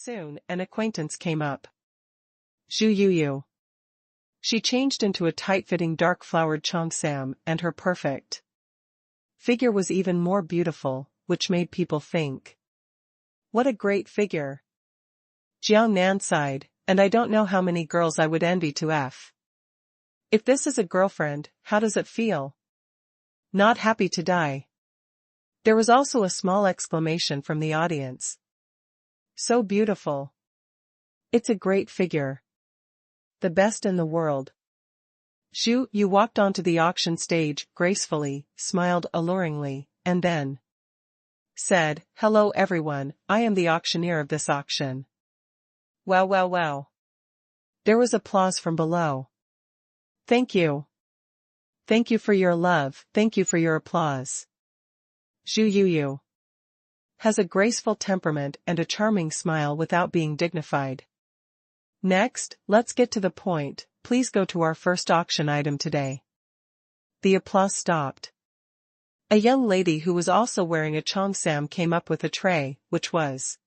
soon an acquaintance came up. Zhu Yuyu. She changed into a tight-fitting dark-flowered cheongsam, and her perfect figure was even more beautiful, which made people think, "What a great figure." Jiang Nan sighed, "And I don't know how many girls I would envy to f. If this is a girlfriend, how does it feel? Not happy to die." There was also a small exclamation from the audience. "So beautiful. It's a great figure. The best in the world." Zhu Yu walked onto the auction stage gracefully, smiled alluringly, and then said, "Hello everyone, I am the auctioneer of this auction." Wow wow wow. There was applause from below. "Thank you. Thank you for your love, thank you for your applause." Zhu Yuyu has a graceful temperament and a charming smile without being dignified. Next, let's get to the point, please go to our first auction item today. The applause stopped. A young lady who was also wearing a cheongsam came up with a tray, which was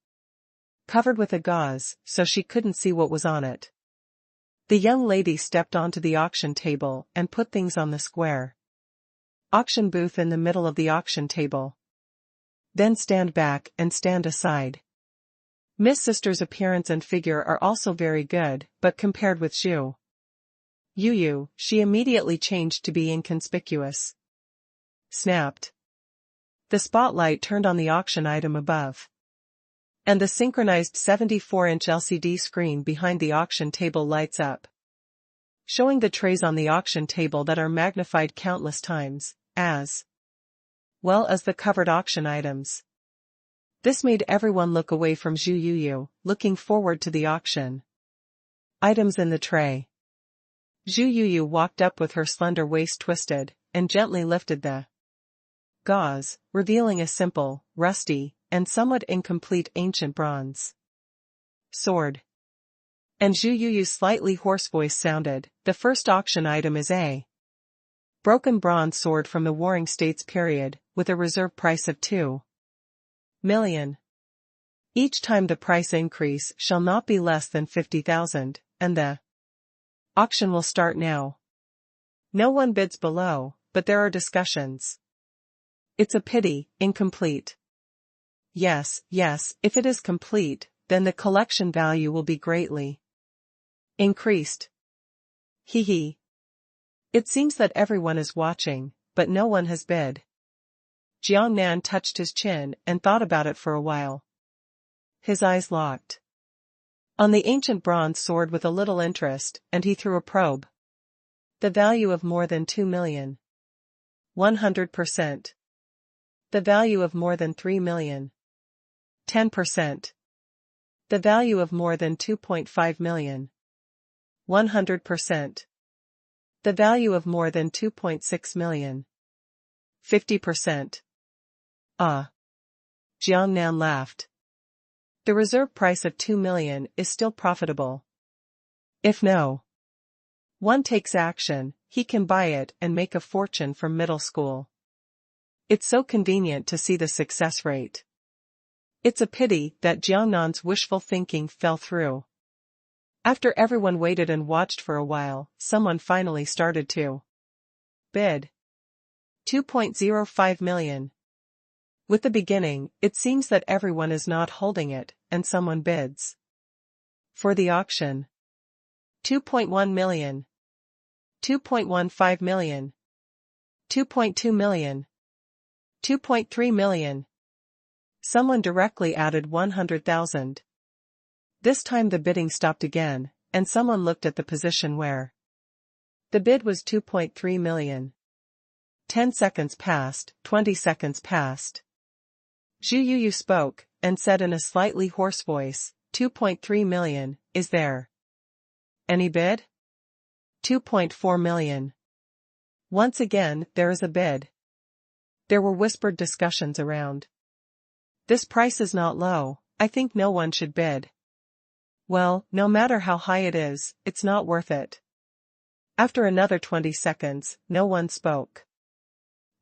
covered with a gauze, so she couldn't see what was on it. The young lady stepped onto the auction table and put things on the square auction booth in the middle of the auction table. Then stand back and stand aside. Miss Sister's appearance and figure are also very good, but compared with Zhu Yuyu, she immediately changed to be inconspicuous. Snapped. The spotlight turned on the auction item above. And the synchronized 74-inch LCD screen behind the auction table lights up, showing the trays on the auction table that are magnified countless times, as well as the covered auction items. This made everyone look away from Zhu Yuyu, looking forward to the auction items in the tray. Zhu Yuyu walked up with her slender waist twisted, and gently lifted the gauze, revealing a simple, rusty, and somewhat incomplete ancient bronze sword. And Zhu Yuyu's slightly hoarse voice sounded, "The first auction item is a broken bronze sword from the Warring States period, with a reserve price of 2 million. Each time the price increase shall not be less than 50,000, and the auction will start now. No one bids below, but there are discussions. It's a pity, incomplete. Yes, if it is complete, then the collection value will be greatly increased. Hee. It seems that everyone is watching, but no one has bid." Jiang Nan touched his chin and thought about it for a while. His eyes locked on the ancient bronze sword with a little interest, and he threw a probe. "The value of more than 2 million. 100%. The value of more than 3 million. 10%. The value of more than 2.5 million. 100%. The value of more than 2.6 million. 50%. Jiang Nan laughed. The reserve price of 2 million is still profitable. If no one takes action, he can buy it and make a fortune from middle school. It's so convenient to see the success rate. It's a pity that Jiang Nan's wishful thinking fell through. After everyone waited and watched for a while, someone finally started to bid. 2.05 million. With the beginning, it seems that everyone is not holding it, and someone bids for the auction. 2.1 million. 2.15 million. 2.2 million. 2.3 million. Someone directly added 100,000. This time the bidding stopped again, and someone looked at the position where the bid was 2.3 million. 10 seconds passed, 20 seconds passed. Zhu Yuyu spoke, and said in a slightly hoarse voice, 2.3 million, is there any bid? 2.4 million. Once again, there is a bid. There were whispered discussions around. This price is not low, I think no one should bid. Well, no matter how high it is, it's not worth it. After another 20 seconds, no one spoke.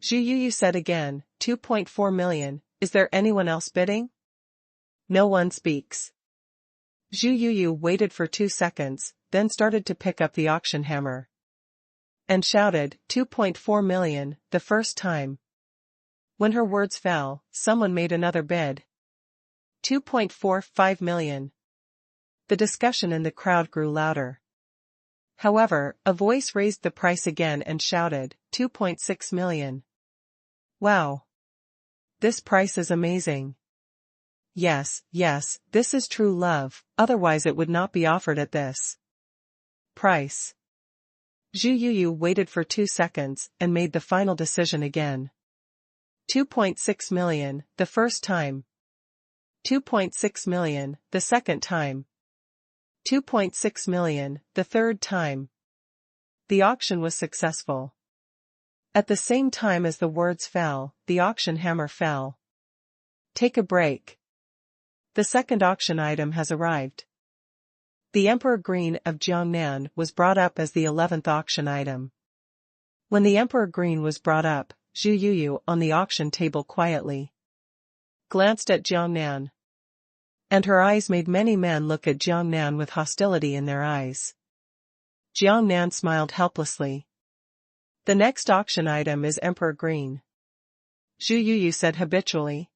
Zhu Yuyu said again, 2.4 million, is there anyone else bidding? No one speaks. Zhu Yuyu waited for 2 seconds, then started to pick up the auction hammer. And shouted, 2.4 million, the first time. When her words fell, someone made another bid. 2.45 million. The discussion in the crowd grew louder. However, a voice raised the price again and shouted, 2.6 million. Wow. This price is amazing. Yes, yes, this is true love, otherwise it would not be offered at this price. Zhu Yuyu waited for 2 seconds and made the final decision again. 2.6 million, the first time. 2.6 million, the second time. 2.6 million, the third time. The auction was successful. At the same time as the words fell, the auction hammer fell. Take a break. The second auction item has arrived. The Emperor Green of Jiangnan was brought up as the 11th auction item. When the Emperor Green was brought up, Zhu Yuyu on the auction table quietly glanced at Jiangnan. And her eyes made many men look at Jiangnan with hostility in their eyes. Jiangnan smiled helplessly. The next auction item is Emperor Green. Zhu Yuyu said habitually.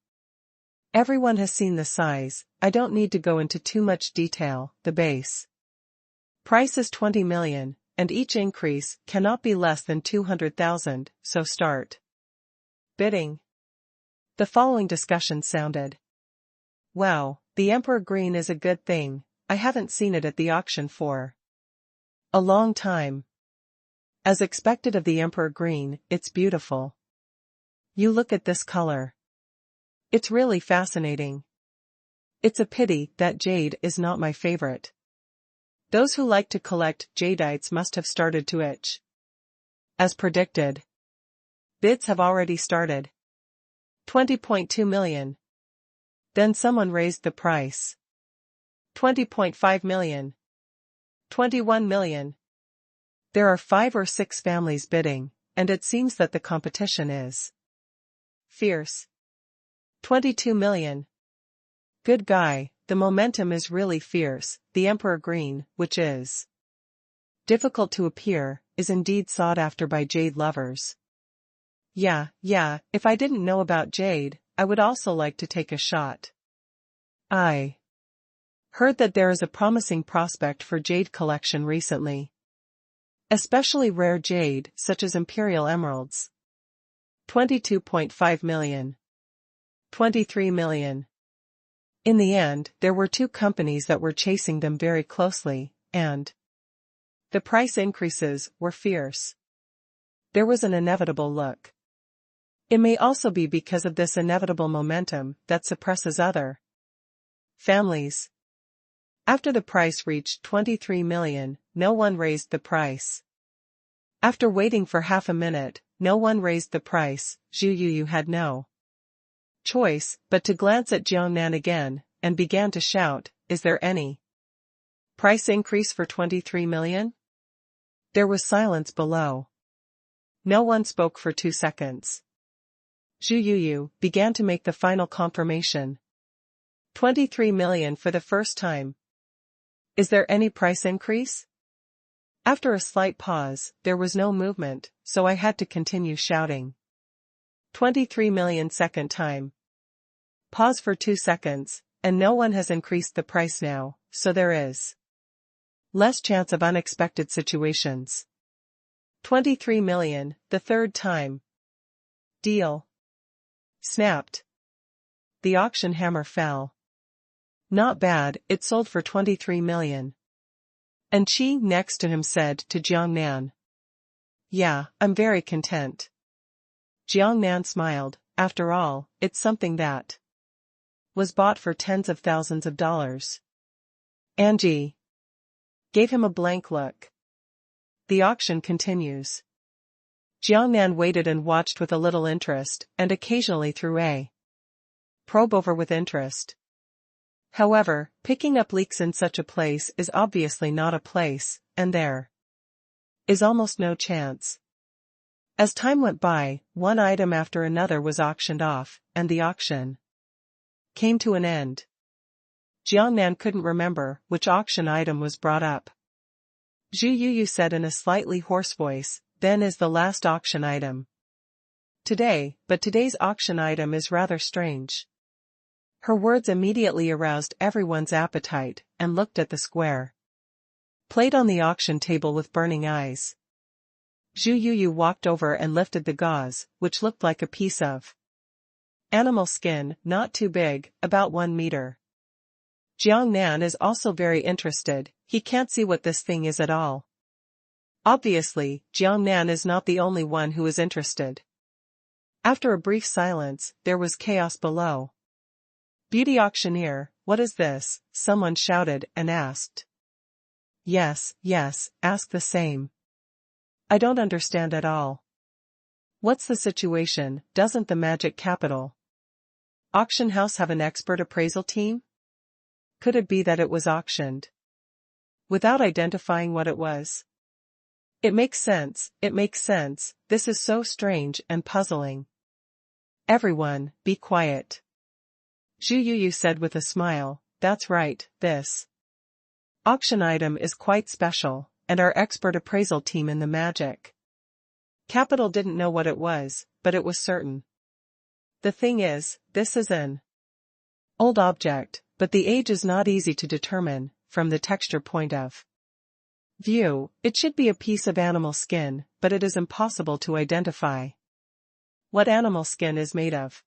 Everyone has seen the size, I don't need to go into too much detail, the base price is 20 million, and each increase cannot be less than 200,000, so start bidding. The following discussion sounded. Wow, the Emperor Green is a good thing, I haven't seen it at the auction for a long time. As expected of the Emperor Green, it's beautiful. You look at this color. It's really fascinating. It's a pity that jade is not my favorite. Those who like to collect jadites must have started to itch. As predicted, bids have already started. 20.2 million. Then someone raised the price. 20.5 million. 21 million. There are 5 or 6 families bidding, and it seems that the competition is fierce. 22 million. Good guy, the momentum is really fierce. The Emperor Green, which is difficult to appear, is indeed sought after by jade lovers. Yeah, if I didn't know about jade, I would also like to take a shot. I heard that there is a promising prospect for jade collection recently. Especially rare jade, such as imperial emeralds. 22.5 million. 23 million. In the end, there were 2 companies that were chasing them very closely, and the price increases were fierce. There was an inevitable look. It may also be because of this inevitable momentum that suppresses other families. After the price reached 23 million, no one raised the price. After waiting for half a minute, no one raised the price. Zhu Yuyu had no choice but to glance at Jiangnan again, and began to shout, is there any price increase for 23 million? There was silence below. No one spoke for 2 seconds. Zhu Yuyu began to make the final confirmation. 23 million for the first time. Is there any price increase? After a slight pause, there was no movement, so I had to continue shouting. 23 million second time. Pause for 2 seconds, and no one has increased the price now, so there is less chance of unexpected situations. 23 million, the third time. Deal. Snapped. The auction hammer fell. Not bad, it sold for 23 million. And Qi next to him said to Jiangnan. Yeah, I'm very content. Jiangnan smiled, after all, it's something that was bought for tens of thousands of dollars. Angie gave him a blank look. The auction continues. Jiangnan waited and watched with a little interest, and occasionally threw a probe over with interest. However, picking up leaks in such a place is obviously not a place, and there is almost no chance. As time went by, one item after another was auctioned off, and the auction came to an end. Jiangnan couldn't remember which auction item was brought up. Zhu Yuyu said in a slightly hoarse voice, "Then is the last auction item. But today's auction item is rather strange." Her words immediately aroused everyone's appetite, and looked at the square plate on the auction table with burning eyes. Zhu Yuyu walked over and lifted the gauze, which looked like a piece of animal skin, not too big, about 1 meter. Jiangnan is also very interested. He can't see what this thing is at all. Obviously, Jiangnan is not the only one who is interested. After a brief silence, there was chaos below. "Beauty auctioneer, what is this?" someone shouted and asked. Yes, ask the same. "I don't understand at all. What's the situation? Doesn't the Magic Capital auction house have an expert appraisal team? Could it be that it was auctioned without identifying what it was? It makes sense, this is so strange and puzzling." "Everyone, be quiet," Zhu Yuyu said with a smile. "That's right, this auction item is quite special, and our expert appraisal team in the Magic Capital didn't know what it was, but it was certain. The thing is, this is an old object, but the age is not easy to determine. From the texture point of view, it should be a piece of animal skin, but it is impossible to identify what animal skin is made of."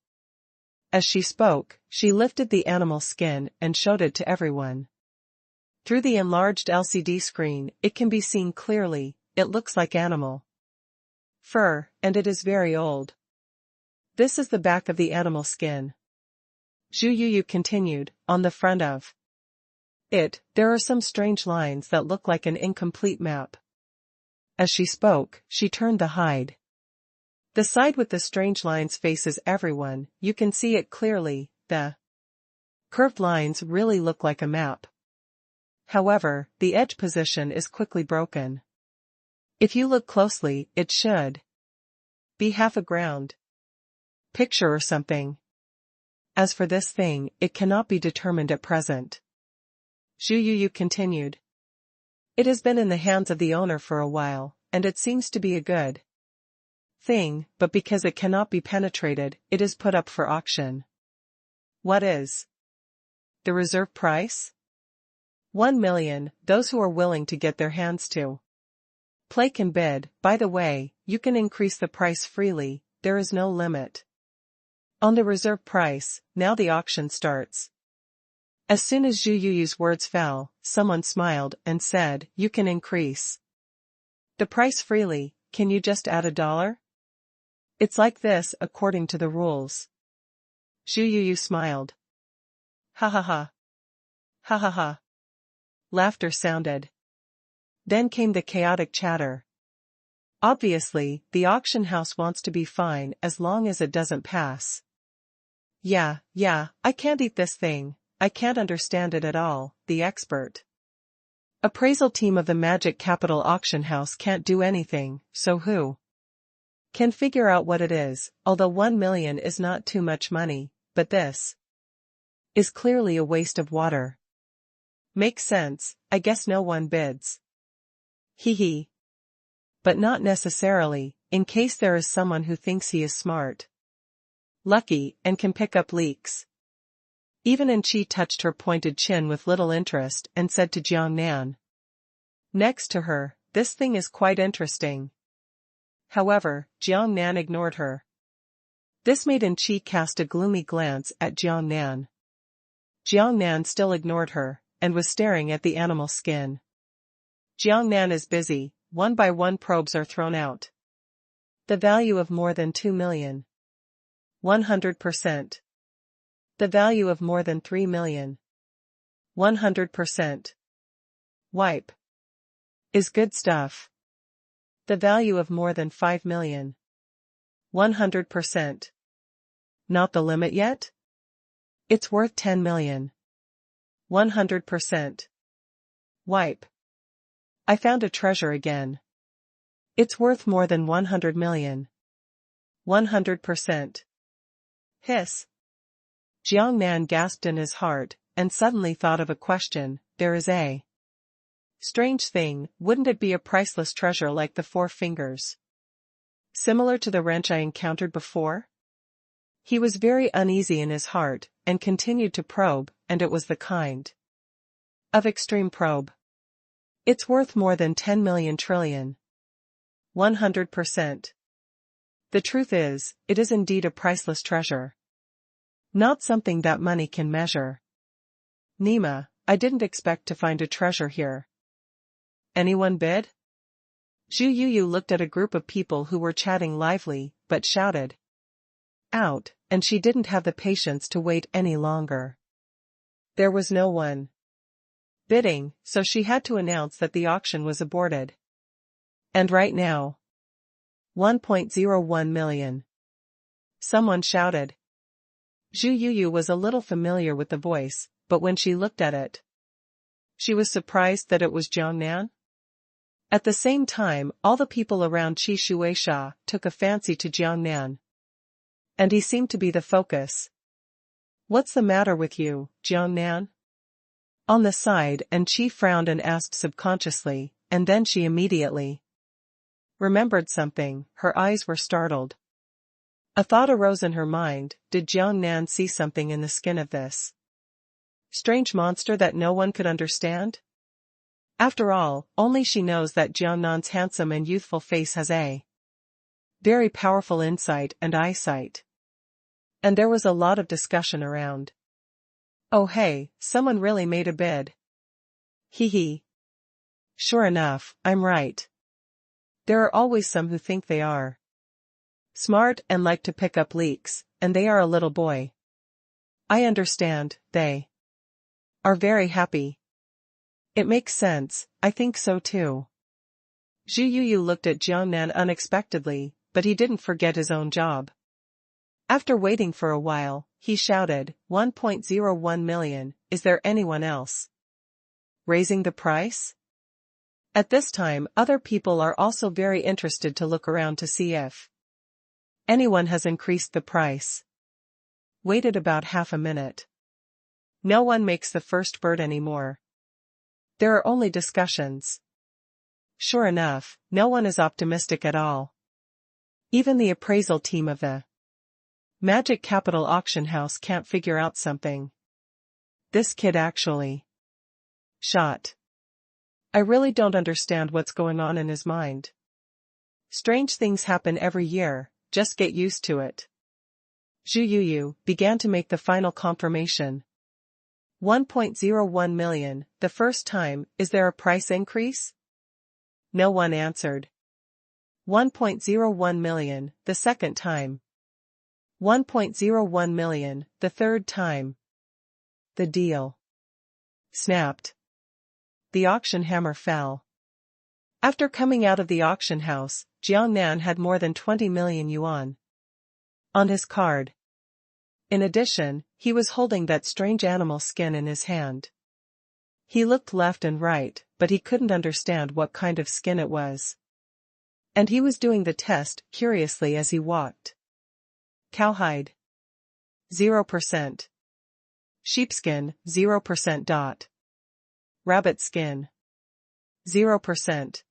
As she spoke, she lifted the animal skin and showed it to everyone. Through the enlarged LCD screen, it can be seen clearly. It looks like animal fur, and it is very old. "This is the back of the animal skin," Zhu Yuyu continued. "On the front of it, there are some strange lines that look like an incomplete map." As she spoke, she turned the hide. The side with the strange lines faces everyone. You can see it clearly. The curved lines really look like a map. However, the edge position is quickly broken. If you look closely, it should be half a ground picture or something. As for this thing, it cannot be determined at present. Zhu Yuyu continued. "It has been in the hands of the owner for a while, and it seems to be a good thing, but because it cannot be penetrated, it is put up for auction." "What is the reserve price?" 1 million, those who are willing to get their hands to play can bid. By the way, you can increase the price freely, there is no limit on the reserve price. Now the auction starts. As soon as Zhu Yuyu's words fell, someone smiled and said, "You can increase the price freely. Can you just add $1? It's like this according to the rules." Zhu Yuyu smiled. "Ha ha ha. Ha ha ha." Laughter sounded. Then came the chaotic chatter. Obviously, the auction house wants to be fine as long as it doesn't pass. Yeah, I can't eat this thing. I can't understand it at all." The expert appraisal team of the Magic Capital auction house can't do anything, so who can figure out what it is? Although 1 million is not too much money, but this is clearly a waste of water. Makes sense, I guess no one bids. Hee. But not necessarily, in case there is someone who thinks he is smart, lucky, and can pick up leaks. Even Chen Xi touched her pointed chin with little interest and said to Jiangnan next to her, "This thing is quite interesting." However, Jiangnan ignored her. This made Chen Xi cast a gloomy glance at Jiangnan. Jiangnan still ignored her, and was staring at the animal skin. Jiangnan is busy. One by one probes are thrown out. The value of more than 2 million. 100%. The value of more than 3 million. 100%. Wipe. Is good stuff. The value of more than 5 million. 100%. Not the limit yet? It's worth 10 million. 100%. Wipe. I found a treasure again. It's worth more than 100 million. 100%. Hiss. Jiangnan gasped in his heart, and suddenly thought of a question. There is a strange thing, wouldn't it be a priceless treasure like the four fingers? Similar to the wrench I encountered before? He was very uneasy in his heart, and continued to probe, and it was the kind of extreme probe. It's worth more than 10 million trillion. 100%. The truth is, it is indeed a priceless treasure. Not something that money can measure. Nima, I didn't expect to find a treasure here. Anyone bid? Zhu Yuyu looked at a group of people who were chatting lively, but shouted out, and she didn't have the patience to wait any longer. There was no one bidding, so she had to announce that the auction was aborted. And right now, 1.01 million. Someone shouted. Zhu Yuyu was a little familiar with the voice, but when she looked at it, she was surprised that it was Jiang Nan. At the same time, all the people around Qi Shueisha took a fancy to Jiang Nan. And he seemed to be the focus. What's the matter with you, Jiang Nan? On the side, and Qi frowned and asked subconsciously, and then she immediately remembered something. Her eyes were startled. A thought arose in her mind. Did Jiang Nan see something in the skin of this strange monster that no one could understand? After all, only she knows that Jiang Nan's handsome and youthful face has a very powerful insight and eyesight. And there was a lot of discussion around. Oh hey, someone really made a bid. Hee hee. Sure enough, I'm right. There are always some who think they are smart and like to pick up leaks, and they are a little boy. I understand, they are very happy. It makes sense, I think so too. Zhu Yuyu looked at Jiang Nan unexpectedly, but he didn't forget his own job. After waiting for a while, he shouted, 1.01 million, is there anyone else raising the price? At this time, other people are also very interested to look around to see if anyone has increased the price. Waited about half a minute. No one makes the first bird anymore. There are only discussions. Sure enough, no one is optimistic at all. Even the appraisal team of the Magic Capital Auction House can't figure out something. This kid actually shot. I really don't understand what's going on in his mind. Strange things happen every year, just get used to it. Zhu Yuyu began to make the final confirmation. 1.01 million, the first time. Is there a price increase? No one answered. 1.01 million, the second time. 1.01 million, the third time. The deal snapped. The auction hammer fell. After coming out of the auction house, Jiang Nan had more than 20 million yuan on his card. In addition, he was holding that strange animal skin in his hand. He looked left and right, but he couldn't understand what kind of skin it was. And he was doing the test curiously as he walked. Cowhide. 0%. Sheepskin, 0%. Rabbit skin. 0%.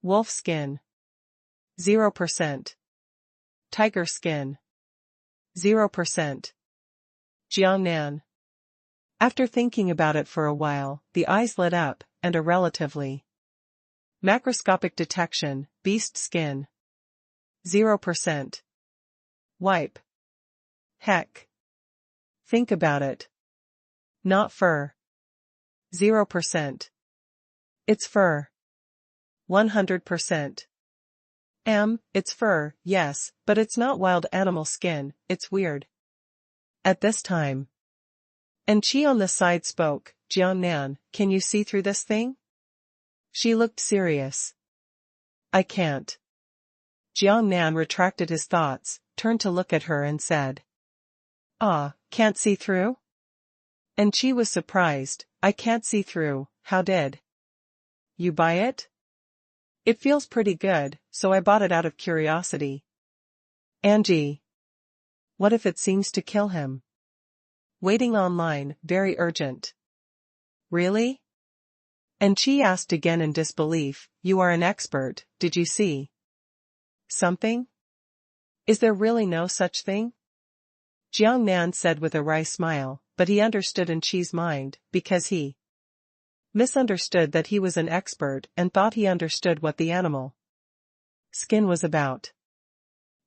Wolf skin. 0%. Tiger skin. 0%. Jiang Nan. After thinking about it for a while, the eyes lit up, and a relatively macroscopic detection, beast skin. 0%. Wipe. Heck. Think about it. Not fur. 0%. It's fur. 100%. It's fur, yes, but it's not wild animal skin, it's weird. At this time. And Qi on the side spoke, Jiang Nan, can you see through this thing? She looked serious. I can't. Jiang Nan retracted his thoughts, turned to look at her and said. Ah, can't see through? And Qi was surprised, I can't see through, how did you buy it? It feels pretty good, so I bought it out of curiosity. Angie. What if it seems to kill him? Waiting online, very urgent. Really? And Chi asked again in disbelief, you are an expert, did you see something? Is there really no such thing? Jiang Nan said with a wry smile, but he understood in Chi's mind, because he misunderstood that he was an expert and thought he understood what the animal skin was about.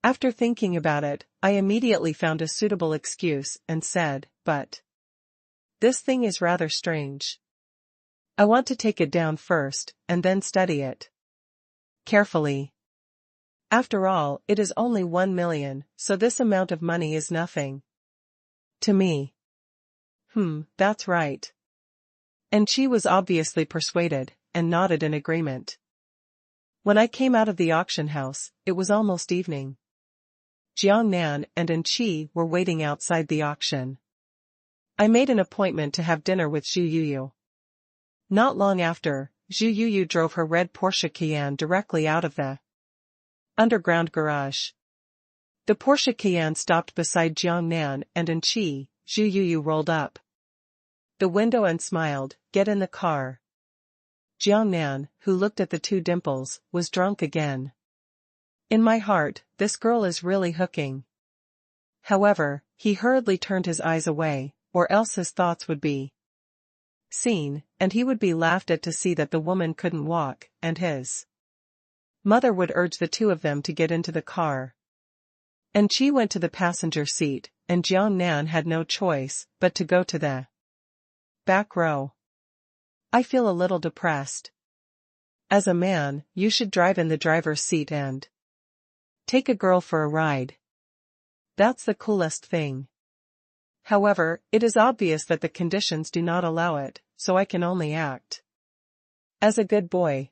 After thinking about it, I immediately found a suitable excuse and said, but this thing is rather strange. I want to take it down first, and then study it carefully. After all, it is only 1 million, so this amount of money is nothing to me. That's right. And she was obviously persuaded, and nodded in agreement. When I came out of the auction house, it was almost evening. Jiang Nan and Chi were waiting outside the auction. I made an appointment to have dinner with Zhu Yuyu. Not long after, Zhu Yuyu drove her red Porsche Cayenne directly out of the underground garage. The Porsche Cayenne stopped beside Jiang Nan and Chi. Zhu Yuyu rolled up the window and smiled, "Get in the car." Jiang Nan, who looked at the two dimples, was drunk again. In my heart, this girl is really hooking. However, he hurriedly turned his eyes away, or else his thoughts would be seen, and he would be laughed at to see that the woman couldn't walk, and his mother would urge the two of them to get into the car. And Chi went to the passenger seat, and Jiang Nan had no choice but to go to the back row. I feel a little depressed. As a man, you should drive in the driver's seat and take a girl for a ride. That's the coolest thing. However, it is obvious that the conditions do not allow it, so I can only act as a good boy.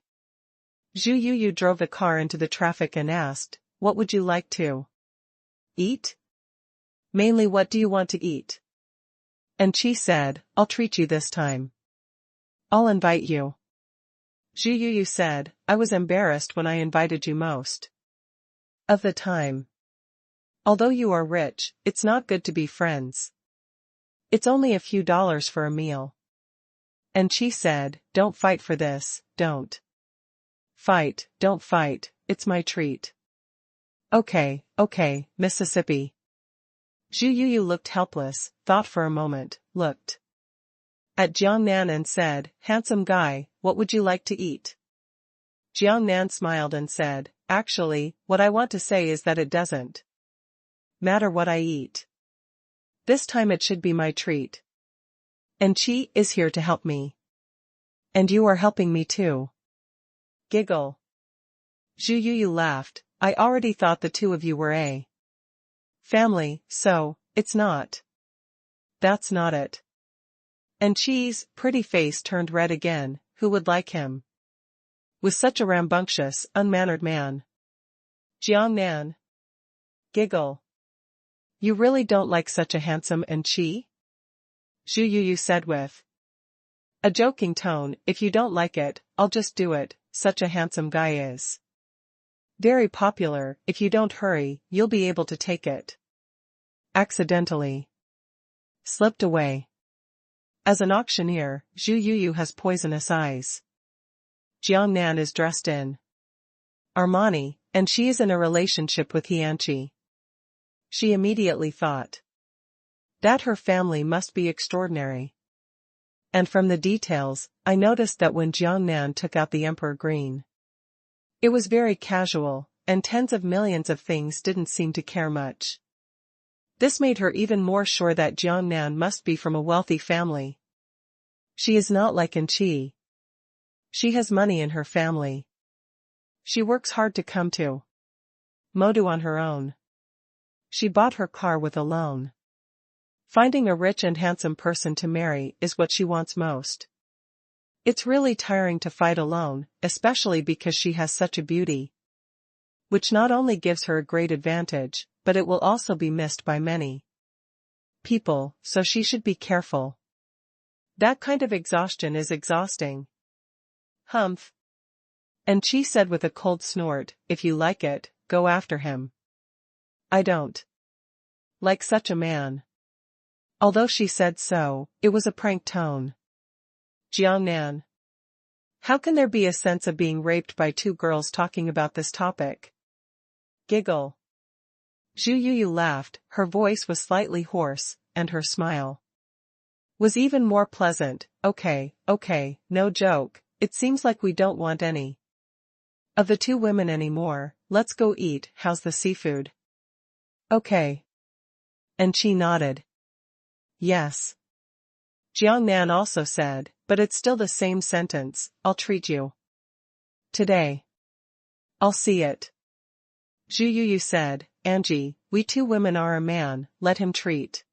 Zhu Yuyu drove the car into the traffic and asked, "What would you like to eat?" "Mainly what do you want to eat?" And Chi said, "I'll treat you this time. I'll invite you." Zhu Yuyu said, "I was embarrassed when I invited you most of the time. Although you are rich, it's not good to be friends. It's only a few dollars for a meal." And Chi said, "Don't fight for this, don't fight, it's my treat." Okay, Mississippi." Zhu Yuyu looked helpless, thought for a moment, looked at Jiang Nan and said, "Handsome guy, what would you like to eat?" Jiang Nan smiled and said, "Actually, what I want to say is that it doesn't matter what I eat. This time it should be my treat. And Chi is here to help me. And you are helping me too." Giggle. Zhu Yuyu laughed. "I already thought the two of you were a family, so it's not. That's not it." And Chi's pretty face turned red again. Who would like him? With such a rambunctious, unmannered man. Jiang Nan. Giggle. "You really don't like such a handsome and Chi?" Zhu Yuyu said with a joking tone, "If you don't like it, I'll just do it. Such a handsome guy is very popular. If you don't hurry, you'll be able to take it accidentally. Slipped away." As an auctioneer, Zhu Yuyu has poisonous eyes. Jiang Nan is dressed in Armani, and she is in a relationship with Hianchi. She immediately thought that her family must be extraordinary. And from the details, I noticed that when Jiang Nan took out the emperor green, it was very casual, and tens of millions of things didn't seem to care much. This made her even more sure that Jiang Nan must be from a wealthy family. She is not like Chi. She has money in her family. She works hard to come to Modu on her own. She bought her car with a loan. Finding a rich and handsome person to marry is what she wants most. It's really tiring to fight alone, especially because she has such a beauty, which not only gives her a great advantage, but it will also be missed by many people, so she should be careful. That kind of exhaustion is exhausting. Humph. And Chi said with a cold snort, "If you like it, go after him. I don't like such a man." Although she said so, it was a prank tone. Jiangnan. How can there be a sense of being raped by two girls talking about this topic? Giggle. Zhu Yuyu laughed, her voice was slightly hoarse, and her smile was even more pleasant. Okay, no joke, it seems like we don't want any of the two women anymore, let's go eat, how's the seafood? Okay. And she nodded. Yes. Jiangnan also said, but it's still the same sentence, I'll treat you. Today. I'll see it. Zhu Yuyu said, Angie, we two women are a man, let him treat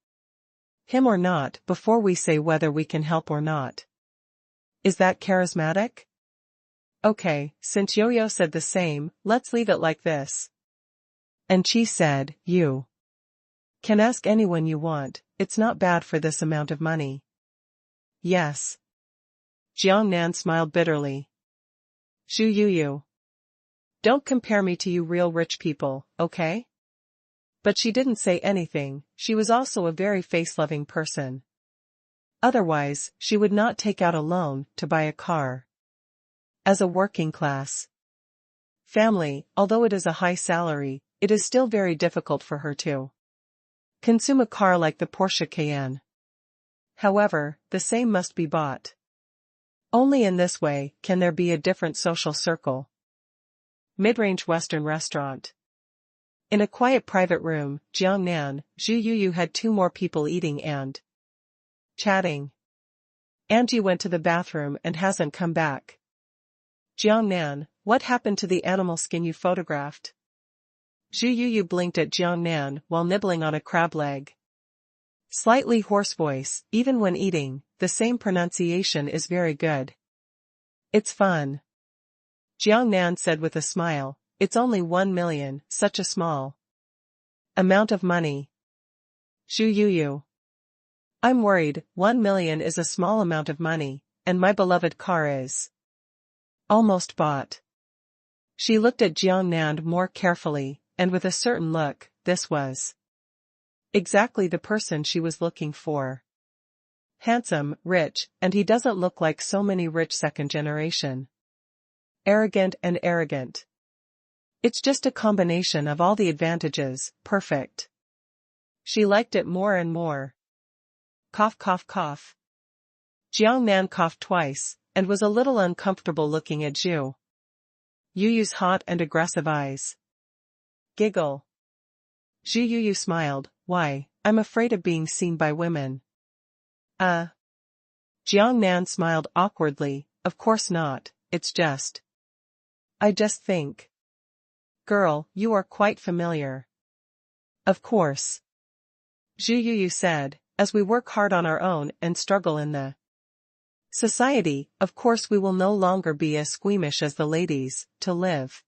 him or not before we say whether we can help or not. Is that charismatic? Okay, since Yo-Yo said the same, let's leave it like this. And she said, you can ask anyone you want, it's not bad for this amount of money. Yes. Jiangnan smiled bitterly. Zhu Yuyu. Don't compare me to you real rich people, okay? But she didn't say anything, she was also a very face-loving person. Otherwise, she would not take out a loan to buy a car. As a working class family, although it is a high salary, it is still very difficult for her to consume a car like the Porsche Cayenne. However, the same must be bought. Only in this way can there be a different social circle. Mid-range Western restaurant. In a quiet private room, Jiangnan, Zhu Yuyu had two more people eating and chatting. Angie went to the bathroom and hasn't come back. Jiangnan, what happened to the animal skin you photographed? Zhu Yuyu blinked at Jiangnan while nibbling on a crab leg. Slightly hoarse voice, even when eating, the same pronunciation is very good. It's fun. Jiangnan said with a smile, it's only 1 million, such a small amount of money. Zhu Yuyu. I'm worried, 1 million is a small amount of money, and my beloved car is almost bought. She looked at Jiangnan more carefully, and with a certain look, this was exactly the person she was looking for. Handsome, rich, and he doesn't look like so many rich second generation. Arrogant and arrogant. It's just a combination of all the advantages, perfect. She liked it more and more. Cough cough cough. Jiangnan coughed twice, and was a little uncomfortable looking at Zhu Yuyu's hot and aggressive eyes. Giggle. Zhu Yuyu smiled, why, I'm afraid of being seen by women. Jiangnan smiled awkwardly, of course not, it's just. I just think. Girl, you are quite familiar. Of course. Zhu Yuyu said, as we work hard on our own and struggle in the society, of course we will no longer be as squeamish as the ladies, to live.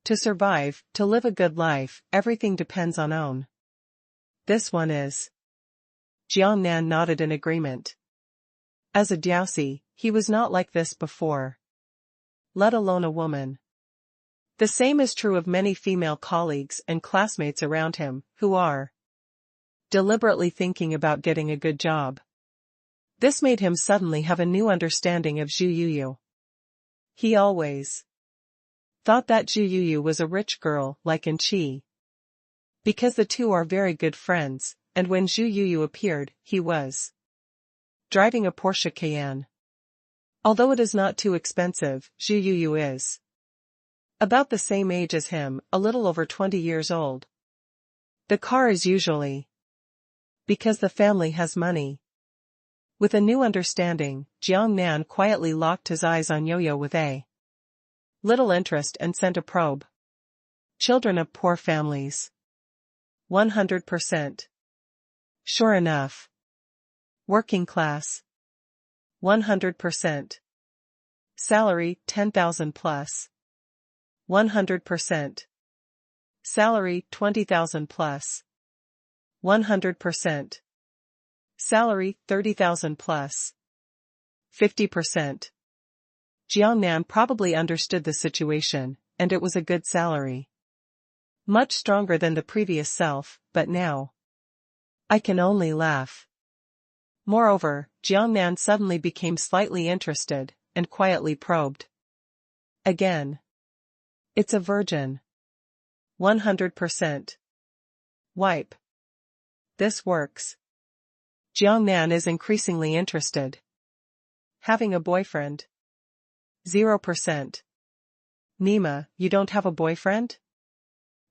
To survive, to live a good life, everything depends on own. This one is. Jiangnan nodded in agreement. As a Diaosi, he was not like this before. Let alone a woman. The same is true of many female colleagues and classmates around him, who are deliberately thinking about getting a good job. This made him suddenly have a new understanding of Zhu Yuyu. He always thought that Zhu Yuyu was a rich girl like Chen Xi. Because the two are very good friends, and when Zhu Yuyu appeared, he was driving a Porsche Cayenne. Although it is not too expensive, Zhu Yuyu is about the same age as him, a little over 20 years old. The car is usually because the family has money. With a new understanding, Jiangnan quietly locked his eyes on Yo-Yo with a little interest and sent a probe. Children of poor families. 100%. Sure enough. Working class. 100%. Salary, 10,000 plus. 100%. Salary, 20,000 plus. 100%. Salary, 30,000 plus. 50%. Jiangnan probably understood the situation, and it was a good salary. Much stronger than the previous self, but now I can only laugh. Moreover, Jiangnan suddenly became slightly interested, and quietly probed. Again. It's a virgin. 100%. Wipe. This works. Jiangnan is increasingly interested. Having a boyfriend? 0%. Nima, you don't have a boyfriend?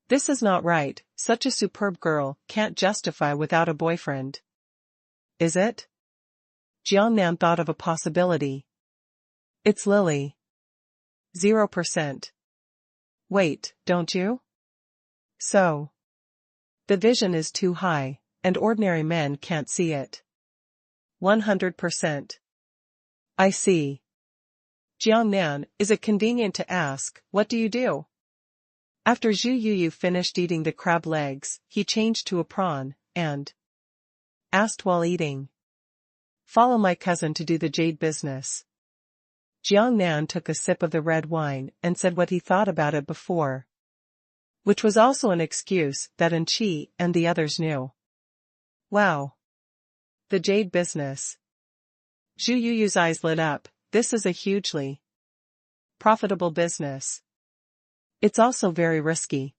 This is not right, such a superb girl can't justify without a boyfriend. Is it? Jiangnan thought of a possibility. It's Lily. 0%. Wait, don't you? So. The vision is too high, and ordinary men can't see it. 100%. I see. Jiangnan, is it convenient to ask, what do you do? After Zhu Yuyu finished eating the crab legs, he changed to a prawn, and asked while eating. Follow my cousin to do the jade business. Jiangnan took a sip of the red wine and said what he thought about it before. Which was also an excuse that Chen Xi and the others knew. Wow. The jade business. Zhu Yuyu's eyes lit up. This is a hugely profitable business. It's also very risky.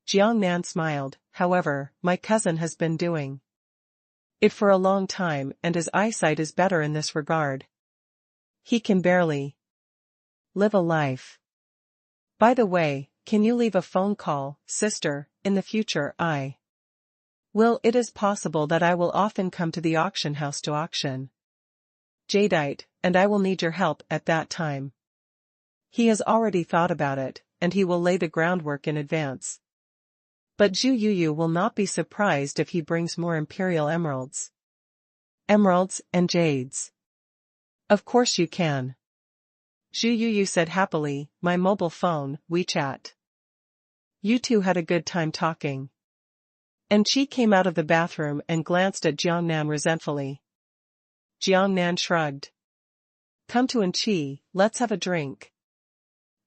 Jiangnan smiled. However, my cousin has been doing it for a long time and his eyesight is better in this regard. He can barely live a life. By the way, can you leave a phone call, sister? In the future I will. It is possible that I will often come to the auction house to auction jadeite, and I will need your help at that time. He has already thought about it, and he will lay the groundwork in advance. But Zhu Yuyu will not be surprised if he brings more imperial emeralds. Emeralds and jades. Of course you can. Zhu Yuyu said happily, my mobile phone, WeChat. You two had a good time talking. And Qi came out of the bathroom and glanced at Jiangnan resentfully. Jiangnan shrugged. Come to Chen Xi, let's have a drink.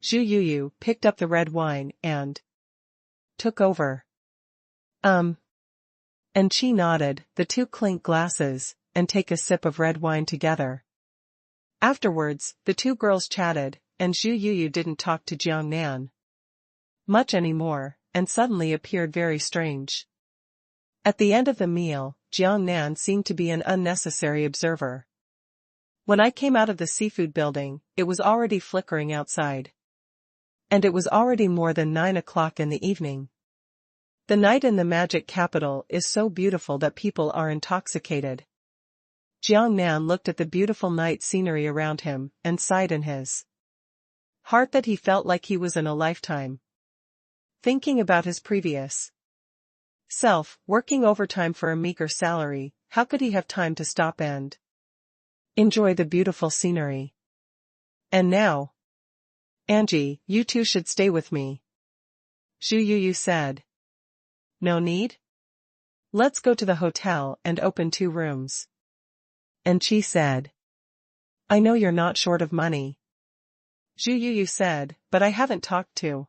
Zhu Yuyu picked up the red wine and took over. Chen Xi nodded. The two clink glasses and take a sip of red wine together. Afterwards, the two girls chatted, and Zhu Yuyu didn't talk to Jiangnan much anymore, and suddenly appeared very strange. At the end of the meal, Jiangnan seemed to be an unnecessary observer. When I came out of the seafood building, it was already flickering outside. And it was already more than 9 o'clock in the evening. The night in the magic capital is so beautiful that people are intoxicated. Jiangnan looked at the beautiful night scenery around him, and sighed in his heart that he felt like he was in a lifetime. Thinking about his previous self, working overtime for a meager salary, how could he have time to stop and enjoy the beautiful scenery? And now, Angie, you two should stay with me. Zhu Yuyu said. No need? Let's go to the hotel and open 2 rooms. And Qi said. I know you're not short of money. Zhu Yuyu said, but I haven't talked to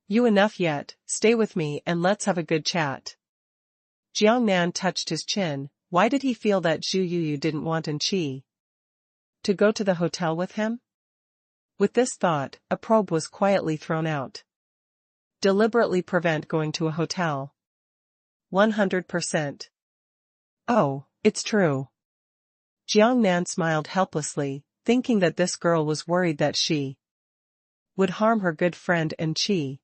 you enough yet. Stay with me and let's have a good chat. Jiangnan touched his chin. Why did he feel that Zhu Yuyu didn't want Chen Xi to go to the hotel with him? With this thought, a probe was quietly thrown out. Deliberately prevent going to a hotel. 100%. Oh, it's true. Jiangnan smiled helplessly, thinking that this girl was worried that she would harm her good friend Chen Xi.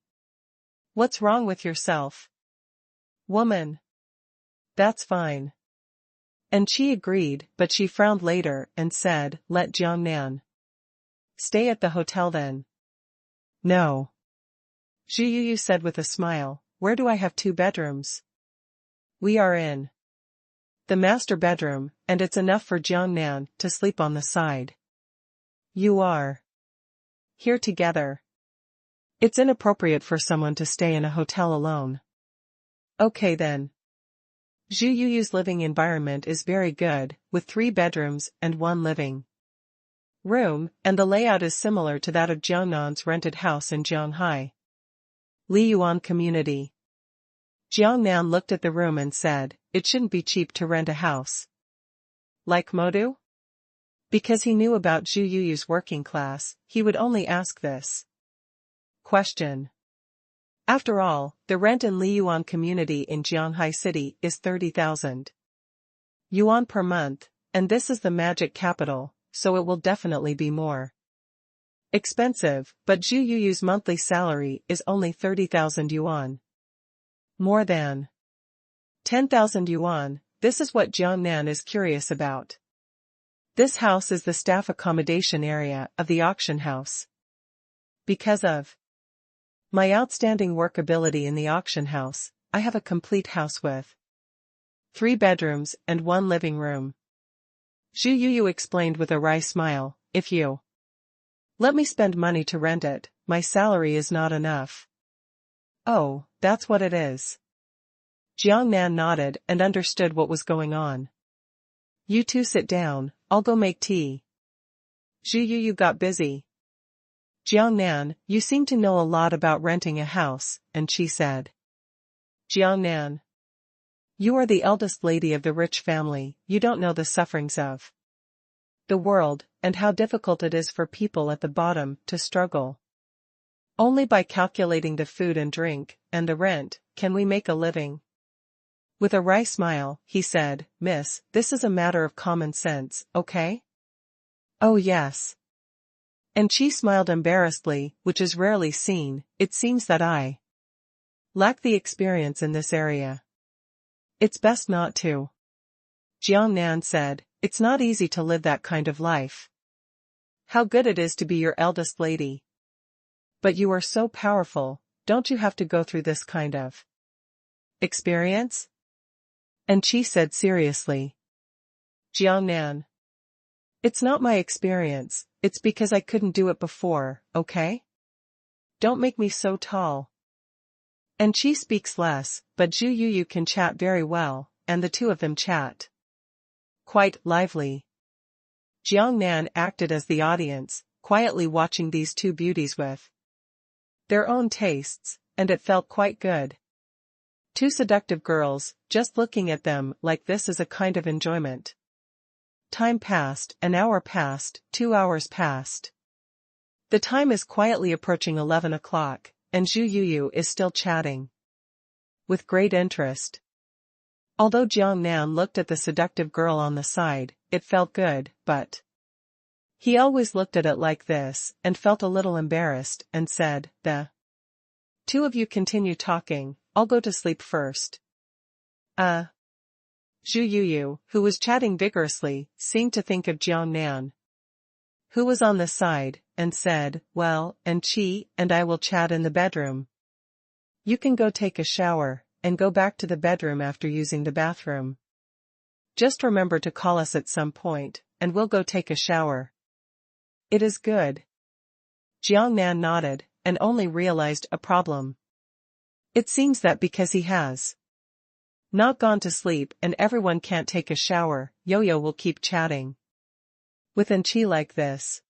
What's wrong with yourself, woman? That's fine. And Qi agreed, but she frowned later and said, let Jiangnan stay at the hotel then. No. Zhu Yuyu said with a smile, where do I have 2 bedrooms? We are in the master bedroom, and it's enough for Jiangnan to sleep on the side. You are here together. It's inappropriate for someone to stay in a hotel alone. Okay then. Zhu Yuyu's living environment is very good, with 3 bedrooms and 1 living room, and the layout is similar to that of Jiangnan's rented house in Jianghai Liyuan community. Jiang Nan looked at the room and said, it shouldn't be cheap to rent a house. Like Modu? Because he knew about Zhu Yuyu's working class, he would only ask this question. After all, the rent in Liyuan community in Jianghai City is 30,000 yuan per month, and this is the magic capital, so it will definitely be more expensive, but Zhu Yuyu's monthly salary is only 30,000 yuan. More than 10,000 yuan, this is what Jiang Nan is curious about. This house is the staff accommodation area of the auction house. Because of my outstanding work ability in the auction house, I have a complete house with 3 bedrooms and 1 living room. Zhu Yuyu explained with a wry smile, if you let me spend money to rent it, my salary is not enough. Oh, that's what it is. Jiang Nan nodded and understood what was going on. You two sit down, I'll go make tea. Zhu Yuyu got busy. Jiang Nan, you seem to know a lot about renting a house, and she said. Jiang Nan. You are the eldest lady of the rich family, you don't know the sufferings of the world, and how difficult it is for people at the bottom to struggle. Only by calculating the food and drink, and the rent, can we make a living. With a wry smile, he said, Miss, this is a matter of common sense, okay? Oh yes. And she smiled embarrassedly, which is rarely seen, it seems that I lack the experience in this area. It's best not to. Jiang Nan said, it's not easy to live that kind of life. How good it is to be your eldest lady. But you are so powerful, don't you have to go through this kind of experience? And she said seriously. Jiang Nan. It's not my experience, it's because I couldn't do it before, okay? Don't make me so tall. And she speaks less, but Zhu Yuyu can chat very well, and the two of them chat quite lively. Jiang Nan acted as the audience, quietly watching these two beauties with their own tastes, and it felt quite good. Two seductive girls, just looking at them like this is a kind of enjoyment. Time passed, an hour passed, 2 hours passed. The time is quietly approaching 11 o'clock, and Zhu Yuyu is still chatting with great interest. Although Jiang Nan looked at the seductive girl on the side, it felt good, but he always looked at it like this, and felt a little embarrassed, and said, the two of you continue talking, I'll go to sleep first. Zhu Yuyu, who was chatting vigorously, seemed to think of Jiang Nan, who was on the side, and said, well, and Qi and I will chat in the bedroom. You can go take a shower, and go back to the bedroom after using the bathroom. Just remember to call us at some point, and we'll go take a shower. It is good. Jiang Nan nodded, and only realized a problem. It seems that because he has not gone to sleep and everyone can't take a shower, Yo-Yo will keep chatting with Qi like this.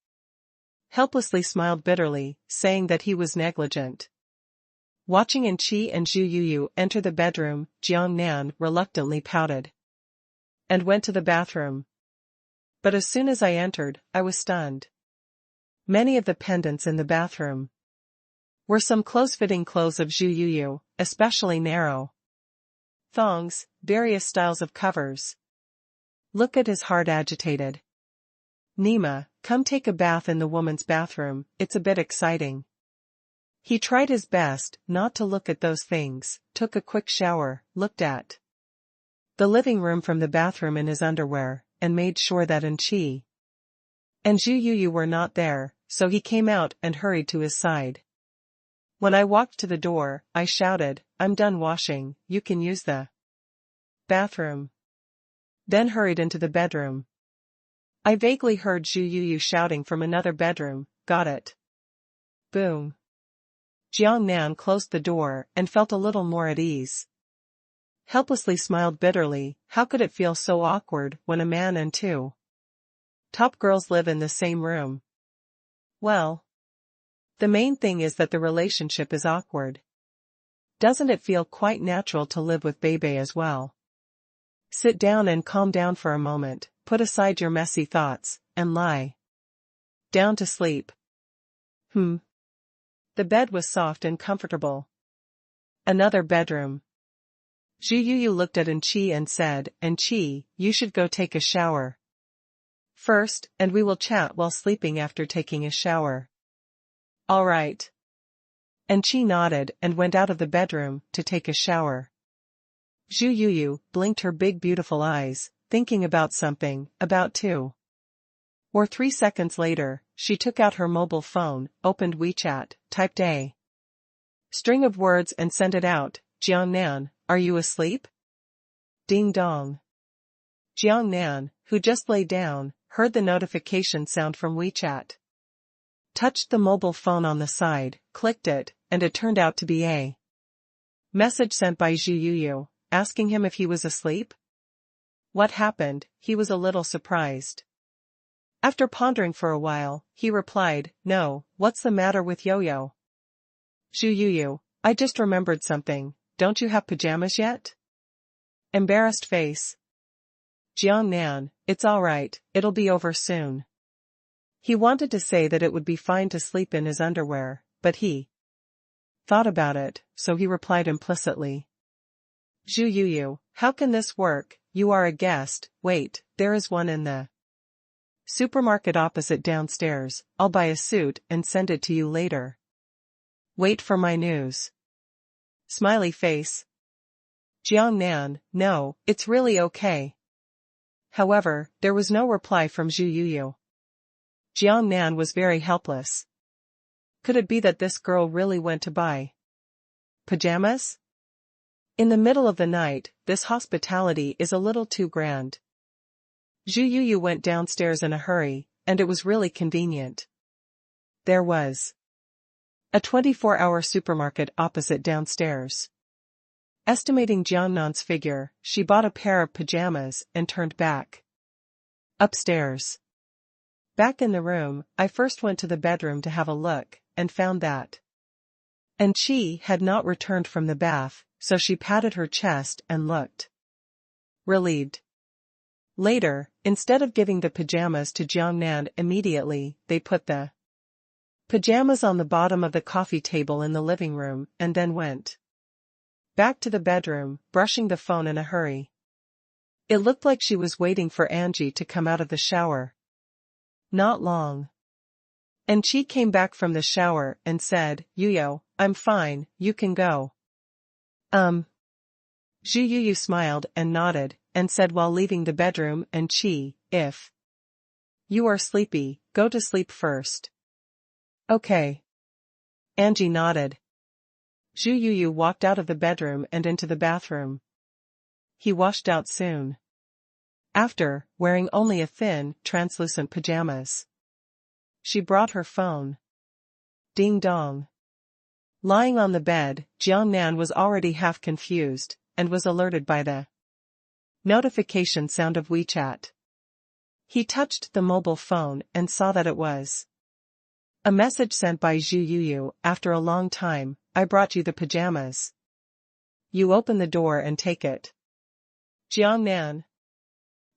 Helplessly smiled bitterly, saying that he was negligent. Watching Qi and Zhu Yuyu enter the bedroom, Jiang Nan reluctantly pouted and went to the bathroom. But as soon as I entered, I was stunned. Many of the pendants in the bathroom were some close-fitting clothes of Zhu Yuyu, especially narrow thongs, various styles of covers. Look at his heart agitated. Nima, come take a bath in the woman's bathroom, it's a bit exciting. He tried his best not to look at those things, took a quick shower, looked at the living room from the bathroom in his underwear, and made sure that Qi and Zhu Yuyu were not there, so he came out and hurried to his side. When I walked to the door, I shouted, I'm done washing, you can use the bathroom. Then hurried into the bedroom. I vaguely heard Zhu Yuyu shouting from another bedroom, got it. Boom. Jiang Nan closed the door and felt a little more at ease. Helplessly smiled bitterly, how could it feel so awkward when a man and two top girls live in the same room? Well, the main thing is that the relationship is awkward. Doesn't it feel quite natural to live with Bebe as well? Sit down and calm down for a moment, put aside your messy thoughts, and lie down to sleep. The bed was soft and comfortable. Another bedroom. Zhu Yuyu looked at Chen Xi and said, "Chen Xi, you should go take a shower first, and we will chat while sleeping after taking a shower." "All right." Chen Xi nodded and went out of the bedroom to take a shower. Zhu Yuyu blinked her big beautiful eyes, thinking about something, about 2 or 3 seconds later, she took out her mobile phone, opened WeChat, typed a string of words and sent it out. "Jiangnan, are you asleep?" Ding dong. Jiangnan, who just lay down, heard the notification sound from WeChat. Touched the mobile phone on the side, clicked it, and it turned out to be a message sent by Zhu Yuyu, asking him if he was asleep. What happened? He was a little surprised. After pondering for a while, he replied, "No, what's the matter with Yo-Yo?" "Zhu Yuyu, I just remembered something, don't you have pajamas yet?" Embarrassed face. "Jiangnan, it's alright, it'll be over soon." He wanted to say that it would be fine to sleep in his underwear, but he thought about it, so he replied implicitly. "Zhu Yuyu, how can this work? You are a guest. Wait, there is one in the supermarket opposite downstairs. I'll buy a suit and send it to you later. Wait for my news." Smiley face. Jiangnan, no, it's really okay. However, there was no reply from Zhu Yuyu. Jiangnan was very helpless. Could it be that this girl really went to buy pajamas? In the middle of the night, this hospitality is a little too grand. Zhu Yuyu went downstairs in a hurry, and it was really convenient. There was a 24-hour supermarket opposite downstairs. Estimating Jiangnan's figure, she bought a pair of pajamas and turned back upstairs. Back in the room, I first went to the bedroom to have a look, and found that Chen Xi had not returned from the bath, so she patted her chest and looked relieved. Later, instead of giving the pajamas to Jiangnan immediately, they put the pajamas on the bottom of the coffee table in the living room, and then went back to the bedroom, brushing the phone in a hurry. It looked like she was waiting for Angie to come out of the shower. Not long. And she came back from the shower and said, "Yuyo, I'm fine, you can go." Zhu Yuyu smiled and nodded, and said while leaving the bedroom, "And Chi, if you are sleepy, go to sleep first." "Okay." Angie nodded. Zhu Yuyu walked out of the bedroom and into the bathroom. He washed out soon after, wearing only a thin, translucent pajamas. She brought her phone. Ding dong. Lying on the bed, Jiangnan was already half confused, and was alerted by the notification sound of WeChat. He touched the mobile phone and saw that it was a message sent by Zhu Yuyu. "After a long time, I brought you the pajamas. You open the door and take it." Jiangnan.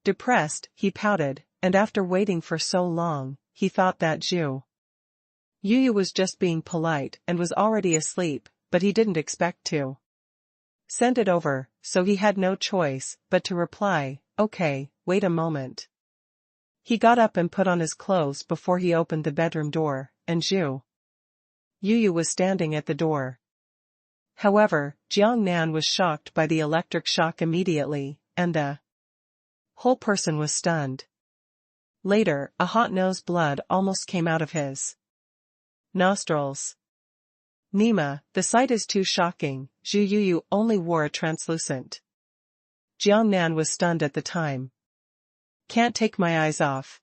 Depressed, he pouted, and after waiting for so long, he thought that Zhu Yuyu was just being polite and was already asleep, but he didn't expect to send it over, so he had no choice but to reply, "Okay, wait a moment." He got up and put on his clothes before he opened the bedroom door, and Zhu Yuyu was standing at the door. However, Jiangnan was shocked by the electric shock immediately, and the whole person was stunned. Later, a hot nose blood almost came out of his nostrils. "Nima, the sight is too shocking." Zhu Yuyu only wore a translucent. Jiangnan was stunned at the time. "Can't take my eyes off."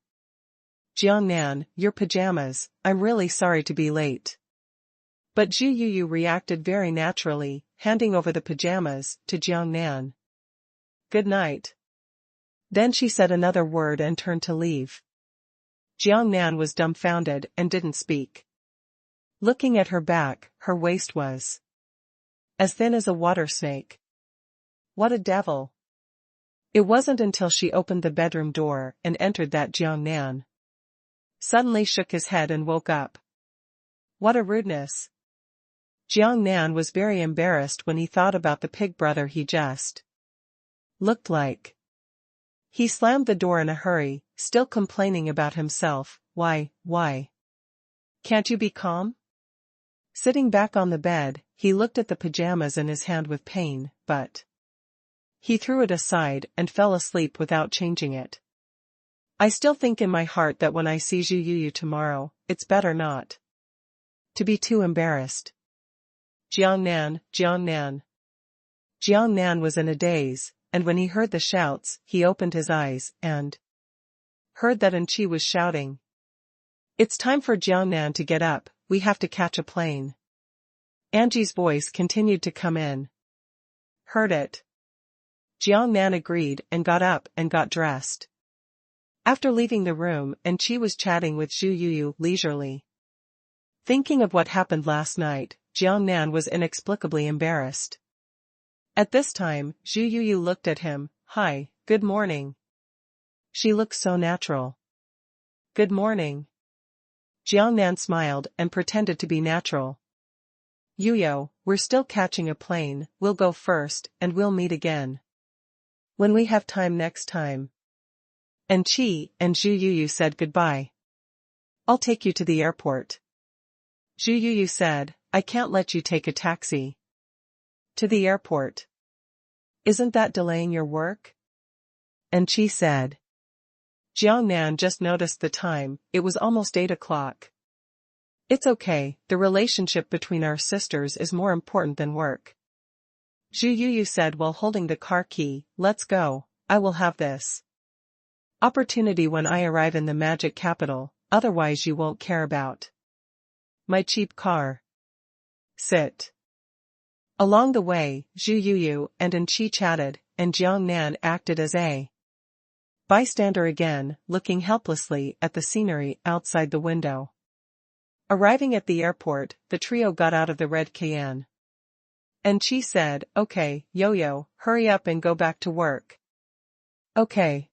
"Jiangnan, your pajamas, I'm really sorry to be late." But Zhu Yuyu reacted very naturally, handing over the pajamas to Jiangnan. "Good night." Then she said another word and turned to leave. Jiangnan was dumbfounded and didn't speak. Looking at her back, her waist was as thin as a water snake. What a devil. It wasn't until she opened the bedroom door and entered that Jiang Nan suddenly shook his head and woke up. What a rudeness. Jiang Nan was very embarrassed when he thought about the pig brother he just looked like. He slammed the door in a hurry, still complaining about himself. Why? Can't you be calm? Sitting back on the bed, he looked at the pajamas in his hand with pain, but he threw it aside and fell asleep without changing it. I still think in my heart that when I see Zhu Yuyu tomorrow, it's better not to be too embarrassed. Jiang Nan. Jiang Nan was in a daze, and when he heard the shouts, he opened his eyes and heard that Chen Xi was shouting. It's time for Jiang Nan to get up, we have to catch a plane. Angie's voice continued to come in. Heard it. Jiang Nan agreed and got up and got dressed. After leaving the room, Chen Xi was chatting with Zhu Yuyu leisurely. Thinking of what happened last night, Jiang Nan was inexplicably embarrassed. At this time, Zhu Yuyu looked at him. Hi, good morning. She looks so natural. Good morning. Jiang Nan smiled and pretended to be natural. Yuyo, we're still catching a plane, we'll go first, and we'll meet again when we have time next time. Chen Xi and Zhu Yuyu said goodbye. I'll take you to the airport. Zhu Yuyu said, I can't let you take a taxi to the airport. Isn't that delaying your work? Chen Xi said. Jiang Nan just noticed the time, it was almost 8 o'clock. It's okay, the relationship between our sisters is more important than work. Zhu Yuyu said while holding the car key, let's go, I will have this opportunity when I arrive in the magic capital, otherwise you won't care about my cheap car. Sit. Along the way, Zhu Yuyu and Chen Xi chatted, and Jiang Nan acted as a bystander again, looking helplessly at the scenery outside the window. Arriving at the airport, the trio got out of the red Cayenne. Chen Xi said, okay, Yo-Yo, hurry up and go back to work. Okay.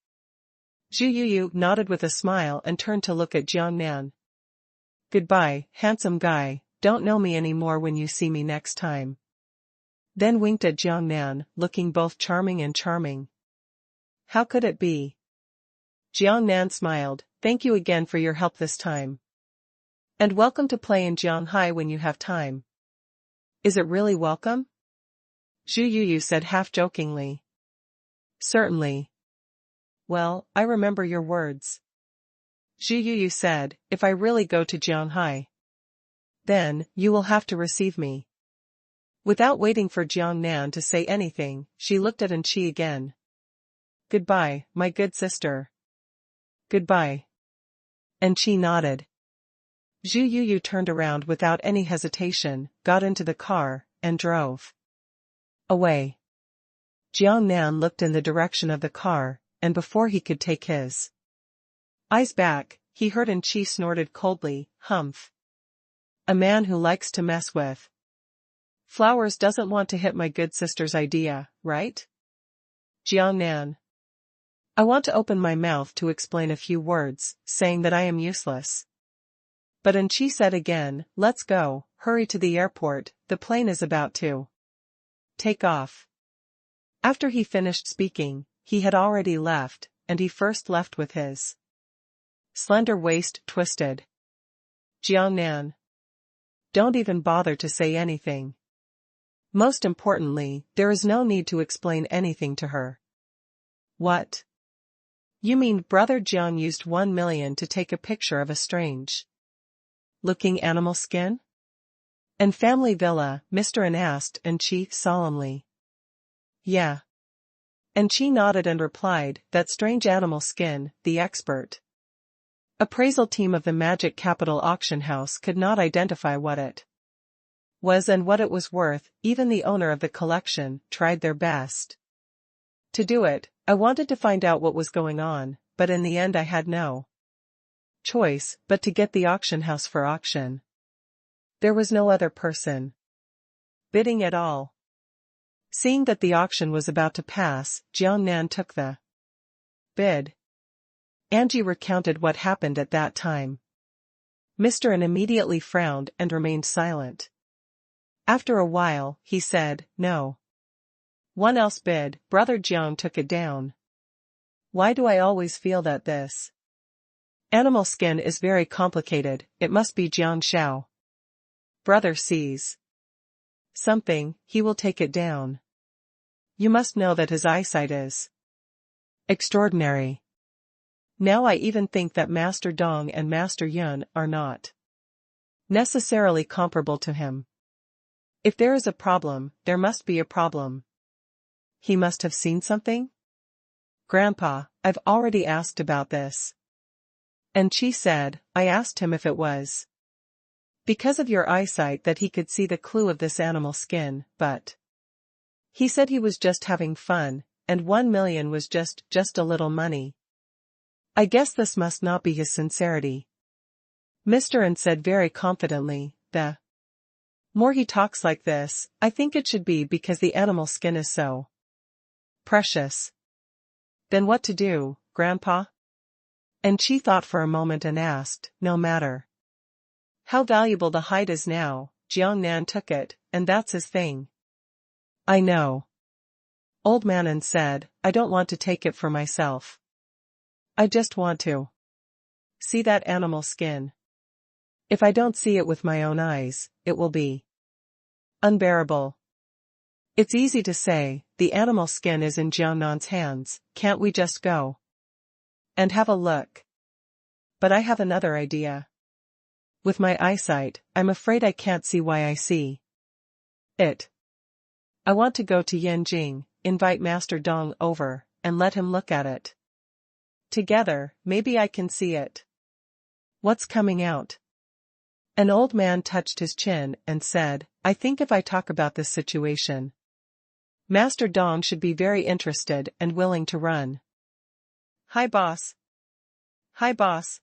Zhu Yuyu nodded with a smile and turned to look at Jiang Nan. Goodbye, handsome guy, don't know me anymore when you see me next time. Then winked at Jiang Nan, looking both charming and charming. How could it be? Jiang Nan smiled, thank you again for your help this time. And welcome to play in Jianghai when you have time. Is it really welcome? Zhu Yuyu said half-jokingly. Certainly. Well, I remember your words. Zhu Yuyu said, if I really go to Jianghai, then, you will have to receive me. Without waiting for Jiang Nan to say anything, she looked at Chen Xi again. Goodbye, my good sister. Goodbye. Chen Xi nodded. Zhu Yuyu turned around without any hesitation, got into the car, and drove away. Jiang Nan looked in the direction of the car, and before he could take his eyes back, he heard Chen Xi snorted coldly, humph. A man who likes to mess with flowers doesn't want to hit my good sister's idea, right? Jiang Nan. I want to open my mouth to explain a few words, saying that I am useless. But Chen Xi said again, let's go, hurry to the airport, the plane is about to take off. After he finished speaking, he had already left, and he first left with his slender waist twisted. Jiang Nan. Don't even bother to say anything. Most importantly, there is no need to explain anything to her. What? You mean Brother Jiang used 1 million to take a picture of a strange looking animal skin? And family villa, Mr. N asked Chen Xi solemnly. Yeah. Chen Xi nodded and replied, that strange animal skin, the expert appraisal team of the Magic Capital auction house could not identify what it was and what it was worth. Even the owner of the collection tried their best to do it. I wanted to find out what was going on, but in the end I had no choice but to get the auction house for auction. There was no other person bidding at all. Seeing that the auction was about to pass, Jiangnan took the bid. Angie recounted what happened at that time. Mr. N immediately frowned and remained silent. After a while, he said, "No. One else bid." Brother Jiang took it down. "Why do I always feel that this animal skin is very complicated? It must be Jiang Shao. Brother sees something, he will take it down. You must know that his eyesight is extraordinary. Now I even think that Master Dong and Master Yun are not necessarily comparable to him. If there is a problem, there must be a problem. He must have seen something? Grandpa, I've already asked about this." And Chi said, "I asked him if it was because of your eyesight that he could see the clue of this animal skin, but he said he was just having fun, and 1 million was just a little money. I guess this must not be his sincerity." Mr. N said very confidently, "The more he talks like this, I think it should be because the animal skin is so precious." "Then what to do, Grandpa?" And she thought for a moment and asked, "No matter how valuable the hide is now, Jiangnan took it, and that's his thing." "I know." Old Man N said, "I don't want to take it for myself. I just want to see that animal skin. If I don't see it with my own eyes, it will be unbearable. It's easy to say, the animal skin is in Jiangnan's hands, can't we just go and have a look? But I have another idea. With my eyesight, I'm afraid I can't see why I see it. I want to go to Yanjing, invite Master Dong over, and let him look at it. Together, maybe I can see it. What's coming out?" An old man touched his chin and said, "I think if I talk about this situation, Master Dong should be very interested and willing to run." "Hi boss. Hi boss."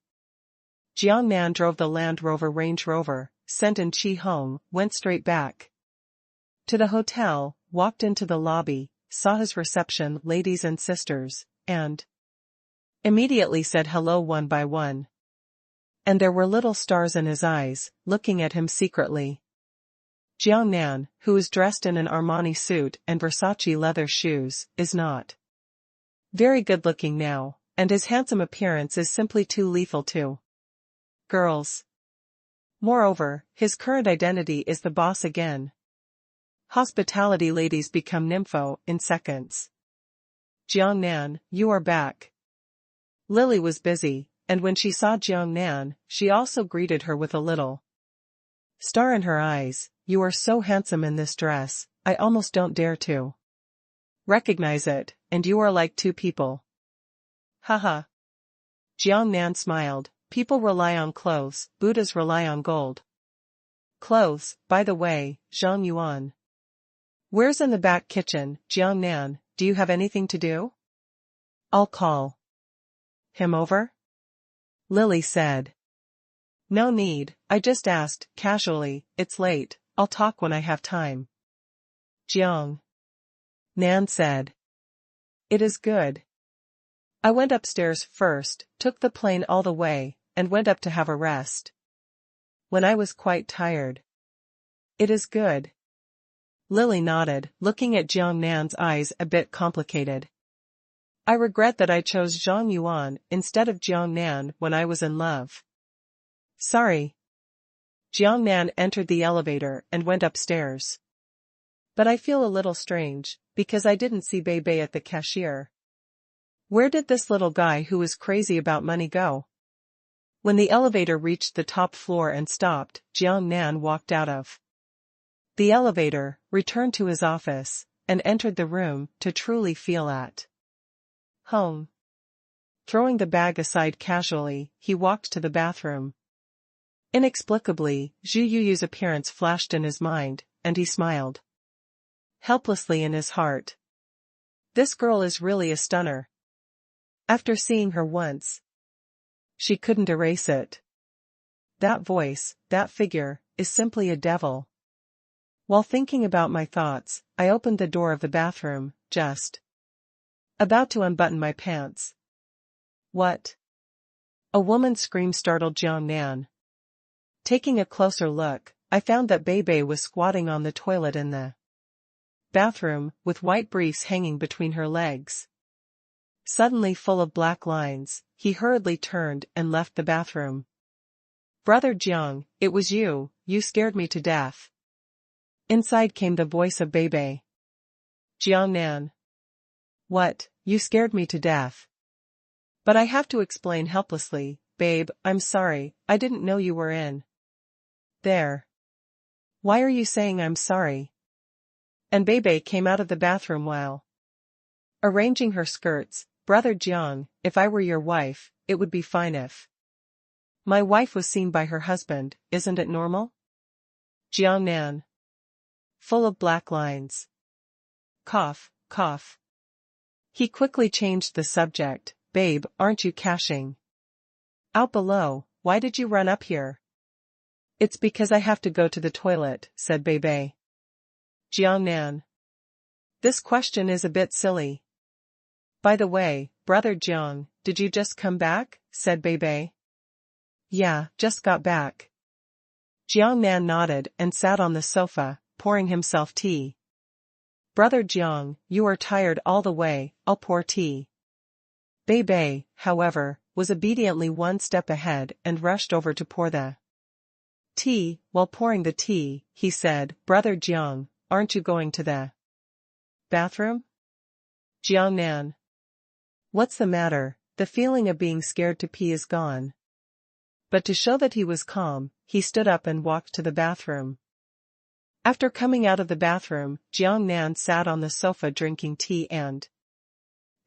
Jiangnan drove the Land Rover Range Rover, sent in Chi home, went straight back to the hotel, walked into the lobby, saw his reception ladies and sisters, and immediately said hello one by one. And there were little stars in his eyes, looking at him secretly. Jiangnan, who is dressed in an Armani suit and Versace leather shoes, is not very good looking now, and his handsome appearance is simply too lethal to girls. Moreover, his current identity is the boss again. Hospitality ladies become nympho in seconds. "Jiangnan, you are back." Lily was busy, and when she saw Jiangnan, she also greeted her with a little star in her eyes. "You are so handsome in this dress, I almost don't dare to recognize it, and you are like two people." "Haha." Jiangnan smiled. "People rely on clothes, Buddhas rely on gold." "Clothes, by the way, Zhang Yuan. Where's in the back kitchen, Jiangnan, do you have anything to do?" "I'll call him over," Lily said. "No need, I just asked, casually, it's late, I'll talk when I have time." Jiang Nan said. "It is good. I went upstairs first, took the plane all the way, and went up to have a rest. When I was quite tired." "It is good." Lily nodded, looking at Jiang Nan's eyes a bit complicated. "I regret that I chose Zhang Yuan instead of Jiang Nan when I was in love." "Sorry." Jiang Nan entered the elevator and went upstairs. "But I feel a little strange, because I didn't see Bei Bei at the cashier. Where did this little guy who is crazy about money go?" When the elevator reached the top floor and stopped, Jiang Nan walked out of the elevator, returned to his office, and entered the room to truly feel at home. Throwing the bag aside casually, he walked to the bathroom. Inexplicably, Zhu Yuyu's appearance flashed in his mind, and he smiled helplessly in his heart. This girl is really a stunner. After seeing her once, she couldn't erase it. That voice, that figure, is simply a devil. While thinking about my thoughts, I opened the door of the bathroom, just about to unbutton my pants. What? A woman screamed, startled Jiang Nan. Taking a closer look, I found that Bei was squatting on the toilet in the bathroom, with white briefs hanging between her legs. Suddenly full of black lines, he hurriedly turned and left the bathroom. Brother Jiang, it was you, you scared me to death. Inside came the voice of Bei. Jiang Nan. What, you scared me to death? But I have to explain helplessly, babe, I'm sorry, I didn't know you were in there. Why are you saying I'm sorry? And Bei came out of the bathroom while arranging her skirts. Brother Jiang, if I were your wife, it would be fine if my wife was seen by her husband, isn't it normal? Jiang Nan. Full of black lines. Cough, cough. He quickly changed the subject. Babe, aren't you cashing out below? Why did you run up here? It's because I have to go to the toilet, said Bei. Jiang Nan. This question is a bit silly. By the way, Brother Jiang, did you just come back? Said Bei. Yeah, just got back. Jiang Nan nodded and sat on the sofa, pouring himself tea. Brother Jiang, you are tired all the way, I'll pour tea. Bei, however, was obediently one step ahead and rushed over to pour the tea. While pouring the tea, he said, Brother Jiang, aren't you going to the bathroom? Jiang Nan. What's the matter? The feeling of being scared to pee is gone. But to show that he was calm, he stood up and walked to the bathroom. After coming out of the bathroom, Jiang Nan sat on the sofa drinking tea and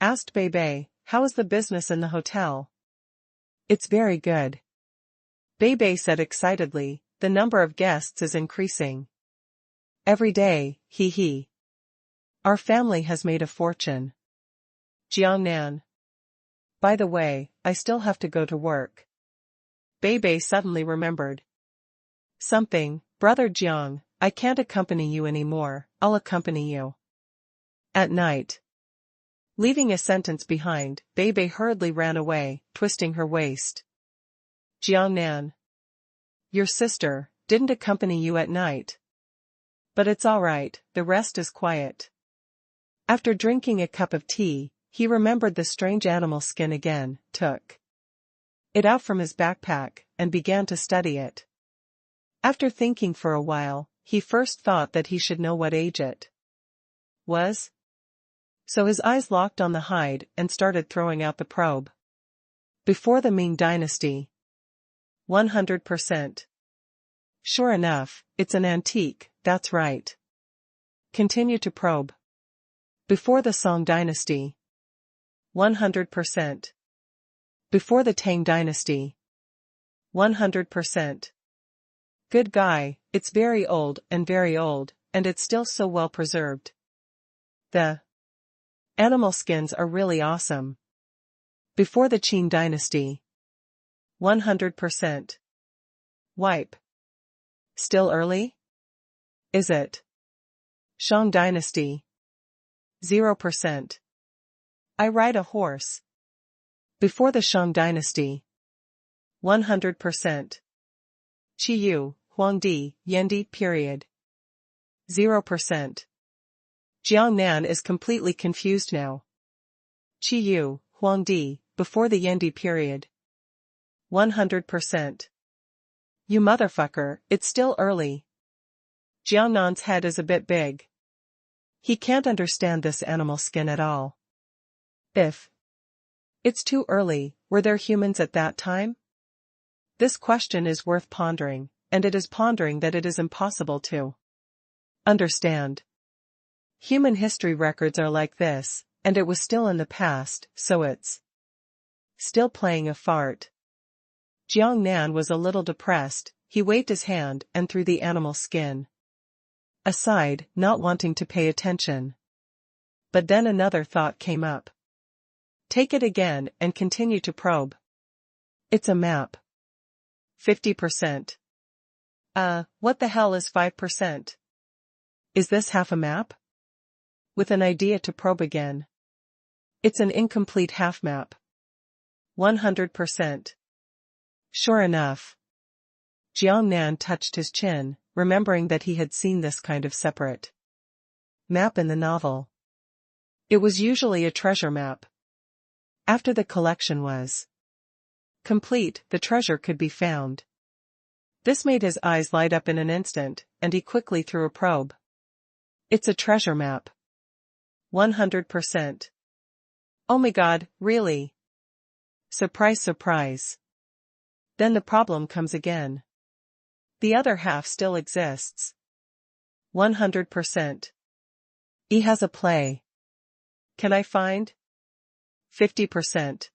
asked Bei, how is the business in the hotel? It's very good. Bei said excitedly, the number of guests is increasing every day, he. Our family has made a fortune. Jiang Nan. By the way, I still have to go to work. Bei suddenly remembered something. Brother Jiang, I can't accompany you anymore, I'll accompany you at night. Leaving a sentence behind, Bei hurriedly ran away, twisting her waist. Jiang Nan. Your sister didn't accompany you at night. But it's all right, the rest is quiet. After drinking a cup of tea, he remembered the strange animal skin again, took it out from his backpack, and began to study it. After thinking for a while, he first thought that he should know what age it was. So his eyes locked on the hide and started throwing out the probe. Before the Ming Dynasty. 100%. Sure enough, it's an antique, that's right. Continue to probe. Before the Song Dynasty. 100%. Before the Tang Dynasty. 100%. Good guy, it's very old, and it's still so well preserved. The animal skins are really awesome. Before the Qin Dynasty. 100%. Wipe. Still early? Is it? Shang Dynasty. 0%. I ride a horse. Before the Shang Dynasty. 100%. Qiyu, Huangdi, Yendi, period. 0%. Jiang Nan is completely confused now. Qiyu, Huangdi, before the Yendi period. 100%. You motherfucker, it's still early. Jiang Nan's head is a bit big. He can't understand this animal skin at all. If it's too early, were there humans at that time? This question is worth pondering, and it is pondering that it is impossible to understand. Human history records are like this, and it was still in the past, so it's still playing a fart. Jiang Nan was a little depressed. He waved his hand and threw the animal skin aside, not wanting to pay attention. But then another thought came up. Take it again and continue to probe. It's a map. 50%. What the hell is 5%? Is this half a map? With an idea to probe again. It's an incomplete half map. 100%. Sure enough. Jiangnan touched his chin, remembering that he had seen this kind of separate map in the novel. It was usually a treasure map. After the collection was complete, the treasure could be found. This made his eyes light up in an instant, and he quickly threw a probe. It's a treasure map. 100%. Oh my god, really? Surprise, surprise. Then the problem comes again. The other half still exists. 100%. He has a play. Can I find? 50%.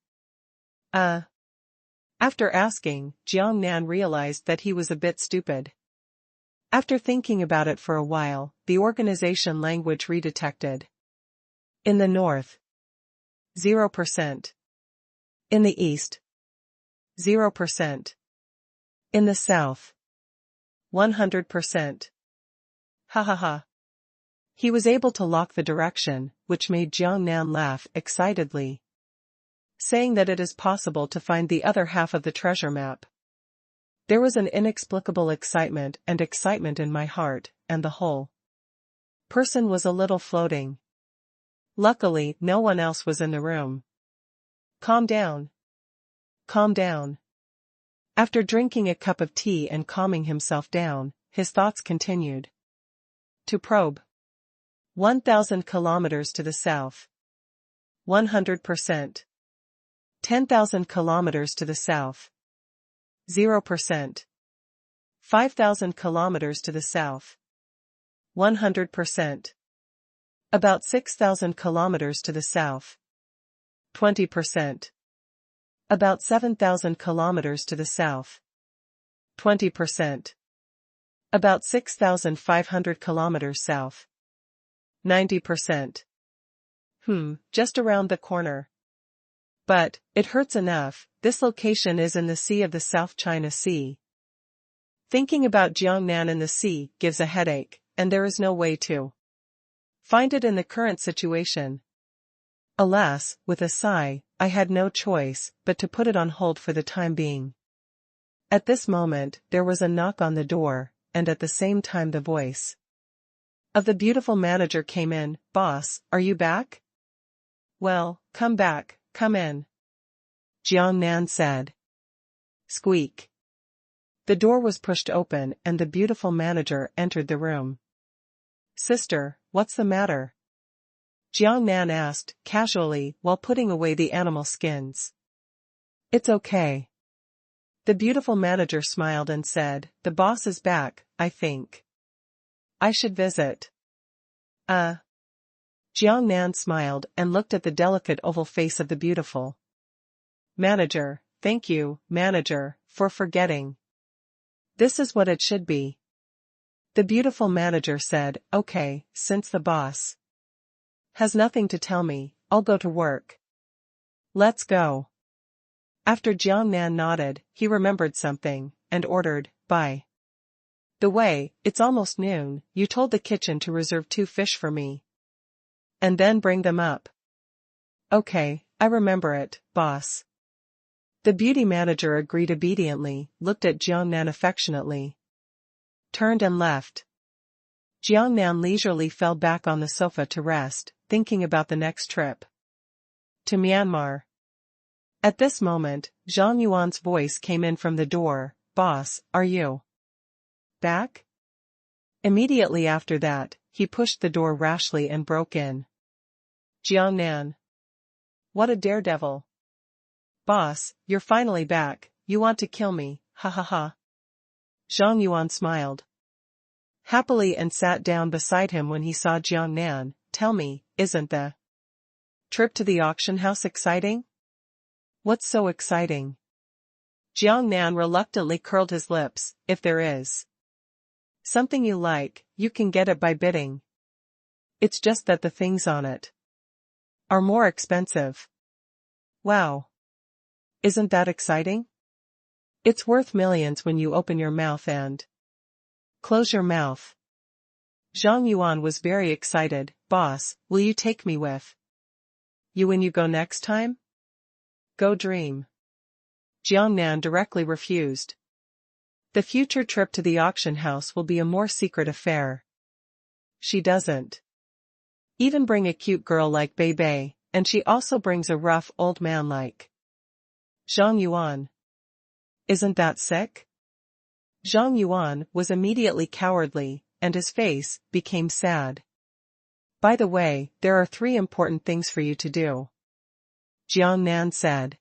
After asking, Jiangnan realized that he was a bit stupid. After thinking about it for a while, the organization language redetected. In the north. 0%. In the east. 0%. In the south. 100%. Ha ha ha. He was able to lock the direction, which made Jiangnan laugh excitedly, saying that it is possible to find the other half of the treasure map. There was an inexplicable excitement in my heart, and the whole person was a little floating. Luckily, no one else was in the room. Calm down. Calm down. After drinking a cup of tea and calming himself down, his thoughts continued. To probe. 1,000 kilometers to the south. 100%. 10,000 kilometers to the south. 0%. 5,000 kilometers to the south. 100%. About 6,000 kilometers to the south. 20%. About 7,000 kilometers to the south. 20%. About 6,500 kilometers south. 90%. Just around the corner. But, it hurts enough, this location is in the sea of the South China Sea. Thinking about Jiangnan in the sea gives a headache, and there is no way to find it in the current situation. Alas, with a sigh, I had no choice but to put it on hold for the time being. At this moment, there was a knock on the door, and at the same time the voice of the beautiful manager came in. Boss, are you back? Well, come back, come in. Jiangnan said. Squeak. The door was pushed open and the beautiful manager entered the room. Sister, what's the matter? Jiangnan asked, casually, while putting away the animal skins. It's okay. The beautiful manager smiled and said, the boss is back, I think. I should visit. Jiangnan smiled and looked at the delicate oval face of the beautiful manager. Thank you, manager, for forgetting. This is what it should be. The beautiful manager said, okay, since the boss has nothing to tell me, I'll go to work. Let's go. After Jiangnan nodded, he remembered something, and ordered, by the way, it's almost noon, you told the kitchen to reserve 2 fish for me. And then bring them up. Okay, I remember it, boss. The beauty manager agreed obediently, looked at Jiangnan affectionately, turned and left. Jiangnan leisurely fell back on the sofa to rest, thinking about the next trip to Myanmar. At this moment, Zhang Yuan's voice came in from the door. Boss, are you back? Immediately after that, he pushed the door rashly and broke in. Jiangnan. What a daredevil. Boss, you're finally back, you want to kill me, ha ha ha. Zhang Yuan smiled happily and sat down beside him when he saw Jiangnan. Tell me, isn't the trip to the auction house exciting? What's so exciting? Jiangnan reluctantly curled his lips. If there is something you like, you can get it by bidding. It's just that the things on it are more expensive. Wow. Isn't that exciting? It's worth millions when you open your mouth and close your mouth. Zhang Yuan was very excited. Boss, will you take me with you when you go next time? Go dream. Jiang Nan directly refused. The future trip to the auction house will be a more secret affair. She doesn't even bring a cute girl like Bei Bei, and she also brings a rough old man like Zhang Yuan. Isn't that sick? Zhang Yuan was immediately cowardly, and his face became sad. By the way, there are 3 important things for you to do. Jiang Nan said.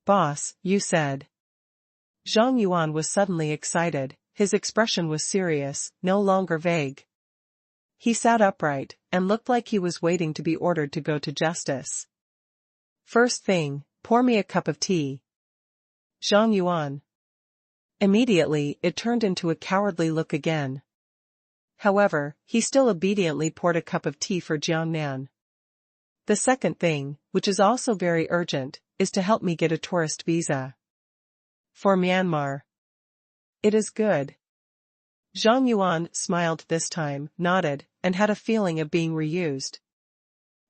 Boss, you said. Zhang Yuan was suddenly excited, his expression was serious, no longer vague. He sat upright, and looked like he was waiting to be ordered to go to justice. First thing, pour me a cup of tea. Zhang Yuan. Immediately, it turned into a cowardly look again. However, he still obediently poured a cup of tea for Jiang Nan. The second thing, which is also very urgent, is to help me get a tourist visa. For Myanmar. It is good. Zhang Yuan smiled this time, nodded, and had a feeling of being reused.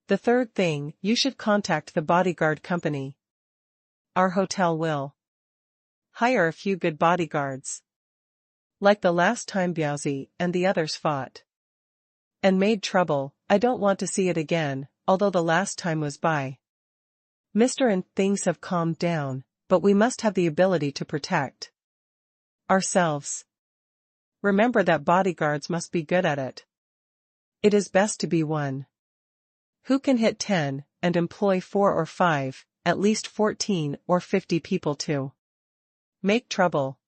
The third thing, you should contact the bodyguard company. Our hotel will hire a few good bodyguards. Like the last time Biaozi and the others fought and made trouble, I don't want to see it again, although the last time was by Mr. and things have calmed down, but we must have the ability to protect ourselves. Remember that bodyguards must be good at it. It is best to be one who can hit 10, and employ 4 or 5, at least 14 or 50 people to make trouble.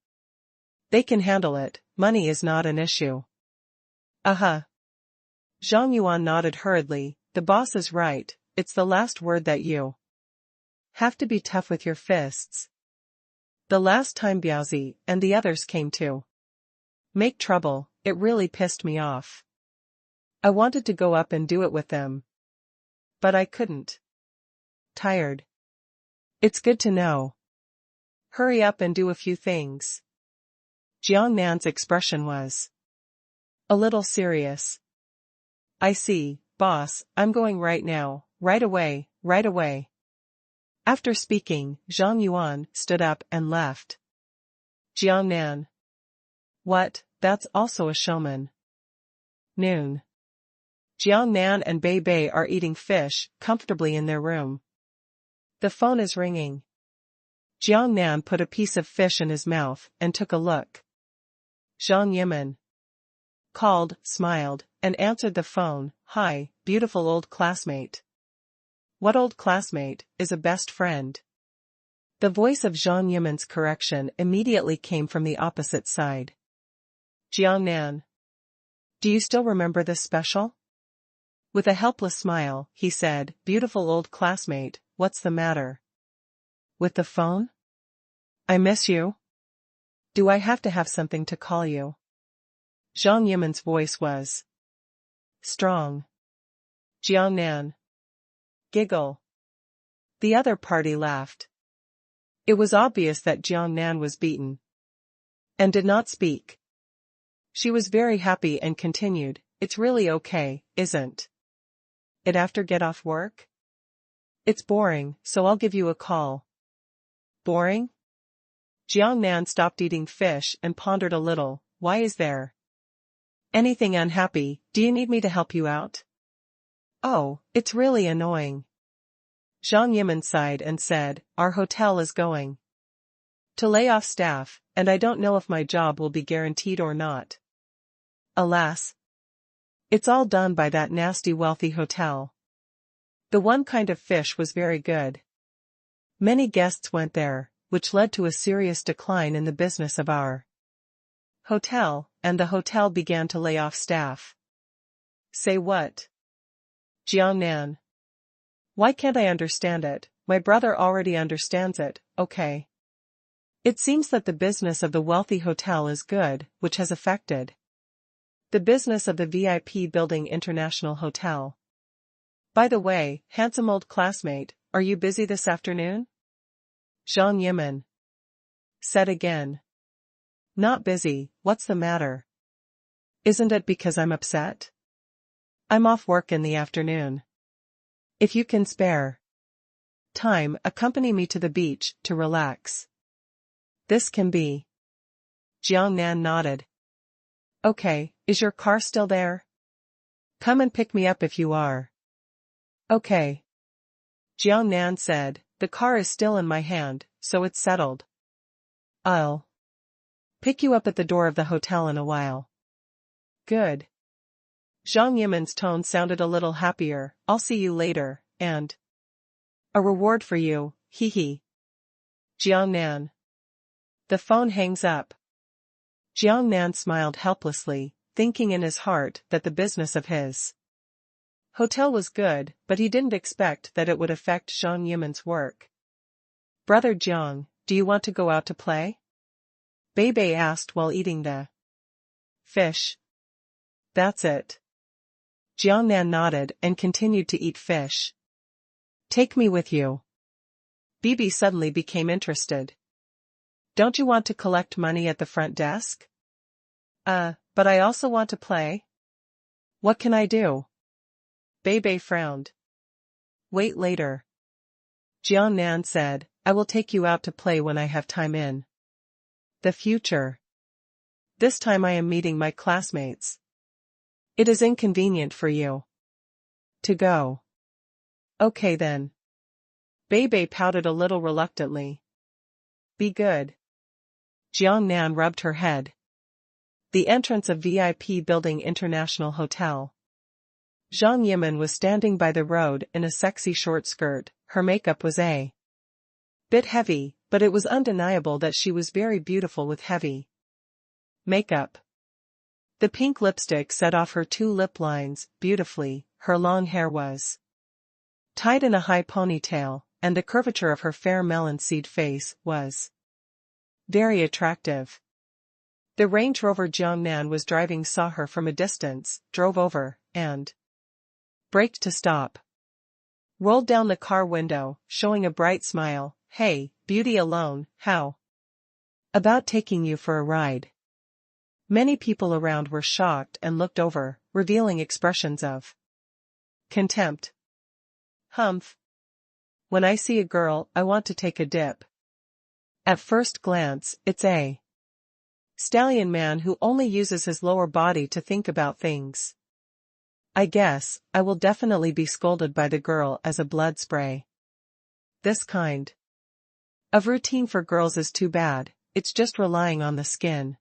They can handle it, money is not an issue. Zhang Yuan nodded hurriedly, the boss is right, it's the last word that you have to be tough with your fists. The last time Biaozi and the others came to make trouble, it really pissed me off. I wanted to go up and do it with them. But I couldn't. Tired. It's good to know. Hurry up and do a few things. Jiang Nan's expression was a little serious. I see, boss, I'm going right now, right away, right away. After speaking, Zhang Yuan stood up and left. Jiang Nan. What, that's also a showman. Noon. Jiang Nan and Bei Bei are eating fish comfortably in their room. The phone is ringing. Jiang Nan put a piece of fish in his mouth and took a look. Zhang Yimin called, smiled, and answered the phone. Hi, beautiful old classmate. What old classmate is a best friend? The voice of Zhang Yimin's correction immediately came from the opposite side. Jiang Nan. Do you still remember this special? With a helpless smile, he said, beautiful old classmate, what's the matter? With the phone? I miss you. Do I have to have something to call you? Zhang Yimin's voice was strong. Jiang Nan. Giggle. The other party laughed. It was obvious that Jiang Nan was beaten and did not speak. She was very happy and continued, it's really okay, isn't it after get off work? It's boring, so I'll give you a call. Boring? Jiang Nan stopped eating fish and pondered a little, why is there anything unhappy? Do you need me to help you out? Oh, it's really annoying. Zhang Yimin sighed and said, our hotel is going to lay off staff, and I don't know if my job will be guaranteed or not. Alas. It's all done by that nasty wealthy hotel. The one kind of fish was very good. Many guests went there, which led to a serious decline in the business of our hotel, and the hotel began to lay off staff. Say what? Jiang Nan. Why can't I understand it? My brother already understands it, okay. It seems that the business of the wealthy hotel is good, which has affected the business of the VIP Building International Hotel. By the way, handsome old classmate, are you busy this afternoon? Zhang Yimin said again. Not busy, what's the matter? Isn't it because I'm upset? I'm off work in the afternoon. If you can spare time, accompany me to the beach to relax. This can be. Jiangnan nodded. Okay, is your car still there? Come and pick me up if you are. Okay. Jiangnan said, the car is still in my hand, so it's settled. I'll pick you up at the door of the hotel in a while. Good. Zhang Yimin's tone sounded a little happier. I'll see you later, and a reward for you, hee hee. Jiangnan. The phone hangs up. Jiangnan smiled helplessly, thinking in his heart that the business of his hotel was good, but he didn't expect that it would affect Zhang Yimin's work. Brother Jiang, do you want to go out to play? Bei Bei asked while eating the fish. That's it. Jiangnan nodded and continued to eat fish. Take me with you. Bibi suddenly became interested. Don't you want to collect money at the front desk? But I also want to play. What can I do? Bei Bei frowned. Wait later. Jiangnan said, I will take you out to play when I have time in the future. This time I am meeting my classmates. It is inconvenient for you to go. Okay then. Bei Bei pouted a little reluctantly. Be good. Jiangnan rubbed her head. The entrance of VIP Building International Hotel. Zhang Yimin was standing by the road in a sexy short skirt. Her makeup was a bit heavy, but it was undeniable that she was very beautiful with heavy makeup. The pink lipstick set off her two lip lines beautifully. Her long hair was tied in a high ponytail, and the curvature of her fair melon seed face was very attractive. The Range Rover Jiangnan was driving saw her from a distance, drove over, and braked to stop. Rolled down the car window, showing a bright smile. Hey, beauty alone, how about taking you for a ride? Many people around were shocked and looked over, revealing expressions of contempt. Humph. When I see a girl, I want to take a dip. At first glance, it's a stallion man who only uses his lower body to think about things. I guess, I will definitely be scolded by the girl as a blood spray. This kind of routine for girls is too bad, it's just relying on the skin.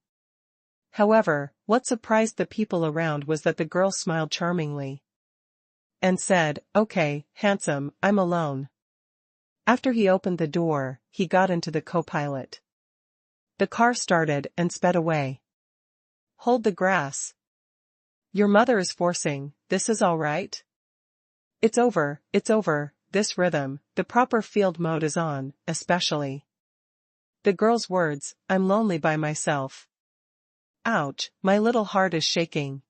However, what surprised the people around was that the girl smiled charmingly and said, okay, handsome, I'm alone. After he opened the door, he got into the co-pilot. The car started and sped away. Hold the grass. Your mother is forcing, this is all right? It's over, this rhythm, the proper field mode is on, especially the girl's words, I'm lonely by myself. Ouch, my little heart is shaking.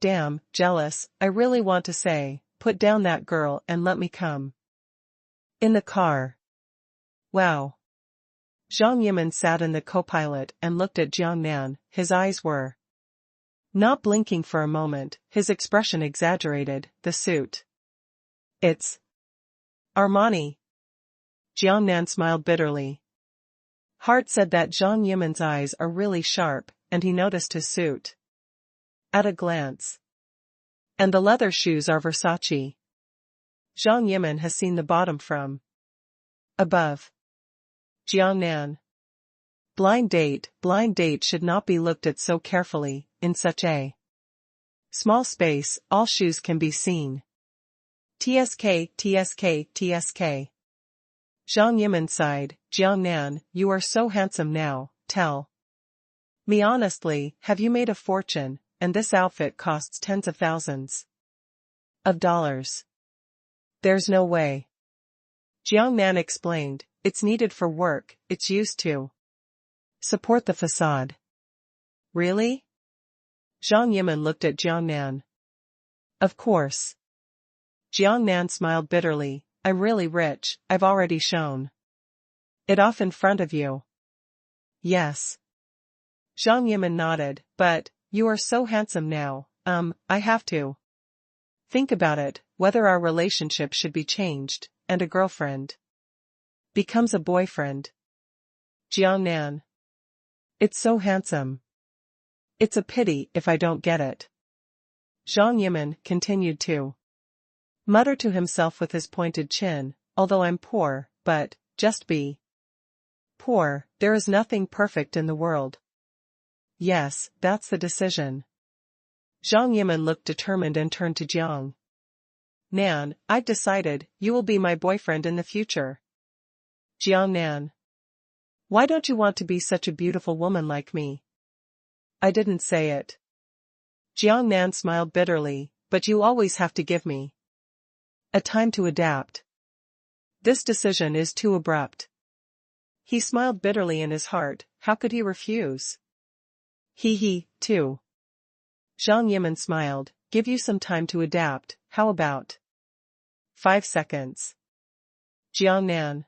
Damn, jealous, I really want to say, put down that girl and let me come in the car. Wow. Zhang Yimin sat in the co-pilot and looked at Jiangnan. His eyes were not blinking for a moment, his expression exaggerated. The suit. It's Armani. Jiangnan smiled bitterly. Heart said that Zhang Yimin's eyes are really sharp, and he noticed his suit at a glance. And the leather shoes are Versace. Zhang Yimin has seen the bottom from above. Jiangnan. Blind date should not be looked at so carefully, in such a small space, all shoes can be seen. TSK. Zhang Yimin sighed. Jiangnan, you are so handsome now, tell me honestly, have you made a fortune, and this outfit costs tens of thousands of dollars? There's no way. Jiangnan explained, it's needed for work, it's used to support the facade. Really? Zhang Yimin looked at Jiangnan. Of course. Jiangnan smiled bitterly, I'm really rich, I've already shown it off in front of you. Yes. Zhang Yimin nodded, but, you are so handsome now, I have to think about it, whether our relationship should be changed, and a girlfriend becomes a boyfriend. Jiangnan. It's so handsome. It's a pity if I don't get it. Zhang Yimin continued to mutter to himself with his pointed chin, although I'm poor, but, just be poor, there is nothing perfect in the world. Yes, that's the decision. Zhang Yimin looked determined and turned to Jiang Nan, I've decided, you will be my boyfriend in the future. Jiang Nan. Why don't you want to be such a beautiful woman like me? I didn't say it. Jiang Nan smiled bitterly, but you always have to give me a time to adapt. This decision is too abrupt. He smiled bitterly in his heart, how could he refuse? He, too. Zhang Yimin smiled, give you some time to adapt, how about 5 seconds? Jiang Nan.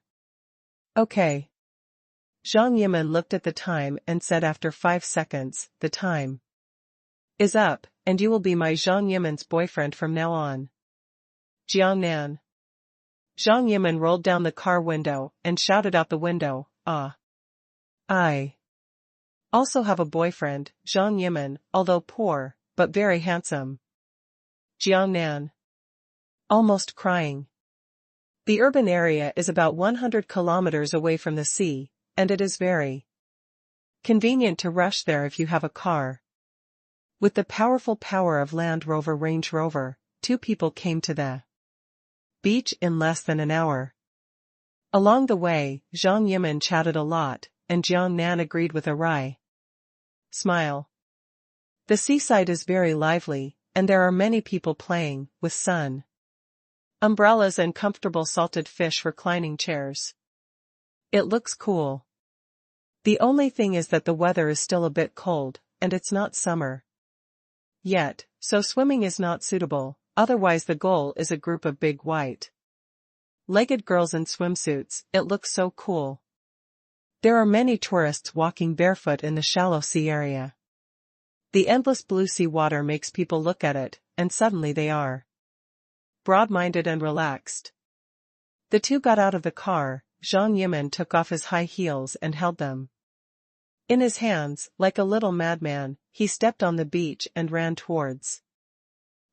Okay. Zhang Yimin looked at the time and said after 5 seconds, the time is up, and you will be my Zhang Yimin's boyfriend from now on. Jiang Nan. Zhang Yimin rolled down the car window and shouted out the window, ah. I also have a boyfriend, Zhang Yimin, although poor, but very handsome. Jiang Nan. Almost crying. The urban area is about 100 kilometers away from the sea, and it is very convenient to rush there if you have a car. With the powerful power of Land Rover Range Rover, 2 people came to the beach in less than an hour. Along the way, Zhang Yimin chatted a lot, and Jiang Nan agreed with a wry smile. The seaside is very lively, and there are many people playing, with sun umbrellas and comfortable salted fish reclining chairs. It looks cool. The only thing is that the weather is still a bit cold, and it's not summer yet, so swimming is not suitable, otherwise the goal is a group of big white-legged girls in swimsuits, it looks so cool. There are many tourists walking barefoot in the shallow sea area. The endless blue sea water makes people look at it, and suddenly they are broad-minded and relaxed. The 2 got out of the car, Zhang Yimin took off his high heels and held them in his hands, like a little madman, he stepped on the beach and ran towards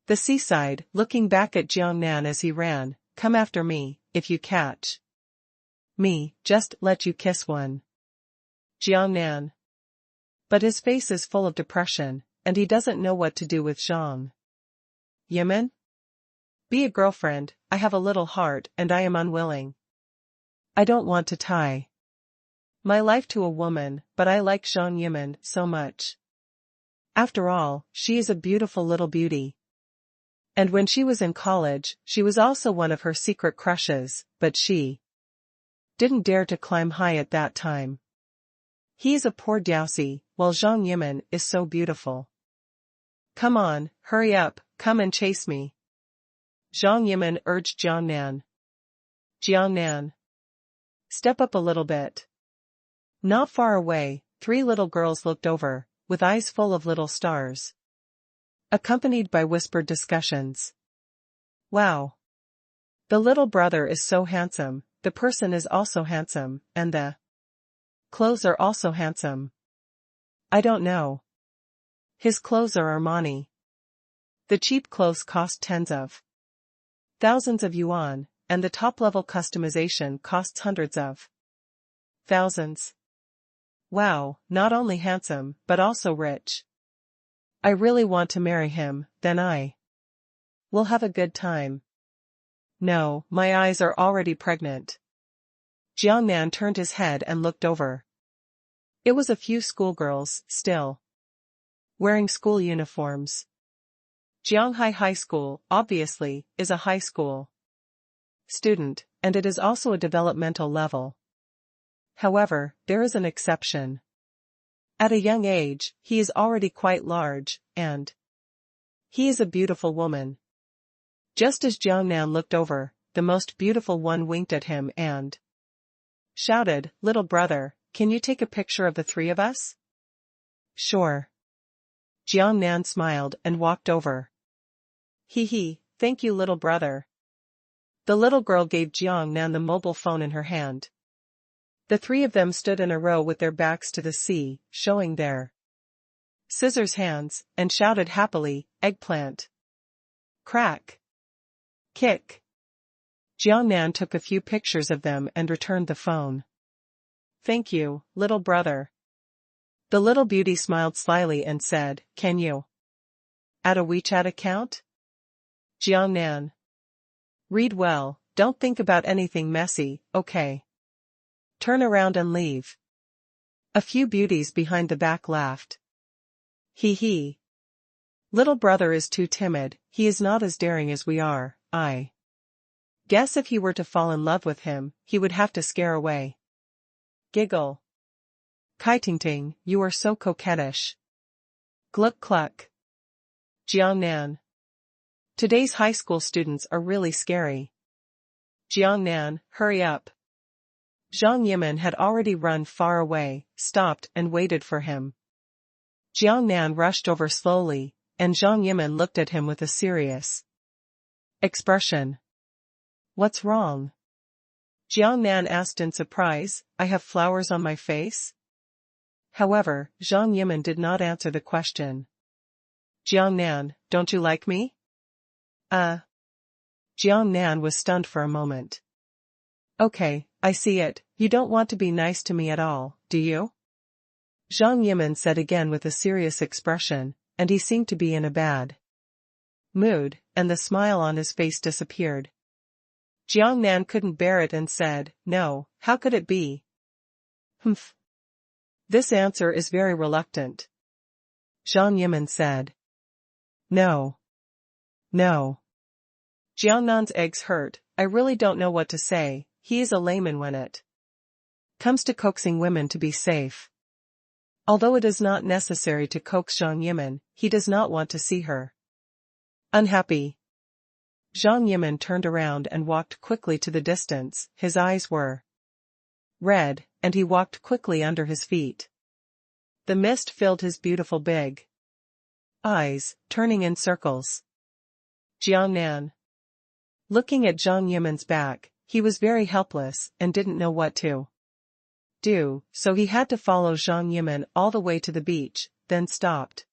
the seaside, looking back at Jiang Nan as he ran, come after me, if you catch me, just let you kiss one. Jiang Nan. But his face is full of depression, and he doesn't know what to do with Zhang Yimin. Be a girlfriend, I have a little heart and I am unwilling. I don't want to tie my life to a woman, but I like Zhang Yimin so much. After all, she is a beautiful little beauty. And when she was in college, she was also one of her secret crushes, but she didn't dare to climb high at that time. He is a poor Diaosi, while Zhang Yimin is so beautiful. Come on, hurry up, come and chase me. Zhang Yimin urged Jiang Nan. Jiang Nan. Step up a little bit. Not far away, 3 little girls looked over, with eyes full of little stars, accompanied by whispered discussions. Wow! The little brother is so handsome, the person is also handsome, and the clothes are also handsome. I don't know. His clothes are Armani. The cheap clothes cost tens of thousands of yuan, and the top-level customization costs hundreds of thousands. Wow, not only handsome, but also rich. I really want to marry him, then I will have a good time. No, my eyes are already pregnant. Jiang Nan turned his head and looked over. It was a few schoolgirls, still wearing school uniforms. Jianghai High School, obviously, is a high school student, and it is also a developmental level. However, there is an exception. At a young age, he is already quite large, and he is a beautiful woman. Just as Jiang Nan looked over, the most beautiful one winked at him and shouted, "Little brother, can you take a picture of the 3 of us?" Sure. Jiangnan smiled and walked over. Hee, thank you little brother. The little girl gave Jiangnan the mobile phone in her hand. The three of them stood in a row with their backs to the sea, showing their scissors hands, and shouted happily, eggplant. Crack. Kick. Jiangnan took a few pictures of them and returned the phone. Thank you, little brother. The little beauty smiled slyly and said, can you add a WeChat account? Jiangnan. Read well, don't think about anything messy, okay? Turn around and leave. A few beauties behind the back laughed. Hee. Little brother is too timid, he is not as daring as we are, I guess if he were to fall in love with him, he would have to scare away. Giggle. Kaitingting, you are so coquettish. Gluck cluck. Jiangnan. Today's high school students are really scary. Jiangnan, hurry up. Zhang Yimin had already run far away, stopped and waited for him. Jiangnan rushed over slowly, and Zhang Yimin looked at him with a serious expression. What's wrong? Jiangnan asked in surprise, I have flowers on my face? However, Zhang Yimin did not answer the question. Jiangnan, don't you like me? Jiangnan was stunned for a moment. Okay, I see it, you don't want to be nice to me at all, do you? Zhang Yimin said again with a serious expression, and he seemed to be in a bad mood, and the smile on his face disappeared. Jiangnan couldn't bear it and said, no, how could it be? Humph. This answer is very reluctant. Zhang Yimin said. No. Jiangnan's eggs hurt, I really don't know what to say, he is a layman when it comes to coaxing women to be safe. Although it is not necessary to coax Zhang Yimin, he does not want to see her unhappy. Zhang Yimin turned around and walked quickly to the distance, his eyes were red, and he walked quickly under his feet. The mist filled his beautiful big eyes, turning in circles. Jiangnan. Looking at Zhang Yimin's back, he was very helpless and didn't know what to do, so he had to follow Zhang Yimin all the way to the beach, then stopped.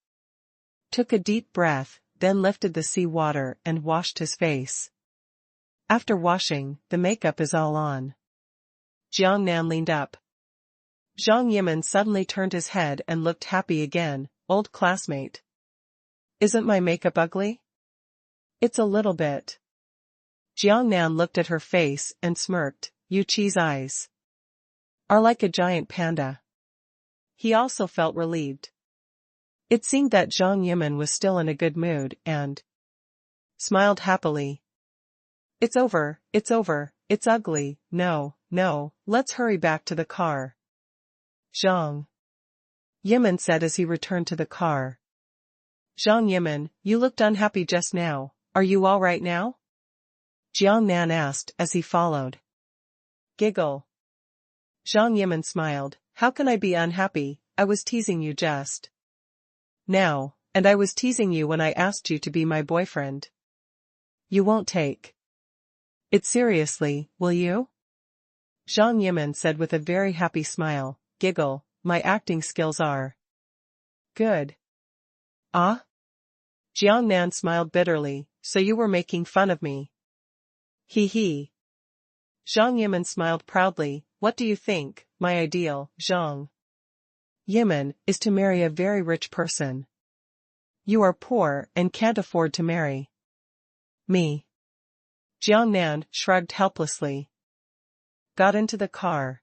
Took a deep breath, then lifted the sea water and washed his face. After washing, the makeup is all on. Jiangnan leaned up. Zhang Yimin suddenly turned his head and looked happy again, old classmate. Isn't my makeup ugly? It's a little bit. Jiangnan looked at her face and smirked, you cheese eyes are like a giant panda. He also felt relieved. It seemed that Zhang Yimin was still in a good mood and smiled happily. It's over, it's ugly, no, let's hurry back to the car. Zhang Yimin said as he returned to the car. Zhang Yimin, you looked unhappy just now, are you all right now? Jiangnan asked as he followed. Giggle. Zhang Yimin smiled, how can I be unhappy, I was teasing you just now, and I was teasing you when I asked you to be my boyfriend. You won't take it seriously, will you? Zhang Yimin said with a very happy smile, giggle, my acting skills are good. Ah? Jiangnan smiled bitterly, so you were making fun of me. Hee. Zhang Yimin smiled proudly, what do you think, my ideal, Zhang Yimin, is to marry a very rich person. You are poor and can't afford to marry me. Jiangnan shrugged helplessly. Got into the car.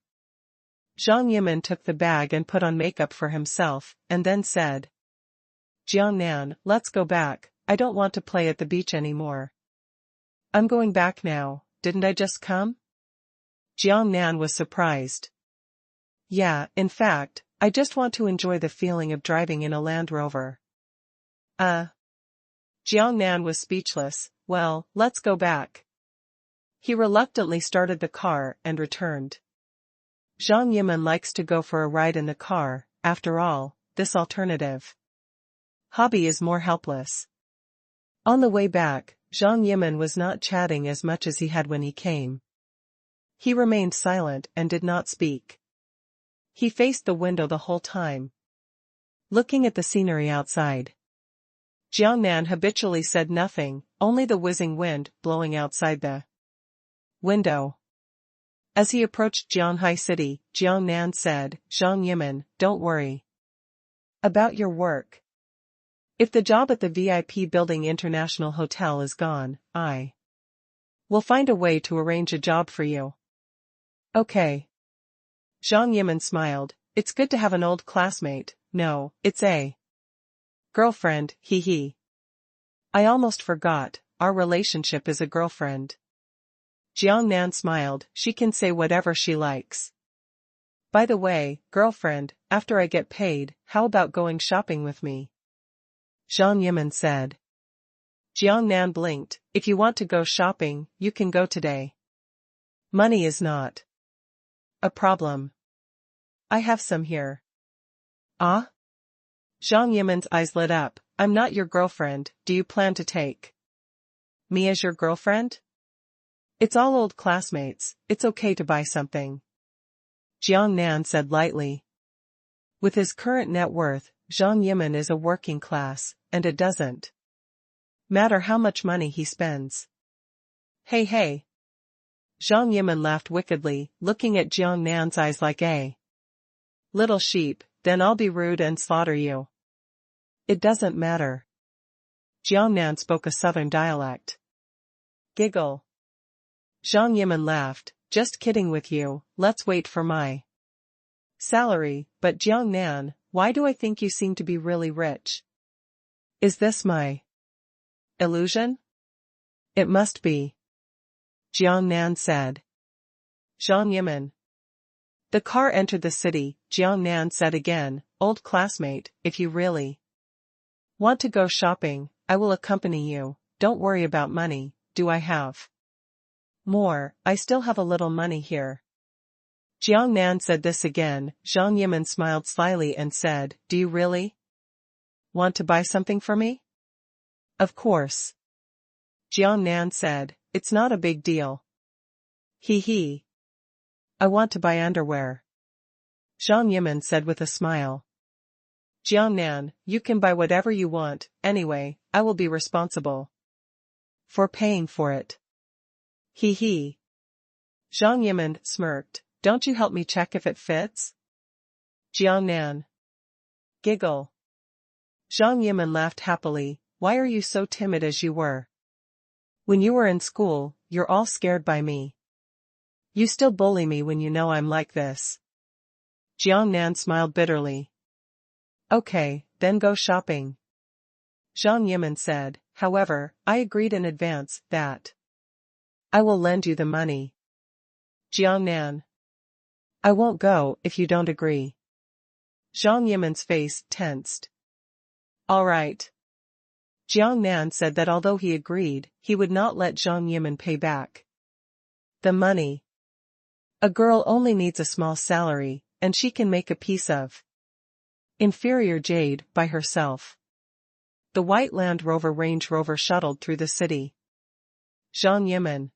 Zhang Yimin took the bag and put on makeup for himself, and then said, Jiangnan, let's go back, I don't want to play at the beach anymore. I'm going back now, didn't I just come? Jiangnan was surprised. Yeah, in fact, I just want to enjoy the feeling of driving in a Land Rover. Jiangnan was speechless, well, let's go back. He reluctantly started the car and returned. Zhang Yimin likes to go for a ride in the car, after all, this alternative hobby is more helpless. On the way back, Zhang Yimin was not chatting as much as he had when he came. He remained silent and did not speak. He faced the window the whole time, looking at the scenery outside. Jiangnan habitually said nothing, only the whizzing wind blowing outside the window. As he approached Jianghai City, Jiangnan said, "Zhang Yimin, don't worry about your work. If the job at the VIP Building International Hotel is gone, I will find a way to arrange a job for you." Okay. Zhang Yimin smiled. It's good to have an old classmate. No, it's a girlfriend, hee hee. I almost forgot, our relationship is a girlfriend. Jiangnan smiled, she can say whatever she likes. By the way, girlfriend, after I get paid, how about going shopping with me? Zhang Yimin said. Jiangnan blinked, if you want to go shopping, you can go today. Money is not a problem. I have some here. Ah? Zhang Yimin's eyes lit up. I'm not your girlfriend, do you plan to take me as your girlfriend? It's all old classmates, it's okay to buy something. Jiangnan said lightly. With his current net worth, Zhang Yimin is a working class, and it doesn't matter how much money he spends. Hey hey. Zhang Yimin laughed wickedly, looking at Jiangnan's eyes like a little sheep, then I'll be rude and slaughter you. It doesn't matter. Jiangnan spoke a southern dialect. Giggle. Zhang Yimin laughed, just kidding with you, let's wait for my salary, but Jiangnan, why do I think you seem to be really rich? Is this my illusion? It must be. Jiangnan said. Zhang Yimin. The car entered the city, Jiangnan said again, old classmate, if you really want to go shopping, I will accompany you, don't worry about money, do I have more? I still have a little money here. Jiangnan said this again, Zhang Yimin smiled slyly and said, do you really want to buy something for me? Of course. Jiangnan said, it's not a big deal. Hee hee. I want to buy underwear. Zhang Yimin said with a smile. Jiangnan, you can buy whatever you want, anyway, I will be responsible for paying for it. Hee hee. Zhang Yimin smirked, don't you help me check if it fits? Jiangnan. Giggle. Zhang Yimin laughed happily, why are you so timid as you were when you were in school? You're all scared by me. You still bully me when you know I'm like this. Jiangnan smiled bitterly. Okay, then go shopping. Zhang Yimin said, however, I agreed in advance that I will lend you the money. Jiangnan. I won't go if you don't agree. Zhang Yimin's face tensed. All right. Jiangnan said that although he agreed, he would not let Zhang Yimin pay back the money. A girl only needs a small salary, and she can make a piece of inferior jade by herself. The white Land Rover Range Rover shuttled through the city. Zhang Yimin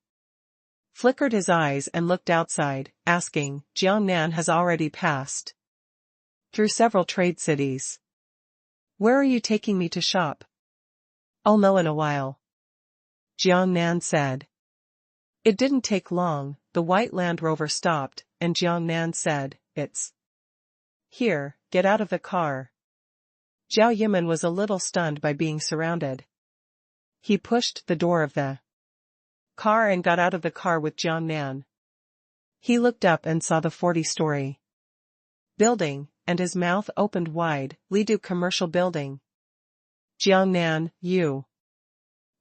flickered his eyes and looked outside, asking, Jiangnan has already passed through several trade cities. Where are you taking me to shop? I'll know in a while. Jiangnan said. It didn't take long, the white Land Rover stopped, and Jiangnan said, it's here, get out of the car. Zhao Yimin was a little stunned by being surrounded. He pushed the door of the car and got out of the car with Jiangnan. He looked up and saw the 40-story building, and his mouth opened wide, Lidu Commercial Building. Jiangnan, you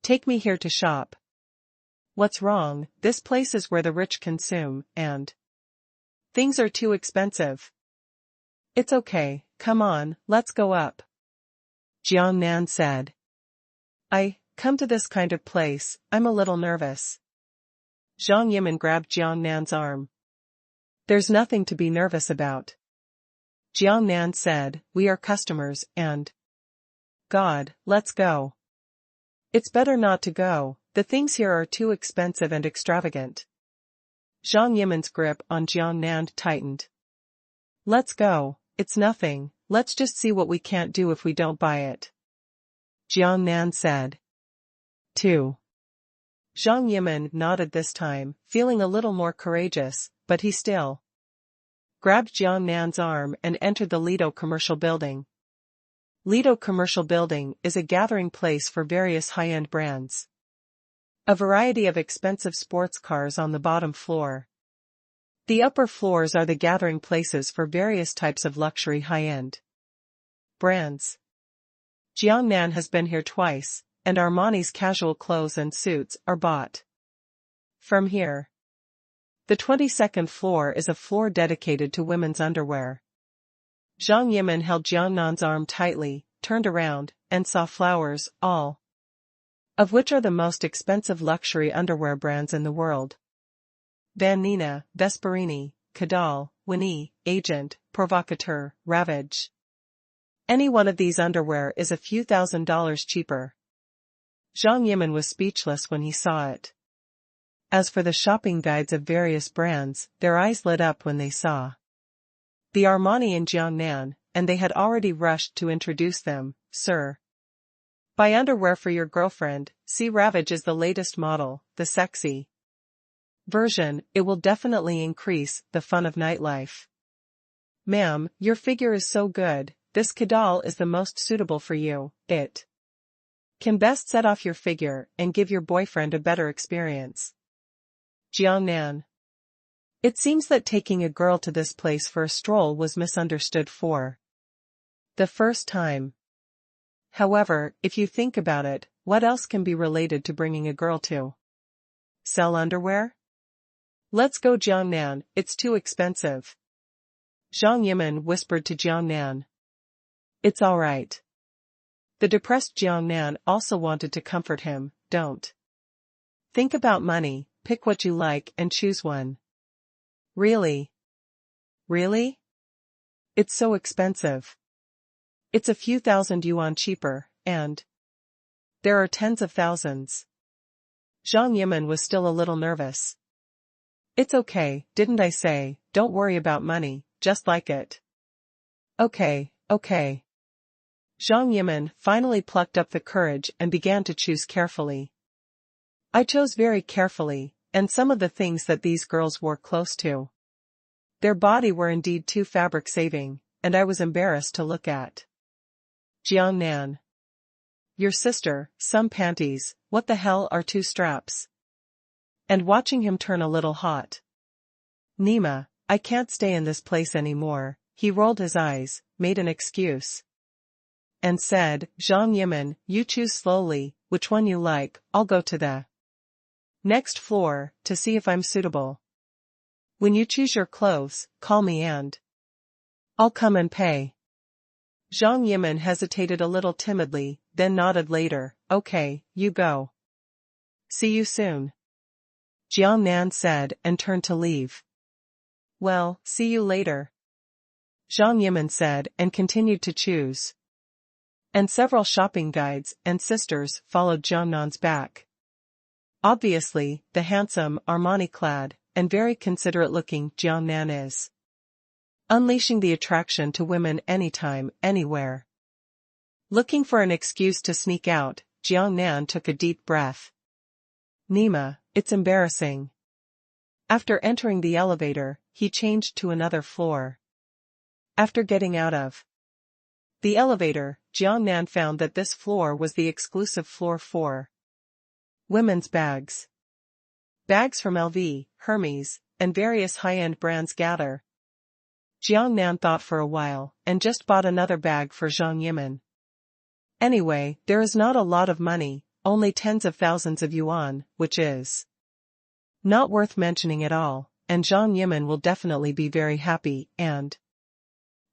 take me here to shop. What's wrong? This place is where the rich consume, and things are too expensive. It's okay, come on, let's go up. Jiangnan said. I come to this kind of place, I'm a little nervous. Zhang Yimin grabbed Jiangnan's arm. There's nothing to be nervous about. Jiangnan said, we are customers, and God, let's go. It's better not to go, the things here are too expensive and extravagant. Zhang Yimin's grip on Jiang Nan tightened. Let's go, it's nothing, let's just see what we can't do if we don't buy it. Jiang Nan said. 2. Zhang Yimin nodded this time, feeling a little more courageous, but he still grabbed Jiang Nan's arm and entered the Lido Commercial Building. Lido Commercial Building is a gathering place for various high-end brands. A variety of expensive sports cars on the bottom floor. The upper floors are the gathering places for various types of luxury high-end brands. Jiang Nan has been here twice, and Armani's casual clothes and suits are bought from here. The 22nd floor is a floor dedicated to women's underwear. Zhang Yimin held Jiang Nan's arm tightly, turned around, and saw flowers, all of which are the most expensive luxury underwear brands in the world. Van Nina, Vesperini, Cadal, Winnie, Agent, Provocateur, Ravage. Any one of these underwear is a few $1,000s cheaper. Zhang Yimin was speechless when he saw it. As for the shopping guides of various brands, their eyes lit up when they saw the Armani in Jiang Nan, and they had already rushed to introduce them. Sir, buy underwear for your girlfriend, see Ravage is the latest model, the sexy version, it will definitely increase the fun of nightlife. Ma'am, your figure is so good, this Cadal is the most suitable for you, it can best set off your figure and give your boyfriend a better experience. Jiang Nan. It seems that taking a girl to this place for a stroll was misunderstood for the first time. However, if you think about it, what else can be related to bringing a girl to sell underwear? Let's go Jiang Nan, it's too expensive. Zhang Yimin whispered to Jiang Nan. It's all right. The depressed Jiang Nan also wanted to comfort him, don't think about money, pick what you like and choose one. Really? Really? It's so expensive. It's a few thousand yuan cheaper, and there are tens of thousands. Zhang Yimin was still a little nervous. It's okay, didn't I say, don't worry about money, just like it. Okay, okay. Zhang Yimin finally plucked up the courage and began to choose carefully. I chose very carefully, and some of the things that these girls wore close to their body were indeed too fabric-saving, and I was embarrassed to look at. Jiang Nan. Your sister, some panties, what the hell are 2 straps? And watching him turn a little hot. Nima, I can't stay in this place anymore, he rolled his eyes, made an excuse. And said, Zhang Yimin, you choose slowly, which one you like, I'll go to the next floor, to see if I'm suitable. When you choose your clothes, call me and I'll come and pay. Zhang Yimin hesitated a little timidly, then nodded later, okay, you go. See you soon. Jiang Nan said and turned to leave. Well, see you later. Zhang Yimin said and continued to choose. And several shopping guides and sisters followed Jiang Nan's back. Obviously, the handsome, Armani-clad, and very considerate-looking Jiang Nan is unleashing the attraction to women anytime, anywhere. Looking for an excuse to sneak out, Jiang Nan took a deep breath. Nima, it's embarrassing. After entering the elevator, he changed to another floor. After getting out of the elevator, Jiang Nan found that this floor was the exclusive floor for women's bags. Bags from LV, Hermes, and various high-end brands gather. Jiang Nan thought for a while, and just bought another bag for Zhang Yimin. Anyway, there is not a lot of money, only tens of thousands of yuan, which is not worth mentioning at all, and Zhang Yimin will definitely be very happy, and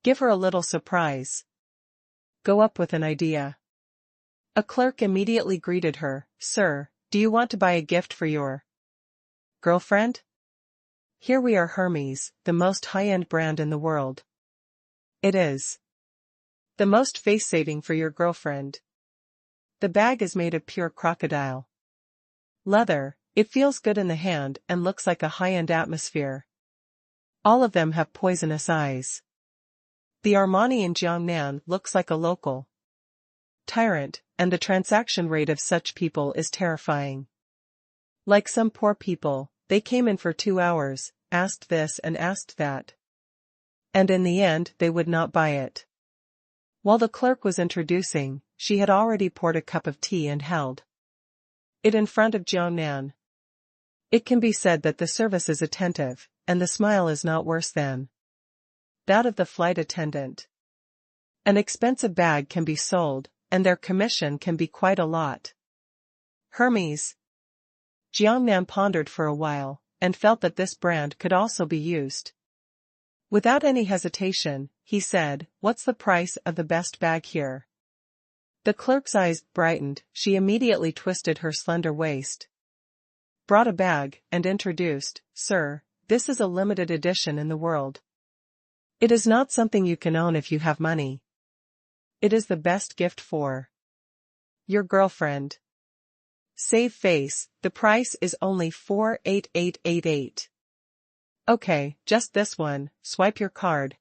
give her a little surprise. Go up with an idea. A clerk immediately greeted her, Sir, do you want to buy a gift for your girlfriend? Here we are Hermes, the most high-end brand in the world. It is the most face-saving for your girlfriend. The bag is made of pure crocodile leather. It feels good in the hand and looks like a high-end atmosphere. All of them have poisonous eyes. The Armani in Jiangnan looks like a local tyrant, and the transaction rate of such people is terrifying. Like some poor people, they came in for 2 hours, asked this and asked that. And in the end they would not buy it. While the clerk was introducing, she had already poured a cup of tea and held it in front of Jiangnan. It can be said that the service is attentive, and the smile is not worse than that of the flight attendant. An expensive bag can be sold, and their commission can be quite a lot. Hermes. Jiangnan pondered for a while, and felt that this brand could also be used. Without any hesitation, he said, "What's the price of the best bag here?" The clerk's eyes brightened. She immediately twisted her slender waist, brought a bag, and introduced, "Sir, this is a limited edition in the world. It is not something you can own if you have money. It is the best gift for your girlfriend. Save face, the price is only 48888. Okay, just this one, swipe your card."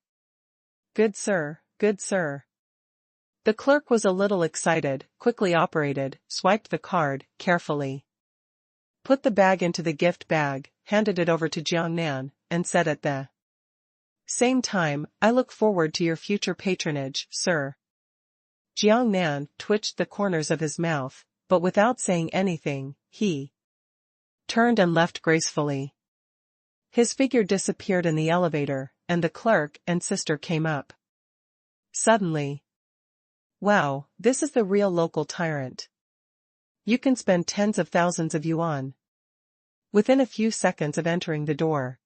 "Good sir, good sir." The clerk was a little excited, quickly operated, swiped the card, carefully put the bag into the gift bag, handed it over to Jiangnan, and said at the same time, "I look forward to your future patronage, sir." Jiangnan twitched the corners of his mouth, but without saying anything, he turned and left gracefully. His figure disappeared in the elevator, and the clerk and sister came up. Suddenly. Wow, this is the real local tyrant. You can spend tens of thousands of yuan within a few seconds of entering the door.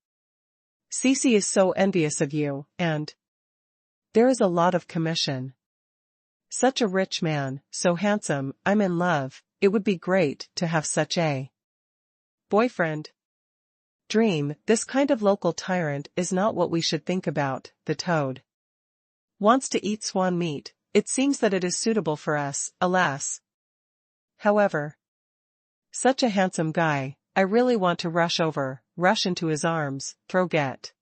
Cici is so envious of you, and there is a lot of commission. Such a rich man, so handsome, I'm in love. It would be great to have such a boyfriend. Dream, this kind of local tyrant is not what we should think about. The toad wants to eat swan meat. It seems that it is suitable for us, alas. However, such a handsome guy, I really want to rush into his arms, get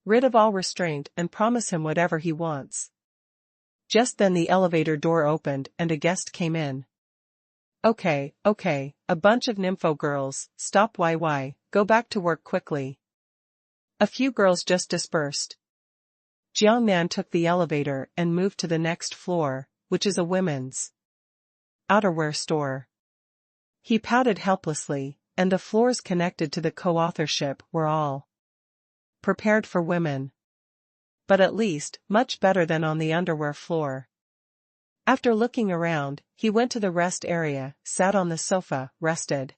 rid of all restraint and promise him whatever he wants. Just then the elevator door opened and a guest came in. Okay, a bunch of nympho girls, stop go back to work quickly. A few girls just dispersed. Jiangnan took the elevator and moved to the next floor, which is a women's outerwear store. He pouted helplessly, and the floors connected to the co-authorship were all prepared for women. But at least, much better than on the underwear floor. After looking around, he went to the rest area, sat on the sofa, rested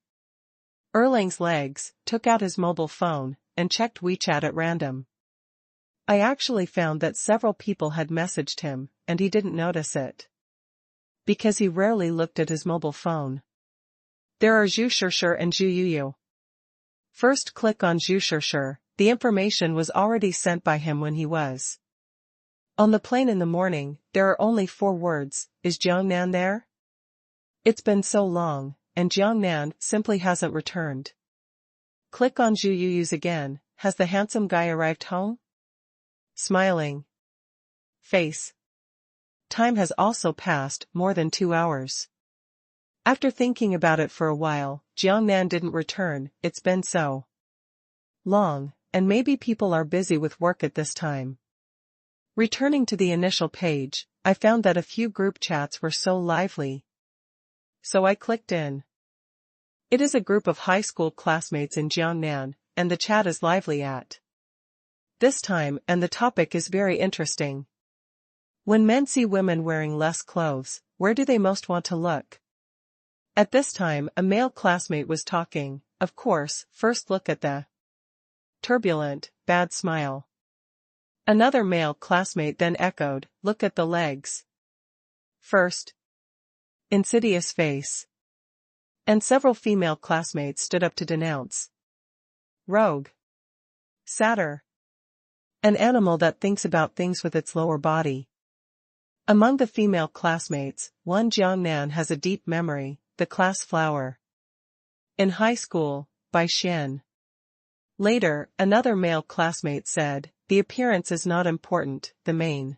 Erlang's legs, took out his mobile phone, and checked WeChat at random. I actually found that several people had messaged him, and he didn't notice it. Because he rarely looked at his mobile phone. There are Zhu Shishir and Zhu Yuyu. First click on Zhu Shishir. The information was already sent by him when he was on the plane in the morning. There are only 4 words, is Jiangnan there? It's been so long, and Jiangnan simply hasn't returned. Click on Zhu Yuyu's again. Has the handsome guy arrived home? Smiling face. Time has also passed more than 2 hours. After thinking about it for a while, Jiangnan didn't return. It's been so long, and maybe people are busy with work at this time. Returning to the initial page, I found that a few group chats were so lively. So I clicked in. It is a group of high school classmates in Jiangnan, and the chat is lively at this time, and the topic is very interesting. When men see women wearing less clothes, where do they most want to look? At this time, a male classmate was talking. Of course, first look at the turbulent, bad smile. Another male classmate then echoed, look at the legs. First, insidious face. And several female classmates stood up to denounce. Rogue. Satyr. An animal that thinks about things with its lower body. Among the female classmates, one Jiangnan has a deep memory, the class flower. In high school, by Shen. Later, another male classmate said, the appearance is not important, the main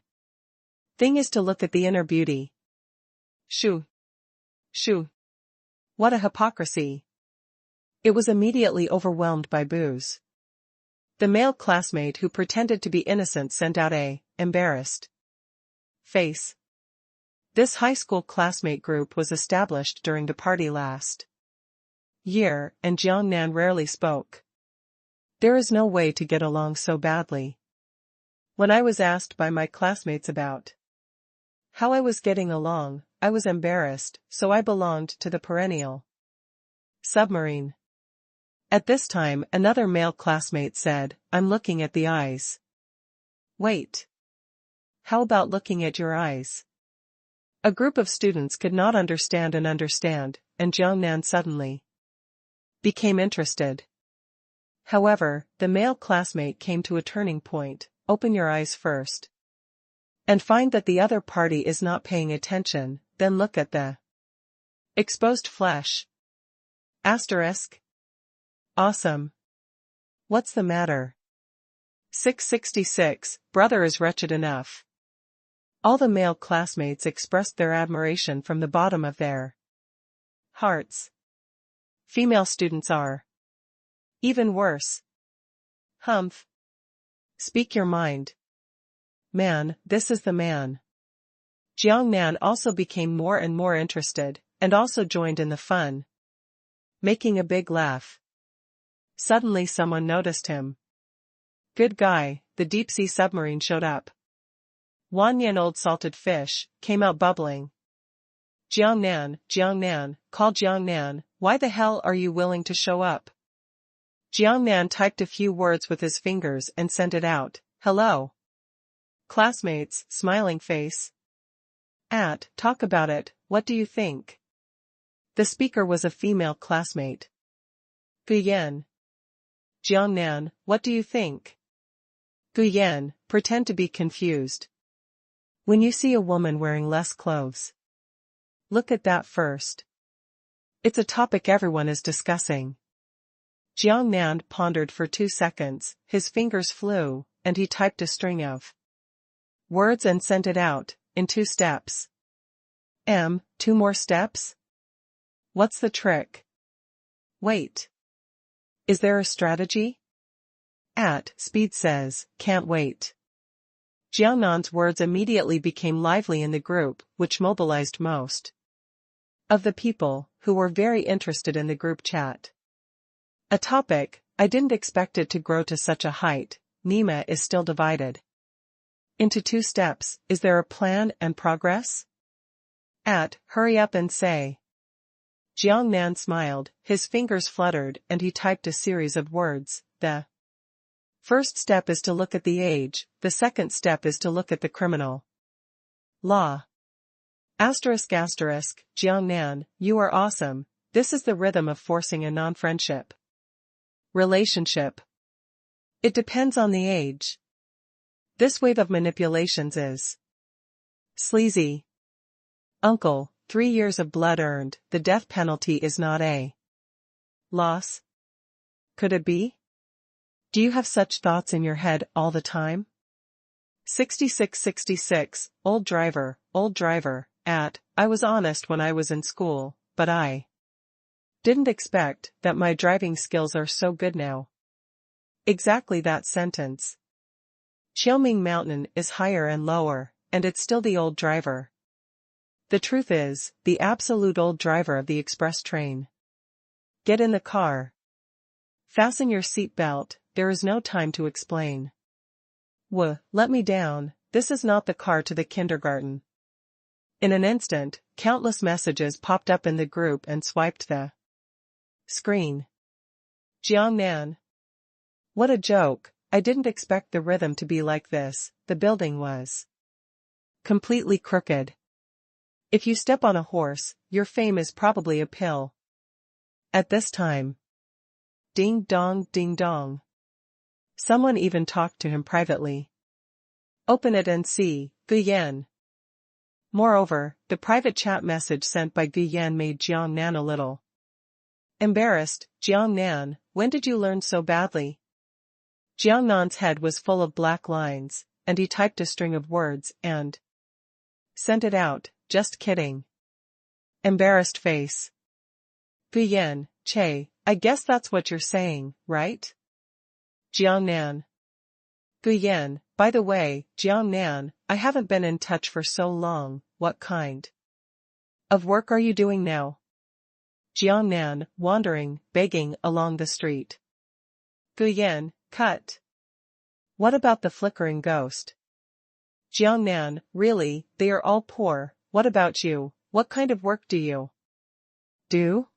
thing is to look at the inner beauty. Shoo. Shoo. What a hypocrisy. It was immediately overwhelmed by boos. The male classmate who pretended to be innocent sent out a embarrassed face. This high school classmate group was established during the party last year, and Jiangnan rarely spoke. There is no way to get along so badly. When I was asked by my classmates about how I was getting along, I was embarrassed, so I belonged to the perennial submarine. At this time, another male classmate said, I'm looking at the eyes. Wait. How about looking at your eyes? A group of students could not understand, and Jiangnan suddenly became interested. However, the male classmate came to a turning point. Open your eyes first. And find that the other party is not paying attention, then look at the exposed flesh. Asterisk. Awesome. What's the matter? 666, brother is wretched enough. All the male classmates expressed their admiration from the bottom of their hearts. Female students are even worse. Humph. Speak your mind. Man, this is the man. Jiangnan also became more and more interested, and also joined in the fun, making a big laugh. Suddenly someone noticed him. Good guy, the deep-sea submarine showed up. Wanyan, old salted fish, came out bubbling. Jiangnan, call Jiangnan, why the hell are you willing to show up? Jiangnan typed a few words with his fingers and sent it out. Hello. Classmates, smiling face. Talk about it, what do you think? The speaker was a female classmate. Guyan. Jiangnan, what do you think? Guyan, pretend to be confused. When you see a woman wearing less clothes, look at that first. It's a topic everyone is discussing. Jiangnan pondered for 2 seconds, his fingers flew, and he typed a string of words and sent it out, in 2 steps. 2 more steps? What's the trick? Wait. Is there a strategy? Speed says, can't wait. Jiangnan's words immediately became lively in the group, which mobilized most of the people, who were very interested in the group chat. A topic, I didn't expect it to grow to such a height. Nima is still divided into 2 steps, is there a plan and progress? Hurry up and say. Jiangnan smiled, his fingers fluttered, and he typed a series of words. The first step is to look at the age, the second step is to look at the criminal law. Jiangnan, you are awesome, this is the rhythm of forcing a non-friendship relationship. It depends on the age. This wave of manipulations is sleazy. Uncle, 3 years of blood earned, the death penalty is not a loss. Could it be? Do you have such thoughts in your head all the time? 6666, old driver, I was honest when I was in school, but I didn't expect that my driving skills are so good now. Exactly that sentence. Qiuming Mountain is higher and lower, and it's still the old driver. The truth is, the absolute old driver of the express train. Get in the car. Fasten your seat belt, there is no time to explain. Let me down, this is not the car to the kindergarten. In an instant, countless messages popped up in the group and swiped the screen. Jiangnan. What a joke, I didn't expect the rhythm to be like this, the building was completely crooked. If you step on a horse, your fame is probably a pill. At this time. Ding dong, ding dong. Someone even talked to him privately. Open it and see, Guyan. Moreover, the private chat message sent by Gu Yan made Jiang Nan a little embarrassed. Jiang Nan, when did you learn so badly? Jiang Nan's head was full of black lines, and he typed a string of words and sent it out. Just kidding. Embarrassed face. Gu Yan, Che, I guess that's what you're saying, right? Jiang Nan. Gu Yan, by the way, Jiang Nan, I haven't been in touch for so long. What kind of work are you doing now? Jiang Nan, wandering, begging along the street. Gu Yan, cut. What about the flickering ghost? Jiang Nan, really, they are all poor. What about you? What kind of work do you do?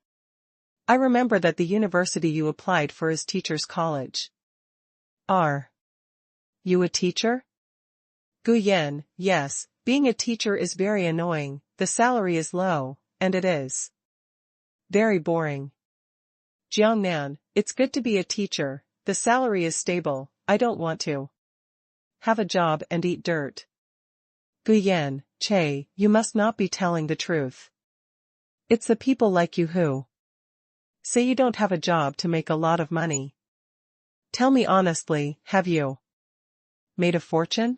I remember that the university you applied for is teacher's college. Are you a teacher? Gu Yan, yes, being a teacher is very annoying, the salary is low, and it is very boring. Jiang Nan, it's good to be a teacher, the salary is stable, I don't want to have a job and eat dirt. Gu Yan, Che, you must not be telling the truth. It's the people like you who say you don't have a job to make a lot of money. Tell me honestly, have you made a fortune?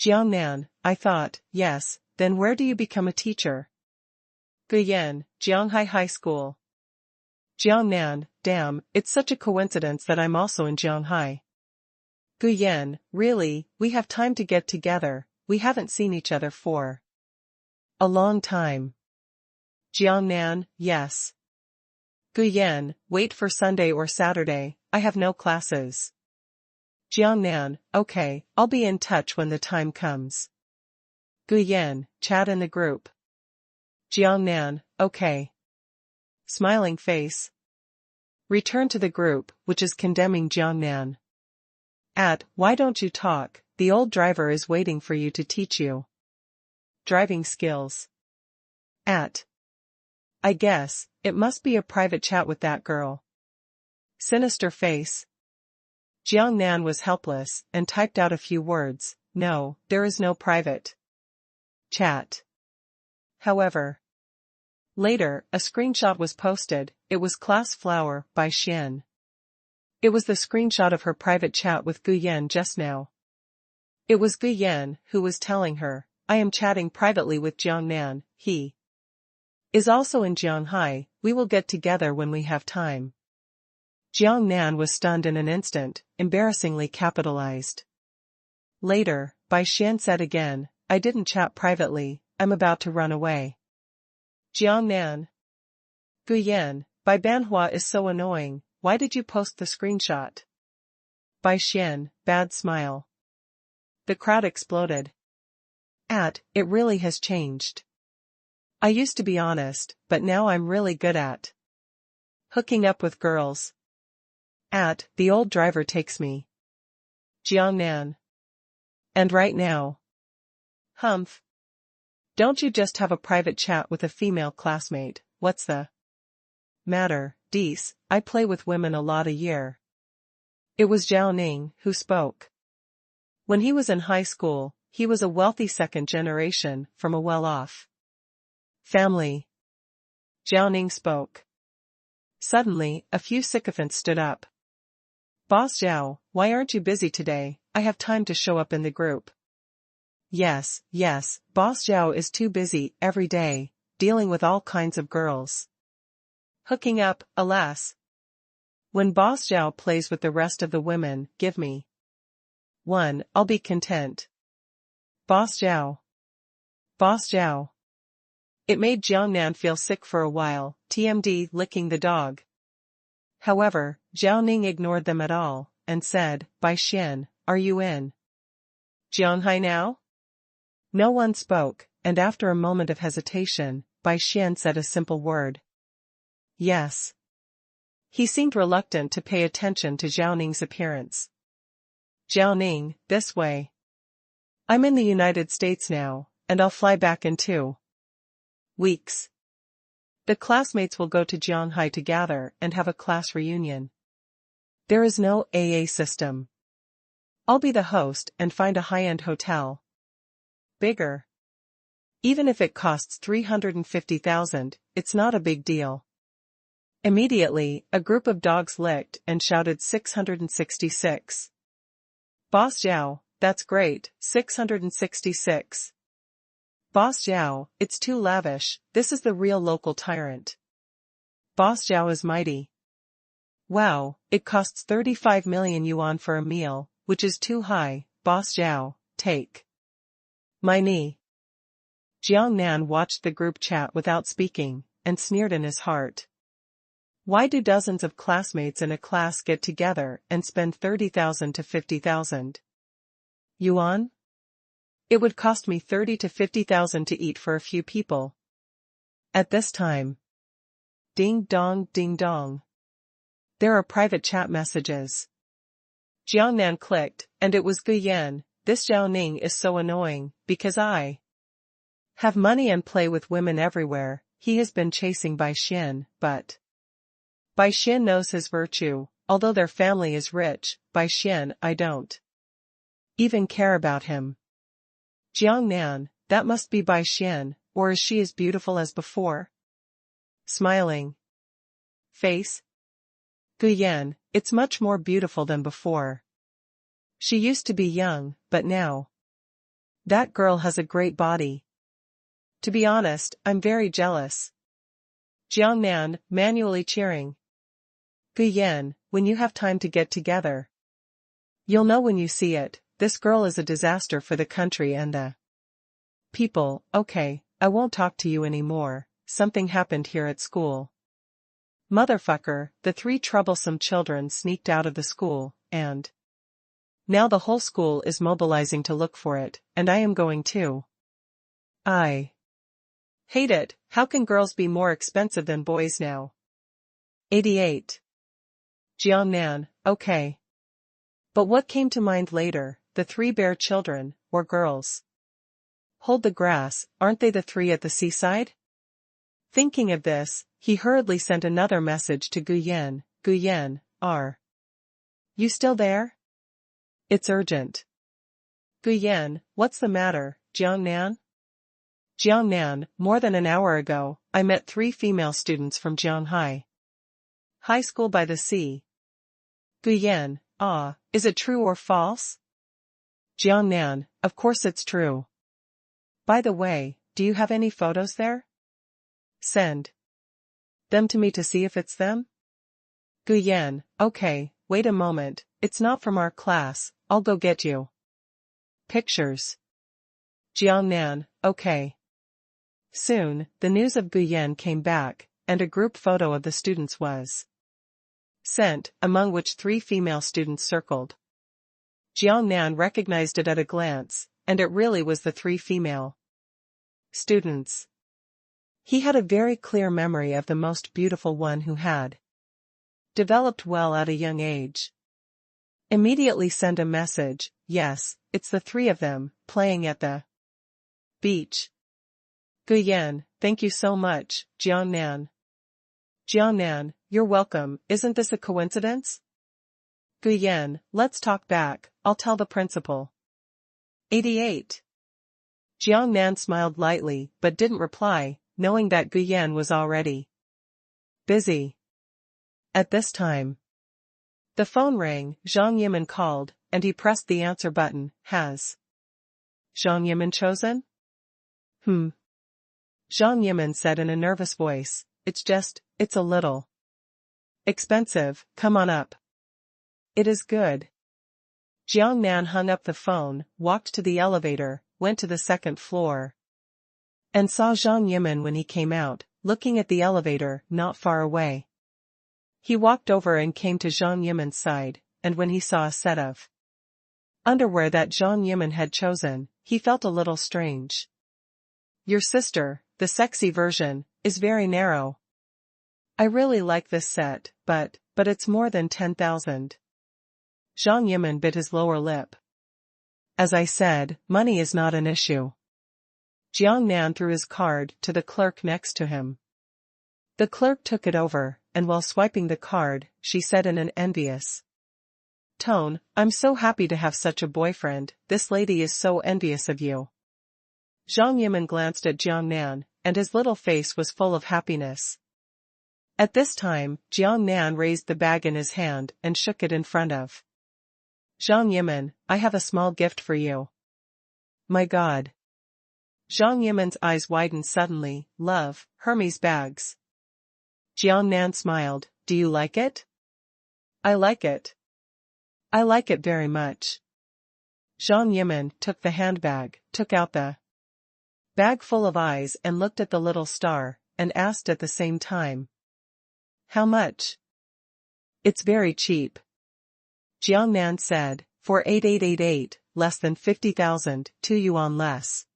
Jiang Nan, I thought, yes, then where do you become a teacher? Gu Yan, Jianghai High School. Jiang Nan, damn, it's such a coincidence that I'm also in Jianghai. Gu Yan, really, we have time to get together, we haven't seen each other for a long time. Jiang Nan, yes. Gu Yan, wait for Sunday or Saturday, I have no classes. Jiang Nan, okay, I'll be in touch when the time comes. Gu Yan, chat in the group. Jiang Nan, okay. Smiling face. Return to the group, which is condemning Jiang Nan. Why don't you talk, the old driver is waiting for you to teach you driving skills. I guess, it must be a private chat with that girl. Sinister face. Jiang Nan was helpless, and typed out a few words, no, there is no private chat. However, later, a screenshot was posted, it was Class Flower, by Xian. It was the screenshot of her private chat with Gu Yan just now. It was Gu Yan who was telling her, I am chatting privately with Jiang Nan, he is also in Jianghai, we will get together when we have time. Jiang Nan was stunned in an instant, embarrassingly capitalized. Later, Bai Xian said again, I didn't chat privately, I'm about to run away. Jiang Nan. Gu Yan, Bai Banhua is so annoying, why did you post the screenshot? Bai Xian, bad smile. The crowd exploded. It really has changed. I used to be honest, but now I'm really good at hooking up with girls. The old driver takes me. Jiang Nan. And right now. Humph. Don't you just have a private chat with a female classmate, what's the matter, Dees, I play with women a lot a year. It was Zhao Ning who spoke. When he was in high school, he was a wealthy second generation from a well-off family. Zhao Ning spoke. Suddenly, a few sycophants stood up. Boss Zhao, why aren't you busy today? I have time to show up in the group. Yes, Boss Zhao is too busy every day, dealing with all kinds of girls. Hooking up, alas. When Boss Zhao plays with the rest of the women, give me one, I'll be content. Boss Zhao. Boss Zhao. It made Jiang Nan feel sick for a while, TMD licking the dog. However, Zhao Ning ignored them at all, and said, Bai Xian, are you in Jianghai now? No one spoke, and after a moment of hesitation, Bai Xian said a simple word. Yes. He seemed reluctant to pay attention to Zhao Ning's appearance. Zhao Ning, this way. I'm in the United States now, and I'll fly back in 2 weeks. The classmates will go to Jianghai to gather and have a class reunion. There is no AA system. I'll be the host and find a high-end hotel. Bigger. Even if it costs 350,000, it's not a big deal. Immediately, a group of dogs licked and shouted 666. Boss Zhao, that's great, 666. Boss Zhao, it's too lavish, this is the real local tyrant. Boss Zhao is mighty. Wow, it costs 35 million yuan for a meal, which is too high, Boss Zhao, take my knee. Jiang Nan watched the group chat without speaking, and sneered in his heart. Why do dozens of classmates in a class get together and spend 30,000 to 50,000 yuan? It would cost me 30 to 50,000 to eat for a few people. At this time. Ding dong, ding dong. There are private chat messages. Jiang Nan clicked, and it was Guyan. This Zhao Ning is so annoying, because I have money and play with women everywhere. He has been chasing Bai Xin, but Bai Xin knows his virtue, although their family is rich. Bai Xin, I don't even care about him. Jiang Nan, that must be Bai Xin, or is she as beautiful as before? Smiling face. Guyan, it's much more beautiful than before. She used to be young, but now that girl has a great body. To be honest, I'm very jealous. Jiang Nan, manually cheering. Guyan, when you have time to get together, you'll know when you see it. This girl is a disaster for the country and the people. Okay, I won't talk to you anymore. Something happened here at school. Motherfucker, the 3 troublesome children sneaked out of the school, and now the whole school is mobilizing to look for it, and I am going too. I hate it. How can girls be more expensive than boys now? 88. Jiang Nan, okay. But what came to mind later, the 3 bear children, or girls? Hold the grass, aren't they the 3 at the seaside? Thinking of this, he hurriedly sent another message to Guyan. Guyan, are you still there? It's urgent. Guyan, what's the matter, Jiang Nan? Jiang Nan, more than an hour ago, I met 3 female students from Jianghai High School by the sea. Guyan, is it true or false? Jiang Nan, of course it's true. By the way, do you have any photos there? Send them to me to see if it's them? Guyan, okay, wait a moment, it's not from our class, I'll go get you pictures. Jiang Nan, okay. Soon, the news of Guyan came back, and a group photo of the students was sent, among which 3 female students circled. Jiang Nan recognized it at a glance, and it really was the 3 female students. He had a very clear memory of the most beautiful one who had developed well at a young age. Immediately send a message, yes, it's the 3 of them, playing at the beach. Guyan, thank you so much, Jiang Nan. Jiang Nan, you're welcome, isn't this a coincidence? Guyan, let's talk back, I'll tell the principal. 88. Jiang Nan smiled lightly but didn't reply, knowing that Guyan was already busy. At this time, the phone rang. Zhang Yimin called, and he pressed the answer button. Has Zhang Yimin chosen? Zhang Yimin said in a nervous voice, it's a little expensive, come on up. It is good. Jiang Nan hung up the phone, walked to the elevator, went to the 2nd floor, and saw Zhang Yimin when he came out, looking at the elevator, not far away. He walked over and came to Zhang Yimin's side, and when he saw a set of underwear that Zhang Yimin had chosen, he felt a little strange. Your sister, the sexy version, is very narrow. I really like this set, but it's more than 10,000. Zhang Yimin bit his lower lip. As I said, money is not an issue. Jiang Nan threw his card to the clerk next to him. The clerk took it over, and while swiping the card, she said in an envious tone, I'm so happy to have such a boyfriend, this lady is so envious of you. Zhang Yimin glanced at Jiang Nan, and his little face was full of happiness. At this time, Jiang Nan raised the bag in his hand and shook it in front of Zhang Yimin. I have a small gift for you. My God. Zhang Yimin's eyes widened suddenly. Love, Hermes bags. Jiang Nan smiled. Do you like it? I like it. I like it very much. Zhang Yimin took the handbag, took out the bag full of eyes and looked at the little star, and asked at the same time. How much? It's very cheap. Jiang Nan said, 48888, less than 50,000, 2 yuan less.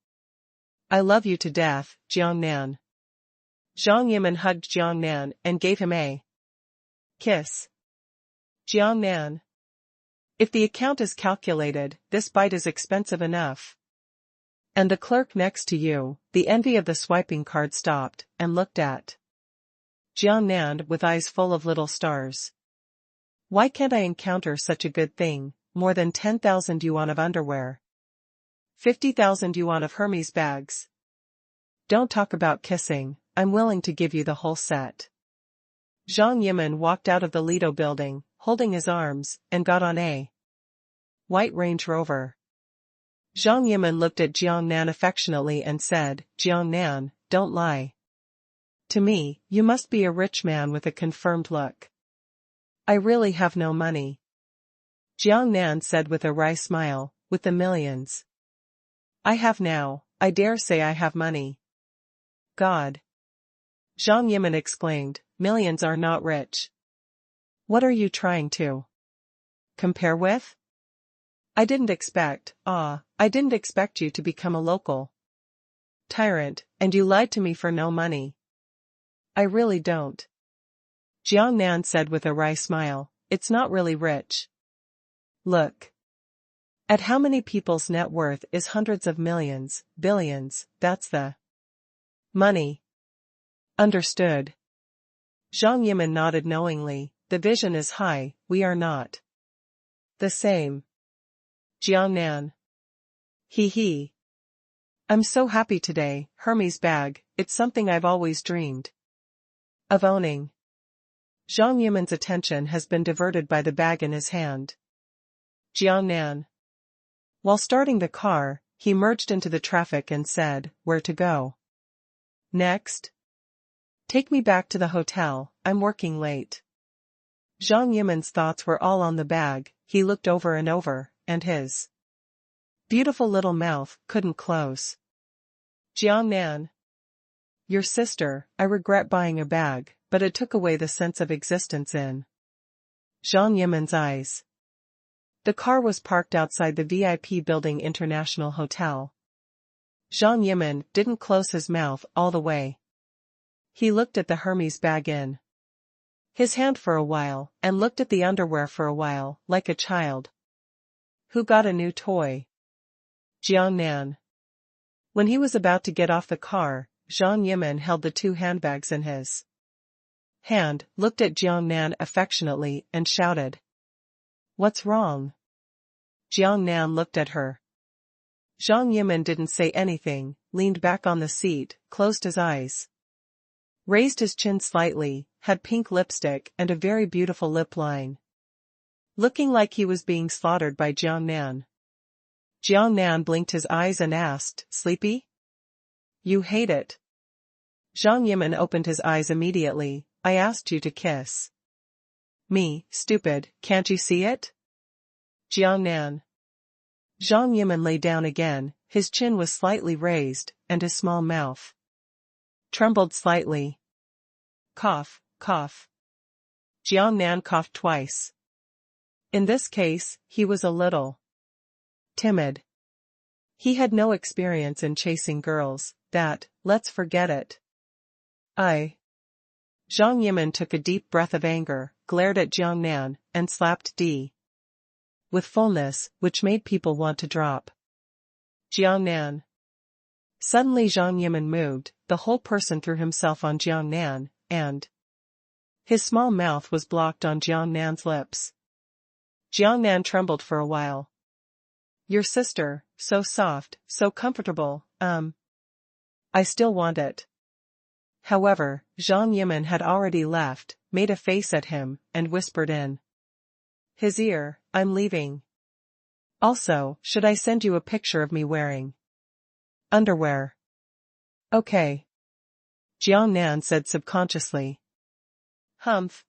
I love you to death, Jiang Nan. Zhang Yimin hugged Jiang Nan and gave him a kiss. Jiang Nan. If the account is calculated, this bite is expensive enough. And the clerk next to you, the envy of the swiping card stopped, and looked at Jiang Nan with eyes full of little stars. Why can't I encounter such a good thing, more than 10,000 yuan of underwear? 50,000 yuan of Hermes bags. Don't talk about kissing, I'm willing to give you the whole set. Zhang Yimin walked out of the Lido building, holding his arms, and got on a white Range Rover. Zhang Yimin looked at Jiang Nan affectionately and said, Jiang Nan, don't lie. To me, you must be a rich man with a confirmed look. I really have no money. Jiang Nan said with a wry smile, with the millions I have now, I dare say I have money. God. Zhang Yimin exclaimed, millions are not rich. What are you trying to compare with? I didn't expect you to become a local tyrant, and you lied to me for no money. I really don't. Jiang Nan said with a wry smile, it's not really rich. Look at how many people's net worth is hundreds of millions, billions, that's the money. Understood. Zhang Yimin nodded knowingly, the vision is high, we are not the same. Jiang Nan. He. I'm so happy today, Hermes bag, it's something I've always dreamed of owning. Zhang Yimin's attention has been diverted by the bag in his hand. Jiang Nan. While starting the car, he merged into the traffic and said, where to go next? Take me back to the hotel, I'm working late. Zhang Yimin's thoughts were all on the bag, he looked over and over, and his beautiful little mouth couldn't close. Jiang Nan. Your sister, I regret buying a bag, but it took away the sense of existence in Zhang Yimin's eyes. The car was parked outside the VIP Building International Hotel. Zhang Yimin didn't close his mouth all the way. He looked at the Hermes bag in his hand for a while, and looked at the underwear for a while, like a child who got a new toy. Jiang Nan. When he was about to get off the car, Zhang Yimin held the 2 handbags in his hand, looked at Jiang Nan affectionately, and shouted. What's wrong? Jiang Nan looked at her. Zhang Yimin didn't say anything, leaned back on the seat, closed his eyes, raised his chin slightly, had pink lipstick and a very beautiful lip line. Looking like he was being slaughtered by Jiang Nan. Jiang Nan blinked his eyes and asked, sleepy? You hate it. Zhang Yimin opened his eyes immediately. I asked you to kiss me, stupid, can't you see it? Jiang Nan. Zhang Yimin lay down again, his chin was slightly raised, and his small mouth trembled slightly. Cough, cough. Jiang Nan coughed twice. In this case, he was a little timid. He had no experience in chasing girls, let's forget it. Zhang Yimin took a deep breath of anger, glared at Jiang Nan, and slapped D with fullness, which made people want to drop. Jiang Nan. Suddenly Zhang Yimin moved, the whole person threw himself on Jiang Nan, and his small mouth was blocked on Jiang Nan's lips. Jiang Nan trembled for a while. Your sister, so soft, so comfortable, I still want it. However, Zhang Yimin had already left, made a face at him, and whispered in his ear, I'm leaving. Also, should I send you a picture of me wearing underwear? Okay. Jiang Nan said subconsciously. Humph.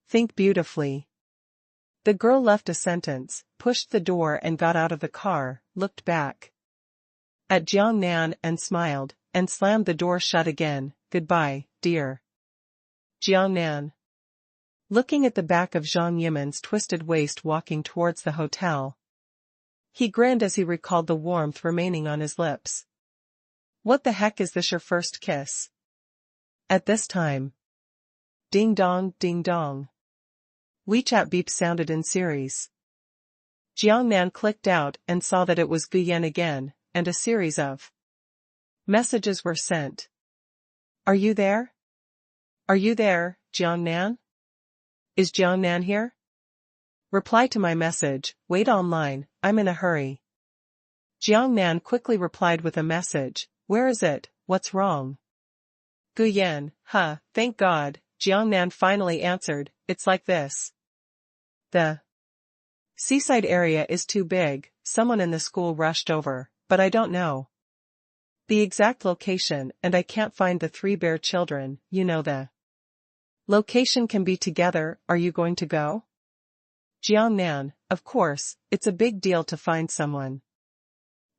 Think beautifully. The girl left a sentence, pushed the door and got out of the car, looked back at Jiang Nan and smiled, and slammed the door shut again. Goodbye, dear. Jiang Nan. Looking at the back of Zhang Yimin's twisted waist walking towards the hotel. He grinned as he recalled the warmth remaining on his lips. What the heck is this, your first kiss? At this time. Ding dong, ding dong. WeChat beep sounded in series. Jiang Nan clicked out and saw that it was Gu Yan again, and a series of messages were sent. Are you there? Are you there, Jiang Nan? Is Jiang Nan here? Reply to my message, wait online, I'm in a hurry. Jiang Nan quickly replied with a message, where is it, what's wrong? Gu Yan, thank God, Jiang Nan finally answered, it's like this. The seaside area is too big, someone in the school rushed over, but I don't know the exact location and I can't find the 3 bear children, you know the location can be together, are you going to go? Jiang Nan, of course, it's a big deal to find someone.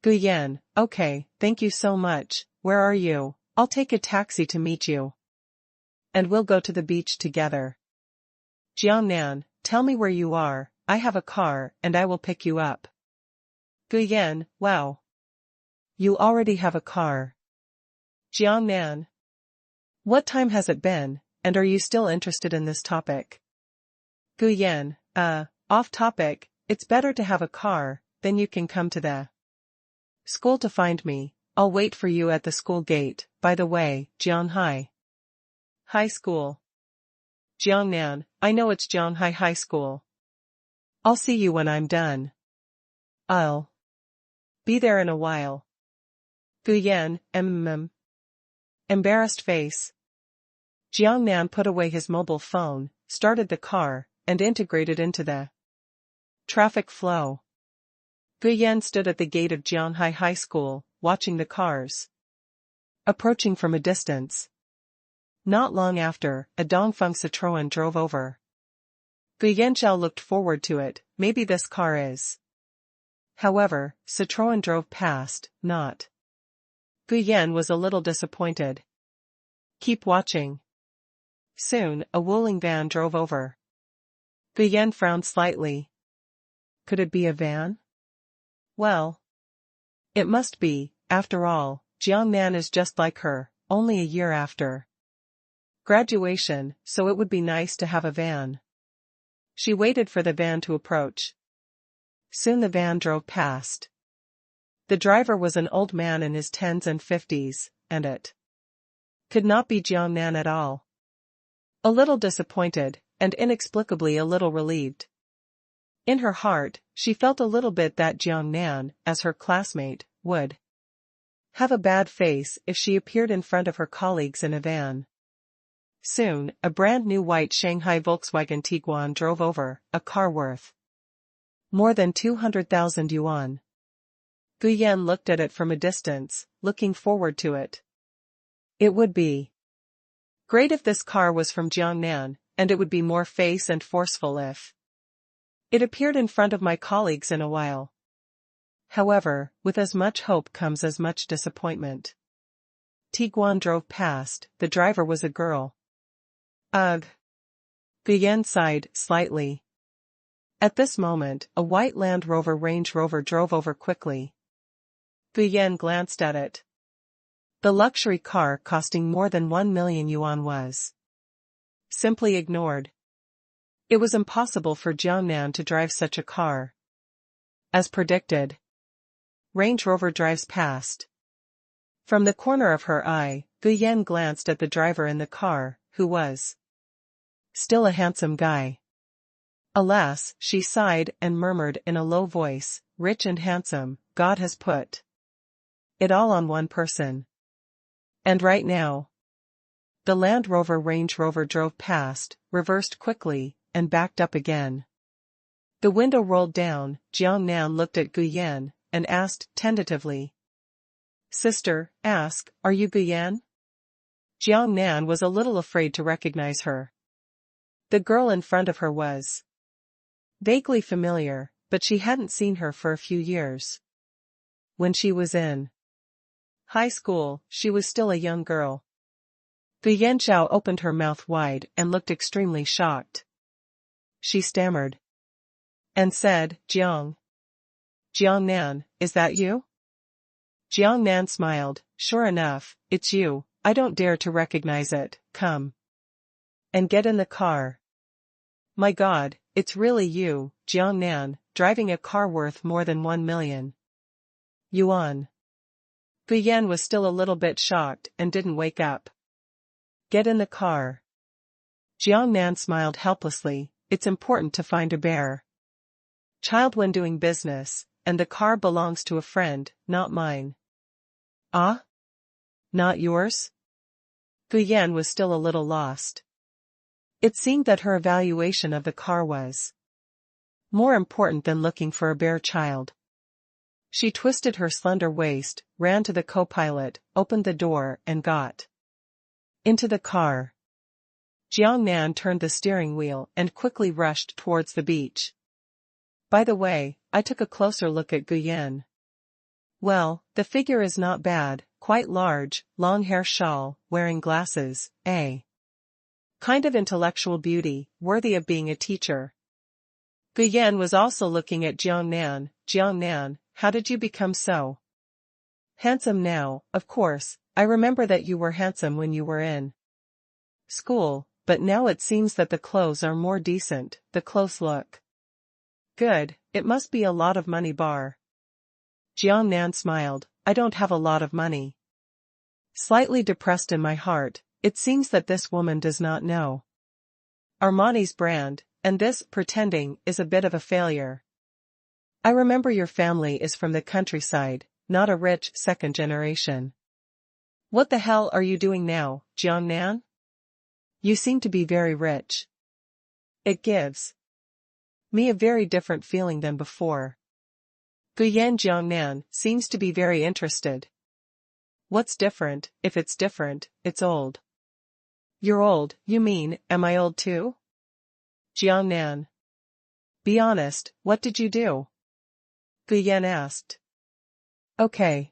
Gu Yan, okay, thank you so much, where are you? I'll take a taxi to meet you. And we'll go to the beach together. Jiang Nan, tell me where you are, I have a car and I will pick you up. Gu Yan, wow. You already have a car. Jiang Nan. What time has it been, and are you still interested in this topic? Gu Yan, off topic, it's better to have a car, then you can come to the school to find me, I'll wait for you at the school gate, by the way, Jianghai High School. Jiang Nan, I know it's Jianghai High School. I'll see you when I'm done. I'll be there in a while. Gu Yan, embarrassed face. Jiang Nan put away his mobile phone, started the car, and integrated into the traffic flow. Gu Yan stood at the gate of Jianghai High School, watching the cars approaching from a distance. Not long after, a Dongfeng Citroën drove over. Gu Yanxiao looked forward to it, maybe this car is. However, Citroën drove past, not. Gu Yan was a little disappointed. Keep watching. Soon, a Wuling van drove over. Gu Yan frowned slightly. Could it be a van? Well, it must be, after all, Jiang Nan is just like her, only a year after graduation, so it would be nice to have a van. She waited for the van to approach. Soon the van drove past. The driver was an old man in his 10s and 50s, and it could not be Jiang Nan at all. A little disappointed, and inexplicably a little relieved. In her heart, she felt a little bit that Jiang Nan, as her classmate, would have a bad face if she appeared in front of her colleagues in a van. Soon, a brand new white Shanghai Volkswagen Tiguan drove over, a car worth more than 200,000 yuan. Gu Yan looked at it from a distance, looking forward to it. It would be great if this car was from Jiang Nan, and it would be more face and forceful if it appeared in front of my colleagues in a while. However, with as much hope comes as much disappointment. Tiguan drove past, the driver was a girl. Ugh. Gu Yan sighed slightly. At this moment, a white Land Rover Range Rover drove over quickly. Gu Yan glanced at it. The luxury car costing more than 1 million yuan was simply ignored. It was impossible for Jiang Nan to drive such a car. As predicted, Range Rover drives past. From the corner of her eye, Gu Yan glanced at the driver in the car, who was still a handsome guy. Alas, she sighed and murmured in a low voice, rich and handsome, God has put it all on one person. And right now. The Land Rover Range Rover drove past, reversed quickly, and backed up again. The window rolled down. Jiang Nan looked at Guyan, and asked tentatively. Sister, are you Guyan? Jiang Nan was a little afraid to recognize her. The girl in front of her was vaguely familiar, but she hadn't seen her for a few years. When she was in high school, she was still a young girl. Guyan Zhao opened her mouth wide and looked extremely shocked. She stammered and said, Jiang Nan, is that you? Jiang Nan smiled. Sure enough, it's you. I don't dare to recognize it. Come and get in the car. My God, it's really you, Jiang Nan, driving a car worth more than 1 million yuan. Guyan was still a little bit shocked and didn't wake up. Get in the car. Jiang Nan smiled helplessly. It's important to find a bear child when doing business, and the car belongs to a friend, not mine. Ah? Not yours? Guyan was still a little lost. It seemed that her evaluation of the car was more important than looking for a bear child. She twisted her slender waist, ran to the co-pilot, opened the door, and got into the car. Jiang Nan turned the steering wheel and quickly rushed towards the beach. By the way, I took a closer look at Guyan. Well, the figure is not bad, quite large, long hair shawl, wearing glasses, a kind of intellectual beauty, worthy of being a teacher. Guyan was also looking at Jiang Nan. Jiang Nan, how did you become so handsome now? Of course, I remember that you were handsome when you were in school, but now it seems that the clothes are more decent, the clothes look good. It must be a lot of money bar. Jiang Nan smiled. I don't have a lot of money. Slightly depressed in my heart, it seems that this woman does not know Armani's brand, and this pretending is a bit of a failure. I remember your family is from the countryside, not a rich second generation. What the hell are you doing now, Jiang Nan? You seem to be very rich. It gives me a very different feeling than before. Guyan Jiang Nan seems to be very interested. What's different? If it's different, it's old. You're old, you mean, am I old too? Jiang Nan. Be honest, what did you do? Guyan asked. Okay.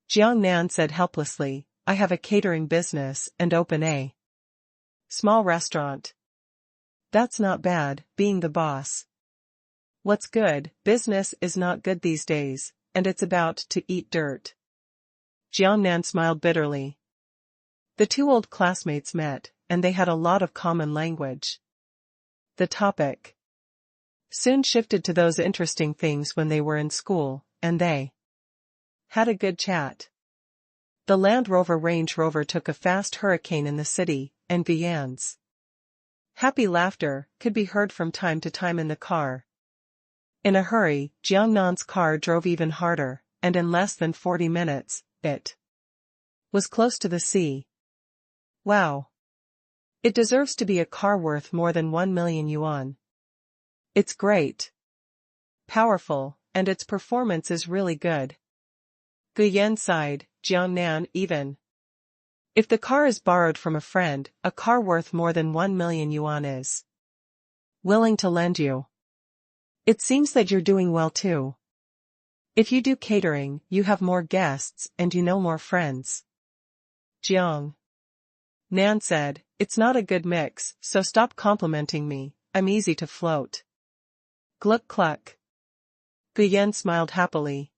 Jiang Nan said helplessly, I have a catering business and open a small restaurant. That's not bad, being the boss. What's good? Business is not good these days, and it's about to eat dirt. Jiang Nan smiled bitterly. The two old classmates met, and they had a lot of common language. The topic soon shifted to those interesting things when they were in school, and they had a good chat. The Land Rover Range Rover took a fast hurricane in the city, and Guyan's happy laughter could be heard from time to time in the car. In a hurry, Jiang Nan's car drove even harder, and in less than 40 minutes, it was close to the sea. Wow. It deserves to be a car worth more than 1 million yuan. It's great, powerful, and its performance is really good. Guyan sighed. Jiang Nan, even if the car is borrowed from a friend, a car worth more than 1 million yuan is willing to lend you. It seems that you're doing well too. If you do catering, you have more guests and you know more friends. Jiang Nan said, it's not a good mix, so stop complimenting me, I'm easy to float. Gluck cluck. Guyan smiled happily.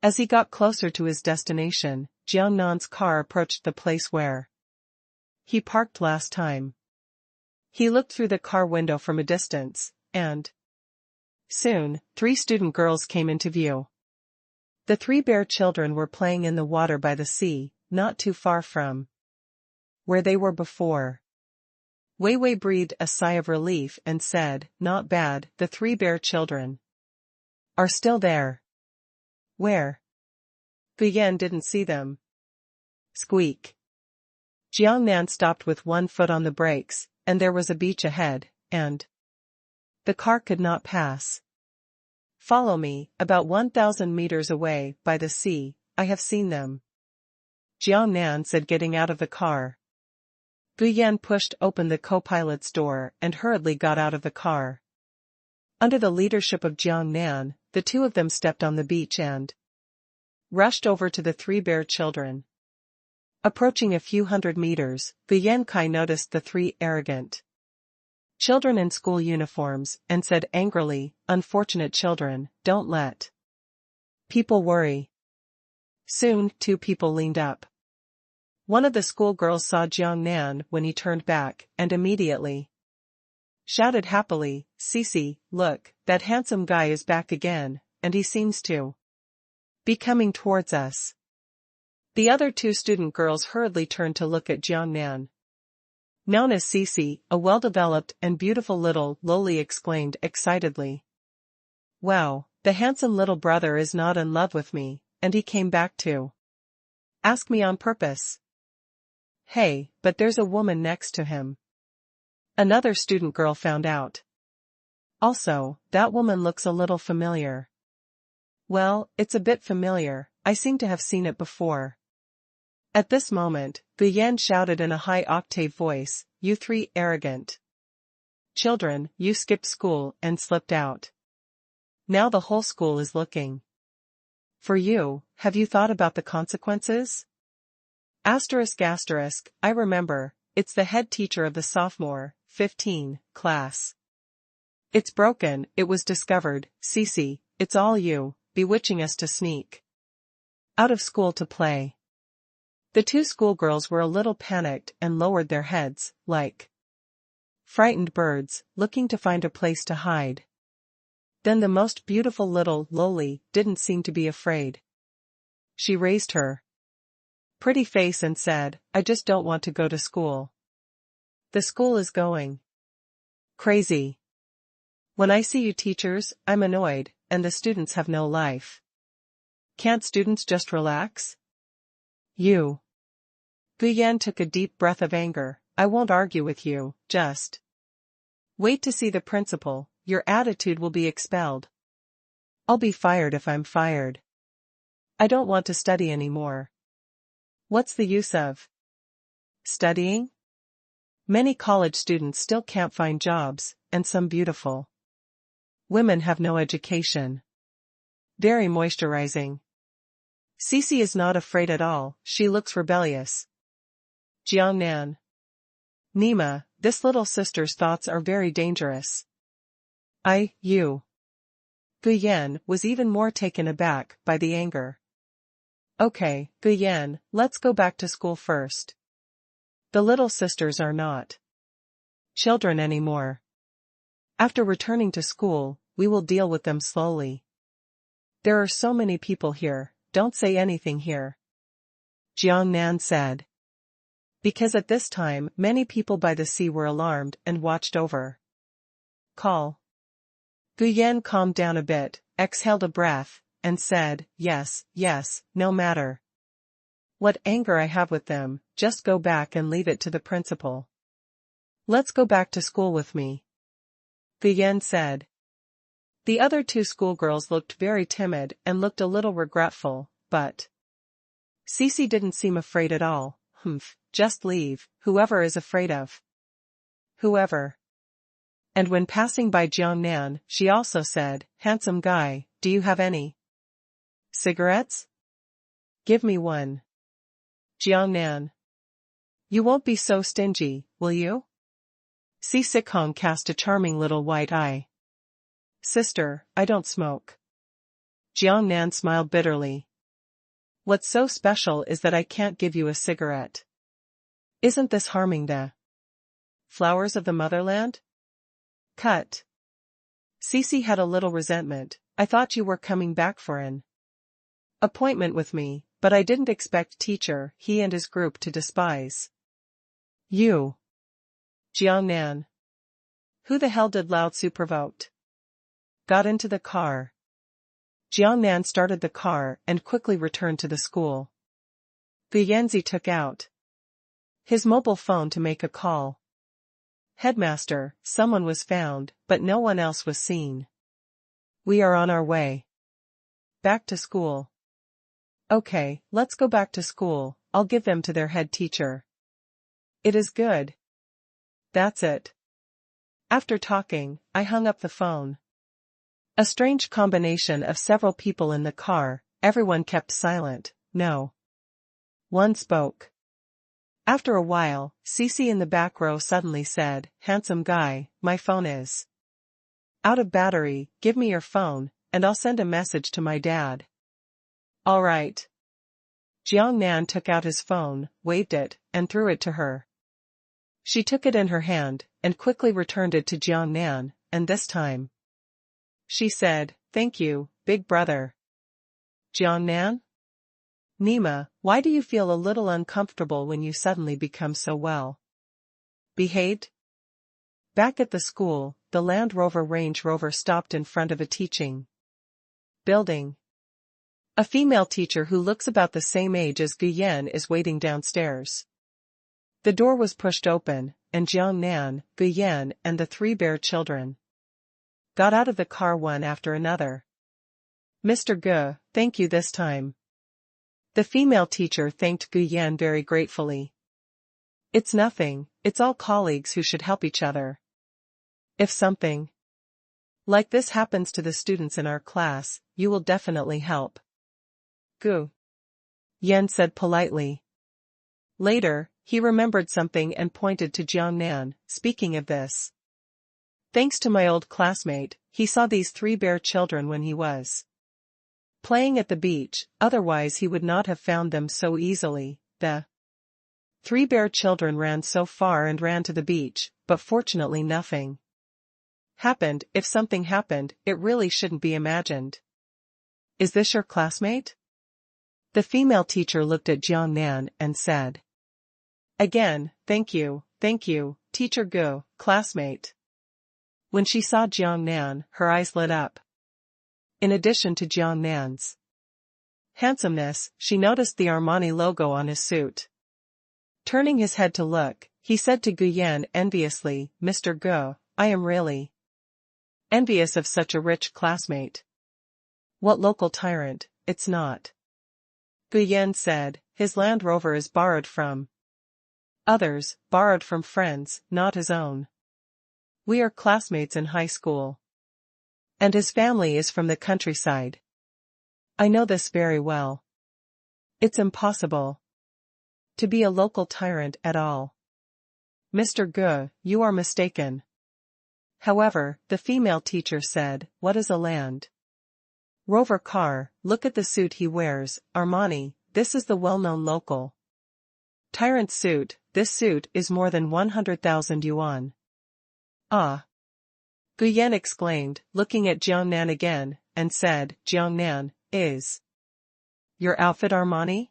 As he got closer to his destination, Jiang Nan's car approached the place where he parked last time. He looked through the car window from a distance, and soon, 3 student girls came into view. The 3 bear children were playing in the water by the sea, not too far from where they were before. Wei Wei breathed a sigh of relief and said, not bad, the 3 bear children are still there. Where? Guyan didn't see them. Squeak. Jiangnan stopped with one foot on the brakes, and there was a beach ahead, and the car could not pass. Follow me, about 1,000 meters away, by the sea, I have seen them. Jiangnan said, getting out of the car. Guyan pushed open the co-pilot's door and hurriedly got out of the car. Under the leadership of Jiangnan, the two of them stepped on the beach and rushed over to the three bear children. Approaching a few hundred meters, Guyan Kai noticed the three arrogant children in school uniforms and said angrily, "Unfortunate children, don't let people worry." Soon, two people leaned up. One of the schoolgirls saw Jiangnan when he turned back, and immediately shouted happily, "Cici, look, that handsome guy is back again, and he seems to be coming towards us." The other two student girls hurriedly turned to look at Jiangnan. Known as Cici, a well-developed and beautiful little loli exclaimed excitedly, "Wow, the handsome little brother is not in love with me, and he came back to ask me on purpose. Hey, but there's a woman next to him." Another student girl found out. "Also, that woman looks a little familiar." "Well, it's a bit familiar, I seem to have seen it before." At this moment, Guyan shouted in a high-octave voice, "You three arrogant children, you skipped school and slipped out. Now the whole school is looking for you. Have you thought about the consequences?" ***, I remember, it's the head teacher of the sophomore, 15, class. It's broken, it was discovered, Cici, it's all you, bewitching us to sneak out of school to play." The two schoolgirls were a little panicked and lowered their heads, like frightened birds, looking to find a place to hide. Then the most beautiful little loli didn't seem to be afraid. She raised her pretty face and said, "I just don't want to go to school. The school is going crazy. When I see you teachers, I'm annoyed, and the students have no life. Can't students just relax?" "You." Guyan took a deep breath of anger. "I won't argue with you, just wait to see the principal, your attitude will be expelled." "I'll be fired if I'm fired. I don't want to study anymore." "What's the use of studying? Many college students still can't find jobs, and some beautiful women have no education." Very moisturizing. Cici is not afraid at all, she looks rebellious. Jiangnan. Nima, this little sister's thoughts are very dangerous. You. Guyan was even more taken aback by the anger. "Okay, Guyan, let's go back to school first. The little sisters are not children anymore. After returning to school, we will deal with them slowly. There are so many people here, don't say anything here," Jiangnan said. Because at this time many people by the sea were alarmed and watched over. Call. Guyan calmed down a bit, exhaled a breath, and said, yes, no matter what anger I have with them, just go back and leave it to the principal. Let's go back to school with me, Guyan said. The other two schoolgirls looked very timid and looked a little regretful, but Cici didn't seem afraid at all. Just leave, whoever is afraid of whoever. And when passing by Jiangnan, she also said, handsome guy, do you have any cigarettes? Give me one. Jiangnan. You won't be so stingy, will you? Si Sikhong cast a charming little white eye. Sister, I don't smoke. Jiangnan smiled bitterly. What's so special is that I can't give you a cigarette. Isn't this harming the flowers of the motherland? Cut. Cici had a little resentment. I thought you were coming back for an appointment with me, but I didn't expect teacher he and his group to despise you. Jiangnan. Who the hell did Lao Tzu provoked? Got into the car. Jiangnan started the car and quickly returned to the school. Guyanzi took out his mobile phone to make a call. Headmaster, someone was found, but no one else was seen. We are on our way. Back to school. Okay, let's go back to school, I'll give them to their head teacher. It is good. That's it. After talking, I hung up the phone. A strange combination of several people in the car, everyone kept silent, no one spoke. After a while, Cece in the back row suddenly said, "Handsome guy, my phone is out of battery, give me your phone, and I'll send a message to my dad." All right. Jiangnan took out his phone, waved it, and threw it to her. She took it in her hand, and quickly returned it to Jiangnan, and this time she said, "Thank you, big brother." Jiangnan? Nima, why do you feel a little uncomfortable when you suddenly become so well behaved? Back at the school, the Land Rover Range Rover stopped in front of a teaching building. A female teacher who looks about the same age as Guyan is waiting downstairs. The door was pushed open, and Jiangnan, Guyan, and the three bear children got out of the car one after another. "Mr. Gu, thank you this time." The female teacher thanked Guyan very gratefully. "It's nothing, it's all colleagues who should help each other. If something like this happens to the students in our class, you will definitely help." Gu Yan said politely. Later, he remembered something and pointed to Jiangnan, "Speaking of this, thanks to my old classmate, he saw these three bear children when he was playing at the beach, otherwise he would not have found them so easily." The three bear children ran so far and ran to the beach, but fortunately nothing happened. If something happened, it really shouldn't be imagined. "Is this your classmate?" The female teacher looked at Jiangnan and said, "Again, thank you, Teacher Gu, classmate." When she saw Jiangnan, her eyes lit up. In addition to Jiangnan's handsomeness, she noticed the Armani logo on his suit. Turning his head to look, he said to Guyan enviously, "Mr. Gu, I am really envious of such a rich classmate." "What local tyrant, it's not." Guyan said, "His Land Rover is borrowed from others, borrowed from friends, not his own. We are classmates in high school. And his family is from the countryside. I know this very well. It's impossible to be a local tyrant at all." "Mr. Gu, you are mistaken." However, the female teacher said, "What is a Land Rover car? Look at the suit he wears, Armani, this is the well-known local tyrant suit, this suit is more than 100,000 yuan. Ah!" Guyan exclaimed, looking at Jiangnan again, and said, "Jiangnan, is your outfit Armani?"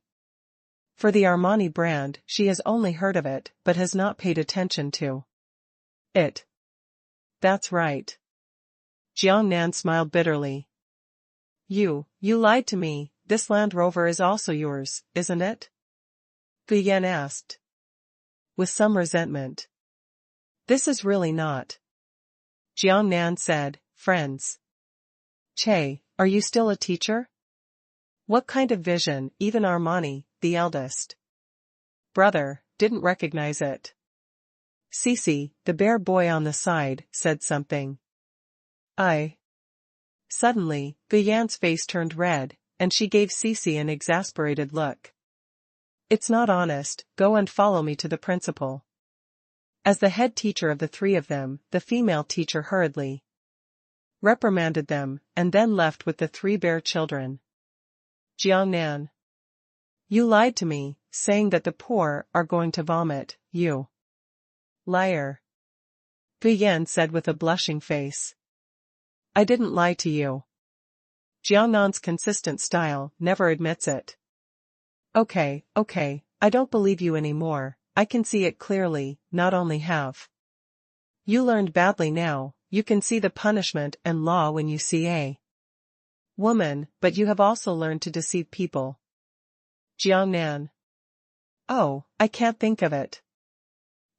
For the Armani brand, she has only heard of it, but has not paid attention to it. "That's right." Jiangnan smiled bitterly. You lied to me, this Land Rover is also yours, isn't it?" Guyan asked, with some resentment. "This is really not." Jiangnan said, "Friends. Che, are you still a teacher? What kind of vision, even Armani, the eldest brother, didn't recognize it." Cece, the bear boy on the side, said something. Suddenly, Guyan's face turned red, and she gave Cece an exasperated look. "It's not honest, go and follow me to the principal." As the head teacher of the three of them, the female teacher hurriedly reprimanded them, and then left with the three bear children. "Jiangnan, you lied to me, saying that the poor are going to vomit, you liar," Guyan said with a blushing face. "I didn't lie to you." Jiangnan's consistent style never admits it. Okay, I don't believe you anymore, I can see it clearly, not only have you learned badly now, you can see the punishment and law when you see a woman, but you have also learned to deceive people. Jiangnan. Oh, I can't think of it.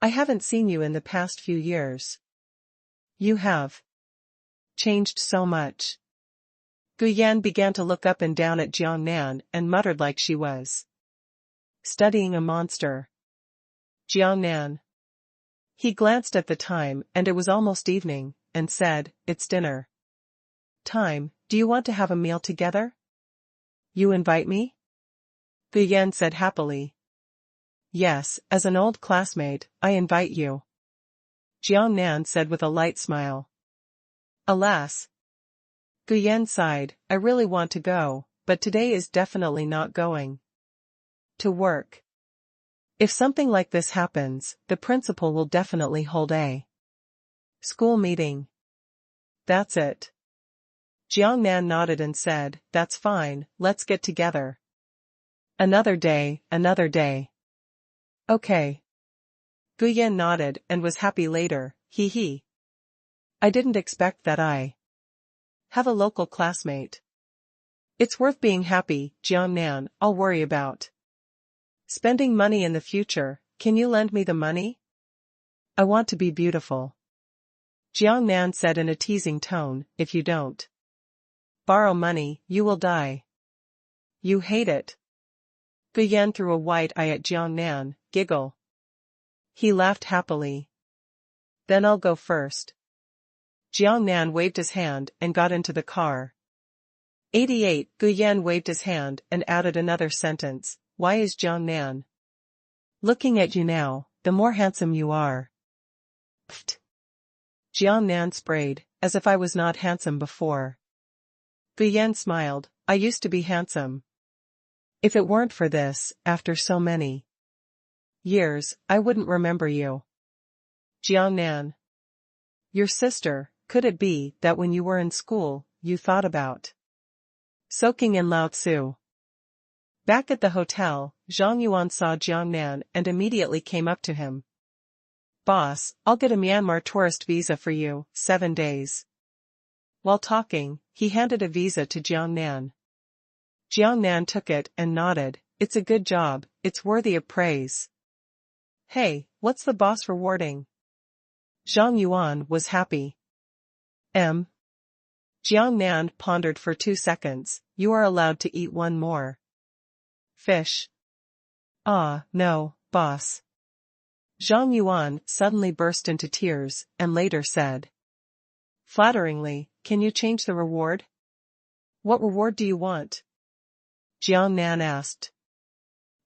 I haven't seen you in the past few years. You have changed so much. Guyan began to look up and down at Jiangnan and muttered like she was studying a monster. Jiangnan. He glanced at the time and it was almost evening, and said, "It's dinner time, do you want to have a meal together?" "You invite me?" Guyan said happily. "Yes, as an old classmate, I invite you," Jiangnan said with a light smile. "Alas." Guyan sighed, "I really want to go, but today is definitely not going to work. If something like this happens, the principal will definitely hold a school meeting." "That's it." Jiangnan nodded and said, "That's fine, let's get together. Another day, another day." "Okay." Guyan nodded and was happy later, hee hee. "I didn't expect that I have a local classmate. It's worth being happy, Jiangnan. I'll worry about spending money in the future. Can you lend me the money? I want to be beautiful." Jiangnan said in a teasing tone, "If you don't borrow money, you will die. You hate it." Guyan threw a white eye at Jiangnan, giggle. He laughed happily. "Then I'll go first." Jiangnan waved his hand and got into the car. 88. Guyan waved his hand and added another sentence, "Why is Jiangnan looking at you now? The more handsome you are." "Pfft." Jiangnan sprayed, "As if I was not handsome before." Guyan smiled, "I used to be handsome. If it weren't for this, after so many years, I wouldn't remember you." Jiangnan. "Your sister, could it be that when you were in school, you thought about soaking in Lao Tzu?" Back at the hotel, Zhang Yuan saw Jiangnan and immediately came up to him. "Boss, I'll get a Myanmar tourist visa for you, 7 days." While talking, he handed a visa to Jiangnan. Jiangnan took it and nodded, "It's a good job, it's worthy of praise." "Hey, what's the boss rewarding?" Zhang Yuan was happy. Jiangnan pondered for 2 seconds, "You are allowed to eat one more fish." "Ah, no, boss." Zhang Yuan suddenly burst into tears, and later said flatteringly, "Can you change the reward?" "What reward do you want?" Jiangnan asked.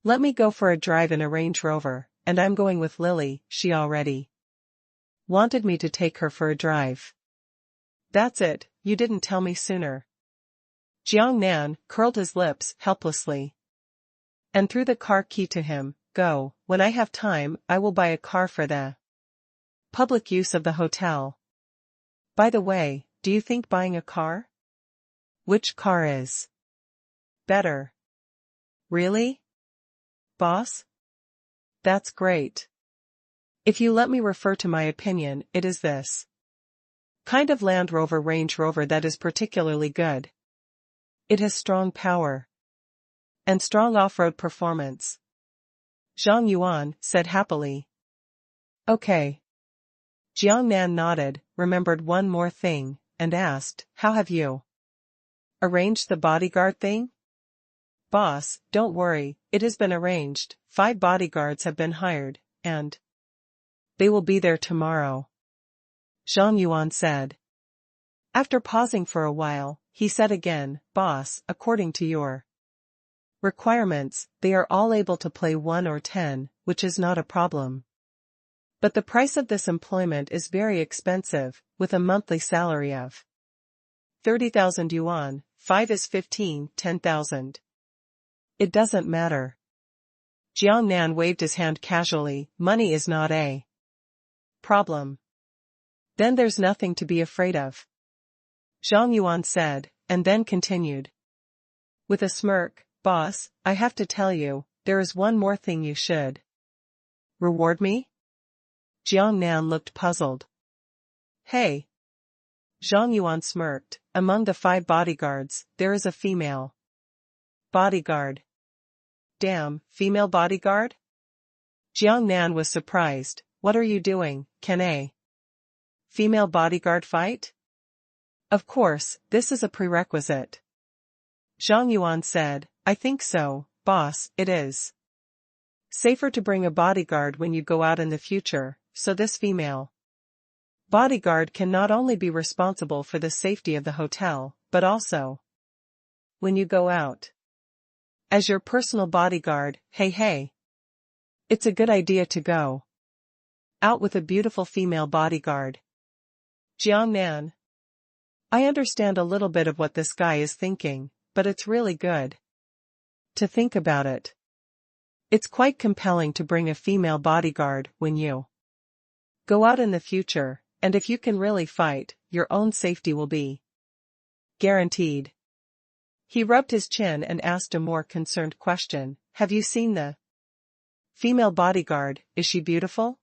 "Let me go for a drive in a Range Rover, and I'm going with Lily, she already wanted me to take her for a drive." "That's it, you didn't tell me sooner." Jiangnan curled his lips helplessly and threw the car key to him. "Go, when I have time, I will buy a car for the public use of the hotel." "By the way, do you think buying a car?" "Which car is better?" "Really? Boss? That's great. If you let me refer to my opinion, it is this kind of Land Rover Range Rover that is particularly good. It has strong power and strong off-road performance." Zhang Yuan said happily. "Okay." Jiangnan nodded, remembered one more thing, and asked, "How have you arranged the bodyguard thing?" "Boss, don't worry, it has been arranged, 5 bodyguards have been hired, and they will be there tomorrow," Zhang Yuan said. After pausing for a while, he said again, "Boss, according to your requirements, they are all able to play 1 or 10, which is not a problem. But the price of this employment is very expensive, with a monthly salary of 30,000 yuan, 5 is 15, 10,000. It doesn't matter." Jiangnan waved his hand casually, "Money is not a problem. Then there's nothing to be afraid of," Zhang Yuan said, and then continued with a smirk, "Boss, I have to tell you, there is one more thing you should reward me." Jiangnan looked puzzled. "Hey." Zhang Yuan smirked, "Among the 5 bodyguards, there is a female bodyguard." "Damn, female bodyguard?" Jiang Nan was surprised. What are you doing? Can a female bodyguard fight? Of course, this is a prerequisite. Zhang Yuan said, I think so, boss, it is safer to bring a bodyguard when you go out in the future, so this female bodyguard can not only be responsible for the safety of the hotel, but also when you go out as your personal bodyguard. Hey. It's a good idea to go out with a beautiful female bodyguard. Jiang Nan. I understand a little bit of what this guy is thinking, but it's really good to think about it. It's quite compelling to bring a female bodyguard when you go out in the future, and if you can really fight, your own safety will be guaranteed. He rubbed his chin and asked a more concerned question. Have you seen the female bodyguard? Is she beautiful?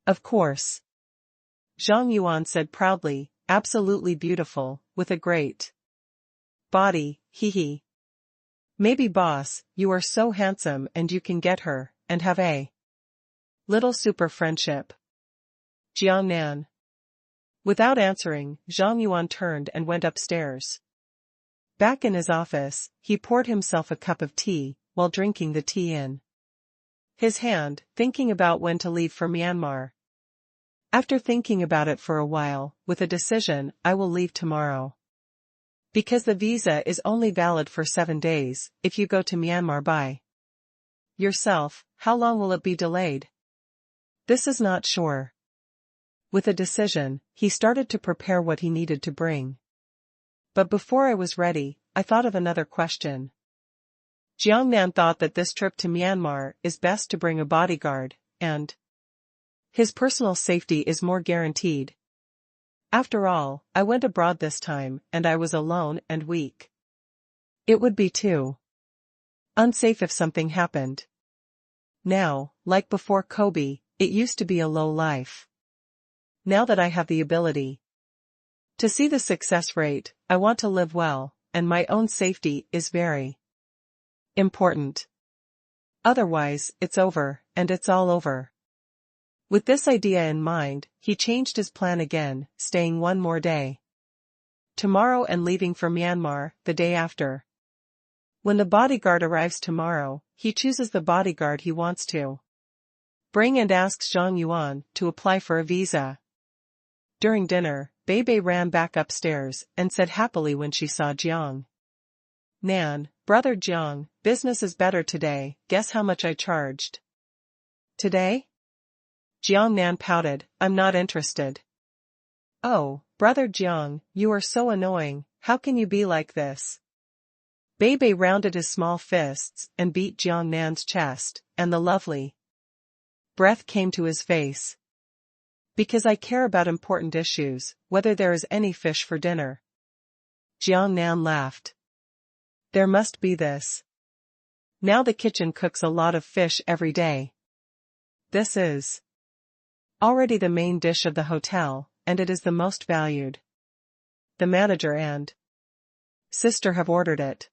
Of course. Zhang Yuan said proudly, absolutely beautiful, with a great body, hee. Maybe boss, you are so handsome and you can get her, and have a little super friendship. Jiang Nan. Without answering, Zhang Yuan turned and went upstairs. Back in his office, he poured himself a cup of tea, while drinking the tea in his hand, thinking about when to leave for Myanmar. After thinking about it for a while, with a decision, I will leave tomorrow. Because the visa is only valid for 7 days, if you go to Myanmar by yourself, how long will it be delayed? This is not sure. With a decision, he started to prepare what he needed to bring. But before I was ready, I thought of another question. Jiang Nan thought that this trip to Myanmar is best to bring a bodyguard, and his personal safety is more guaranteed. After all, I went abroad this time, and I was alone and weak. It would be too unsafe if something happened. Now, like before Kobe, it used to be a low life. Now that I have the ability to see the success rate, I want to live well, and my own safety is very important. Otherwise, it's over, and it's all over. With this idea in mind, he changed his plan again, staying 1 more day tomorrow and leaving for Myanmar the day after. When the bodyguard arrives tomorrow, he chooses the bodyguard he wants to bring and asks Zhang Yuan to apply for a visa. During dinner, Bei ran back upstairs and said happily when she saw Jiang Nan, brother Jiang, business is better today, guess how much I charged today? Jiang Nan pouted, I'm not interested. Oh, brother Jiang, you are so annoying, how can you be like this? Bei rounded his small fists and beat Jiang Nan's chest, and the lovely breath came to his face. Because I care about important issues, whether there is any fish for dinner. Jiang Nan laughed. There must be this. Now the kitchen cooks a lot of fish every day. This is already the main dish of the hotel, and it is the most valued. The manager and sister have ordered it.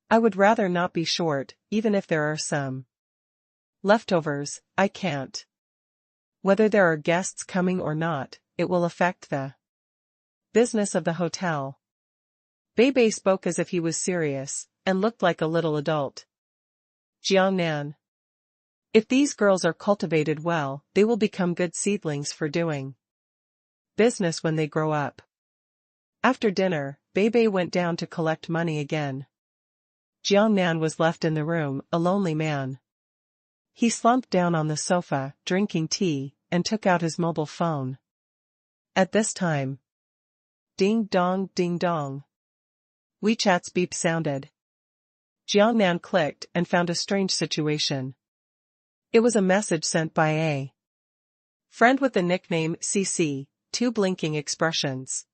I would rather not be short, even if there are some leftovers, I can't. Whether there are guests coming or not, it will affect the business of the hotel. Bei spoke as if he was serious, and looked like a little adult. Jiang Nan. If these girls are cultivated well, they will become good seedlings for doing business when they grow up. After dinner, Bei went down to collect money again. Jiang Nan was left in the room, a lonely man. He slumped down on the sofa, drinking tea, and took out his mobile phone. At this time, ding dong, WeChat's beep sounded. Jiang Nan clicked and found a strange situation. It was a message sent by a friend with the nickname CC, 2 blinking expressions.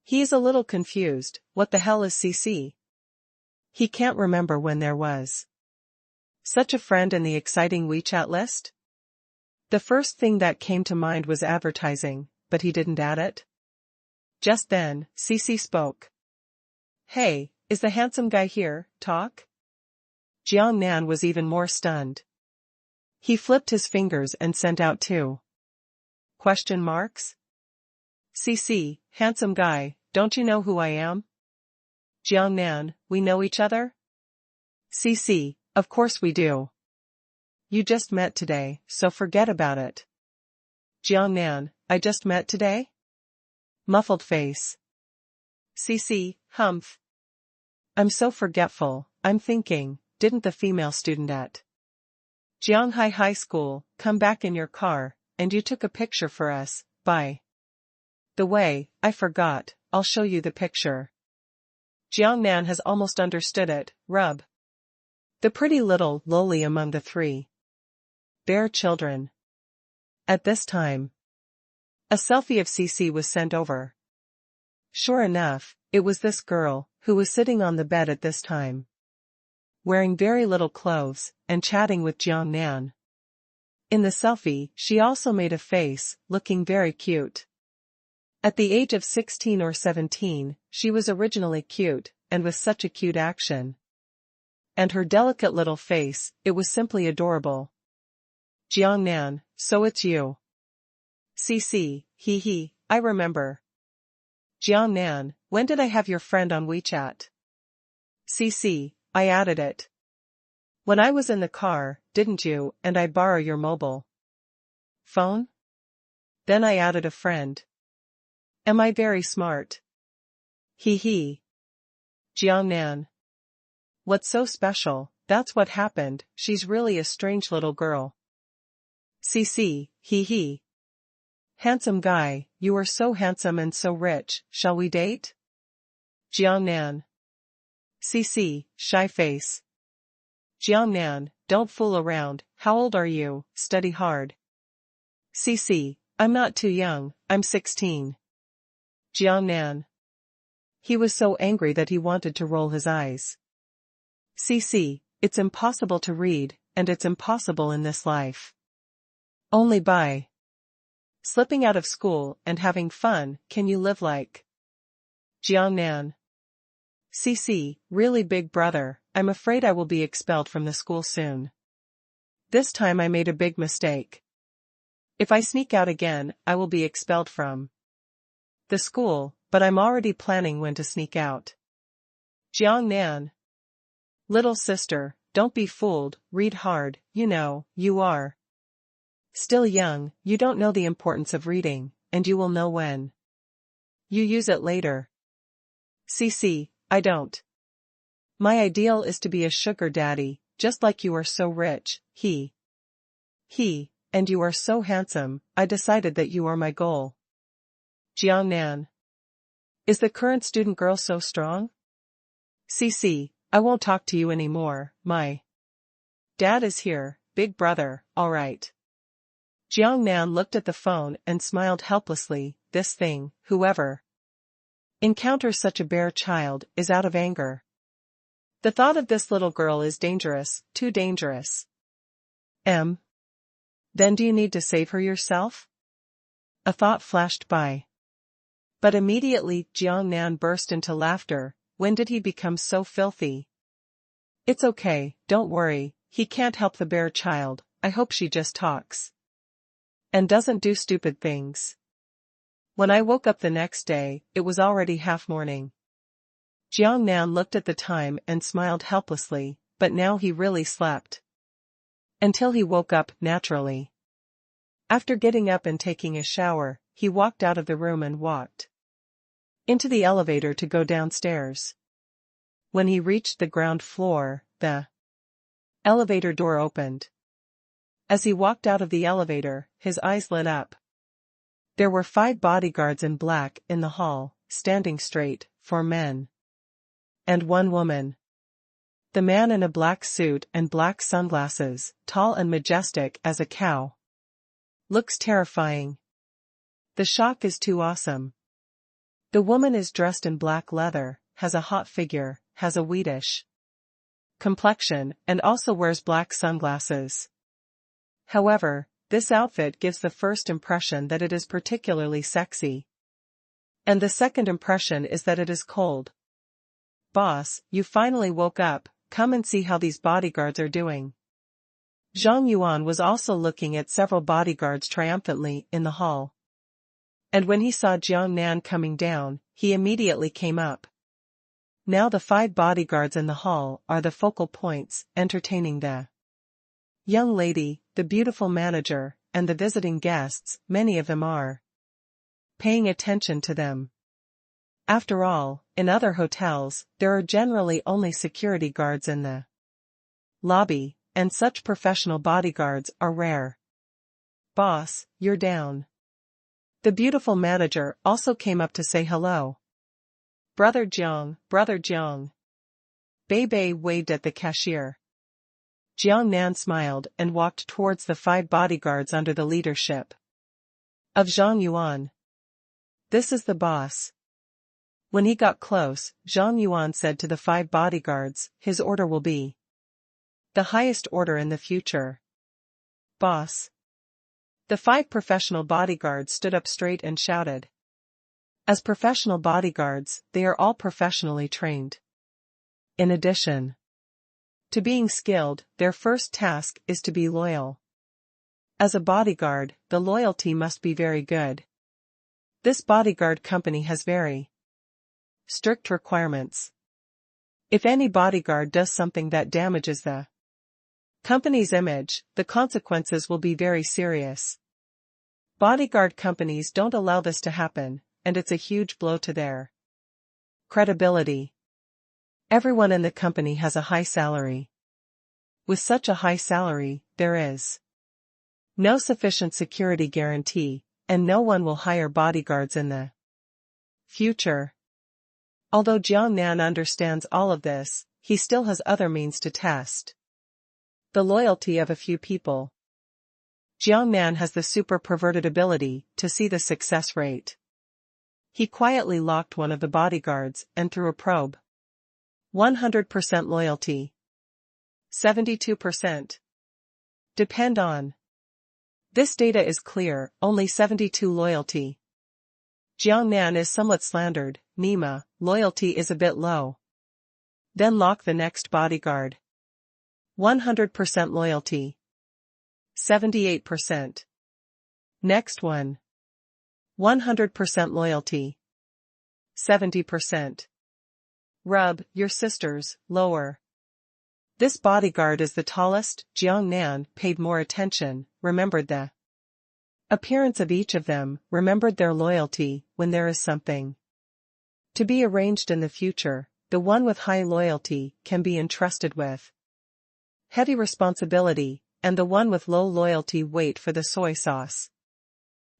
He is a little confused, what the hell is CC? He can't remember when there was such a friend in the exciting WeChat list. The first thing that came to mind was advertising, but he didn't add it. Just then, CC spoke. Hey, is the handsome guy here, talk? Jiang Nan was even more stunned. He flipped his fingers and sent out 2 question marks. CC, handsome guy, don't you know who I am? Jiangnan, we know each other? CC, of course we do. You just met today, so forget about it. Jiangnan, I just met today? Muffled face. CC, humph. I'm so forgetful, I'm thinking, didn't the female student at Jianghai High School come back in your car, and you took a picture for us? By the way, I forgot, I'll show you the picture. Jiangnan has almost understood it, rub. The pretty little loli among the 3 bear children. At this time, a selfie of CC was sent over. Sure enough, it was this girl, who was sitting on the bed at this time, wearing very little clothes, and chatting with Jiangnan. In the selfie, she also made a face, looking very cute. At the age of 16 or 17, she was originally cute, and with such a cute action. And her delicate little face, it was simply adorable. Jiangnan, so it's you. CC, hee, I remember. Jiangnan, when did I have your friend on WeChat? CC, I added it. When I was in the car, didn't you, and I borrow your mobile phone? Then I added a friend. Am I very smart? Hee. Jiangnan. What's so special? That's what happened, she's really a strange little girl. CC, hee. Handsome guy, you are so handsome and so rich, shall we date? Jiangnan. CC, shy face. Jiangnan, don't fool around, how old are you, study hard. CC, I'm not too young, I'm 16. Jiangnan. He was so angry that he wanted to roll his eyes. CC, it's impossible to read, and it's impossible in this life. Only by slipping out of school and having fun can you live like. Jiangnan. CC, really big brother, I'm afraid I will be expelled from the school soon. This time I made a big mistake. If I sneak out again, I will be expelled from the school, but I'm already planning when to sneak out. Jiangnan. Little sister, don't be fooled, read hard, you know, you are still young, you don't know the importance of reading, and you will know when you use it later. CC, I don't. My ideal is to be a sugar daddy, just like you are so rich, he, and you are so handsome, I decided that you are my goal. Jiangnan. Is the current student girl so strong? CC, I won't talk to you anymore, my dad is here, big brother, alright. Jiangnan looked at the phone and smiled helplessly, this thing, whoever encounters such a bare child, is out of anger. The thought of this little girl is dangerous, too dangerous. Then do you need to save her yourself? A thought flashed by. But immediately Jiangnan burst into laughter. When did he become so filthy? It's okay, don't worry, he can't help the bare child, I hope she just talks and doesn't do stupid things. When I woke up the next day, it was already half-morning. Jiangnan looked at the time and smiled helplessly, but now he really slept. Until he woke up naturally. After getting up and taking a shower, he walked out of the room and walked into the elevator to go downstairs. When he reached the ground floor, the elevator door opened. As he walked out of the elevator, his eyes lit up. There were 5 bodyguards in black in the hall, standing straight, 4 men and 1 woman. The man in a black suit and black sunglasses, tall and majestic as a cow, looks terrifying. The shock is too awesome. The woman is dressed in black leather, has a hot figure, has a wheatish complexion, and also wears black sunglasses. However, this outfit gives the first impression that it is particularly sexy. And the second impression is that it is cold. Boss, you finally woke up, come and see how these bodyguards are doing. Zhang Yuan was also looking at several bodyguards triumphantly in the hall. And when he saw Jiang Nan coming down, he immediately came up. Now the 5 bodyguards in the hall are the focal points, entertaining the young lady, the beautiful manager, and the visiting guests. Many of them are paying attention to them. After all, in other hotels, there are generally only security guards in the lobby, and such professional bodyguards are rare. "Boss, you're down." The beautiful manager also came up to say hello. Brother Jiang, Brother Jiang." Bei waved at the cashier. Jiang Nan smiled and walked towards the 5 bodyguards under the leadership of Zhang Yuan. "This is the boss." When he got close, Zhang Yuan said to the 5 bodyguards, "His order will be the highest order in the future." "Boss." The 5 professional bodyguards stood up straight and shouted. As professional bodyguards, they are all professionally trained. In addition to being skilled, their first task is to be loyal. As a bodyguard, the loyalty must be very good. This bodyguard company has very strict requirements. If any bodyguard does something that damages the company's image, the consequences will be very serious. Bodyguard companies don't allow this to happen, and it's a huge blow to their credibility. Everyone in the company has a high salary. With such a high salary, there is no sufficient security guarantee, and no one will hire bodyguards in the future. Although Jiang Nan understands all of this, he still has other means to test the loyalty of a few people. Jiang Nan has the super perverted ability to see the success rate. He quietly locked one of the bodyguards and threw a probe. 100% loyalty. 72%. Depend on. This data is clear, only 72 loyalty. Jiang Nan is somewhat slandered. Nima, loyalty is a bit low. Then lock the next bodyguard. 100% loyalty. 78%. Next one. 100% loyalty. 70%. Rub, your sisters, lower. This bodyguard is the tallest. Jiang Nan paid more attention, remembered the appearance of each of them, remembered their loyalty. When there is something to be arranged in the future, the one with high loyalty can be entrusted with heavy responsibility, and the one with low loyalty wait for the soy sauce.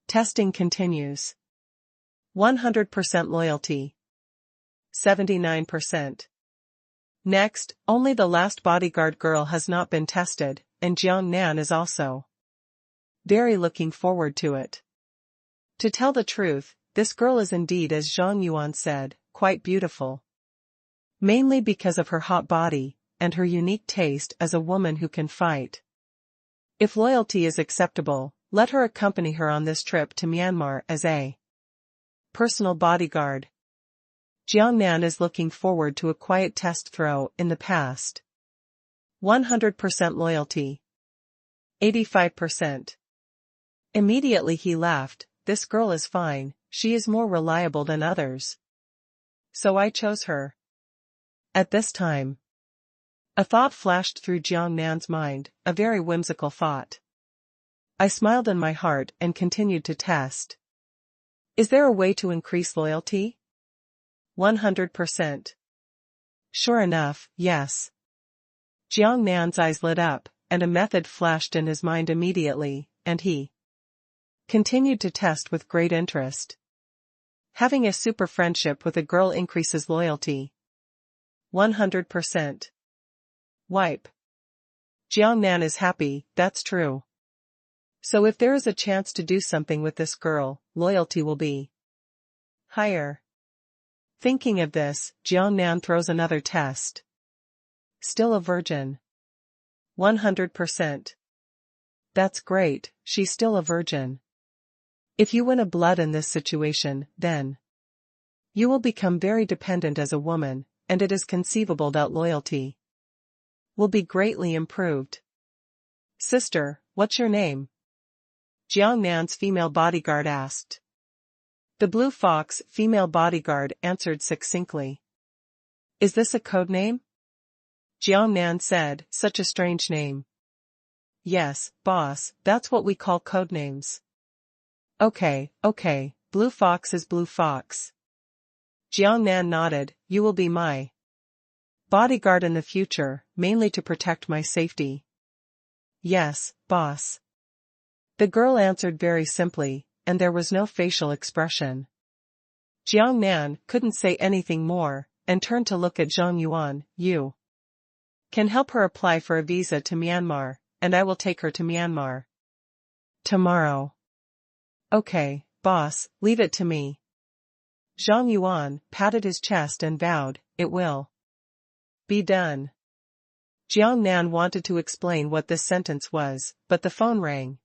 Testing continues. 100% loyalty. 79%. Next, only the last bodyguard girl has not been tested, and Jiang Nan is also very looking forward to it. To tell the truth, this girl is indeed, as Zhang Yuan said, quite beautiful. Mainly because of her hot body, and her unique taste as a woman who can fight. If loyalty is acceptable, let her accompany her on this trip to Myanmar as a personal bodyguard. Jiang Nan is looking forward to a quiet test throw in the past. 100% loyalty. 85%. Immediately he laughed. This girl is fine, she is more reliable than others. So I chose her. At this time, a thought flashed through Jiang Nan's mind, a very whimsical thought. I smiled in my heart and continued to test. Is there a way to increase loyalty? 100%. Sure enough, yes. Jiang Nan's eyes lit up, and a method flashed in his mind immediately, and he continued to test with great interest. Having a super friendship with a girl increases loyalty. 100%. Wipe. Jiang Nan is happy, that's true. So if there is a chance to do something with this girl, loyalty will be higher. Thinking of this, Jiang Nan throws another test. Still a virgin. 100%. That's great, she's still a virgin. If you win a blood in this situation, then you will become very dependent as a woman, and it is conceivable that loyalty will be greatly improved. Sister, what's your name? Jiang Nan's female bodyguard asked. The Blue Fox female bodyguard answered succinctly. Is this a code name? Jiang Nan said, such a strange name. Yes, boss, that's what we call code names. Okay, Blue Fox is Blue Fox. Jiang Nan nodded, you will be my bodyguard in the future, mainly to protect my safety. Yes, boss. The girl answered very simply, and there was no facial expression. Jiang Nan couldn't say anything more, and turned to look at Zhang Yuan. You can help her apply for a visa to Myanmar, and I will take her to Myanmar tomorrow. Okay, boss, leave it to me. Zhang Yuan patted his chest and vowed, it will be done. Jiang Nan wanted to explain what this sentence was, but the phone rang.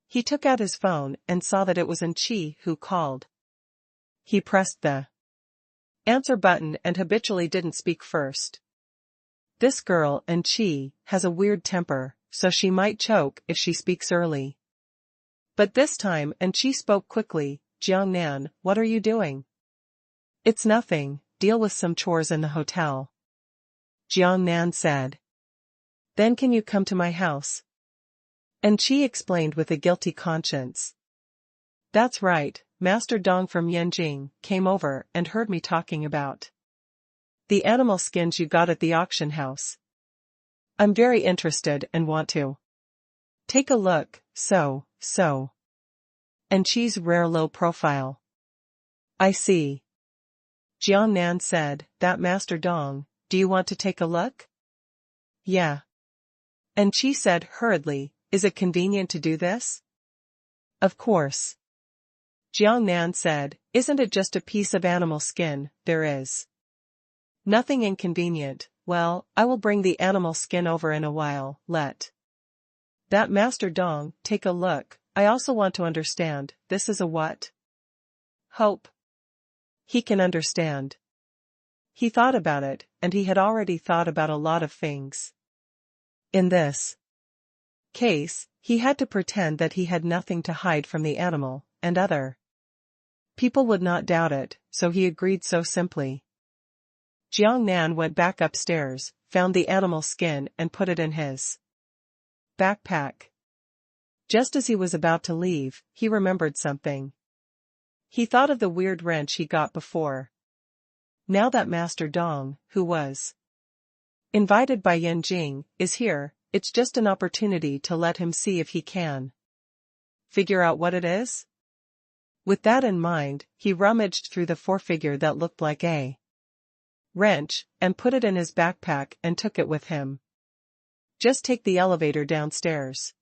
He took out his phone and saw that it was Chen Xi who called. He pressed the answer button and habitually didn't speak first. This girl, Chen Xi, has a weird temper, so she might choke if she speaks early. But this time Chen Xi spoke quickly. Jiang Nan, what are you doing? It's nothing, deal with some chores in the hotel. Jiang Nan said. Then can you come to my house? Chen Xi explained with a guilty conscience. That's right, Master Dong from Yanjing came over and heard me talking about the animal skins you got at the auction house. I'm very interested and want to take a look, so. Chen Xi's rare low profile. I see. Jiang Nan said, that Master Dong, do you want to take a look? Yeah. Chen Xi said hurriedly, is it convenient to do this? Of course. Jiang Nan said, isn't it just a piece of animal skin? There is nothing inconvenient. Well, I will bring the animal skin over in a while. Let that Master Dong take a look. I also want to understand, this is a what? Hope he can understand. He thought about it, and he had already thought about a lot of things. In this case, he had to pretend that he had nothing to hide from the animal, and other people would not doubt it, so he agreed so simply. Jiang Nan went back upstairs, found the animal skin and put it in his backpack. Just as he was about to leave, he remembered something. He thought of the weird wrench he got before. Now that Master Dong, who was invited by Yanjing, is here, it's just an opportunity to let him see if he can figure out what it is. With that in mind, he rummaged through the four-figure that looked like a wrench, and put it in his backpack and took it with him. Just take the elevator downstairs.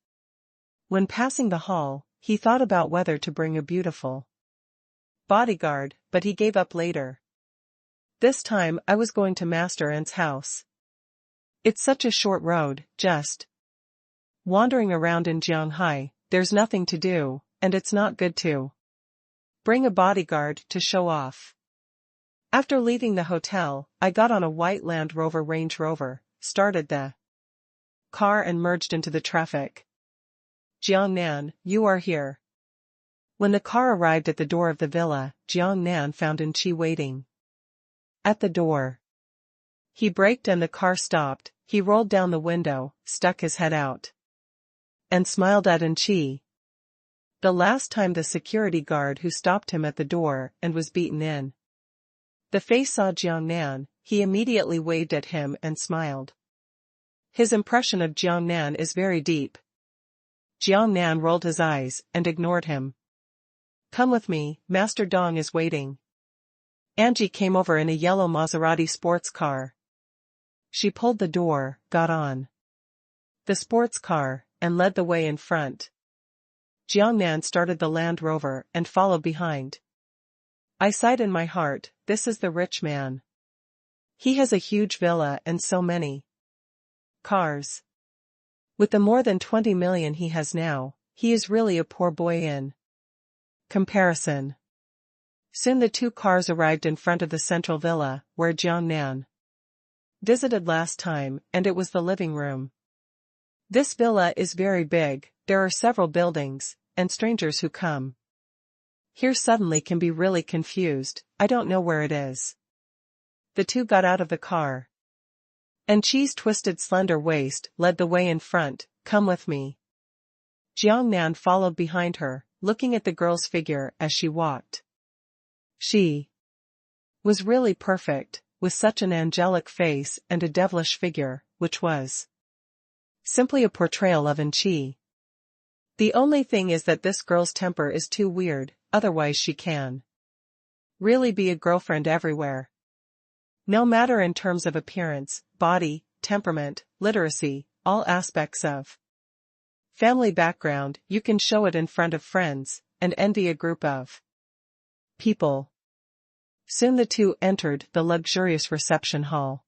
When passing the hall, he thought about whether to bring a beautiful bodyguard, but he gave up later. This time I was going to Master N's house. It's such a short road, just wandering around in Jianghai, there's nothing to do, and it's not good to bring a bodyguard to show off. After leaving the hotel, I got on a white Land Rover Range Rover, started the car and merged into the traffic. Jiang Nan, you are here. When the car arrived at the door of the villa, Jiang Nan found Chen Xi waiting at the door. He braked and the car stopped. He rolled down the window, stuck his head out, and smiled at Chen Xi. The last time the security guard who stopped him at the door and was beaten in the face saw Jiang Nan, he immediately waved at him and smiled. His impression of Jiang Nan is very deep. Jiang Nan rolled his eyes and ignored him. Come with me, Master Dong is waiting. Angie came over in a yellow Maserati sports car. She pulled the door, got on the sports car, and led the way in front. Jiang Nan started the Land Rover and followed behind. I sighed in my heart, this is the rich man. He has a huge villa and so many cars. With the more than 20 million he has now, he is really a poor boy in comparison. Soon the two cars arrived in front of the central villa, where Jiang Nan visited last time, and it was the living room. This villa is very big, there are several buildings, and strangers who come here suddenly can be really confused, I don't know where it is. The two got out of the car. And Qi's twisted slender waist led the way in front, come with me. Jiangnan followed behind her, looking at the girl's figure as she walked. She was really perfect, with such an angelic face and a devilish figure, which was simply a portrayal of Qi. The only thing is that this girl's temper is too weird, otherwise she can really be a girlfriend everywhere. No matter in terms of appearance, body, temperament, literacy, all aspects of family background, you can show it in front of friends, and envy a group of people. Soon the two entered the luxurious reception hall.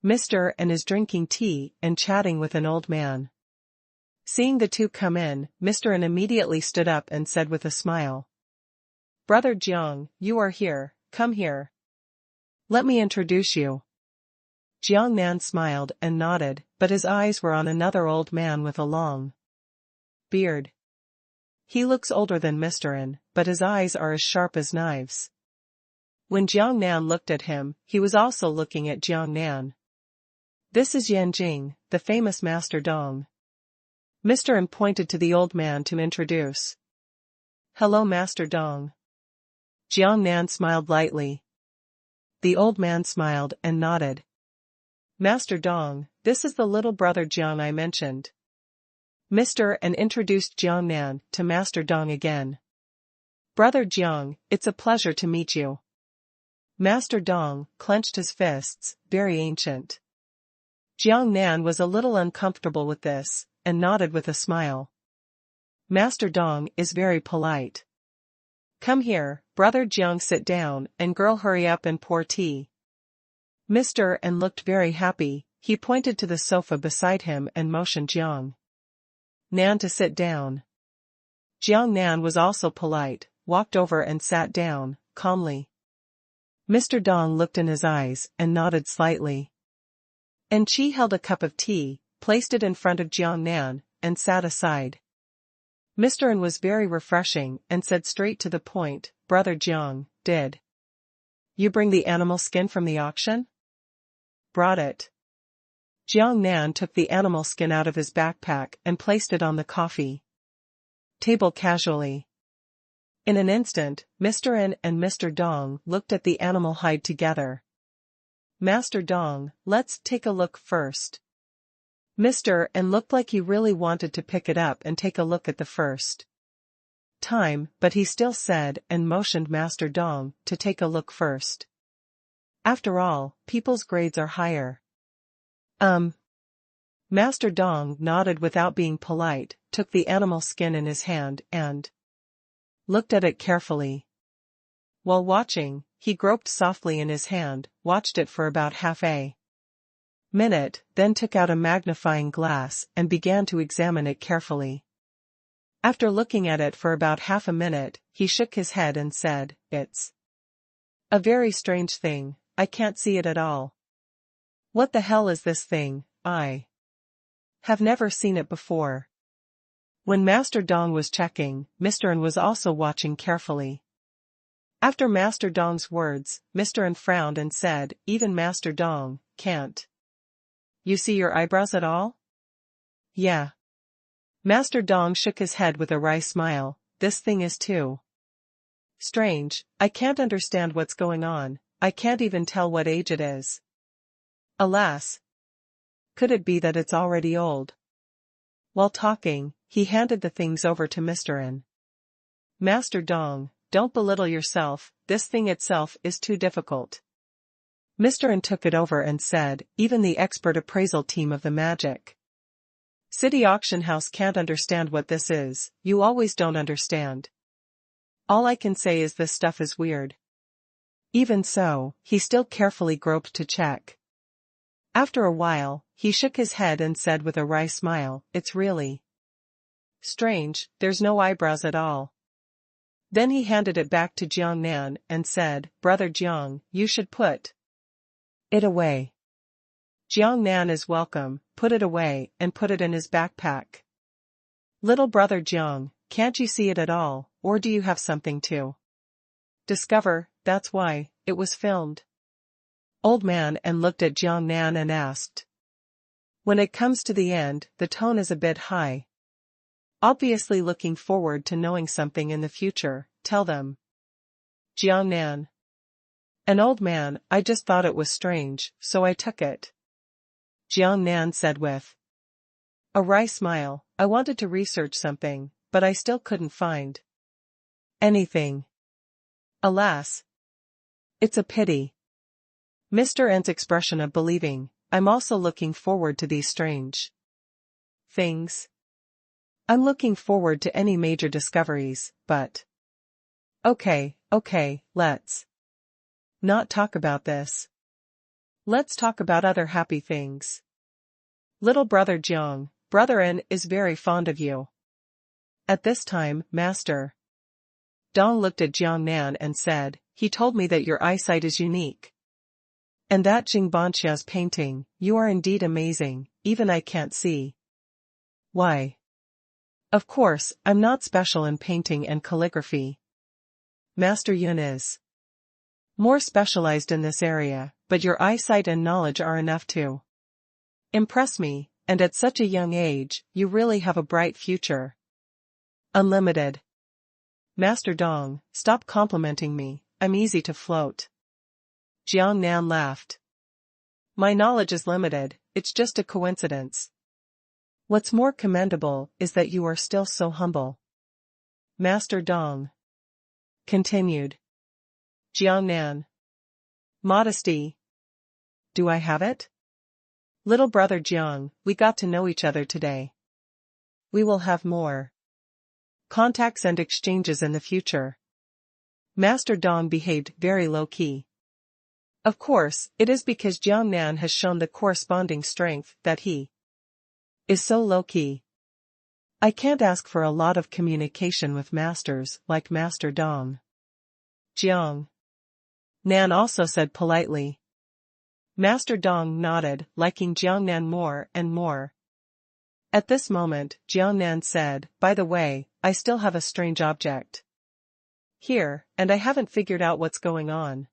Mr. N is drinking tea and chatting with an old man. Seeing the two come in, Mr. N immediately stood up and said with a smile, "Brother Jiang, you are here, come here. Let me introduce you." Jiangnan smiled and nodded, but his eyes were on another old man with a long beard. He looks older than Mr. N, but his eyes are as sharp as knives. When Jiangnan looked at him, he was also looking at Jiangnan. "This is Yan Jing, the famous Master Dong." Mr. N pointed to the old man to introduce. "Hello Master Dong." Jiangnan smiled lightly. The old man smiled and nodded. "Master Dong, this is the little brother Jiang I mentioned." Mr. N introduced Jiangnan to Master Dong again. "Brother Jiang, it's a pleasure to meet you." Master Dong clenched his fists, very ancient. Jiangnan was a little uncomfortable with this, and nodded with a smile. Master Dong is very polite. "Come here, brother Jiang, sit down, and girl hurry up and pour tea." Mr. N looked very happy, he pointed to the sofa beside him and motioned Jiang Nan to sit down. Jiangnan was also polite, walked over and sat down, calmly. Mr. Dong looked in his eyes and nodded slightly. And Qi held a cup of tea, placed it in front of Jiangnan, and sat aside. Mr. N was very refreshing and said straight to the point, "Brother Jiang, did you bring the animal skin from the auction?" "Brought it." Jiangnan took the animal skin out of his backpack and placed it on the coffee table casually. In an instant, Mr. N and Mr. Dong looked at the animal hide together. "Master Dong, let's take a look first." Mr. N looked like he really wanted to pick it up and take a look at the first time, but he still said and motioned Master Dong to take a look first. After all, people's grades are higher. Master Dong nodded without being polite, took the animal skin in his hand and looked at it carefully. While watching, he groped softly in his hand, watched it for about half a minute, then took out a magnifying glass and began to examine it carefully. After looking at it for about half a minute, he shook his head and said, "It's a very strange thing, I can't see it at all. What the hell is this thing? I have never seen it before." When Master Dong was checking, Mr. N was also watching carefully. After Master Dong's words, Mr. N frowned and said, "Even Master Dong, can't you see your eyebrows at all?" "Yeah." Master Dong shook his head with a wry smile, "This thing is too strange, I can't understand what's going on, I can't even tell what age it is. Alas! Could it be that it's already old?" While talking, he handed the things over to Mr. N. "Master Dong, don't belittle yourself, this thing itself is too difficult." Mr. N took it over and said, "Even the expert appraisal team of the Magic City Auction House can't understand what this is, you always don't understand. All I can say is this stuff is weird." Even so, he still carefully groped to check. After a while, he shook his head and said with a wry smile, "It's really strange, there's no eyebrows at all." Then he handed it back to Jiangnan and said, "Brother Jiang, you should put it away." "Jiangnan is welcome, put it away, and put it in his backpack. Little brother Jiang, can't you see it at all, or do you have something to discover? That's why it was filmed. Old man and looked at Jiang Nan and asked. When it comes to the end, the tone is a bit high. Obviously looking forward to knowing something in the future, tell them. Jiang Nan. An old man, I just thought it was strange, so I took it. Jiang Nan said with a wry smile, I wanted to research something, but I still couldn't find anything. Alas. It's a pity. Mr. N's expression of believing, I'm also looking forward to these strange things. I'm looking forward to any major discoveries, but okay, let's not talk about this. Let's talk about other happy things. Little brother Jiang, Brother N is very fond of you. At this time, Master Dong looked at Jiang Nan and said, he told me that your eyesight is unique. And that Jing Banxia's painting, you are indeed amazing, even I can't see. Why? Of course, I'm not special in painting and calligraphy. Master Yun is more specialized in this area, but your eyesight and knowledge are enough to impress me, and at such a young age, you really have a bright future. Unlimited. Master Dong, stop complimenting me, I'm easy to float. Jiang Nan laughed. My knowledge is limited, it's just a coincidence. What's more commendable is that you are still so humble. Master Dong continued. Jiang Nan. Modesty. Do I have it? Little brother Jiang, we got to know each other today. We will have more contacts and exchanges in the future. Master Dong behaved very low-key. Of course, it is because Jiang Nan has shown the corresponding strength that he is so low-key. I can't ask for a lot of communication with masters like Master Dong. Jiang Nan also said politely. Master Dong nodded, liking Jiang Nan more and more. At this moment, Jiang Nan said, by the way, I still have a strange object here, and I haven't figured out what's going on.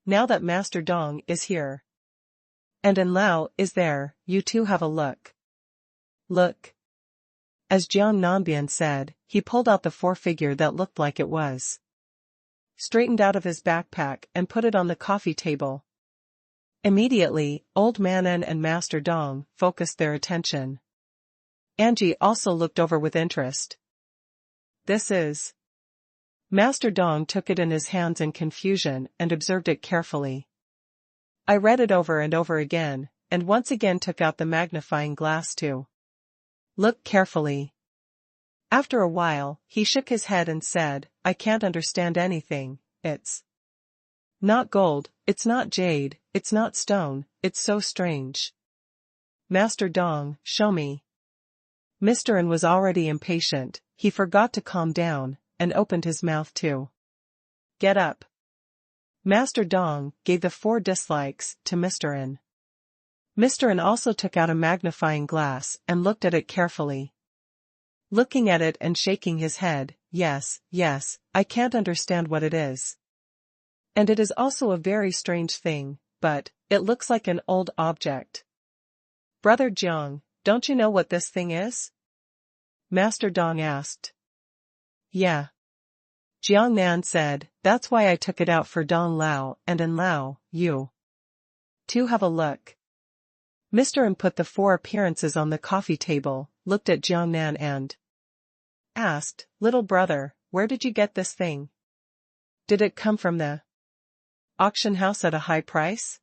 Now that Master Dong is here, and An Lao is there, you two have a look. Look. As Jiang Nanbian said, he pulled out the four-figure that looked like it was straightened out of his backpack and put it on the coffee table. Immediately, Old Man N and Master Dong focused their attention. Angie also looked over with interest. This is. Master Dong took it in his hands in confusion and observed it carefully. I read it over and over again, and once again took out the magnifying glass to look carefully. After a while, he shook his head and said, I can't understand anything, it's not gold, it's not jade, it's not stone, it's so strange. Master Dong, show me. Mr. N was already impatient, he forgot to calm down, and opened his mouth to get up. Master Dong gave the 4 dislikes to Mr. N. Mr. N also took out a magnifying glass and looked at it carefully. Looking at it and shaking his head, yes, I can't understand what it is. And it is also a very strange thing, but it looks like an old object. Brother Jiang, don't you know what this thing is? Master Dong asked. Yeah. Jiang Nan said, that's why I took it out for Dong Lao and An Lao, you two have a look. Mr. N put the 4 appearances on the coffee table, looked at Jiang Nan and asked, little brother, where did you get this thing? Did it come from the auction house at a high price?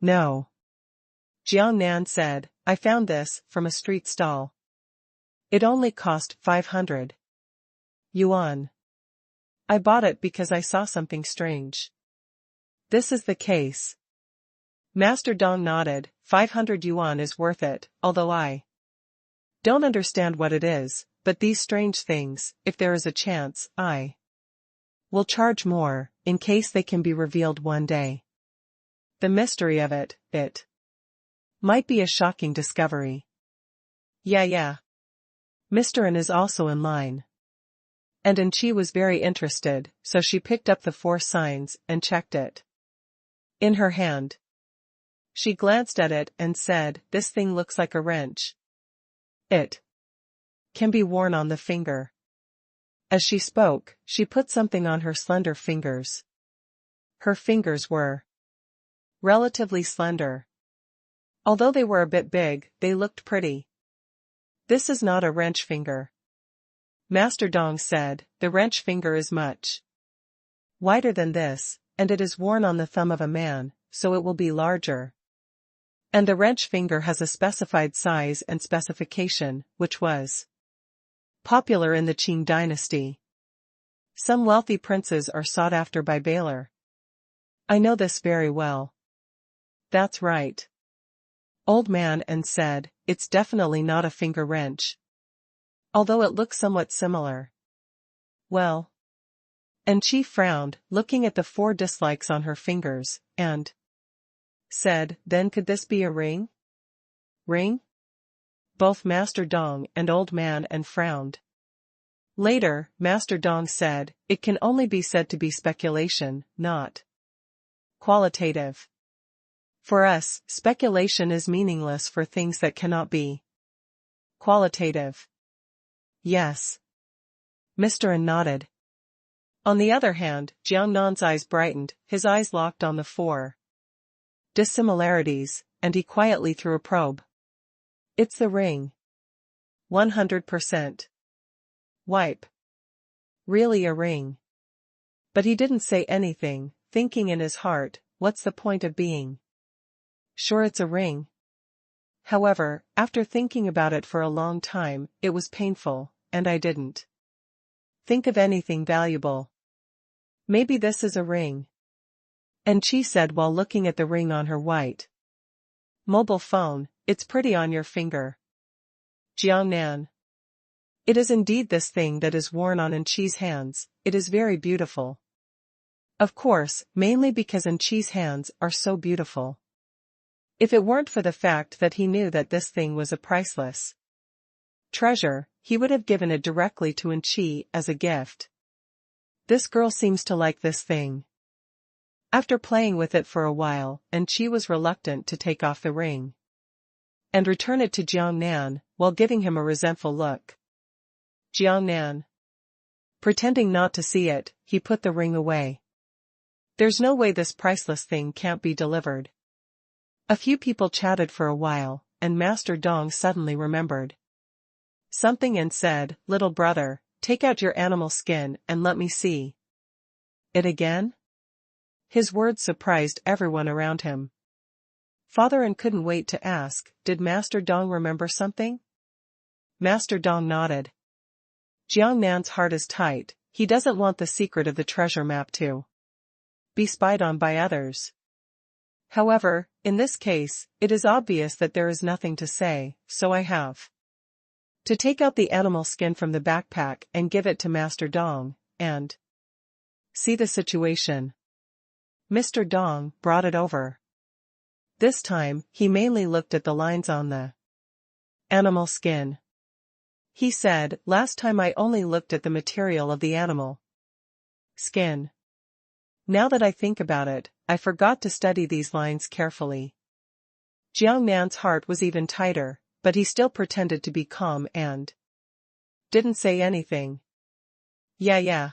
No. Jiang Nan said, I found this from a street stall. It only cost 500 yuan. I bought it because I saw something strange. This is the case. Master Dong nodded, 500 yuan is worth it, although I don't understand what it is, but these strange things, if there is a chance, I will charge more, in case they can be revealed one day. The mystery of it Might be a shocking discovery. Yeah. Mr. N is also in line. And Xi was very interested, so she picked up the 4 signs and checked it. In her hand. She glanced at it and said, "This thing looks like a wrench. It can be worn on the finger." As she spoke, she put something on her slender fingers. Her fingers were relatively slender. Although they were a bit big, they looked pretty. "This is not a wrench finger," Master Dong said. "The wrench finger is much wider than this, and it is worn on the thumb of a man, so it will be larger. And the wrench finger has a specified size and specification, which was popular in the Qing dynasty. Some wealthy princes are sought after by Baylor. I know this very well." "That's right," Old Man and said, "It's definitely not a finger wrench. Although it looks somewhat similar." "Well." And she frowned, looking at the 4 dislikes on her fingers, and said, "Then could this be a ring?" "Ring?" Both Master Dong and Old Man and frowned. Later, Master Dong said, "It can only be said to be speculation, not qualitative. For us, speculation is meaningless for things that cannot be qualitative." "Yes." Mr. N nodded. On the other hand, Jiang Nan's eyes brightened, his eyes locked on the 4 dissimilarities, and he quietly threw a probe. "It's the ring. 100%. Wipe. Really a ring." But he didn't say anything, thinking in his heart, what's the point of being sure it's a ring? However, after thinking about it for a long time, it was painful, and I didn't think of anything valuable. "Maybe this is a ring," and she said while looking at the ring on her white mobile phone. "It's pretty on your finger." Jiang Nan. "It is indeed this thing that is worn on Xi's hands. It is very beautiful." Of course, mainly because Xi's hands are so beautiful. If it weren't for the fact that he knew that this thing was a priceless treasure, he would have given it directly to Xi as a gift. "This girl seems to like this thing." After playing with it for a while, Xi was reluctant to take off the ring and return it to Jiang Nan, while giving him a resentful look. Jiang Nan. Pretending not to see it, he put the ring away. "There's no way this priceless thing can't be delivered." A few people chatted for a while, and Master Dong suddenly remembered something and said, "Little brother, take out your animal skin and let me see it again." His words surprised everyone around him. Father and couldn't wait to ask, "Did Master Dong remember something?" Master Dong nodded. Jiang Nan's heart is tight. He doesn't want the secret of the treasure map to be spied on by others. However, in this case, it is obvious that there is nothing to say, so I have to take out the animal skin from the backpack and give it to Master Dong, and see the situation. Mr. Dong brought it over. This time, he mainly looked at the lines on the animal skin. He said, "Last time I only looked at the material of the animal skin. Now that I think about it, I forgot to study these lines carefully." Jiang Nan's heart was even tighter, but he still pretended to be calm and didn't say anything. Yeah.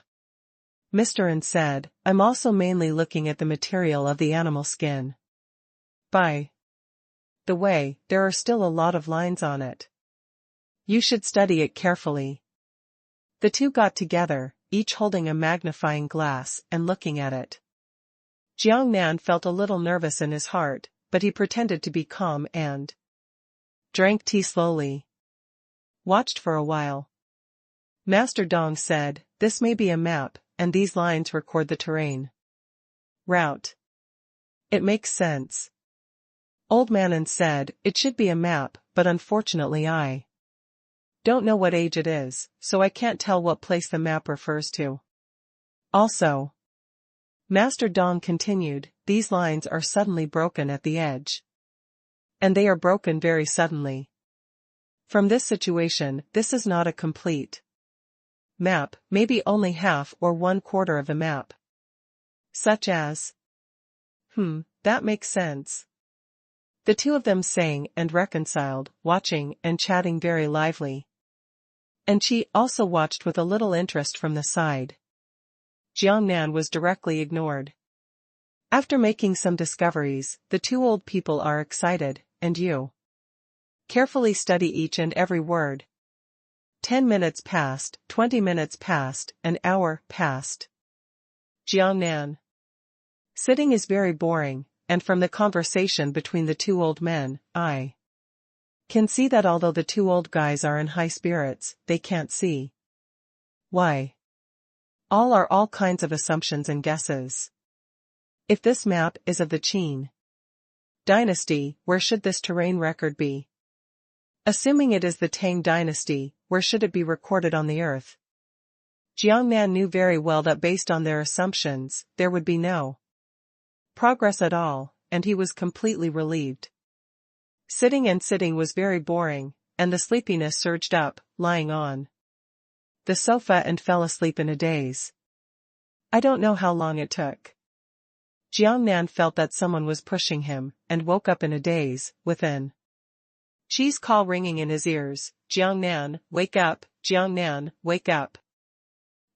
Mr. N said, "I'm also mainly looking at the material of the animal skin. By the way, there are still a lot of lines on it. You should study it carefully." The two got together, each holding a magnifying glass and looking at it. Jiang Nan felt a little nervous in his heart, but he pretended to be calm and drank tea slowly. Watched for a while. Master Dong said, "This may be a map, and these lines record the terrain route. It makes sense." Old Man said, "It should be a map, but unfortunately I don't know what age it is, so I can't tell what place the map refers to. Also," Master Dong continued, "these lines are suddenly broken at the edge. and they are broken very suddenly. From this situation, this is not a complete map, maybe only half or 1/4 of a map. Such as, that makes sense. The two of them sang and reconciled, watching and chatting very lively. And she also watched with a little interest from the side. Jiangnan was directly ignored. After making some discoveries, the two old people are excited, and you carefully study each and every word. 10 minutes passed, 20 minutes passed, an hour passed. Jiangnan. Sitting is very boring, and from the conversation between the two old men, I can see that although the two old guys are in high spirits, they can't see why. All kinds of assumptions and guesses. If this map is of the Qin dynasty, where should this terrain record be? Assuming it is the Tang dynasty, where should it be recorded on the earth? Jiangnan knew very well that based on their assumptions, there would be no progress at all, and he was completely relieved. Sitting was very boring, and the sleepiness surged up, lying on the sofa and fell asleep in a daze. I don't know how long it took. Jiangnan felt that someone was pushing him, and woke up in a daze, with an Qi's call ringing in his ears, Jiangnan, wake up, Jiangnan, wake up.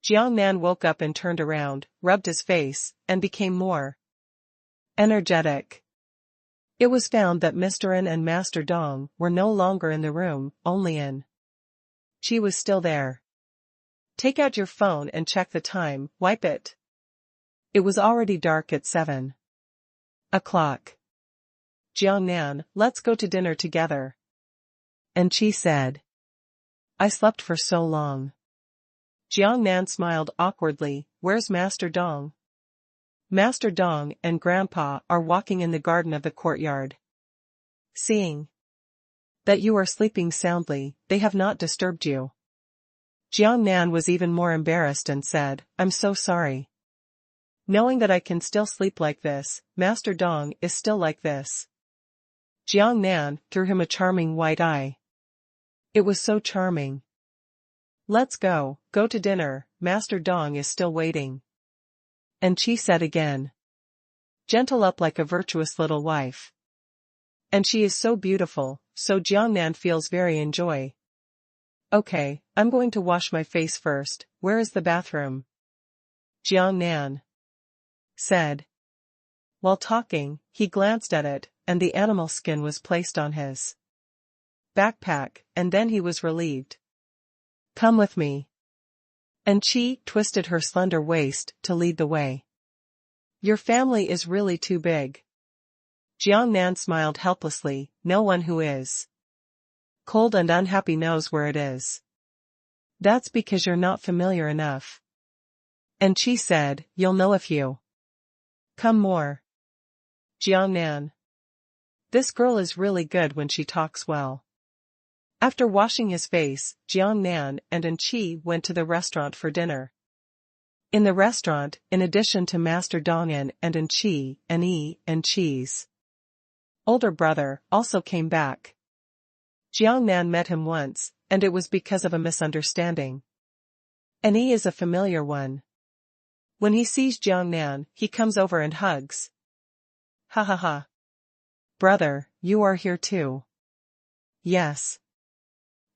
Jiangnan woke up and turned around, rubbed his face, and became more energetic. It was found that Mr. N and Master Dong were no longer in the room, only in. Qi was still there. Take out your phone and check the time, wipe it. It was already dark at 7 o'clock. Jiangnan, let's go to dinner together. And Qi said. I slept for so long. Jiangnan smiled awkwardly, where's Master Dong? Master Dong and Grandpa are walking in the garden of the courtyard. Seeing that you are sleeping soundly, they have not disturbed you. Jiangnan was even more embarrassed and said, I'm so sorry. Knowing that I can still sleep like this, Master Dong is still like this. Jiangnan threw him a charming white eye. It was so charming. Let's go to dinner, Master Dong is still waiting. And Qi said again. Gentle up like a virtuous little wife. And she is so beautiful, so Jiangnan feels very enjoy. Okay, I'm going to wash my face first, where is the bathroom? Jiangnan said. While talking, he glanced at it, and the animal skin was placed on his backpack, and then he was relieved. Come with me. And Qi twisted her slender waist to lead the way. Your family is really too big. Jiangnan smiled helplessly, no one who is cold and unhappy knows where it is. That's because you're not familiar enough. And Qi said, you'll know if you come more. Jiangnan. This girl is really good when she talks well. After washing his face, Jiangnan and Qi went to the restaurant for dinner. In the restaurant, in addition to Master Dong'an and Qi, Yi and Qi's older brother also came back. Jiangnan met him once, and it was because of a misunderstanding. Yi is a familiar one. When he sees Jiangnan, he comes over and hugs. Ha ha ha. Brother, you are here too. Yes.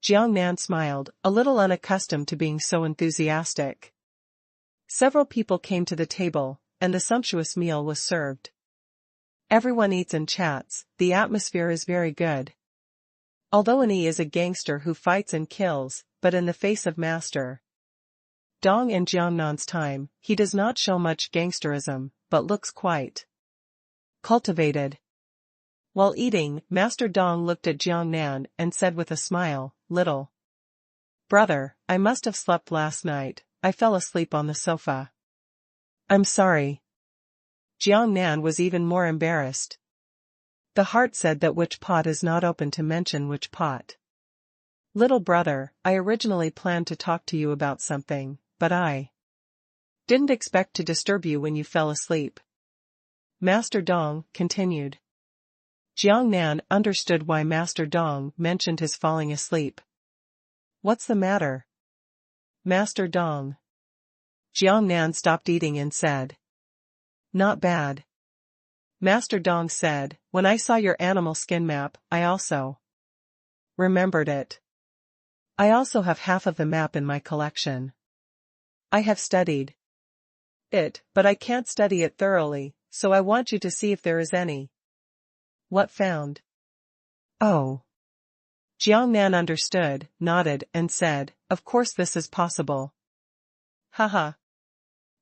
Jiangnan smiled, a little unaccustomed to being so enthusiastic. Several people came to the table, and the sumptuous meal was served. Everyone eats and chats, the atmosphere is very good. Although Yi is a gangster who fights and kills, but in the face of Master Dong and Jiangnan's time, he does not show much gangsterism, but looks quite cultivated. While eating, Master Dong looked at Jiangnan and said with a smile, little brother, I must have slept last night, I fell asleep on the sofa. I'm sorry. Jiangnan was even more embarrassed. The heart said that which pot is not open to mention which pot. Little brother, I originally planned to talk to you about something, but I didn't expect to disturb you when you fell asleep. Master Dong continued. Jiang Nan understood why Master Dong mentioned his falling asleep. What's the matter, Master Dong? Jiang Nan stopped eating and said. Not bad. Master Dong said, when I saw your animal skin map, I also remembered it. I also have half of the map in my collection. I have studied it, but I can't study it thoroughly, so I want you to see if there is any. What found? Oh. Jiang Nan understood, nodded, and said, of course this is possible. Haha.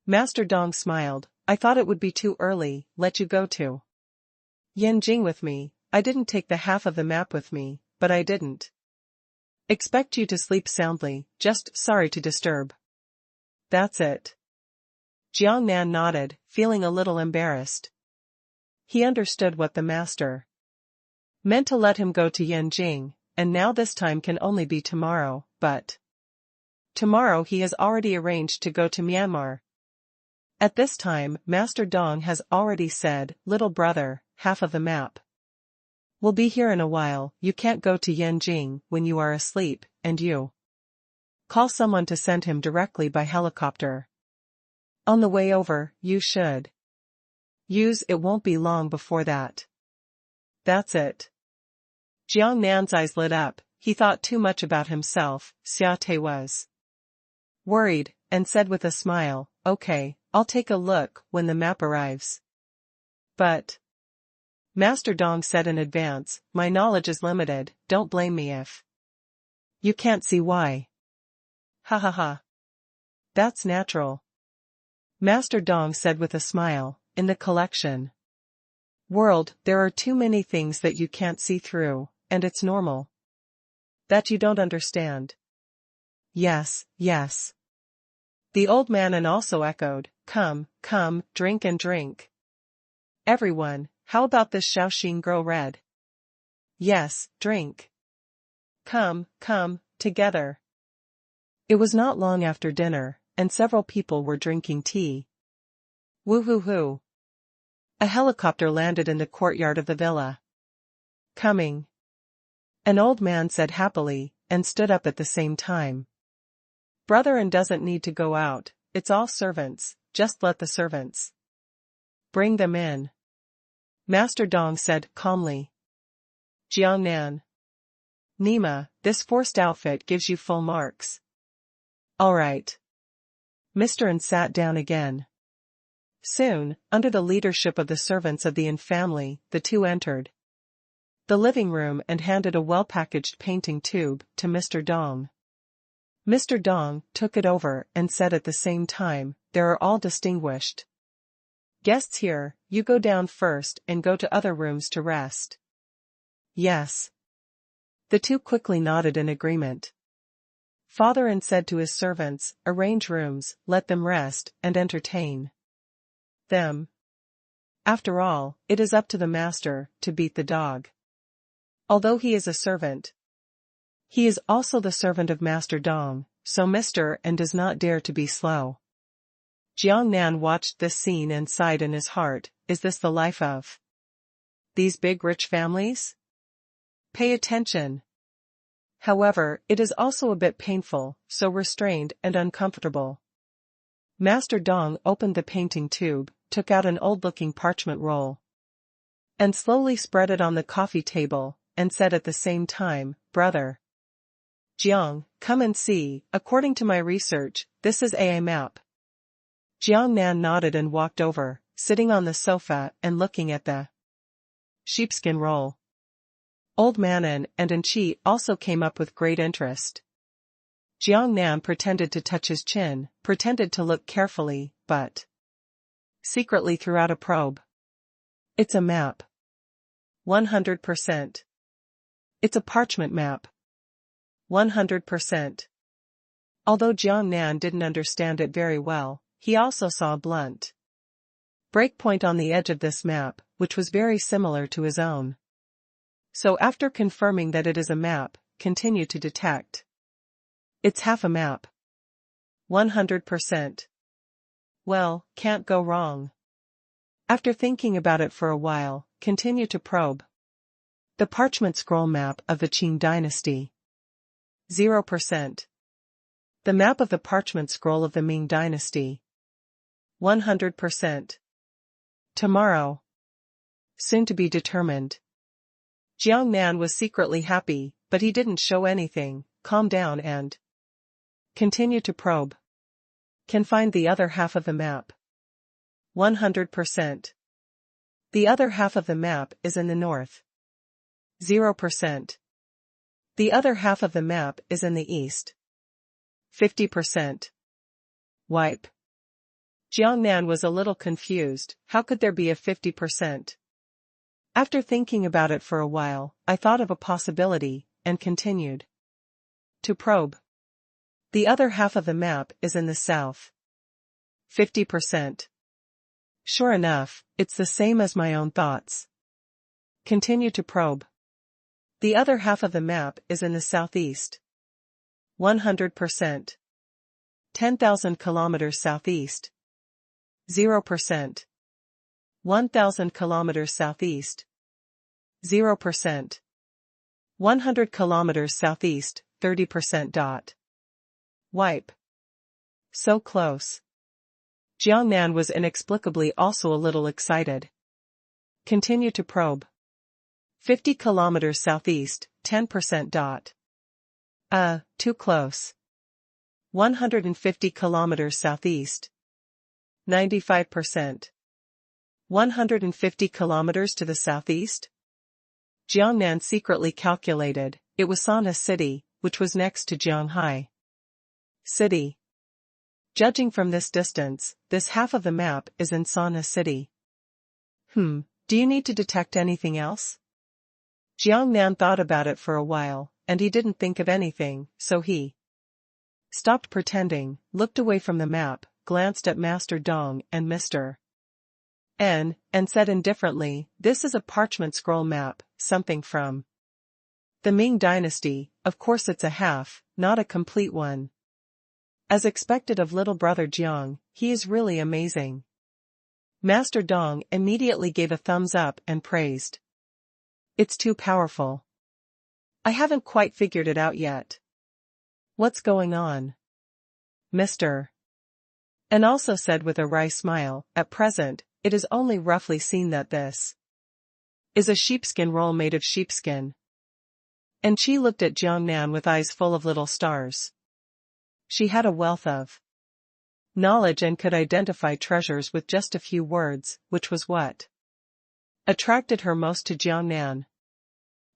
Master Dong smiled, I thought it would be too early, let you go to Yanjing with me. I didn't take the half of the map with me, but I didn't expect you to sleep soundly, just sorry to disturb. That's it. Jiang Nan nodded, feeling a little embarrassed. He understood what the master meant to let him go to Yanjing, and now this time can only be tomorrow, but tomorrow he has already arranged to go to Myanmar. At this time, Master Dong has already said, little brother, half of the map will be here in a while, you can't go to Yanjing when you are asleep, and you call someone to send him directly by helicopter. On the way over, you should use it won't be long before that. That's it. Jiang Nan's eyes lit up, he thought too much about himself, Xia Te was worried, and said with a smile, okay, I'll take a look when the map arrives. But Master Dong said in advance, my knowledge is limited, don't blame me if you can't see why. Ha ha ha. That's natural. Master Dong said with a smile, in the collection world, there are too many things that you can't see through, and it's normal that you don't understand. Yes, yes. The old man and also echoed, come, come, drink and drink. Everyone, how about this Shaoxing grow red? Yes, drink. Come, come, together. It was not long after dinner, and several people were drinking tea. Woo-hoo-hoo. A helicopter landed in the courtyard of the villa. Coming. An old man said happily, and stood up at the same time. Brother and doesn't need to go out, it's all servants, just let the servants bring them in. Master Dong said calmly. Jiang Nan. Nima, this forced outfit gives you full marks. All right. Mr. N sat down again. Soon, under the leadership of the servants of the N family, the two entered the living room and handed a well-packaged painting tube to Mr. Dong. Mr. Dong took it over and said at the same time, there are all distinguished guests here, you go down first and go to other rooms to rest. Yes. The two quickly nodded in agreement. Father N said to his servants, arrange rooms, let them rest, and entertain them. After all, it is up to the master to beat the dog. Although he is a servant, he is also the servant of Master Dong, so Mr. N does not dare to be slow. Jiang Nan watched this scene and sighed in his heart, is this the life of these big rich families? Pay attention. However, it is also a bit painful, so restrained and uncomfortable. Master Dong opened the painting tube, took out an old-looking parchment roll, and slowly spread it on the coffee table, and said at the same time, brother Jiang, come and see, according to my research, this is a map. Jiang Nan nodded and walked over, sitting on the sofa and looking at the sheepskin roll. Old Manon and Chen Xi also came up with great interest. Jiang Nan pretended to touch his chin, pretended to look carefully, but secretly threw out a probe. It's a map. 100%. It's a parchment map. 100%. Although Jiang Nan didn't understand it very well, he also saw a blunt breakpoint on the edge of this map, which was very similar to his own. So after confirming that it is a map, continue to detect. It's half a map. 100%. Well, can't go wrong. After thinking about it for a while, continue to probe. The parchment scroll map of the Qing dynasty. 0%. The map of the parchment scroll of the Ming dynasty. 100%. Tomorrow. Soon to be determined. Jiang Nan was secretly happy, but he didn't show anything. Calm down and continue to probe. Can find the other half of the map. 100%. The other half of the map is in the north. 0%. The other half of the map is in the east. 50%. Wipe. Jiang Nan was a little confused. How could there be a 50%? After thinking about it for a while, I thought of a possibility, and continued to probe. The other half of the map is in the south. 50%. Sure enough, it's the same as my own thoughts. Continue to probe. The other half of the map is in the southeast. 100%. 10,000 kilometers southeast. 0%. 1,000 kilometers southeast. 0%. 100 kilometers southeast, 30%. Wipe. So close. Jiang Nan was inexplicably also a little excited. Continue to probe. 50 kilometers southeast, 10%. Too close. 150 kilometers southeast. 95%. 150 kilometers to the southeast? Jiang Nan secretly calculated. It was Sanha City, which was next to Jianghai City. Judging from this distance, this half of the map is in Sanha City. Do you need to detect anything else? Jiang Nan thought about it for a while, and he didn't think of anything, so he stopped pretending, looked away from the map, glanced at Master Dong and Mr. N, and said indifferently, "This is a parchment scroll map, something from the Ming dynasty. Of course it's a half, not a complete one." As expected of little brother Jiang, he is really amazing. Master Dong immediately gave a thumbs up and praised. It's too powerful. I haven't quite figured it out yet. What's going on? Mr. N also said with a wry smile, "At present, it is only roughly seen that this is a sheepskin roll made of sheepskin." And Qi looked at Jiang Nan with eyes full of little stars. She had a wealth of knowledge and could identify treasures with just a few words, which was what attracted her most to Jiang Nan.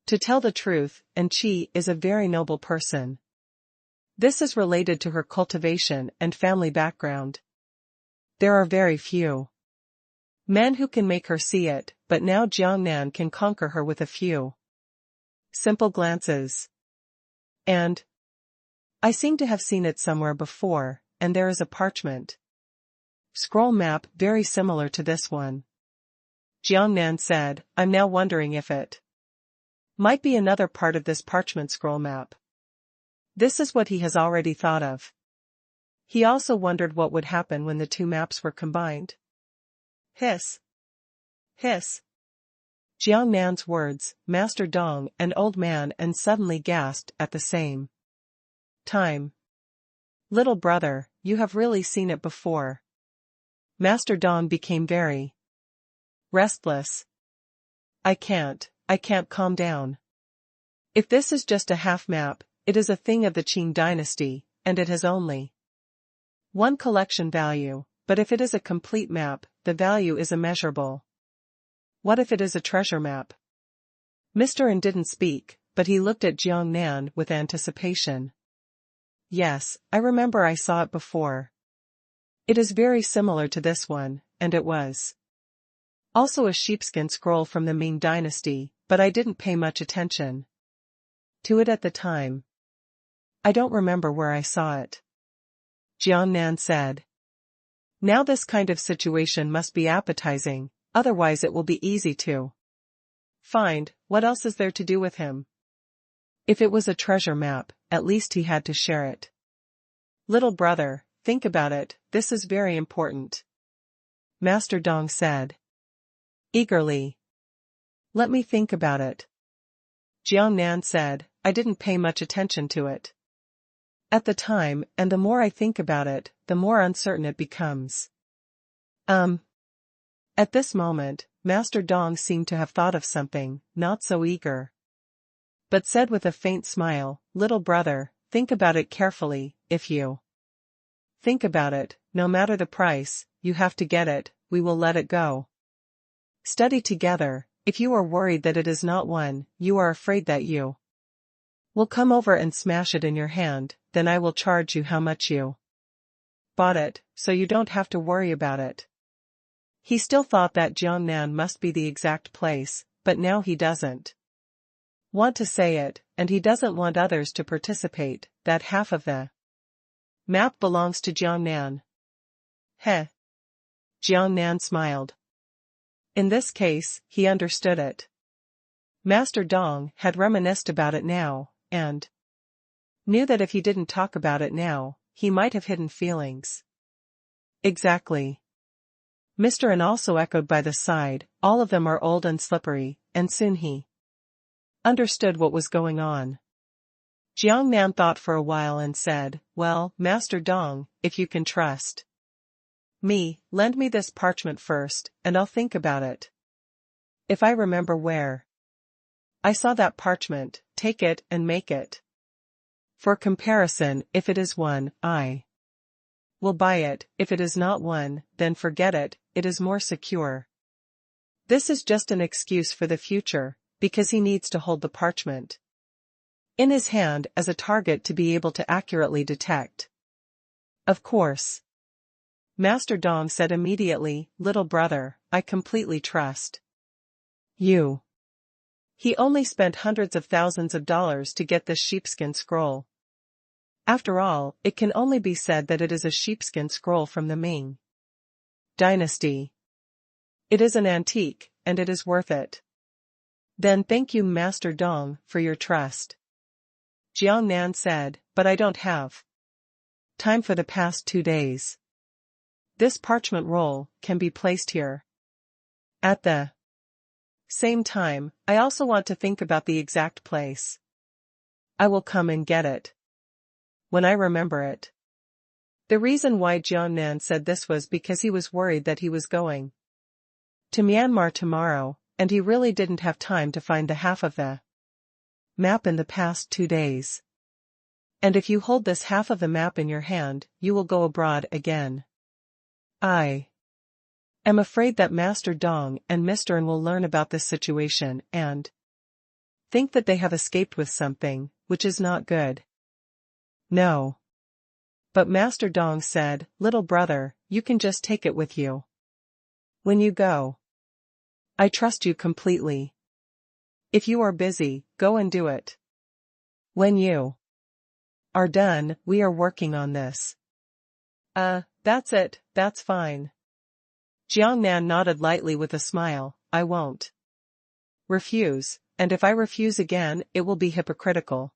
To tell the truth, and Qi is a very noble person. This is related to her cultivation and family background. There are very few men who can make her see it, but now Jiang Nan can conquer her with a few simple glances. And I seem to have seen it somewhere before, and there is a parchment scroll map very similar to this one. Jiang Nan said, "I'm now wondering if it might be another part of this parchment scroll map." This is what he has already thought of. He also wondered what would happen when the two maps were combined. Hiss. Hiss. Jiang Nan's words, Master Dong and Old Man and suddenly gasped at the same time. "Little brother, you have really seen it before." Master Dong became very restless. I can't calm down. If this is just a half map, it is a thing of the Qing dynasty, and it has only one collection value, but if it is a complete map, the value is immeasurable. What if it is a treasure map? Mr. N didn't speak, but he looked at Jiang Nan with anticipation. Yes, I remember I saw it before. It is very similar to this one, and it was also a sheepskin scroll from the Ming dynasty, but I didn't pay much attention to it at the time. I don't remember where I saw it. Jiang Nan said. Now this kind of situation must be appetizing, otherwise it will be easy to find. What else is there to do with him? If it was a treasure map, at least he had to share it. Little brother, think about it, this is very important. Master Dong said eagerly. Let me think about it. Jiang Nan said, I didn't pay much attention to it at the time, and the more I think about it, the more uncertain it becomes. At this moment, Master Dong seemed to have thought of something, not so eager, but said with a faint smile, little brother, think about it carefully. If you think about it, no matter the price, you have to get it, we will let it go. Study together. If you are worried that it is not one, you are afraid that you will come over and smash it in your hand, then I will charge you how much you bought it, so you don't have to worry about it. He still thought that Jiangnan must be the exact place, but now he doesn't want to say it, and he doesn't want others to participate, that half of the map belongs to Jiangnan. Heh. Jiangnan smiled. In this case, he understood it. Master Dong had reminisced about it now, and knew that if he didn't talk about it now, he might have hidden feelings. Exactly. Mr. An also echoed by the side, all of them are old and slippery, and soon he understood what was going on. Jiangnan thought for a while and said, well, Master Dong, if you can trust me, lend me this parchment first, and I'll think about it. If I remember where I saw that parchment, take it and make it. For comparison, if it is one, I will buy it, if it is not one, then forget it, it is more secure. This is just an excuse for the future, because he needs to hold the parchment in his hand as a target to be able to accurately detect. Of course. Master Dong said immediately, little brother, I completely trust you. He only spent hundreds of thousands of dollars to get this sheepskin scroll. After all, it can only be said that it is a sheepskin scroll from the Ming Dynasty. It is an antique, and it is worth it. Then thank you Master Dong, for your trust. Jiangnan said, but I don't have time for the past 2 days. This parchment roll can be placed here. At the same time, I also want to think about the exact place. I will come and get it when I remember it. The reason why Jiangnan said this was because he was worried that he was going to Myanmar tomorrow, and he really didn't have time to find the half of the map in the past 2 days. And if you hold this half of the map in your hand, you will go abroad again. I am afraid that Master Dong and Mr. N will learn about this situation and think that they have escaped with something, which is not good. No. But Master Dong said, little brother, you can just take it with you when you go. I trust you completely. If you are busy, go and do it. When you are done, we are working on this. That's it, that's fine. Jiangnan nodded lightly with a smile, I won't refuse, and if I refuse again, it will be hypocritical.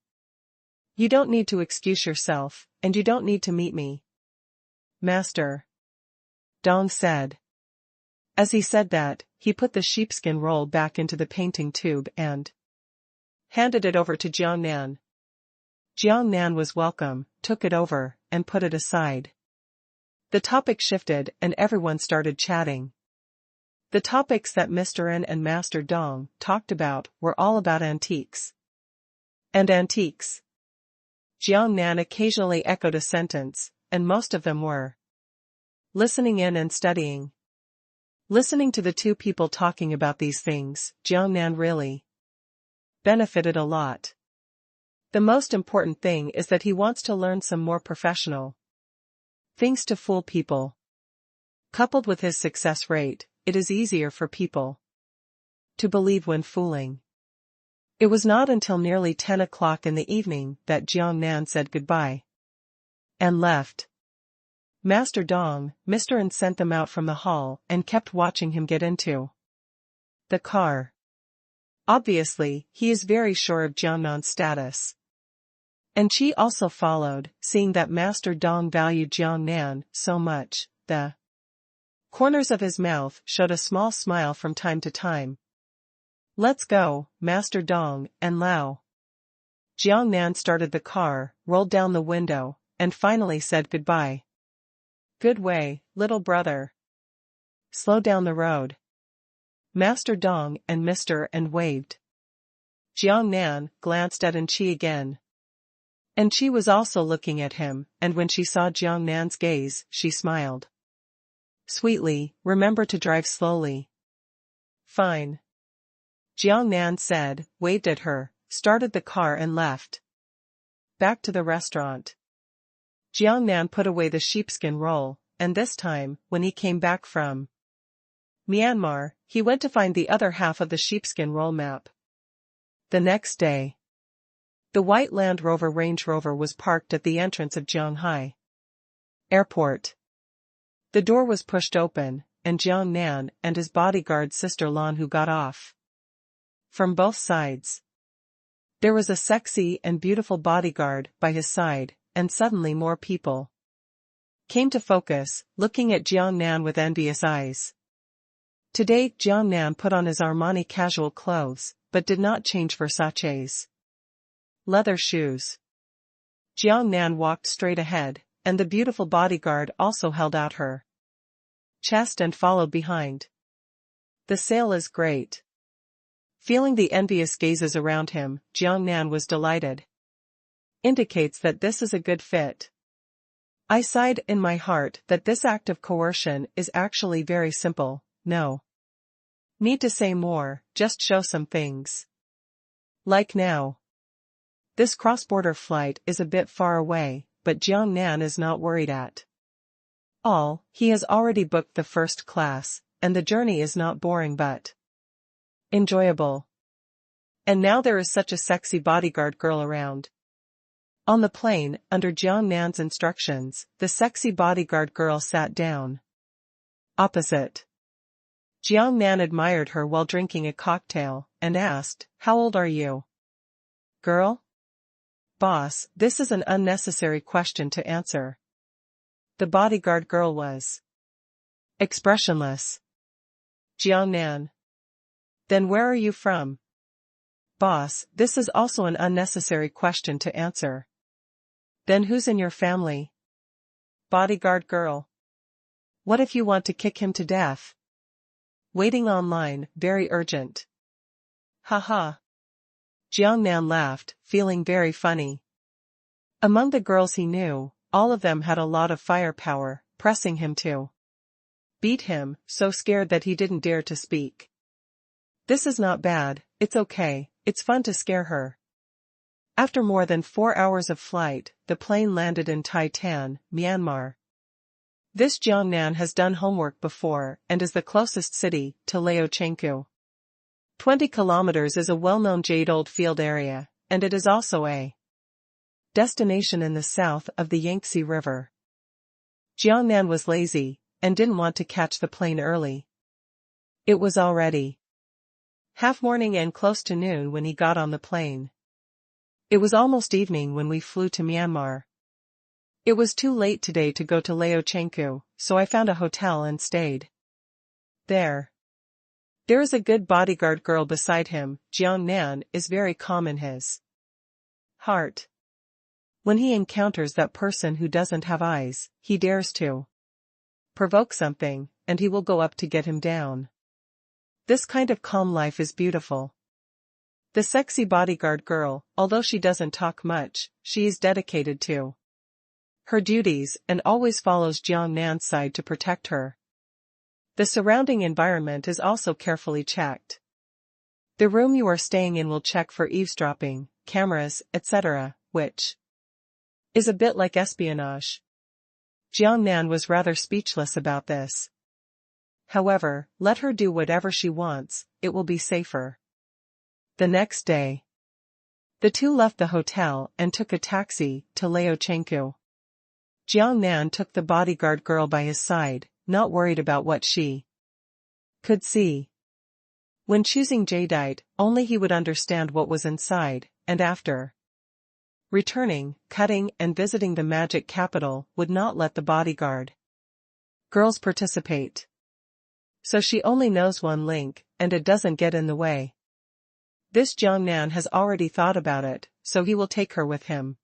You don't need to excuse yourself, and you don't need to meet me, Master Dong said. As he said that, he put the sheepskin roll back into the painting tube and handed it over to Jiangnan. Jiangnan was welcome, took it over, and put it aside. The topic shifted and everyone started chatting. The topics that Mr. N and Master Dong talked about were all about antiques. And antiques. Jiangnan occasionally echoed a sentence, and most of them were listening in and studying. Listening to the two people talking about these things, Jiangnan really benefited a lot. The most important thing is that he wants to learn some more professional things to fool people. Coupled with his success rate, it is easier for people to believe when fooling. It was not until nearly 10 o'clock in the evening that Jiangnan said goodbye and left. Master Dong, Mr. N sent them out from the hall and kept watching him get into the car. Obviously, he is very sure of Jiangnan's status. And Qi also followed, seeing that Master Dong valued Jiangnan so much, the corners of his mouth showed a small smile from time to time. Let's go, Master Dong and Lao. Jiang Nan started the car, rolled down the window, and finally said goodbye. Good way, little brother. Slow down the road. Master Dong and Mr. and waved. Jiang Nan glanced at Chen Xi again. Chen Xi was also looking at him, and when she saw Jiang Nan's gaze, she smiled. Sweetly, remember to drive slowly. Fine. Jiang Nan said, waved at her, started the car and left. Back to the restaurant. Jiang Nan put away the sheepskin roll, and this time, when he came back from Myanmar, he went to find the other half of the sheepskin roll map. The next day, the white Land Rover Range Rover was parked at the entrance of Shanghai Airport. The door was pushed open, and Jiang Nan and his bodyguard Sister Lan Hu got off. From both sides, there was a sexy and beautiful bodyguard by his side, and suddenly more people came to focus, looking at Jiang Nan with envious eyes. Today Jiang Nan put on his Armani casual clothes, but did not change Versace's leather shoes. Jiang Nan walked straight ahead, and the beautiful bodyguard also held out her chest and followed behind. The sale is great. Feeling the envious gazes around him, Jiang Nan was delighted. Indicates that this is a good fit. I sighed in my heart that this act of coercion is actually very simple. No need to say more, just show some things. Like now. This cross-border flight is a bit far away, but Jiang Nan is not worried at all. He has already booked the first class, and the journey is not boring but enjoyable. And now there is such a sexy bodyguard girl around. On the plane, under Jiang Nan's instructions, the sexy bodyguard girl sat down opposite. Jiang Nan admired her while drinking a cocktail, and asked, "How old are you?" "Girl?" "Boss, this is an unnecessary question to answer." The bodyguard girl was expressionless. Jiang Nan. "Then where are you from?" "Boss, this is also an unnecessary question to answer." "Then who's in your family?" Bodyguard girl. "What if you want to kick him to death?" "Waiting online, very urgent." Haha. Jiang Nan laughed, feeling very funny. Among the girls he knew, all of them had a lot of firepower, pressing him to beat him, so scared that he didn't dare to speak. This is not bad, it's okay, it's fun to scare her. After more than 4 hours of flight, the plane landed in Taitan, Myanmar. This Jiang Nan has done homework before and is the closest city to Lao Chengku. 20 kilometers is a well-known jade-old field area, and it is also a destination in the south of the Yangtze River. Jiang Nan was lazy, and didn't want to catch the plane early. It was already half-morning and close to noon when he got on the plane. It was almost evening when we flew to Myanmar. It was too late today to go to Lao Chengku, so I found a hotel and stayed there. There is a good bodyguard girl beside him. Jiang Nan is very calm in his heart. When he encounters that person who doesn't have eyes, he dares to provoke something, and he will go up to get him down. This kind of calm life is beautiful. The sexy bodyguard girl, although she doesn't talk much, she is dedicated to her duties and always follows Jiang Nan's side to protect her. The surrounding environment is also carefully checked. The room you are staying in will check for eavesdropping, cameras, etc., which is a bit like espionage. Jiang Nan was rather speechless about this. However, let her do whatever she wants, it will be safer. The next day, the two left the hotel and took a taxi to Lao Chengku. Jiang Nan took the bodyguard girl by his side, not worried about what she could see. When choosing jadeite, only he would understand what was inside, and after returning, cutting and visiting the magic capital would not let the bodyguard girls participate. So she only knows one link, and it doesn't get in the way. This Jiangnan has already thought about it, so he will take her with him.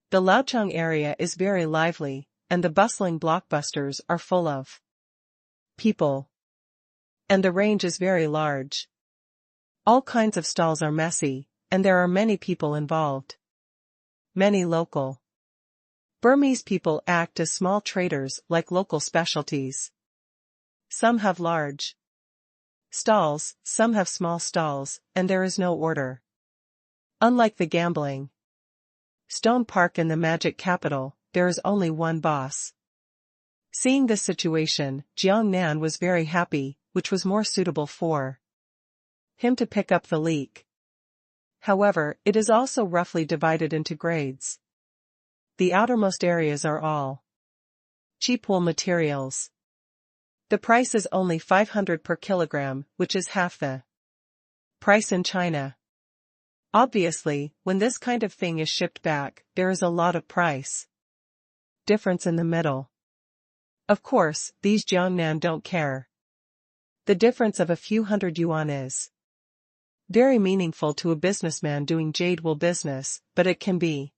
The Laochang area is very lively, and the bustling blockbusters are full of people. And the range is very large. All kinds of stalls are messy, and there are many people involved. Many local Burmese people act as small traders like local specialties. Some have large stalls, some have small stalls, and there is no order. Unlike the gambling Stone Park in the Magic Capital, there is only one boss. Seeing this situation, Jiangnan was very happy, which was more suitable for him to pick up the leak. However, it is also roughly divided into grades. The outermost areas are all cheap wool materials. The price is only 500 per kilogram, which is half the price in China. Obviously, when this kind of thing is shipped back, there is a lot of price difference in the middle. Of course, these Jiangnan don't care. The difference of a few hundred yuan is very meaningful to a businessman doing jade wool business, but it can be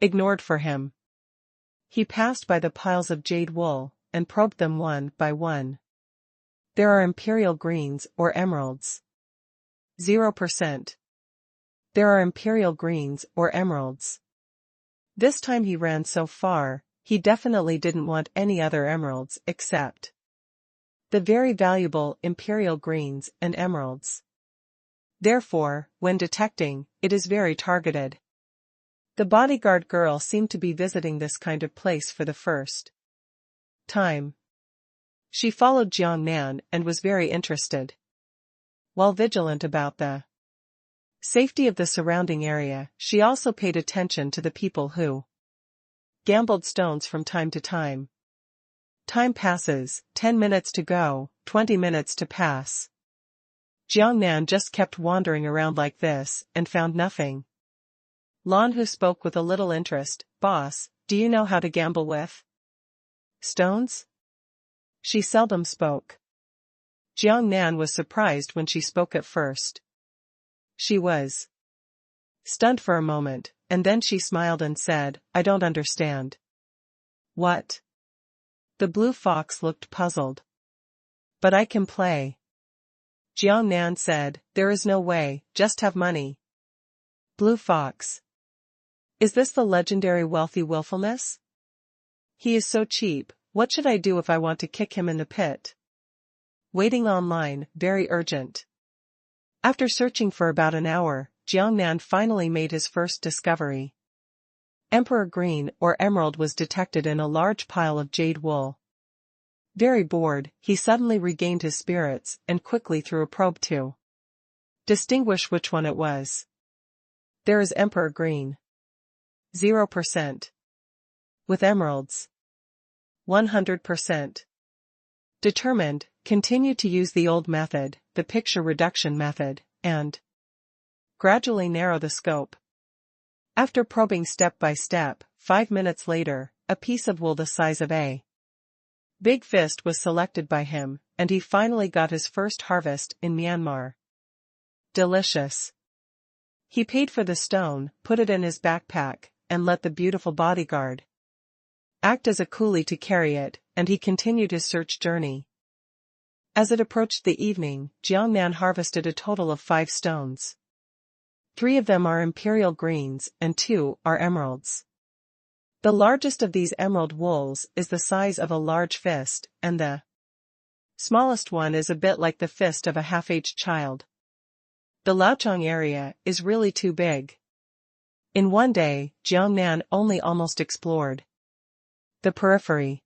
ignored for him. He passed by the piles of jade wool and probed them one by one. There are imperial greens or emeralds. 0%. There are imperial greens or emeralds. This time he ran so far, he definitely didn't want any other emeralds except the very valuable imperial greens and emeralds. Therefore, when detecting, it is very targeted. The bodyguard girl seemed to be visiting this kind of place for the first time. She followed Jiangnan and was very interested. While vigilant about the safety of the surrounding area, she also paid attention to the people who gambled stones from time to time. Time passes, 10 minutes to go, 20 minutes to pass. Jiangnan just kept wandering around like this, and found nothing. Lan Hu spoke with a little interest. "Boss, do you know how to gamble with stones?" She seldom spoke. Jiangnan was surprised when she spoke at first. She was stunned for a moment, and then she smiled and said, "I don't understand." "What?" The blue fox looked puzzled. "But I can play." Jiangnan said, "There is no way, just have money." Blue fox. Is this the legendary wealthy willfulness? He is so cheap, what should I do if I want to kick him in the pit? Waiting online, very urgent. After searching for about an hour, Jiangnan finally made his first discovery. Emperor green or emerald was detected in a large pile of jade wool. Very bored, he suddenly regained his spirits and quickly threw a probe to distinguish which one it was. There is emperor green. 0%. With emeralds. 100%. Determined, continue to use the old method, the picture reduction method, and gradually narrow the scope. After probing step by step, 5 minutes later, a piece of wool the size of a big fist was selected by him, and he finally got his first harvest in Myanmar. Delicious. He paid for the stone, put it in his backpack, and let the beautiful bodyguard act as a coolie to carry it, and he continued his search journey. As it approached the evening, Jiangnan harvested a total of 5 stones. 3 of them are imperial greens and 2 are emeralds. The largest of these emerald wools is the size of a large fist, and the smallest one is a bit like the fist of a half-aged child. The Laochang area is really too big. In one day, Jiangnan only almost explored the periphery.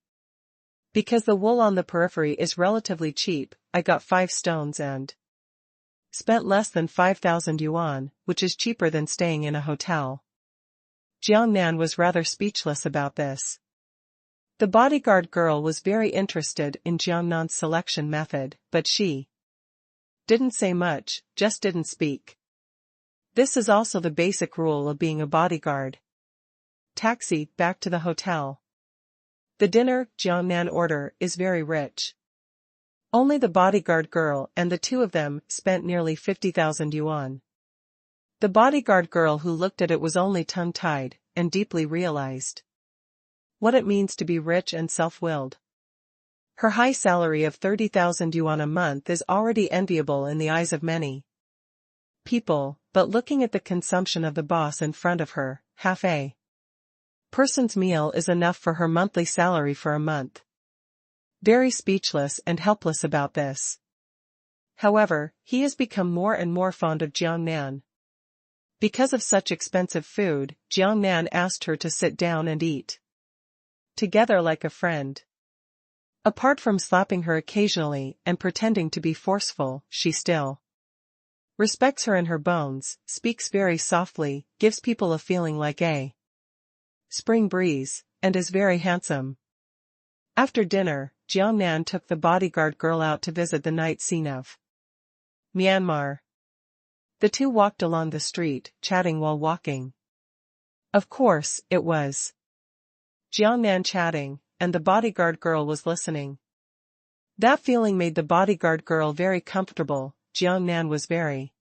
Because the wool on the periphery is relatively cheap, I got 5 stones and spent less than 5,000 yuan, which is cheaper than staying in a hotel. Jiangnan was rather speechless about this. The bodyguard girl was very interested in Jiangnan's selection method, but she didn't say much, just didn't speak. This is also the basic rule of being a bodyguard. Taxi, back to the hotel. The dinner, Jiangnan order, is very rich. Only the bodyguard girl and the two of them spent nearly 50,000 yuan. The bodyguard girl who looked at it was only tongue-tied and deeply realized what it means to be rich and self-willed. Her high salary of 30,000 yuan a month is already enviable in the eyes of many people, but looking at the consumption of the boss in front of her, half a person's meal is enough for her monthly salary for a month. Very speechless and helpless about this. However, he has become more and more fond of Jiangnan. Because of such expensive food, Jiangnan asked her to sit down and eat together like a friend. Apart from slapping her occasionally and pretending to be forceful, she still respects her in her bones, speaks very softly, gives people a feeling like a spring breeze, and is very handsome. After dinner, Jiangnan took the bodyguard girl out to visit the night scene of Myanmar. The two walked along the street, chatting while walking. Of course, it was Jiangnan chatting, and the bodyguard girl was listening. That feeling made the bodyguard girl very comfortable. Jiangnan was very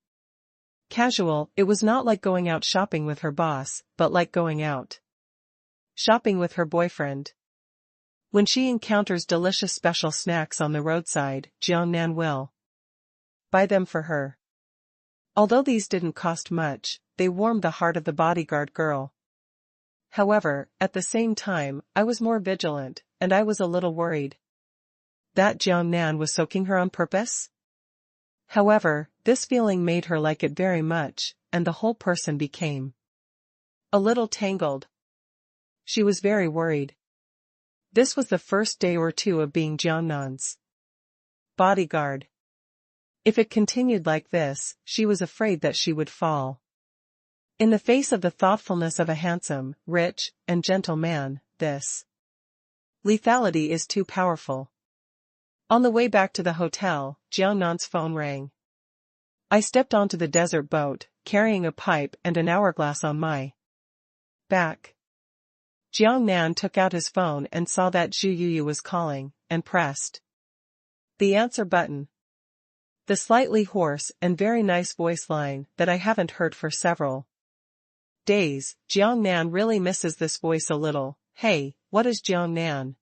casual. It was not like going out shopping with her boss, but like going out shopping with her boyfriend. When she encounters delicious special snacks on the roadside, Jiangnan will buy them for her. Although these didn't cost much, they warmed the heart of the bodyguard girl. However, at the same time, I was more vigilant, and I was a little worried that Jiangnan was soaking her on purpose. However, this feeling made her like it very much, and the whole person became a little tangled. She was very worried. This was the first day or two of being Jiangnan's bodyguard. If it continued like this, she was afraid that she would fall in the face of the thoughtfulness of a handsome, rich, and gentle man. This lethality is too powerful. On the way back to the hotel, Jiangnan's phone rang. I stepped onto the desert boat, carrying a pipe and an hourglass on my back. Jiangnan took out his phone and saw that Zhu Yuyu was calling, and pressed the answer button. The slightly hoarse and very nice voice line that I haven't heard for several days. Jiangnan really misses this voice a little. Hey, what is Jiangnan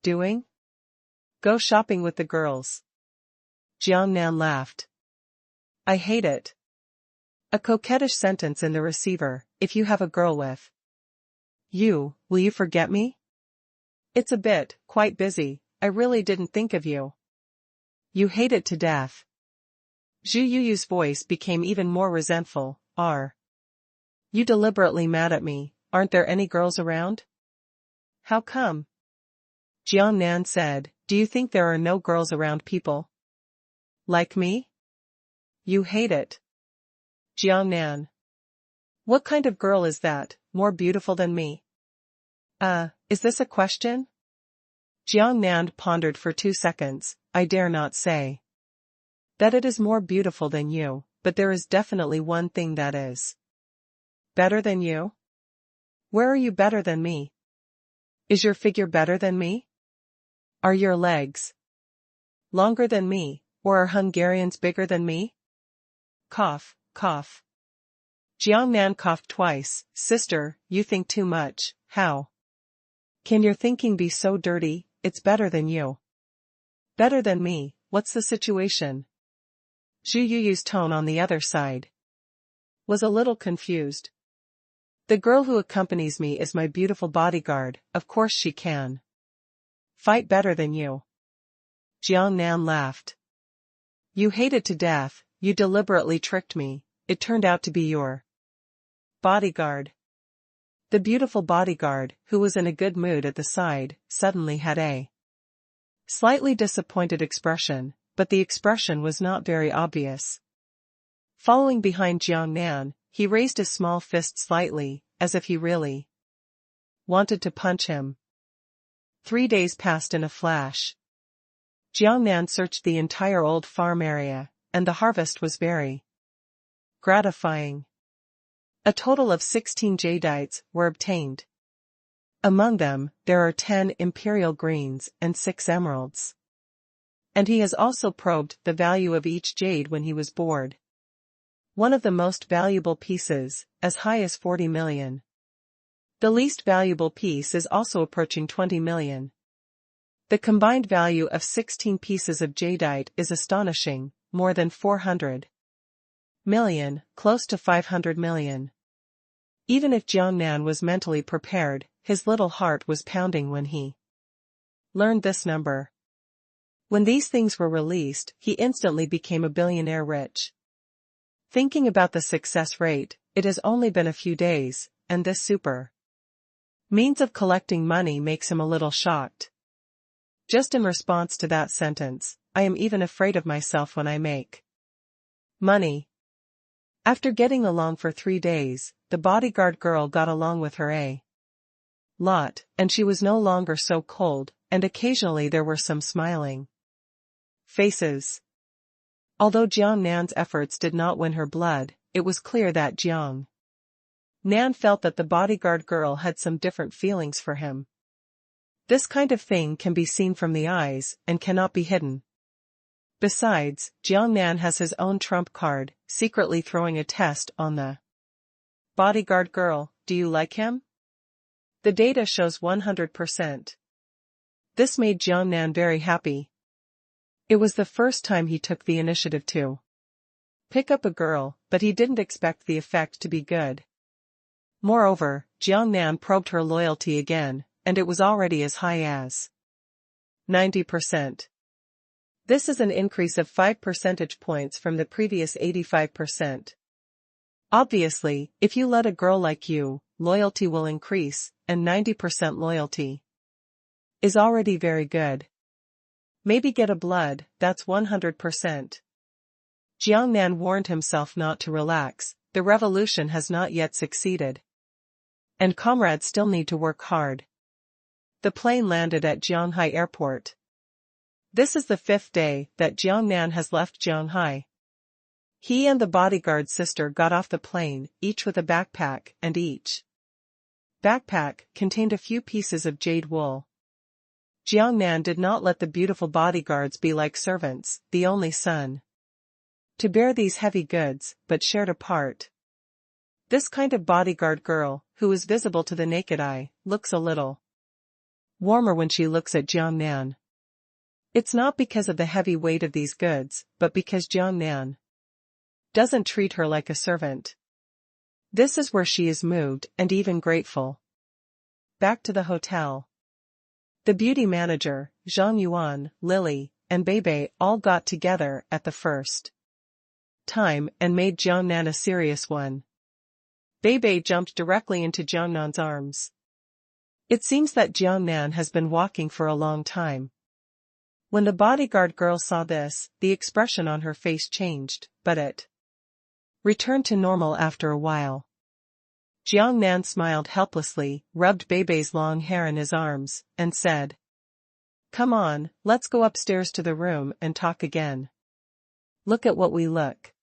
doing? Go shopping with the girls. Jiangnan laughed. I hate it. A coquettish sentence in the receiver. If you have a girl with you, will you forget me? It's a bit, quite busy. I really didn't think of you. You hate it to death. Zhu Yuyu's voice became even more resentful. Are you deliberately mad at me? Aren't there any girls around? How come? Jiangnan said, do you think there are no girls around people like me? You hate it. Jiangnan. What kind of girl is that, more beautiful than me? Is this a question? Jiangnan pondered for 2 seconds. I dare not say that it is more beautiful than you, but there is definitely one thing that is better than you. Where are you better than me? Is your figure better than me? Are your legs longer than me, or are Hungarians bigger than me? Cough, cough. Jiangnan coughed twice. Sister, you think too much. How can your thinking be so dirty? It's better than you. Better than me, what's the situation? Zhu Yuyu's tone on the other side was a little confused. The girl who accompanies me is my beautiful bodyguard. Of course she can fight better than you. Jiangnan laughed. You hate it to death. You deliberately tricked me. It turned out to be your bodyguard. The beautiful bodyguard, who was in a good mood at the side, suddenly had a slightly disappointed expression, but the expression was not very obvious. Following behind Jiangnan, he raised his small fist slightly, as if he really wanted to punch him. 3 days passed in a flash. Jiangnan searched the entire old farm area, and the harvest was very gratifying. A total of 16 jadites were obtained. Among them, there are 10 imperial greens and 6 emeralds. And he has also probed the value of each jade when he was bored. One of the most valuable pieces, as high as 40 million. The least valuable piece is also approaching 20 million. The combined value of 16 pieces of jadeite is astonishing, more than 400 million, close to 500 million. Even if Jiangnan was mentally prepared, his little heart was pounding when he learned this number. When these things were released, he instantly became a billionaire rich. Thinking about the success rate, it has only been a few days, and this super means of collecting money makes him a little shocked. Just in response to that sentence, I am even afraid of myself when I make money. After getting along for 3 days, the bodyguard girl got along with her a lot, and she was no longer so cold, and occasionally there were some smiling faces. Although Jiang Nan's efforts did not win her blood, it was clear that Jiang Nan felt that the bodyguard girl had some different feelings for him. This kind of thing can be seen from the eyes, and cannot be hidden. Besides, Jiang Nan has his own trump card, secretly throwing a test on the bodyguard girl. Do you like him? The data shows 100%. This made Jiang Nan very happy. It was the first time he took the initiative to pick up a girl, but he didn't expect the effect to be good. Moreover, Jiang Nan probed her loyalty again, and it was already as high as 90%. This is an increase of 5 percentage points from the previous 85%. Obviously, if you let a girl like you, loyalty will increase, and 90% loyalty is already very good. Maybe get a blood, that's 100%. Jiang Nan warned himself not to relax, the revolution has not yet succeeded. And comrades still need to work hard. The plane landed at Jianghai Airport. This is the 5th day that Jiang Nan has left Jianghai. He and the bodyguard sister got off the plane, each with a backpack, and each backpack contained a few pieces of jade wool. Jiang Nan did not let the beautiful bodyguards be like servants, the only son to bear these heavy goods, but shared a part. This kind of bodyguard girl, who is visible to the naked eye, looks a little warmer when she looks at Jiang Nan. It's not because of the heavy weight of these goods, but because Jiang Nan doesn't treat her like a servant. This is where she is moved and even grateful. Back to the hotel. The beauty manager, Zhang Yuan, Lily, and Beibei all got together at the first time and made Jiang Nan a serious one. Beibei jumped directly into Jiang Nan's arms. It seems that Jiang Nan has been walking for a long time. When the bodyguard girl saw this, the expression on her face changed, but it returned to normal after a while. Jiang Nan smiled helplessly, rubbed Beibei's long hair in his arms, and said, "Come on, let's go upstairs to the room and talk again. Look at what we look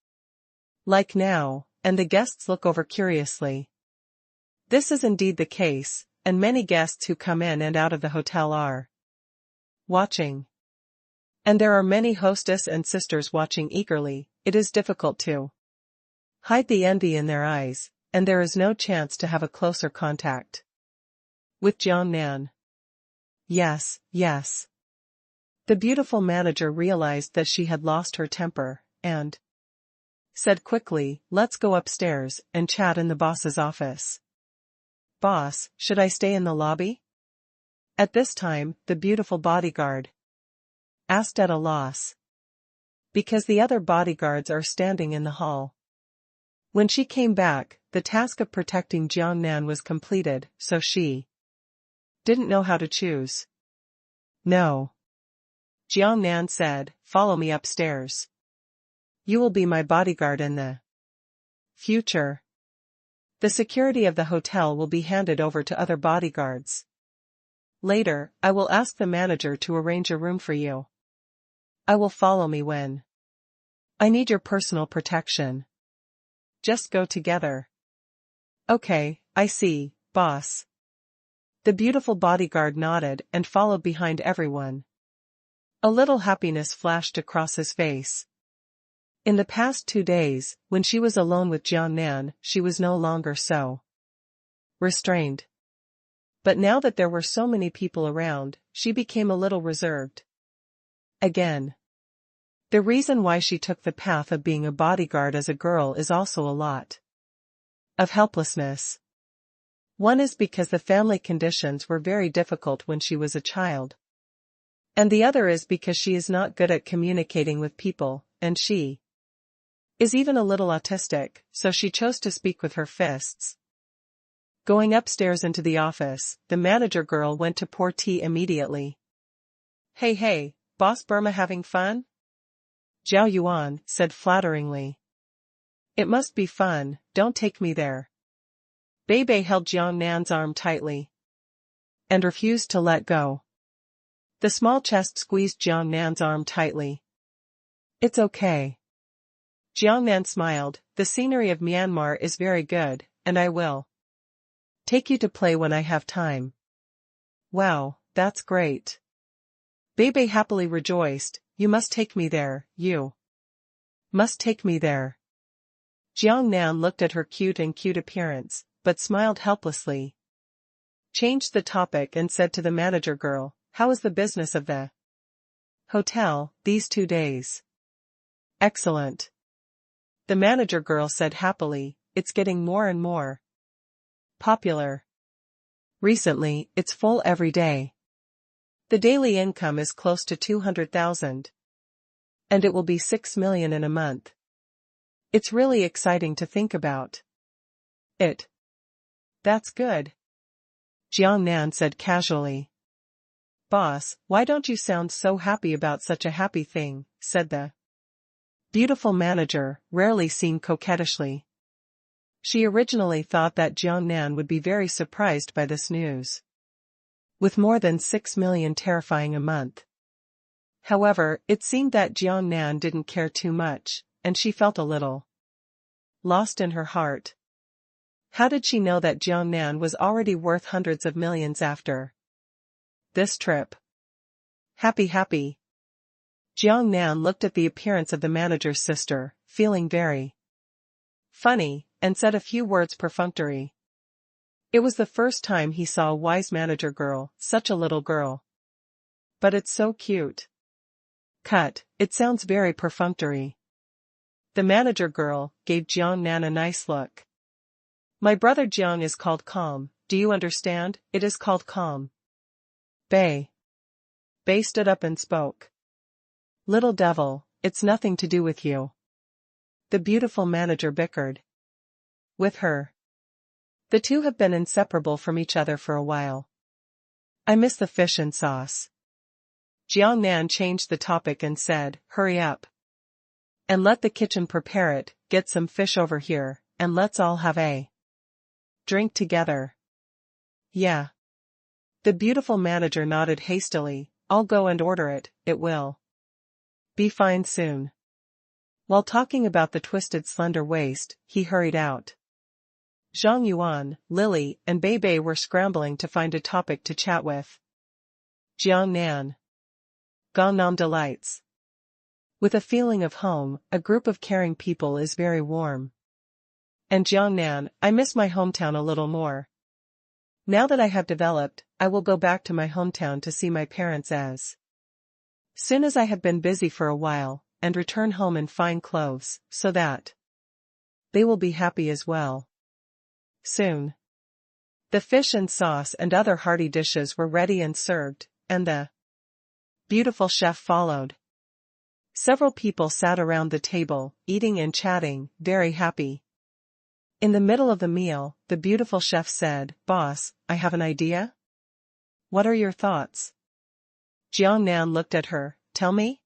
like now," and the guests look over curiously. This is indeed the case, and many guests who come in and out of the hotel are watching. And there are many hostess and sisters watching eagerly. It is difficult to hide the envy in their eyes, and there is no chance to have a closer contact with Jiang Nan. Yes, yes. The beautiful manager realized that she had lost her temper, and said quickly, "Let's go upstairs and chat in the boss's office." "Boss, should I stay in the lobby?" At this time, the beautiful bodyguard asked at a loss. Because the other bodyguards are standing in the hall. When she came back, the task of protecting Jiang Nan was completed, so she didn't know how to choose. "No." Jiang Nan said, "Follow me upstairs. You will be my bodyguard in the future. The security of the hotel will be handed over to other bodyguards. Later, I will ask the manager to arrange a room for you. I will follow me when I need your personal protection. Just go together." "Okay, I see, boss." The beautiful bodyguard nodded and followed behind everyone. A little happiness flashed across his face. In the past 2 days, when she was alone with Jiangnan, she was no longer so restrained. But now that there were so many people around, she became a little reserved. Again. The reason why she took the path of being a bodyguard as a girl is also a lot of helplessness. One is because the family conditions were very difficult when she was a child. And the other is because she is not good at communicating with people, and she is even a little autistic, so she chose to speak with her fists. Going upstairs into the office, the manager girl went to pour tea immediately. Hey, boss Burma having fun? Zhao Yuan said flatteringly. It must be fun, don't take me there. Bei held Jiang Nan's arm tightly and refused to let go. The small chest squeezed Jiang Nan's arm tightly. It's okay. Jiang Nan smiled, the scenery of Myanmar is very good, and I will take you to play when I have time. Wow, that's great. Bei happily rejoiced, you must take me there, you must take me there. Jiang Nan looked at her cute appearance, but smiled helplessly. Changed the topic and said to the manager girl, how is the business of the hotel, these 2 days? Excellent. The manager girl said happily, it's getting more and more popular. Recently, it's full every day. The daily income is close to 200,000. And it will be 6 million in a month. It's really exciting to think about it. That's good. Jiang Nan said casually. Boss, why don't you sound so happy about such a happy thing, said the beautiful manager, rarely seen coquettishly. She originally thought that Jiang Nan would be very surprised by this news. With more than 6 million terrifying a month. However, it seemed that Jiang Nan didn't care too much, and she felt a little lost in her heart. How did she know that Jiang Nan was already worth hundreds of millions after this trip? Happy. Jiang Nan looked at the appearance of the manager's sister, feeling very funny, and said a few words perfunctory. It was the first time he saw a wise manager girl, such a little girl. But it's so cute. Cut, it sounds very perfunctory. The manager girl gave Jiang Nan a nice look. My brother Jiang is called Calm, do you understand? It is called Calm. Bei stood up and spoke. Little devil, it's nothing to do with you. The beautiful manager bickered with her. The two have been inseparable from each other for a while. I miss the fish and sauce. Jiang Nan changed the topic and said, hurry up. And let the kitchen prepare it, get some fish over here, and let's all have a drink together. Yeah. The beautiful manager nodded hastily, I'll go and order it, it will be fine soon. While talking about the twisted slender waist, he hurried out. Zhang Yuan, Lily, and Bei were scrambling to find a topic to chat with. Jiang Nan. Gangnam delights. With a feeling of home, a group of caring people is very warm. And Jiang Nan, I miss my hometown a little more. Now that I have developed, I will go back to my hometown to see my parents as soon as I have been busy for a while, and return home in fine clothes, so that they will be happy as well. Soon. The fish and sauce and other hearty dishes were ready and served, and the beautiful chef followed. Several people sat around the table, eating and chatting, very happy. In the middle of the meal, the beautiful chef said, Boss, I have an idea. What are your thoughts? Jiang Nan looked at her, tell me?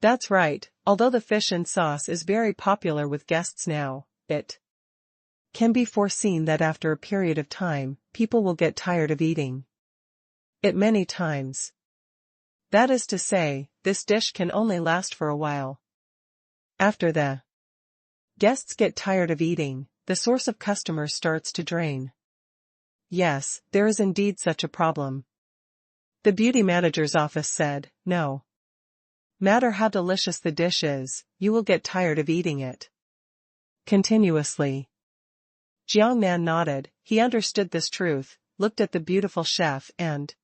That's right, although the fish and sauce is very popular with guests now, it can be foreseen that after a period of time, people will get tired of eating it many times. That is to say, this dish can only last for a while. After the guests get tired of eating, the source of customers starts to drain. Yes, there is indeed such a problem. The beauty manager's office said, no. Matter how delicious the dish is, you will get tired of eating it continuously. Jiangnan nodded. He understood this truth, looked at the beautiful chef and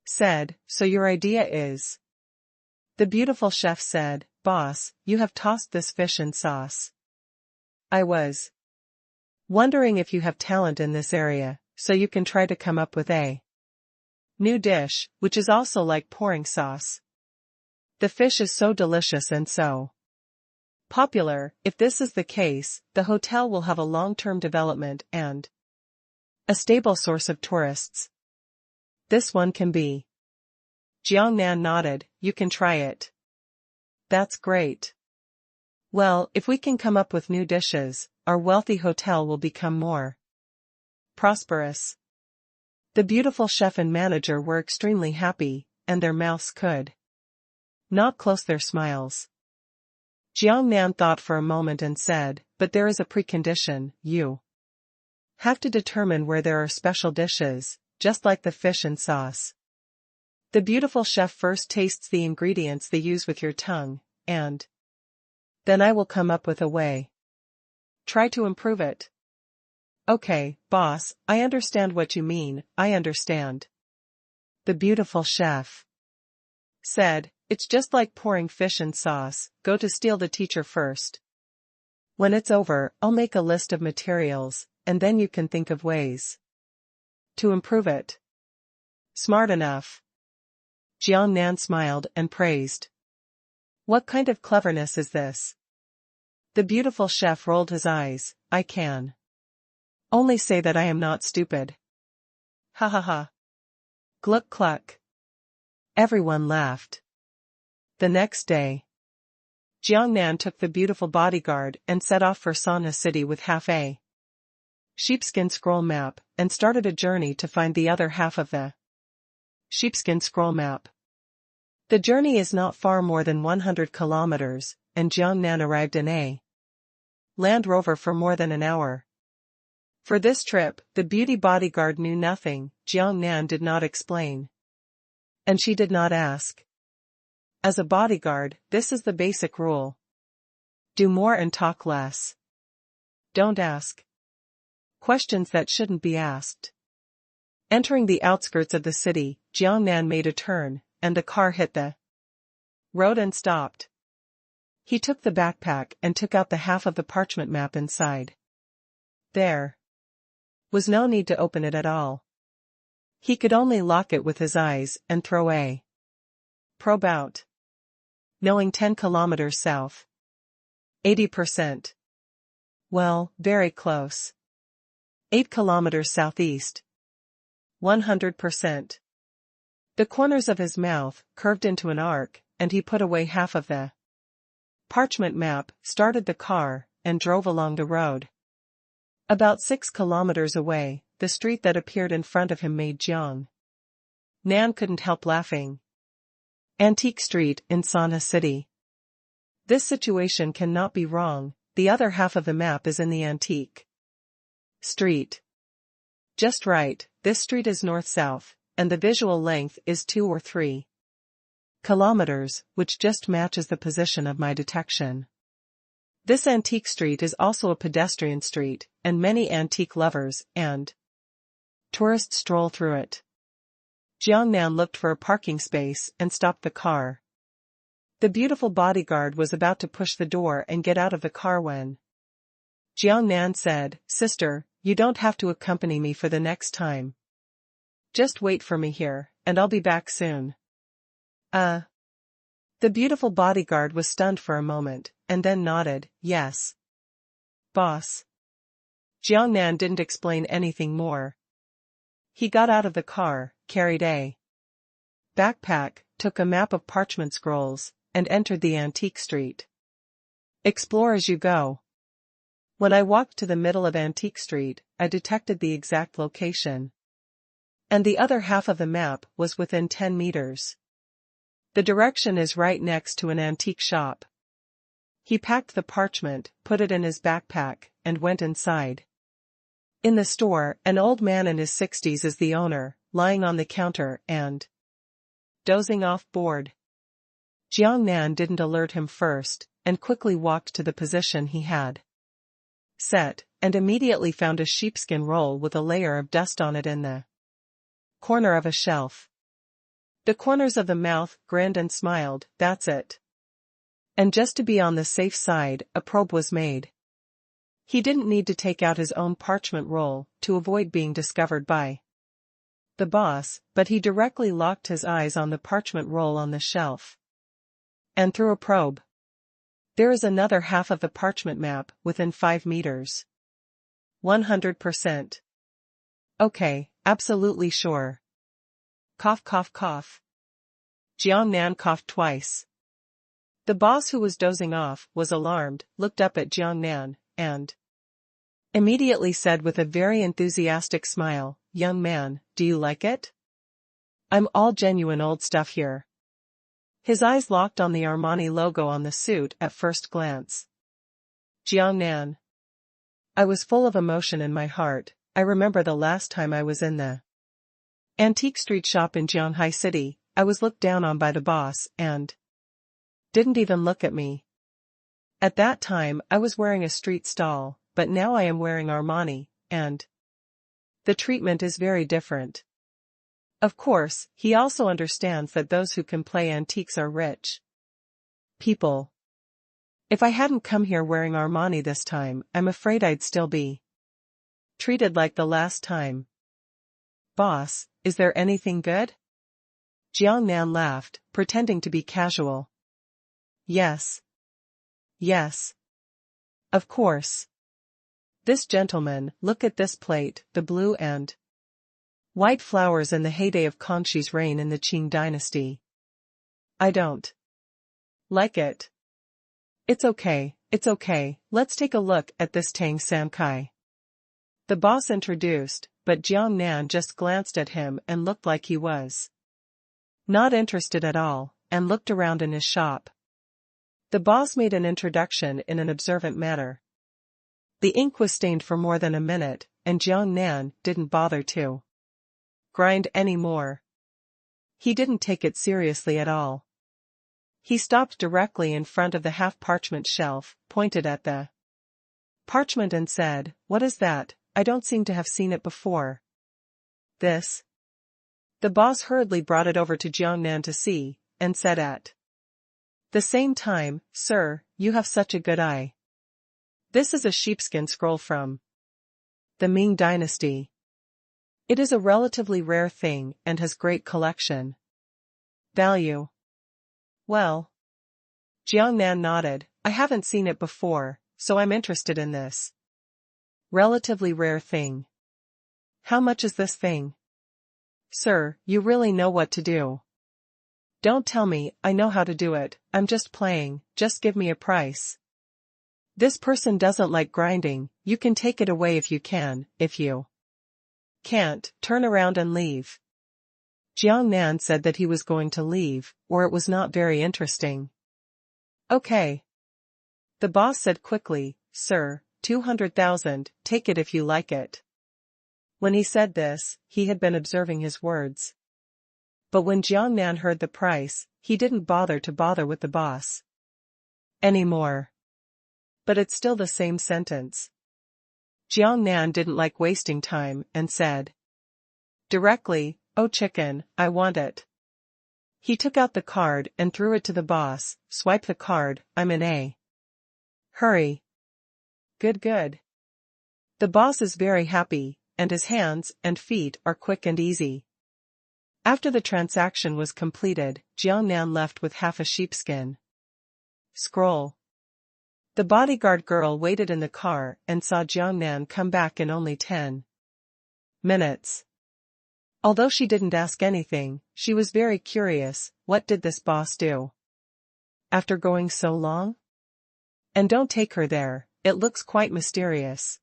said, "So your idea is?" The beautiful chef said, "Boss, you have tossed this fish in sauce. I was wondering if you have talent in this area, so you can try to come up with a new dish, which is also like pouring sauce. The fish is so delicious and so popular. If this is the case, the hotel will have a long-term development and a stable source of tourists. This one can be." Jiangnan nodded. "You can try it." "That's great. Well, if we can come up with new dishes, our wealthy hotel will become more prosperous." The beautiful chef and manager were extremely happy, and their mouths could not close their smiles. Jiangnan thought for a moment and said, "But there is a precondition. You have to determine where there are special dishes, just like the fish and sauce. The beautiful chef first tastes the ingredients they use with your tongue, and then I will come up with a way. Try to improve it." "Okay, boss, I understand what you mean, I understand." The beautiful chef said, "It's just like pouring fish in sauce. Go to steal the teacher first. When it's over, I'll make a list of materials, and then you can think of ways to improve it." "Smart enough." Jiangnan smiled and praised. "What kind of cleverness is this?" The beautiful chef rolled his eyes. "I can only say that I am not stupid." "Ha ha ha. Gluck cluck." Everyone laughed. The next day, Jiangnan took the beautiful bodyguard and set off for Sana City with half a sheepskin scroll map, and started a journey to find the other half of the sheepskin scroll map. The journey is not far more than 100 kilometers, and Jiangnan arrived in a Land Rover for more than an hour. For this trip, the beauty bodyguard knew nothing. Jiangnan did not explain, and she did not ask. As a bodyguard, this is the basic rule. Do more and talk less. Don't ask questions that shouldn't be asked. Entering the outskirts of the city, Jiangnan made a turn, and the car hit the road and stopped. He took the backpack and took out the half of the parchment map inside. There was no need to open it at all. He could only lock it with his eyes and throw a probe out. Knowing 10 kilometers south. 80%. Well, very close. 8 kilometers southeast. 100%. The corners of his mouth curved into an arc, and he put away half of the parchment map, started the car, and drove along the road. About 6 kilometers away, the street that appeared in front of him made Jiangnan couldn't help laughing. Antique Street in Sana City. This situation cannot be wrong. The other half of the map is in the Antique Street. Just right, this street is north-south, and the visual length is 2 or 3 kilometers, which just matches the position of my detection. This antique street is also a pedestrian street, and many antique lovers and tourists stroll through it. Jiangnan looked for a parking space and stopped the car. The beautiful bodyguard was about to push the door and get out of the car when Jiangnan said, "Sister, you don't have to accompany me for the next time. Just wait for me here, and I'll be back soon." The beautiful bodyguard was stunned for a moment, and then nodded, "Yes, boss." Jiangnan didn't explain anything more. He got out of the car, carried a backpack, took a map of parchment scrolls, and entered the antique street. Explore as you go. When I walked to the middle of Antique Street, I detected the exact location. And the other half of the map was within 10 meters. The direction is right next to an antique shop. He packed the parchment, put it in his backpack, and went inside. In the store, an old man in his 60s is the owner, lying on the counter and dozing off bored. Jiangnan didn't alert him first, and quickly walked to the position he had set, and immediately found a sheepskin roll with a layer of dust on it in the corner of a shelf. The corners of the mouth grinned and smiled, that's it. And just to be on the safe side, a probe was made. He didn't need to take out his own parchment roll to avoid being discovered by the boss, but he directly locked his eyes on the parchment roll on the shelf. And through a probe. There is another half of the parchment map within 5 meters. 100%. Okay, absolutely sure. Cough cough cough. Jiangnan coughed twice. The boss, who was dozing off, was alarmed, looked up at Jiangnan, and immediately said with a very enthusiastic smile, "Young man, do you like it? I'm all genuine old stuff here." His eyes locked on the Armani logo on the suit at first glance. Jiangnan. I was full of emotion in my heart. I remember the last time I was in the antique street shop in Jianghai City. I was looked down on by the boss and didn't even look at me. At that time I was wearing a street stall, but now I am wearing Armani, and the treatment is very different. Of course, he also understands that those who can play antiques are rich people. If I hadn't come here wearing Armani this time, I'm afraid I'd still be treated like the last time. Boss, is there anything good? Jiangnan laughed, pretending to be casual. Yes. Yes. Of course. This gentleman, look at this plate, the blue and white flowers in the heyday of Kangxi's reign in the Qing dynasty. I don't like it. It's okay, let's take a look at this Tang San Kai. The boss introduced, but Jiangnan just glanced at him and looked like he was not interested at all, and looked around in his shop. The boss made an introduction in an observant manner. The ink was stained for more than a minute, and Jiangnan didn't bother to grind any more. He didn't take it seriously at all. He stopped directly in front of the half-parchment shelf, pointed at the parchment and said, "What is that? I don't seem to have seen it before." This. The boss hurriedly brought it over to Jiangnan to see, and said at the same time, "Sir, you have such a good eye. This is a sheepskin scroll from the Ming dynasty. It is a relatively rare thing and has great collection value." Well. Jiangnan nodded. I haven't seen it before, so I'm interested in this relatively rare thing. How much is this thing? Sir, you really know what to do. Don't tell me, I know how to do it, I'm just playing, just give me a price. This person doesn't like grinding, you can take it away if you can, if you can't, turn around and leave. Jiangnan said that he was going to leave, or it was not very interesting. Okay. The boss said quickly, "Sir, 200,000, take it if you like it." When he said this, he had been observing his words. But when Jiangnan heard the price, he didn't bother with the boss anymore. But it's still the same sentence. Jiangnan didn't like wasting time and said directly, "Oh chicken, I want it." He took out the card and threw it to the boss. "Swipe the card, I'm in a hurry." Good. The boss is very happy, and his hands and feet are quick and easy. After the transaction was completed, Jiangnan left with half a sheepskin scroll. The bodyguard girl waited in the car and saw Jiangnan come back in only 10 minutes. Although she didn't ask anything, she was very curious, what did this boss do after going so long? And don't take her there, it looks quite mysterious.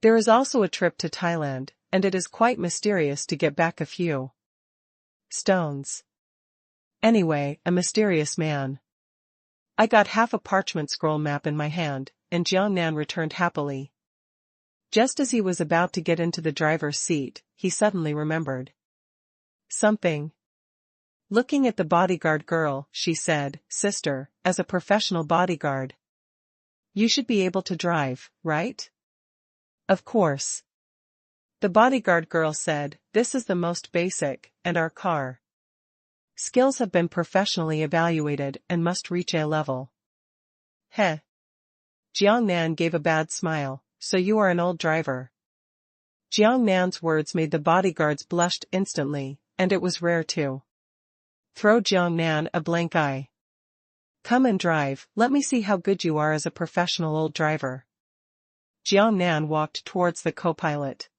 There is also a trip to Thailand, and it is quite mysterious to get back a few stones. Anyway, a mysterious man. I got half a parchment scroll map in my hand, and Jiangnan returned happily. Just as he was about to get into the driver's seat, he suddenly remembered something. Looking at the bodyguard girl, she said, "Sister, as a professional bodyguard, you should be able to drive, right?" "Of course." The bodyguard girl said, "This is the most basic, and our car skills have been professionally evaluated and must reach A level." Heh. Jiang Nan gave a bad smile, "So you are an old driver." Jiang Nan's words made the bodyguards blush instantly, and it was rare to throw Jiang Nan a blank eye. "Come and drive, let me see how good you are as a professional old driver." Jiang Nan walked towards the co-pilot.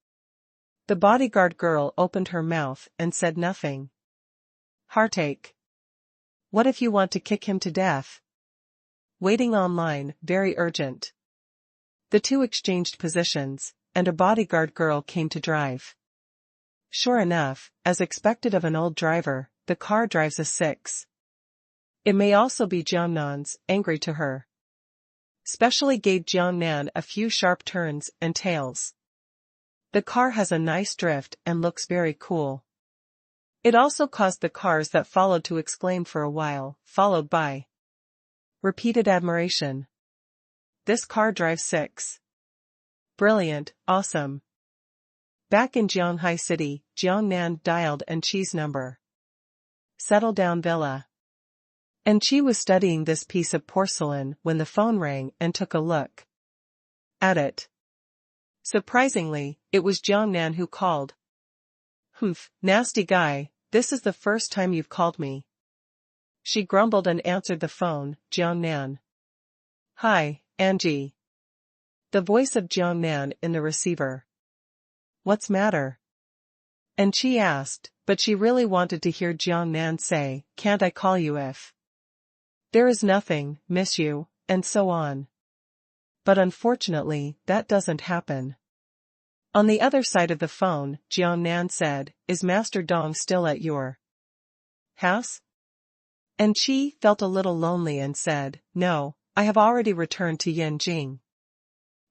The bodyguard girl opened her mouth and said nothing. Heartache. What if you want to kick him to death? Waiting online, very urgent. The two exchanged positions, and a bodyguard girl came to drive. Sure enough, as expected of an old driver, the car drives a 6. It may also be Jiang Nan's, angry to her. Specially gave Jiang Nan a few sharp turns and tails. The car has a nice drift and looks very cool. It also caused the cars that followed to exclaim for a while, followed by repeated admiration. This car drives 6. Brilliant, awesome. Back in Jianghai City, Jiang Nan dialed Chi's number. Settle down villa. Chi was studying this piece of porcelain when the phone rang and took a look at it. Surprisingly, it was Jiang Nan who called. "Humph, nasty guy, this is the first time you've called me." She grumbled and answered the phone. "Jiang Nan." "Hi, Angie." The voice of Jiang Nan in the receiver. "What's matter?" Chi asked, but she really wanted to hear Jiang Nan say, "Can't I call you if there is nothing, miss you," and so on. But unfortunately, that doesn't happen. On the other side of the phone, Jiang Nan said, "Is Master Dong still at your house?" Chi felt a little lonely and said, "No, I have already returned to Yanjing."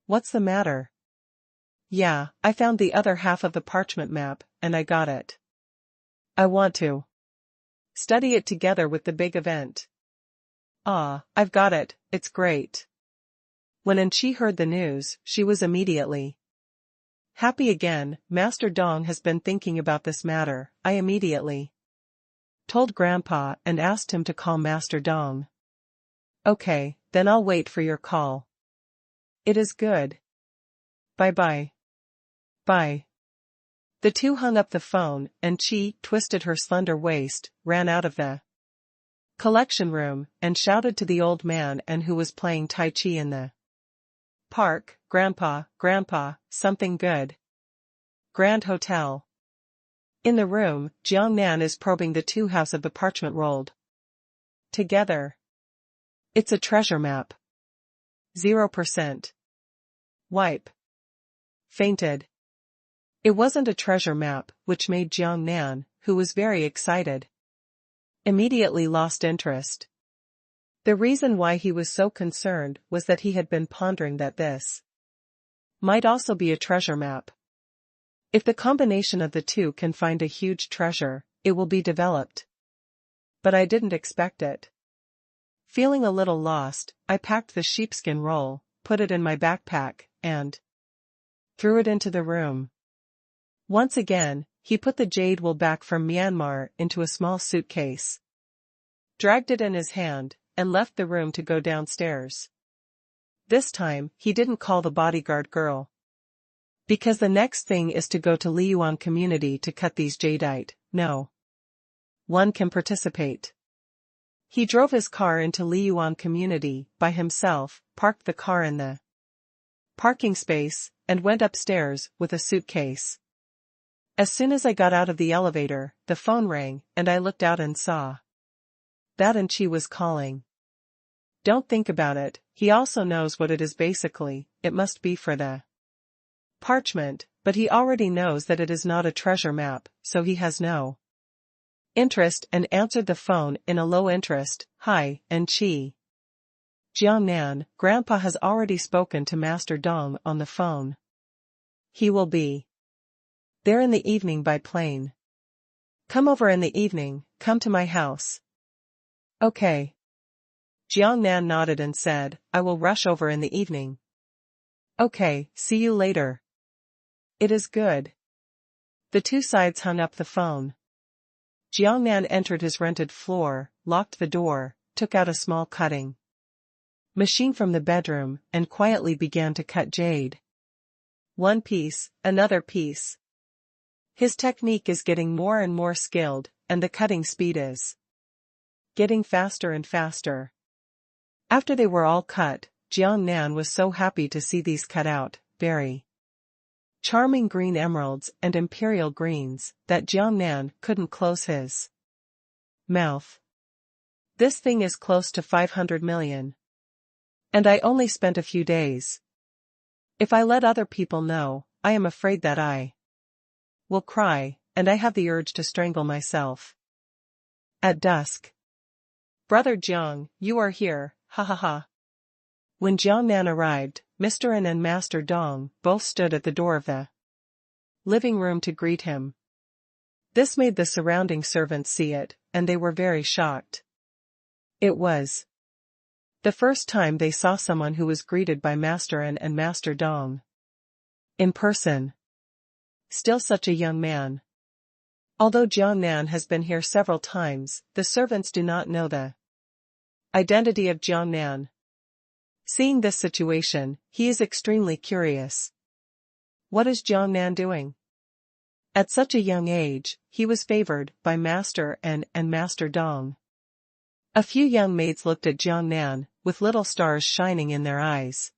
"What's the matter?" "Yeah, I found the other half of the parchment map, and I got it. I want to study it together with the big event." "Ah, I've got it, it's great." When Chi heard the news, she was immediately happy again. "Master Dong has been thinking about this matter." I immediately told Grandpa and asked him to call Master Dong. "Okay, then I'll wait for your call." "It is good. Bye-bye." "Bye." The two hung up the phone, and Chi twisted her slender waist, ran out of the collection room, and shouted to the old man who was playing Tai Chi in the park, "Grandpa, Grandpa, something good. Grand Hotel." In the room, Jiang Nan is probing the two halves of the parchment rolled together. It's a treasure map. 0%. Wipe. Fainted. It wasn't a treasure map, which made Jiang Nan, who was very excited, immediately lost interest. The reason why he was so concerned was that he had been pondering that this might also be a treasure map. If the combination of the two can find a huge treasure, it will be developed. But I didn't expect it. Feeling a little lost, I packed the sheepskin roll, put it in my backpack, and threw it into the room. Once again, he put the jade wool back from Myanmar into a small suitcase, dragged it in his hand, and left the room to go downstairs. This time, he didn't call the bodyguard girl. Because the next thing is to go to Liyuan community to cut these jadeite. No one can participate. He drove his car into Liyuan community by himself, parked the car in the parking space, and went upstairs with a suitcase. As soon as I got out of the elevator, the phone rang, and I looked out and saw that Chi was calling. Don't think about it, he also knows what it is basically. It must be for the parchment, but he already knows that it is not a treasure map, so he has no interest and answered the phone in a low interest. "Hi, Chi." "Jiang Nan, Grandpa has already spoken to Master Dong on the phone. He will be there in the evening by plane." Come over in the evening, come to my house. Okay. Jiang Nan nodded and said, I will rush over in the evening. Okay, see you later. It is good. The two sides hung up the phone. Jiang Nan entered his rented floor, locked the door, took out a small cutting machine from the bedroom, and quietly began to cut jade. One piece, another piece. His technique is getting more and more skilled, and the cutting speed is getting faster and faster. After they were all cut, Jiang Nan was so happy to see these cut out, very charming green emeralds and imperial greens, that Jiang Nan couldn't close his mouth. This thing is close to 500 million. And I only spent a few days. If I let other people know, I am afraid that I will cry, and I have the urge to strangle myself. At dusk. Brother Jiang, you are here, ha ha ha. When Jiang Nan arrived, Mr. An and Master Dong both stood at the door of the living room to greet him. This made the surrounding servants see it, and they were very shocked. It was the first time they saw someone who was greeted by Master An and Master Dong in person. Still such a young man. Although Jiang Nan has been here several times, the servants do not know the identity of Jiang Nan. Seeing this situation, he is extremely curious. What is Jiang Nan doing? At such a young age, he was favored by Master An and Master Dong. A few young maids looked at Jiang Nan, with little stars shining in their eyes,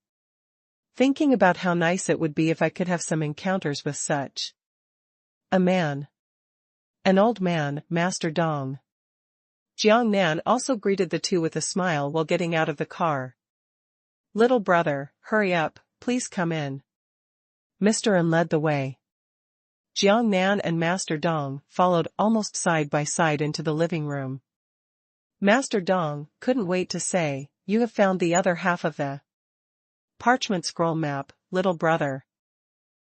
thinking about how nice it would be if I could have some encounters with such a man. An old man, Master Dong. Jiang Nan also greeted the two with a smile while getting out of the car. Little brother, hurry up, please come in. Mr. An led the way. Jiang Nan and Master Dong followed almost side by side into the living room. Master Dong couldn't wait to say, you have found the other half of the parchment scroll map, little brother.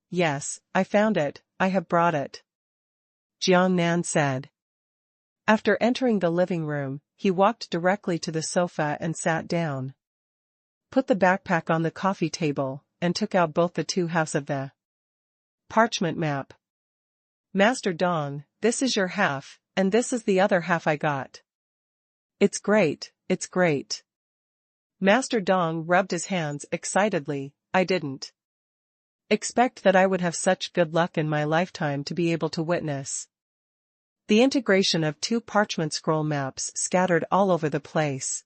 Yes, I found it, I have brought it. Jiang Nan said. After entering the living room, he walked directly to the sofa and sat down. Put the backpack on the coffee table, and took out both the two halves of the parchment map. Master Dong, this is your half, and this is the other half I got. It's great, it's great. Master Dong rubbed his hands excitedly. I didn't expect that I would have such good luck in my lifetime to be able to witness the integration of two parchment scroll maps scattered all over the place.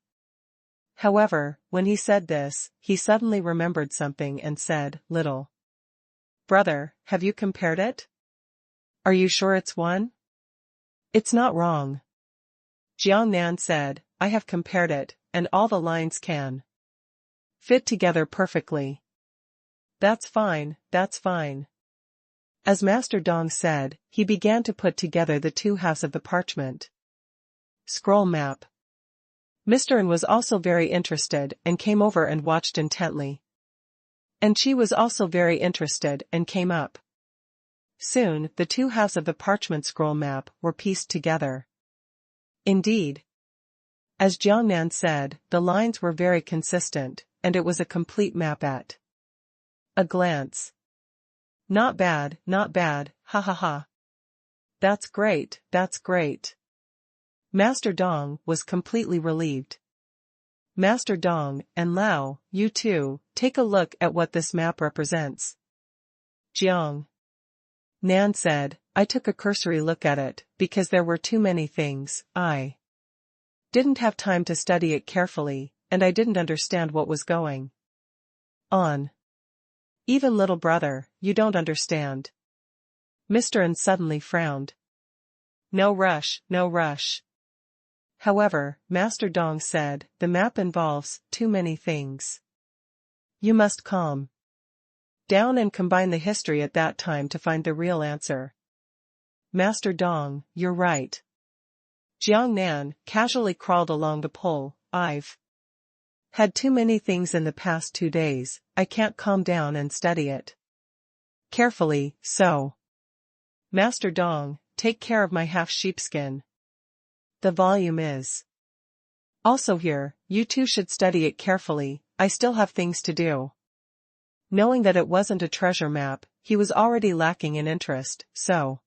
However, when he said this, he suddenly remembered something and said, little brother, have you compared it? Are you sure it's one? It's not wrong. Jiang Nan said, I have compared it, and all the lines can fit together perfectly. That's fine, that's fine. As Master Dong said, he began to put together the two halves of the parchment scroll map. Mr. An was also very interested and came over and watched intently. And she was also very interested and came up. Soon, the two halves of the parchment scroll map were pieced together. Indeed. As Jiang Nan said, the lines were very consistent, and it was a complete map at a glance. Not bad, ha ha ha. That's great, that's great. Master Dong was completely relieved. Master Dong and Lao, you two, take a look at what this map represents. Jiang Nan said, I took a cursory look at it, because there were too many things. I didn't have time to study it carefully, and I didn't understand what was going on. Even little brother, you don't understand. Mr. An suddenly frowned. No rush, no rush. However, Master Dong said, the map involves too many things. You must calm down and combine the history at that time to find the real answer. Master Dong, you're right. Jiang Nan casually crawled along the pole. I've had too many things in the past 2 days, I can't calm down and study it carefully, so. Master Dong, take care of my half sheepskin. The volume is. Also here, you two should study it carefully, I still have things to do. Knowing that it wasn't a treasure map, he was already lacking in interest, so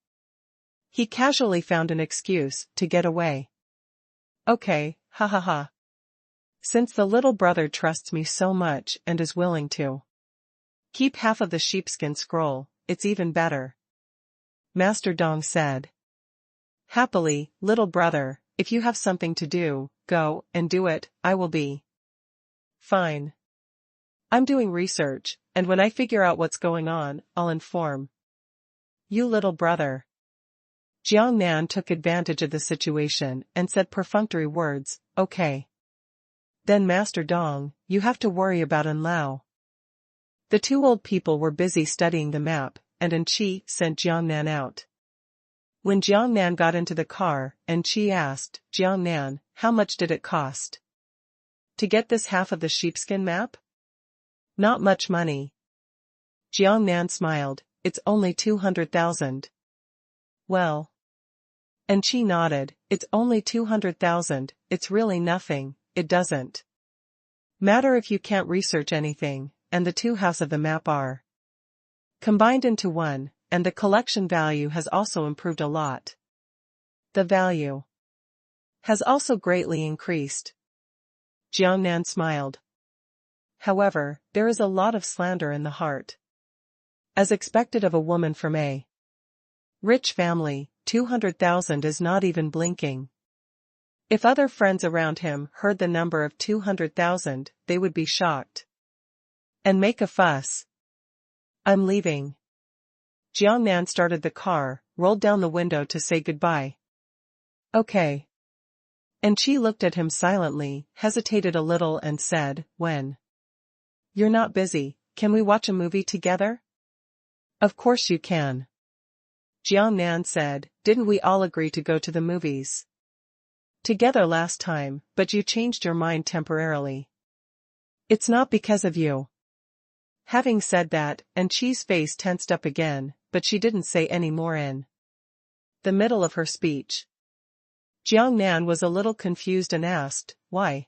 he casually found an excuse to get away. Okay, ha ha ha. Since the little brother trusts me so much and is willing to keep half of the sheepskin scroll, it's even better. Master Dong said. Happily, little brother, if you have something to do, go and do it, I will be fine. I'm doing research, and when I figure out what's going on, I'll inform you, little brother. Jiang Nan took advantage of the situation and said perfunctory words, okay. Then Master Dong, you have to worry about An Lao. The two old people were busy studying the map, and An Qi sent Jiang Nan out. When Jiang Nan got into the car, An Qi asked, Jiang Nan, how much did it cost to get this half of the sheepskin map? Not much money. Jiang Nan smiled, it's only 200,000. Well. An Qi nodded, it's only 200,000, it's really nothing, it doesn't matter if you can't research anything, and the two halves of the map are combined into one, and the collection value has also improved a lot. The value has also greatly increased. Jiang Nan smiled. However, there is a lot of slander in the heart. As expected of a woman from a rich family, 200,000 is not even blinking. If other friends around him heard the number of 200,000, they would be shocked and make a fuss. I'm leaving. Jiang Nan started the car, rolled down the window to say goodbye. Okay. And Qi looked at him silently, hesitated a little and said, when you're not busy, can we watch a movie together? Of course you can. Jiang Nan said, didn't we all agree to go to the movies together last time, but you changed your mind temporarily. It's not because of you. Having said that, An Qi's face tensed up again, but she didn't say any more in the middle of her speech. Jiang Nan was a little confused and asked, why?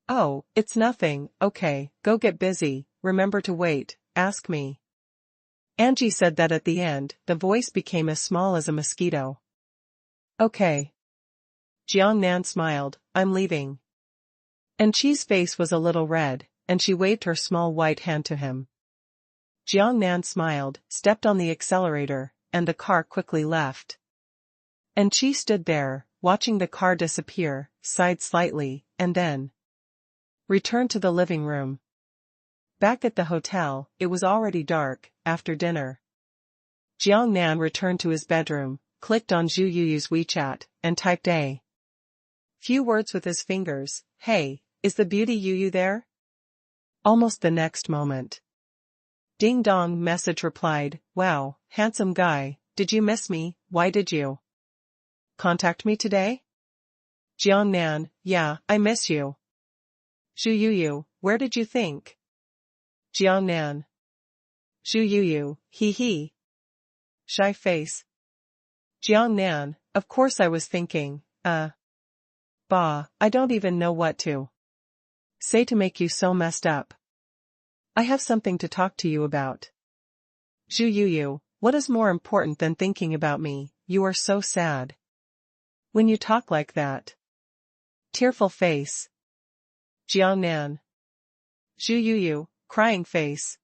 Oh, it's nothing, okay, go get busy, remember to wait, ask me. Angie said that at the end, the voice became as small as a mosquito. Okay. Jiang Nan smiled, I'm leaving. An Qi's face was a little red, and she waved her small white hand to him. Jiang Nan smiled, stepped on the accelerator, and the car quickly left. An Qi stood there, watching the car disappear, sighed slightly, and then returned to the living room. Back at the hotel, it was already dark, after dinner. Jiang Nan returned to his bedroom, clicked on Zhu Yuyu's WeChat, and typed a few words with his fingers. Hey, is the beauty Yuyu there? Almost the next moment. Ding dong message replied, wow, handsome guy, did you miss me, why did you contact me today? Jiang Nan, yeah, I miss you. Zhu Yuyu, where did you think? Jiang Nan. Zhu Yuyu, hee hee. Shy face. Jiang Nan, of course I was thinking, bah, I don't even know what to say to make you so messed up. I have something to talk to you about. Zhu Yuyu, what is more important than thinking about me, you are so sad. When you talk like that. Tearful face. Jiang Nan. Zhu Yuyu, crying face.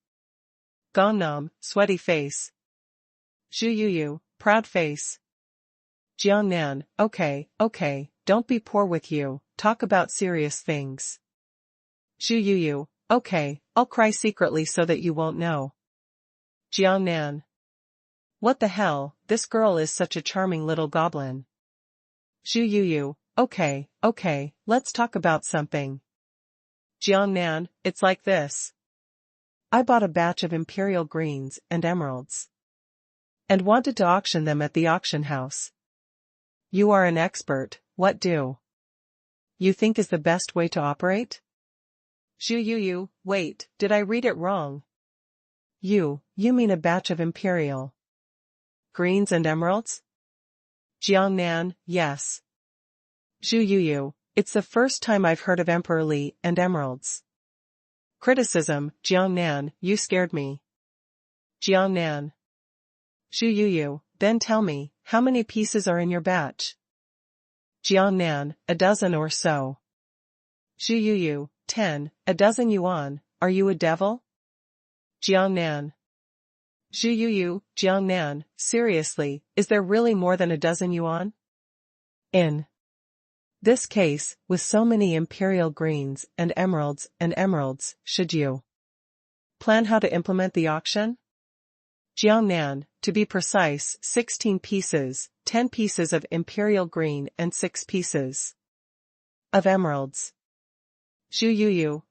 Gangnam, sweaty face. Zhu Yuyu, proud face. Jiang Nan, okay, don't be poor with you, talk about serious things. Zhu Yuyu, okay, I'll cry secretly so that you won't know. Jiang Nan. What the hell, this girl is such a charming little goblin. Zhu Yuyu, okay, let's talk about something. Jiang Nan, it's like this. I bought a batch of imperial greens and emeralds and wanted to auction them at the auction house. You are an expert, what do you think is the best way to operate? Zhu Yuyu, wait, did I read it wrong? You mean a batch of imperial greens and emeralds? Jiangnan, yes. Zhu Yuyu, it's the first time I've heard of Emperor Li and emeralds. Criticism, Jiangnan, you scared me. Jiangnan. Zhu Yuyu, then tell me, how many pieces are in your batch? Jiangnan, a dozen or so. Zhu Yuyu, 10, a dozen yuan, are you a devil? Jiangnan. Zhu Yuyu, Jiangnan, seriously, is there really more than a dozen yuan? In this case, with so many imperial greens and emeralds, should you plan how to implement the auction? Jiangnan, to be precise, 16 pieces, 10 pieces of imperial green and 6 pieces of emeralds. Zhu Yuyu,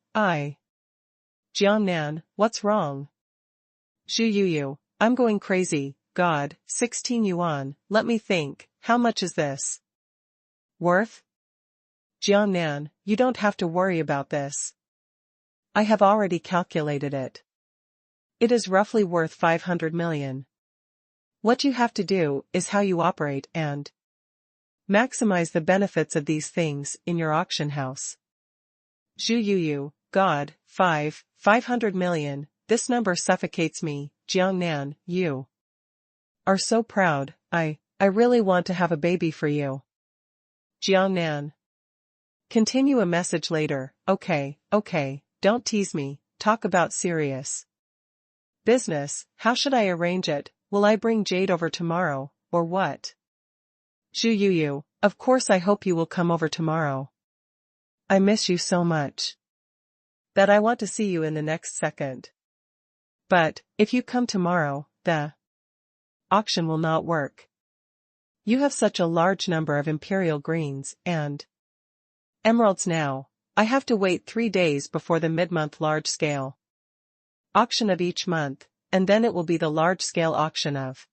Jiangnan, what's wrong? Zhu Yuyu, I'm going crazy, God, 16 yuan, let me think, how much is this worth? Jiangnan, you don't have to worry about this. I have already calculated it. It is roughly worth 500 million. What you have to do is how you operate and maximize the benefits of these things in your auction house. Zhu Yuyu, God, 500 million, this number suffocates me, Jiangnan, you are so proud, I really want to have a baby for you. Jiangnan. Continue a message later, okay, don't tease me, talk about serious business, how should I arrange it, will I bring Jade over tomorrow, or what? Zhu Yuyu, of course I hope you will come over tomorrow. I miss you so much that I want to see you in the next second. But, if you come tomorrow, the auction will not work. You have such a large number of imperial greens and emeralds now, I have to wait 3 days before the mid-month large-scale auction of each month, and then it will be the large-scale auction of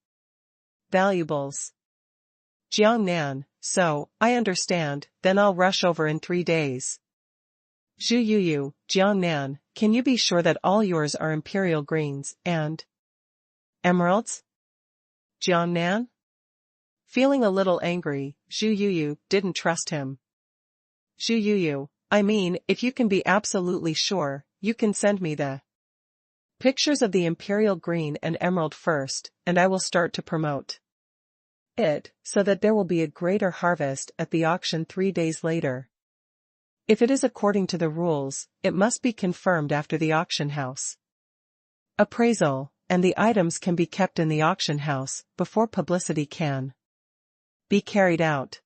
valuables. Jiangnan, so, I understand, then I'll rush over in 3 days. Zhu Yuyu, Jiangnan, can you be sure that all yours are imperial greens and emeralds? Jiangnan? Feeling a little angry, Zhu Yuyu didn't trust him. Zhu Yuyu, I mean, if you can be absolutely sure, you can send me the pictures of the imperial green and emerald first, and I will start to promote it, so that there will be a greater harvest at the auction 3 days later. If it is according to the rules, it must be confirmed after the auction house appraisal, and the items can be kept in the auction house before publicity can be carried out.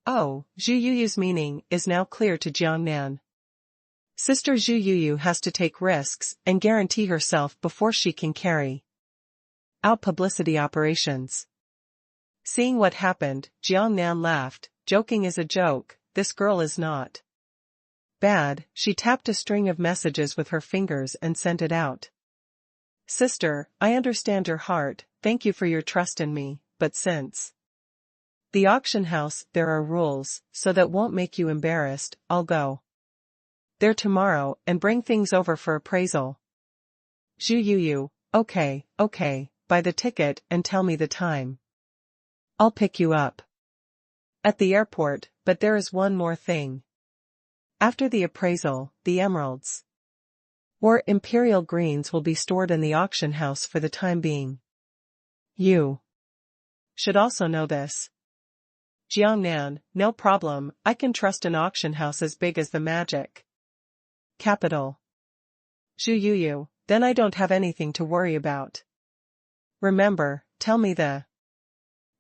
Oh, Zhu Yuyu's meaning is now clear to Jiangnan. Sister Zhu Yuyu has to take risks and guarantee herself before she can carry out publicity operations. Seeing what happened, Jiangnan laughed, joking is a joke, this girl is not bad. She tapped a string of messages with her fingers and sent it out. Sister, I understand your heart, thank you for your trust in me, but since the auction house, there are rules, so that won't make you embarrassed, I'll go there tomorrow and bring things over for appraisal. Zhu Yuyu, okay, buy the ticket and tell me the time. I'll pick you up at the airport, but there is one more thing. After the appraisal, the emeralds or imperial greens will be stored in the auction house for the time being. You should also know this. Jiangnan, no problem, I can trust an auction house as big as the magic capital. Zhu Yuyu, then I don't have anything to worry about. Remember, tell me the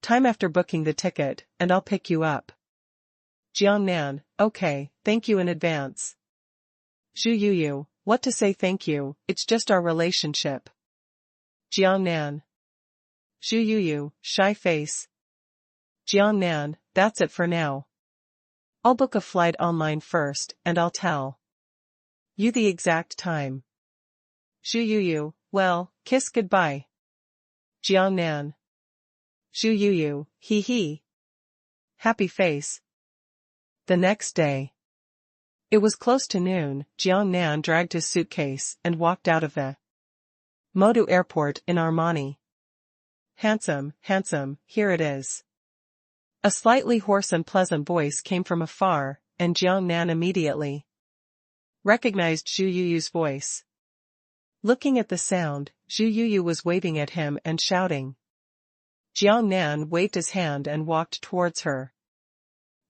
time after booking the ticket, and I'll pick you up. Jiangnan, okay, thank you in advance. Zhu Yuyu, what to say thank you, it's just our relationship. Jiangnan. Zhu Yuyu, shy face. Jiangnan, that's it for now. I'll book a flight online first, and I'll tell you the exact time. Zhu Yuyu, well, kiss goodbye. Jiangnan. Zhu Yuyu, hee. Happy face. The next day. It was close to noon, Jiangnan dragged his suitcase and walked out of the Modu airport in Armani. Handsome, here it is. A slightly hoarse and pleasant voice came from afar, and Jiang Nan immediately recognized Zhu Yuyu's voice. Looking at the sound, Zhu Yuyu was waving at him and shouting. Jiang Nan waved his hand and walked towards her.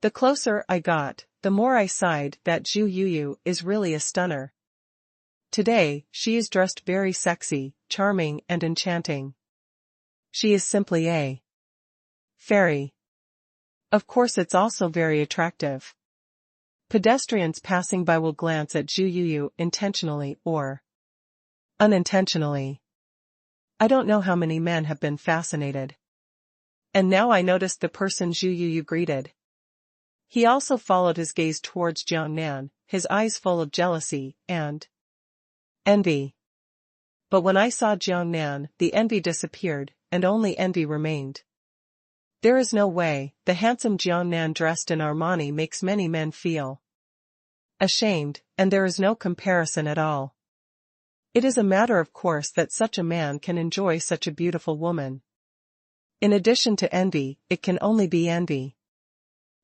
The closer I got, the more I sighed that Zhu Yuyu is really a stunner. Today, she is dressed very sexy, charming and enchanting. She is simply a fairy. Of course it's also very attractive. Pedestrians passing by will glance at Zhu Yuyu intentionally or unintentionally. I don't know how many men have been fascinated. And now I noticed the person Zhu Yuyu greeted. He also followed his gaze towards Jiang Nan, his eyes full of jealousy and envy. But when I saw Jiang Nan, the envy disappeared, and only envy remained. There is no way, the handsome Jiang Nan dressed in Armani makes many men feel ashamed, and there is no comparison at all. It is a matter of course that such a man can enjoy such a beautiful woman. In addition to envy, it can only be envy.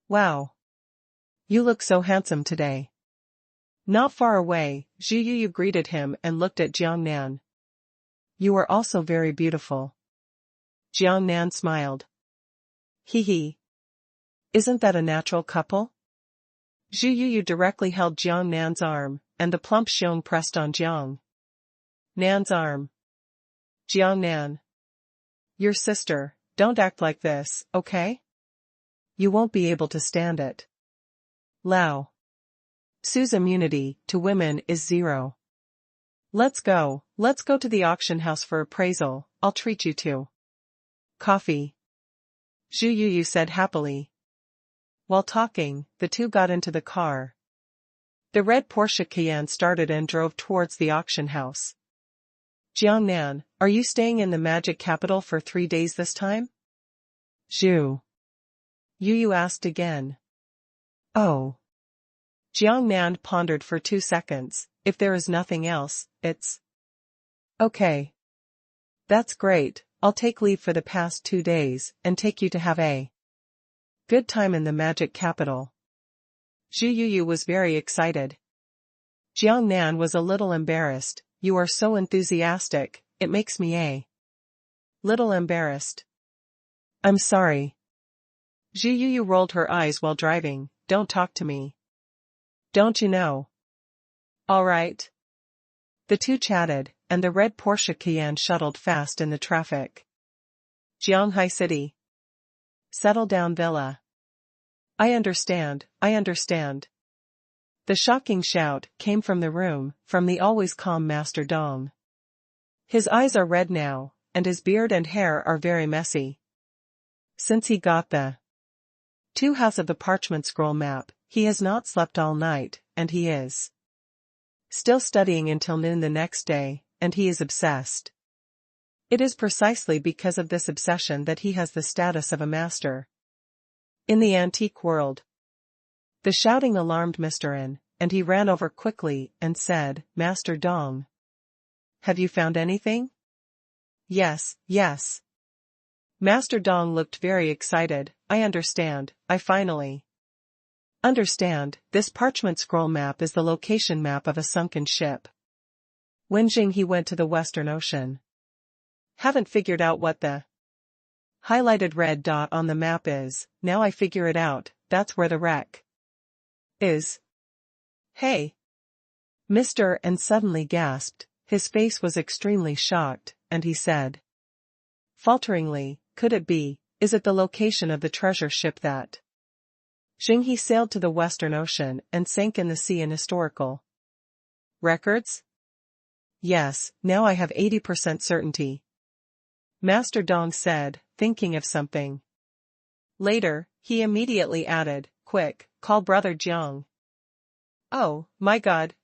Wow! You look so handsome today. Not far away, Zhu Yuyu greeted him and looked at Jiang Nan. You are also very beautiful. Jiang Nan smiled. Hee hee. Isn't that a natural couple? Zhu Yuyu directly held Jiang Nan's arm, and the plump Xiong pressed on Jiang Nan's arm. Jiang Nan. Your sister, don't act like this, okay? You won't be able to stand it. Lao Su's immunity to women is 0. Let's go to the auction house for appraisal, I'll treat you to coffee. Zhu Yuyu said happily. While talking, the two got into the car. The red Porsche Cayenne started and drove towards the auction house. Jiang Nan, are you staying in the magic capital for 3 days this time? Zhu Yuyu asked again. Oh. Jiang Nan pondered for 2 seconds. If there is nothing else, it's okay. That's great, I'll take leave for the past 2 days, and take you to have a good time in the magic capital. Zhu Yuyu was very excited. Jiang Nan was a little embarrassed. You are so enthusiastic, it makes me a little embarrassed. I'm sorry. Zhu Yuyu rolled her eyes while driving. Don't talk to me. Don't you know? All right. The two chatted, and the red Porsche Cayenne shuttled fast in the traffic. Jianghai City. Settle down villa. I understand. The shocking shout came from the room, from the always calm Master Dong. His eyes are red now, and his beard and hair are very messy. Since he got the 2 house of the parchment scroll map, he has not slept all night, and he is still studying until noon the next day, and he is obsessed. It is precisely because of this obsession that he has the status of a master in the antique world. The shouting alarmed Mr. N, and he ran over quickly and said, Master Dong. Have you found anything? Yes. Master Dong looked very excited. I understand, I finally understand. This parchment scroll map is the location map of a sunken ship. Wenjing he went to the Western Ocean. Haven't figured out what the highlighted red dot on the map is. Now I figure it out, that's where the wreck is. Hey! Mr. N suddenly gasped, his face was extremely shocked, and he said falteringly, could it be, is it the location of the treasure ship that Xinghe sailed to the Western Ocean and sank in the sea in historical records? Yes, now I have 80% certainty. Master Dong said, thinking of something. Later, he immediately added, quick, call Brother Jiang. Oh, my God.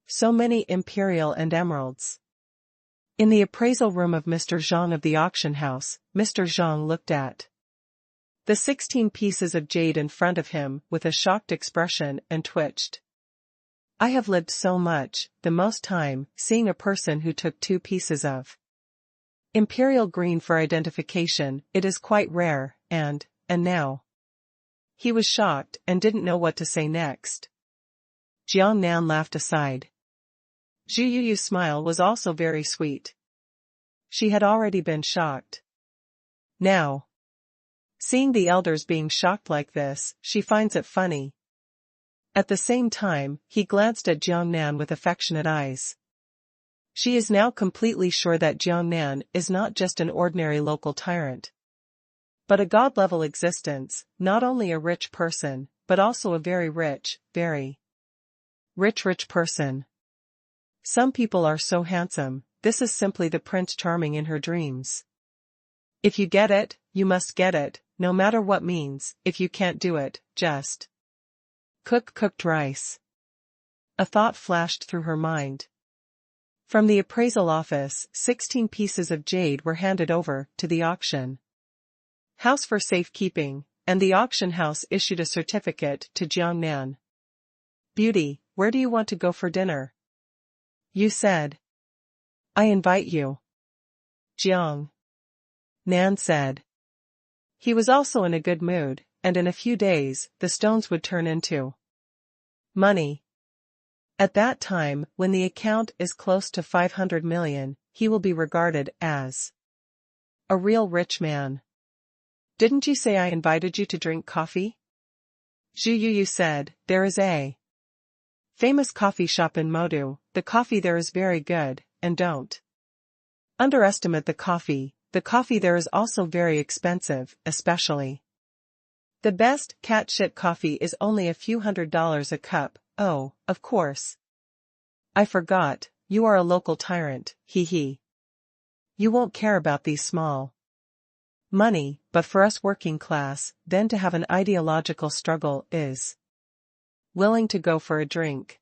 So many imperial and emeralds. In the appraisal room of Mr. Zhang of the auction house, Mr. Zhang looked at the 16 pieces of jade in front of him with a shocked expression and twitched. I have lived so much, the most time, seeing a person who took 2 pieces of imperial green for identification. It is quite rare, and and now. He was shocked and didn't know what to say next. Jiang Nan laughed aside. Zhu Yuyu's smile was also very sweet. She had already been shocked. Now, seeing the elders being shocked like this, she finds it funny. At the same time, he glanced at Jiang Nan with affectionate eyes. She is now completely sure that Jiang Nan is not just an ordinary local tyrant, but a god-level existence, not only a rich person, but also a very rich person. Some people are so handsome, this is simply the Prince Charming in her dreams. If you get it, you must get it, no matter what means. If you can't do it, just cook cooked rice. A thought flashed through her mind. From the appraisal office, 16 pieces of jade were handed over to the auction house for safekeeping, and the auction house issued a certificate to Jiang Nan. Beauty, where do you want to go for dinner? You said. I invite you. Jiang Nan said. He was also in a good mood, and in a few days, the stones would turn into money. At that time, when the account is close to 500 million, he will be regarded as a real rich man. Didn't you say I invited you to drink coffee? Zhu Yuyu said, there is a famous coffee shop in Modu. The coffee there is very good, and don't underestimate the coffee. The coffee there is also very expensive, especially the best cat shit coffee is only a few $100s a cup. Oh, of course. I forgot, you are a local tyrant, hee hee. You won't care about these small money, but for us working class, then to have an ideological struggle is willing to go for a drink.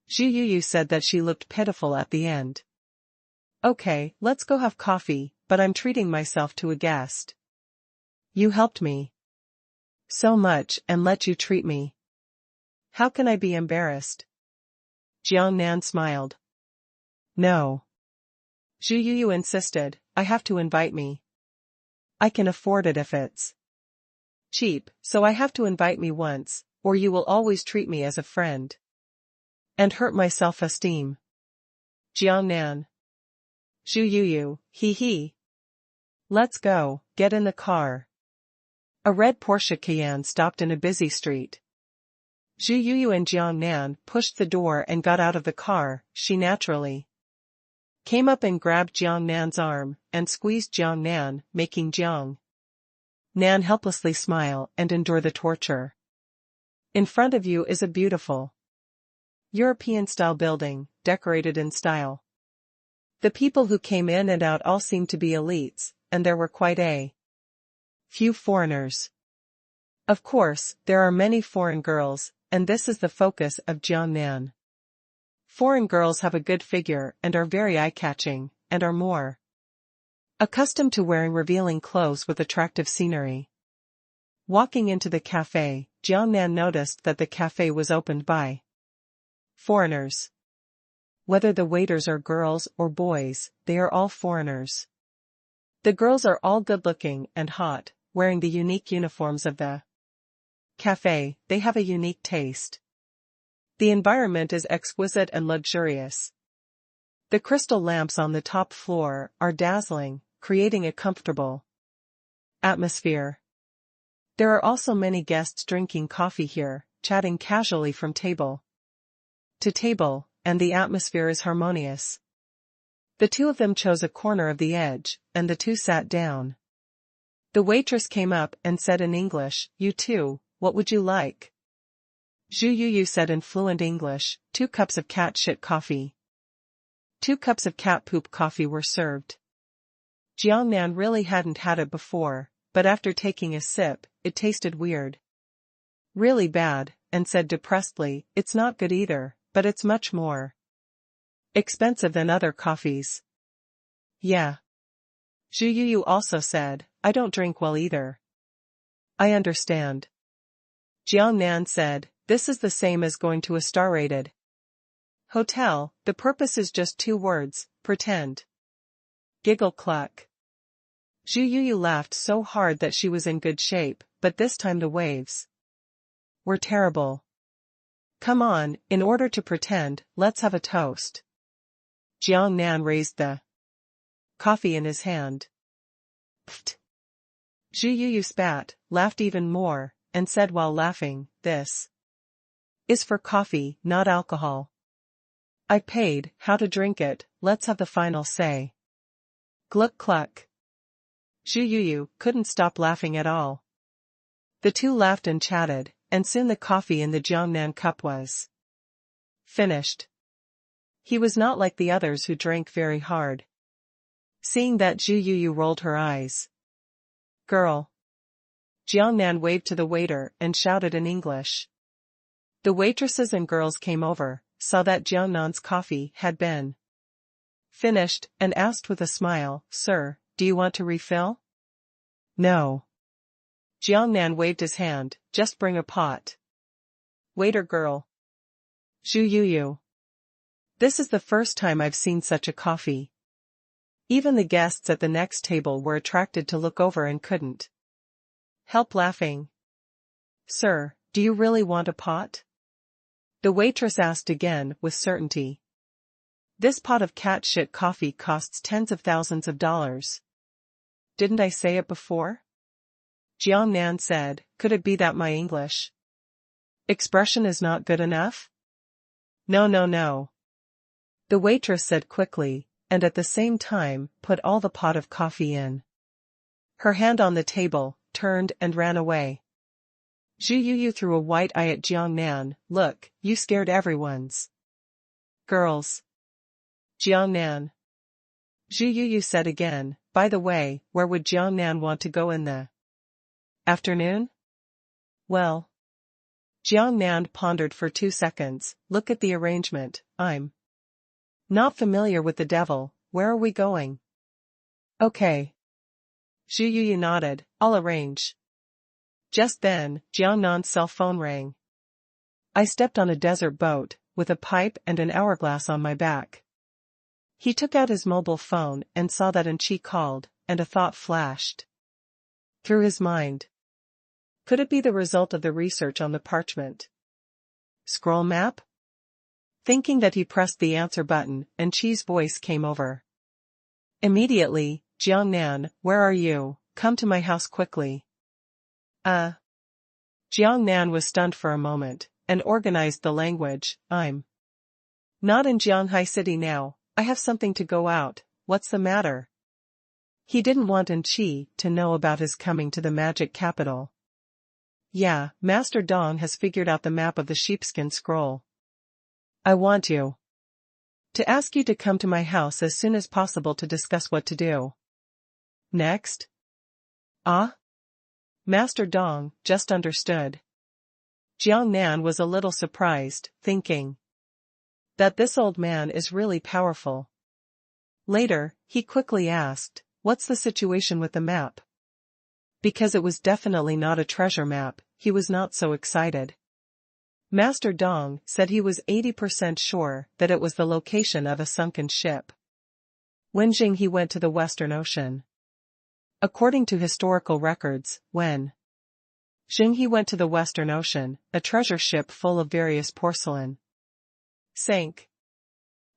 Zhu Yuyu said that she looked pitiful at the end. Okay, let's go have coffee, but I'm treating myself to a guest. You helped me so much and let you treat me. How can I be embarrassed? Jiang Nan smiled. No. Zhu Yuyu insisted, I have to invite me. I can afford it if it's cheap, so I have to invite me once, or you will always treat me as a friend and hurt my self-esteem. Jiang Nan. Zhu Yuyu, hee hee. Let's go, get in the car. A red Porsche Cayenne stopped in a busy street. Zhu Yuyu and Jiang Nan pushed the door and got out of the car. She naturally came up and grabbed Jiang Nan's arm, and squeezed Jiang Nan, making Jiang Nan helplessly smile and endure the torture. In front of you is a beautiful European-style building, decorated in style. The people who came in and out all seemed to be elites, and there were quite a few foreigners. Of course, there are many foreign girls, and this is the focus of Jiang Nan. Foreign girls have a good figure and are very eye-catching, and are more accustomed to wearing revealing clothes with attractive scenery. Walking into the cafe, Jiang Nan noticed that the cafe was opened by foreigners. Whether the waiters are girls or boys, they are all foreigners. The girls are all good-looking and hot, wearing the unique uniforms of the cafe. They have a unique taste. The environment is exquisite and luxurious. The crystal lamps on the top floor are dazzling, creating a comfortable atmosphere. There are also many guests drinking coffee here, chatting casually from table to table, and the atmosphere is harmonious. The two of them chose a corner of the edge, and the two sat down. The waitress came up and said in English, "You two, what would you like?" Zhu Yuyu said in fluent English, 2 cups of cat shit coffee. 2 cups of cat poop coffee were served. Jiang Nan really hadn't had it before, but after taking a sip, it tasted weird. Really bad, and said depressedly, it's not good either, but it's much more expensive than other coffees. Yeah. Zhu Yuyu also said, I don't drink well either. I understand. Jiang Nan said, this is the same as going to a star-rated hotel. The purpose is just 2 words, pretend. Giggle cluck. Zhu Yuyu laughed so hard that she was in good shape, but this time the waves were terrible. Come on, in order to pretend, let's have a toast. Jiang Nan raised the coffee in his hand. Pfft. Zhu Yuyu spat, laughed even more, and said while laughing, this is for coffee, not alcohol. I paid, how to drink it, let's have the final say. Gluck cluck. Zhu Yuyu couldn't stop laughing at all. The two laughed and chatted, and soon the coffee in the Jiangnan cup was finished. He was not like the others who drank very hard. Seeing that, Zhu Yuyu rolled her eyes. Girl. Jiangnan waved to the waiter and shouted in English. The waitresses and girls came over, saw that Jiangnan's coffee had been finished, and asked with a smile, Sir, do you want to refill? No. Jiangnan waved his hand, just bring a pot. Waiter girl. Zhu Yuyu. This is the first time I've seen such a coffee. Even the guests at the next table were attracted to look over and couldn't help laughing. Sir, do you really want a pot? The waitress asked again with certainty. This pot of cat shit coffee costs tens of thousands of dollars. Didn't I say it before? Jiangnan said, could it be that my English expression is not good enough? No no no. The waitress said quickly, and at the same time, put all the pot of coffee in her hand on the table, turned and ran away. Zhu Yuyu threw a white eye at Jiangnan, look, you scared everyone's girls. Jiangnan. Zhu Yuyu said again, by the way, where would Jiangnan want to go in the afternoon? Well. Jiangnan pondered for 2 seconds, look at the arrangement, I'm not familiar with the devil, where are we going? Okay. Zhu Yuyu nodded, I'll arrange. Just then, Jiangnan's cell phone rang. I stepped on a desert boat, with a pipe and an hourglass on my back. He took out his mobile phone and saw that Chen Xi called, and a thought flashed through his mind. Could it be the result of the research on the parchment scroll map? Thinking that, he pressed the answer button, and Qi's voice came over. Immediately, Jiangnan, where are you? Come to my house quickly. Jiangnan was stunned for a moment, and organized the language, I'm not in Jianghai City now, I have something to go out, what's the matter? He didn't want Chen Xi to know about his coming to the magic capital. Yeah, Master Dong has figured out the map of the sheepskin scroll. I want you to ask you to come to my house as soon as possible to discuss what to do next. Master Dong just understood. Jiangnan was a little surprised, thinking that this old man is really powerful. Later, he quickly asked, what's the situation with the map? Because it was definitely not a treasure map, he was not so excited. Master Dong said he was 80% sure that it was the location of a sunken ship. When he went to the Western Ocean. According to historical records, when he went to the Western Ocean, a treasure ship full of various porcelain sank.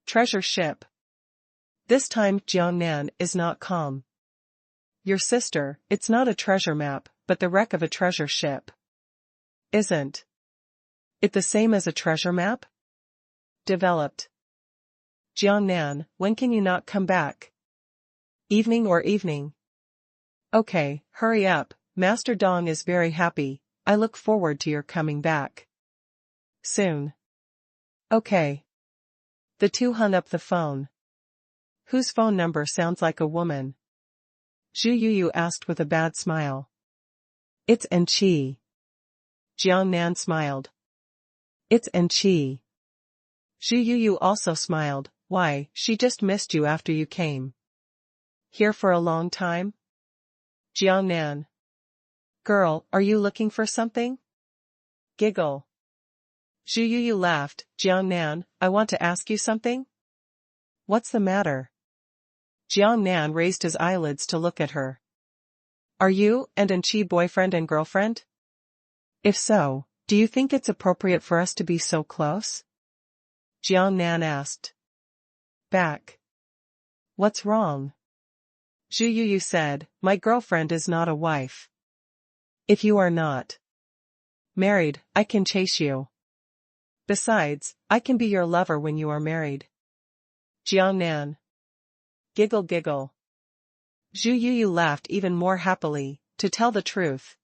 Treasure ship. This time Jiangnan is not calm. Your sister, it's not a treasure map, but the wreck of a treasure ship. Isn't it the same as a treasure map? Developed. Jiangnan, when can you not come back? Evening or evening? Okay, hurry up, Master Dong is very happy, I look forward to your coming back soon. Okay. The two hung up the phone. Whose phone number sounds like a woman? Zhu Yuyu asked with a bad smile. It's Chen Xi. Jiangnan smiled. It's Chen Xi. Zhu Yuyu also smiled, why, she just missed you after you came here for a long time? Jiangnan. Girl, are you looking for something? Giggle. Zhu Yuyu laughed, Jiangnan, I want to ask you something? What's the matter? Jiangnan raised his eyelids to look at her. Are you and Chi boyfriend and girlfriend? If so, do you think it's appropriate for us to be so close? Jiang Nan asked. Back. What's wrong? Zhu Yuyu said, my girlfriend is not a wife. If you are not married, I can chase you. Besides, I can be your lover when you are married. Jiang Nan. Giggle giggle. Zhu Yuyu laughed even more happily, to tell the truth.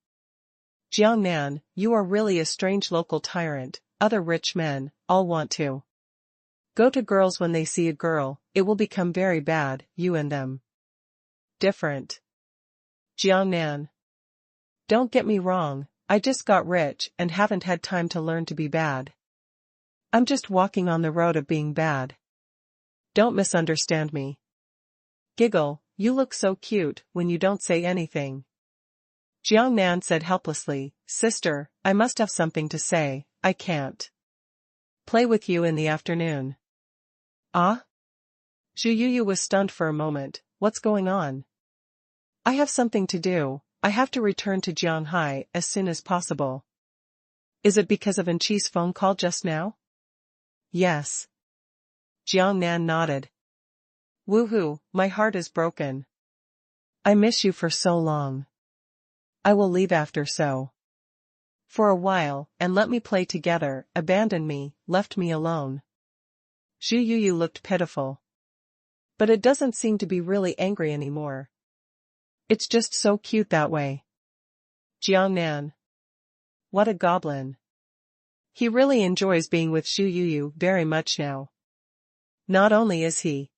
Jiang Nan, you are really a strange local tyrant, other rich men, all want to go to girls when they see a girl, it will become very bad, you and them. Different. Jiang Nan. Don't get me wrong, I just got rich and haven't had time to learn to be bad. I'm just walking on the road of being bad. Don't misunderstand me. Giggle, you look so cute when you don't say anything. Jiang Nan said helplessly, sister, I must have something to say, I can't play with you in the afternoon. Ah? Zhu Yuyu was stunned for a moment, what's going on? I have something to do, I have to return to Jianghai as soon as possible. Is it because of Chi's phone call just now? Yes. Jiang Nan nodded. Woohoo, my heart is broken. I miss you for so long. I will leave after so. For a while, and let me play together, abandon me, left me alone. Zhu Yuyu looked pitiful. But it doesn't seem to be really angry anymore. It's just so cute that way. Jiang Nan. What a goblin. He really enjoys being with Zhu Yuyu very much now. Not only is he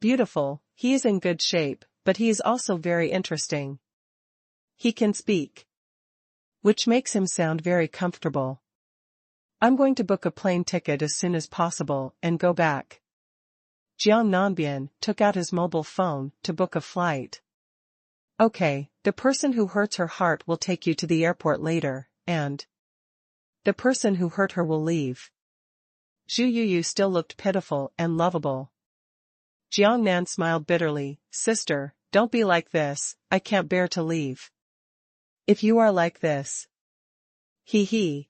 beautiful, he is in good shape, but he is also very interesting. He can speak, which makes him sound very comfortable. I'm going to book a plane ticket as soon as possible and go back. Jiang Nanbian took out his mobile phone to book a flight. Okay, the person who hurts her heart will take you to the airport later, and the person who hurt her will leave. Zhu Yuyu still looked pitiful and lovable. Jiang Nan smiled bitterly, sister, don't be like this, I can't bear to leave. If you are like this. Hee hee.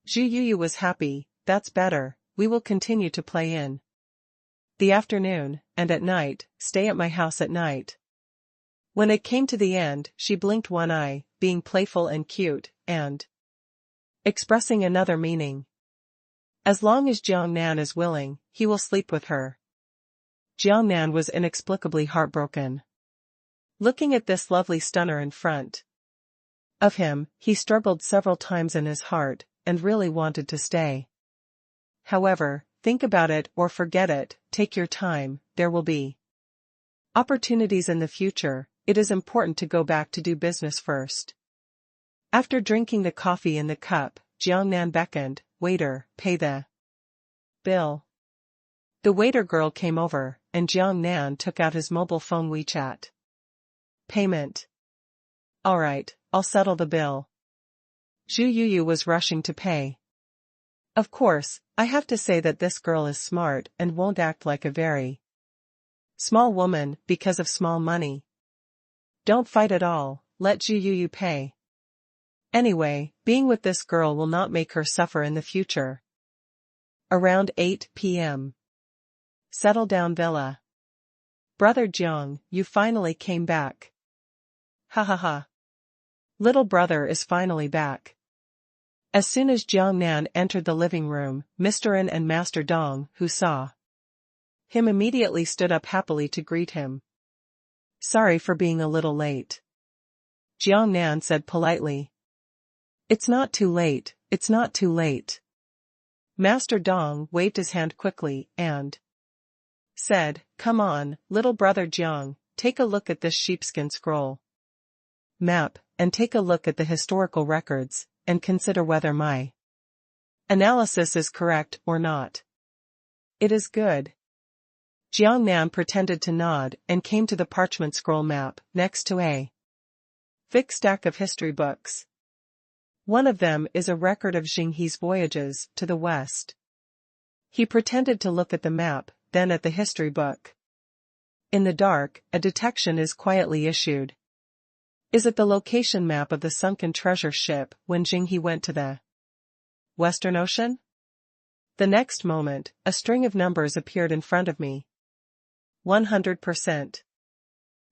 Zhu Yuyu was happy, that's better, we will continue to play in the afternoon, and at night, stay at my house at night. When it came to the end, she blinked one eye, being playful and cute, and expressing another meaning. As long as Jiang Nan is willing, he will sleep with her. Jiang Nan was inexplicably heartbroken. Looking at this lovely stunner in front of him, he struggled several times in his heart, and really wanted to stay. However, think about it or forget it, take your time, there will be opportunities in the future, it is important to go back to do business first. After drinking the coffee in the cup, Jiang Nan beckoned, waiter, pay the bill. The waiter girl came over, and Jiang Nan took out his mobile phone WeChat. Payment. Alright, I'll settle the bill. Zhu Yuyu was rushing to pay. Of course, I have to say that this girl is smart and won't act like a very small woman because of small money. Don't fight at all, let Zhu Yuyu pay. Anyway, being with this girl will not make her suffer in the future. Around 8 p.m. Settle down villa. Brother Jiang, you finally came back. Ha ha ha. Little brother is finally back. As soon as Jiang Nan entered the living room, Mr. N and Master Dong, who saw him immediately stood up happily to greet him. Sorry for being a little late. Jiang Nan said politely. It's not too late, it's not too late. Master Dong waved his hand quickly and said, come on, little brother Jiang, take a look at this sheepskin scroll map, and take a look at the historical records, and consider whether my analysis is correct or not. It is good. Jiang Nan pretended to nod and came to the parchment scroll map, next to a thick stack of history books. One of them is a record of Xing He's voyages to the west. He pretended to look at the map, then at the history book. In the dark, a detection is quietly issued. Is it the location map of the sunken treasure ship when He went to the Western Ocean? The next moment, a string of numbers appeared in front of me. 100%.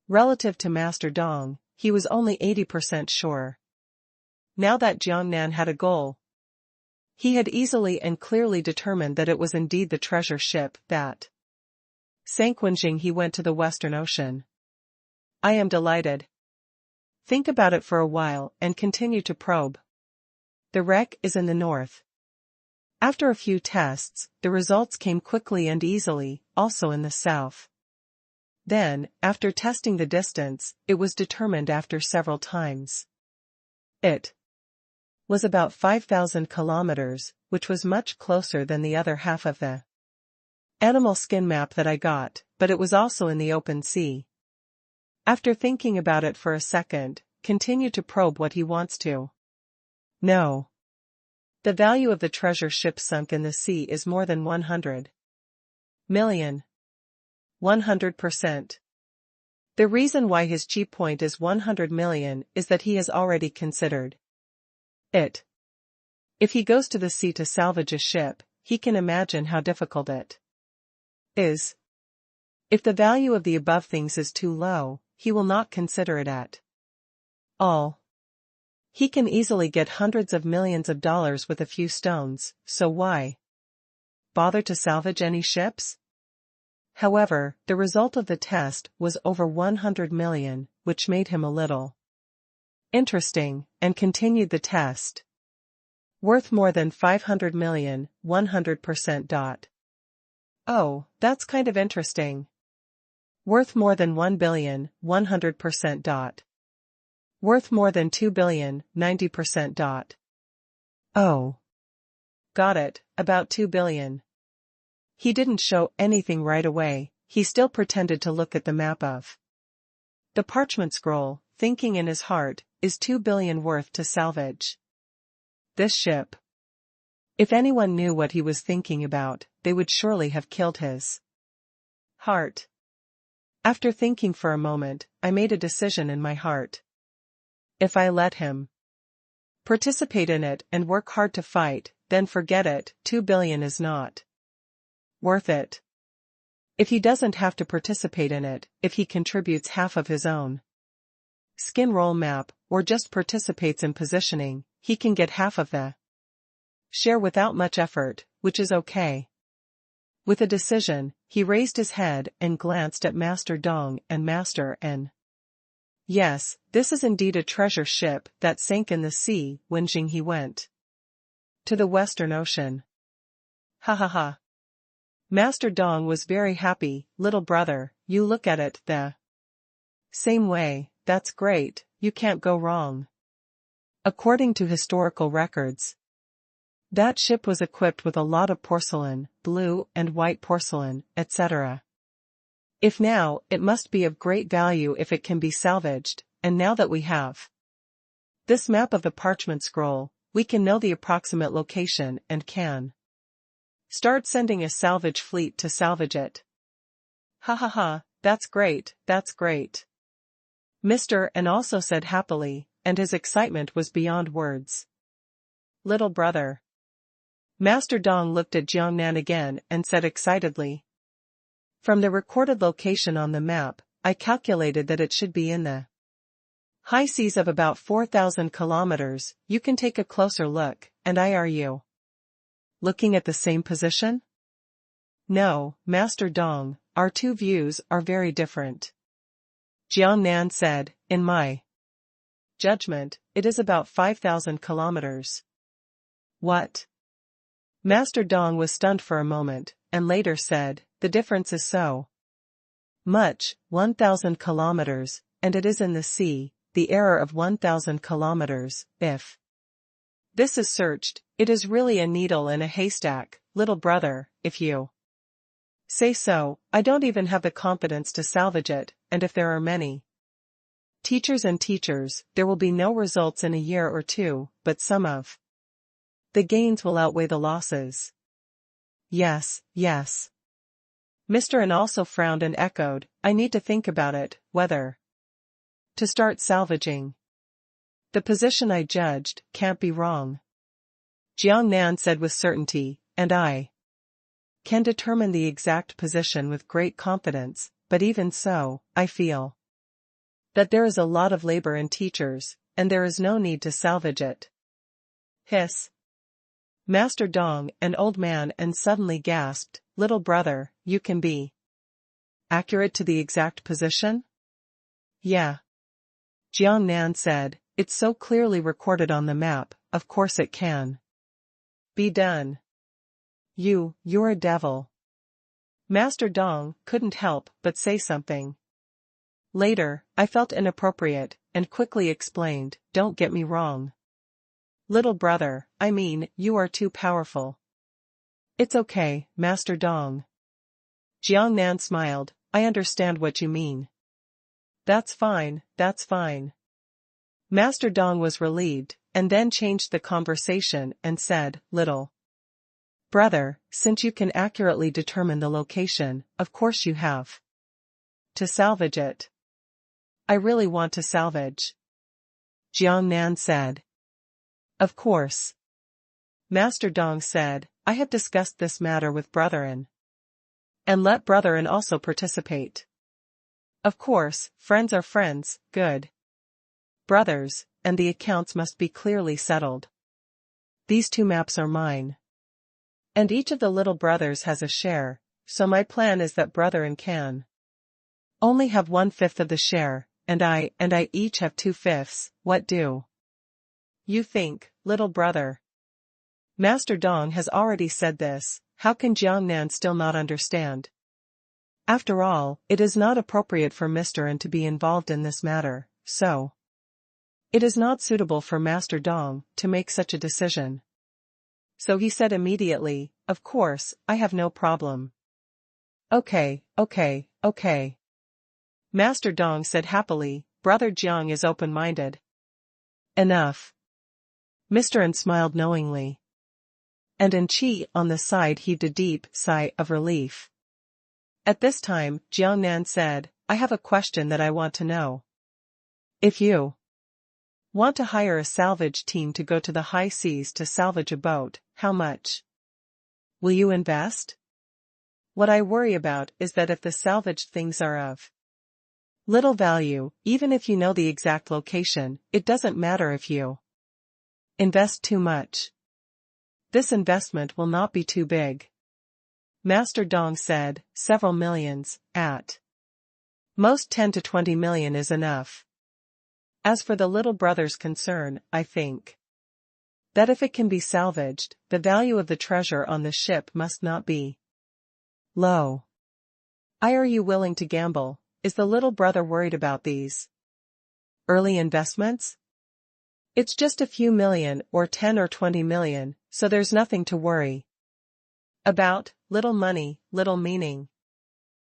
Relative to Master Dong, he was only 80% sure. Now that Jiangnan had a goal, he had easily and clearly determined that it was indeed the treasure ship that sank when He went to the Western Ocean. I am delighted. Think about it for a while and continue to probe. The wreck is in the north. After a few tests, the results came quickly and easily, also in the south. Then, after testing the distance, it was determined after several times. It was about 5,000 kilometers, which was much closer than the other half of the animal skin map that I got, but it was also in the open sea. After thinking about it for a second, continue to probe what he wants to know. The value of the treasure ship sunk in the sea is more than 100 million. 100%. The reason why his cheap point is 100 million is that he has already considered it. If he goes to the sea to salvage a ship, he can imagine how difficult it is. If the value of the above things is too low, he will not consider it at all. He can easily get hundreds of millions of dollars with a few stones, so why bother to salvage any ships? However, the result of the test was over 100 million, which made him a little interesting, and continued the test. Worth more than 500 million, 100%. Oh, that's kind of interesting. Worth more than 1 billion, 100%. Worth more than 2 billion, 90%. Oh. Got it, about 2 billion. He didn't show anything right away, he still pretended to look at the map of the parchment scroll, thinking in his heart, is 2 billion worth to salvage this ship? If anyone knew what he was thinking about, they would surely have killed his heart. After thinking for a moment, I made a decision in my heart. If I let him participate in it and work hard to fight, then forget it, 2 billion is not worth it. If he doesn't have to participate in it, if he contributes half of his own skin roll map, or just participates in positioning, he can get half of the share without much effort, which is okay. With a decision, he raised his head and glanced at Master Dong and Master N. Yes, this is indeed a treasure ship that sank in the sea when He went to the Western Ocean. Ha ha ha. Master Dong was very happy. Little brother, you look at it the same way, that's great, you can't go wrong. According to historical records, that ship was equipped with a lot of porcelain, blue and white porcelain, etc. If now, it must be of great value if it can be salvaged, and now that we have this map of the parchment scroll, we can know the approximate location and can start sending a salvage fleet to salvage it. Ha ha ha, that's great, that's great. Mr. N also said happily, and his excitement was beyond words. Little brother. Master Dong looked at Jiangnan again and said excitedly. From the recorded location on the map, I calculated that it should be in the high seas of about 4,000 kilometers. You can take a closer look, and are you looking at the same position? No, Master Dong, our two views are very different. Jiangnan said, in my judgment, it is about 5,000 kilometers. What? Master Dong was stunned for a moment, and later said, the difference is so much, 1,000 kilometers, and it is in the sea, the error of 1,000 kilometers, if this is searched, it is really a needle in a haystack, little brother, if you say so. I don't even have the confidence to salvage it, and if there are many teachers, there will be no results in a year or two, but some of the gains will outweigh the losses. Yes, yes. Mr. N also frowned and echoed, I need to think about it, whether To start salvaging. The position I judged can't be wrong. Jiangnan said with certainty, and I can determine the exact position with great confidence, but even so, I feel that there is a lot of labor in teachers, and there is no need to salvage it. Hiss. Master Dong, an old man, and suddenly gasped, "Little brother, you can be accurate to the exact position?" "Yeah." Jiangnan said, "It's so clearly recorded on the map, of course it can be done." You're a devil." Master Dong couldn't help but say something. Later, I felt inappropriate, and quickly explained, "Don't get me wrong. Little brother, I mean, you are too powerful." "It's okay, Master Dong." Jiangnan smiled, "I understand what you mean." That's fine, that's fine." Master Dong was relieved, and then changed the conversation and said, "Little brother, since you can accurately determine the location, of course you have to salvage it." "I really want to salvage," Jiangnan said. "Of course." Master Dong said, "I have discussed this matter with Brotherin. And let Brotherin also participate. Of course, friends are friends, good brothers, and the accounts must be clearly settled. These 2 maps are mine. And each of the little brothers has a share, so my plan is that Brotherin can only have 1/5 of the share, and I each have 2/5. What do you think, little brother?" Master Dong has already said this, how can Jiangnan still not understand? After all, it is not appropriate for Mr. N to be involved in this matter, so it is not suitable for Master Dong to make such a decision. So he said immediately, "Of course, I have no problem." Okay. Master Dong said happily, "Brother Jiang is open-minded." Enough. Mr. N smiled knowingly. And Chen Xi on the side heaved a deep sigh of relief. At this time, Jiangnan said, "I have a question that I want to know. If you want to hire a salvage team to go to the high seas to salvage a boat, how much will you invest? What I worry about is that if the salvaged things are of little value, even if you know the exact location, it doesn't matter if you invest too much. This investment will not be too big." Master Dong said, "Several millions, at most 10 to 20 million is enough. As for the little brother's concern, I think that if it can be salvaged, the value of the treasure on the ship must not be low. Are you willing to gamble? Is the little brother worried about these early investments? It's just a few million or 10 or 20 million, so there's nothing to worry about. Little money, little meaning."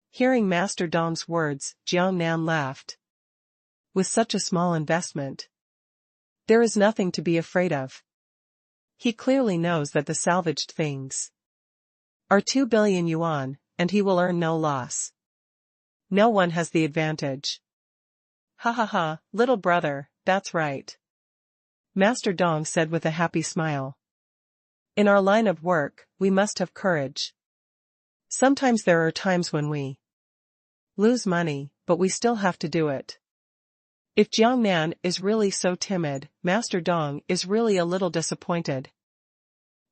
Hearing Master Dong's words, Jiangnan laughed. With such a small investment, there is nothing to be afraid of. He clearly knows that the salvaged things are 2 billion yuan, and he will earn no loss. No one has the advantage. Ha ha ha, little brother, that's right. Master Dong said with a happy smile. In our line of work, we must have courage. Sometimes there are times when we lose money, but we still have to do it. If Jiangnan is really so timid, Master Dong is really a little disappointed.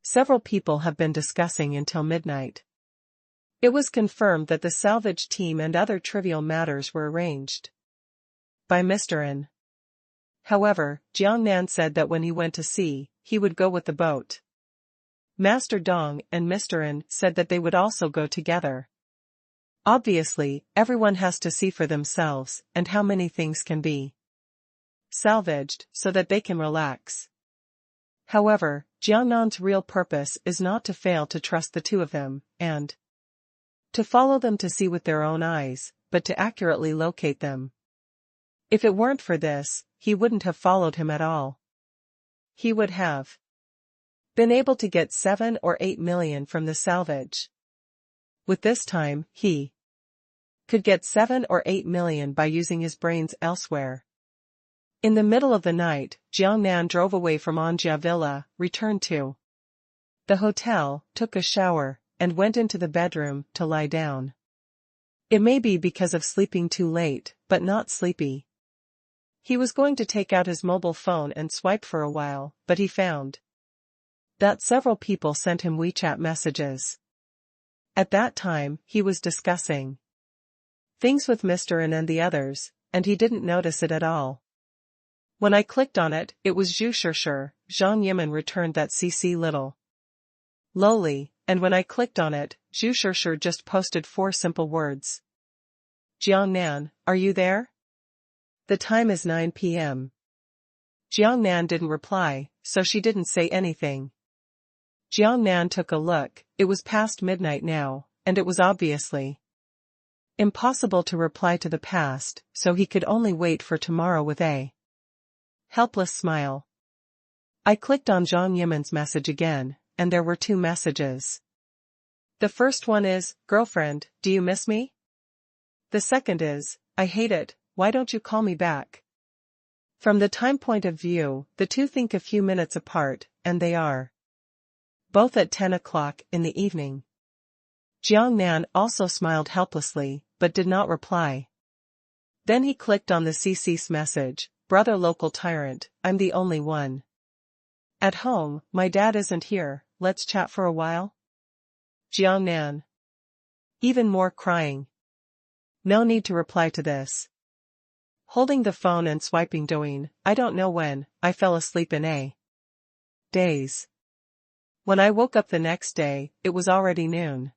Several people have been discussing until midnight. It was confirmed that the salvage team and other trivial matters were arranged by Mr. N. However, Jiangnan said that when he went to sea, he would go with the boat. Master Dong and Mr. N said that they would also go together. Obviously, everyone has to see for themselves and how many things can be salvaged so that they can relax. However, Jiangnan's real purpose is not to fail to trust the 2 of them, and to follow them to see with their own eyes, but to accurately locate them. If it weren't for this, he wouldn't have followed him at all. He would have been able to get 7 or 8 million from the salvage. With this time, he could get 7 or 8 million by using his brains elsewhere. In the middle of the night, Jiangnan drove away from Anjia Villa, returned to the hotel, took a shower, and went into the bedroom to lie down. It may be because of sleeping too late, but not sleepy. He was going to take out his mobile phone and swipe for a while, but he found that several people sent him WeChat messages. At that time, he was discussing things with Mr. and the others, and he didn't notice it at all. When I clicked on it, it was Zhu Shishir. Zhang Yimin returned that CC little lowly, and when I clicked on it, Zhu Shishir just posted 4 simple words. Jiangnan, are you there? The time is 9 p.m. Jiangnan didn't reply, so she didn't say anything. Jiangnan took a look. It was past midnight now, and it was obviously impossible to reply to the past, so he could only wait for tomorrow with a helpless smile. I clicked on Zhang Yimin's message again, and there were 2 messages. The first one is, girlfriend, do you miss me? The second is, I hate it, why don't you call me back? From the time point of view, the 2 think a few minutes apart, and they are both at 10 o'clock in the evening. Jiangnan also smiled helplessly, but did not reply. Then he clicked on the CC's message, brother local tyrant, I'm the only one at home, my dad isn't here, let's chat for a while? Jiangnan. Even more crying. No need to reply to this. Holding the phone and swiping doing, I don't know when, I fell asleep in a daze. When I woke up the next day, it was already noon.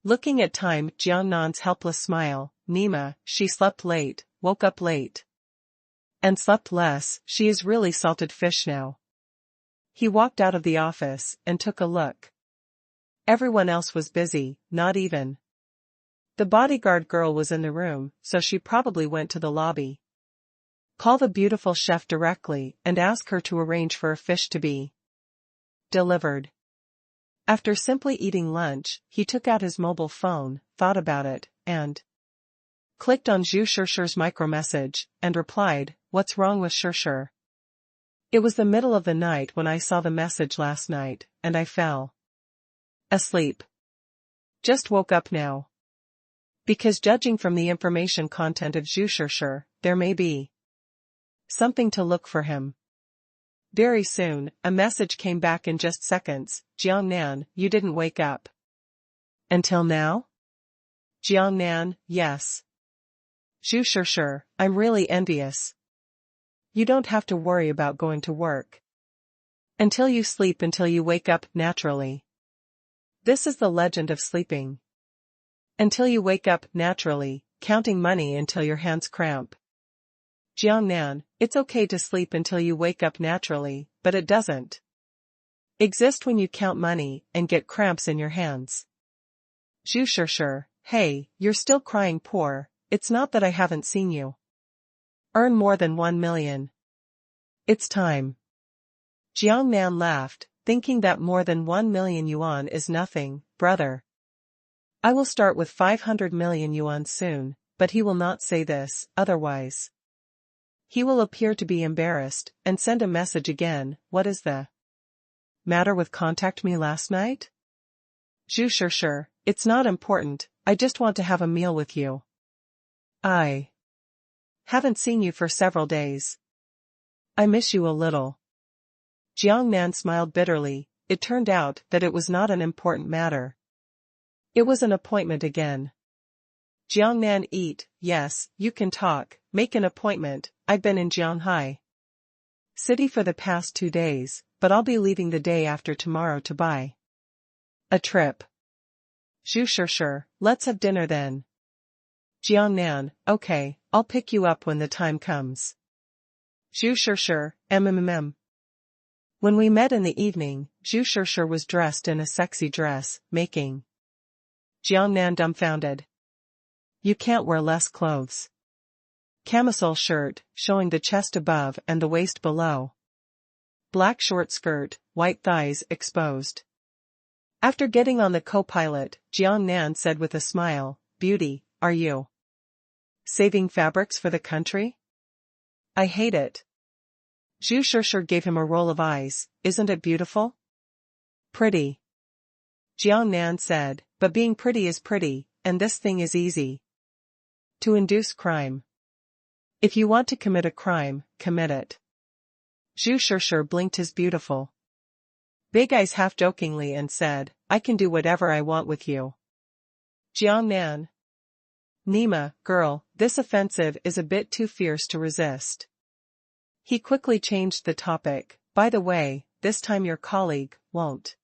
Looking at time, Jiangnan's helpless smile, Nima, she slept late, woke up late. And slept less, she is really salted fish now. He walked out of the office, and took a look. Everyone else was busy, not even the bodyguard girl was in the room, so she probably went to the lobby. Call the beautiful chef directly, and ask her to arrange for a fish to be delivered. After simply eating lunch, he took out his mobile phone, thought about it, and clicked on Zhu Shishir's micromessage, and replied, what's wrong with Shishir? It was the middle of the night when I saw the message last night, and I fell asleep. Just woke up now. Because judging from the information content of Zhu Shishir, there may be something to look for him. Very soon, a message came back in just seconds, Jiangnan, you didn't wake up. Until now? Jiangnan, yes. Zhu Shishir, I'm really envious. You don't have to worry about going to work. Until you sleep until you wake up naturally. This is the legend of sleeping. Until you wake up naturally, counting money until your hands cramp. Jiangnan, it's okay to sleep until you wake up naturally, but it doesn't exist when you count money and get cramps in your hands. Zhu Shishir, hey, you're still crying poor, it's not that I haven't seen you earn more than 1 million. It's time. Jiangnan laughed, thinking that more than 1 million yuan is nothing, brother. I will start with 500 million yuan soon, but he will not say this, otherwise he will appear to be embarrassed, and send a message again, what is the matter with contact me last night? Zhu Shishir, it's not important, I just want to have a meal with you. I haven't seen you for several days. I miss you a little. Jiangnan smiled bitterly, it turned out that it was not an important matter. It was an appointment again. Jiangnan eat, yes, you can talk, make an appointment, I've been in Jianghai City for the past 2 days, but I'll be leaving the day after tomorrow to buy a trip. Zhu Shishir, let's have dinner then. Jiangnan, okay, I'll pick you up when the time comes. Zhu Shishir, When we met in the evening, Zhu Shishir was dressed in a sexy dress, making Jiangnan dumbfounded. You can't wear less clothes. Camisole shirt, showing the chest above and the waist below. Black short skirt, white thighs exposed. After getting on the co-pilot, Jiangnan said with a smile, Beauty, are you saving fabrics for the country? I hate it. Zhu Shishir gave him a roll of eyes. Isn't it beautiful? Pretty. Jiang Nan said, but being pretty is pretty, and this thing is easy. To induce crime. If you want to commit a crime, commit it. Zhu Shishir blinked his beautiful big eyes half-jokingly and said, I can do whatever I want with you. Jiang Nan. Nima, girl, this offensive is a bit too fierce to resist. He quickly changed the topic. By the way, this time your colleague won't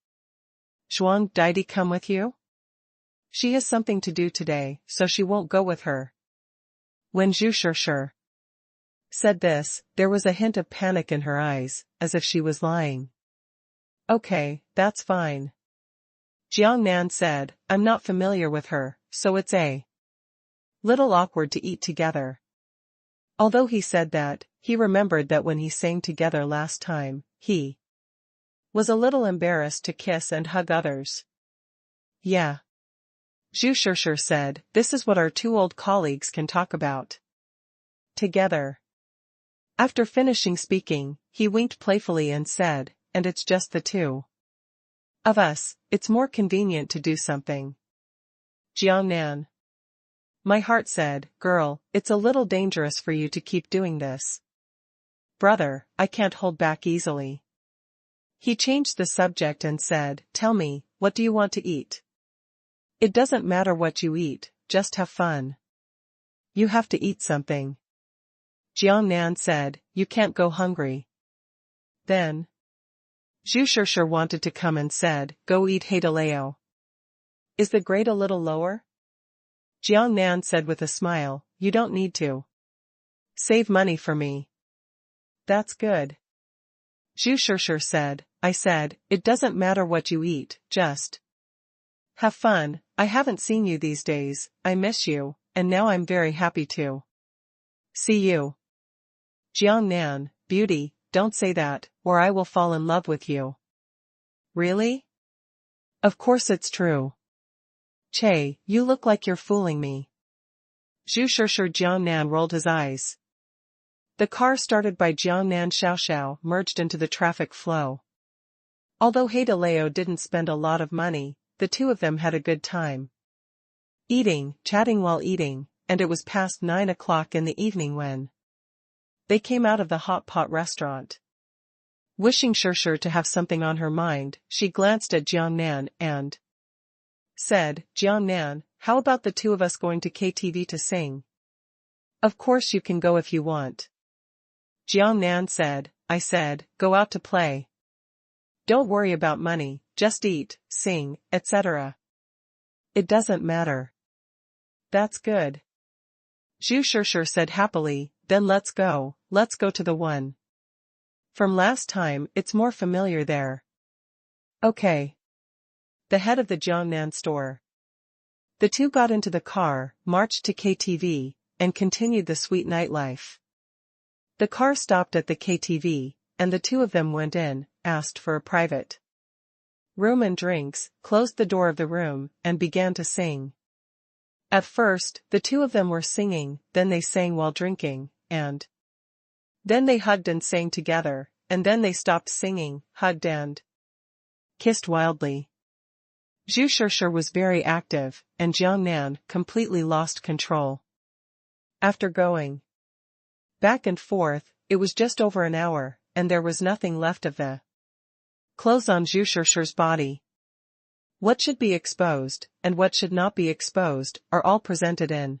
Zhuang Didi come with you? She has something to do today, so she won't go with her. When Zhu Shishir said this, there was a hint of panic in her eyes, as if she was lying. Okay, that's fine. Jiang Nan said, I'm not familiar with her, so it's a little awkward to eat together. Although he said that, he remembered that when he sang together last time, he was a little embarrassed to kiss and hug others. Yeah. Zhu Shishir said, this is what our two old colleagues can talk about together. After finishing speaking, he winked playfully and said, and it's just the two of us, it's more convenient to do something. Jiang Nan. My heart said, girl, it's a little dangerous for you to keep doing this. Brother, I can't hold back easily. He changed the subject and said, tell me, what do you want to eat? It doesn't matter what you eat, just have fun. You have to eat something. Jiang Nan said, you can't go hungry. Then Zhu Shishir wanted to come and said, go eat Haidaleo. Is the grade a little lower? Jiang Nan said with a smile, you don't need to save money for me. That's good. Zhu Shishir said, I said, it doesn't matter what you eat, just have fun. I haven't seen you these days, I miss you, and now I'm very happy to see you. Jiang Nan, beauty, don't say that, or I will fall in love with you. Really? Of course it's true. Che, you look like you're fooling me. Zhu Shishir. Jiang Nan rolled his eyes. The car started by Jiang Nan Xiaoxiao merged into the traffic flow. Although Haidaleo didn't spend a lot of money, the two of them had a good time. Eating, chatting while eating, and it was past 9 o'clock in the evening when they came out of the hot pot restaurant. Wishing Shishir to have something on her mind, she glanced at Jiang Nan and said, Jiang Nan, how about the two of us going to KTV to sing? Of course you can go if you want. Jiang Nan said, I said, go out to play. Don't worry about money, just eat, sing, etc. It doesn't matter. That's good. Zhu Shishir said happily, then let's go to the one from last time, it's more familiar there. Okay. The head of the Jiangnan store. The two got into the car, marched to KTV, and continued the sweet nightlife. The car stopped at the KTV, and the two of them went in, asked for a private room and drinks, closed the door of the room, and began to sing. At first, the two of them were singing, then they sang while drinking, and then they hugged and sang together, and then they stopped singing, hugged and kissed wildly. Zhu Shishir was very active, and Jiang Nan completely lost control. After going back and forth, it was just over an hour, and there was nothing left of the clothes on Zhu Shishir's body. What should be exposed, and what should not be exposed, are all presented in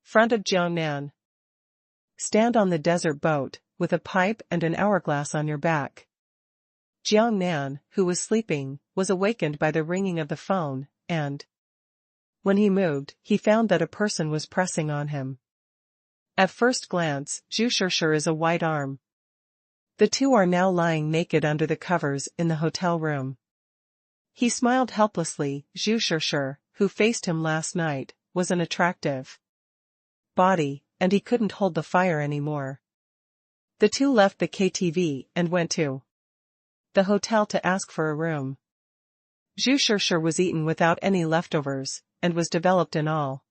front of Jiang Nan. Stand on the desert boat, with a pipe and an hourglass on your back. Jiang Nan, who was sleeping, was awakened by the ringing of the phone, and when he moved, he found that a person was pressing on him. At first glance, Zhu Shishir is a white arm. The two are now lying naked under the covers in the hotel room. He smiled helplessly. Zhu Shishir, who faced him last night, was an attractive body, and he couldn't hold the fire anymore. The two left the KTV and went to the hotel to ask for a room. Zhu Shishir was eaten without any leftovers, and was developed in all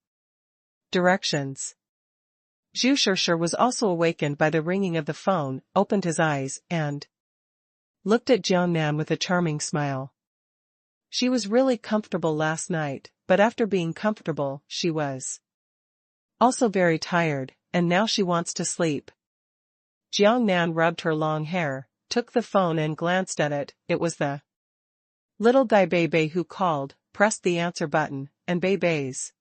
directions. Zhu Shishir was also awakened by the ringing of the phone, opened his eyes, and looked at Jiang Nan with a charming smile. She was really comfortable last night, but after being comfortable, she was also very tired, and now she wants to sleep. Jiang Nan rubbed her long hair, took the phone and glanced at it. It was the little guy Bei Bei who called, pressed the answer button, and Bei Bei's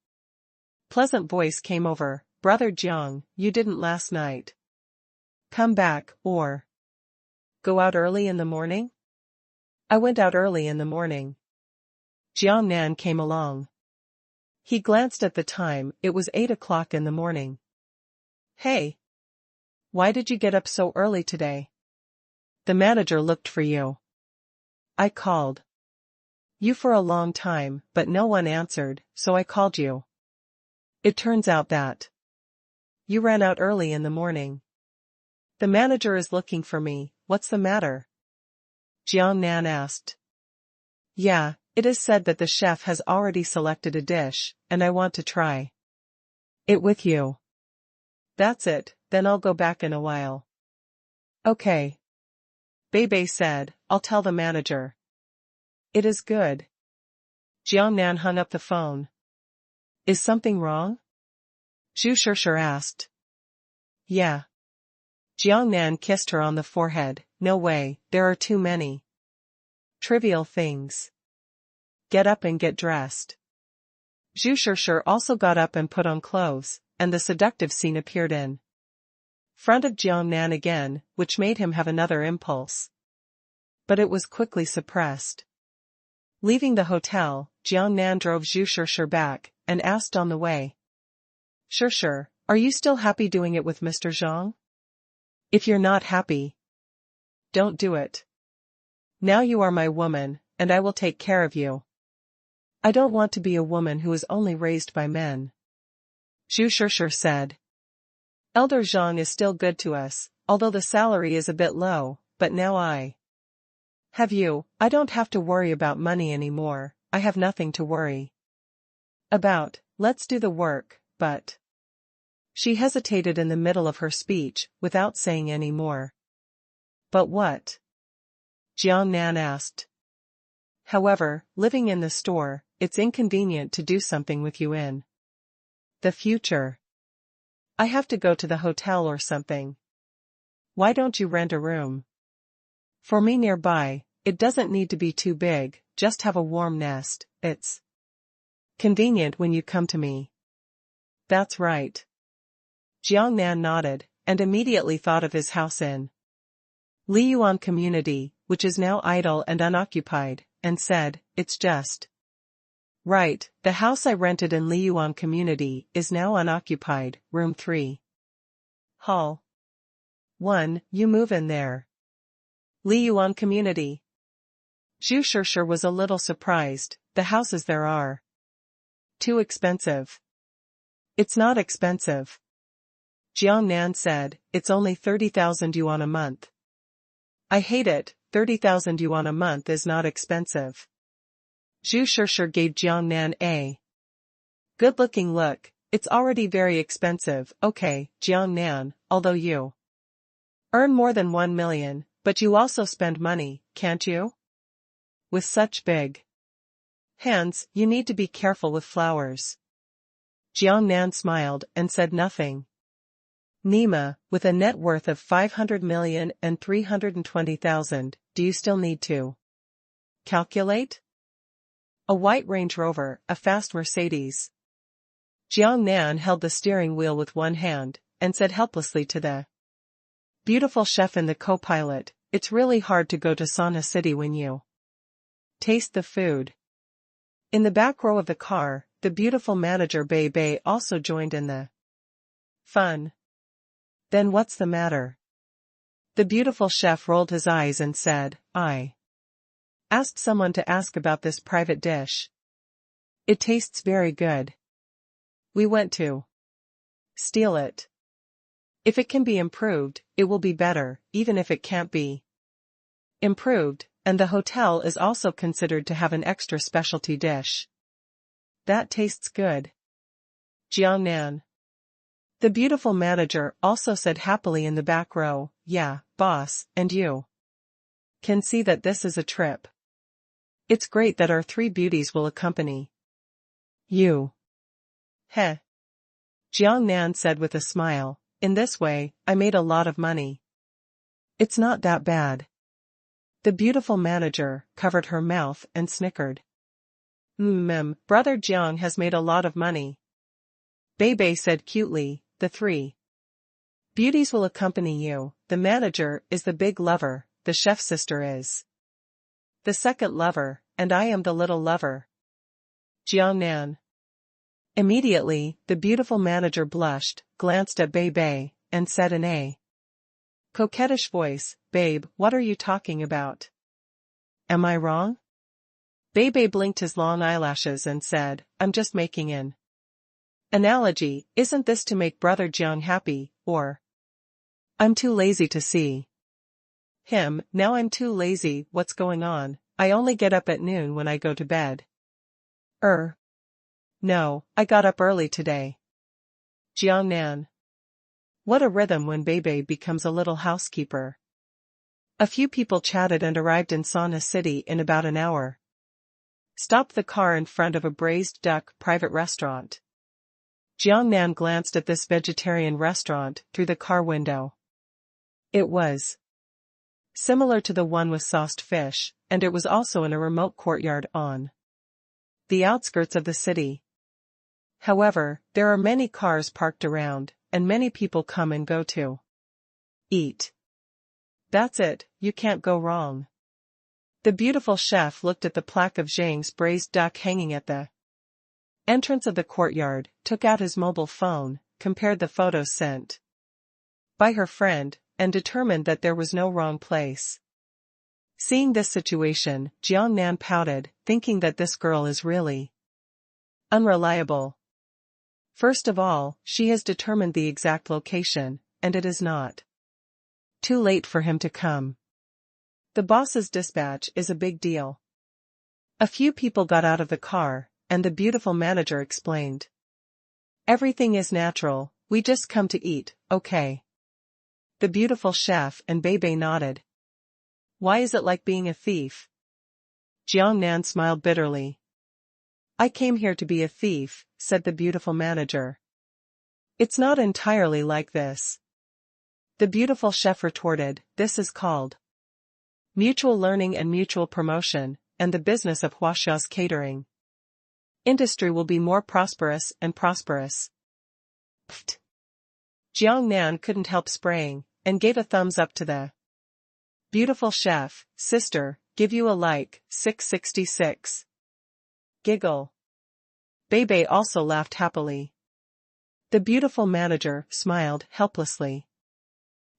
pleasant voice came over. Brother Jiang, you didn't last night come back, or go out early in the morning? I went out early in the morning. Jiang Nan came along. He glanced at the time. It was 8 o'clock in the morning. Hey! Why did you get up so early today? The manager looked for you. I called you for a long time, but no one answered, so I called you. It turns out that you ran out early in the morning. The manager is looking for me. What's the matter? Jiang Nan asked. Yeah, it is said that the chef has already selected a dish, and I want to try it with you. That's it, then I'll go back in a while. Okay. Bei Bei said, I'll tell the manager. It is good. Jiang Nan hung up the phone. Is something wrong? Zhu Shishir asked. Yeah. Jiang Nan kissed her on the forehead. No way, there are too many trivial things. Get up and get dressed. Zhu Shishir also got up and put on clothes, and the seductive scene appeared in front of Jiang Nan again, which made him have another impulse. But it was quickly suppressed. Leaving the hotel, Jiang Nan drove Zhu Shishir back, and asked on the way. Shishir, are you still happy doing it with Mr. Zhang? If you're not happy, don't do it. Now you are my woman, and I will take care of you. I don't want to be a woman who is only raised by men. Zhu Shishir said. Elder Zhang is still good to us, although the salary is a bit low, but now I have you. I don't have to worry about money anymore. I have nothing to worry about. Let's do the work, but she hesitated in the middle of her speech, without saying any more. But what? Jiang Nan asked. However, living in the store, it's inconvenient to do something with you in the future. I have to go to the hotel or something. Why don't you rent a room for me nearby? It doesn't need to be too big, just have a warm nest. It's convenient when you come to me. That's right. Jiang Nan nodded, and immediately thought of his house in Liyuan community, which is now idle and unoccupied, and said, it's just right, the house I rented in Liyuan community is now unoccupied, room 3. Hall 1, you move in there. Liyuan community. Zhu Shishir was a little surprised. The houses there are too expensive. It's not expensive. Jiang Nan said, it's only 30,000 yuan a month. I hate it, 30,000 yuan a month is not expensive. Zhu Shishir gave Jiang Nan a good-looking look. It's already very expensive. Okay, Jiang Nan, although you earn more than 1 million, but you also spend money, can't you? With such big hands, you need to be careful with flowers. Jiang Nan smiled and said nothing. Nima, with a net worth of 500 million and 320,000, do you still need to calculate? A white Range Rover, a fast Mercedes. Jiang Nan held the steering wheel with one hand, and said helplessly to the beautiful chef in the co-pilot, it's really hard to go to Sana City when you taste the food. In the back row of the car, the beautiful manager Bei Bei also joined in the fun. Then what's the matter? The beautiful chef rolled his eyes and said, I asked someone to ask about this private dish. It tastes very good. We went to steal it. If it can be improved, it will be better, even if it can't be improved, and the hotel is also considered to have an extra specialty dish. That tastes good. Jiang Nan The beautiful manager also said happily in the back row, "Yeah, boss, and you can see that this is a trip. It's great that our three beauties will accompany you." Heh. Jiang Nan said with a smile, "In this way, I made a lot of money. It's not that bad." The beautiful manager covered her mouth and snickered. Brother Jiang has made a lot of money." Bei said cutely, "The three beauties will accompany you. The manager is the big lover, the chef's sister is the second lover, and I am the little lover." Jiang Nan. Immediately, the beautiful manager blushed, glanced at Bei, and said in a coquettish voice, "Babe, what are you talking about? Am I wrong?" Bei blinked his long eyelashes and said, "I'm just making an analogy. Isn't this to make Brother Jiang happy, or? I'm too lazy to see him. Now I'm too lazy. What's going on? I only get up at noon when I go to bed." No, I got up early today." Jiang Nan. What a rhythm when Bei becomes a little housekeeper. A few people chatted and arrived in Sana City in about an hour. Stopped the car in front of a braised duck private restaurant. Jiang Nan glanced at this vegetarian restaurant through the car window. It was similar to the one with sauced fish, and it was also in a remote courtyard on the outskirts of the city. However, there are many cars parked around, and many people come and go to eat. That's it, you can't go wrong. The beautiful chef looked at the plaque of Zhang's braised duck hanging at the entrance of the courtyard, took out his mobile phone, compared the photos sent by her friend, and determined that there was no wrong place. Seeing this situation, Jiang Nan pouted, thinking that this girl is really unreliable. First of all, she has determined the exact location, and it is not too late for him to come. The boss's dispatch is a big deal. A few people got out of the car, and the beautiful manager explained. Everything is natural, we just come to eat, okay? The beautiful chef and Bei nodded. Why is it like being a thief? Jiang Nan smiled bitterly. I came here to be a thief, said the beautiful manager. It's not entirely like this. The beautiful chef retorted, this is called mutual learning and mutual promotion, and the business of Huaxia's catering industry will be more prosperous and prosperous. Pfft. Jiang Nan couldn't help spraying, and gave a thumbs up to the beautiful chef. Sister, give you a like, 666. Giggle. Bei also laughed happily. The beautiful manager smiled helplessly.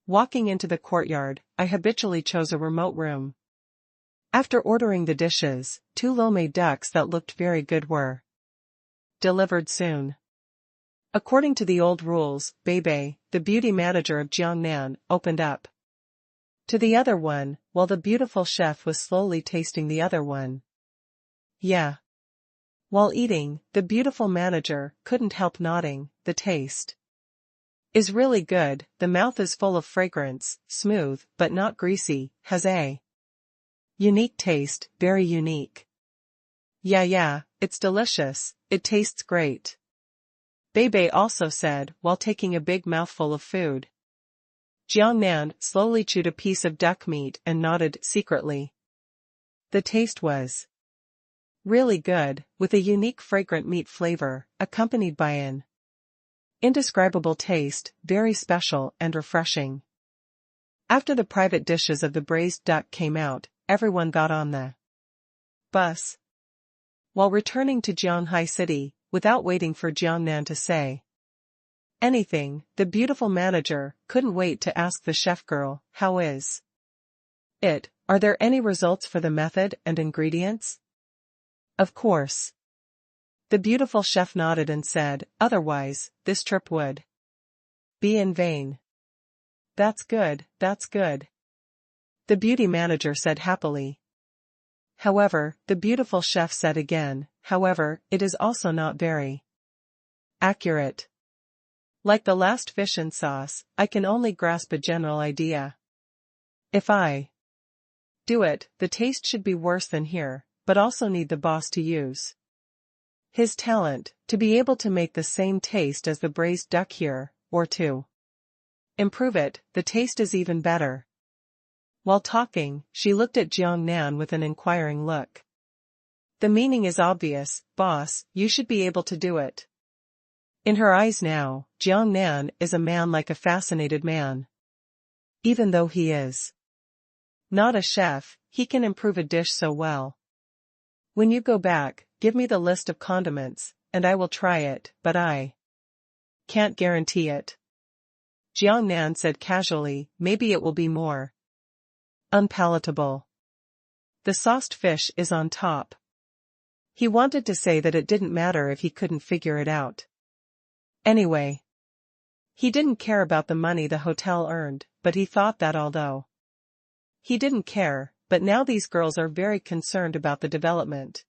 Walking into the courtyard, I habitually chose a remote room. After ordering the dishes, 2 lo-made ducks that looked very good were delivered soon. According to the old rules, Bei, the beauty manager of Jiangnan, opened up to the other one, while the beautiful chef was slowly tasting the other one. Yeah. While eating, the beautiful manager couldn't help nodding, the taste is really good, the mouth is full of fragrance, smooth, but not greasy, has a unique taste, very unique. Yeah, it's delicious, it tastes great. Bei also said, while taking a big mouthful of food. Jiangnan slowly chewed a piece of duck meat and nodded secretly. The taste was really good, with a unique fragrant meat flavor, accompanied by an indescribable taste, very special and refreshing. After the private dishes of the braised duck came out, everyone got on the bus. While returning to Jianghai City, without waiting for Jiangnan to say anything, the beautiful manager couldn't wait to ask the chef girl, how is it? Are there any results for the method and ingredients? Of course. The beautiful chef nodded and said, otherwise, this trip would be in vain. That's good, that's good. The beauty manager said happily. However, the beautiful chef said again, however, it is also not very accurate. Like the last fish and sauce, I can only grasp a general idea. If I do it, the taste should be worse than here, but also need the boss to use his talent, to be able to make the same taste as the braised duck here, or to improve it, the taste is even better. While talking, she looked at Jiang Nan with an inquiring look. The meaning is obvious, boss, you should be able to do it. In her eyes now, Jiang Nan is a man like a fascinated man. Even though he is not a chef, he can improve a dish so well. When you go back, give me the list of condiments, and I will try it, but I can't guarantee it. Jiang Nan said casually, maybe it will be more unpalatable. The sauced fish is on top. He wanted to say that it didn't matter if he couldn't figure it out. Anyway, he didn't care about the money the hotel earned, but he thought that although he didn't care, but now these girls are very concerned about the development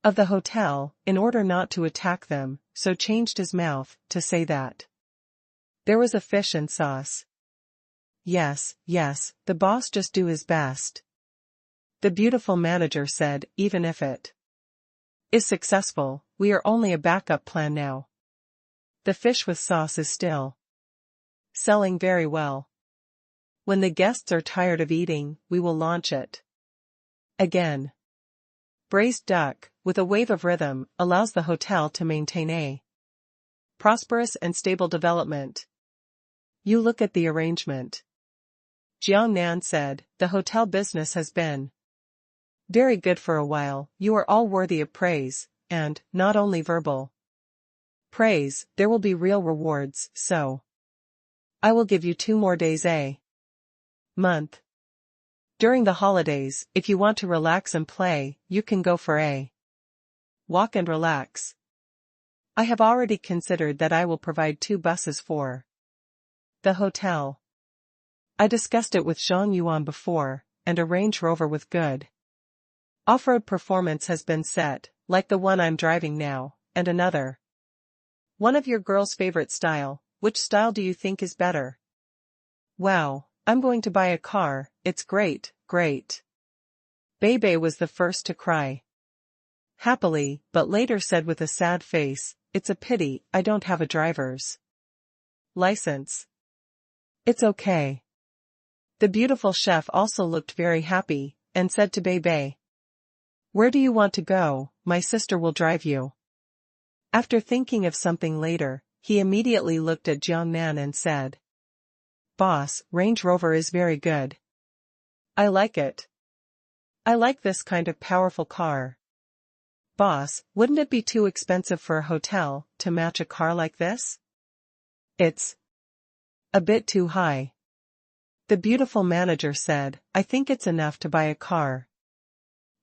of the hotel, in order not to attack them, so changed his mouth to say that there was a fish and sauce. Yes, the boss just do his best. The beautiful manager said, even if it is successful, we are only a backup plan now. The fish with sauce is still selling very well. When the guests are tired of eating, we will launch it again. Braised duck, with a wave of rhythm, allows the hotel to maintain a prosperous and stable development. You look at the arrangement. Jiang Nan said, the hotel business has been very good for a while, you are all worthy of praise, and, not only verbal praise, there will be real rewards, so I will give you 2 more days a month. During the holidays, if you want to relax and play, you can go for a walk and relax. I have already considered that I will provide 2 buses for the hotel. I discussed it with Zhang Yuan before, and a Range Rover with good off-road performance has been set, like the one I'm driving now, and another one of your girl's favorite style. Which style do you think is better? Wow, I'm going to buy a car, it's great. Bei was the first to cry happily, but later said with a sad face, it's a pity I don't have a driver's license. It's okay. The beautiful chef also looked very happy, and said to Bei, where do you want to go? My sister will drive you. After thinking of something later, he immediately looked at Jiang Nan and said, boss, Range Rover is very good. I like it. I like this kind of powerful car. Boss, wouldn't it be too expensive for a hotel to match a car like this? It's a bit too high. The beautiful manager said, I think it's enough to buy a car.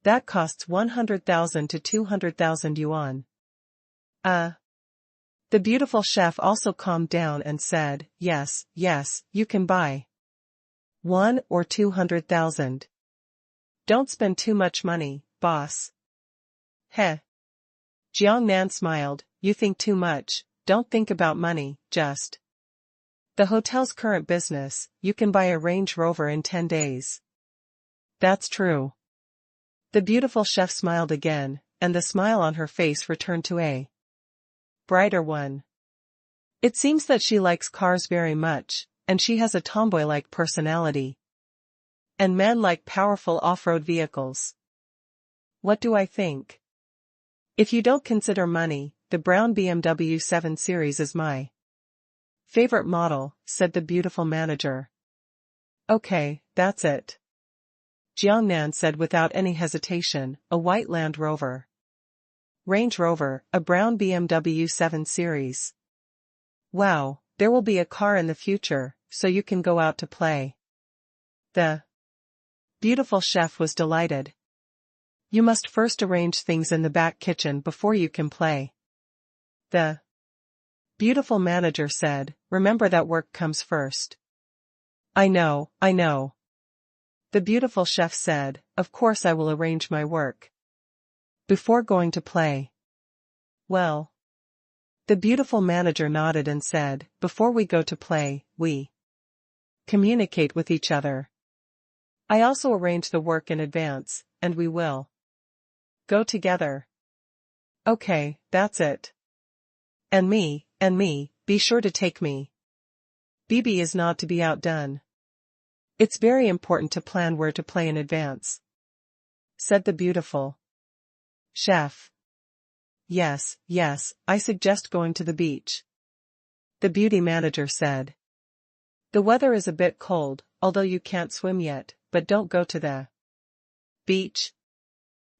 That costs 100,000 to 200,000 yuan. The beautiful chef also calmed down and said, yes, you can buy 1 or 200,000. Don't spend too much money, boss. Heh. Jiang Nan smiled, you think too much, don't think about money, just the hotel's current business, you can buy a Range Rover in 10 days. That's true. The beautiful chef smiled again, and the smile on her face returned to a brighter one. It seems that she likes cars very much, and she has a tomboy-like personality. And men like powerful off-road vehicles. What do I think? If you don't consider money, the brown BMW 7 Series is my favorite model, said the beautiful manager. Okay, that's it. Jiang Nan said without any hesitation, a white Land Rover. Range Rover, a brown BMW 7 Series. Wow, there will be a car in the future, so you can go out to play. The beautiful chef was delighted. You must first arrange things in the back kitchen before you can play. The beautiful manager said, remember that work comes first. I know. The beautiful chef said, of course I will arrange my work before going to play. Well, The beautiful manager nodded and said, before we go to play, we communicate with each other. I also arrange the work in advance, and we will go together. Okay, that's it. And me, be sure to take me. BB is not to be outdone. It's very important to plan where to play in advance, said the beautiful chef. Yes, I suggest going to the beach, the beauty manager said. The weather is a bit cold, although you can't swim yet, but don't go to the beach.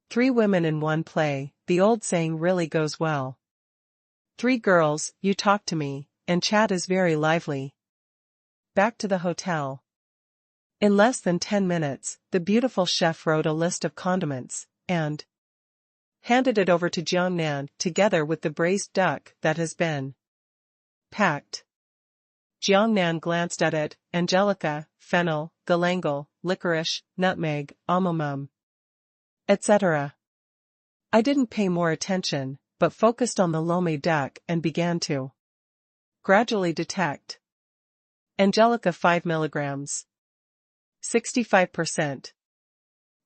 3 women in one play, the old saying really goes well. 3 girls, you talk to me, and chat is very lively. Back to the hotel. In less than 10 minutes, the beautiful chef wrote a list of condiments, and handed it over to Jiangnan together with the braised duck that has been packed. Jiangnan glanced at it, angelica, fennel, galangal, licorice, nutmeg, amomum, etc. I didn't pay more attention, but focused on the lo mein duck and began to gradually detect. Angelica 5 milligrams. 65%.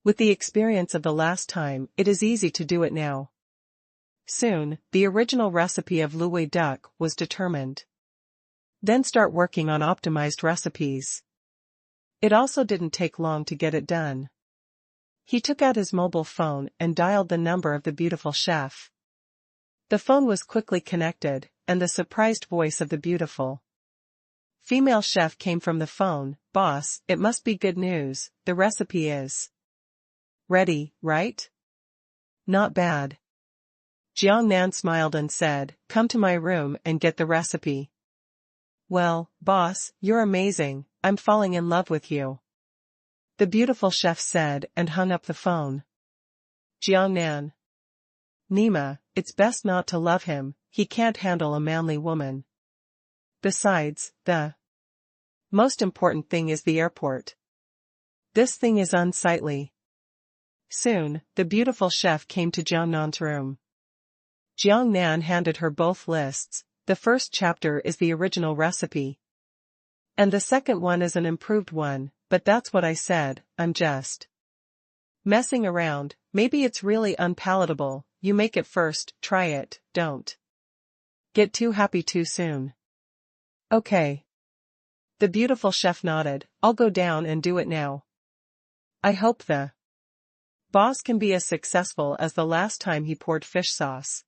With the experience of the last time, it is easy to do it now. Soon, the original recipe of lu wei duck was determined. Then start working on optimized recipes. It also didn't take long to get it done. He took out his mobile phone and dialed the number of the beautiful chef. The phone was quickly connected, and the surprised voice of the beautiful female chef came from the phone. Boss, it must be good news, the recipe is ready, right? Not bad. Jiangnan smiled and said, come to my room and get the recipe. Well, boss, you're amazing, I'm falling in love with you, the beautiful chef said and hung up the phone. Jiangnan. Nima, it's best not to love him, he can't handle a manly woman. Besides, the most important thing is the airport. This thing is unsightly. Soon, the beautiful chef came to Jiangnan's room. Jiangnan handed her both lists. The first chapter is the original recipe, and the second one is an improved one, but that's what I said, I'm just messing around, maybe it's really unpalatable, you make it first, try it, don't get too happy too soon. Okay. The beautiful chef nodded, I'll go down and do it now. I hope the boss can be as successful as the last time he poured fish sauce.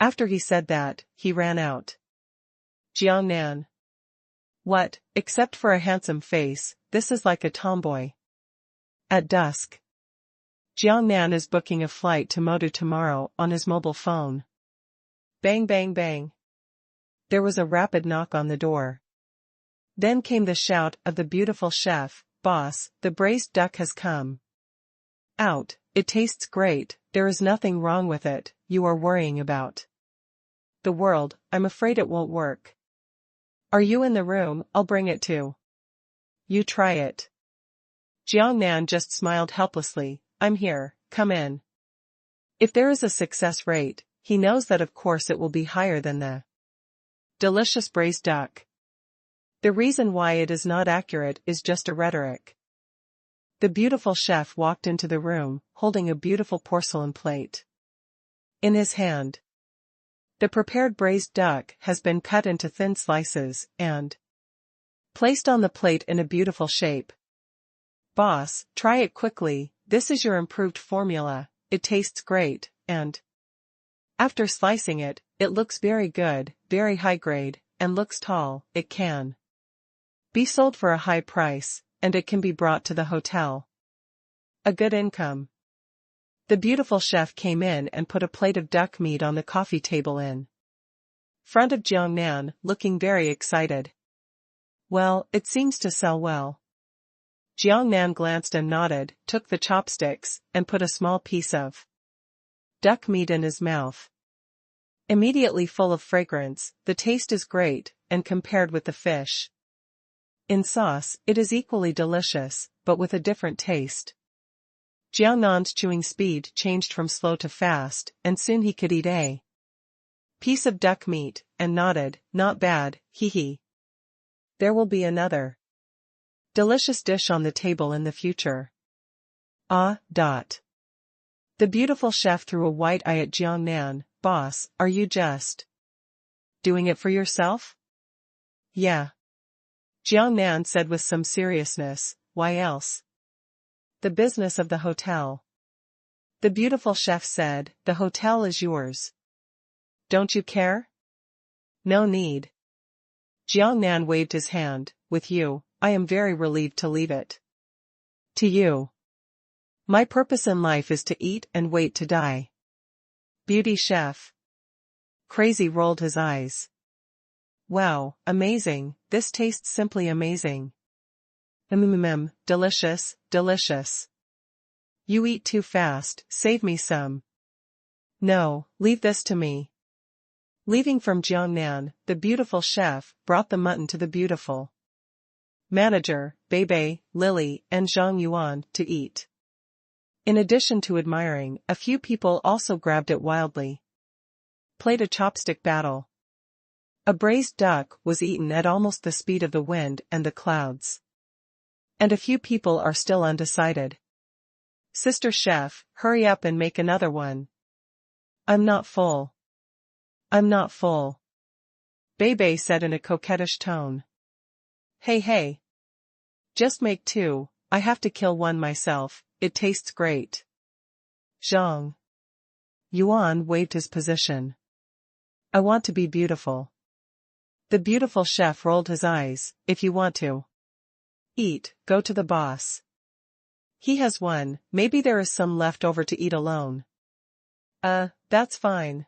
After he said that, he ran out. Jiangnan. What, except for a handsome face, this is like a tomboy. At dusk. Jiangnan is booking a flight to Modu tomorrow on his mobile phone. Bang bang bang. There was a rapid knock on the door. Then came the shout of the beautiful chef, boss, the braised duck has come. Out, it tastes great, there is nothing wrong with it, you are worrying about the world, I'm afraid it won't work. Are you in the room? I'll bring it to you. Try it. Jiangnan just smiled helplessly, I'm here, come in. If there is a success rate, he knows that of course it will be higher than the delicious braised duck. The reason why it is not accurate is just a rhetoric. The beautiful chef walked into the room, holding a beautiful porcelain plate in his hand. The prepared braised duck has been cut into thin slices and placed on the plate in a beautiful shape. Boss, try it quickly, this is your improved formula, it tastes great, and after slicing it, it looks very good, very high grade, and looks tall, it can be sold for a high price, and it can be brought to the hotel. A good income. The beautiful chef came in and put a plate of duck meat on the coffee table in front of Jiangnan, looking very excited. Well, it seems to sell well. Jiangnan glanced and nodded, took the chopsticks, and put a small piece of duck meat in his mouth. Immediately full of fragrance, the taste is great, and compared with the fish in sauce, it is equally delicious, but with a different taste. Jiangnan's chewing speed changed from slow to fast, and soon he could eat a piece of duck meat, and nodded, not bad, hee hee. There will be another delicious dish on the table in the future. Ah. The beautiful chef threw a white eye at Jiang Nan. Boss, are you just doing it for yourself? Yeah. Jiang Nan said with some seriousness, why else? The business of the hotel. The beautiful chef said, the hotel is yours. Don't you care? No need. Jiang Nan waved his hand, with you, I am very relieved to leave it. To you. My purpose in life is to eat and wait to die. Beauty chef. Crazy rolled his eyes. Wow, amazing, this tastes simply amazing. Delicious, delicious. You eat too fast, save me some. No, leave this to me. Leaving from Jiangnan, the beautiful chef brought the mutton to the beautiful manager, Bei, Lily, and Zhang Yuan to eat. In addition to admiring, a few people also grabbed it wildly. Played a chopstick battle. A braised duck was eaten at almost the speed of the wind and the clouds. And a few people are still undecided. Sister chef, hurry up and make another one. I'm not full. I'm not full. Bei said in a coquettish tone. Hey. Just make two, I have to kill one myself, it tastes great. Zhang Yuan waved his position. I want to be beautiful. The beautiful chef rolled his eyes, if you want to eat, go to the boss. He has one, maybe there is some left over to eat alone. That's fine.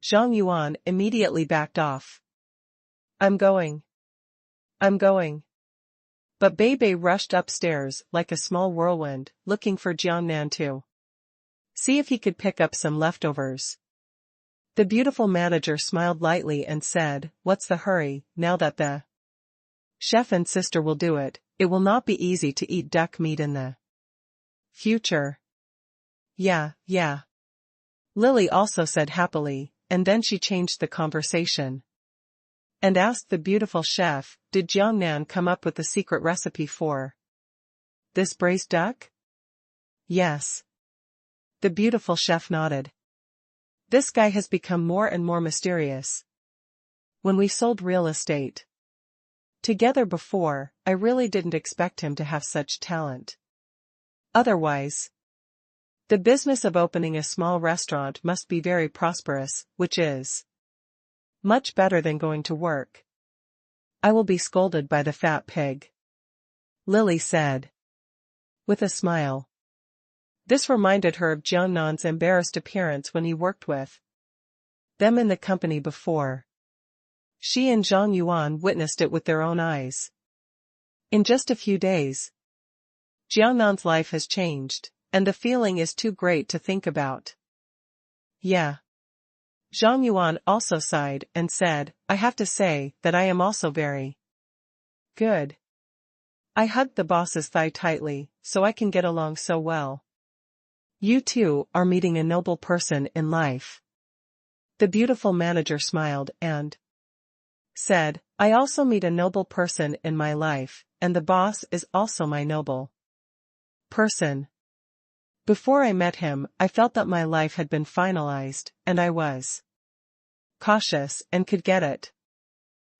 Zhang Yuan immediately backed off. I'm going. But Bei rushed upstairs like a small whirlwind, looking for Jiangnan to see if he could pick up some leftovers. The beautiful manager smiled lightly and said, what's the hurry, now that the chef and sister will do it, it will not be easy to eat duck meat in the future. Yeah. Lily also said happily, and then she changed the conversation. And asked the beautiful chef, did Jiangnan come up with the secret recipe for this braised duck? Yes. The beautiful chef nodded. This guy has become more and more mysterious. When we sold real estate together before, I really didn't expect him to have such talent. Otherwise, the business of opening a small restaurant must be very prosperous, which is much better than going to work. I will be scolded by the fat pig, Lily said, with a smile. This reminded her of Jiangnan's embarrassed appearance when he worked with them in the company before. She and Zhang Yuan witnessed it with their own eyes. In just a few days, Jiangnan's life has changed, and the feeling is too great to think about. Yeah. Zhang Yuan also sighed and said, I have to say that I am also very good. I hugged the boss's thigh tightly, so I can get along so well. You too are meeting a noble person in life. The beautiful manager smiled and said, I also meet a noble person in my life, and the boss is also my noble person. Before I met him, I felt that my life had been finalized, and I was cautious and could get it.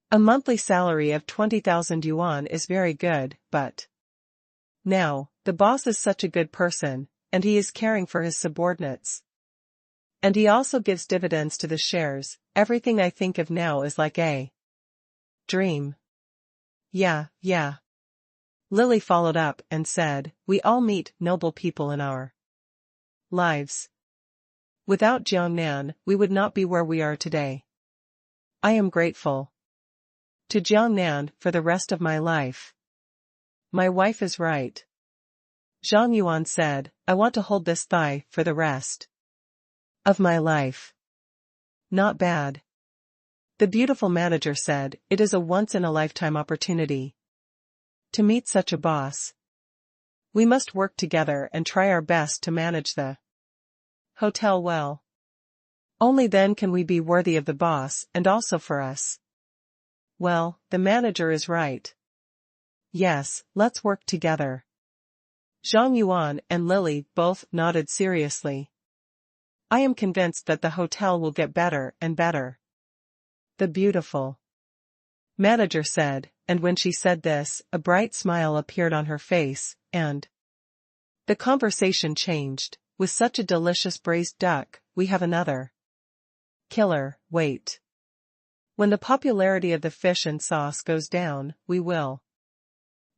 A monthly salary of 20,000 yuan is very good, but now, the boss is such a good person, and he is caring for his subordinates. And he also gives dividends to the shares. Everything I think of now is like a dream. Yeah. Lily followed up and said, we all meet noble people in our lives. Without Jiangnan, we would not be where we are today. I am grateful to Jiangnan for the rest of my life. My wife is right. Zhang Yuan said, I want to hold this thigh for the rest of my life. Not bad. The beautiful manager said, it is a once-in-a-lifetime opportunity to meet such a boss. We must work together and try our best to manage the hotel well. Only then can we be worthy of the boss and also for us. Well, the manager is right. Yes, let's work together. Zhang Yuan and Lily both nodded seriously. I am convinced that the hotel will get better and better. The beautiful manager said, and when she said this, a bright smile appeared on her face, and the conversation changed. With such a delicious braised duck, we have another killer, wait. When the popularity of the fish and sauce goes down, we will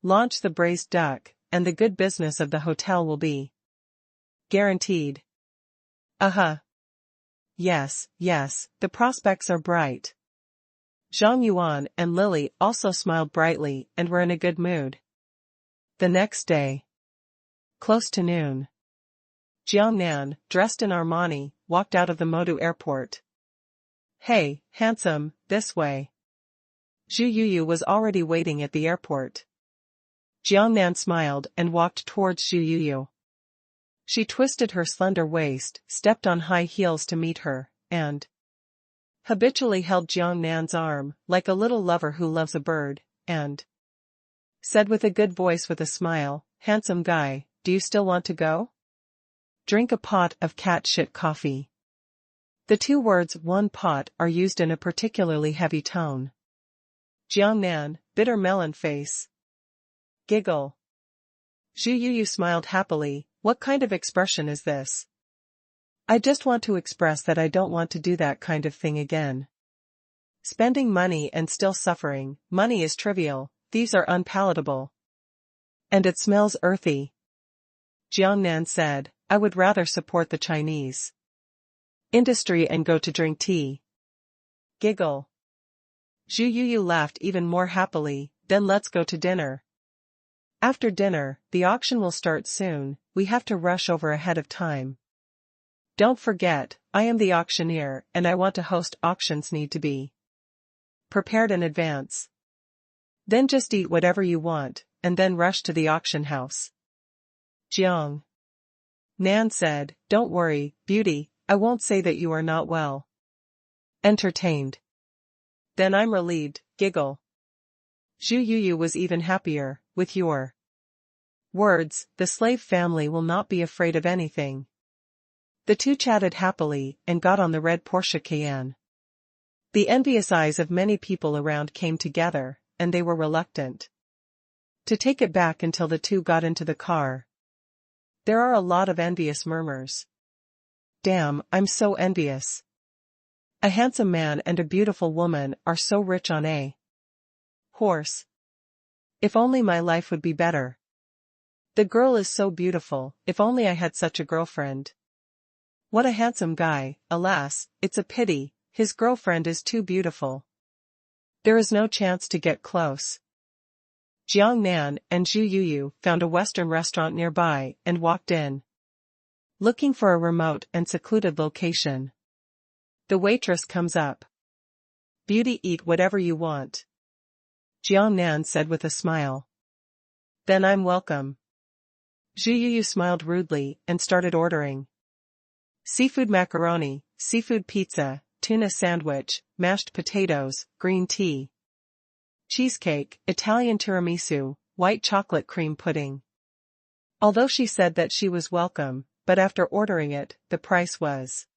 launch the braised duck, and the good business of the hotel will be guaranteed. Yes, the prospects are bright. Zhang Yuan and Lily also smiled brightly and were in a good mood. The next day, close to noon, Jiangnan, dressed in Armani, walked out of the Modu airport. Hey, handsome, this way. Zhu Yuyu was already waiting at the airport. Jiangnan smiled and walked towards Zhu Yuyu. She twisted her slender waist, stepped on high heels to meet her, and habitually held Jiangnan's arm, like a little lover who loves a bird, and said with a good voice with a smile, handsome guy, do you still want to go? Drink a pot of cat shit coffee. The two words one pot are used in a particularly heavy tone. Jiangnan, bitter melon face. Giggle. Zhu Yuyu smiled happily, what kind of expression is this? I just want to express that I don't want to do that kind of thing again. Spending money and still suffering, money is trivial, thieves are unpalatable. And it smells earthy. Jiangnan said, I would rather support the Chinese industry and go to drink tea. Giggle. Zhu Yuyu laughed even more happily, then let's go to dinner. After dinner, the auction will start soon, we have to rush over ahead of time. Don't forget, I am the auctioneer and I want to host auctions need to be prepared in advance. Then just eat whatever you want, and then rush to the auction house. Jiang Nan said, don't worry, beauty, I won't say that you are not well entertained. Then I'm relieved, giggle. Zhu Yuyu was even happier, with your words, the slave family will not be afraid of anything. The two chatted happily and got on the red Porsche Cayenne. The envious eyes of many people around came together, and they were reluctant to take it back until the two got into the car. There are a lot of envious murmurs. Damn, I'm so envious. A handsome man and a beautiful woman are so rich on a horse. If only my life would be better. The girl is so beautiful, if only I had such a girlfriend. What a handsome guy, alas, it's a pity, his girlfriend is too beautiful. There is no chance to get close. Jiangnan and Zhu Yuyu found a Western restaurant nearby and walked in, looking for a remote and secluded location. The waitress comes up. Beauty, eat whatever you want. Jiangnan said with a smile. Then I'm welcome. Zhu Yuyu smiled rudely and started ordering. Seafood macaroni, seafood pizza, tuna sandwich, mashed potatoes, green tea, cheesecake, Italian tiramisu, white chocolate cream pudding. Although she said that she was welcome, but after ordering it, the price was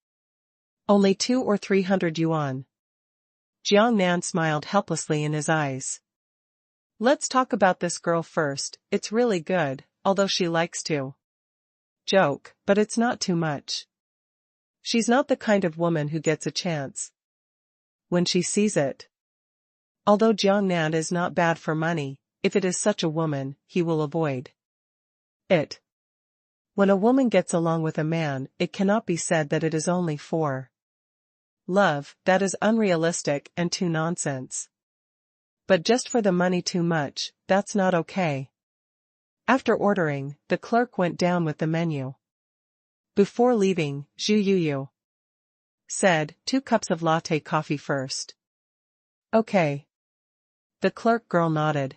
only 200 or 300 yuan. Jiangnan smiled helplessly in his eyes. Let's talk about this girl first, it's really good, although she likes to joke, but it's not too much. She's not the kind of woman who gets a chance when she sees it. Although Jiangnan is not bad for money, if it is such a woman, he will avoid it. When a woman gets along with a man, it cannot be said that it is only for love, that is unrealistic and too nonsense. But just for the money too much, that's not okay. After ordering, the clerk went down with the menu. Before leaving, Zhu Yuyu said, 2 cups of latte coffee first. Okay. The clerk girl nodded.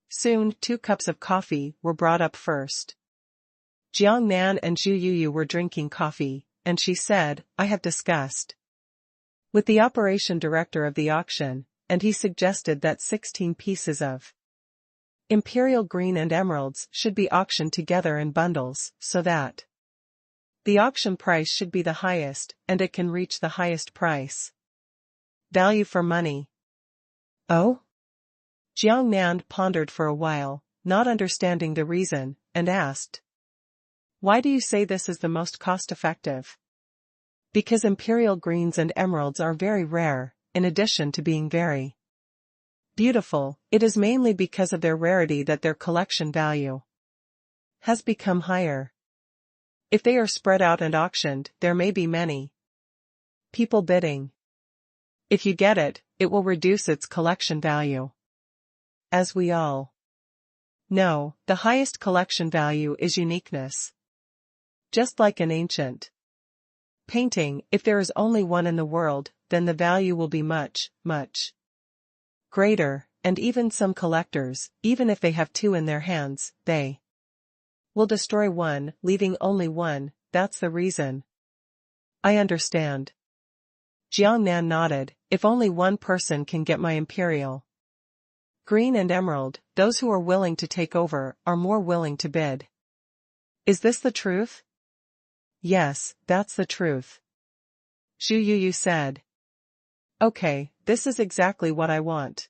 Soon, 2 cups of coffee were brought up first. Jiangnan and Zhu Yuyu were drinking coffee, and she said, I have discussed with the operation director of the auction, and he suggested that 16 pieces of imperial green and emeralds should be auctioned together in bundles, so that the auction price should be the highest, and it can reach the highest price. Value for money. Oh? Jiang Nan pondered for a while, not understanding the reason, and asked, why do you say this is the most cost-effective? Because imperial greens and emeralds are very rare, in addition to being very beautiful, it is mainly because of their rarity that their collection value has become higher. If they are spread out and auctioned, there may be many people bidding. If you get it, it will reduce its collection value. As we all know, the highest collection value is uniqueness. Just like an ancient painting, if there is only one in the world, then the value will be much, much greater, and even some collectors, even if they have two in their hands, they will destroy one, leaving only one. That's the reason. I understand. Jiang Nan nodded. If only one person can get my imperial green and emerald, those who are willing to take over are more willing to bid. Is this the truth? Yes, that's the truth. Zhu Yuyu said. Okay, this is exactly what I want.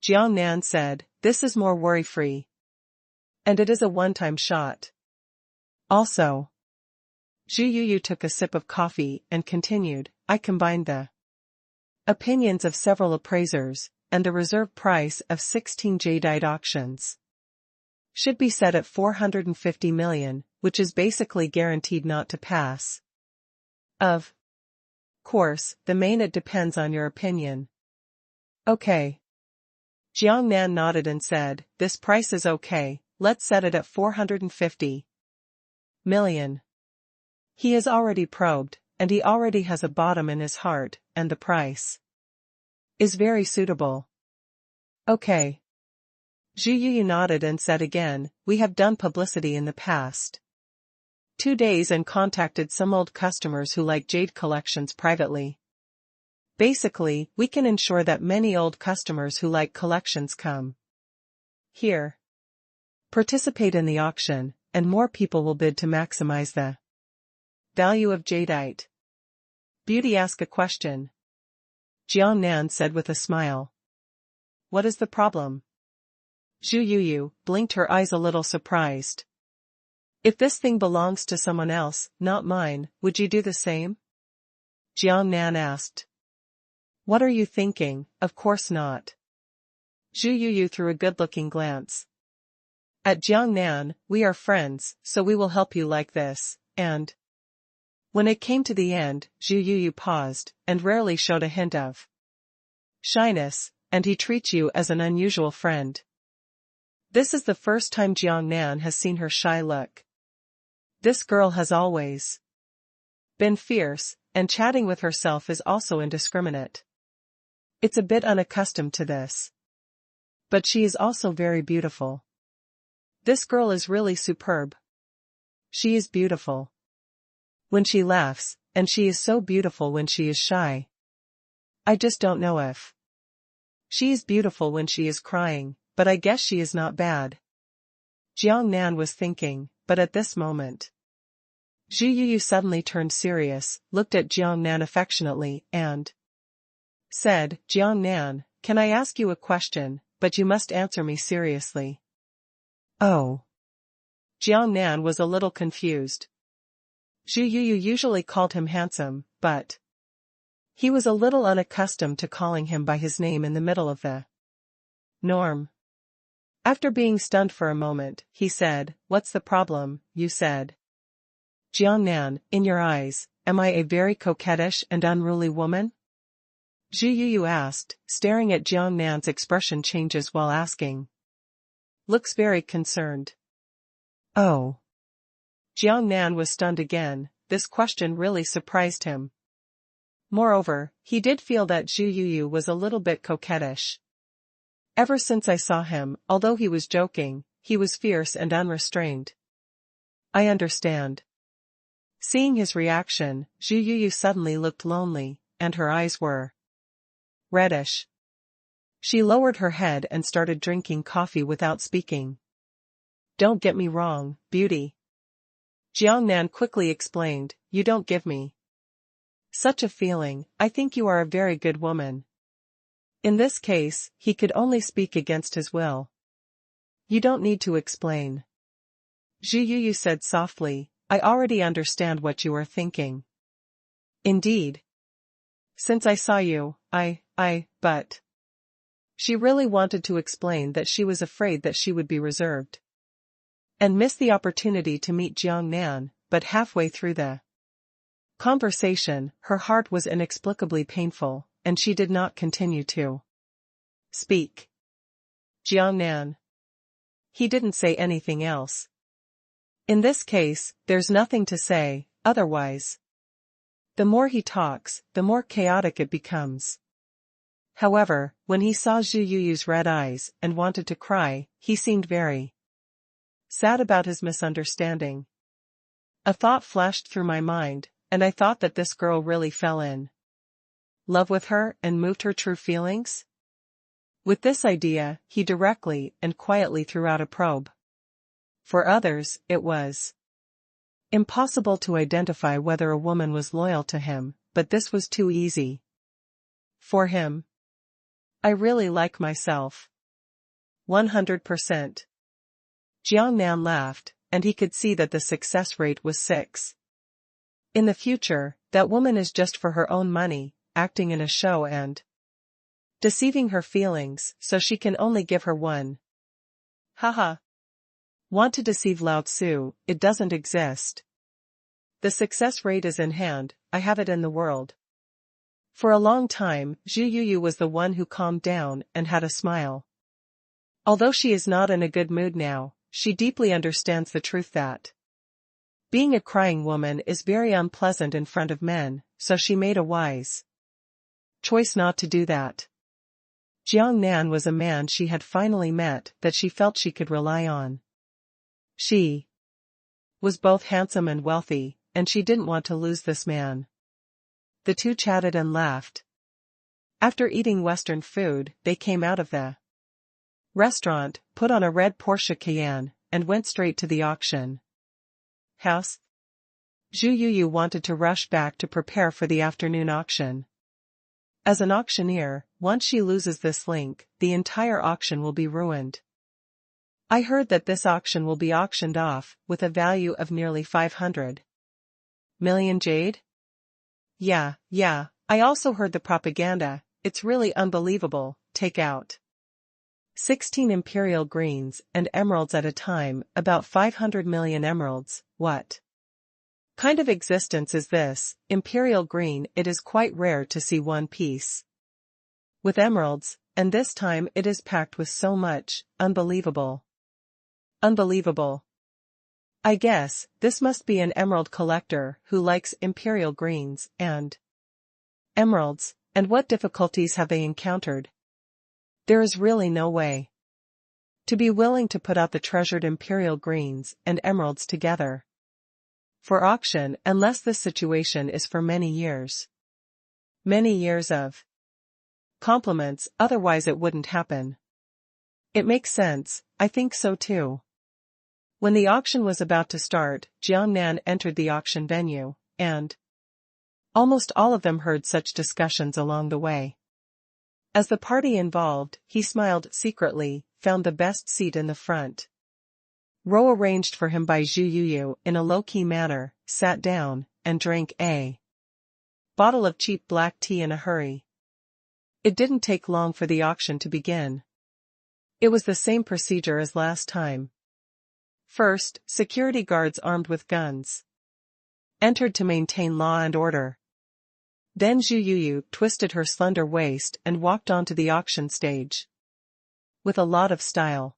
Jiang Nan said, this is more worry-free. And it is a one-time shot. Also, Zhu Yuyu took a sip of coffee and continued, I combined the opinions of several appraisers, and the reserve price of 16 jadeite auctions should be set at 450 million, which is basically guaranteed not to pass. Of course, the main it depends on your opinion. Okay. Jiang Nan nodded and said, this price is okay, let's set it at 450 million. He is already probed, and he already has a bottom in his heart, and the price is very suitable. Okay. Zhu Yuyu nodded and said again, we have done publicity in the past 2 days and contacted some old customers who like jade collections privately. Basically, we can ensure that many old customers who like collections come here, participate in the auction, and more people will bid to maximize the value of jadeite. Beauty asked a question. Jiang Nan said with a smile. What is the problem? Zhu Yuyu blinked her eyes a little surprised. If this thing belongs to someone else, not mine, would you do the same? Jiang Nan asked. What are you thinking? Of course not. Zhu Yuyu threw a good-looking glance at Jiang Nan. We are friends, so we will help you like this, and when it came to the end, Zhu Yuyu paused, and rarely showed a hint of shyness, and he treats you as an unusual friend. This is the first time Jiang Nan has seen her shy look. This girl has always been fierce, and chatting with herself is also indiscriminate. It's a bit unaccustomed to this. But she is also very beautiful. This girl is really superb. She is beautiful when she laughs, and she is so beautiful when she is shy. I just don't know if she is beautiful when she is crying, but I guess she is not bad. Jiang Nan was thinking, but at this moment, Zhu Yuyu suddenly turned serious, looked at Jiang Nan affectionately, and said, Jiang Nan, can I ask you a question, but you must answer me seriously. Oh. Jiang Nan was a little confused. Zhu Yuyu usually called him handsome, but he was a little unaccustomed to calling him by his name in the middle of the norm. After being stunned for a moment, he said, what's the problem, you said. Jiang Nan, in your eyes, am I a very coquettish and unruly woman? Zhu Yuyu asked, staring at Jiang Nan's expression changes while asking. Looks very concerned. Oh. Jiang Nan was stunned again. This question really surprised him. Moreover, he did feel that Zhu Yuyu was a little bit coquettish. Ever since I saw him, although he was joking, he was fierce and unrestrained. I understand. Seeing his reaction, Zhu Yuyu suddenly looked lonely, and her eyes were reddish. She lowered her head and started drinking coffee without speaking. Don't get me wrong, beauty. Jiangnan quickly explained, you don't give me such a feeling. I think you are a very good woman. In this case, he could only speak against his will. You don't need to explain. Zhu Yuyu said softly, I already understand what you are thinking. Indeed. Since I saw you, but. She really wanted to explain that she was afraid that she would be reserved and miss the opportunity to meet Jiangnan, but halfway through the conversation, her heart was inexplicably painful, and she did not continue to speak. Jiangnan. He didn't say anything else. In this case, there's nothing to say, otherwise. The more he talks, the more chaotic it becomes. However, when he saw Zhu Yuyu's red eyes and wanted to cry, he seemed very sad about his misunderstanding. A thought flashed through my mind, and I thought that this girl really fell in love with her and moved her true feelings. With this idea, he directly and quietly threw out a probe. For others, it was impossible to identify whether a woman was loyal to him, but this was too easy. For him. I really like myself. 100%. Jiangnan laughed, and he could see that the success rate was 6. In the future, that woman is just for her own money, acting in a show and deceiving her feelings, so she can only give her one. Haha. Want to deceive Lao Tzu, it doesn't exist. The success rate is in hand, I have it in the world. For a long time, Zhu Yuyu was the one who calmed down and had a smile. Although she is not in a good mood now, she deeply understands the truth that being a crying woman is very unpleasant in front of men, so she made a wise choice not to do that. Jiangnan was a man she had finally met that she felt she could rely on. She was both handsome and wealthy, and she didn't want to lose this man. The two chatted and laughed. After eating Western food, they came out of the restaurant, put on a red Porsche Cayenne, and went straight to the auction house. Zhu Yuyu wanted to rush back to prepare for the afternoon auction. As an auctioneer, once she loses this link, the entire auction will be ruined. I heard that this auction will be auctioned off, with a value of nearly 500 million jade? Yeah, I also heard the propaganda, it's really unbelievable. Take out 16 imperial greens and emeralds at a time, about 500 million emeralds. What kind of existence is this? Imperial green, it is quite rare to see one piece with emeralds, and this time it is packed with so much. Unbelievable. Unbelievable. I guess, this must be an emerald collector who likes imperial greens and emeralds, and what difficulties have they encountered? There is really no way to be willing to put out the treasured imperial greens and emeralds together for auction unless this situation is for many years. Many years of compliments, otherwise it wouldn't happen. It makes sense, I think so too. When the auction was about to start, Jiangnan entered the auction venue, and almost all of them heard such discussions along the way. As the party involved, he smiled secretly, found the best seat in the front row arranged for him by Zhu Yuyu in a low-key manner, sat down, and drank a bottle of cheap black tea in a hurry. It didn't take long for the auction to begin. It was the same procedure as last time. First, security guards armed with guns entered to maintain law and order. Then Zhu Yuyu twisted her slender waist and walked onto the auction stage with a lot of style.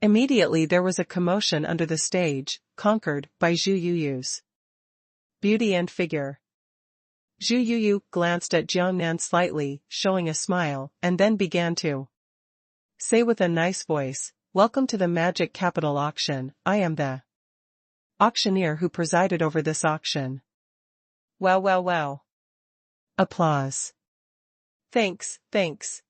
Immediately there was a commotion under the stage, conquered by Zhu Yuyu's beauty and figure. Zhu Yuyu glanced at Jiangnan slightly, showing a smile, and then began to say with a nice voice, "Welcome to the Magic Capital auction, I am the auctioneer who presided over this auction. Wow, wow, wow. Applause. Thanks, thanks.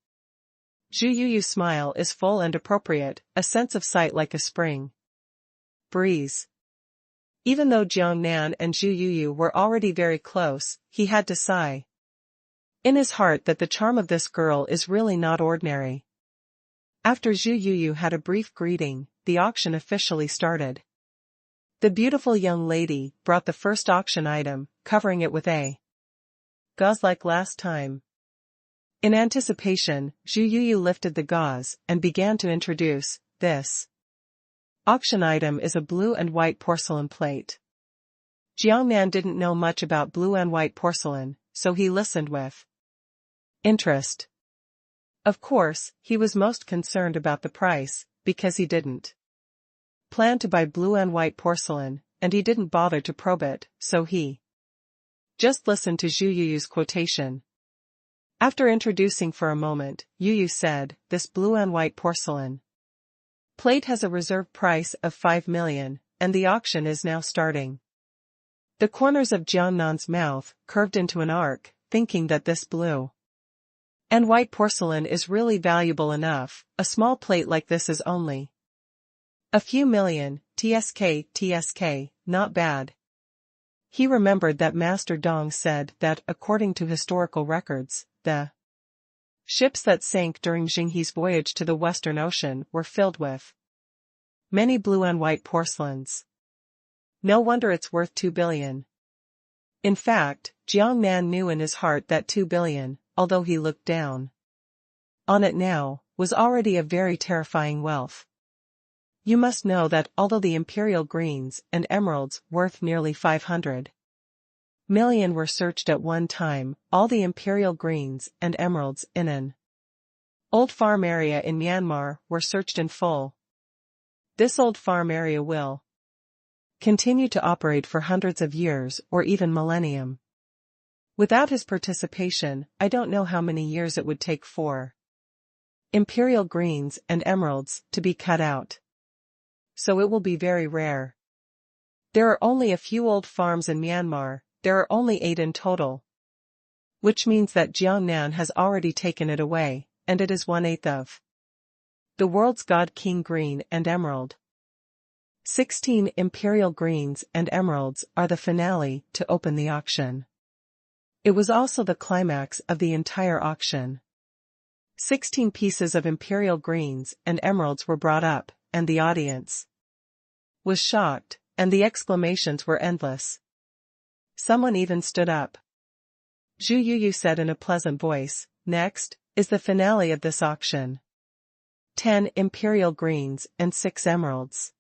Zhu Yu's smile is full and appropriate, a sense of sight like a spring breeze. Even though Jiang Nan and Zhu Yu were already very close, he had to sigh in his heart that the charm of this girl is really not ordinary. After Zhu Yu had a brief greeting, the auction officially started. The beautiful young lady brought the first auction item, covering it with a gauze like last time. In anticipation, Zhu Yu lifted the gauze and began to introduce this auction item is a blue and white porcelain plate. Jiang Nan didn't know much about blue and white porcelain, so he listened with interest. Of course, he was most concerned about the price, because he didn't plan to buy blue and white porcelain, and he didn't bother to probe it, so he just listened to Zhu Yu's quotation. After introducing for a moment, Yu said, "This blue and white porcelain plate has a reserve price of 5 million, and the auction is now starting." The corners of Jiang Nan's mouth curved into an arc, thinking that this blue and white porcelain is really valuable enough. A small plate like this is only a few million, tsk, not bad. He remembered that Master Dong said that, according to historical records, the ships that sank during Xinghe's voyage to the Western Ocean were filled with many blue and white porcelains. No wonder it's worth 2 billion. In fact, Jiang Nan knew in his heart that 2 billion, although he looked down on it now, was already a very terrifying wealth. You must know that although the imperial greens and emeralds worth nearly 500 million were searched at one time, all the imperial greens and emeralds in an old farm area in Myanmar were searched in full. This old farm area will continue to operate for hundreds of years or even millennium. Without his participation, I don't know how many years it would take for imperial greens and emeralds to be cut out. So it will be very rare. There are only a few old farms in Myanmar. There are only 8 in total. Which means that Jiang Nan has already taken it away, and it is 1/8 of the world's God King Green and Emerald. 16 imperial greens and emeralds are the finale to open the auction. It was also the climax of the entire auction. 16 pieces of imperial greens and emeralds were brought up, and the audience was shocked, and the exclamations were endless. Someone even stood up. Zhu Yu said in a pleasant voice, "Next is the finale of this auction. 10 imperial greens and 6 emeralds."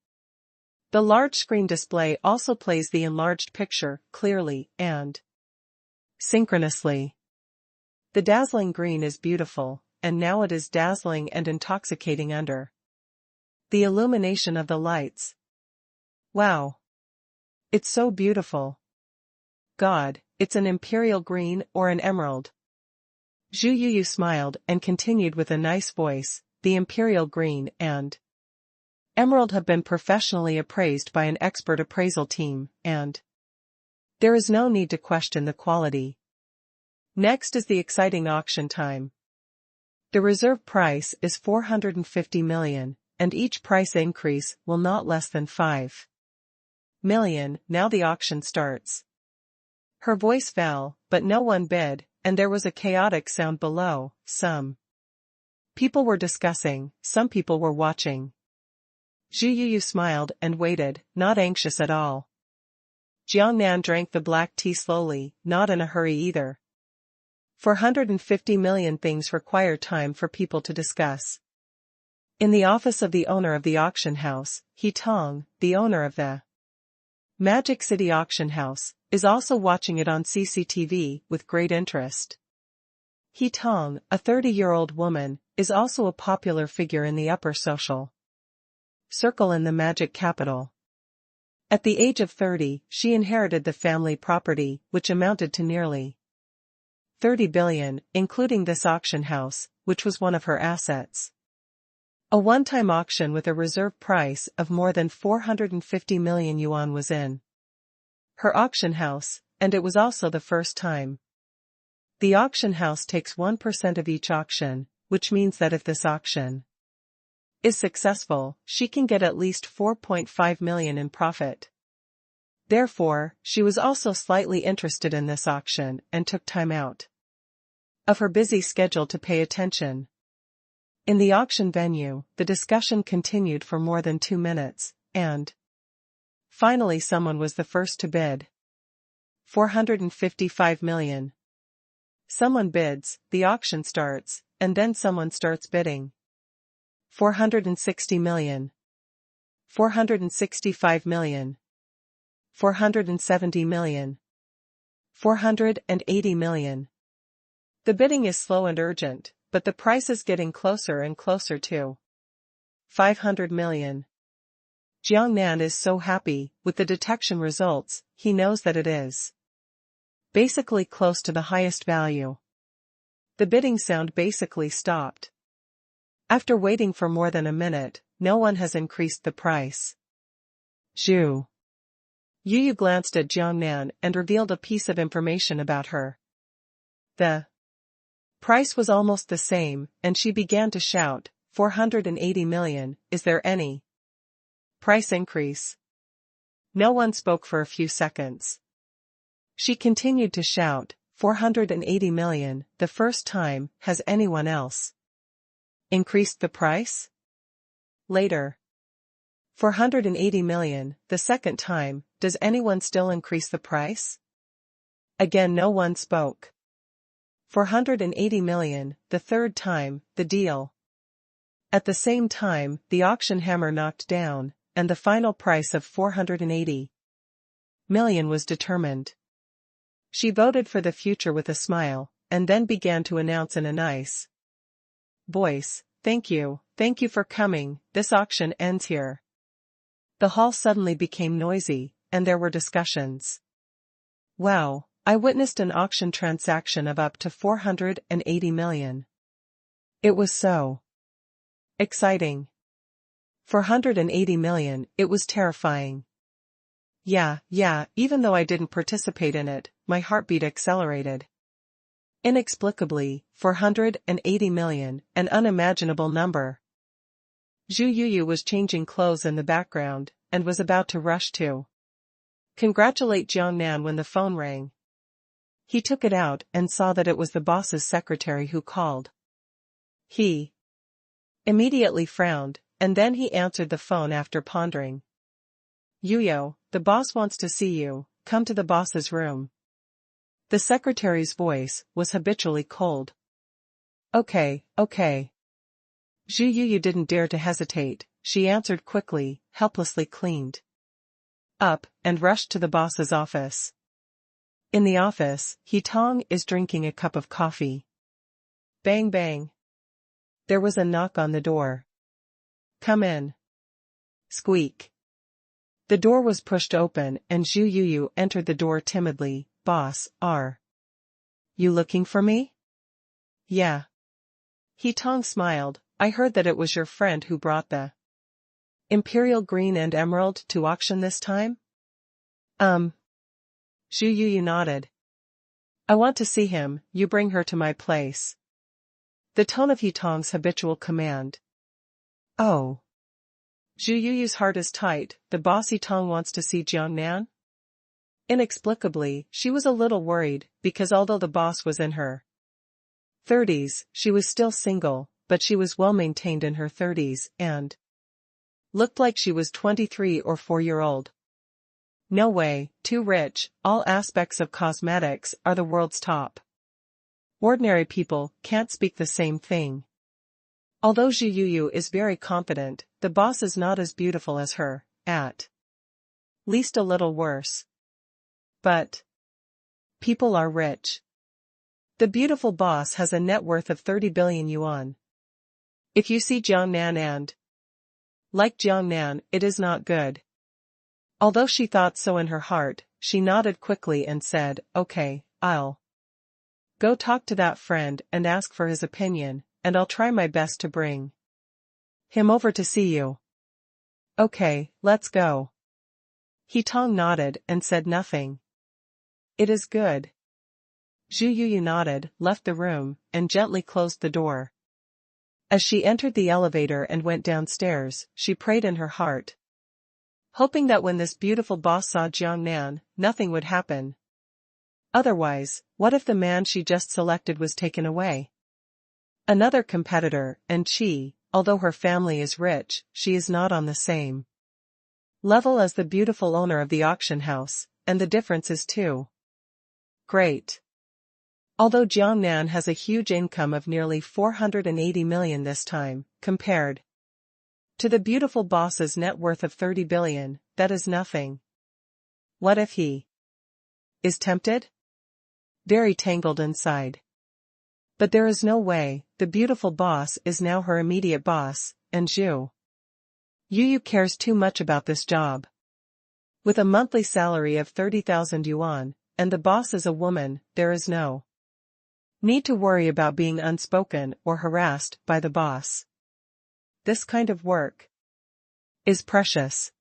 The large screen display also plays the enlarged picture clearly and synchronously. The dazzling green is beautiful, and now it is dazzling and intoxicating under the illumination of the lights. Wow! It's so beautiful. God, it's an imperial green or an emerald. Zhu Yu smiled and continued with a nice voice, "The imperial green and emerald have been professionally appraised by an expert appraisal team, and there is no need to question the quality. Next is the exciting auction time. The reserve price is 450 million, and each price increase will not less than 5 million. Now the auction starts." Her voice fell, but no one bid, and there was a chaotic sound below. Some people were discussing, some people were watching. Zhu Yu smiled and waited, not anxious at all. Jiang Nan drank the black tea slowly, not in a hurry either. 450 million things require time for people to discuss. In the office of the owner of the auction house, He Tong, the owner of the Magic City Auction House, is also watching it on CCTV with great interest. He Tong, a 30-year-old woman, is also a popular figure in the upper social circle in the magic capital. At the age of 30, she inherited the family property, which amounted to nearly 30 billion, including this auction house, which was one of her assets. A one-time auction with a reserve price of more than 450 million yuan was in her auction house, and it was also the first time. The auction house takes 1% of each auction, which means that if this auction is successful, she can get at least 4.5 million in profit. Therefore, she was also slightly interested in this auction and took time out of her busy schedule to pay attention. In the auction venue, the discussion continued for more than 2 minutes, and finally someone was the first to bid. 455 million. Someone bids, the auction starts, and then someone starts bidding. 460 million. 465 million. 470 million. 480 million. The bidding is slow and urgent, but the price is getting closer and closer to 500 million. Jiangnan is so happy with the detection results, he knows that it is basically close to the highest value. The bidding sound basically stopped. After waiting for more than a minute, no one has increased the price. Zhu Yu glanced at Jiangnan and revealed a piece of information about her. The price was almost the same, and she began to shout, 480 million, is there any price increase? No one spoke for a few seconds. She continued to shout, 480 million, the first time, has anyone else increased the price? Later. 480 million, the second time, does anyone still increase the price? Again no one spoke. 480 million, the third time, the deal. At the same time, the auction hammer knocked down, and the final price of 480 million was determined. She voted for the future with a smile, and then began to announce in a nice voice, thank you for coming, this auction ends here. The hall suddenly became noisy, and there were discussions. Wow, I witnessed an auction transaction of up to 480 million. It was so exciting. 480 million, it was terrifying. Yeah, even though I didn't participate in it, my heartbeat accelerated. Inexplicably, 480 million, an unimaginable number. Zhu Yu was changing clothes in the background, and was about to rush to congratulate Jiangnan when the phone rang. He took it out and saw that it was the boss's secretary who called. He immediately frowned, and then he answered the phone after pondering. Yuyo, the boss wants to see you, come to the boss's room. The secretary's voice was habitually cold. Okay. Zhu Yu didn't dare to hesitate, she answered quickly, helplessly cleaned up, and rushed to the boss's office. In the office, He Tong is drinking a cup of coffee. Bang bang. There was a knock on the door. Come in. Squeak. The door was pushed open and Zhu Yu entered the door timidly. Boss, are you looking for me? Yeah. He Tong smiled, I heard that it was your friend who brought the Imperial Green and Emerald to auction this time? Zhu Yu nodded. I want to see him, you bring her to my place. The tone of He Tong's habitual command. Oh. Zhu Yu's heart is tight, the boss He Tong wants to see Jiangnan? Inexplicably, she was a little worried, because although the boss was in her 30s, she was still single, but she was well maintained in her 30s, and looked like she was 23 or 4-year-old. No way, too rich, all aspects of cosmetics are the world's top. Ordinary people can't speak the same thing. Although Zhu Yu is very confident, the boss is not as beautiful as her, at least a little worse. But people are rich. The beautiful boss has a net worth of 30 billion yuan. If you see Jiangnan and like Jiangnan, it is not good. Although she thought so in her heart, she nodded quickly and said, okay, I'll go talk to that friend and ask for his opinion, and I'll try my best to bring Him over to see you. Okay, let's go. He Tong nodded and said nothing. It is good. Zhu Yuyu nodded, left the room, and gently closed the door. As she entered the elevator and went downstairs, she prayed in her heart, hoping that when this beautiful boss saw Jiang Nan, nothing would happen. Otherwise, what if the man she just selected was taken away? Another competitor, and Qi, although her family is rich, she is not on the same level as the beautiful owner of the auction house, and the difference is too great. Although Jiang Nan has a huge income of nearly 480 million this time, compared to the beautiful boss's net worth of 30 billion, that is nothing. What if he is tempted? Very tangled inside. But there is no way, the beautiful boss is now her immediate boss, and Zhu Yuyu cares too much about this job. With a monthly salary of 30,000 yuan, and the boss is a woman, there is no need to worry about being unspoken or harassed by the boss. This kind of work is precious.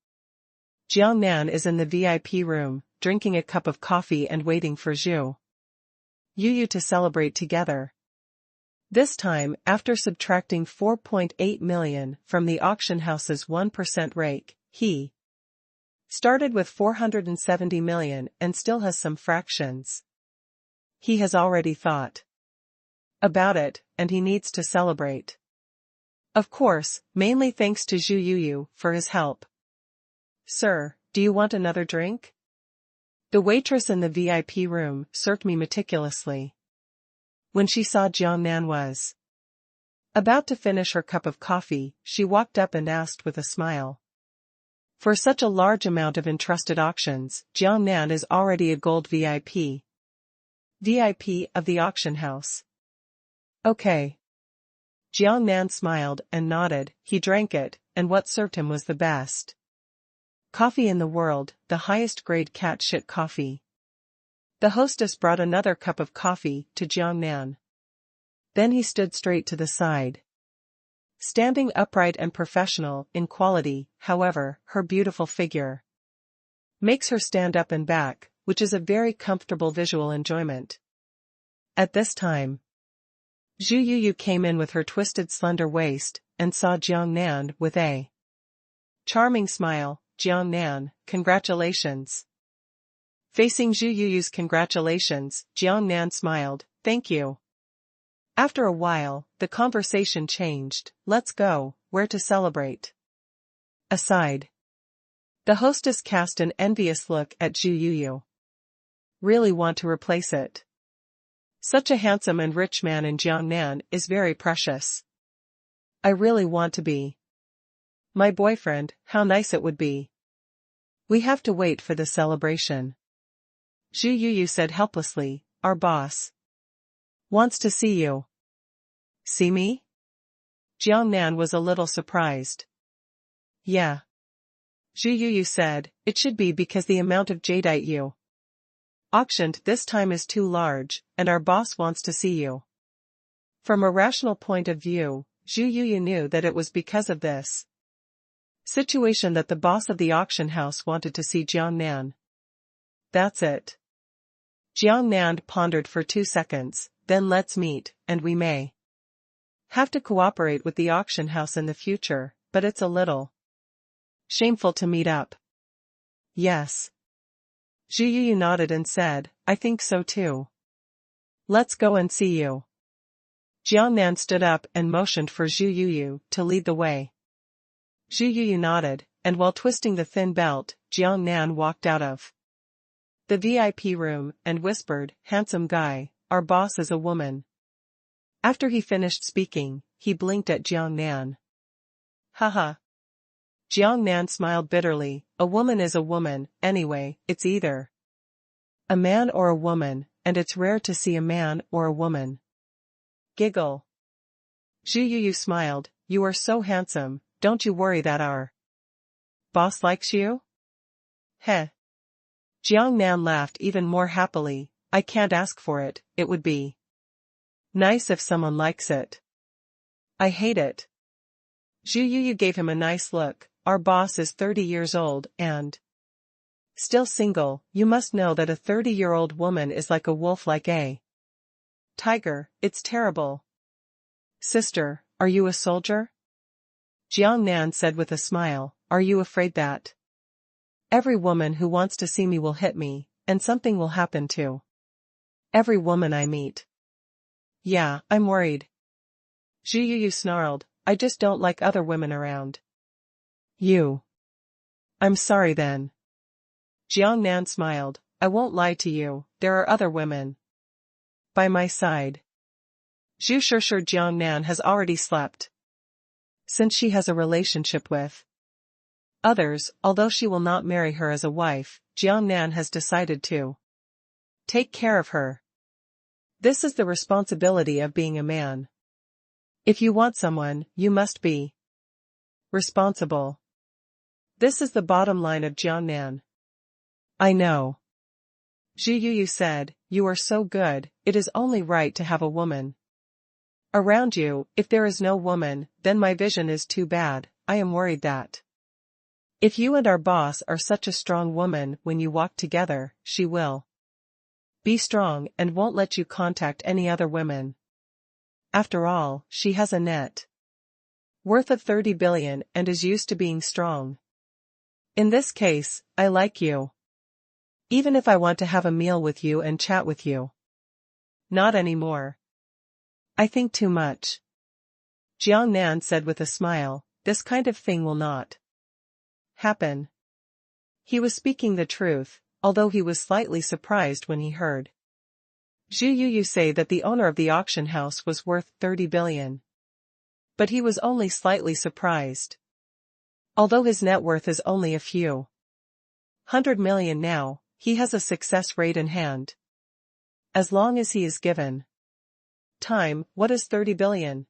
Jiang Nan is in the VIP room, drinking a cup of coffee and waiting for Zhu Yuyu to celebrate together. This time, after subtracting 4.8 million from the auction house's 1% rake, he started with 470 million and still has some fractions. He has already thought about it, and he needs to celebrate. Of course, mainly thanks to Zhu Yuyu for his help. Sir, do you want another drink? The waitress in the VIP room served me meticulously. When she saw Jiang Nan was about to finish her cup of coffee, she walked up and asked with a smile. For such a large amount of entrusted auctions, Jiang Nan is already a gold VIP. VIP of the auction house. Okay. Jiang Nan smiled and nodded. He drank it, and what served him was the best coffee in the world, the highest grade cat shit coffee. The hostess brought another cup of coffee to Jiang Nan. Then he stood straight to the side. Standing upright and professional in quality, however, her beautiful figure makes her stand up and back, which is a very comfortable visual enjoyment. At this time, Zhu Yuyu came in with her twisted slender waist, and saw Jiang Nan with a charming smile. Jiang Nan, congratulations. Facing Zhu Yuyu's congratulations, Jiang Nan smiled, thank you. After a while, the conversation changed. Let's go, where to celebrate? Aside. The hostess cast an envious look at Zhu Yuyu. Really want to replace it. Such a handsome and rich man in Jiang Nan is very precious. I really want to be my boyfriend. How nice it would be. We have to wait for the celebration. Zhu Yuyu said helplessly, our boss wants to see you. See me? Jiang Nan was a little surprised. Yeah. Zhu Yuyu said, it should be because the amount of jadeite you auctioned this time is too large, and our boss wants to see you. From a rational point of view, Zhu Yuyu knew that it was because of this situation that the boss of the auction house wanted to see Jiang Nan. That's it. Jiang Nan pondered for 2 seconds, then let's meet, and we may have to cooperate with the auction house in the future, but it's a little shameful to meet up. Yes. Zhu Yuyu nodded and said, I think so too. Let's go and see you. Jiang Nan stood up and motioned for Zhu Yuyu to lead the way. Zhu Yuyu nodded, and while twisting the thin belt, Jiang Nan walked out of the VIP room and whispered, handsome guy, our boss is a woman. After he finished speaking, he blinked at Jiang Nan. Haha. Jiang Nan smiled bitterly, a woman is a woman, anyway, it's either a man or a woman, and it's rare to see a man or a woman giggle. Zhu Yuyu smiled, you are so handsome, don't you worry that our boss likes you? Heh. Jiang Nan laughed even more happily, I can't ask for it, it would be nice if someone likes it. I hate it. Zhu Yuyu gave him a nice look. Our boss is 30 years old and still single. You must know that a 30-year-old woman is like a wolf, like a tiger. It's terrible. Sister, are you a soldier? Jiang Nan said with a smile. Are you afraid that every woman who wants to see me will hit me, and something will happen to every woman I meet? Yeah, I'm worried. Zhu Yuyu snarled. I just don't like other women around. You. I'm sorry then. Jiang Nan smiled. I won't lie to you, there are other women by my side. Zhu Sure Jiang Nan has already slept, since she has a relationship with others. Although she will not marry her as a wife, Jiang Nan has decided to take care of her. This is the responsibility of being a man. If you want someone, you must be responsible. This is the bottom line of Jiang Nan. I know. Zhu Yuyu said, you are so good, it is only right to have a woman around you. If there is no woman, then my vision is too bad. I am worried that if you and our boss are such a strong woman, when you walk together, she will be strong and won't let you contact any other women. After all, she has a net worth of 30 billion and is used to being strong. In this case, I like you. Even if I want to have a meal with you and chat with you. Not anymore. I think too much. Jiang Nan said with a smile, this kind of thing will not happen. He was speaking the truth, although he was slightly surprised when he heard Zhu Yuyu say that the owner of the auction house was worth 30 billion. But he was only slightly surprised. Although his net worth is only a few 100 million now, he has a success rate in hand. As long as he is given time, what is 30 billion?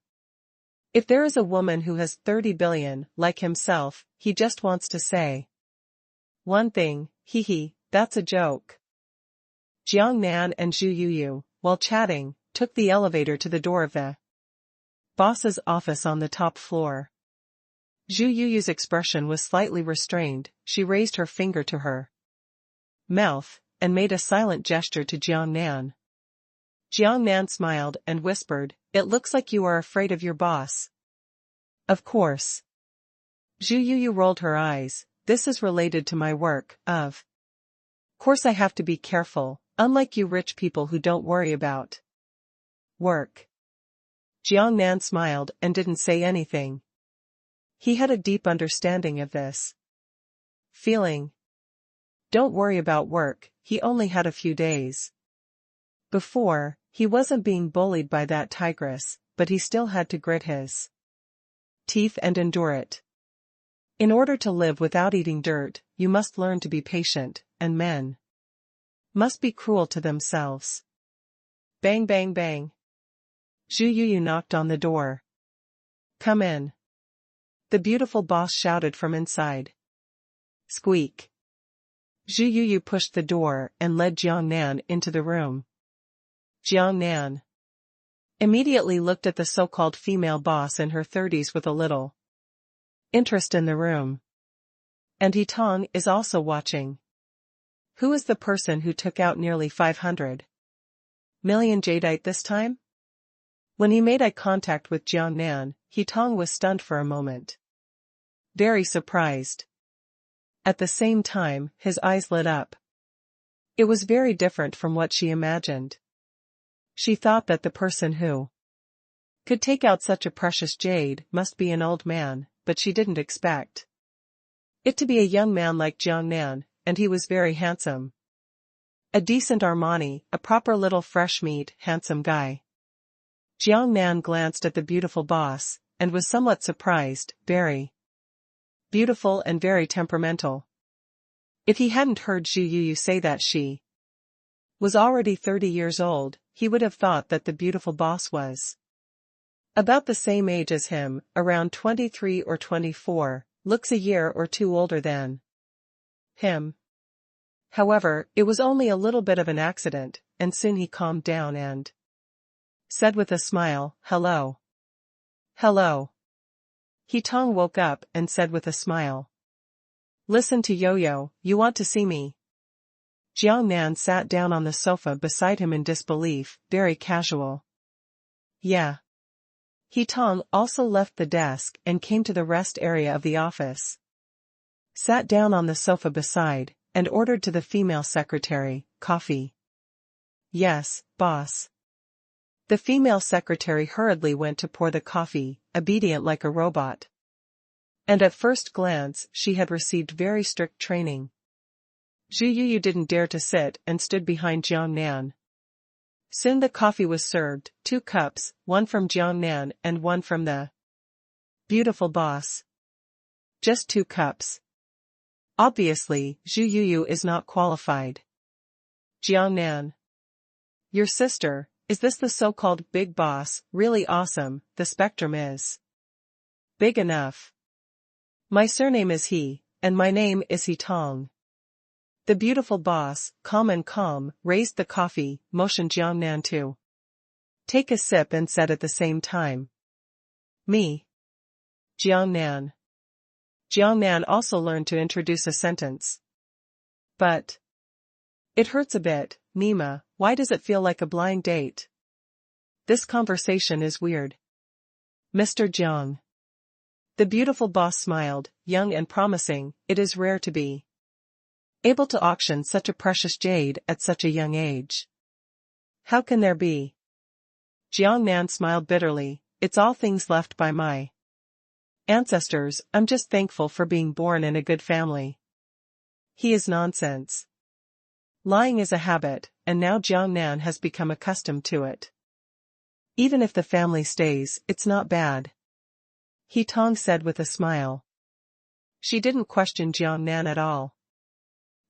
If there is a woman who has 30 billion, like himself, he just wants to say one thing, hee, that's a joke. Jiang Nan and Zhu Yuyu, while chatting, took the elevator to the door of the boss's office on the top floor. Zhu Yuyu's expression was slightly restrained. She raised her finger to her mouth, and made a silent gesture to Jiang Nan. Jiang Nan smiled and whispered, it looks like you are afraid of your boss. Of course. Zhu Yuyu rolled her eyes. This is related to my work, of course I have to be careful, unlike you rich people who don't worry about work. Jiang Nan smiled and didn't say anything. He had a deep understanding of this feeling. Don't worry about work, he only had a few days before. He wasn't being bullied by that tigress, but he still had to grit his teeth and endure it. In order to live without eating dirt, you must learn to be patient, and men must be cruel to themselves. Bang bang bang. Zhu Yuyu knocked on the door. Come in. The beautiful boss shouted from inside. Squeak. Zhu Yuyu pushed the door and led Jiang Nan into the room. Jiang Nan immediately looked at the so-called female boss in her 30s with a little interest in the room. And He Tong is also watching. Who is the person who took out nearly 500 million jadeite this time? When he made eye contact with Jiang Nan, He Tong was stunned for a moment. Very surprised. At the same time, his eyes lit up. It was very different from what she imagined. She thought that the person who could take out such a precious jade must be an old man, but she didn't expect it to be a young man like Jiang Nan, and he was very handsome. A decent Armani, a proper little fresh meat, handsome guy. Jiang Nan glanced at the beautiful boss, and was somewhat surprised, very beautiful and very temperamental. If he hadn't heard Zhu Yuyu say that she was already 30 years old, he would have thought that the beautiful boss was about the same age as him, around 23 or 24, looks a year or two older than him. However, it was only a little bit of an accident, and soon he calmed down and said with a smile, hello. Hello. He Tong woke up and said with a smile. Listen to Yo-Yo, you want to see me? Jiang Nan sat down on the sofa beside him in disbelief, very casual. Yeah. He Tong also left the desk and came to the rest area of the office. Sat down on the sofa beside, and ordered to the female secretary, coffee. Yes, boss. The female secretary hurriedly went to pour the coffee, obedient like a robot. And at first glance she had received very strict training. Zhu Yuyu didn't dare to sit and stood behind Jiang Nan. Soon the coffee was served, 2 cups, one from Jiang Nan and one from the beautiful boss. Just 2 cups. Obviously, Zhu Yuyu is not qualified. Jiang Nan. Your sister, is this the so-called big boss? Really awesome, the spectrum is big enough. My surname is He, and my name is He Tong. The beautiful boss, calm, raised the coffee, motioned Jiang Nan to take a sip and said at the same time. Me. Jiang Nan. Jiang Nan also learned to introduce a sentence. But it hurts a bit, Nima, why does it feel like a blind date? This conversation is weird. Mr. Jiang. The beautiful boss smiled, young and promising, it is rare to be able to auction such a precious jade at such a young age. How can there be? Jiang Nan smiled bitterly, it's all things left by my ancestors, I'm just thankful for being born in a good family. He is nonsense. Lying is a habit, and now Jiang Nan has become accustomed to it. Even if the family stays, it's not bad. He Tong said with a smile. She didn't question Jiang Nan at all.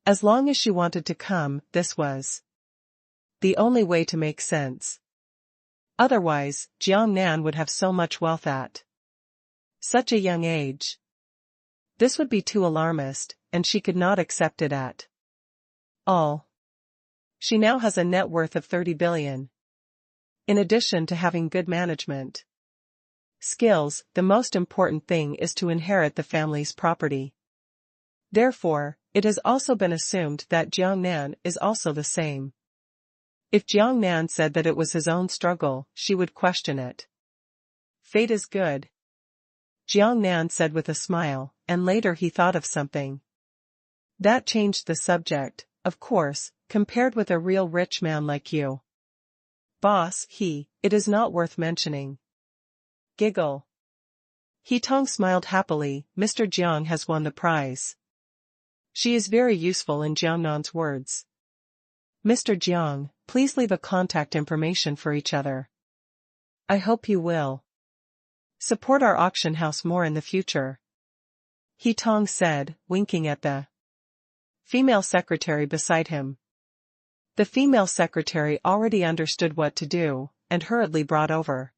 As long as she wanted to come, this was the only way to make sense. Otherwise, Jiang Nan would have so much wealth at such a young age. This would be too alarmist, and she could not accept it at all. She now has a net worth of 30 billion. In addition to having good management skills, the most important thing is to inherit the family's property. Therefore, it has also been assumed that Jiang Nan is also the same. If Jiang Nan said that it was his own struggle, she would question it. Fate is good. Jiang Nan said with a smile, and later he thought of something. That changed the subject, of course, compared with a real rich man like you. Boss, it is not worth mentioning. Giggle. He Tong smiled happily, Mr. Jiang has won the prize. She is very useful in Jiang Nan's words. Mr. Jiang, please leave a contact information for each other. I hope you will support our auction house more in the future. He Tong said, winking at the female secretary beside him. The female secretary already understood what to do, and hurriedly brought over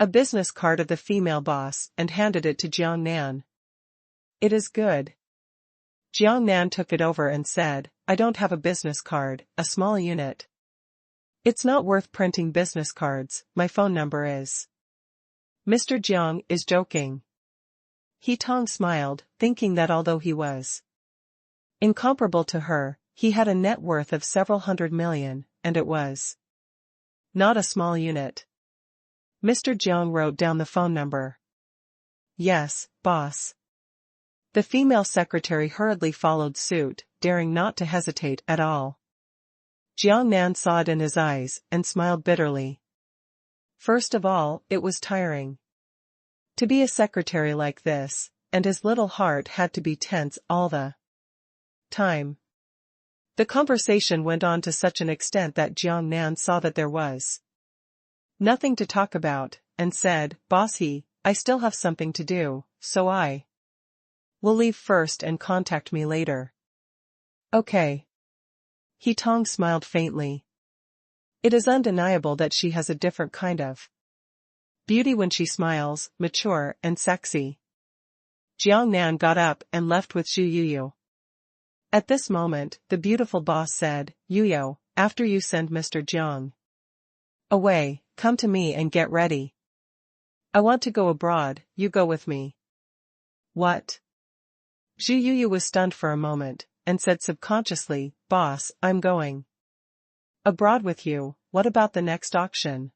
a business card of the female boss and handed it to Jiang Nan. It is good. Jiang Nan took it over and said, I don't have a business card, a small unit. It's not worth printing business cards, my phone number is. Mr. Jiang is joking. He Tong smiled, thinking that although he was incomparable to her, he had a net worth of several hundred million, and it was not a small unit. Mr. Jiang wrote down the phone number. Yes, boss. The female secretary hurriedly followed suit, daring not to hesitate at all. Jiang Nan saw it in his eyes and smiled bitterly. First of all, it was tiring to be a secretary like this, and his little heart had to be tense all the time. The conversation went on to such an extent that Jiang Nan saw that there was nothing to talk about, and said, Boss I still have something to do, so I will leave first and contact me later. Okay. He Tong smiled faintly. It is undeniable that she has a different kind of beauty when she smiles, mature and sexy. Jiang Nan got up and left with Zhu Yuyu. At this moment, the beautiful boss said, Yuyo, after you send Mr. Jiang away, come to me and get ready. I want to go abroad, you go with me. What? Zhu Yuyu was stunned for a moment, and said subconsciously, Boss, I'm going abroad with you. What about the next auction?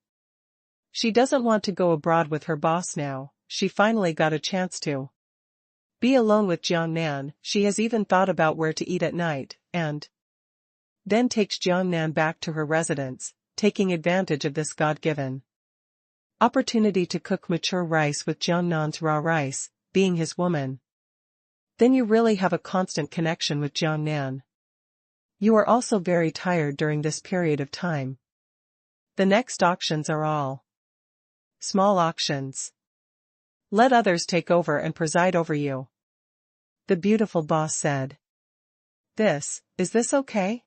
She doesn't want to go abroad with her boss now. She finally got a chance to be alone with Jiangnan. She has even thought about where to eat at night, and then takes Jiangnan back to her residence, taking advantage of this God-given opportunity to cook mature rice with Jiangnan's raw rice, being his woman. Then you really have a constant connection with Jiangnan. You are also very tired during this period of time. The next auctions are all small auctions. Let others take over and preside over you. The beautiful boss said. Is this okay?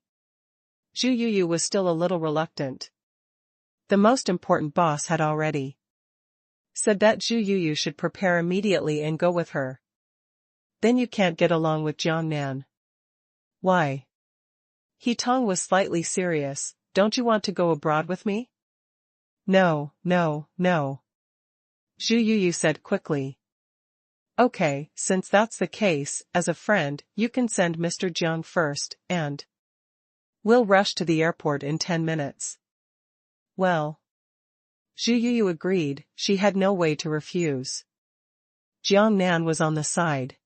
Zhu Yuyu was still a little reluctant. The most important boss had already said that Zhu Yuyu should prepare immediately and go with her. Then you can't get along with Jiangnan. Why? He Tong was slightly serious. Don't you want to go abroad with me? No. Zhu Yuyu said quickly. Okay, since that's the case, as a friend, you can send Mr. Jiang first, and we'll rush to the airport in 10 minutes. Well. Zhu Yuyu agreed. She had no way to refuse. Jiangnan was on the side.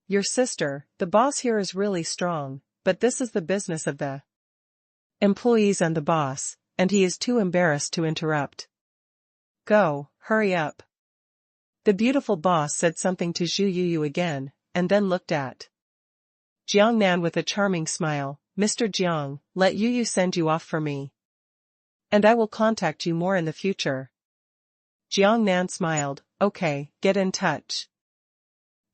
Your sister, the boss here is really strong, but this is the business of the employees and the boss, and he is too embarrassed to interrupt. Go, hurry up. The beautiful boss said something to Zhu Yuyu again, and then looked at Jiangnan with a charming smile. Mr. Jiang, let Yuyu send you off for me. And I will contact you more in the future. Jiangnan smiled. Okay, get in touch.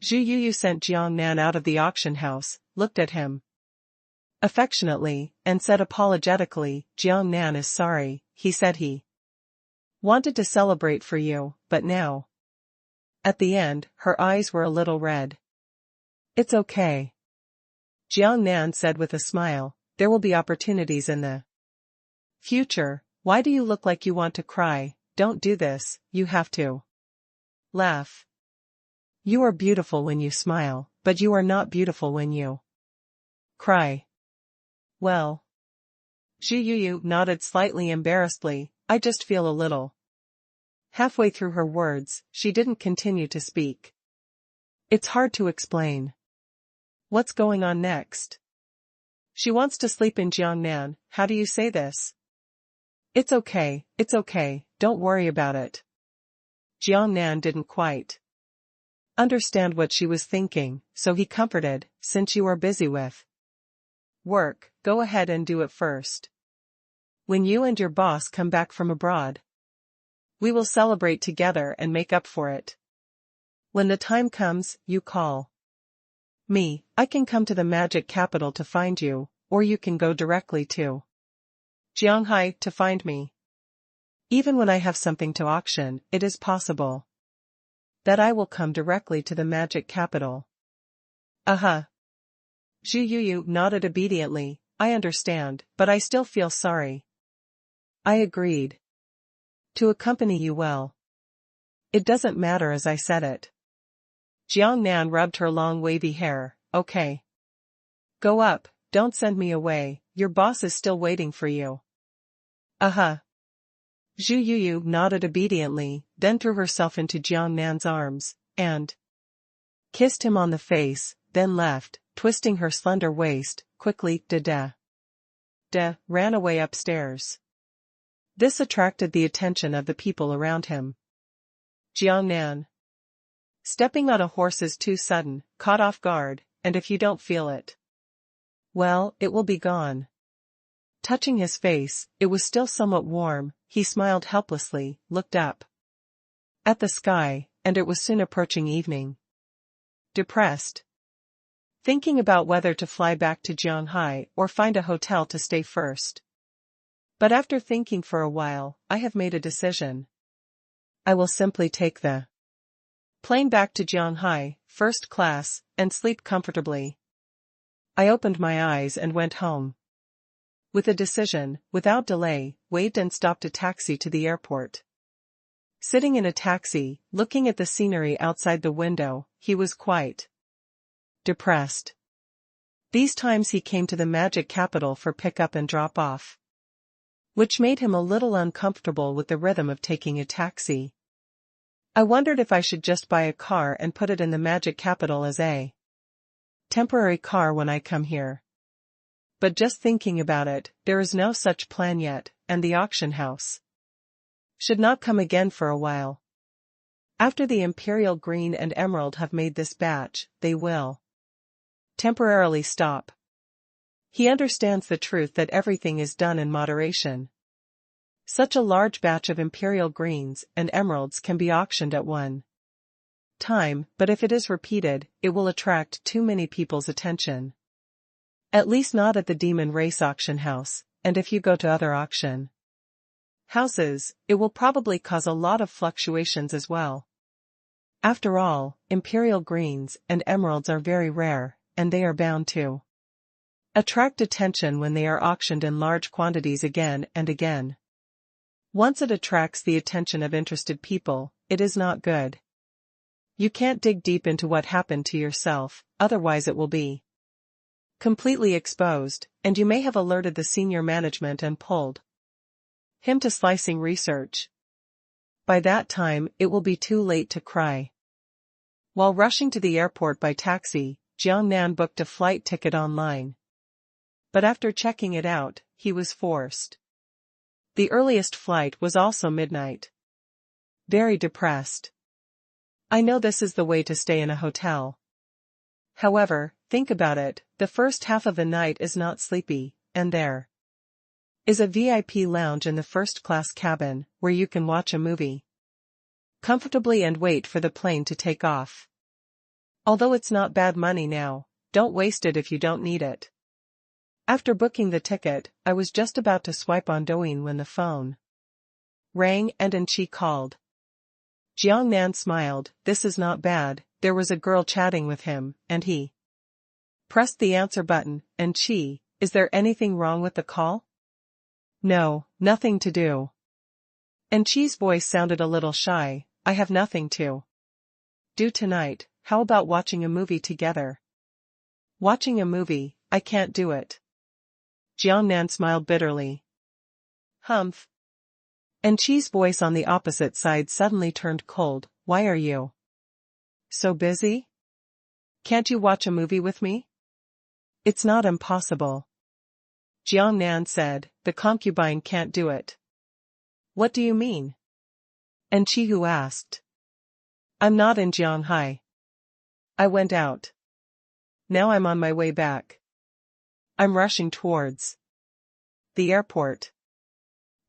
Zhu Yuyu sent Jiangnan out of the auction house, looked at him affectionately, and said apologetically, Jiangnan is sorry. He said he wanted to celebrate for you, but now. At the end, her eyes were a little red. It's okay. Jiangnan said with a smile, there will be opportunities in the future. Why do you look like you want to cry? Don't do this, you have to laugh. You are beautiful when you smile, but you are not beautiful when you cry. Well. Zhu Yuyu nodded slightly embarrassedly. I just feel a little. Halfway through her words, she didn't continue to speak. It's hard to explain. What's going on next? She wants to sleep in Jiangnan. How do you say this? It's okay, don't worry about it. Jiangnan didn't quite understand what she was thinking, so he comforted, since you are busy with work, go ahead and do it first. When you and your boss come back from abroad, we will celebrate together and make up for it. When the time comes, you call me. I can come to the magic capital to find you, or you can go directly to Jianghai to find me. Even when I have something to auction, it is possible that I will come directly to the magic capital. Zhu Yuyu nodded obediently. I understand, but I still feel sorry. I agreed to accompany you. Well, it doesn't matter as I said it. Jiangnan rubbed her long wavy hair. Okay. Go up, don't send me away, your boss is still waiting for you. Zhu Yuyu nodded obediently, then threw herself into Jiangnan's arms, and kissed him on the face, then left, twisting her slender waist, quickly, ran away upstairs. This attracted the attention of the people around him. Jiangnan. Stepping on a horse is too sudden, caught off guard, and if you don't feel it, well, it will be gone. Touching his face, it was still somewhat warm, he smiled helplessly, looked up at the sky, and it was soon approaching evening. Depressed. Thinking about whether to fly back to Jianghai or find a hotel to stay first. But after thinking for a while, I have made a decision. I will simply take the plane back to Jianghai, first class, and sleep comfortably. I opened my eyes and went home. With a decision, without delay, waved and stopped a taxi to the airport. Sitting in a taxi, looking at the scenery outside the window, he was quite depressed. These times he came to the magic capital for pick-up and drop-off, which made him a little uncomfortable with the rhythm of taking a taxi. I wondered if I should just buy a car and put it in the magic capital as a temporary car when I come here. But just thinking about it, there is no such plan yet, and the auction house should not come again for a while. After the Imperial Green and Emerald have made this batch, they will temporarily stop. He understands the truth that everything is done in moderation. Such a large batch of Imperial Greens and Emeralds can be auctioned at one time, but if it is repeated, it will attract too many people's attention. At least not at the Demon Race auction house, and if you go to other auction houses, it will probably cause a lot of fluctuations as well. After all, Imperial Greens and Emeralds are very rare, and they are bound to attract attention when they are auctioned in large quantities again and again. Once it attracts the attention of interested people, it is not good. You can't dig deep into what happened to yourself, otherwise it will be completely exposed, and you may have alerted the senior management and pulled him to slicing research. By that time, it will be too late to cry. While rushing to the airport by taxi, Jiangnan booked a flight ticket online. But after checking it out, he was forced. The earliest flight was also midnight. Very depressed. I know this is the way to stay in a hotel. However, think about it, the first half of the night is not sleepy, and there is a VIP lounge in the first-class cabin, where you can watch a movie comfortably and wait for the plane to take off. Although it's not bad money now, don't waste it if you don't need it. After booking the ticket, I was just about to swipe on Douyin when the phone rang and Chen Xi called. Jiangnan smiled, this is not bad, there was a girl chatting with him, and he pressed the answer button. Chen Xi, is there anything wrong with the call? No, nothing to do. Chen Xi's voice sounded a little shy, I have nothing to do tonight, how about watching a movie together? Watching a movie, I can't do it. Jiangnan smiled bitterly. Humph. Chen Xi's voice on the opposite side suddenly turned cold, why are you so busy? Can't you watch a movie with me? It's not impossible. Jiangnan said, the concubine can't do it. What do you mean? Chen Xi asked. I'm not in Jianghai. I went out. Now I'm on my way back. I'm rushing towards the airport.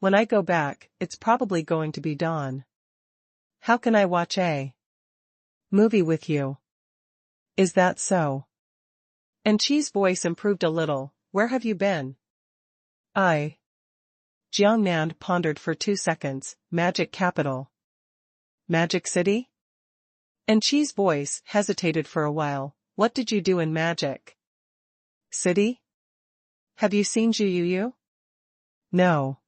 When I go back, it's probably going to be dawn. How can I watch a movie with you? Is that so? Chen Xi's voice improved a little, where have you been? Jiangnan pondered for 2 seconds, Magic Capital. Magic City? Chen Xi's voice hesitated for a while, what did you do in Magic City? Have you seen Zhu Yu? No.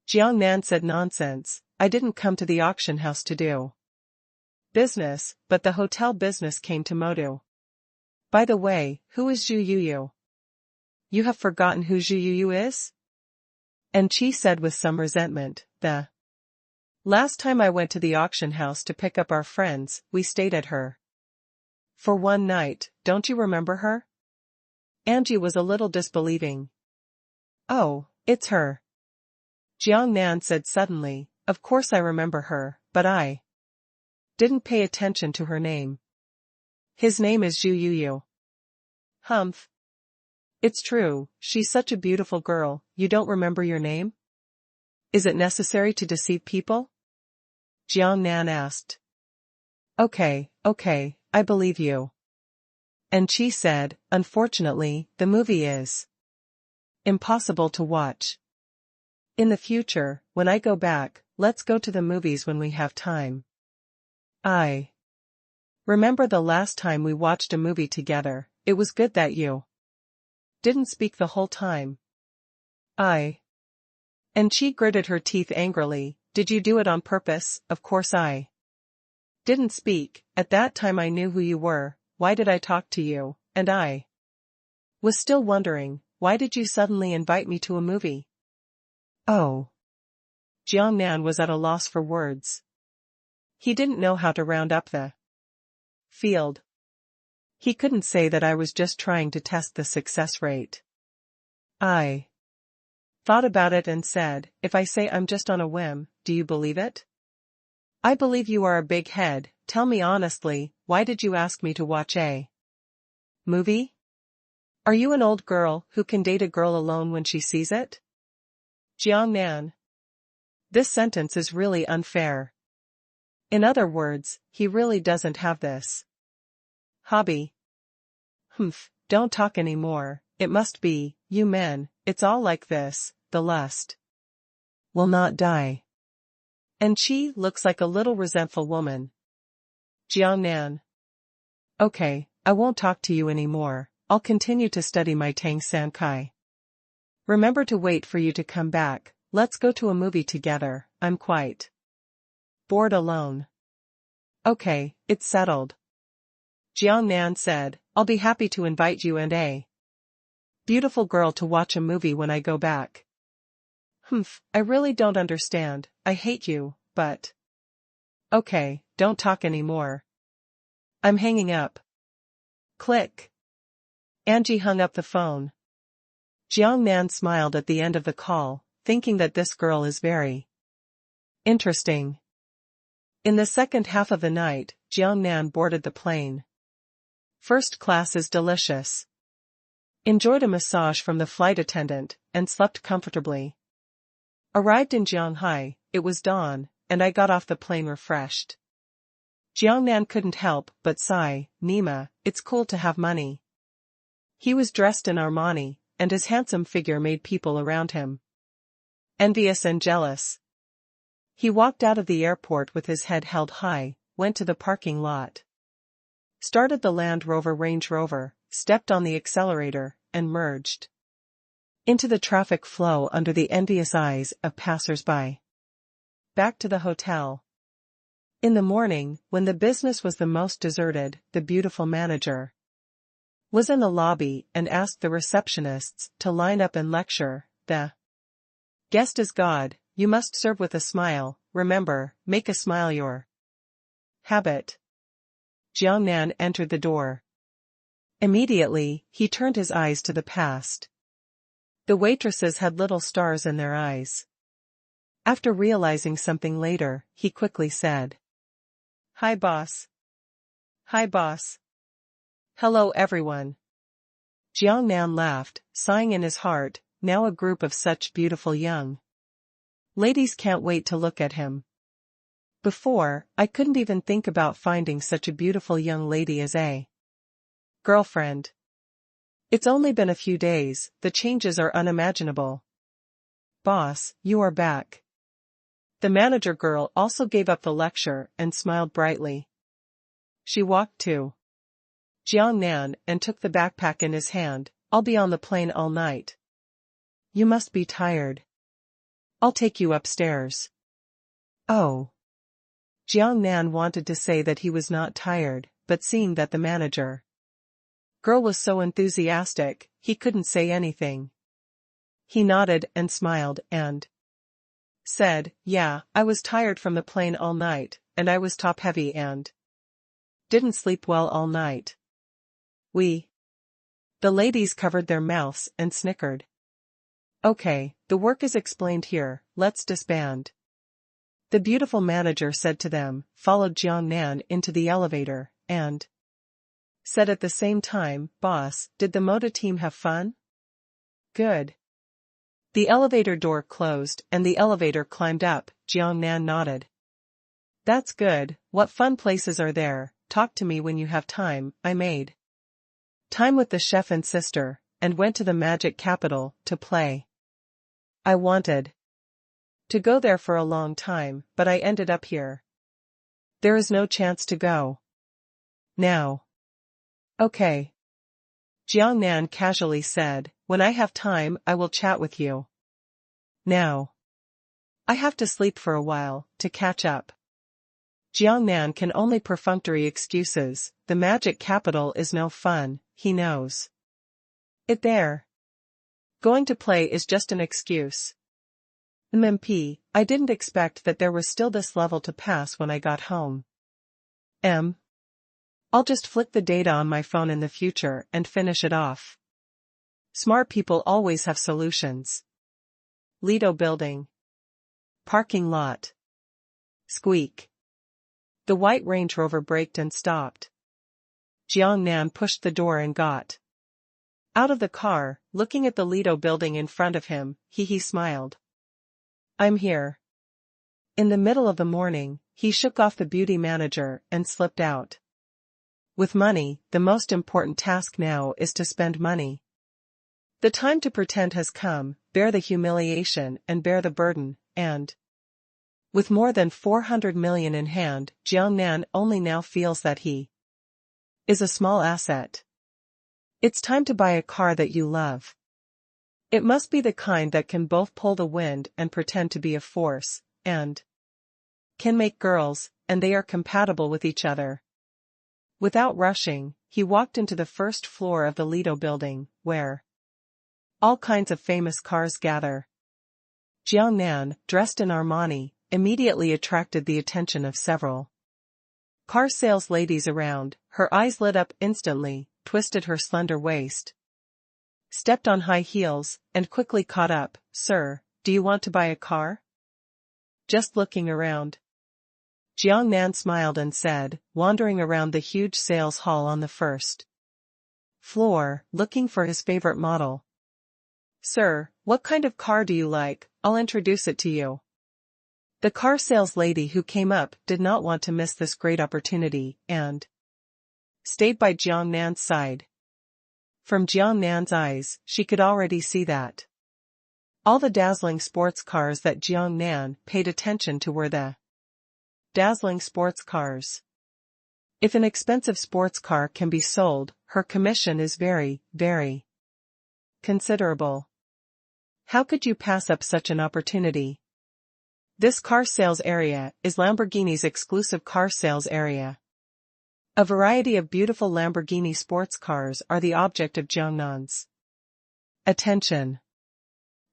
Jiangnan said nonsense, I didn't come to the auction house to do business, but the hotel business came to Modu. By the way, who is Zhu Yu? You have forgotten who Zhu Yu is? Chen Xi said with some resentment, the last time I went to the auction house to pick up our friends, we stayed at her for one night, don't you remember her? Angie was a little disbelieving. Oh, it's her. Jiangnan said suddenly, of course I remember her, but I didn't pay attention to her name. His name is Zhu Yu. Humph. It's true, she's such a beautiful girl, you don't remember your name? Is it necessary to deceive people? Jiangnan asked. Okay, I believe you. Chen Xi said, unfortunately, the movie is impossible to watch. In the future, when I go back, let's go to the movies when we have time. I remember the last time we watched a movie together, it was good that you didn't speak the whole time. And she gritted her teeth angrily, Did you do it on purpose? Of course I didn't speak. At that time I knew who you were. Why did I talk to you? And I was still wondering, why did you suddenly invite me to a movie? Oh. Jiangnan was at a loss for words. He didn't know how to round up the field. He couldn't say that I was just trying to test the success rate. I thought about it and said, if I say I'm just on a whim, do you believe it? I believe you are a big head. Tell me honestly, why did you ask me to watch a movie? Are you an old girl who can date a girl alone when she sees it? Jiangnan. This sentence is really unfair. In other words, he really doesn't have this hobby. Humph, don't talk anymore. It must be, you men, it's all like this, the lust will not die. And she looks like a little resentful woman. Jiangnan. Okay, I won't talk to you anymore. I'll continue to study my Tang San Kai. Remember to wait for you to come back. Let's go to a movie together. I'm quite bored alone. Okay, it's settled. Jiangnan said, I'll be happy to invite you and a beautiful girl to watch a movie when I go back. Humph, I really don't understand. I hate you, but okay, don't talk anymore. I'm hanging up. Click. Angie hung up the phone. Jiangnan smiled at the end of the call, thinking that this girl is very interesting. In the second half of the night, Jiangnan boarded the plane. First class is delicious. Enjoyed a massage from the flight attendant, and slept comfortably. Arrived in Shanghai, it was dawn, and I got off the plane refreshed. Jiangnan couldn't help but sigh, Nima, it's cool to have money. He was dressed in Armani, and his handsome figure made people around him envious and jealous. He walked out of the airport with his head held high, went to the parking lot. Started the Land Rover Range Rover, stepped on the accelerator, and merged into the traffic flow under the envious eyes of passers-by. Back to the hotel. In the morning, when the business was the most deserted, the beautiful manager was in the lobby and asked the receptionists to line up and lecture. The guest is God, you must serve with a smile, remember, make a smile your habit. Jiangnan entered the door. Immediately, he turned his eyes to the past. The waitresses had little stars in their eyes. After realizing something later, he quickly said, Hi boss. Hi boss. Hello everyone. Jiangnan laughed, sighing in his heart, now a group of such beautiful young ladies can't wait to look at him. Before, I couldn't even think about finding such a beautiful young lady as a girlfriend. It's only been a few days, the changes are unimaginable. Boss, you are back. The manager girl also gave up the lecture and smiled brightly. She walked to Jiangnan and took the backpack in his hand. I'll be on the plane all night. You must be tired. I'll take you upstairs. Oh. Jiangnan wanted to say that he was not tired, but seeing that the manager girl was so enthusiastic, he couldn't say anything. He nodded and smiled and said, yeah, I was tired from the plane all night, and I was top-heavy and didn't sleep well all night. The ladies covered their mouths and snickered. Okay, the work is explained here, let's disband. The beautiful manager said to them, followed Jiangnan into the elevator, and said at the same time, Boss, did the Moda team have fun? Good. The elevator door closed and the elevator climbed up. Jiangnan nodded. That's good, what fun places are there? Talk to me when you have time. I made time with the chef and sister, and went to the magic capital to play. I wanted to go there for a long time, but I ended up here. There is no chance to go now. Okay. Jiangnan casually said, when I have time I will chat with you. Now. I have to sleep for a while, to catch up. Jiangnan can only perfunctory excuses, the magic capital is no fun, he knows. It there. Going to play is just an excuse. MP, I didn't expect that there was still this level to pass when I got home. I'll just flick the data on my phone in the future and finish it off. Smart people always have solutions. Lido building. Parking lot. Squeak. The white Range Rover braked and stopped. Jiangnan pushed the door and got out of the car, looking at the Lido building in front of him, he smiled. I'm here. In the middle of the morning, he shook off the beauty manager and slipped out. With money, the most important task now is to spend money. The time to pretend has come, bear the humiliation and bear the burden, and with more than 400 million in hand, Jiangnan only now feels that he is a small asset. It's time to buy a car that you love. It must be the kind that can both pull the wind and pretend to be a force, and can make girls, and they are compatible with each other. Without rushing, he walked into the first floor of the Lido building, where all kinds of famous cars gather. Jiangnan, dressed in Armani, immediately attracted the attention of several car sales ladies around. Her eyes lit up instantly, twisted her slender waist, stepped on high heels, and quickly caught up. Sir, do you want to buy a car? Just looking around. Jiangnan smiled and said, wandering around the huge sales hall on the first floor, looking for his favorite model. Sir, what kind of car do you like? I'll introduce it to you. The car sales lady who came up did not want to miss this great opportunity, and stayed by Jiangnan's side. From Jiangnan's eyes, she could already see that all the dazzling sports cars that Jiangnan paid attention to were the dazzling sports cars. If an expensive sports car can be sold, her commission is very, very considerable. How could you pass up such an opportunity? This car sales area is Lamborghini's exclusive car sales area. A variety of beautiful Lamborghini sports cars are the object of Jiangnan's attention.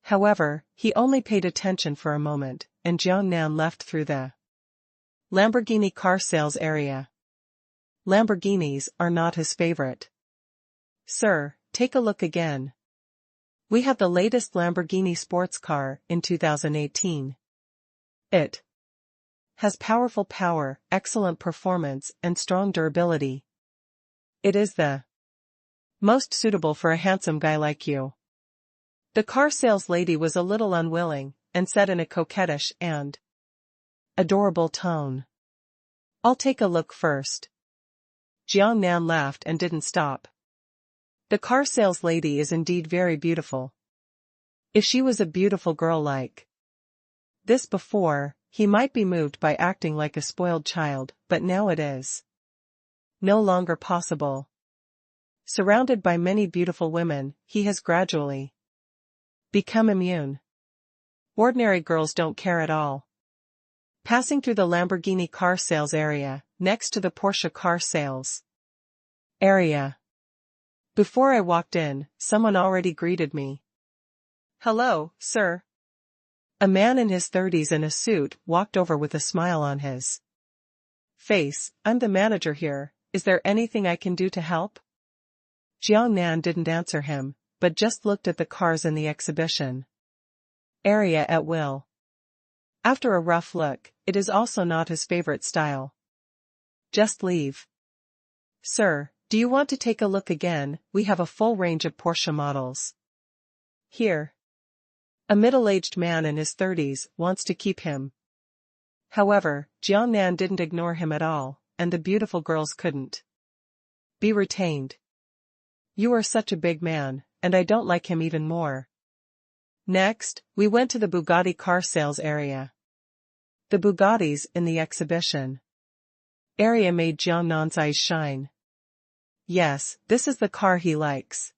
However, he only paid attention for a moment, and Jiangnan left through the Lamborghini car sales area. Lamborghinis are not his favorite. Sir, take a look again. We have the latest Lamborghini sports car in 2018. It has powerful power, excellent performance, and strong durability. It is the most suitable for a handsome guy like you. The car sales lady was a little unwilling, and said in a coquettish and adorable tone, I'll take a look first. Jiangnan laughed and didn't stop. The car sales lady is indeed very beautiful. If she was a beautiful girl like this before, he might be moved by acting like a spoiled child, but now it is no longer possible. Surrounded by many beautiful women, he has gradually become immune. Ordinary girls don't care at all. Passing through the Lamborghini car sales area, next to the Porsche car sales area. Before I walked in, someone already greeted me. Hello, sir. A man in his 30s in a suit walked over with a smile on his face. I'm the manager here, is there anything I can do to help? Jiangnan didn't answer him, but just looked at the cars in the exhibition area at will. After a rough look, it is also not his favorite style. Just leave. Sir, do you want to take a look again? We have a full range of Porsche models here. A middle-aged man in his 30s wants to keep him. However, Jiangnan didn't ignore him at all, and the beautiful girls couldn't be retained. You are such a big man, and I don't like him even more. Next, we went to the Bugatti car sales area. The Bugattis in the exhibition area made Jiangnan's eyes shine. Yes, this is the car he likes.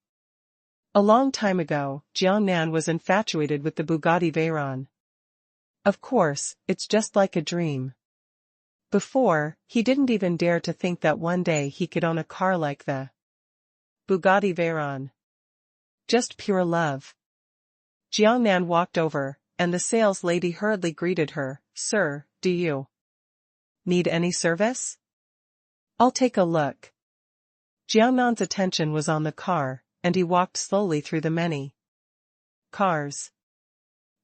A long time ago, Jiangnan was infatuated with the Bugatti Veyron. Of course, it's just like a dream. Before, he didn't even dare to think that one day he could own a car like the Bugatti Veyron. Just pure love. Jiangnan walked over, and the sales lady hurriedly greeted her. Sir, do you need any service? I'll take a look. Jiangnan's attention was on the car, and he walked slowly through the many cars.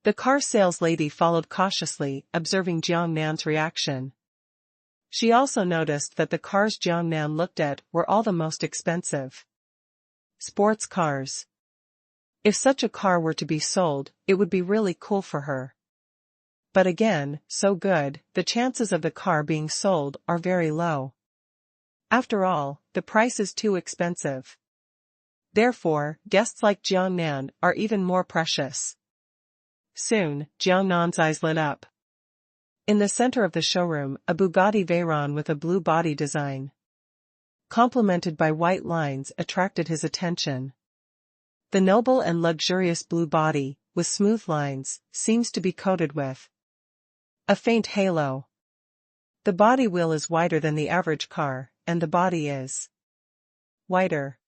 The car sales lady followed cautiously, observing Jiangnan's reaction. She also noticed that the cars Jiangnan looked at were all the most expensive sports cars. If such a car were to be sold, it would be really cool for her. But again, so good, the chances of the car being sold are very low. After all, the price is too expensive. Therefore, guests like Jiangnan are even more precious. Soon, Jiangnan's eyes lit up. In the center of the showroom, a Bugatti Veyron with a blue body design, complemented by white lines, attracted his attention. The noble and luxurious blue body, with smooth lines, seems to be coated with a faint halo. The body wheel is wider than the average car, and the body is wider.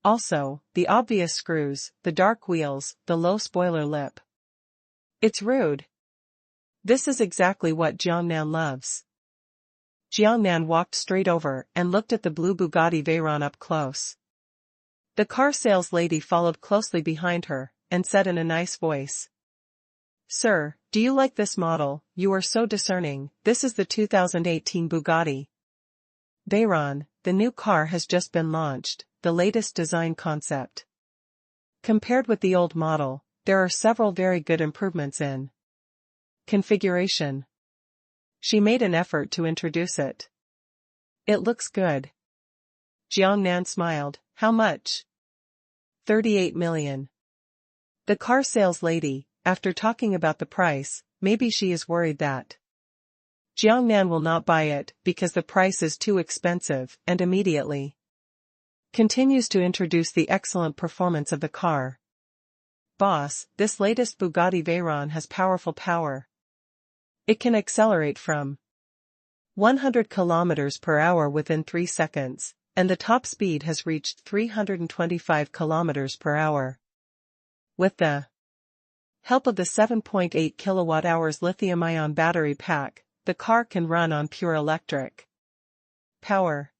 Also, the obvious screws, the dark wheels, the low spoiler lip. It's rude. This is exactly what Jiangnan loves. Jiangnan walked straight over and looked at the blue Bugatti Veyron up close. The car sales lady followed closely behind her, and said in a nice voice, Sir, do you like this model? You are so discerning. This is the 2018 Bugatti Veyron. The new car has just been launched, the latest design concept. Compared with the old model, there are several very good improvements in configuration. She made an effort to introduce it. It looks good. Jiangnan smiled. How much? 38 million. The car sales lady, after talking about the price, maybe she is worried that Jiangnan will not buy it because the price is too expensive, and immediately continues to introduce the excellent performance of the car. Boss, this latest Bugatti Veyron has powerful power. It can accelerate from 100 km per hour within 3 seconds, and the top speed has reached 325 km per hour. With the help of the 7.8 kWh lithium-ion battery pack, the car can run on pure electric power.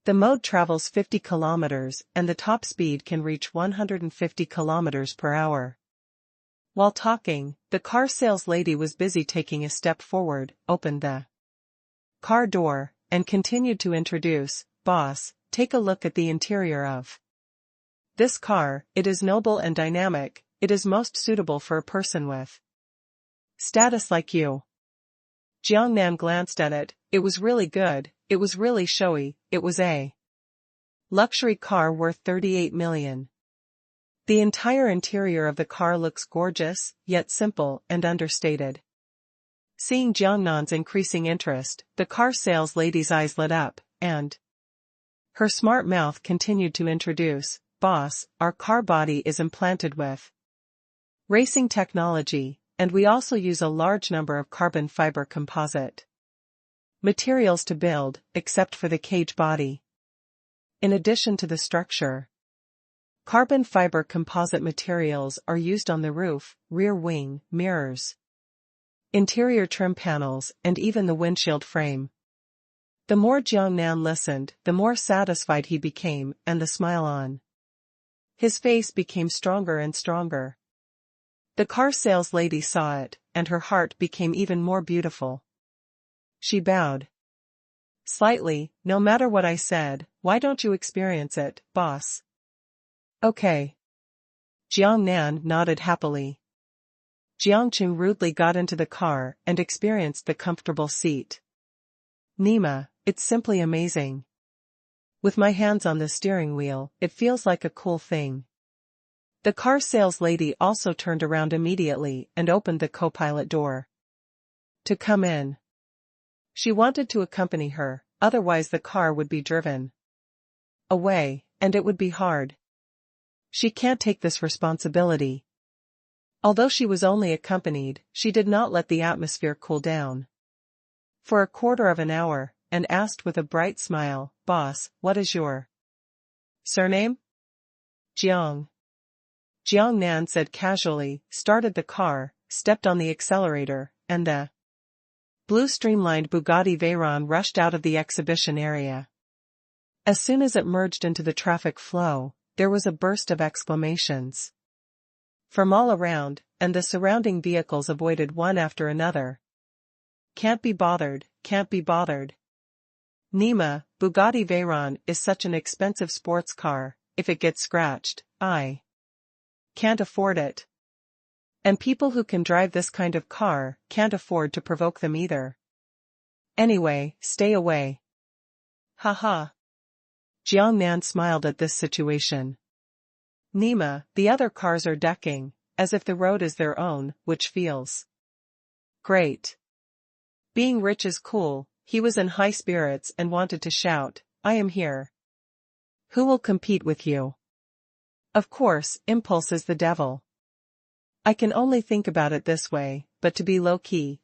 The mode travels 50 km and the top speed can reach 150 km per hour. While talking, the car sales lady was busy taking a step forward, opened the car door, and continued to introduce, Boss, take a look at the interior of this car. It is noble and dynamic. It is most suitable for a person with status like you. Jiangnan glanced at it. It was really good, it was really showy, it was a luxury car worth 38 million. The entire interior of the car looks gorgeous, yet simple and understated. Seeing Jiangnan's increasing interest, the car sales lady's eyes lit up, and her smart mouth continued to introduce, Boss, our car body is implanted with racing technology, and we also use a large number of carbon fiber composite materials to build, except for the cage body. In addition to the structure, carbon fiber composite materials are used on the roof, rear wing, mirrors, interior trim panels, and even the windshield frame. The more Jiangnan listened, the more satisfied he became, and the smile on his face became stronger and stronger. The car sales lady saw it, and her heart became even more beautiful. She bowed slightly. No matter what I said, why don't you experience it, boss? Okay. Jiangnan nodded happily. Jiangchen rudely got into the car and experienced the comfortable seat. Nima, it's simply amazing. With my hands on the steering wheel, it feels like a cool thing. The car sales lady also turned around immediately and opened the co-pilot door. To come in. She wanted to accompany her, otherwise the car would be driven away, and it would be hard. She can't take this responsibility Although she was only accompanied, she did not let the atmosphere cool down. For a quarter of an hour, and asked with a bright smile, "Boss, what is your surname?" "Jiang." Jiang Nan said casually, started the car, stepped on the accelerator, and the blue streamlined Bugatti Veyron rushed out of the exhibition area. As soon as it merged into the traffic flow, there was a burst of exclamations from all around, and the surrounding vehicles avoided one after another. "Can't be bothered, can't be bothered. Nima, Bugatti Veyron is such an expensive sports car, if it gets scratched, I can't afford it. And people who can drive this kind of car can't afford to provoke them either. Anyway, stay away." "Ha." Jiang Nan smiled at this situation. "Nima, the other cars are ducking, as if the road is their own, which feels great." Being rich is cool, he was in high spirits and wanted to shout, "I am here. Who will compete with you?" Of course, impulse is the devil. I can only think about it this way, but to be low-key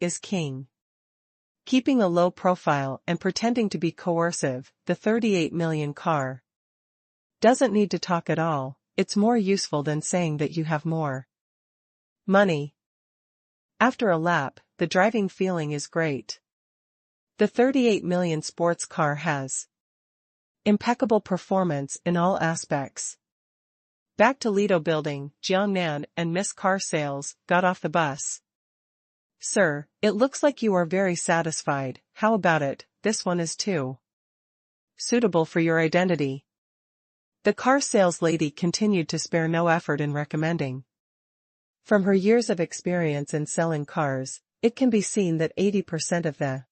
is king. Keeping a low profile and pretending to be coercive, the 38 million car doesn't need to talk at all. It's more useful than saying that you have more money. After a lap, the driving feeling is great. The 38 million sports car has impeccable performance in all aspects. Back to Lido Building, Jiang Nan and Miss Car Sales got off the bus. "Sir, it looks like you are very satisfied. How about it? This one is too suitable for your identity." The car sales lady continued to spare no effort in recommending. From her years of experience in selling cars, it can be seen that 80% of the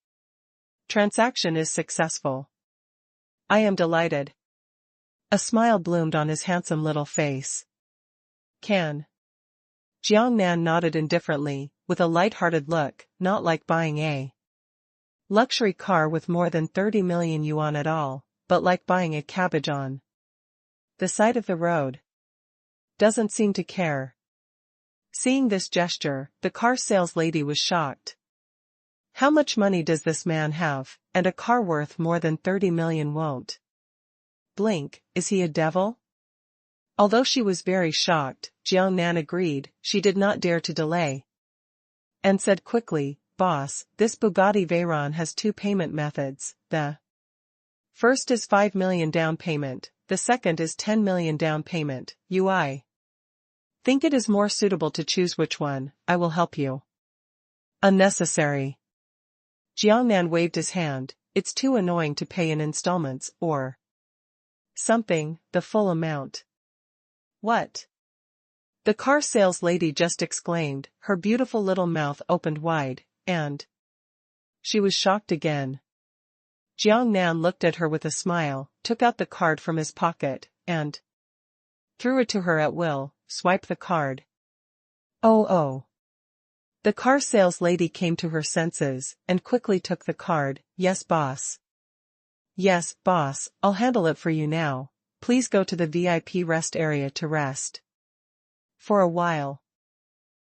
transaction is successful. "I am delighted." A smile bloomed on his handsome little face. "Can?" Jiang Nan nodded indifferently, with a light-hearted look, not like buying a luxury car with more than 30 million yuan at all, but like buying a cabbage on the side of the road. Doesn't seem to care. Seeing this gesture, the car sales lady was shocked. How much money does this man have, and a car worth more than 30 million won't blink? Is he a devil? Although she was very shocked, Jiang Nan agreed, she did not dare to delay, and said quickly, "Boss, this Bugatti Veyron has two payment methods. The first is 5 million down payment, the second is 10 million down payment. I think it is more suitable to choose which one. I will help you." "Unnecessary." Jiang Nan waved his hand, "It's too annoying to pay in installments, or something, the full amount." "What?" the car sales lady just exclaimed, her beautiful little mouth opened wide, and she was shocked again. Jiang Nan looked at her with a smile, took out the card from his pocket, and threw it to her at will. "Swipe the card." Oh. The car sales lady came to her senses, and quickly took the card. "Yes, boss. Yes, boss, I'll handle it for you now. Please go to the VIP rest area to rest for a while."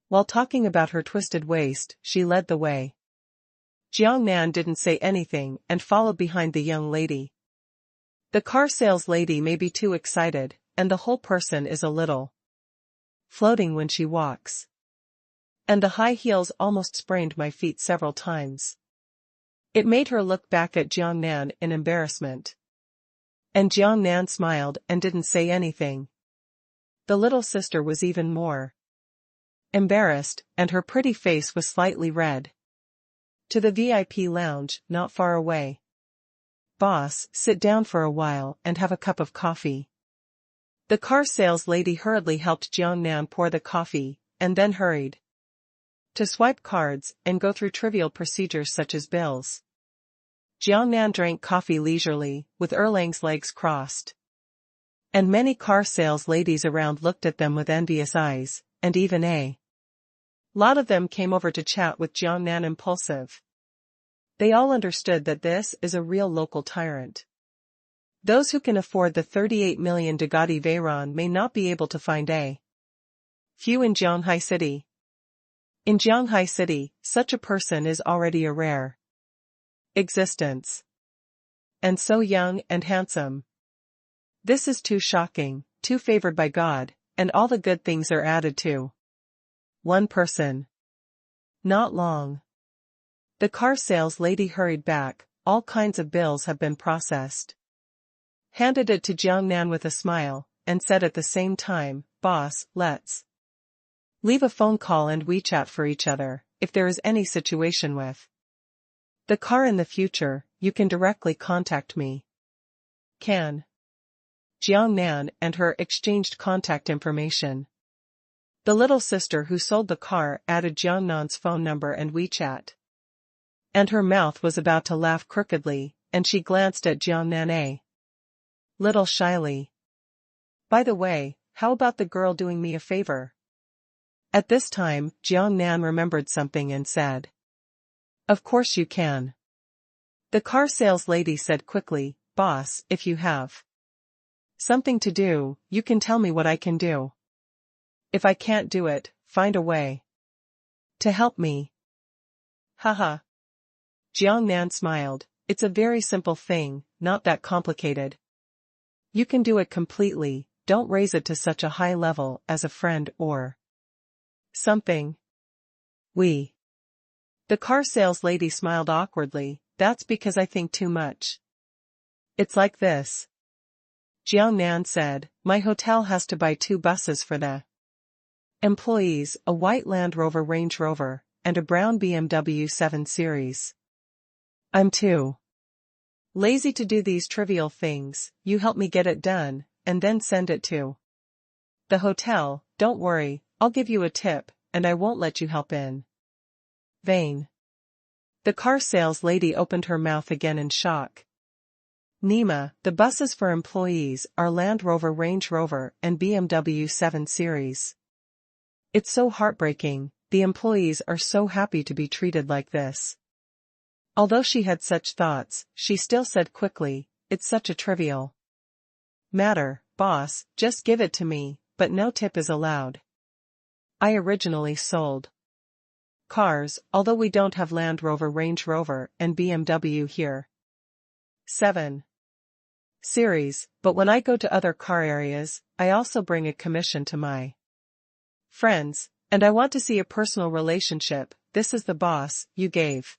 While talking about her twisted waist, she led the way. Jiang Nan didn't say anything and followed behind the young lady. The car sales lady may be too excited, and the whole person is a little floating when she walks. And the high heels almost sprained my feet several times. It made her look back at Jiang Nan in embarrassment. And Jiang Nan smiled and didn't say anything. The little sister was even more embarrassed, and her pretty face was slightly red. To the VIP lounge, not far away. "Boss, sit down for a while and have a cup of coffee." The car sales lady hurriedly helped Jiang Nan pour the coffee, and then hurried to swipe cards and go through trivial procedures such as bills. Jiang Nan drank coffee leisurely, with Erlang's legs crossed. And many car sales ladies around looked at them with envious eyes, and even a lot of them came over to chat with Jiang Nan impulsive. They all understood that this is a real local tyrant. Those who can afford the 38 million Bugatti Veyron may not be able to find a Few in Jianghai City. In Jianghai City, such a person is already a rare existence. And so young and handsome. This is too shocking, too favored by God, and all the good things are added to one person. Not long. The car sales lady hurried back. All kinds of bills have been processed. Handed it to Jiangnan with a smile, and said at the same time, "Boss, let's leave a phone call and WeChat for each other, if there is any situation with the car in the future, you can directly contact me." Can. Jiangnan and her exchanged contact information. The little sister who sold the car added Jiangnan's phone number and WeChat. And her mouth was about to laugh crookedly, and she glanced at Jiangnan a little shyly. "By the way, how about the girl doing me a favor?" At this time, Jiangnan remembered something and said, "Of course you can." The car sales lady said quickly, "Boss, if you have something to do, you can tell me what I can do. If I can't do it, find a way to help me." Haha. Jiangnan smiled. "It's a very simple thing, not that complicated. You can do it completely, don't raise it to such a high level as a friend or something." The car sales lady smiled awkwardly. "That's because I think too much. It's like this." Jiangnan said, "My hotel has to buy 2 buses for the employees, a white Land Rover Range Rover, and a brown BMW 7 Series. I'm too lazy to do these trivial things, you help me get it done, and then send it to the hotel. Don't worry, I'll give you a tip, and I won't let you help in vain." The car sales lady opened her mouth again in shock. "Nima, the buses for employees are Land Rover Range Rover and BMW 7 Series. It's so heartbreaking, the employees are so happy to be treated like this." Although she had such thoughts, she still said quickly, "It's such a trivial matter, boss, just give it to me, but no tip is allowed. I originally sold cars, although we don't have Land Rover Range Rover and BMW here. 7 Series, but when I go to other car areas, I also bring a commission to my friends, and I want to see a personal relationship. This is the boss, you gave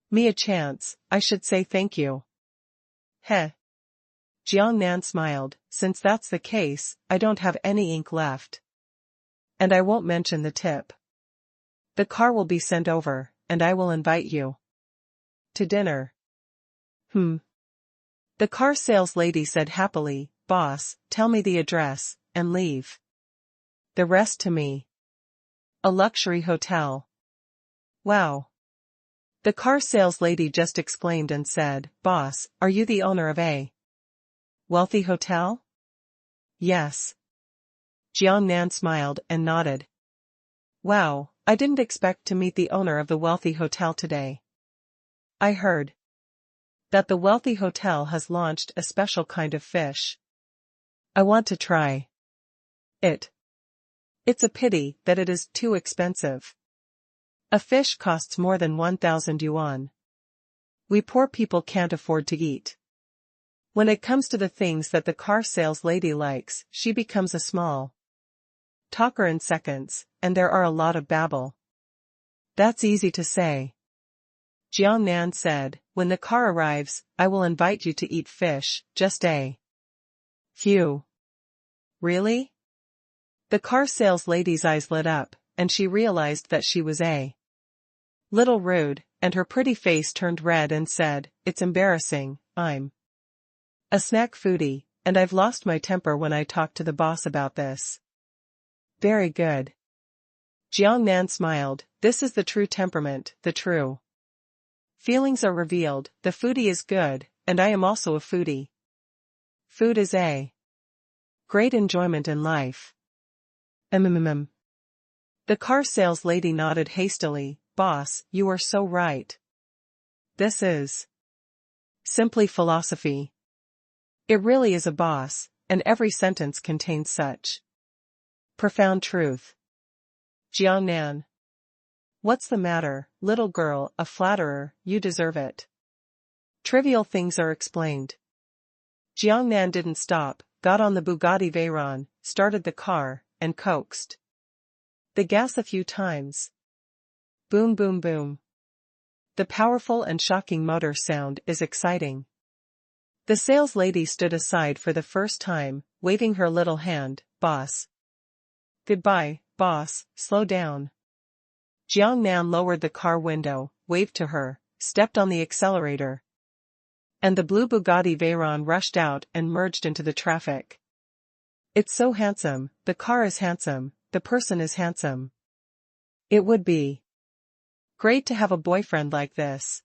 me a chance, I should say thank you." Heh. Jiangnan smiled, "Since that's the case, I don't have any ink left. And I won't mention the tip. The car will be sent over, and I will invite you to dinner." The car sales lady said happily, "Boss, tell me the address, and leave the rest to me." A luxury hotel. Wow. The car sales lady just exclaimed and said, "Boss, are you the owner of a wealthy hotel?" "Yes." Jiangnan smiled and nodded. "Wow, I didn't expect to meet the owner of the wealthy hotel today. I heard that the wealthy hotel has launched a special kind of fish. I want to try it. It's a pity that it is too expensive. A fish costs more than 1,000 yuan. We poor people can't afford to eat." When it comes to the things that the car sales lady likes, she becomes a small talker in seconds, and there are a lot of babble. "That's easy to say." Jiangnan said, "When the car arrives, I will invite you to eat fish, just a few." "Really?" The car sales lady's eyes lit up, and she realized that she was a little rude, and her pretty face turned red and said, "It's embarrassing, I'm a snack foodie, and I've lost my temper when I talk to the boss about this." "Very good." Jiangnan smiled, "This is the true temperament, the true feelings are revealed. The foodie is good, and I am also a foodie. Food is a great enjoyment in life." The car sales lady nodded hastily, "Boss, you are so right. This is simply philosophy. It really is a boss, and every sentence contains such Profound truth. Jiangnan. What's the matter, little girl, a flatterer, you deserve it. Trivial things are explained. Jiangnan didn't stop, got on the Bugatti Veyron, started the car, and coaxed the gas a few times. Boom boom boom. The powerful and shocking motor sound is exciting. The sales lady stood aside for the first time, waving her little hand. Boss. Goodbye, boss, slow down. Jiangnan lowered the car window, waved to her, stepped on the accelerator. And the blue Bugatti Veyron rushed out and merged into the traffic. It's so handsome, the car is handsome, the person is handsome. It would be great to have a boyfriend like this.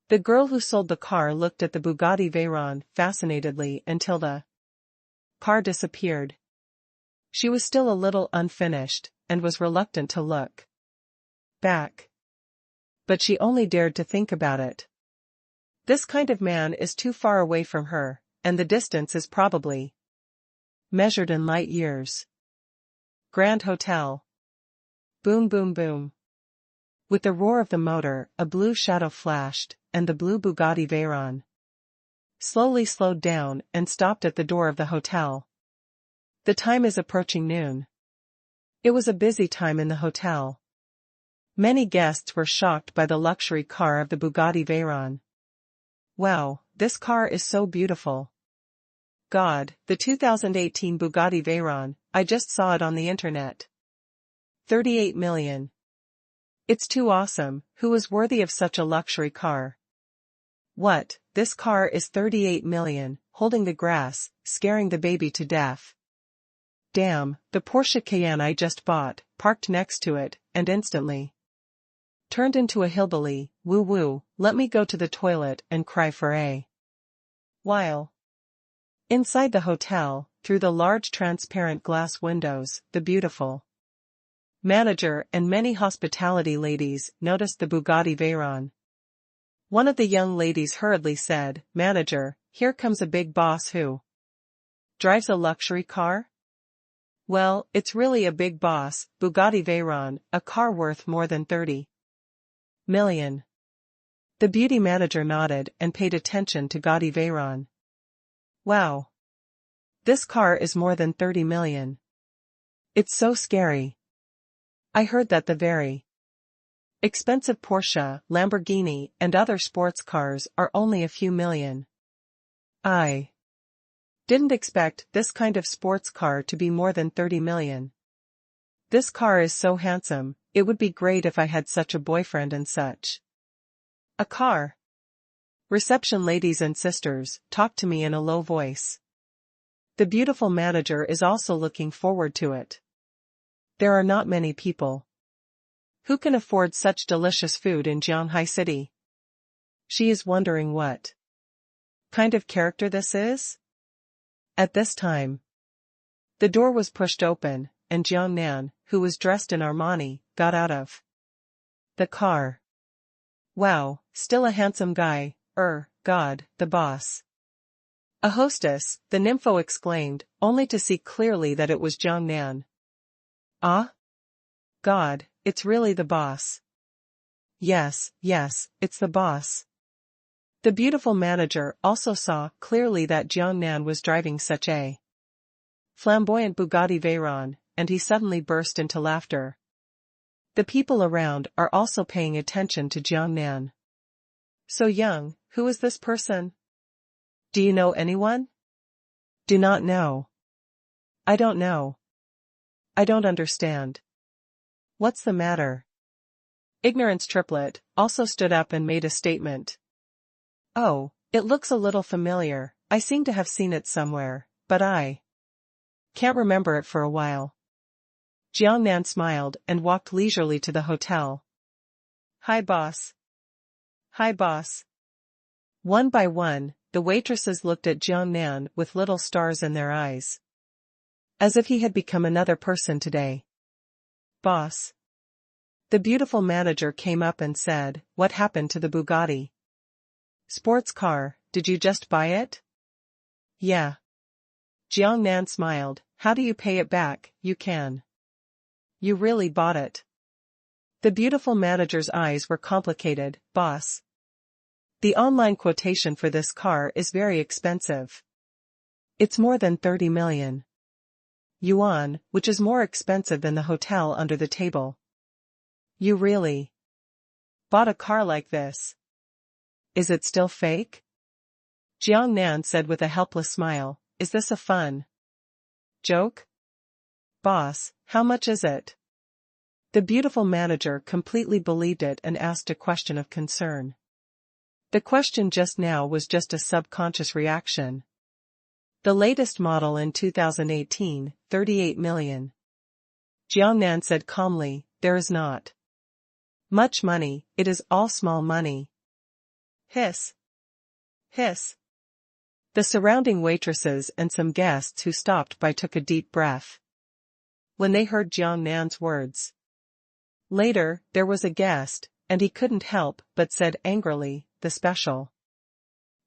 The girl who sold the car looked at the Bugatti Veyron fascinatedly until the car disappeared. She was still a little unfinished, and was reluctant to look back. But she only dared to think about it. This kind of man is too far away from her, and the distance is probably measured in light years. Grand Hotel. Boom boom boom. With the roar of the motor, a blue shadow flashed, and the blue Bugatti Veyron slowly slowed down and stopped at the door of the hotel. The time is approaching noon. It was a busy time in the hotel. Many guests were shocked by the luxury car of the Bugatti Veyron. Wow, this car is so beautiful. God, the 2018 Bugatti Veyron, I just saw it on the internet. 38 million. It's too awesome, who is worthy of such a luxury car? What, this car is 38 million, holding the grass, scaring the baby to death. Damn, the Porsche Cayenne I just bought, parked next to it, and instantly turned into a hillbilly. Woo woo, let me go to the toilet and cry for a while. Inside the hotel, through the large transparent glass windows, the beautiful manager and many hospitality ladies noticed the Bugatti Veyron. One of the young ladies hurriedly said, "Manager, here comes a big boss who drives a luxury car?" Well, it's really a big boss, Bugatti Veyron, a car worth more than 30 million. The beauty manager nodded and paid attention to Bugatti Veyron. Wow. This car is more than 30 million. It's so scary. I heard that the very expensive Porsche, Lamborghini, and other sports cars are only a few million. I didn't expect this kind of sports car to be more than 30 million. This car is so handsome, it would be great if I had such a boyfriend and such a car. Reception ladies and sisters, talk to me in a low voice. The beautiful manager is also looking forward to it. There are not many people who can afford such delicious food in Shanghai City. She is wondering what kind of character this is? At this time, the door was pushed open, and Jiangnan, who was dressed in Armani, got out of the car. Wow, still a handsome guy, God, the boss. A hostess, the nympho exclaimed, only to see clearly that it was Jiangnan. Ah? God, it's really the boss. Yes, it's the boss. The beautiful manager also saw clearly that Jiangnan was driving such a flamboyant Bugatti Veyron, and he suddenly burst into laughter. The people around are also paying attention to Jiangnan. So young, who is this person? Do you know anyone? Do not know. I don't know. I don't understand. What's the matter? Ignorance Triplet also stood up and made a statement. Oh, it looks a little familiar, I seem to have seen it somewhere, but I can't remember it for a while. Jiangnan smiled and walked leisurely to the hotel. Hi boss. Hi boss. One by one, the waitresses looked at Jiangnan with little stars in their eyes. As if he had become another person today. Boss. The beautiful manager came up and said, what happened to the Bugatti? Sports car, did you just buy it? Yeah. Jiangnan smiled, how do you pay it back? You can. You really bought it. The beautiful manager's eyes were complicated, boss. The online quotation for this car is very expensive. It's more than 30 million yuan, which is more expensive than the hotel under the table. You really bought a car like this? Is it still fake? Jiang Nan said with a helpless smile, is this a fun joke? Boss, how much is it? The beautiful manager completely believed it and asked a question of concern. The question just now was just a subconscious reaction. The latest model in 2018, 38 million. Jiang Nan said calmly, there is not much money, it is all small money. Hiss. Hiss. The surrounding waitresses and some guests who stopped by took a deep breath when they heard Jiang Nan's words. Later, there was a guest, and he couldn't help but said angrily, the special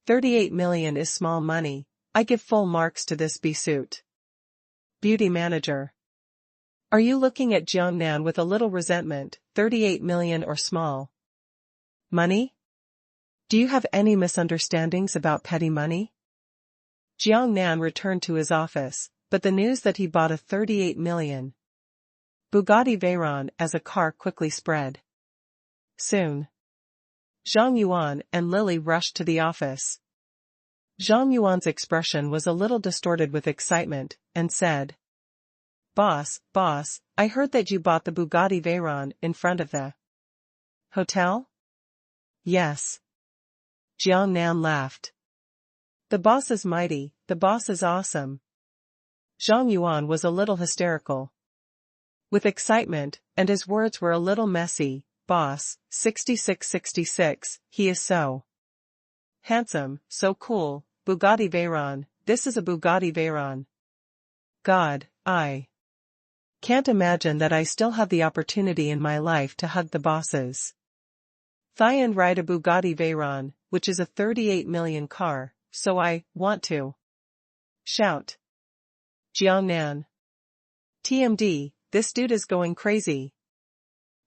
38 million is small money, I give full marks to this B-suit. Beauty manager. Are you looking at Jiang Nan with a little resentment, 38 million or small money? Do you have any misunderstandings about petty money? Jiang Nan returned to his office, but the news that he bought a 38 million Bugatti Veyron as a car quickly spread. Soon, Zhang Yuan and Lily rushed to the office. Zhang Yuan's expression was a little distorted with excitement, and said, Boss, I heard that you bought the Bugatti Veyron in front of the hotel? Yes. Jiang Nan laughed. The boss is mighty, the boss is awesome. Zhang Yuan was a little hysterical with excitement, and his words were a little messy. Boss, 6666, he is so handsome, so cool, Bugatti Veyron, this is a Bugatti Veyron. God, I can't imagine that I still have the opportunity in my life to hug the bosses thigh and ride a Bugatti Veyron, which is a 38 million car, so I want to shout. Jiang Nan. TMD, this dude is going crazy.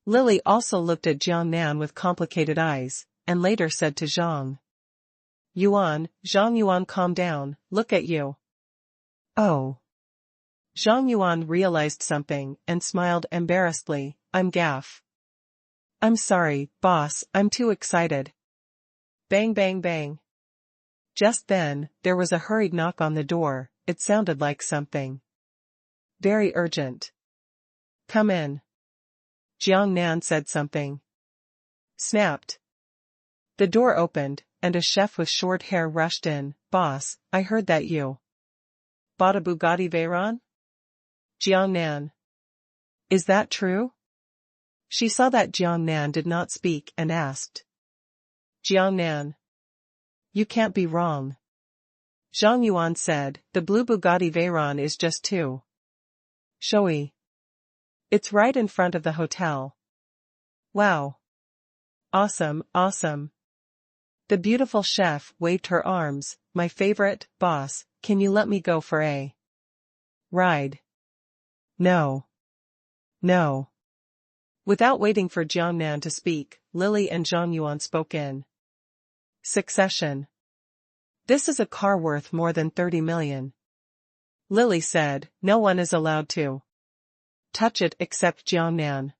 Lily also looked at Jiang Nan with complicated eyes, and later said to Zhang Yuan, calm down, look at you. Oh. Zhang Yuan realized something and smiled embarrassedly, I'm gaff. I'm sorry, boss, I'm too excited. Bang bang bang. Just then, there was a hurried knock on the door, it sounded like something very urgent. Come in. Jiang Nan said something. Snapped. The door opened, and a chef with short hair rushed in. Boss, I heard that you bought a Bugatti Veyron? Jiang Nan. Is that true? She saw that Jiang Nan did not speak and asked. Jiang Nan. You can't be wrong. Zhang Yuan said, the blue Bugatti Veyron is just too showy. It's right in front of the hotel. Wow. Awesome. The beautiful chef waved her arms, my favorite, boss, can you let me go for a ride? No. Without waiting for Jiang Nan to speak, Lily and Zhang Yuan spoke in succession. This is a car worth more than 30 million. Lily said, no one is allowed to touch it except Jiang Nan.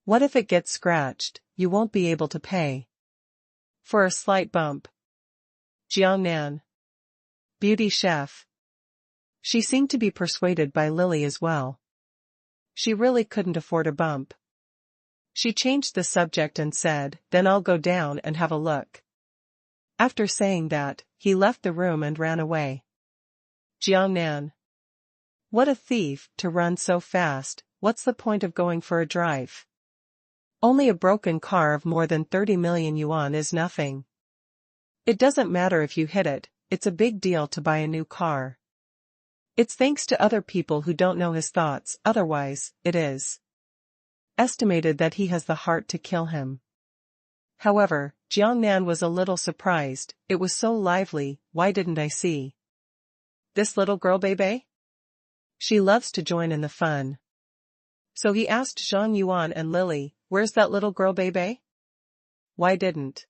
What if it gets scratched? You won't be able to pay for a slight bump. Jiang Nan. Beauty chef. She seemed to be persuaded by Lily as well. She really couldn't afford a bump. She changed the subject and said, then I'll go down and have a look. After saying that, he left the room and ran away. Jiang Nan. What a thief, to run so fast, what's the point of going for a drive? Only a broken car of more than 30 million yuan is nothing. It doesn't matter if you hit it, it's a big deal to buy a new car. It's thanks to other people who don't know his thoughts, otherwise, it is estimated that he has the heart to kill him. However, Jiang Nan was a little surprised, it was so lively, why didn't I see this little girl baby? She loves to join in the fun. So he asked Zhang Yuan and Lily, "Where's that little girl Bebe? Why didn't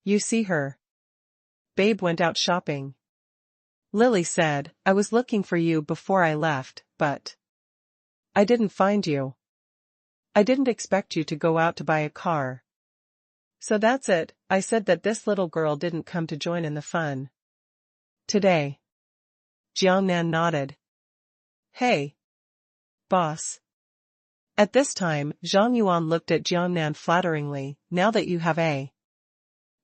you see her? Babe went out shopping." Lily said, "I was looking for you before I left, but I didn't find you. I didn't expect you to go out to buy a car. So that's it, I said that this little girl didn't come to join in the fun today." Jiangnan nodded. "Hey, boss." At this time, Zhang Yuan looked at Jiangnan flatteringly, "Now that you have a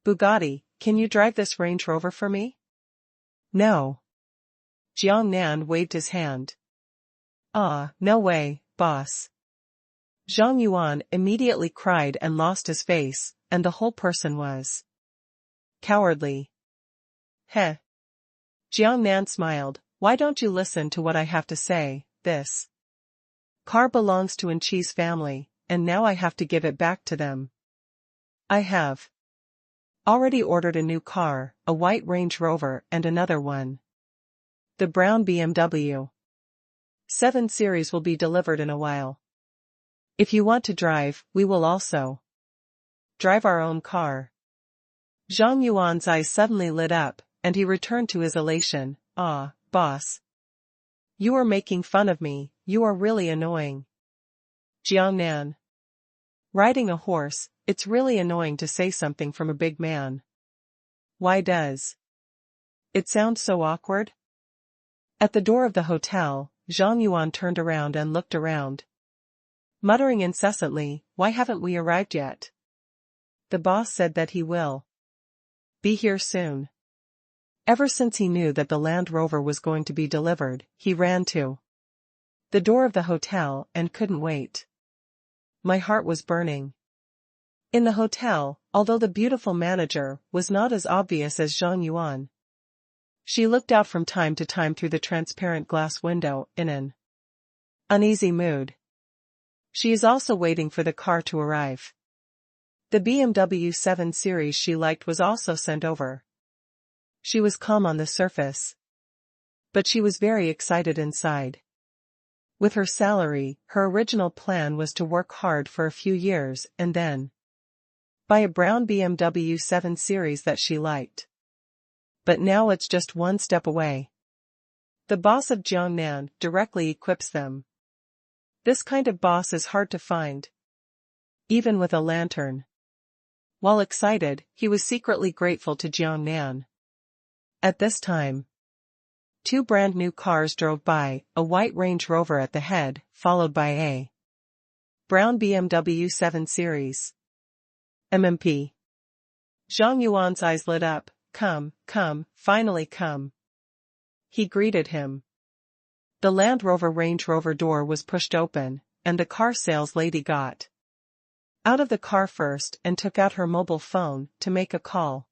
Bugatti, can you drive this Range Rover for me?" "No." Jiangnan waved his hand. "Ah, no way, boss." Zhang Yuan immediately cried and lost his face, and the whole person was cowardly. Heh. Jiangnan smiled, "Why don't you listen to what I have to say? This car belongs to Chen Xi's family, and now I have to give it back to them. I have already ordered a new car, a white Range Rover and another one. The brown BMW 7 Series will be delivered in a while. If you want to drive, we will also drive our own car." Zhang Yuan's eyes suddenly lit up, and he returned to his elation. "Ah, boss. You are making fun of me, you are really annoying." Jiangnan. Riding a horse, it's really annoying to say something from a big man. Why does it sound so awkward? At the door of the hotel, Zhang Yuan turned around and looked around, muttering incessantly, "Why haven't we arrived yet? The boss said that he will be here soon." Ever since he knew that the Land Rover was going to be delivered, he ran to the door of the hotel and couldn't wait. My heart was burning. In the hotel, although the beautiful manager was not as obvious as Zhang Yuan, she looked out from time to time through the transparent glass window in an uneasy mood. She is also waiting for the car to arrive. The BMW 7 Series she liked was also sent over. She was calm on the surface, but she was very excited inside. With her salary, her original plan was to work hard for a few years and then buy a brown BMW 7 Series that she liked. But now it's just one step away. The boss of Jiangnan directly equips them. This kind of boss is hard to find, even with a lantern. While excited, he was secretly grateful to Jiangnan. At this time, 2 brand new cars drove by, a white Range Rover at the head, followed by a brown BMW 7 Series. MMP. Zhang Yuan's eyes lit up. "Come, finally come." He greeted him. The Land Rover Range Rover door was pushed open, and the car sales lady got out of the car first and took out her mobile phone to make a call.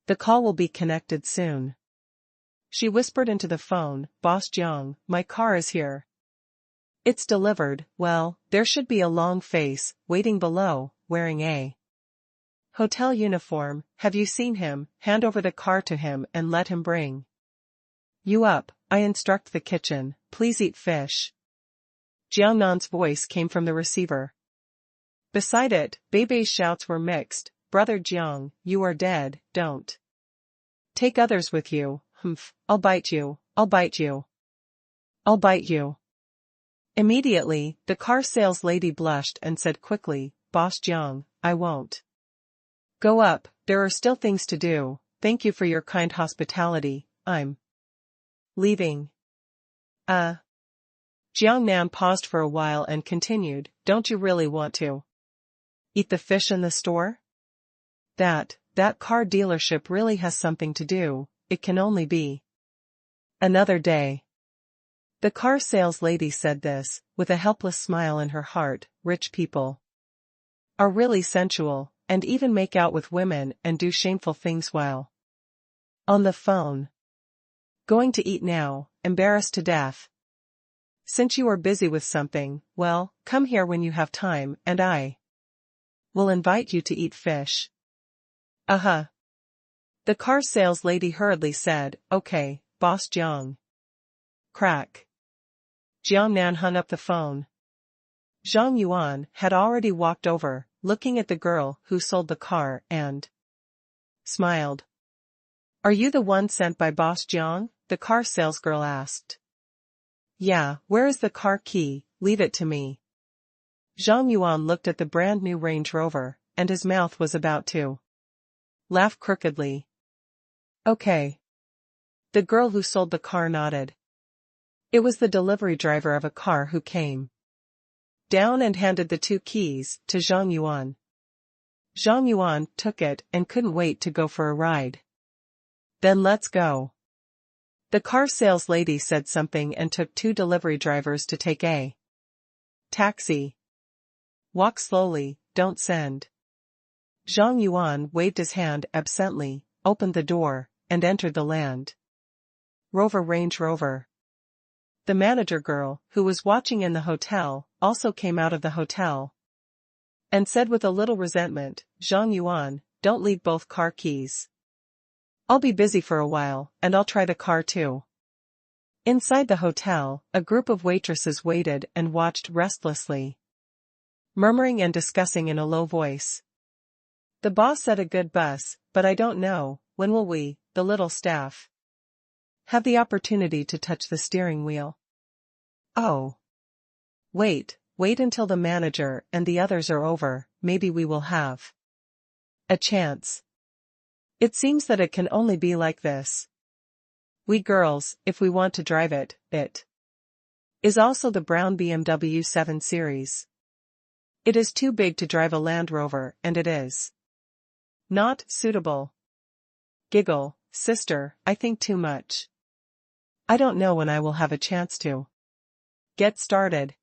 "The call will be connected soon." She whispered into the phone, "Boss Jiang, my car is here. It's delivered." Well, there should be a long face, waiting below, wearing a hotel uniform. "Have you seen him? Hand over the car to him and let him bring you up. I instruct the kitchen, please eat fish." Jiangnan's voice came from the receiver. Beside it, Beibei's shouts were mixed. "Brother Jiang, you are dead, don't take others with you. Humph, I'll bite you, I'll bite you. I'll bite you." Immediately, the car sales lady blushed and said quickly, "Boss Jiang, I won't go up, there are still things to do. Thank you for your kind hospitality, I'm leaving." Jiangnan paused for a while and continued, "Don't you really want to eat the fish in the store? That car dealership really has something to do, it can only be another day." The car sales lady said this, with a helpless smile in her heart. Rich people are really sensual, and even make out with women and do shameful things while on the phone. "Going to eat now, embarrassed to death. Since you are busy with something, well, come here when you have time and I will invite you to eat fish." The car sales lady hurriedly said, "Okay, Boss Jiang." Crack. Jiang Nan hung up the phone. Zhang Yuan had already walked over, looking at the girl who sold the car, and smiled. "Are you the one sent by Boss Jiang?" the car salesgirl asked. "Yeah, where is the car key? Leave it to me." Zhang Yuan looked at the brand new Range Rover, and his mouth was about to laugh crookedly. "Okay." The girl who sold the car nodded. It was the delivery driver of a car who came down and handed the 2 keys to Zhang Yuan. Zhang Yuan took it and couldn't wait to go for a ride. "Then let's go." The car sales lady said something and took 2 delivery drivers to take a taxi. "Walk slowly, don't send." Zhang Yuan waved his hand absently, opened the door, and entered the Land Rover Range Rover. The manager girl, who was watching in the hotel, also came out of the hotel and said with a little resentment, "Zhang Yuan, don't leave both car keys. I'll be busy for a while, and I'll try the car too." Inside the hotel, a group of waitresses waited and watched restlessly, murmuring and discussing in a low voice. "The boss said a good bus, but I don't know, when will we, the little staff, have the opportunity to touch the steering wheel?" "Oh. Wait until the manager and the others are over, maybe we will have a chance. It seems that it can only be like this. We girls, if we want to drive it is also the brown BMW 7 Series. It is too big to drive a Land Rover, and it is not suitable." "Giggle, sister, I think too much. I don't know when I will have a chance to get started.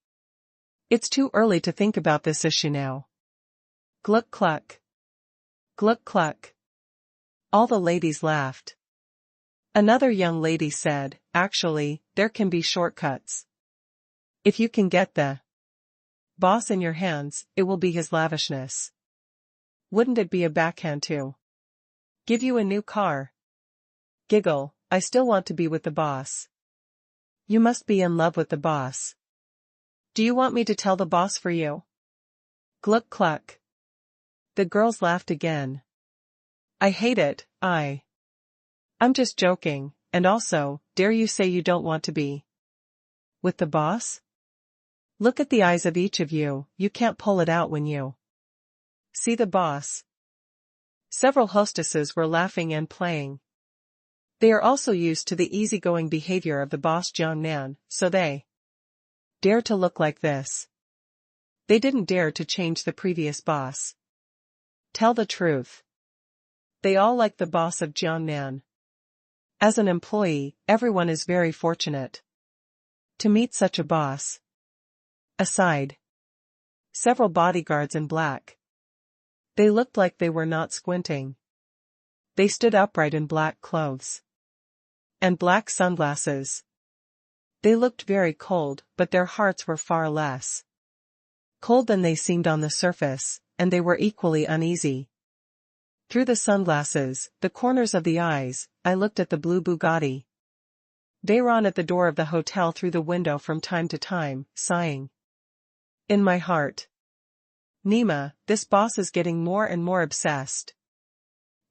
It's too early to think about this issue now." Gluck cluck. Gluck cluck. All the ladies laughed. Another young lady said, "Actually, there can be shortcuts. If you can get the boss in your hands, it will be his lavishness. Wouldn't it be a backhand to give you a new car?" Giggle, I still want to be with the boss. You must be in love with the boss. Do you want me to tell the boss for you? Gluck cluck. The girls laughed again. I hate it, I'm just joking, and also, dare you say you don't want to be with the boss? Look at the eyes of each of you, you can't pull it out when you see the boss. Several hostesses were laughing and playing. They are also used to the easygoing behavior of the boss Jiang Nan, so they dare to look like this. They didn't dare to change the previous boss. Tell the truth. They all like the boss of Jiang Nan. As an employee, everyone is very fortunate to meet such a boss. Aside, several bodyguards in black. They looked like they were not squinting. They stood upright in black clothes and black sunglasses. They looked very cold, but their hearts were far less cold than they seemed on the surface, and they were equally uneasy. Through the sunglasses, the corners of the eyes, I looked at the blue Bugatti Veyron at the door of the hotel through the window from time to time, sighing in my heart. Nima, this boss is getting more and more obsessed.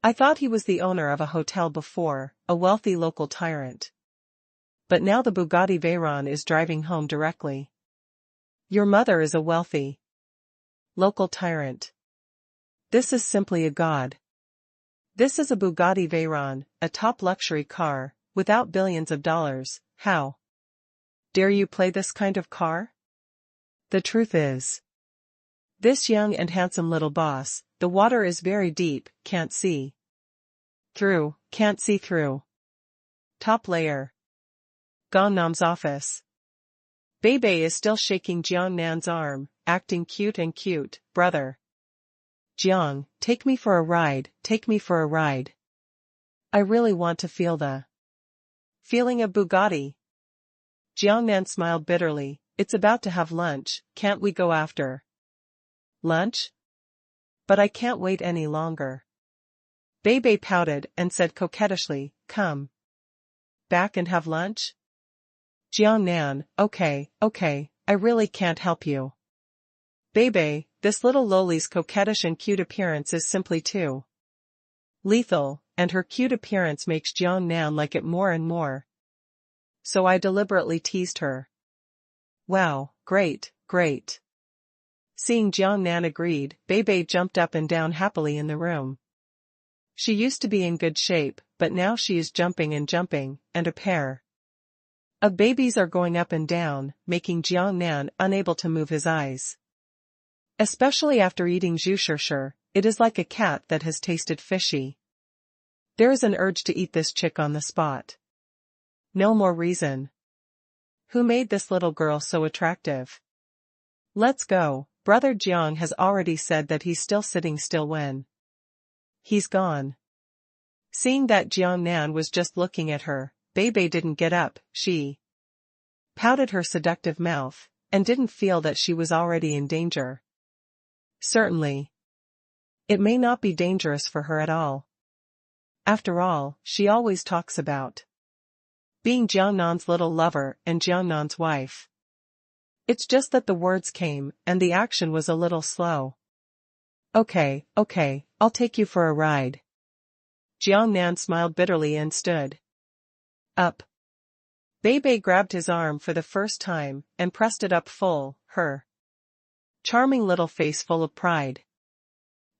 I thought he was the owner of a hotel before, a wealthy local tyrant. But now the Bugatti Veyron is driving home directly. Your mother is a wealthy local tyrant. This is simply a god. This is a Bugatti Veyron, a top luxury car, without billions of dollars. How dare you play this kind of car? The truth is, this young and handsome little boss, the water is very deep, can't see through. Top layer. Gangnam's office. Bebe is still shaking Jiang Nan's arm, acting cute and cute, brother. Jiang, take me for a ride, I really want to feel the feeling of Bugatti. Jiang Nan smiled bitterly, it's about to have lunch, can't we go after lunch? But I can't wait any longer. Bebe pouted and said coquettishly, come back and have lunch? Jiangnan, okay, I really can't help you. Bebe, this little loli's coquettish and cute appearance is simply too lethal, and her cute appearance makes Jiangnan like it more and more. So I deliberately teased her. Wow, great. Seeing Jiangnan agreed, Bebe jumped up and down happily in the room. She used to be in good shape, but now she is jumping, and a pair of babies are going up and down, making Jiangnan unable to move his eyes. Especially after eating zhushishir, it is like a cat that has tasted fishy. There is an urge to eat this chick on the spot. No more reason. Who made this little girl so attractive? Let's go. Brother Jiang has already said that he's still sitting still when he's gone. Seeing that Jiangnan was just looking at her, Bebe didn't get up. She pouted her seductive mouth, and didn't feel that she was already in danger. Certainly. It may not be dangerous for her at all. After all, she always talks about being Jiangnan's little lover and Jiangnan's wife. It's just that the words came, and the action was a little slow. Okay, I'll take you for a ride. Jiangnan smiled bitterly and stood up. Bebe grabbed his arm for the first time, and pressed it up full, her charming little face full of pride.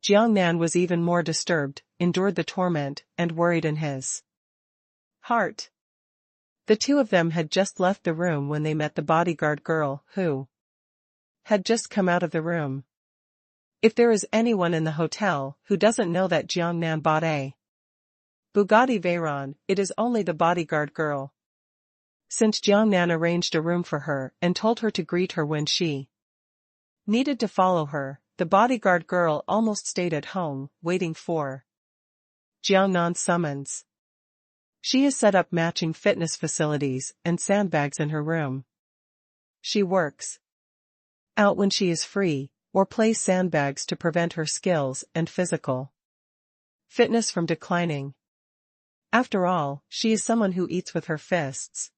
Jiangnan was even more disturbed, endured the torment, and worried in his heart. The two of them had just left the room when they met the bodyguard girl, who had just come out of the room. If there is anyone in the hotel who doesn't know that Jiangnan bought a Bugatti Veyron, it is only the bodyguard girl. Since Jiangnan arranged a room for her and told her to greet her when she needed to follow her, the bodyguard girl almost stayed at home, waiting for Jiangnan's summons. She has set up matching fitness facilities and sandbags in her room. She works out when she is free, or plays sandbags to prevent her skills and physical fitness from declining. After all, she is someone who eats with her fists.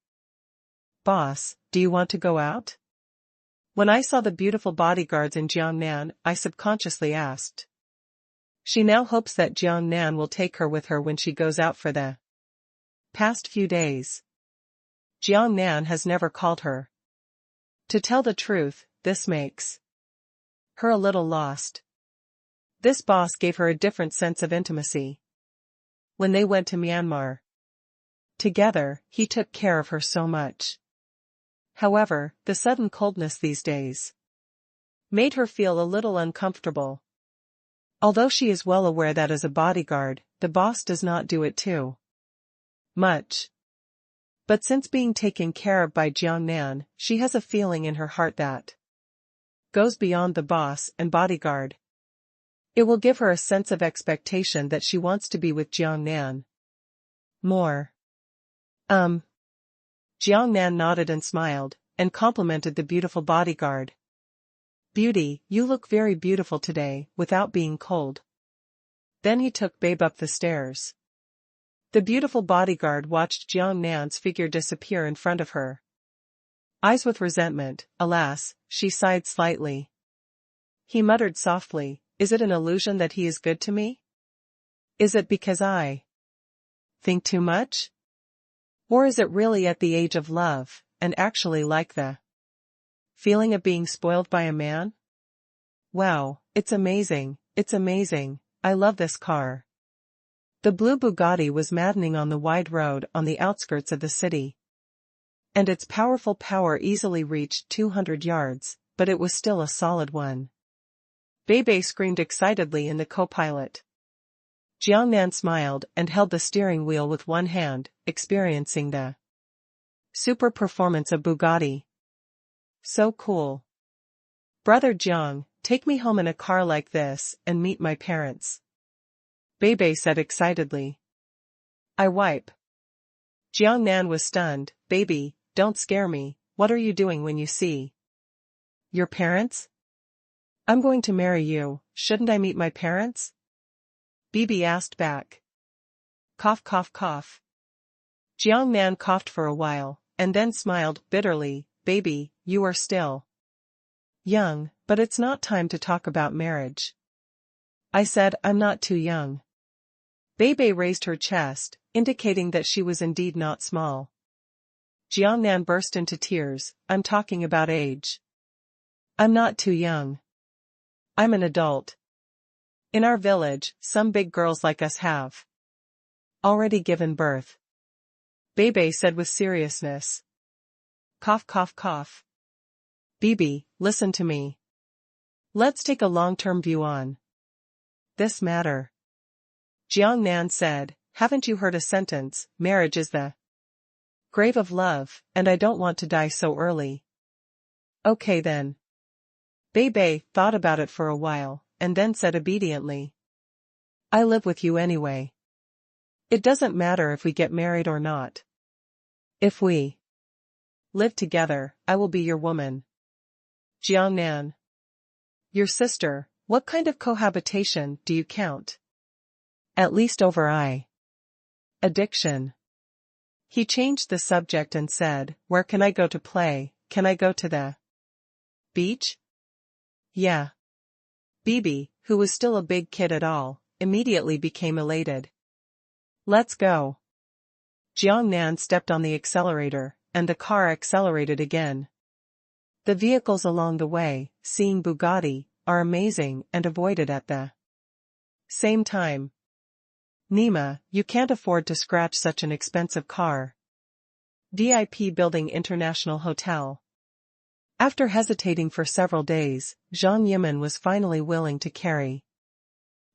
Boss, do you want to go out? When I saw the beautiful bodyguards in Jiangnan, I subconsciously asked. She now hopes that Jiangnan will take her with her when she goes out for the past few days. Jiangnan has never called her. To tell the truth, this makes her a little lost. This boss gave her a different sense of intimacy. When they went to Myanmar together, he took care of her so much. However, the sudden coldness these days made her feel a little uncomfortable. Although she is well aware that as a bodyguard, the boss does not do it too much. But since being taken care of by Jiangnan, she has a feeling in her heart that goes beyond the boss and bodyguard. It will give her a sense of expectation that she wants to be with Jiangnan more. Jiangnan nodded and smiled, and complimented the beautiful bodyguard. Beauty, you look very beautiful today, without being cold. Then he took Babe up the stairs. The beautiful bodyguard watched Jiangnan's figure disappear in front of her. Eyes with resentment, alas, she sighed slightly. He muttered softly, is it an illusion that he is good to me? Is it because I think too much? Or is it really at the age of love, and actually like the feeling of being spoiled by a man? Wow, it's amazing, I love this car. The blue Bugatti was maddening on the wide road on the outskirts of the city. And its powerful power easily reached 200 yards, but it was still a solid one. Bebe screamed excitedly in the co-pilot. Jiangnan smiled and held the steering wheel with one hand, experiencing the super performance of Bugatti. So cool. Brother Jiang, take me home in a car like this and meet my parents. Bebe said excitedly. I wipe. Jiangnan was stunned. Baby, don't scare me, what are you doing when you see your parents? I'm going to marry you, shouldn't I meet my parents? Bibi asked back. Cough cough cough. Jiangnan coughed for a while, and then smiled bitterly. Baby, you are still young, but it's not time to talk about marriage. I said I'm not too young. Bei raised her chest, indicating that she was indeed not small. Jiangnan burst into tears. I'm talking about age. I'm not too young. I'm an adult. In our village, some big girls like us have already given birth. Bei said with seriousness. Cough cough cough. Bibi, listen to me. Let's take a long-term view on this matter. Jiangnan said, haven't you heard a sentence, marriage is the grave of love, and I don't want to die so early. Okay then. Bei thought about it for a while, and then said obediently. I live with you anyway. It doesn't matter if we get married or not. If we live together, I will be your woman. Jiangnan. Your sister, what kind of cohabitation do you count? At least over addiction. He changed the subject and said, where can I go to play? Can I go to the beach? Yeah. Bibi, who was still a big kid at all, immediately became elated. Let's go. Jiangnan stepped on the accelerator, and the car accelerated again. The vehicles along the way, seeing Bugatti, are amazing and avoided at the same time. Nima, you can't afford to scratch such an expensive car. VIP Building International Hotel. After hesitating for several days, Zhang Yimin was finally willing to carry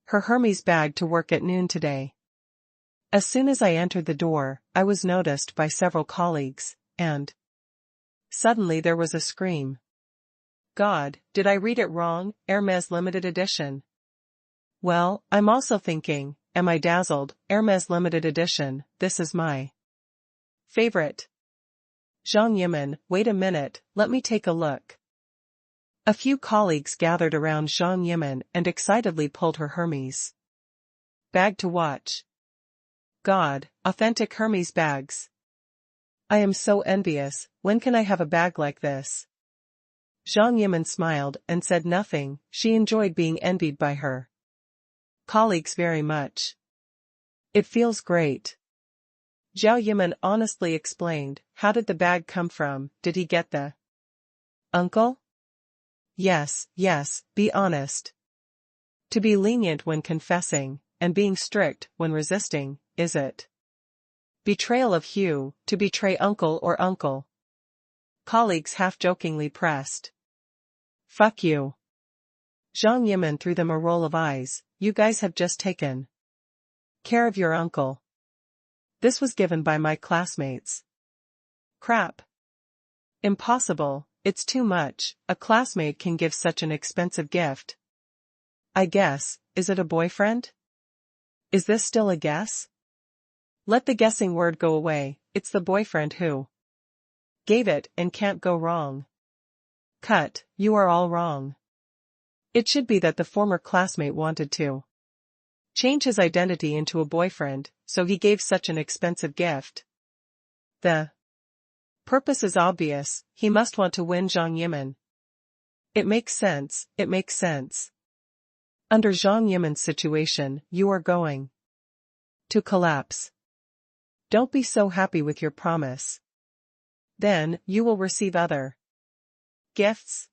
her Hermes bag to work at noon today. As soon as I entered the door, I was noticed by several colleagues, and suddenly there was a scream. God, did I read it wrong? Hermes Limited Edition. Well, I'm also thinking, am I dazzled? Hermes Limited Edition, this is my favorite. Zhang Yimin, wait a minute, let me take a look. A few colleagues gathered around Zhang Yimin and excitedly pulled her Hermes bag to watch. God, authentic Hermes bags. I am so envious, when can I have a bag like this? Zhang Yimin smiled and said nothing, she enjoyed being envied by her colleagues very much. It feels great. Zhao Yimin honestly explained, how did the bag come from? Did he get the uncle? Yes, be honest. To be lenient when confessing, and being strict when resisting, is it? Betrayal of Hugh, to betray uncle or uncle. Colleagues half-jokingly pressed. Fuck you. Zhang Yimin threw them a roll of eyes, you guys have just taken care of your uncle. This was given by my classmates. Crap. Impossible, it's too much, a classmate can give such an expensive gift. I guess, is it a boyfriend? Is this still a guess? Let the guessing word go away, it's the boyfriend who gave it and can't go wrong. Cut, you are all wrong. It should be that the former classmate wanted to change his identity into a boyfriend, so he gave such an expensive gift. The purpose is obvious, he must want to win Zhang Yimin. It makes sense, it makes sense. Under Zhang Yimin's situation, you are going to collapse. Don't be so happy with your promise. Then, you will receive other gifts?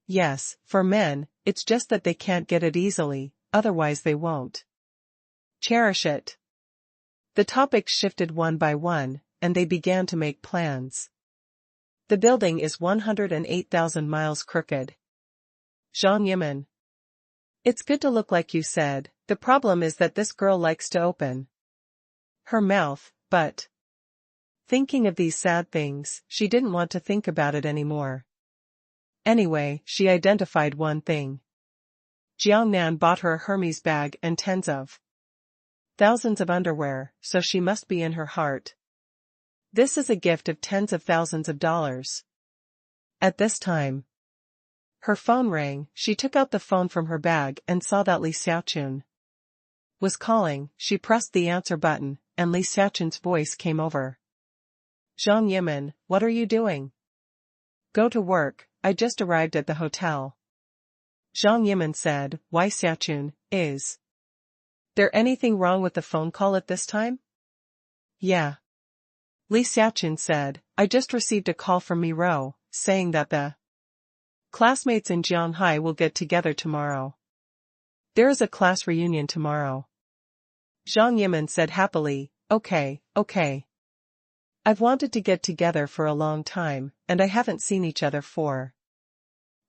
Yes, for men, it's just that they can't get it easily, otherwise they won't cherish it. The topics shifted one by one, and they began to make plans. The building is 108,000 miles crooked. Zhang Yimin. It's good to look like you said, the problem is that this girl likes to open her mouth, but thinking of these sad things, she didn't want to think about it anymore. Anyway, she identified one thing. Jiangnan bought her a Hermes bag and tens of thousands of underwear, so she must be in her heart. This is a gift of tens of thousands of dollars. At this time, her phone rang, she took out the phone from her bag and saw that Li Xiaochun was calling, she pressed the answer button, and Li Xiaochun's voice came over. Zhang Yimin, what are you doing? Go to work, I just arrived at the hotel. Zhang Yimin said, why Xiachun, is there anything wrong with the phone call at this time? Yeah. Li Xiachun said, I just received a call from Miro, saying that the classmates in Jianghai will get together tomorrow. There is a class reunion tomorrow. Zhang Yimin said happily, okay. I've wanted to get together for a long time, and I haven't seen each other for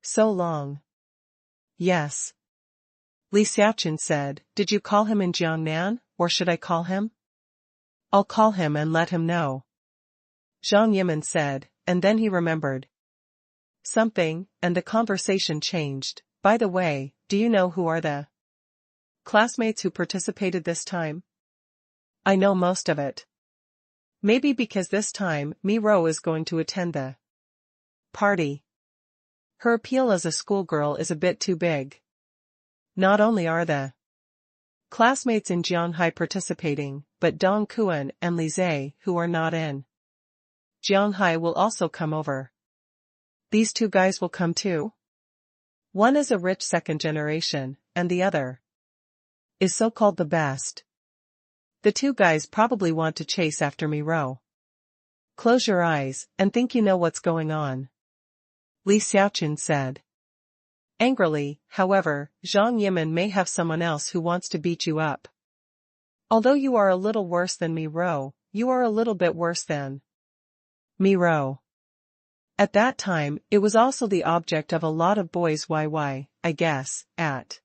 so long. Yes. Li Xiachun said, did you call him in Jiangnan, or should I call him? I'll call him and let him know. Zhang Yimin said, and then he remembered something, and the conversation changed. By the way, do you know who are the classmates who participated this time? I know most of it. Maybe because this time, Miro is going to attend the party. Her appeal as a schoolgirl is a bit too big. Not only are the classmates in Jianghai participating, but Dong Kuan and Li Zhe, who are not in Jianghai, will also come over. These two guys will come too? One is a rich second generation, and the other is so-called the best. The two guys probably want to chase after Miro. Close your eyes, and think you know what's going on. Li Xiachun said. Angrily, however, Zhang Yimin may have someone else who wants to beat you up. Although you are a little worse than Miro, you are a little bit worse than Miro. At that time, it was also the object of a lot of boys' YY, I guess, at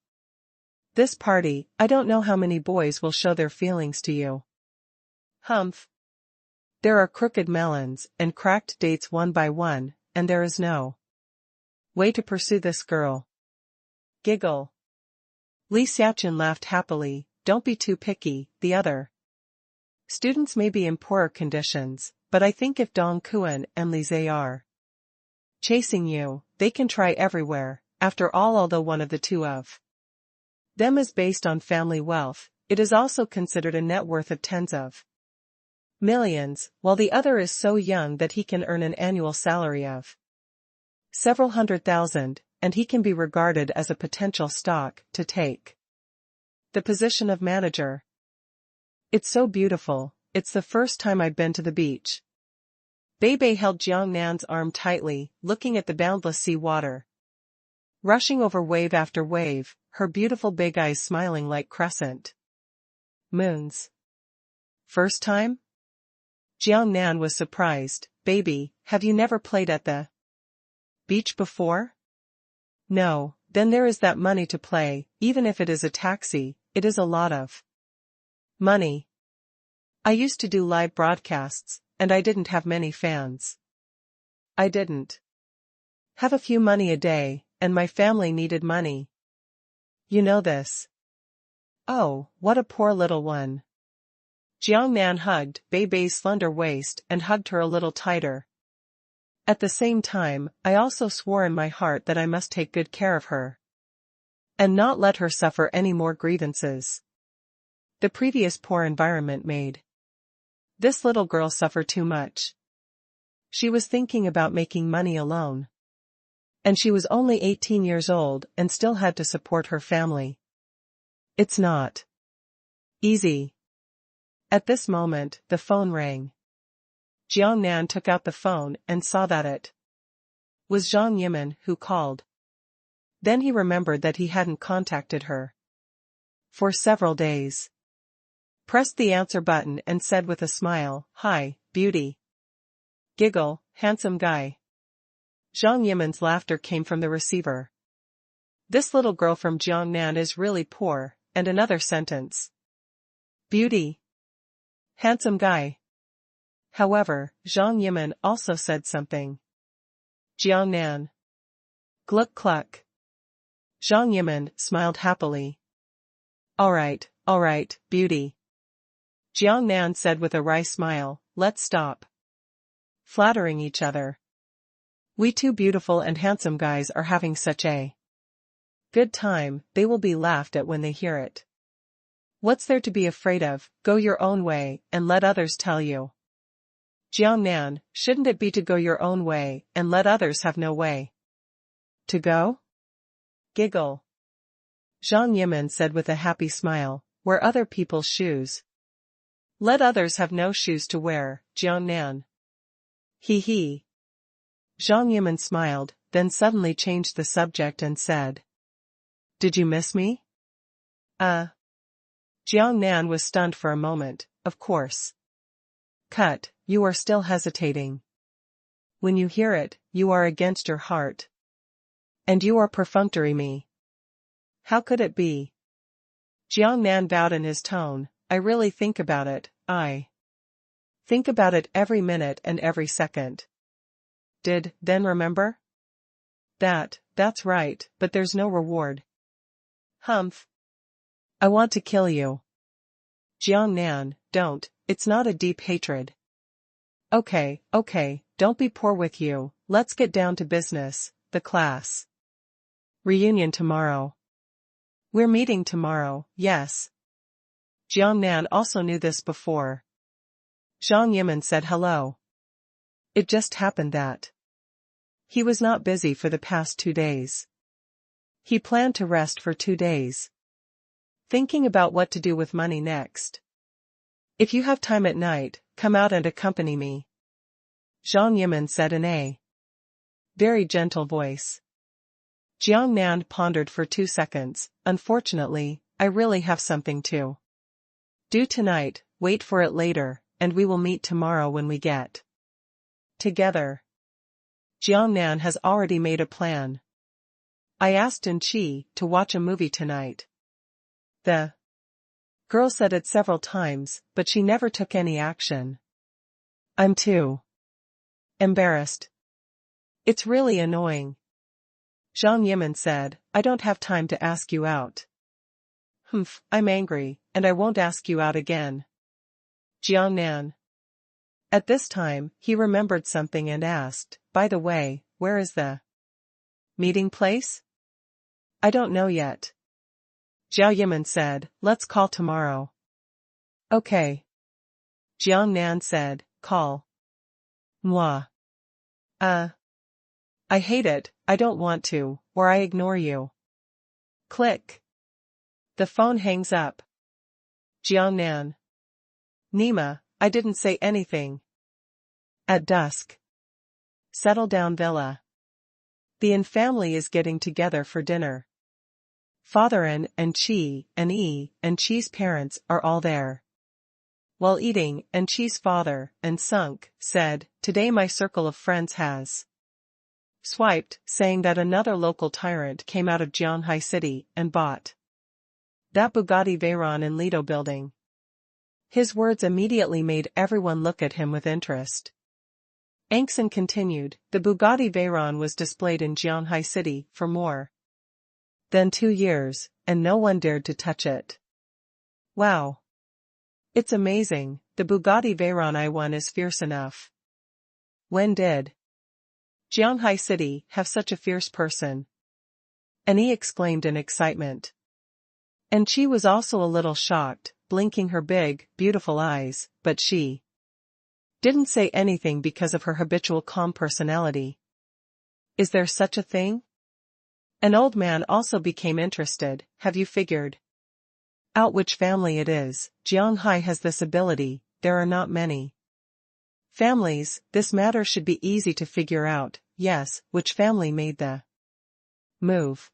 this party. I don't know how many boys will show their feelings to you. Humph. There are crooked melons and cracked dates one by one, and there is no way to pursue this girl. Giggle. Li Xiachun laughed happily, don't be too picky, the other students may be in poorer conditions, but I think if Dong Kuan and Li Zhe are chasing you, they can try everywhere. After all, although one of the two of them is based on family wealth, it is also considered a net worth of tens of millions, while the other is so young that he can earn an annual salary of several 100,000, and he can be regarded as a potential stock to take the position of manager. It's so beautiful, it's the first time I've been to the beach. Bei held Jiang Nan's arm tightly, looking at the boundless sea water rushing over wave after wave, her beautiful big eyes smiling like crescent moons. First time? Jiang Nan was surprised. Baby, have you never played at the beach before? No, then there is that money to play. Even if it is a taxi, it is a lot of money. I used to do live broadcasts, and I didn't have many fans. I didn't have a few money a day, and my family needed money. You know this. Oh, what a poor little one. Jiang Nan hugged Bei's slender waist and hugged her a little tighter. At the same time, I also swore in my heart that I must take good care of her and not let her suffer any more grievances. The previous poor environment made this little girl suffer too much. She was thinking about making money alone. And she was only 18 years old and still had to support her family. It's not easy. At this moment, the phone rang. Jiang Nan took out the phone and saw that it was Zhang Yimin who called. Then he remembered that he hadn't contacted her for several days. Pressed the answer button and said with a smile, "Hi, beauty." Giggle, handsome guy. Zhang Yimin's laughter came from the receiver. This little girl from Jiangnan is really poor, and another sentence. Beauty. Handsome guy. However, Zhang Yimin also said something. Jiangnan. Gluck cluck. Zhang Yimin smiled happily. All right, beauty. Jiangnan said with a wry smile, let's stop flattering each other. We two beautiful and handsome guys are having such a good time, they will be laughed at when they hear it. What's there to be afraid of? Go your own way, and let others tell you. Jiangnan, shouldn't it be to go your own way and let others have no way? To go? Giggle. Zhang Yimin said with a happy smile, wear other people's shoes. Let others have no shoes to wear, Jiangnan. He. Zhang Yimin smiled, then suddenly changed the subject and said. Did you miss me? Jiangnan was stunned for a moment, of course. Cut, you are still hesitating. When you hear it, you are against your heart. And you are perfunctory me. How could it be? Jiangnan bowed in his tone, I really think about it, I think about it every minute and every second. Then remember? That's right, but there's no reward. Humph. I want to kill you. Jiangnan, don't, it's not a deep hatred. Okay, don't be poor with you, let's get down to business, the class. Reunion tomorrow. We're meeting tomorrow, yes. Jiangnan also knew this before. Zhang Yimin said hello. It just happened that he was not busy for the past 2 days. He planned to rest for 2 days. Thinking about what to do with money next. If you have time at night, come out and accompany me. Zhang Yimin said in a very gentle voice. Jiangnan pondered for 2 seconds, unfortunately, I really have something to do tonight, wait for it later, and we will meet tomorrow when we get together. Jiangnan has already made a plan. I asked Chen Xi to watch a movie tonight. The girl said it several times, but she never took any action. I'm too embarrassed. It's really annoying. Zhang Yimin said, I don't have time to ask you out. Humph, I'm angry, and I won't ask you out again. Jiangnan. At this time, he remembered something and asked, by the way, where is the meeting place? I don't know yet. Zhao Yimin said, let's call tomorrow. Okay. Jiangnan said, call. Moi. I hate it, I don't want to, or I ignore you. Click. The phone hangs up. Jiangnan. Nima, I didn't say anything. At dusk. Settle down villa. The Yin family is getting together for dinner. Father and Qi and Yi and Qi's parents are all there. While eating, Qi's father, Sunk, said, today my circle of friends has swiped, saying that another local tyrant came out of Jianghai City and bought that Bugatti Veyron in Lido building. His words immediately made everyone look at him with interest. Angson continued, the Bugatti Veyron was displayed in Jianghai City for more than 2 years, and no one dared to touch it. Wow. It's amazing, the Bugatti Veyron I won is fierce enough. When did Jianghai City have such a fierce person? And he exclaimed in excitement. And she was also a little shocked, blinking her big, beautiful eyes, but she didn't say anything because of her habitual calm personality. Is there such a thing? An old man also became interested, have you figured out which family it is? Jianghai has this ability, there are not many families, this matter should be easy to figure out, yes, which family made the move?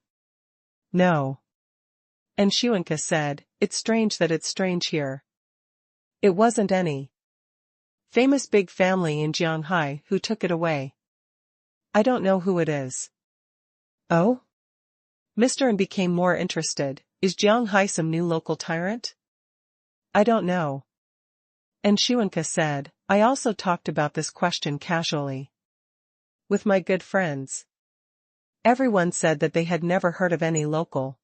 No. And Shuenka said, it's strange that it's strange here. It wasn't any famous big family in Jianghai who took it away. I don't know who it is. Oh? Mr. N became more interested, is Jianghai some new local tyrant? I don't know. And Shuenka said, I also talked about this question casually with my good friends. Everyone said that they had never heard of any local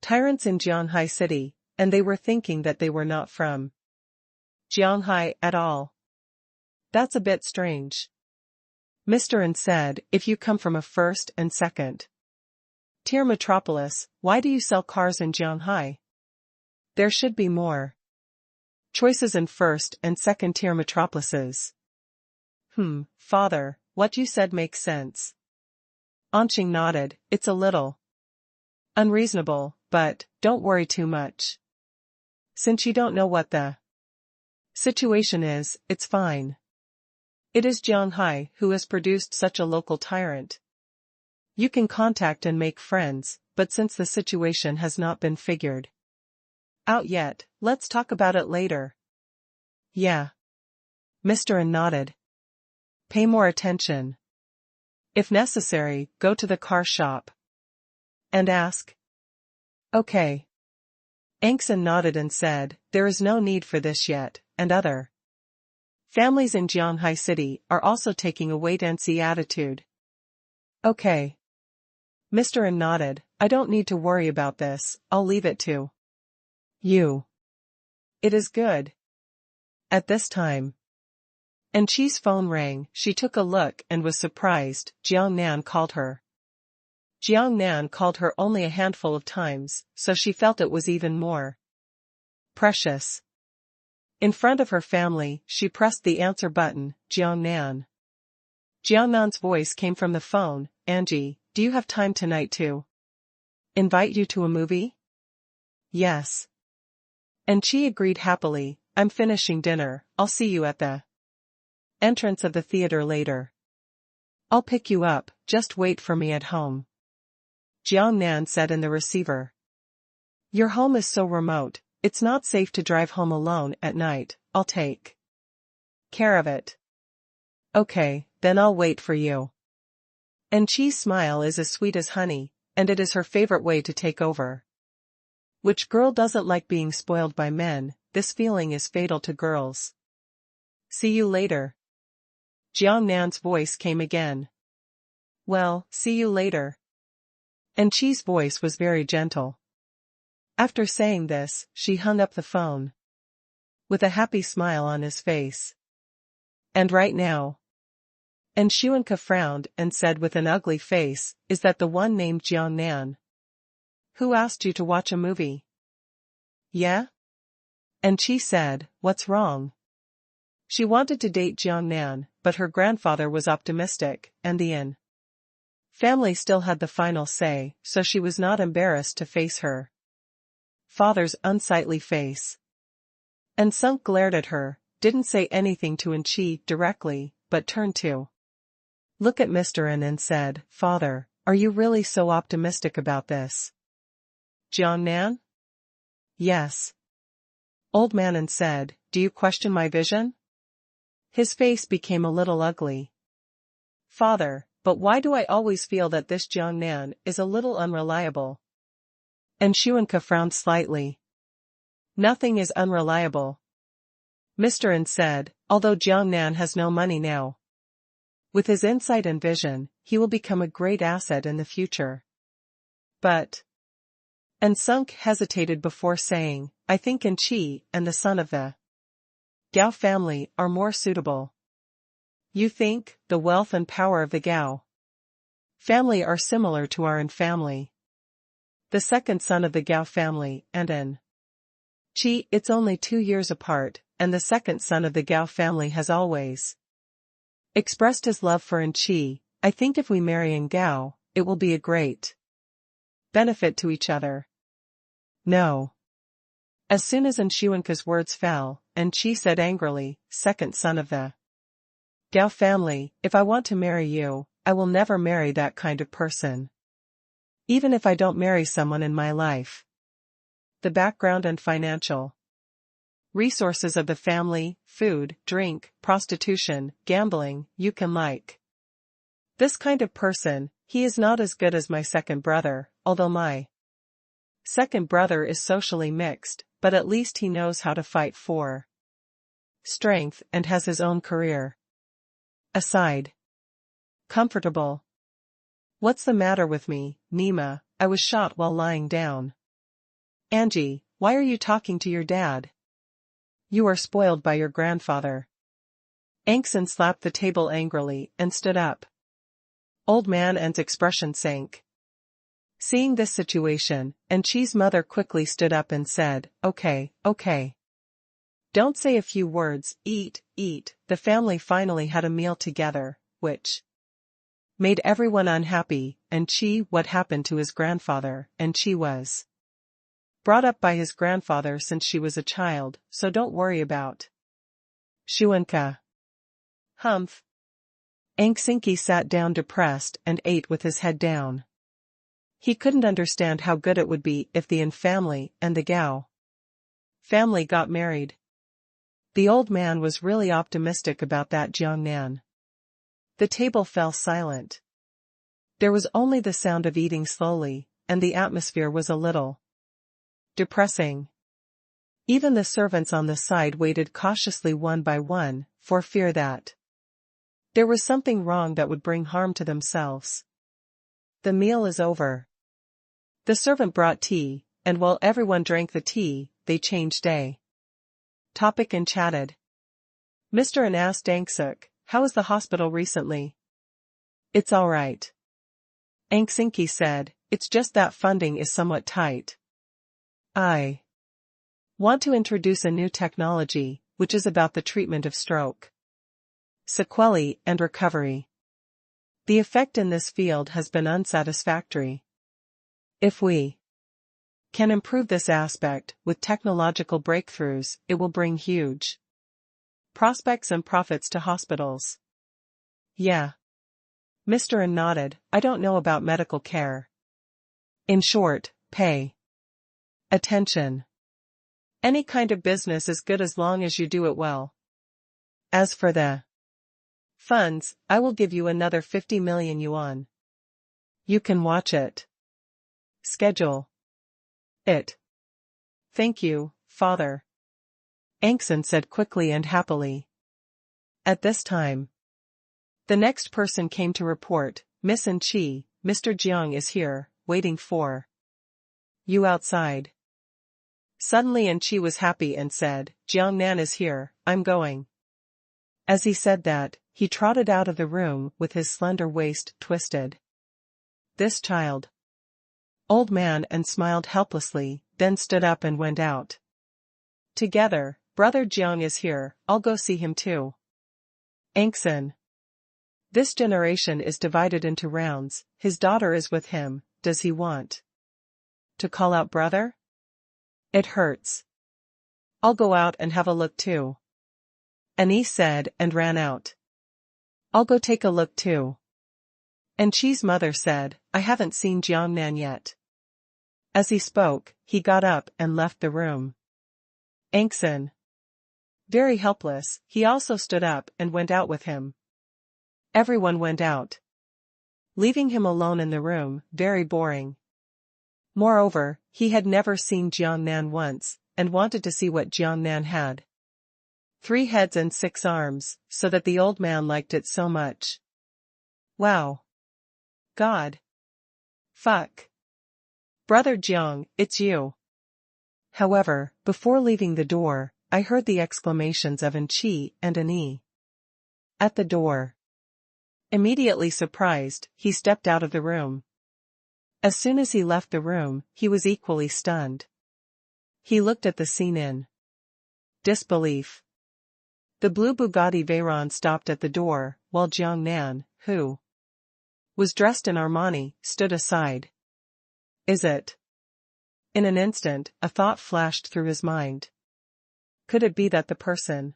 tyrants in Jianghai City, and they were thinking that they were not from Jianghai at all. That's a bit strange. Mr. N said, if you come from a first and second tier metropolis, why do you sell cars in Jianghai? There should be more choices in first and second tier metropolises. Father, what you said makes sense. Anqing nodded, it's a little unreasonable, but don't worry too much. Since you don't know what the situation is, it's fine. It is Jiang Hai who has produced such a local tyrant. You can contact and make friends, but since the situation has not been figured out yet, let's talk about it later. Yeah. Mr. N nodded. Pay more attention. If necessary, go to the car shop and ask. Okay. Angson nodded and said, there is no need for this yet, and other families in Jianghai City are also taking a wait-and-see attitude. Okay. Mr. N nodded, I don't need to worry about this, I'll leave it to you. It is good. At this time, and Qi's phone rang. She took a look and was surprised. Jiang Nan called her. Jiang Nan called her only a handful of times, so she felt it was even more precious. In front of her family, she pressed the answer button. Jiang Nan. Jiang Nan's voice came from the phone. Angie, do you have time tonight to invite you to a movie? Yes. And Qi agreed happily. I'm finishing dinner, I'll see you at the entrance of the theater later. I'll pick you up, just wait for me at home. Jiang Nan said in the receiver. Your home is so remote, it's not safe to drive home alone at night, I'll take care of it. Okay, then I'll wait for you. And Qi's smile is as sweet as honey, and it is her favorite way to take over. Which girl doesn't like being spoiled by men? This feeling is fatal to girls. See you later. Jiang Nan's voice came again. Well, see you later. And Qi's voice was very gentle. After saying this, she hung up the phone. With a happy smile on his face. And right now. And Xuanke frowned and said with an ugly face, is that the one named Jiang Nan? Who asked you to watch a movie? Yeah? And Qi said, what's wrong? She wanted to date Jiang Nan, but her grandfather was optimistic, and the Yin family still had the final say, so she was not embarrassed to face her father's unsightly face. And Sunk glared at her, didn't say anything to Qi directly, but turned to look at Mr. N and said, Father, are you really so optimistic about this? Jiang Nan? Yes. Old man and said, do you question my vision? His face became a little ugly. Father, but why do I always feel that this Jiang Nan is a little unreliable? And Xuanke frowned slightly. Nothing is unreliable. Mr. N said, although Jiang Nan has no money now. With his insight and vision, he will become a great asset in the future. But. And Sunk hesitated before saying, I think Qi and the son of the Gao family are more suitable. You think, the wealth and power of the Gao family are similar to our N family. The second son of the Gao family and N Qi, it's only 2 years apart, and the second son of the Gao family has always expressed his love for Qi. I think if we marry in Gao, it will be a great benefit to each other. No. As soon as Xuanke's words fell, and Qi said angrily, second son of the Gao family, if I want to marry you, I will never marry that kind of person. Even if I don't marry someone in my life. The background and financial resources of the family, food, drink, prostitution, gambling, you can like. This kind of person, he is not as good as my second brother, although my second brother is socially mixed, but at least he knows how to fight for strength and has his own career. Aside. Comfortable. What's the matter with me, Nima? I was shot while lying down. Angie, why are you talking to your dad? You are spoiled by your grandfather. Angson slapped the table angrily and stood up. Old man N's expression sank. Seeing this situation, and Qi's mother quickly stood up and said, okay. Don't say a few words, eat, eat. The family finally had a meal together, which made everyone unhappy. And Qi, what happened to his grandfather? And Qi was brought up by his grandfather since she was a child, so don't worry about Shuanka. Humph. Xi sat down depressed and ate with his head down. He couldn't understand how good it would be if the Yin family and the Gao family got married. The old man was really optimistic about that Jiangnan. The table fell silent. There was only the sound of eating slowly, and the atmosphere was a little depressing. Even the servants on the side waited cautiously one by one, for fear that there was something wrong that would bring harm to themselves. The meal is over. The servant brought tea, and while everyone drank the tea, they changed topic and chatted. Mr. An asked Angsuk, how is the hospital recently? It's all right. Xi said, it's just that funding is somewhat tight. I want to introduce a new technology, which is about the treatment of stroke, sequelae, and recovery. The effect in this field has been unsatisfactory. If we can improve this aspect with technological breakthroughs, it will bring huge prospects and profits to hospitals. Yeah. Mr. An nodded, I don't know about medical care. In short, pay attention. Any kind of business is good as long as you do it well. As for the funds, I will give you another 50 million yuan. You can watch it. Schedule it. Thank you, father. Angson said quickly and happily. At this time, the next person came to report, Miss An Qi, Mr. Jiang is here, waiting for you outside. Suddenly An Qi was happy and said, Jiang Nan is here, I'm going. As he said that, he trotted out of the room with his slender waist twisted. This child. Old man and smiled helplessly, then stood up and went out. Together, brother Jiang is here, I'll go see him too. Angson. This generation is divided into rounds, his daughter is with him, does he want to call out brother? It hurts. I'll go out and have a look too. Annie said and ran out. I'll go take a look too. And Qi's mother said, I haven't seen Jiangnan yet. As he spoke, he got up and left the room. Angson. Very helpless, he also stood up and went out with him. Everyone went out, leaving him alone in the room, very boring. Moreover, he had never seen Jiangnan once, and wanted to see what Jiangnan had. 3 heads and 6 arms, so that the old man liked it so much. Wow. God. Fuck. Brother Jiang, it's you. However, before leaving the door, I heard the exclamations of An Qi and Annie. At the door. Immediately surprised, he stepped out of the room. As soon as he left the room, he was equally stunned. He looked at the scene in disbelief. The blue Bugatti Veyron stopped at the door, while Jiangnan, who was dressed in Armani, stood aside. Is it? In an instant, a thought flashed through his mind. Could it be that the person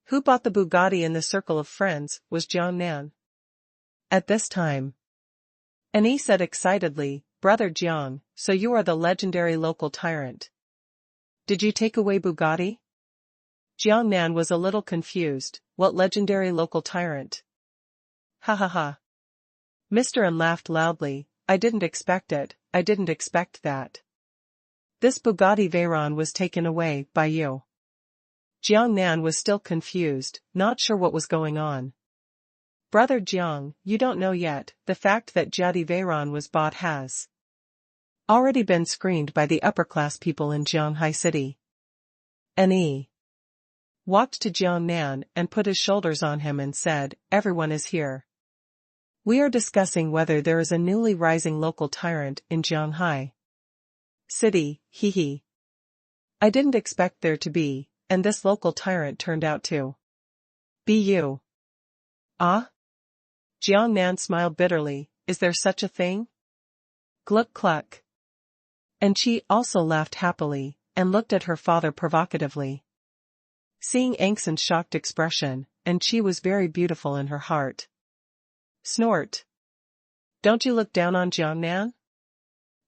who bought the Bugatti in the circle of friends was Jiangnan? At this time, Annie said excitedly, Brother Jiang, so you are the legendary local tyrant. Did you take away Bugatti? Jiangnan was a little confused, what legendary local tyrant? Ha ha ha. Mr. An laughed loudly, I didn't expect it, I didn't expect that. This Bugatti Veyron was taken away by you. Jiangnan was still confused, not sure what was going on. Brother Jiang, you don't know yet, the fact that Jadi Veyron was bought has already been screened by the upper-class people in Jianghai City. Annie walked to Jiangnan and put his shoulders on him and said, everyone is here. We are discussing whether there is a newly rising local tyrant in Jianghai City, hee hee. I didn't expect there to be, and this local tyrant turned out to be you. Ah? Jiang Nan smiled bitterly, is there such a thing? Gluck cluck. And she also laughed happily, and looked at her father provocatively. Seeing Angxin's shocked expression, and she was very beautiful in her heart. Snort. Don't you look down on Jiang Nan?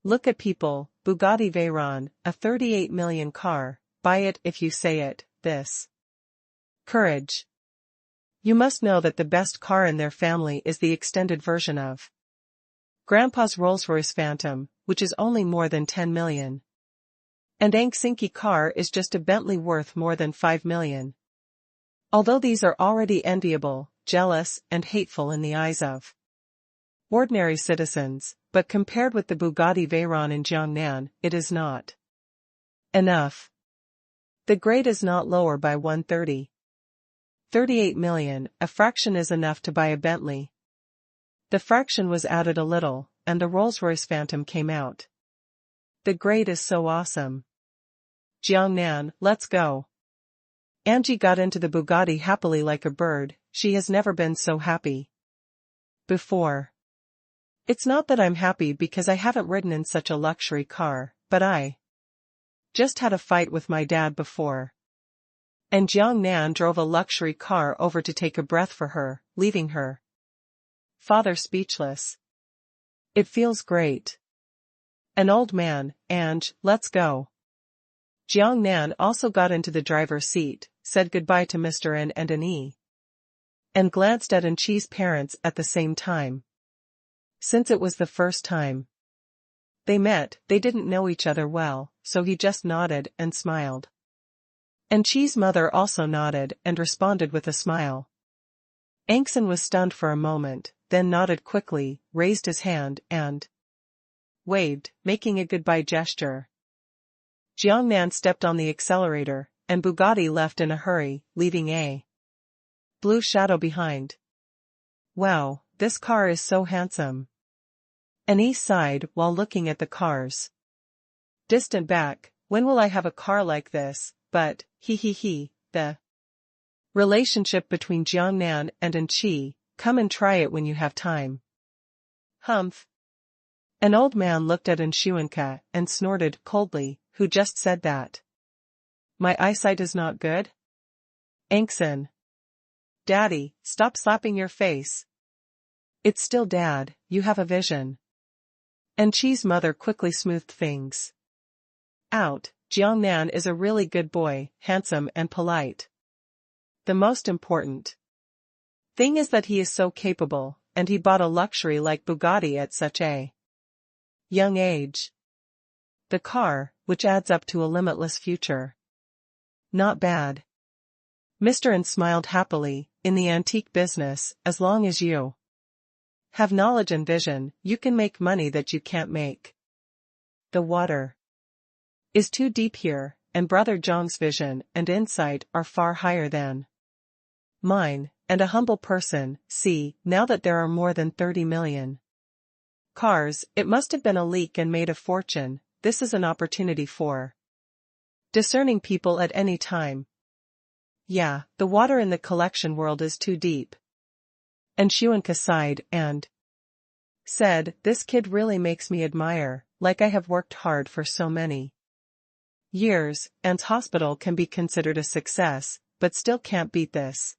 Look at people, Bugatti Veyron, a 38 million car, buy it if you say it, this. Courage. You must know that the best car in their family is the extended version of Grandpa's Rolls-Royce Phantom, which is only more than 10 million. And Angxin's car is just a Bentley worth more than 5 million. Although these are already enviable, jealous, and hateful in the eyes of ordinary citizens, but compared with the Bugatti Veyron in Jiangnan, it is not enough. The grade is not lower by 130. 38 million, a fraction is enough to buy a Bentley. The fraction was added a little, and the Rolls-Royce Phantom came out. The grade is so awesome. Jiangnan, let's go. Angie got into the Bugatti happily like a bird, she has never been so happy before. It's not that I'm happy because I haven't ridden in such a luxury car, but I just had a fight with my dad before. And Jiang Nan drove a luxury car over to take a breath for her, leaving her father speechless. It feels great. An old man, Ange, let's go. Jiang Nan also got into the driver's seat, said goodbye to Mr. N and Annie, and glanced at Anchi's parents at the same time. Since it was the first time they met, they didn't know each other well, so he just nodded and smiled. Anchi's mother also nodded and responded with a smile. Angxin was stunned for a moment, then nodded quickly, raised his hand, and waved, making a goodbye gesture. Jiang Nan stepped on the accelerator, and Bugatti left in a hurry, leaving a blue shadow behind. Wow, this car is so handsome. Annie sighed while looking at the cars. Distant back, when will I have a car like this, but, the relationship between Jiang Nan and Anchi, come and try it when you have time. Humph. An old man looked at Anshuanka and snorted coldly, who just said that? My eyesight is not good? Angxin. Daddy, stop slapping your face. It's still Dad, you have a vision. Anchi's mother quickly smoothed things out. Jiang Nan is a really good boy, handsome and polite. The most important thing is that he is so capable, and he bought a luxury like Bugatti at such a young age. The car, which adds up to a limitless future. Not bad. Mr. N smiled happily, in the antique business, as long as you have knowledge and vision, you can make money that you can't make. The water is too deep here, and Brother Zhang's vision and insight are far higher than mine, and a humble person, see, now that there are more than 30 million cars, it must have been a leak and made a fortune. This is an opportunity for discerning people at any time. Yeah, the water in the collection world is too deep. And Shuanka sighed and said, this kid really makes me admire, like I have worked hard for so many years, and hospital can be considered a success, but still can't beat this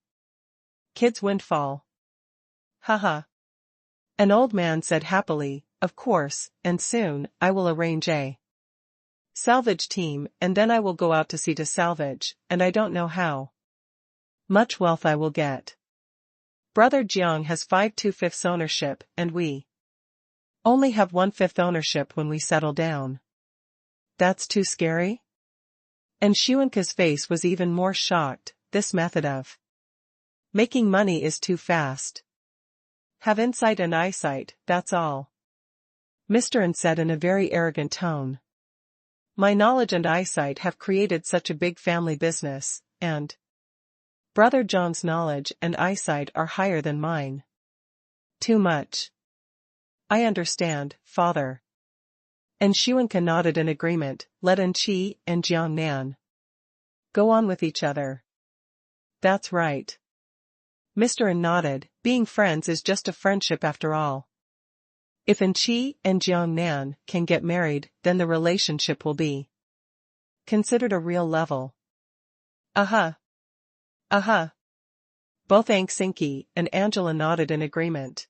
kid's windfall. Haha. An old man said happily, of course, and soon, I will arrange a salvage team, and then I will go out to sea to salvage, and I don't know how much wealth I will get. Brother Jiang has 5/5 ownership, and we only have 1/5 ownership when we settle down. That's too scary? And Shuanka's face was even more shocked, this method of making money is too fast. Have insight and eyesight, that's all. Mr. N said in a very arrogant tone. My knowledge and eyesight have created such a big family business, and Brother John's knowledge and eyesight are higher than mine. Too much. I understand, father. And Shuanka nodded in agreement, led Anchi and Jiang Nan Go on with each other. That's right. Mr. N nodded, being friends is just a friendship after all. If Xi and Jiangnan can get married, then the relationship will be considered a real level. Uh-huh. Uh-huh. Both Xi and Angela nodded in agreement.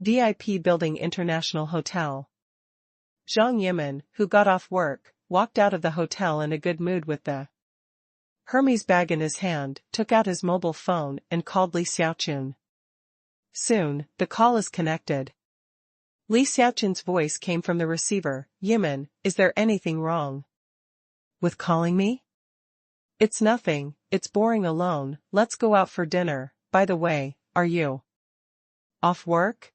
VIP Building International Hotel. Zhang Yimin, who got off work, walked out of the hotel in a good mood with the Hermes bag in his hand, took out his mobile phone and called Li Xiaochun. Soon, the call is connected. Li Xiaochun's voice came from the receiver. Yimin, is there anything wrong with calling me? It's nothing, it's boring alone, let's go out for dinner. By the way, are you off work?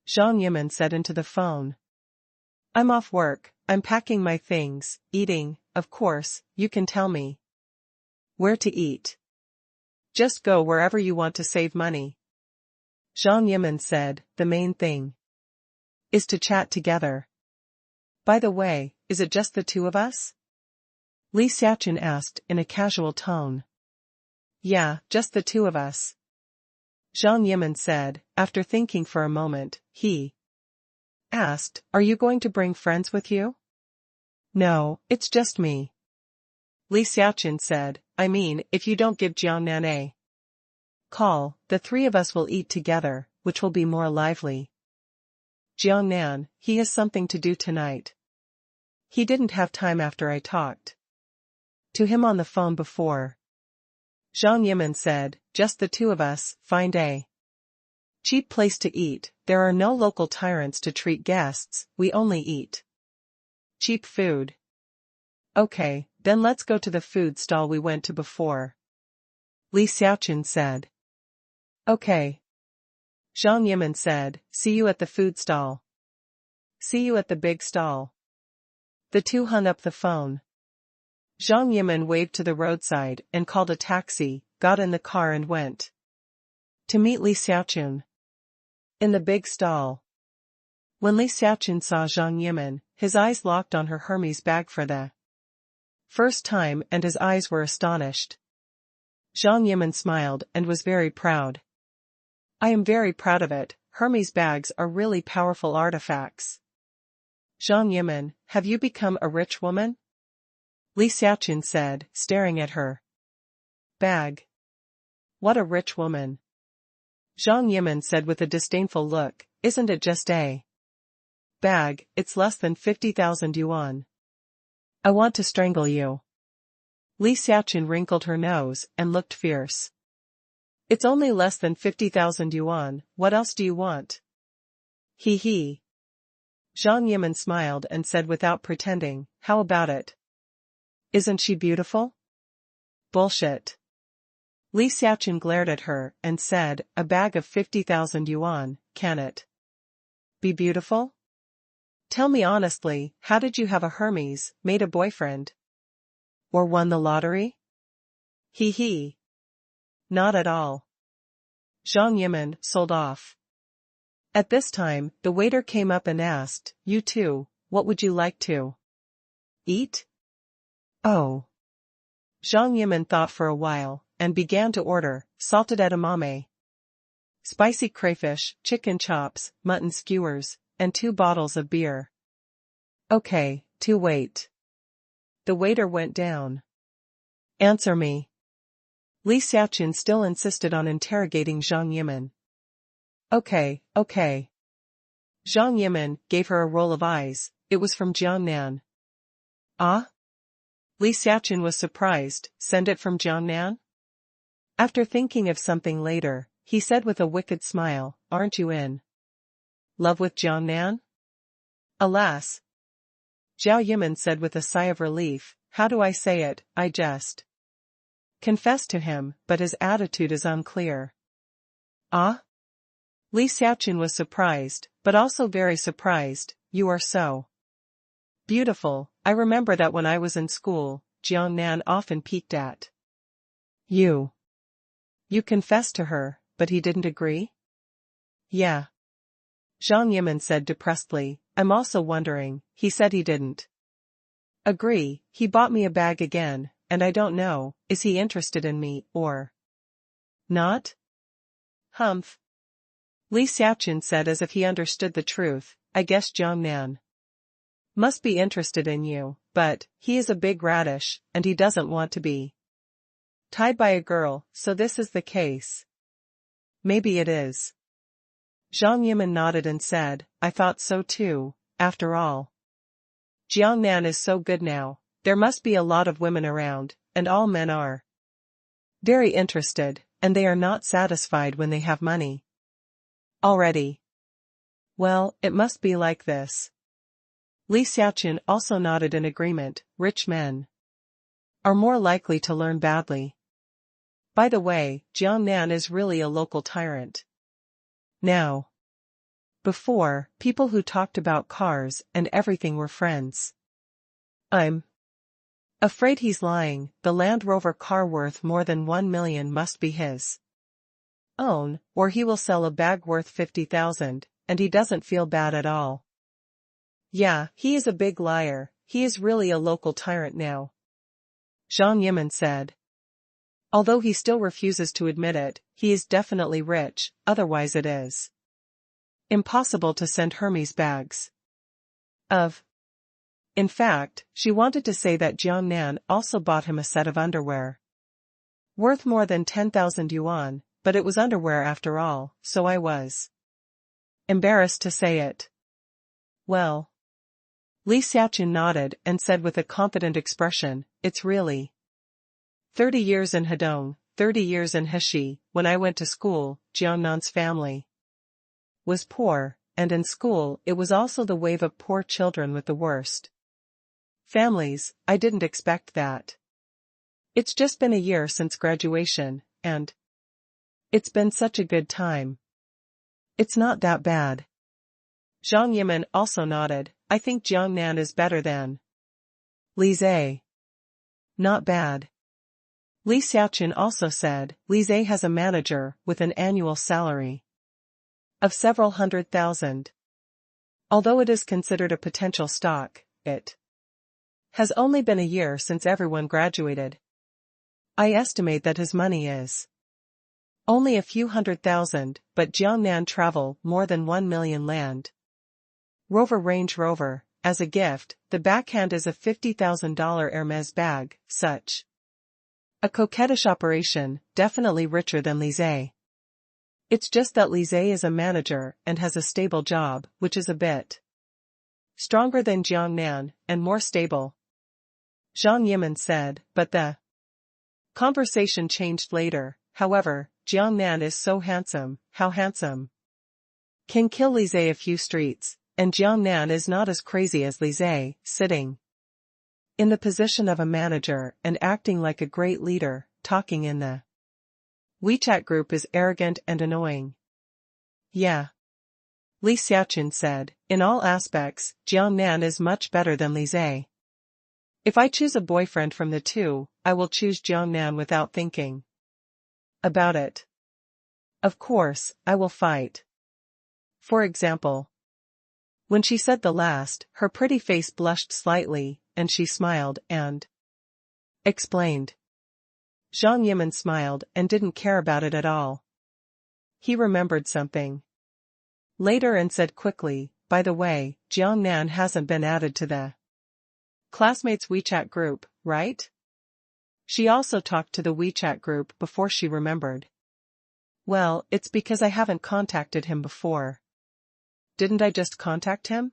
Zhang Yimin said into the phone. I'm off work, I'm packing my things, eating, of course, you can tell me where to eat. Just go wherever you want to save money. Zhang Yimin said, the main thing is to chat together. By the way, is it just the two of us? Li Xiaochun asked in a casual tone. Yeah, just the two of us. Zhang Yimin said, after thinking for a moment. He asked, are you going to bring friends with you? No, it's just me. Li Xiaochun said, I mean, if you don't give Jiangnan a call, the three of us will eat together, which will be more lively. Jiangnan, he has something to do tonight. He didn't have time after I talked to him on the phone before. Zhang Yimin said, just the two of us, find a cheap place to eat, there are no local tyrants to treat guests, we only eat cheap food. Okay, then let's go to the food stall we went to before. Li Xiaochun said. Okay. Zhang Yimin said, see you at the food stall. See you at the big stall. The two hung up the phone. Zhang Yimin waved to the roadside and called a taxi, got in the car and went to meet Li Xiaochun in the big stall. When Li Xiaochun saw Zhang Yimin, his eyes locked on her Hermes bag for the first time and his eyes were astonished. Zhang Yimin smiled and was very proud. I am very proud of it, Hermes bags are really powerful artifacts. Zhang Yimin, have you become a rich woman? Li Xiaochun said, staring at her bag. What a rich woman. Zhang Yimin said with a disdainful look, isn't it just a bag, it's less than 50,000 yuan. I want to strangle you. Li Xiaochun wrinkled her nose and looked fierce. It's only less than 50,000 yuan, what else do you want? He. Zhang Yimin smiled and said without pretending, how about it? Isn't she beautiful? Bullshit. Li Xiaochun glared at her and said, a bag of 50,000 yuan, can it be beautiful? Tell me honestly, how did you have a Hermes, made a boyfriend? Or won the lottery? He. Not at all. Zhang Yimin sold off. At this time, the waiter came up and asked, you too, what would you like to eat? Oh. Zhang Yimin thought for a while, and began to order, salted edamame, spicy crayfish, chicken chops, mutton skewers, and 2 bottles of beer. Okay, to wait. The waiter went down. Answer me. Li Xiaochun still insisted on interrogating Zhang Yimin. Okay. Zhang Yimin gave her a roll of eyes, it was from Jiangnan. Ah? Li Xiaochun was surprised, send it from Jiangnan? After thinking of something later, he said with a wicked smile, aren't you in love with Jiangnan? Alas. Zhao Yimin said with a sigh of relief, how do I say it, I just confessed to him, but his attitude is unclear. Ah? Li Xiaochun was surprised, but also very surprised, you are so beautiful, I remember that when I was in school, Jiangnan often peeked at you. You confessed to her, but he didn't agree? Yeah. Zhang Yimin said depressedly, I'm also wondering, he said he didn't agree, he bought me a bag again, and I don't know, is he interested in me, or not? Humph. Li Xiaoqun said as if he understood the truth, I guess Jiangnan must be interested in you, but he is a big radish, and he doesn't want to be tied by a girl, so this is the case. Maybe it is. Zhang Yimin nodded and said, I thought so too, after all. Jiangnan is so good now, there must be a lot of women around, and all men are very interested, and they are not satisfied when they have money already. Well, it must be like this. Li Xiaoqun also nodded in agreement, rich men are more likely to learn badly. By the way, Jiangnan is really a local tyrant now. Before, people who talked about cars and everything were friends. I'm afraid he's lying. The Land Rover car worth more than 1 million must be his own, or he will sell a bag worth 50,000, and he doesn't feel bad at all. Yeah, he is a big liar, he is really a local tyrant now. Zhang Yimin said. Although he still refuses to admit it, he is definitely rich, otherwise it is impossible to send Hermes bags of. In fact, she wanted to say that Jiangnan also bought him a set of underwear worth more than 10,000 yuan, but it was underwear after all, so I was embarrassed to say it. Well. Li Xiaoqun nodded and said with a confident expression, it's really 30 years in Hedong, 30 years in Heshi. When I went to school, Jiangnan's family was poor, and in school it was also the wave of poor children with the worst families. I didn't expect that. It's just been a year since graduation, and it's been such a good time. It's not that bad. Zhang Yimin also nodded, I think Jiangnan is better than Li Zhe. Not bad. Li Xiaoqun also said, Li Zhe has a manager with an annual salary of several 100,000. Although it is considered a potential stock, it has only been a year since everyone graduated. I estimate that his money is only a few 100,000, but Jiangnan travel more than 1 million Land Rover Range Rover. As a gift, the backhand is a $50,000 Hermes bag, such a coquettish operation, definitely richer than Li Zhe. It's just that Li Zhe is a manager and has a stable job, which is a bit stronger than Jiangnan, and more stable. Zhang Yimin said, but the conversation changed later. However, Jiangnan is so handsome, how handsome. Can kill Li Zhe a few streets, and Jiangnan is not as crazy as Li Zhe, sitting in the position of a manager and acting like a great leader, talking in the WeChat group is arrogant and annoying. Yeah. Li Xiaoqun said, in all aspects, Jiangnan is much better than Li Zhe. If I choose a boyfriend from the two, I will choose Jiangnan without thinking about it. Of course, I will fight. For example. When she said the last, her pretty face blushed slightly, and she smiled and explained. Zhang Yimin smiled and didn't care about it at all. He remembered something later and said quickly, by the way, Jiangnan hasn't been added to the classmates WeChat group, right? She also talked to the WeChat group before she remembered. Well, it's because I haven't contacted him before. Didn't I just contact him?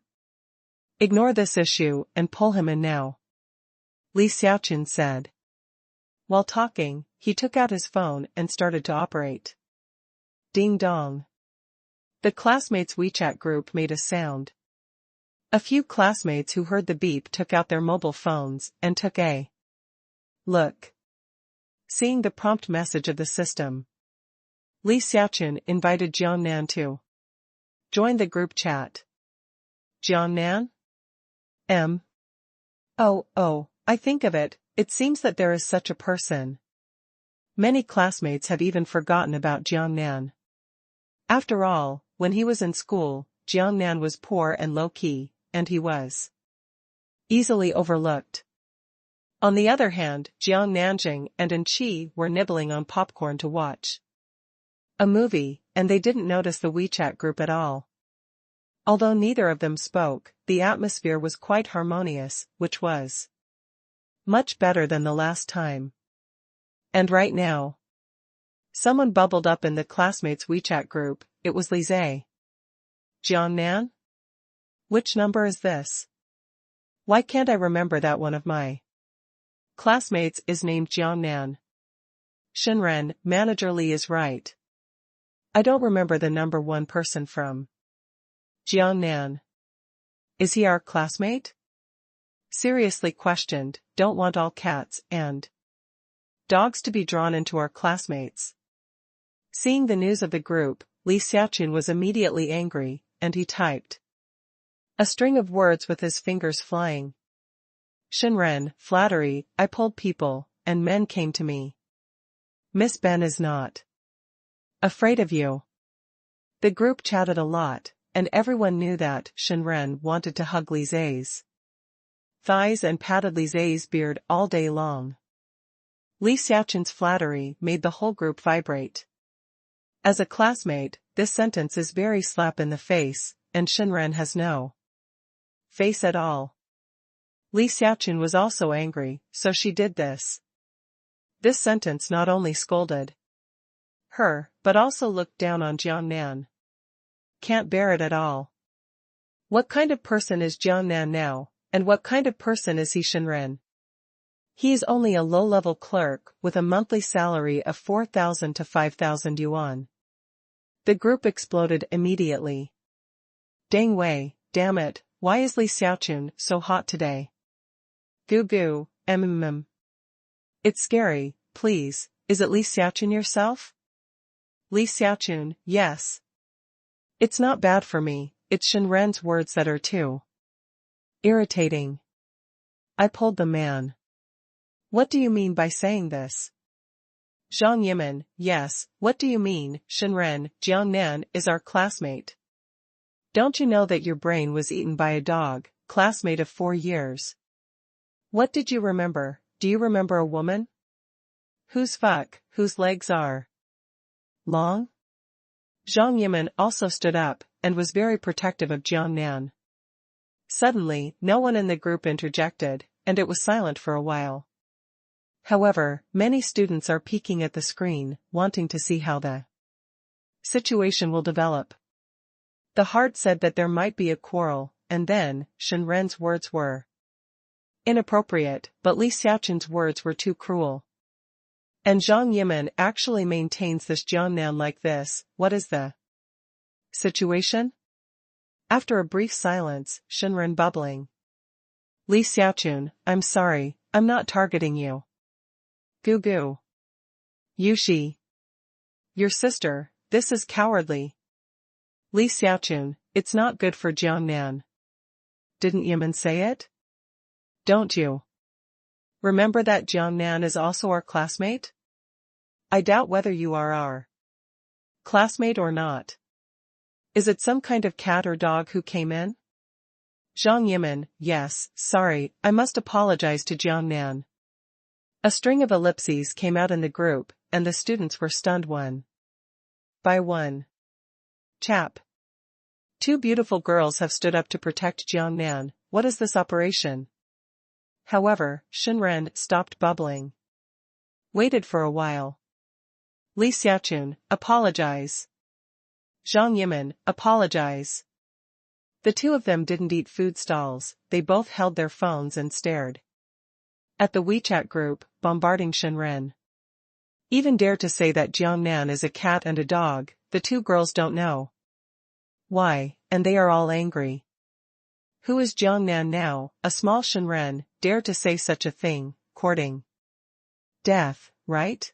Ignore this issue and pull him in now. Li Xiaoqun said. While talking, he took out his phone and started to operate. Ding dong. The classmates' WeChat group made a sound. A few classmates who heard the beep took out their mobile phones and took a look. Seeing the prompt message of the system, Li Xiaoqun invited Jiangnan to join the group chat. Jiangnan? Oh, I think of it, it seems that there is such a person. Many classmates have even forgotten about Jiangnan. After all, when he was in school, Jiangnan was poor and low-key, and he was easily overlooked. On the other hand, Jiang Nanjing and Chen Xi were nibbling on popcorn to watch a movie, and they didn't notice the WeChat group at all. Although neither of them spoke, the atmosphere was quite harmonious, which was much better than the last time. And right now, someone bubbled up in the classmates' WeChat group. It was Lise. Jiangnan? Which number is this? Why can't I remember that one of my classmates is named Jiangnan? Shenren, Manager Li is right. I don't remember the number one person from Jiangnan. Is he our classmate? Seriously questioned, don't want all cats and dogs to be drawn into our classmates. Seeing the news of the group, Li Xiaoqun was immediately angry, and he typed a string of words with his fingers flying. Shenren, flattery, I pulled people, and men came to me. Miss Ben is not afraid of you. The group chatted a lot, and everyone knew that Shenren wanted to hug Lise's thighs and patted Lise's beard all day long. Li Xiaoqun's flattery made the whole group vibrate. As a classmate, this sentence is very slap in the face, and Shenren has no face at all. Li Xiaoqun was also angry, so she did this. This sentence not only scolded her, but also looked down on Jiangnan. Can't bear it at all. What kind of person is Jiangnan now, and what kind of person is he Shenren? He is only a low-level clerk with a monthly salary of 4,000 to 5,000 yuan. The group exploded immediately. Dang Wei, damn it, why is Li Xiaoqun so hot today? Goo goo, It's scary, please, is it Li Xiaoqun yourself? Li Xiaoqun, yes. It's not bad for me, it's Shenren's words that are too irritating. I pulled the man. What do you mean by saying this? Zhang Yimin, yes, what do you mean, Shenren, Jiangnan is our classmate. Don't you know that your brain was eaten by a dog, classmate of 4 years? What did you remember? Do you remember a woman? Whose legs are long? Zhang Yimin also stood up, and was very protective of Jiangnan. Suddenly, no one in the group interjected, and it was silent for a while. However, many students are peeking at the screen, wanting to see how the situation will develop. The heart said that there might be a quarrel, and then, Shenren's words were inappropriate, but Li Xiaoqun's words were too cruel. And Zhang Yimin actually maintains this Jiangnan like this. What is the situation? After a brief silence, Shenren bubbling. Li Xiaoqun, I'm sorry, I'm not targeting you. Goo goo. Yushi. Your sister, this is cowardly. Li Xiaoqun, it's not good for Jiangnan. Didn't Yimin say it? Don't you remember that Jiangnan is also our classmate? I doubt whether you are our classmate or not. Is it some kind of cat or dog who came in? Zhang Yimin, yes, sorry, I must apologize to Jiangnan. A string of ellipses came out in the group, and the students were stunned one by one. Chap. 2 beautiful girls have stood up to protect Jiangnan. What is this operation? However, Shenren stopped bubbling. Waited for a while. Li Xiaoqun, apologize. Zhang Yimin, apologize. The 2 of them didn't eat food stalls, they both held their phones and stared at the WeChat group, bombarding Shenren. Even dare to say that Jiangnan is a cat and a dog, the 2 girls don't know why, and they are all angry. Who is Jiangnan now? A small Shenren, dare to say such a thing, courting death, right?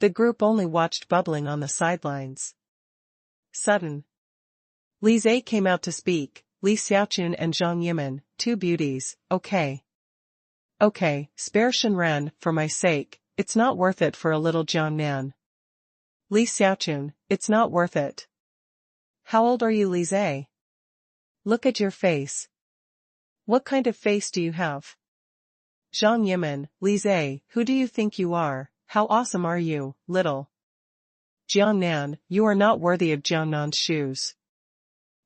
The group only watched bubbling on the sidelines. Sudden. Lise came out to speak, Li Xiaoqun and Zhang Yimin, 2 beauties, okay. Okay, spare Shenren, for my sake, it's not worth it for a little Jiangnan. Li Xiaoqun, it's not worth it. How old are you, Lise? Look at your face. What kind of face do you have? Zhang Yimin, Lise, who do you think you are? How awesome are you, little Jiangnan, you are not worthy of Jiangnan's shoes.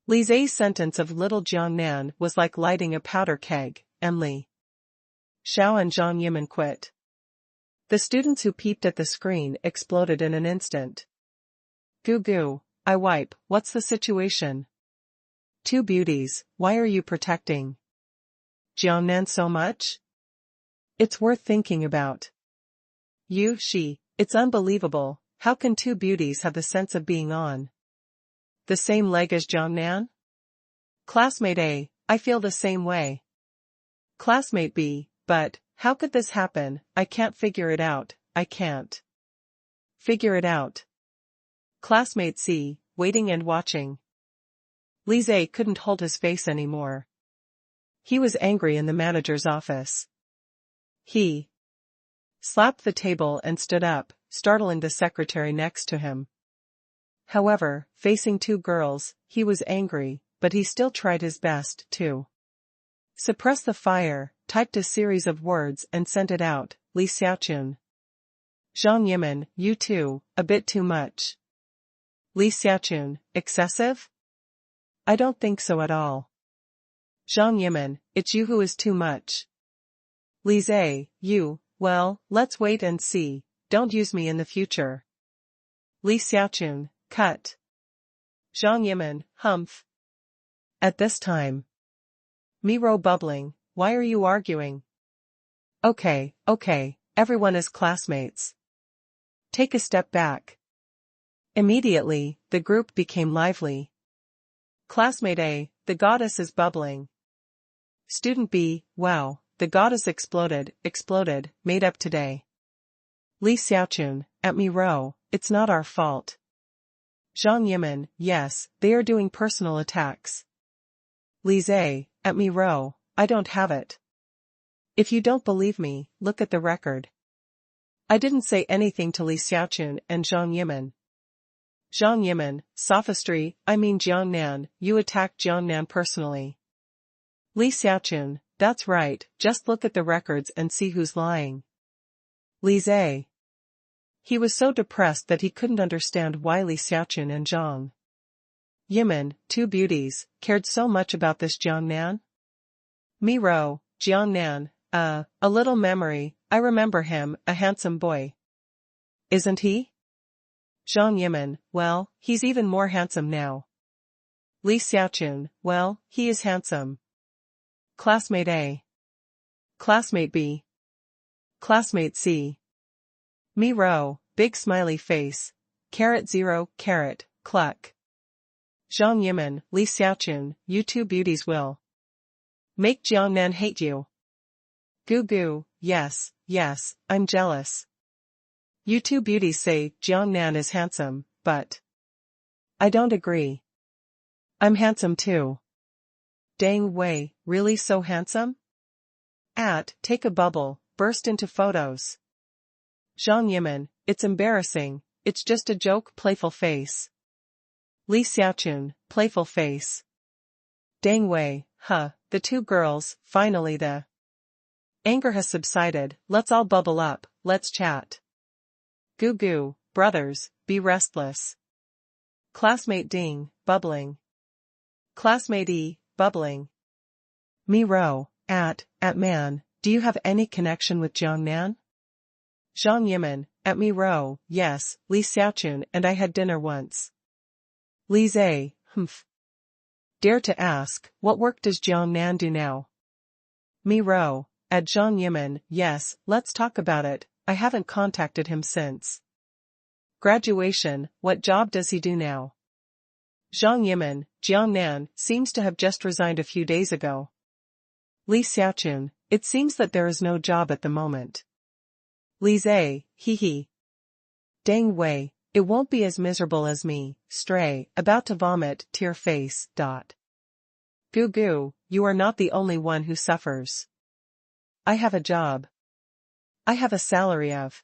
Lise's sentence of little Jiangnan was like lighting a powder keg, and Li Xiao and Zhang Yimin quit. The students who peeped at the screen exploded in an instant. Goo goo, I wipe, what's the situation? Two beauties, why are you protecting Jiangnan so much? It's worth thinking about. You, she, it's unbelievable, how can two beauties have the sense of being on the same leg as Jiangnan? Classmate A, I feel the same way. Classmate B, but, how could this happen? I can't figure it out, I can't figure it out. Classmate C, waiting and watching. Lise couldn't hold his face anymore. He was angry in the manager's office. He slapped the table and stood up, startling the secretary next to him. However, facing two girls, he was angry, but he still tried his best to suppress the fire, typed a series of words and sent it out, Li Xiaochun. Zhang Yimin, you too, a bit too much. Li Xiaochun, excessive? I don't think so at all. Zhang Yimin, it's you who is too much. Lise, you, well, let's wait and see, don't use me in the future. Li Xiaochun, cut. Zhang Yimin, humph. At this time. Miro bubbling, why are you arguing? Okay, everyone is classmates. Take a step back. Immediately, the group became lively. Classmate A, the goddess is bubbling. Student B, wow, the goddess exploded, made up today. Li Xiaochun, at Miro, it's not our fault. Zhang Yimin, yes, they are doing personal attacks. Lise, at Miro, I don't have it. If you don't believe me, look at the record. I didn't say anything to Li Xiaochun and Zhang Yimin. Zhang Yimin, sophistry, I mean Jiangnan, you attacked Jiangnan personally. Li Xiaochun, that's right, just look at the records and see who's lying. Lise. He was so depressed that he couldn't understand why Li Xiaochun and Zhang Yimin, two beauties, cared so much about this Jiangnan. Miro, Jiangnan, a little memory, I remember him, a handsome boy. Isn't he? Zhang Yimin, well, he's even more handsome now. Li Xiaochun, well, he is handsome. Classmate A. Classmate B. Classmate C. Miro, big smiley face. *0, cluck. Zhang Yimin, Li Xiaochun, you two beauties will make Jiangnan hate you. Goo goo, yes, I'm jealous. You two beauties say Jiangnan is handsome, but I don't agree. I'm handsome too. Dang Wei, really so handsome? Take a bubble, burst into photos. Zhang Yimin, it's embarrassing, it's just a joke, playful face. Li Xiaochun, playful face. Dang Wei, the two girls, finally the anger has subsided, let's all bubble up, let's chat. Goo goo, brothers, be restless. Classmate Ding, bubbling. Classmate E, bubbling. Miro, at man, do you have any connection with Jiangnan? Zhang Yimin, at Miro, yes, Li Xiaochun and I had dinner once. Lise, humph. Dare to ask, what work does Jiangnan do now? Miro, at Zhang Yimin, yes, let's talk about it, I haven't contacted him since graduation, what job does he do now? Zhang Yimin, Jiangnan, seems to have just resigned a few days ago. Li Xiaochun, it seems that there is no job at the moment. Lise, hee. Dang Wei, it won't be as miserable as me, stray, about to vomit, tear face, Goo goo, you are not the only one who suffers. I have a job. I have a salary of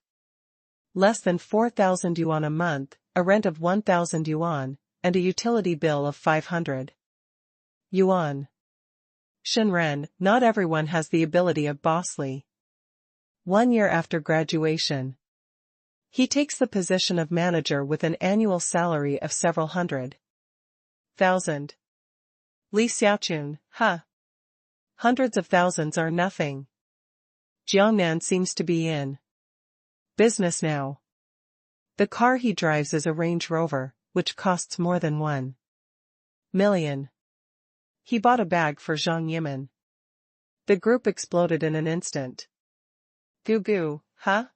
less than 4,000 yuan a month, a rent of 1,000 yuan, and a utility bill of 500 yuan. Shenren, not everyone has the ability of Boss Li. 1 year after graduation. He takes the position of manager with an annual salary of several hundred thousand. Li Xiaochun, huh? Hundreds of thousands are nothing. Jiangnan seems to be in business now. The car he drives is a Range Rover, which costs more than 1 million. He bought a bag for Zhang Yimin. The group exploded in an instant. Goo goo, huh?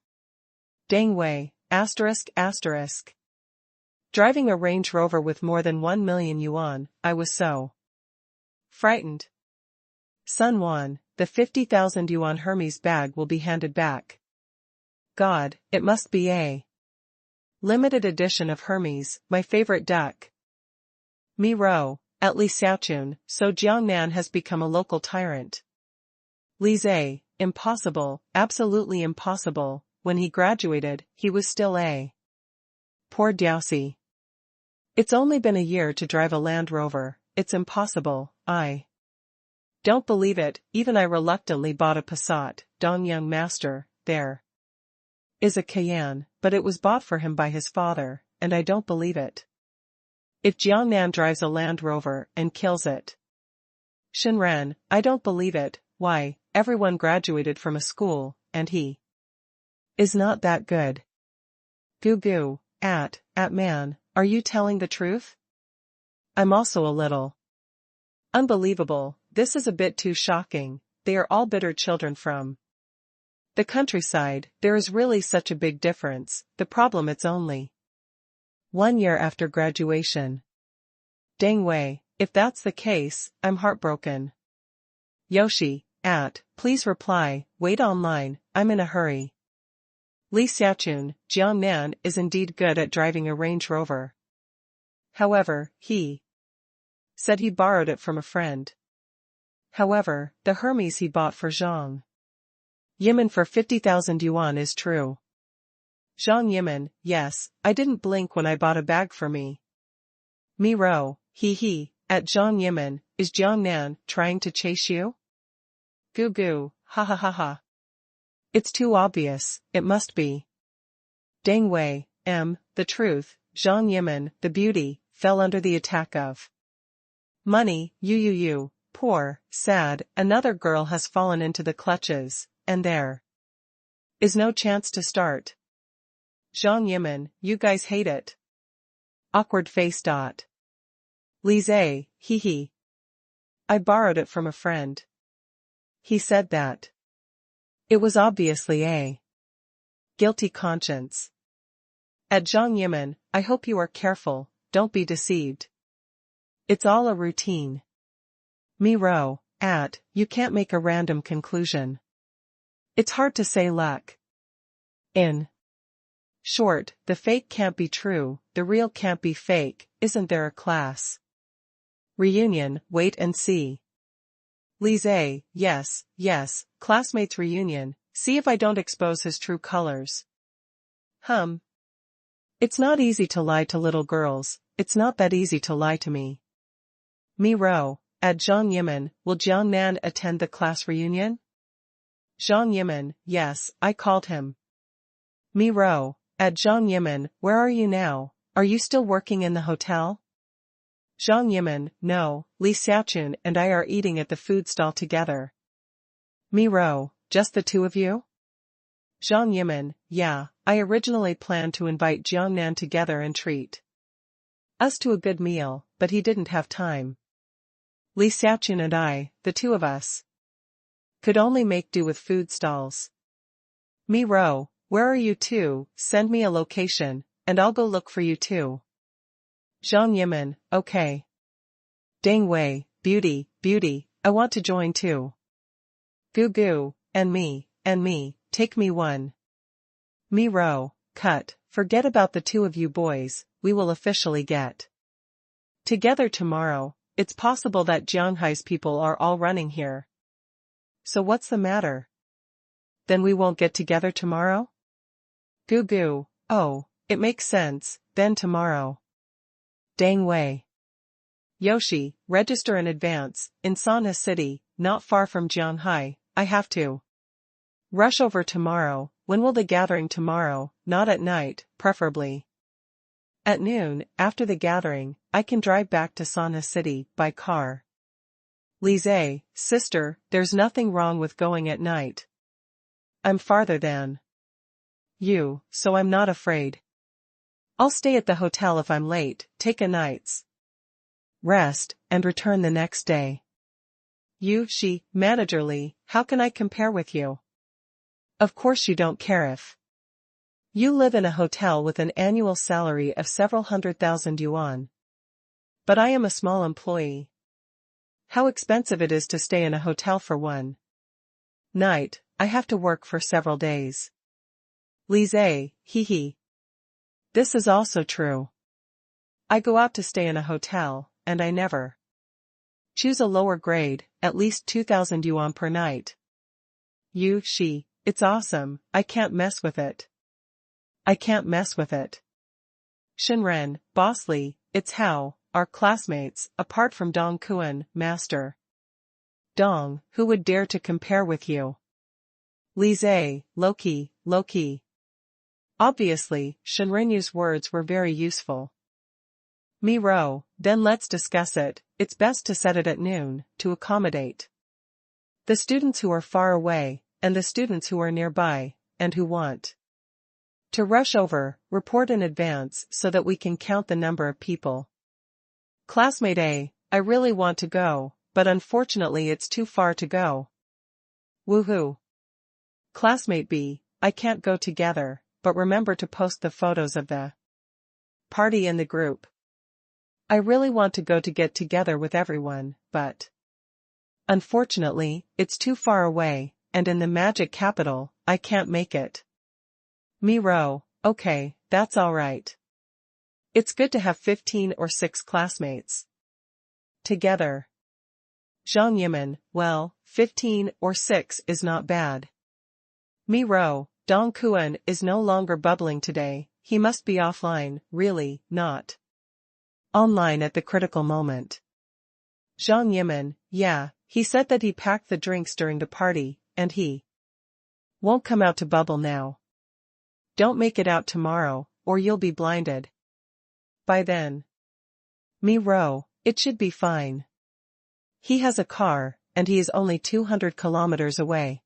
Dang Wei, asterisk. Driving a Range Rover with more than 1 million yuan, I was so frightened. Sun Wan, the 50,000 yuan Hermes bag will be handed back. God, it must be a limited edition of Hermes, my favorite duck. Mi Ro, at Li Xiaochun, so Jiangnan has become a local tyrant. Li Zhe, impossible, absolutely impossible. When he graduated, he was still a poor Diaosi. It's only been a year to drive a Land Rover, it's impossible, I don't believe it. Even I reluctantly bought a Passat, Dong young master, there is a Cayenne, but it was bought for him by his father, and I don't believe it. If Jiangnan drives a Land Rover and kills it. Shenren, I don't believe it. Why, everyone graduated from a school, and he is not that good. Goo goo, at man, are you telling the truth? I'm also a little unbelievable. This is a bit too shocking. They are all bitter children from the countryside. There is really such a big difference. The problem it's only 1 year after graduation. Dang Wei, if that's the case, I'm heartbroken. Yoshi, please reply, wait online, I'm in a hurry. Li Xiaochun, Jiangnan is indeed good at driving a Range Rover. However, he said he borrowed it from a friend. However, the Hermes he bought for Zhang Yimin for 50,000 yuan is true. Zhang Yimin, yes, I didn't blink when I bought a bag for me. Mi Ro, at Zhang Yimin, is Jiangnan trying to chase you? Goo goo, ha ha ha ha. It's too obvious, it must be. Dang Wei, the truth, Zhang Yimin, the beauty, fell under the attack of money. You, poor, sad, another girl has fallen into the clutches, and there is no chance to start. Zhang Yimin, you guys hate it. Awkward face. Li Zhe, I borrowed it from a friend. He said that. It was obviously a guilty conscience. At Zhang Yimin, I hope you are careful, don't be deceived. It's all a routine. Mi Ro, you can't make a random conclusion. It's hard to say luck. In short, the fake can't be true, the real can't be fake. Isn't there a class reunion? Wait and see. Li Zhe, yes, classmates reunion, see if I don't expose his true colors. It's not easy to lie to little girls, it's not that easy to lie to me. Mi Ro, at Zhang Yimin, will Jiangnan attend the class reunion? Zhang Yimin, yes, I called him. Mi Ro, at Zhang Yimin, where are you now? Are you still working in the hotel? Zhang Yimin, no, Li Xiaochun and I are eating at the food stall together. Mi Ro, just the two of you? Zhang Yimin, yeah, I originally planned to invite Jiangnan together and treat us to a good meal, but he didn't have time. Li Xiaochun and I, the two of us, could only make do with food stalls. Mi Ro, where are you two? Send me a location, and I'll go look for you too. Zhang Yimin, okay. Dang Wei, beauty, I want to join too. Goo goo, and me, take me one. Mi Ro, cut, forget about the two of you boys, we will officially get together tomorrow. It's possible that Jianghai's people are all running here. So what's the matter? Then we won't get together tomorrow? Goo goo, oh, it makes sense, then tomorrow. Dang Wei. Yoshi, register in advance, in Sanha City, not far from Jianghai, I have to Rush over tomorrow. When will the gathering tomorrow? Not at night, preferably. At noon, after the gathering, I can drive back to Sana City, by car. Lise, sister, there's nothing wrong with going at night. I'm farther than you, so I'm not afraid. I'll stay at the hotel if I'm late, take a night's rest, and return the next day. You, she, managerly, how can I compare with you? Of course you don't care if you live in a hotel with an annual salary of several 100,000 yuan. But I am a small employee. How expensive it is to stay in a hotel for one night. I have to work for several days. Lise, hee hee. This is also true. I go out to stay in a hotel, and I never choose a lower grade, at least 2,000 yuan per night. You, she, it's awesome, I can't mess with it. I can't mess with it. Shinren, Bosley, it's how, our classmates, apart from Dong Kuan, master. Dong, who would dare to compare with you? Lise, low-key, low-key. Obviously, Shinrenyu's words were very useful. Miro, then let's discuss it, it's best to set it at noon, to accommodate the students who are far away, and the students who are nearby, and who want to rush over, report in advance so that we can count the number of people. Classmate A, I really want to go, but unfortunately it's too far to go. Woohoo. Classmate B, I can't go together, but remember to post the photos of the party in the group. I really want to go to get together with everyone, but unfortunately, it's too far away, and in the magic capital, I can't make it. Miro, okay, that's alright. It's good to have 15 or 6 classmates together. Zhang Yimin, well, 15 or 6 is not bad. Miro, Dong Kuan is no longer bubbling today, he must be offline, really, not online at the critical moment. Zhang Yimin, yeah, he said that he packed the drinks during the party, and he won't come out to bubble now. Don't make it out tomorrow, or you'll be blinded by then. Miro, it should be fine. He has a car, and he is only 200 kilometers away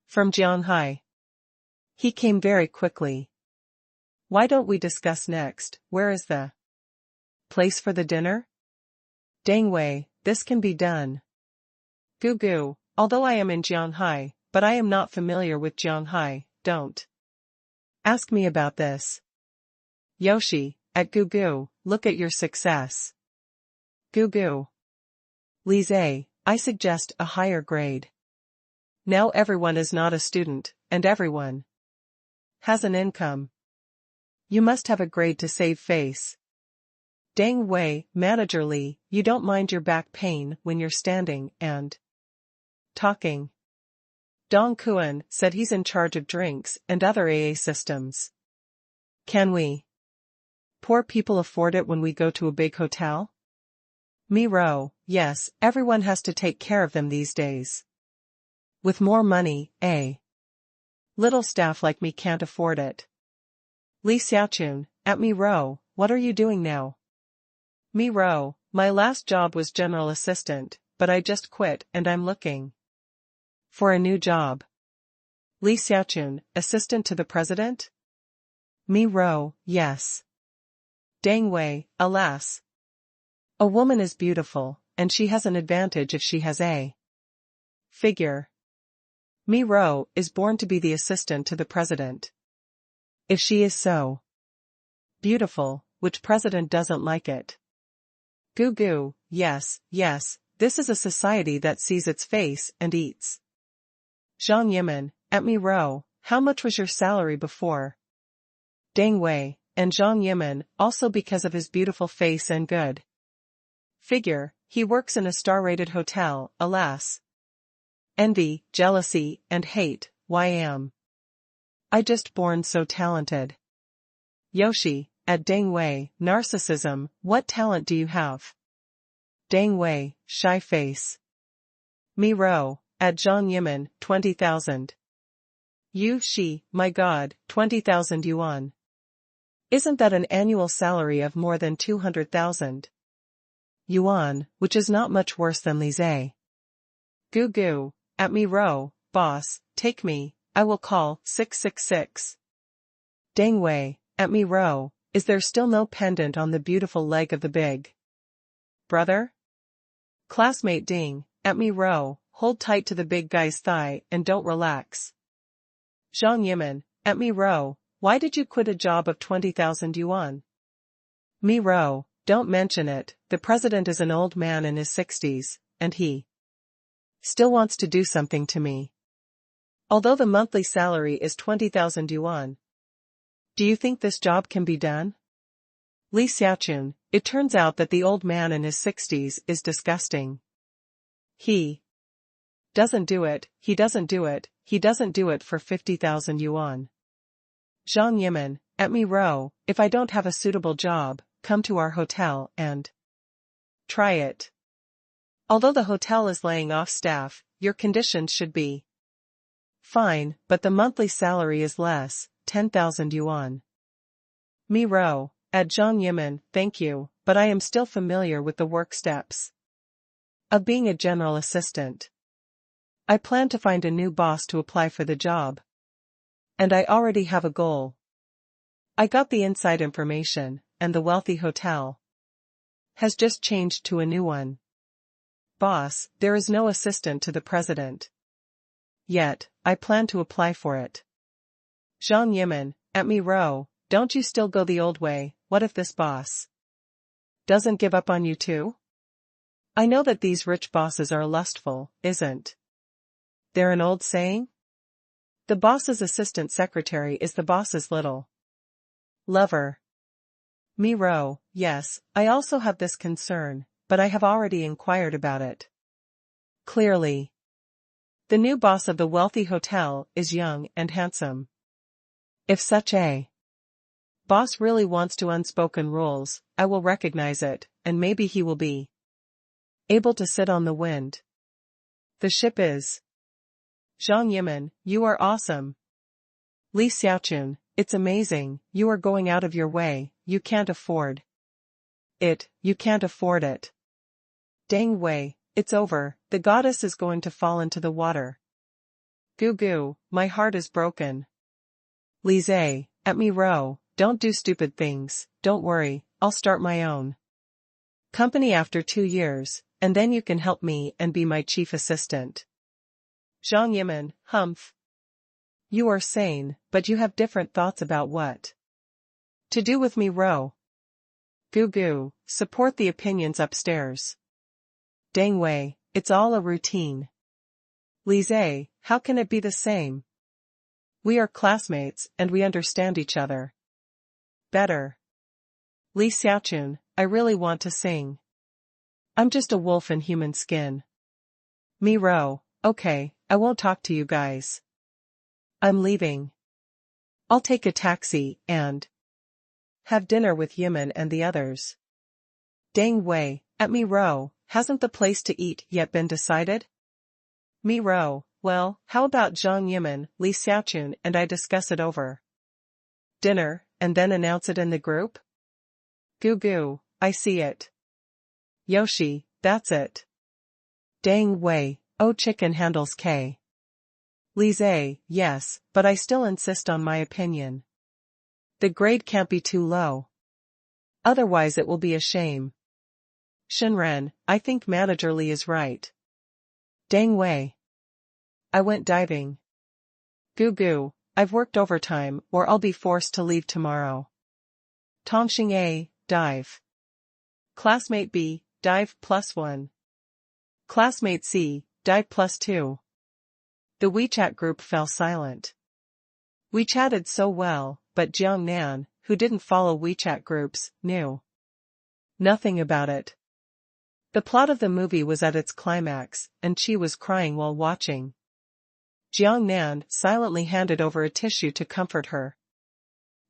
from Jianghai. He came very quickly. Why don't we discuss next? Where is the place for the dinner? Dangwei, this can be done. Gugu, although I am in Jianghai, but I am not familiar with Jianghai, don't ask me about this. Yoshi, at Gugu, look at your success. Gugu. Lise, I suggest a higher grade. Now everyone is not a student, and everyone has an income. You must have a grade to save face. Dang Wei, managerly, you don't mind your back pain when you're standing and talking. Dong Kuan said he's in charge of drinks and other AA systems. Can we poor people afford it when we go to a big hotel? Miro, yes, everyone has to take care of them these days. With more money, a little staff like me can't afford it. Li Xiaochun, at Miro, what are you doing now? Miro, my last job was general assistant, but I just quit and I'm looking for a new job. Li Xiaochun, assistant to the president? Miro, yes. Dang Wei, alas. A woman is beautiful, and she has an advantage if she has a figure. Miro is born to be the assistant to the president. If she is so beautiful, which president doesn't like it? Gugu, yes, yes, this is a society that sees its face and eats. Zhang Yimin, at Miro, how much was your salary before? Dang Wei, and Zhang Yimin, also because of his beautiful face and good figure, he works in a star-rated hotel, alas. Envy, jealousy, and hate, why am I just born so talented? Yoshi, at Dang Wei, narcissism, what talent do you have? Dang Wei, shy face. Miro, at Zhang Yimin, 20,000. She, my god, 20,000 yuan. Isn't that an annual salary of more than 200,000 yuan, which is not much worse than Lise. Goo goo, at me row, boss, take me, I will call 666. Dang Wei, at me row, is there still no pendant on the beautiful leg of the big brother? Classmate Ding, at me row, hold tight to the big guy's thigh and don't relax. Zhang Yimin, at me row, why did you quit a job of 20,000 yuan? Me row, don't mention it, the president is an old man in his 60s, and he still wants to do something to me. Although the monthly salary is 20,000 yuan. Do you think this job can be done? Li Xiaochun, it turns out that the old man in his 60s is disgusting. He doesn't do it, he doesn't do it, he doesn't do it for 50,000 yuan. Zhang Yimin, at me row, if I don't have a suitable job, come to our hotel and try it. Although the hotel is laying off staff, your conditions should be fine, but the monthly salary is less, 10,000 yuan. Me row, at Zhang Yimin, thank you, but I am still familiar with the work steps of being a general assistant. I plan to find a new boss to apply for the job. And I already have a goal. I got the inside information, and the wealthy hotel has just changed to a new one. Boss, there is no assistant to the president. Yet, I plan to apply for it. Zhang Yimin, at me row, don't you still go the old way, what if this boss doesn't give up on you too? I know that these rich bosses are lustful, isn't there an old saying? The boss's assistant secretary is the boss's little lover. Me row, yes, I also have this concern, but I have already inquired about it. Clearly. The new boss of the wealthy hotel is young and handsome. If such a boss really wants to unspoken rules, I will recognize it, and maybe he will be able to sit on the wind. The ship is. Zhang Yimin, you are awesome. Li Xiaochun, it's amazing, you are going out of your way, you can't afford it, you can't afford it. Dang Wei, it's over, the goddess is going to fall into the water. Goo goo, my heart is broken. Lise, at me row, don't do stupid things, don't worry, I'll start my own company after 2 years, and then you can help me and be my chief assistant. Zhang Yimin, humph. You are sane, but you have different thoughts about what to do with me row. Goo goo, support the opinions upstairs. Dang Wei, it's all a routine. Lise, how can it be the same? We are classmates and we understand each other better. Li Xiaochun, I really want to sing. I'm just a wolf in human skin. Me row, okay, I won't talk to you guys. I'm leaving. I'll take a taxi and have dinner with Yimin and the others. Dang Wei, at me row, hasn't the place to eat yet been decided? Me row, well, how about Zhang Yimin, Li Xiaochun and I discuss it over dinner, and then announce it in the group? Goo goo, I see it. Yoshi, that's it. Dang Wei, oh chicken handles K. Lise, yes, but I still insist on my opinion. The grade can't be too low. Otherwise it will be a shame. Shenren, I think Manager Li is right. Dang Wei. I went diving. Goo goo, I've worked overtime or I'll be forced to leave tomorrow. Tongxing A, dive. Classmate B, dive +1. Classmate C, dive +2. The WeChat group fell silent. We chatted so well, but Jiang Nan, who didn't follow WeChat groups, knew nothing about it. The plot of the movie was at its climax, and she was crying while watching. Jiang Nan silently handed over a tissue to comfort her.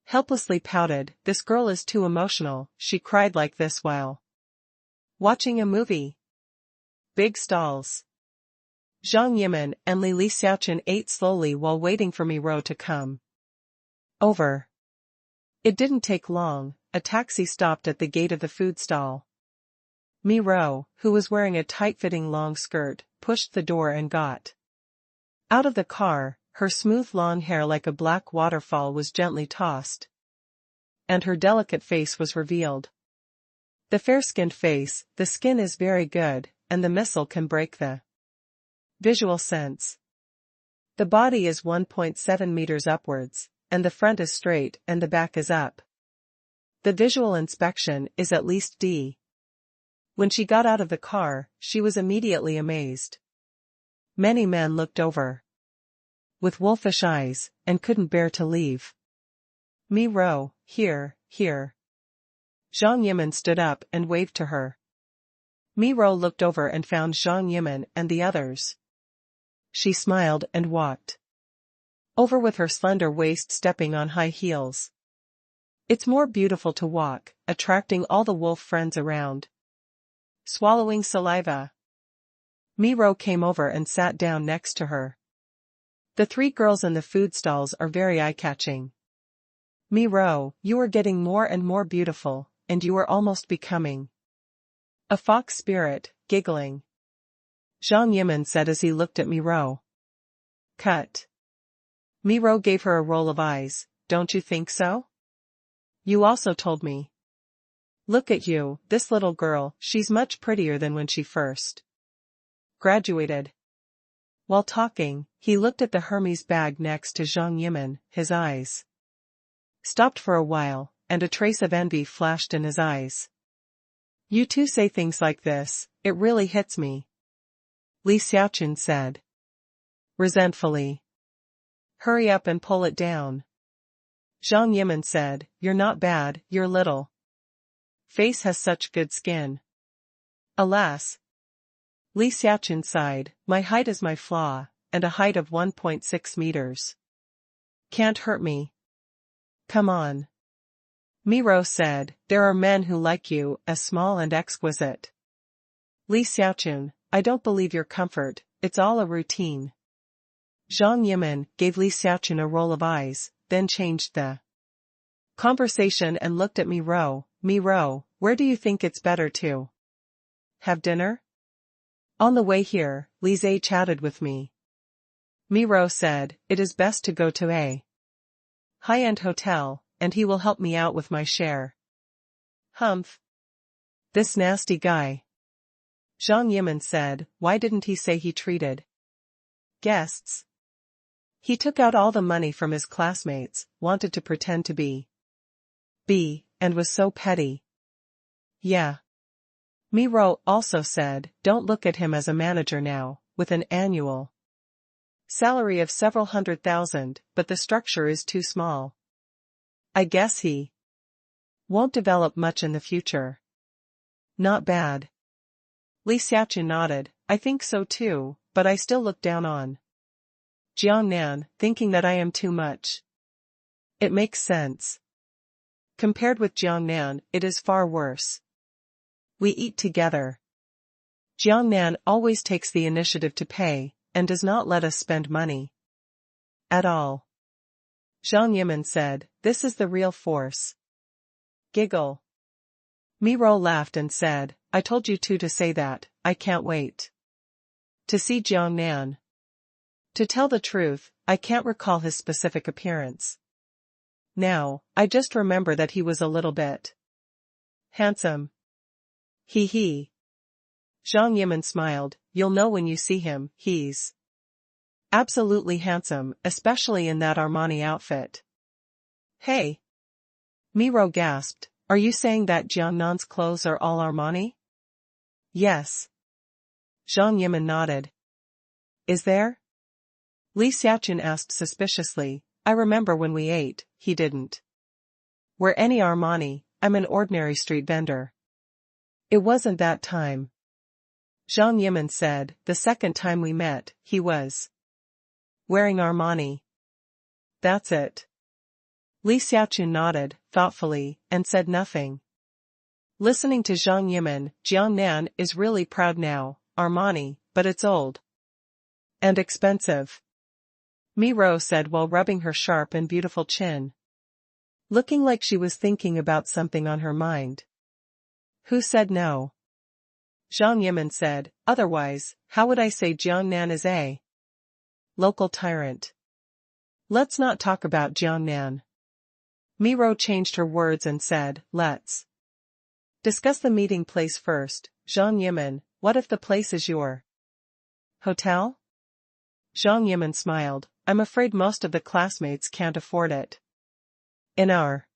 Helplessly pouted, this girl is too emotional, she cried like this while watching a movie. Big stalls. Zhang Yimin and Li Xiaoqun ate slowly while waiting for Mi Rou to come over. It didn't take long, a taxi stopped at the gate of the food stall. Mi Rou, who was wearing a tight-fitting long skirt, pushed the door and got out of the car. Her smooth long hair like a black waterfall was gently tossed, and her delicate face was revealed. The fair-skinned face, the skin is very good, and the missile can break the visual sense. The body is 1.7 meters upwards, and the front is straight and the back is up. The visual inspection is at least D. When she got out of the car, she was immediately amazed. Many men looked over with wolfish eyes, and couldn't bear to leave. Mi Rou, here. Zhang Yimin stood up and waved to her. Mi Rou looked over and found Zhang Yimin and the others. She smiled and walked over with her slender waist stepping on high heels. It's more beautiful to walk, attracting all the wolf friends around. Swallowing saliva. Mi Rou came over and sat down next to her. The three girls in the food stalls are very eye-catching. Mi Rou, you are getting more and more beautiful, and you are almost becoming a fox spirit, giggling. Zhang Yimin said as he looked at Mi Rou. Cut. Mi Rou gave her a roll of eyes, don't you think so? You also told me. Look at you, this little girl, she's much prettier than when she first graduated. While talking, he looked at the Hermes bag next to Zhang Yimin, his eyes stopped for a while, and a trace of envy flashed in his eyes. You two say things like this, it really hits me, Li Xiaoqun said resentfully. Hurry up and pull it down. Zhang Yimin said, you're not bad, your little face has such good skin. Alas. Li Xiaoqun sighed, my height is my flaw, and a height of 1.6 meters. Can't hurt me. Come on. Mi Rou said, there are men who like you, as small and exquisite. Li Xiaoqun, I don't believe your comfort, it's all a routine. Zhang Yimin gave Li Xiaoqun a roll of eyes, then changed the conversation and looked at Mi Rou. Mi Rou, where do you think it's better to have dinner? On the way here, Li Zai chatted with me. Mi Rou said, it is best to go to a high-end hotel, and he will help me out with my share. Humph. This nasty guy. Zhang Yimin said, why didn't he say he treated guests? He took out all the money from his classmates, wanted to pretend to be B, and was so petty. Yeah. Mi Rou also said, don't look at him as a manager now, with an annual salary of several 100,000, but the structure is too small. I guess he won't develop much in the future. Not bad. Li Xiaoqun nodded, I think so too, but I still look down on Jiangnan, thinking that I am too much. It makes sense. Compared with Jiangnan, it is far worse. We eat together. Jiangnan always takes the initiative to pay, and does not let us spend money at all. Zhang Yimin said, this is the real force. Giggle. Mi Rou laughed and said, I told you two to say that, I can't wait to see Jiangnan. To tell the truth, I can't recall his specific appearance. Now, I just remember that he was a little bit handsome. He. Zhang Yimin smiled, you'll know when you see him, he's absolutely handsome, especially in that Armani outfit. Hey. Mi Rou gasped, are you saying that Jiangnan's clothes are all Armani? Yes. Zhang Yimin nodded. Is there? Li Xiaoqun asked suspiciously, I remember when we ate, he didn't wear any Armani, I'm an ordinary street vendor. It wasn't that time. Zhang Yimin said, the second time we met, he was wearing Armani. That's it. Li Xiaoqun nodded, thoughtfully, and said nothing. Listening to Zhang Yimin, Jiangnan is really proud now, Armani, but it's old. And expensive. Miro said while rubbing her sharp and beautiful chin. Looking like she was thinking about something on her mind. Who said no? Zhang Yimin said, otherwise, how would I say Jiangnan is a local tyrant? Let's not talk about Jiangnan. Miro changed her words and said, let's discuss the meeting place first. Zhang Yimin, what if the place is your hotel? Zhang Yimin smiled, I'm afraid most of the classmates can't afford it. In our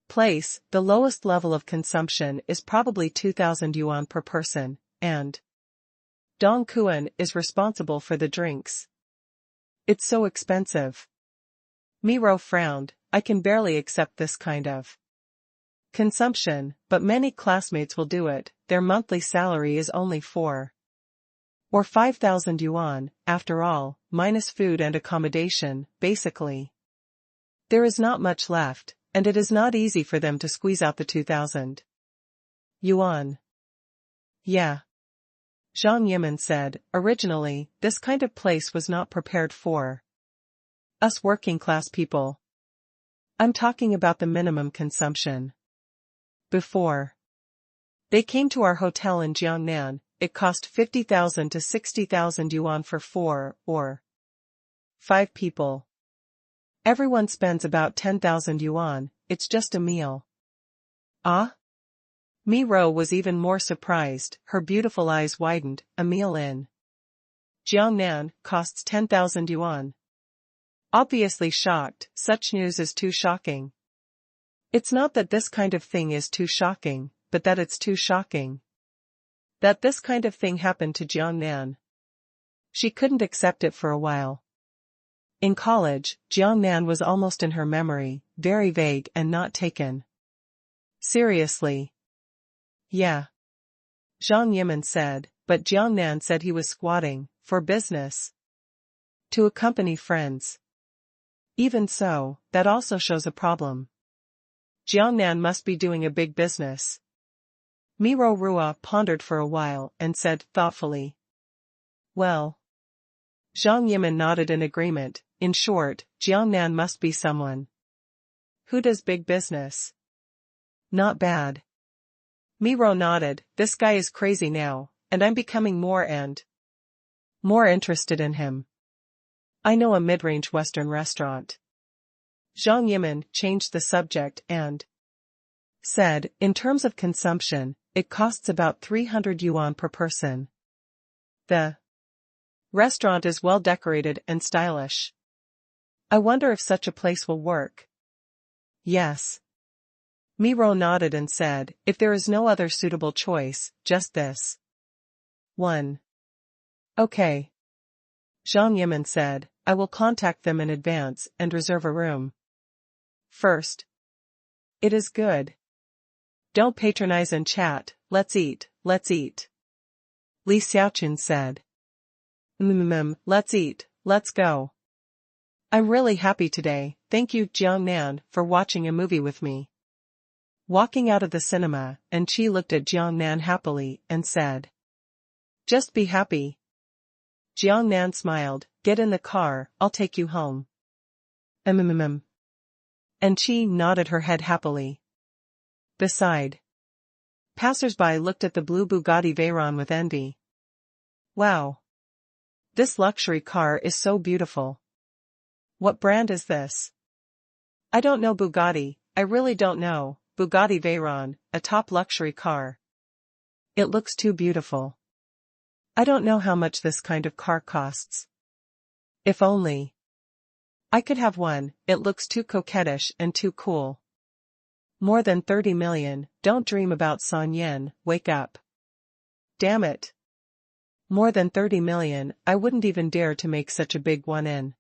place, the lowest level of consumption is probably 2,000 yuan per person, and Dong Kuan is responsible for the drinks. It's so expensive. Miro frowned, I can barely accept this kind of consumption, but many classmates will do it. Their monthly salary is only 4 or 5,000 yuan, after all, minus food and accommodation, basically. There is not much left, and it is not easy for them to squeeze out the 2,000 yuan. Yeah. Zhang Yimin said, originally, this kind of place was not prepared for us working class people. I'm talking about the minimum consumption. Before they came to our hotel in Jiangnan, it cost 50,000 to 60,000 yuan for 4 or 5 people. Everyone spends about 10,000 yuan, it's just a meal. Ah? Miro was even more surprised, her beautiful eyes widened, a meal in Jiangnan costs 10,000 yuan. Obviously shocked, such news is too shocking. It's not that this kind of thing is too shocking, but that it's too shocking that this kind of thing happened to Jiangnan. She couldn't accept it for a while. In college, Jiangnan was almost in her memory, very vague and not taken seriously. Yeah. Zhang Yimin said, but Jiangnan said he was squatting, for business. To accompany friends. Even so, that also shows a problem. Jiangnan must be doing a big business. Miro Rua pondered for a while and said thoughtfully. Well. Zhang Yimin nodded in agreement, in short, Jiangnan must be someone who does big business. Not bad. Miro nodded, this guy is crazy now, and I'm becoming more and more interested in him. I know a mid-range Western restaurant. Zhang Yimin changed the subject and said, in terms of consumption, it costs about 300 yuan per person. The restaurant is well decorated and stylish. I wonder if such a place will work. Yes. Miro nodded and said, if there is no other suitable choice, just this 1. Okay. Zhang Yimin said, I will contact them in advance and reserve a room. First. It is good. Don't patronize and chat, let's eat, let's eat. Li Xiaoqun said. Let's eat, let's go. I'm really happy today, thank you Jiangnan for watching a movie with me. Walking out of the cinema, and Qi looked at Jiangnan happily and said. Just be happy. Jiangnan smiled, get in the car, I'll take you home. And Qi nodded her head happily. Beside. Passers-by looked at the blue Bugatti Veyron with envy. Wow. This luxury car is so beautiful. What brand is this? I don't know Bugatti, I really don't know. Bugatti Veyron, a top luxury car. It looks too beautiful. I don't know how much this kind of car costs. If only I could have one, it looks too coquettish and too cool. More than 30 million, don't dream about San Yen, wake up. Damn it. More than 30 million, I wouldn't even dare to make such a big one in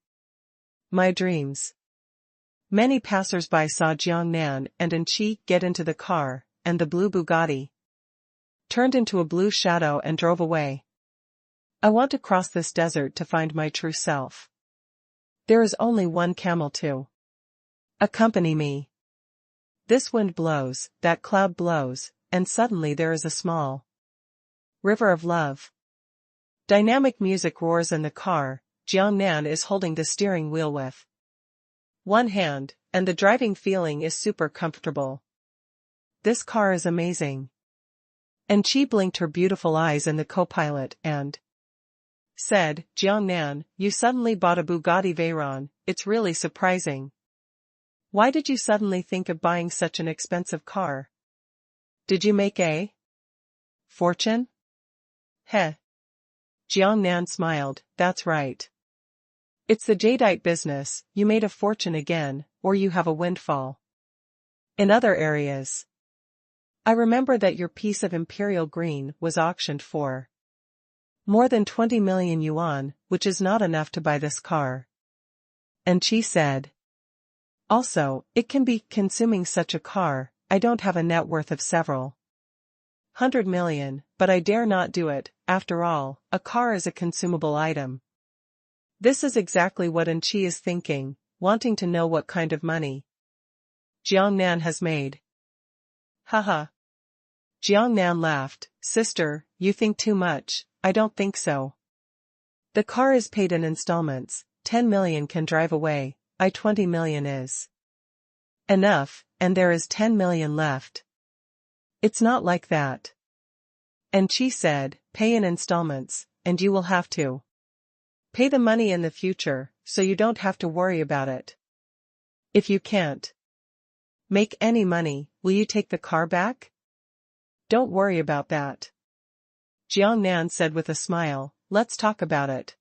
my dreams. Many passers-by saw Jiangnan and Qi get into the car, and the blue Bugatti turned into a blue shadow and drove away. I want to cross this desert to find my true self. There is only one camel to accompany me. This wind blows, that cloud blows, and suddenly there is a small river of love. Dynamic music roars in the car. Jiangnan is holding the steering wheel with one hand, and the driving feeling is super comfortable. This car is amazing. And Qi blinked her beautiful eyes in the co-pilot and said, Jiangnan, you suddenly bought a Bugatti Veyron, it's really surprising. Why did you suddenly think of buying such an expensive car? Did you make a fortune? Heh. Jiangnan smiled, that's right. It's the jadeite business, you made a fortune again, or you have a windfall. In other areas. I remember that your piece of imperial green was auctioned for more than 20 million yuan, which is not enough to buy this car. And Qi said. Also, it can be consuming such a car, I don't have a net worth of several 100 million, but I dare not do it, after all, a car is a consumable item. This is exactly what Qi is thinking, wanting to know what kind of money Jiangnan has made. Haha. Jiangnan laughed, sister, you think too much, I don't think so. The car is paid in installments, 10 million can drive away, 20 million is enough, and there is 10 million left. It's not like that. And Qi said, pay in installments, and you will have to pay the money in the future, so you don't have to worry about it. If you can't make any money, will you take the car back? Don't worry about that. Jiangnan said with a smile, let's talk about it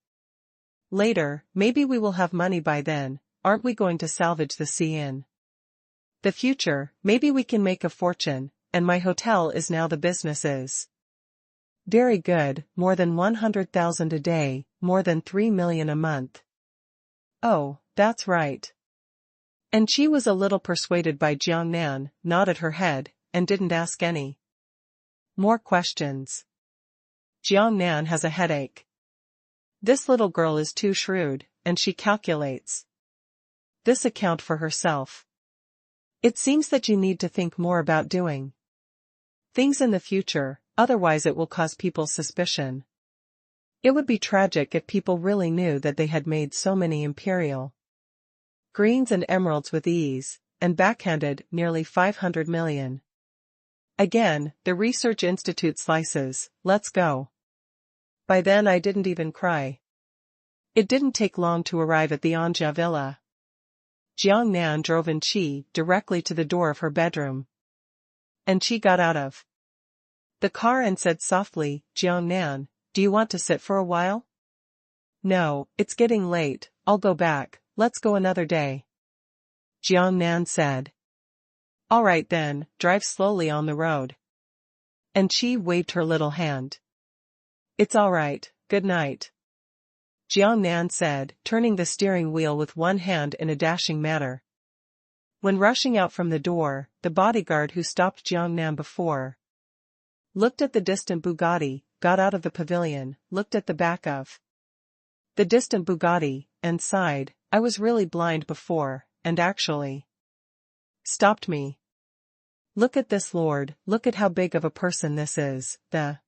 later, maybe we will have money by then, aren't we going to salvage the sea in the future, maybe we can make a fortune, and my hotel is now the business is very good, more than 100,000 a day, more than 3 million a month. Oh, that's right. And Qi was a little persuaded by Jiangnan, nodded her head, and didn't ask any more questions. Jiangnan has a headache. This little girl is too shrewd, and she calculates this account for herself. It seems that you need to think more about doing things in the future, otherwise it will cause people suspicion. It would be tragic if people really knew that they had made so many imperial greens and emeralds with ease, and backhanded nearly 500 million. Again, the research institute slices, let's go. By then I didn't even cry. It didn't take long to arrive at the Anja villa. Jiangnan drove in Qi directly to the door of her bedroom. And Qi got out of the car and said softly, Jiangnan, do you want to sit for a while? No, it's getting late, I'll go back, let's go another day. Jiangnan said. All right then, drive slowly on the road. And Qi waved her little hand. It's all right, good night. Jiangnan said, turning the steering wheel with one hand in a dashing manner. When rushing out from the door, the bodyguard who stopped Jiangnan before looked at the distant Bugatti, got out of the pavilion, looked at the back of the distant Bugatti, and sighed, I was really blind before, and actually stopped me. Look at this lord, look at how big of a person this is, the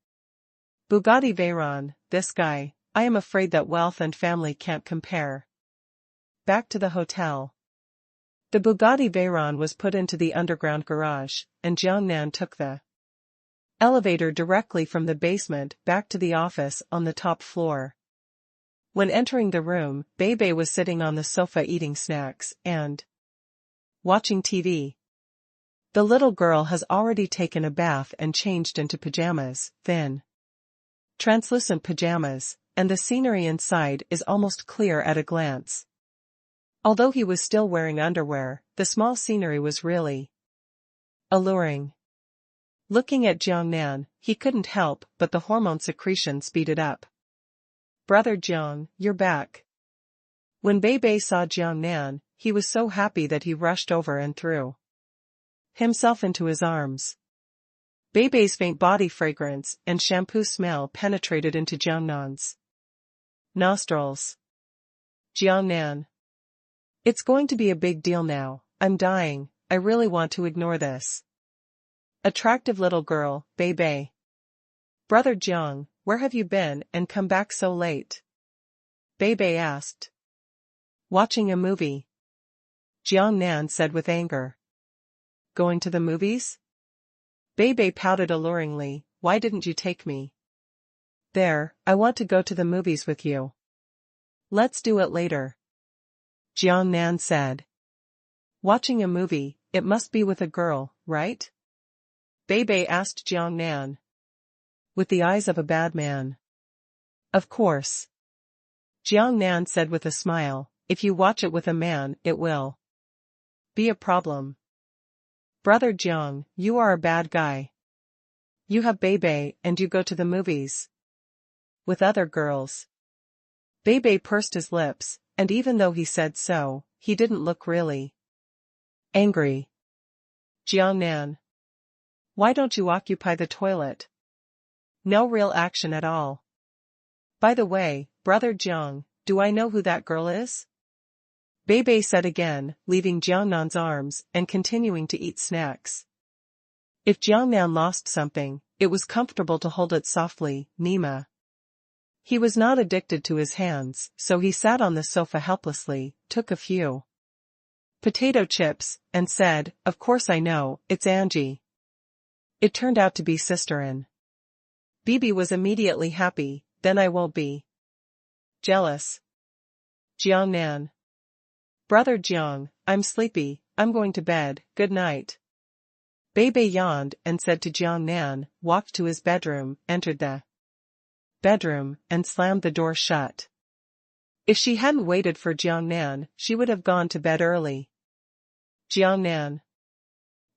Bugatti Veyron, this guy, I am afraid that wealth and family can't compare. Back to the hotel. The Bugatti Veyron was put into the underground garage, and Jiangnan took the elevator directly from the basement back to the office on the top floor. When entering the room, Bebe was sitting on the sofa eating snacks and watching TV. The little girl has already taken a bath and changed into pajamas, thin, translucent pajamas, and the scenery inside is almost clear at a glance. Although he was still wearing underwear, the small scenery was really alluring. Looking at Jiangnan, he couldn't help but the hormone secretion speeded up. Brother Jiang, you're back. When Bebe saw Jiangnan, he was so happy that he rushed over and threw himself into his arms. Bebe's faint body fragrance and shampoo smell penetrated into Jiangnan's nostrils. Jiangnan. It's going to be a big deal now, I'm dying, I really want to ignore this. Attractive little girl, Bebe. Brother Jiang, where have you been and come back so late? Bei asked. Watching a movie. Jiangnan said with anger. Going to the movies? Bei pouted alluringly, why didn't you take me? There, I want to go to the movies with you. Let's do it later. Jiangnan said. Watching a movie, it must be with a girl, right? Bei asked Jiangnan. With the eyes of a bad man. Of course. Jiangnan said with a smile, if you watch it with a man, it will be a problem. Brother Jiang, you are a bad guy. You have Bei and you go to the movies. With other girls. Bei pursed his lips, and even though he said so, he didn't look really angry. Jiangnan. Why don't you occupy the toilet? No real action at all. By the way, Brother Jiang, do I know who that girl is? Bei said again, leaving Jiangnan's arms and continuing to eat snacks. If Jiangnan lost something, it was comfortable to hold it softly, Nima. He was not addicted to his hands, so he sat on the sofa helplessly, took a few potato chips, and said, of course I know, it's Angie. It turned out to be Sisterin. Bibi was immediately happy, then I won't be jealous. Jiangnan. Brother Jiang, I'm sleepy, I'm going to bed, good night. Bei yawned and said to Jiangnan, walked to his bedroom, entered the bedroom, and slammed the door shut. If she hadn't waited for Jiangnan, she would have gone to bed early. Jiangnan.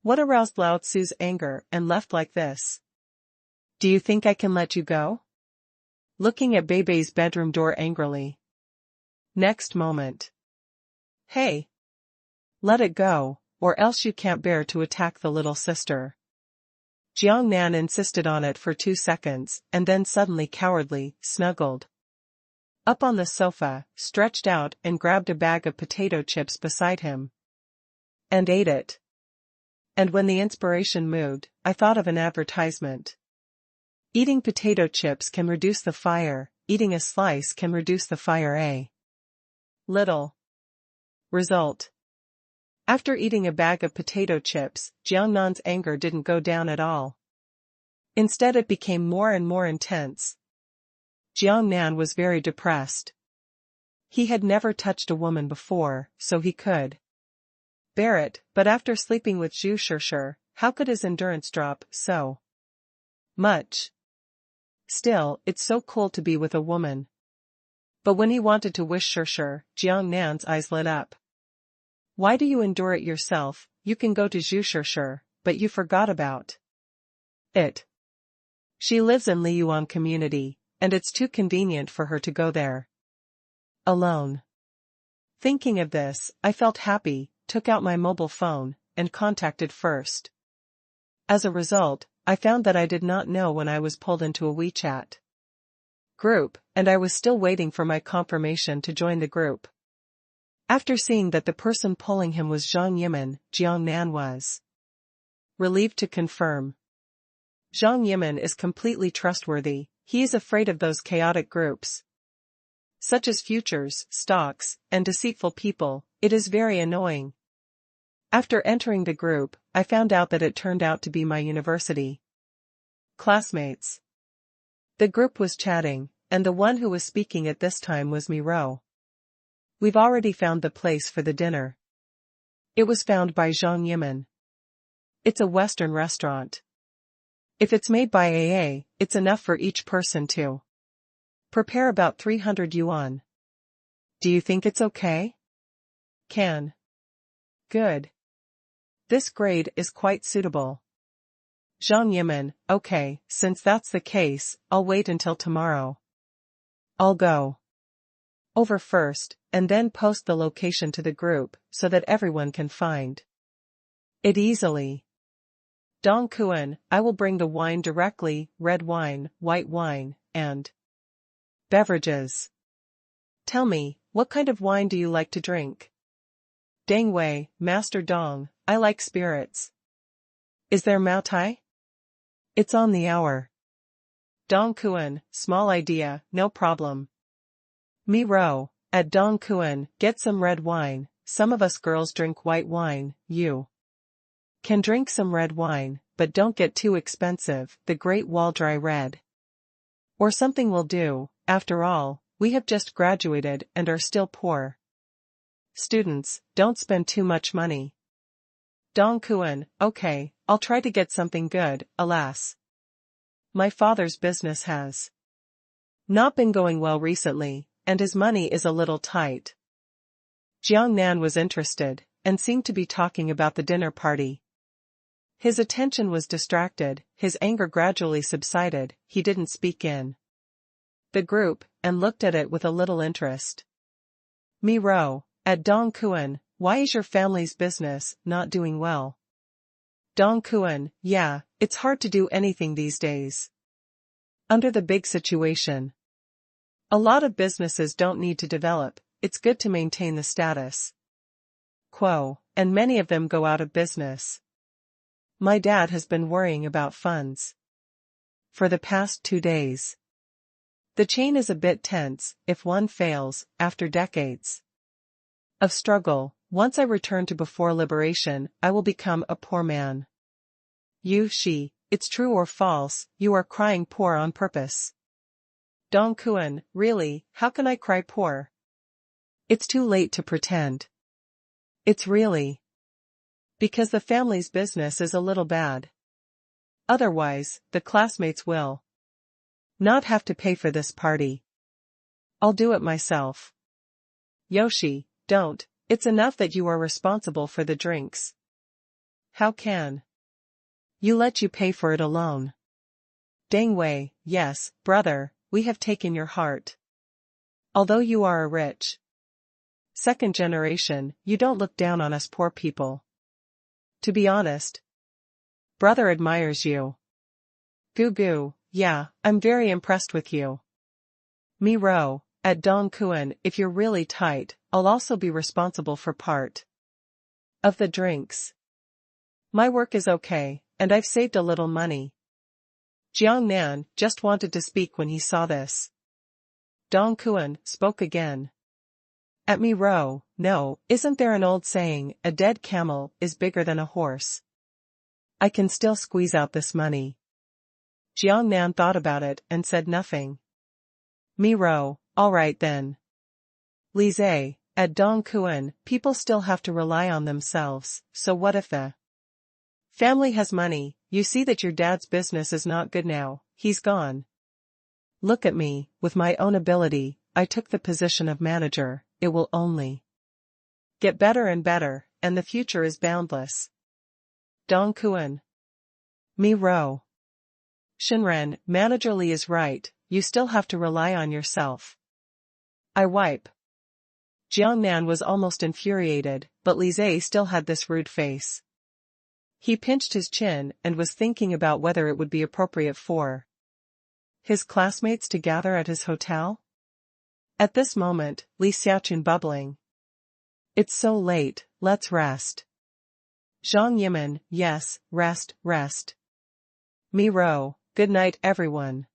What aroused Lao Tzu's anger and left like this? Do you think I can let you go? Looking at Bei's bedroom door angrily. Next moment. Hey! Let it go, or else you can't bear to attack the little sister. Jiangnan insisted on it for 2 seconds, and then suddenly cowardly, snuggled up on the sofa, stretched out and grabbed a bag of potato chips beside him. And ate it. And when the inspiration moved, I thought of an advertisement. Eating potato chips can reduce the fire, eating a slice can reduce the fire a little. Result. After eating a bag of potato chips, Jiangnan's anger didn't go down at all. Instead it became more and more intense. Jiangnan was very depressed. He had never touched a woman before, so he could bear it, but after sleeping with Zhu Shishir, how could his endurance drop so much? Still, it's so cool to be with a woman. But when he wanted to wish Shishir, Jiangnan's eyes lit up. Why do you endure it yourself? You can go to Zhu Shishir, but you forgot about it. She lives in Liyuan community, and it's too convenient for her to go there alone. Thinking of this, I felt happy, took out my mobile phone, and contacted first. As a result, I found that I did not know when I was pulled into a WeChat group, and I was still waiting for my confirmation to join the group. After seeing that the person pulling him was Zhang Yimin, Jiangnan was relieved to confirm. Zhang Yimin is completely trustworthy, he is afraid of those chaotic groups, such as futures, stocks, and deceitful people. It is very annoying. After entering the group, I found out that it turned out to be my university classmates. The group was chatting, and the one who was speaking at this time was Miro. We've already found the place for the dinner. It was found by Zhang Yimin. It's a Western restaurant. If it's made by AA, it's enough for each person to prepare about 300 yuan. Do you think it's okay? Can. Good. This grade is quite suitable. Zhang Yimin, okay, since that's the case, I'll wait until tomorrow. I'll go over first, and then post the location to the group, so that everyone can find it easily. Dong Kuan, I will bring the wine directly, red wine, white wine, and beverages. Tell me, what kind of wine do you like to drink? Deng Wei, Master Dong, I like spirits. Is there Mao Tai? It's on the hour. Dong Kuan, small idea, no problem. Mi Ro, at Dong Kuan, get some red wine, some of us girls drink white wine, you can drink some red wine, but don't get too expensive, the Great Wall dry red. Or something will do, after all, we have just graduated and are still poor. Students, don't spend too much money. Dong Kuan, okay, I'll try to get something good, alas. My father's business has not been going well recently, and his money is a little tight. Jiang Nan was interested, and seemed to be talking about the dinner party. His attention was distracted, his anger gradually subsided, he didn't speak in the group, and looked at it with a little interest. Mi Ro, at Dong Kuan, why is your family's business not doing well? Dong Kuan, yeah, it's hard to do anything these days. Under the big situation. A lot of businesses don't need to develop, it's good to maintain the status quo, and many of them go out of business. My dad has been worrying about funds for the past 2 days. The chain is a bit tense, if one fails, after decades of struggle, once I return to before liberation, I will become a poor man. You Shi, it's true or false, you are crying poor on purpose. Dong Kuan, really, how can I cry poor? It's too late to pretend. It's really because the family's business is a little bad. Otherwise, the classmates will not have to pay for this party. I'll do it myself. Yoshi, don't, it's enough that you are responsible for the drinks. How can you let you pay for it alone? Deng Wei, yes, brother, we have taken your heart. Although you are a rich second generation, you don't look down on us poor people. To be honest, brother admires you. Goo goo, yeah, I'm very impressed with you. Mi Ro, at Dong Kuan, if you're really tight, I'll also be responsible for part of the drinks. My work is okay, and I've saved a little money. Jiang Nan just wanted to speak when he saw this. Dong Kuan spoke again. At Mi Ro, no, isn't there an old saying, a dead camel is bigger than a horse? I can still squeeze out this money. Jiang Nan thought about it and said nothing. Mi Ro, all right then. Li Zhe, at Dong Kuan, people still have to rely on themselves, so what if the family has money? You see that your dad's business is not good now, he's gone. Look at me, with my own ability, I took the position of manager, it will only get better and better, and the future is boundless. Dong Kuan. Mi Ro. Shinren, Manager Li is right, you still have to rely on yourself. I wipe. Jiang Nan was almost infuriated, but Li Zhe still had this rude face. He pinched his chin and was thinking about whether it would be appropriate for his classmates to gather at his hotel. At this moment, Li Xiaochun bubbling. It's so late, let's rest. Zhang Yimin, yes, rest, rest. Mi Ro, good night everyone.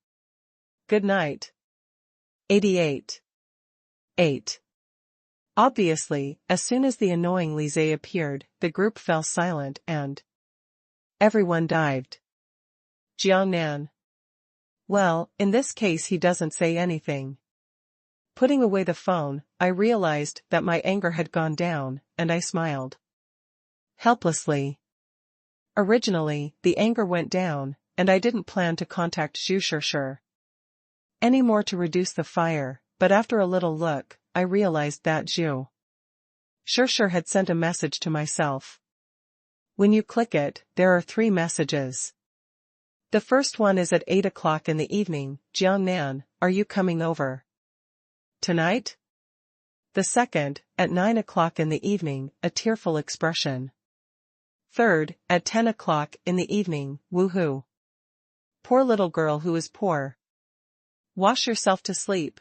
Good night. 88. 8. Obviously, as soon as the annoying Li Zhe appeared, the group fell silent and everyone dived. Jiang Nan. Well, in this case he doesn't say anything. Putting away the phone, I realized that my anger had gone down, and I smiled helplessly. Originally, the anger went down, and I didn't plan to contact Zhu Shishir anymore to reduce the fire, but after a little look, I realized that Zhu Shishir had sent a message to myself. When you click it, there are 3 messages. The first one is at 8 o'clock in the evening, Jiang Nan, are you coming over tonight? The second, at 9 o'clock in the evening, a tearful expression. Third, at 10 o'clock in the evening, woohoo. Poor little girl who is poor. Wash yourself to sleep.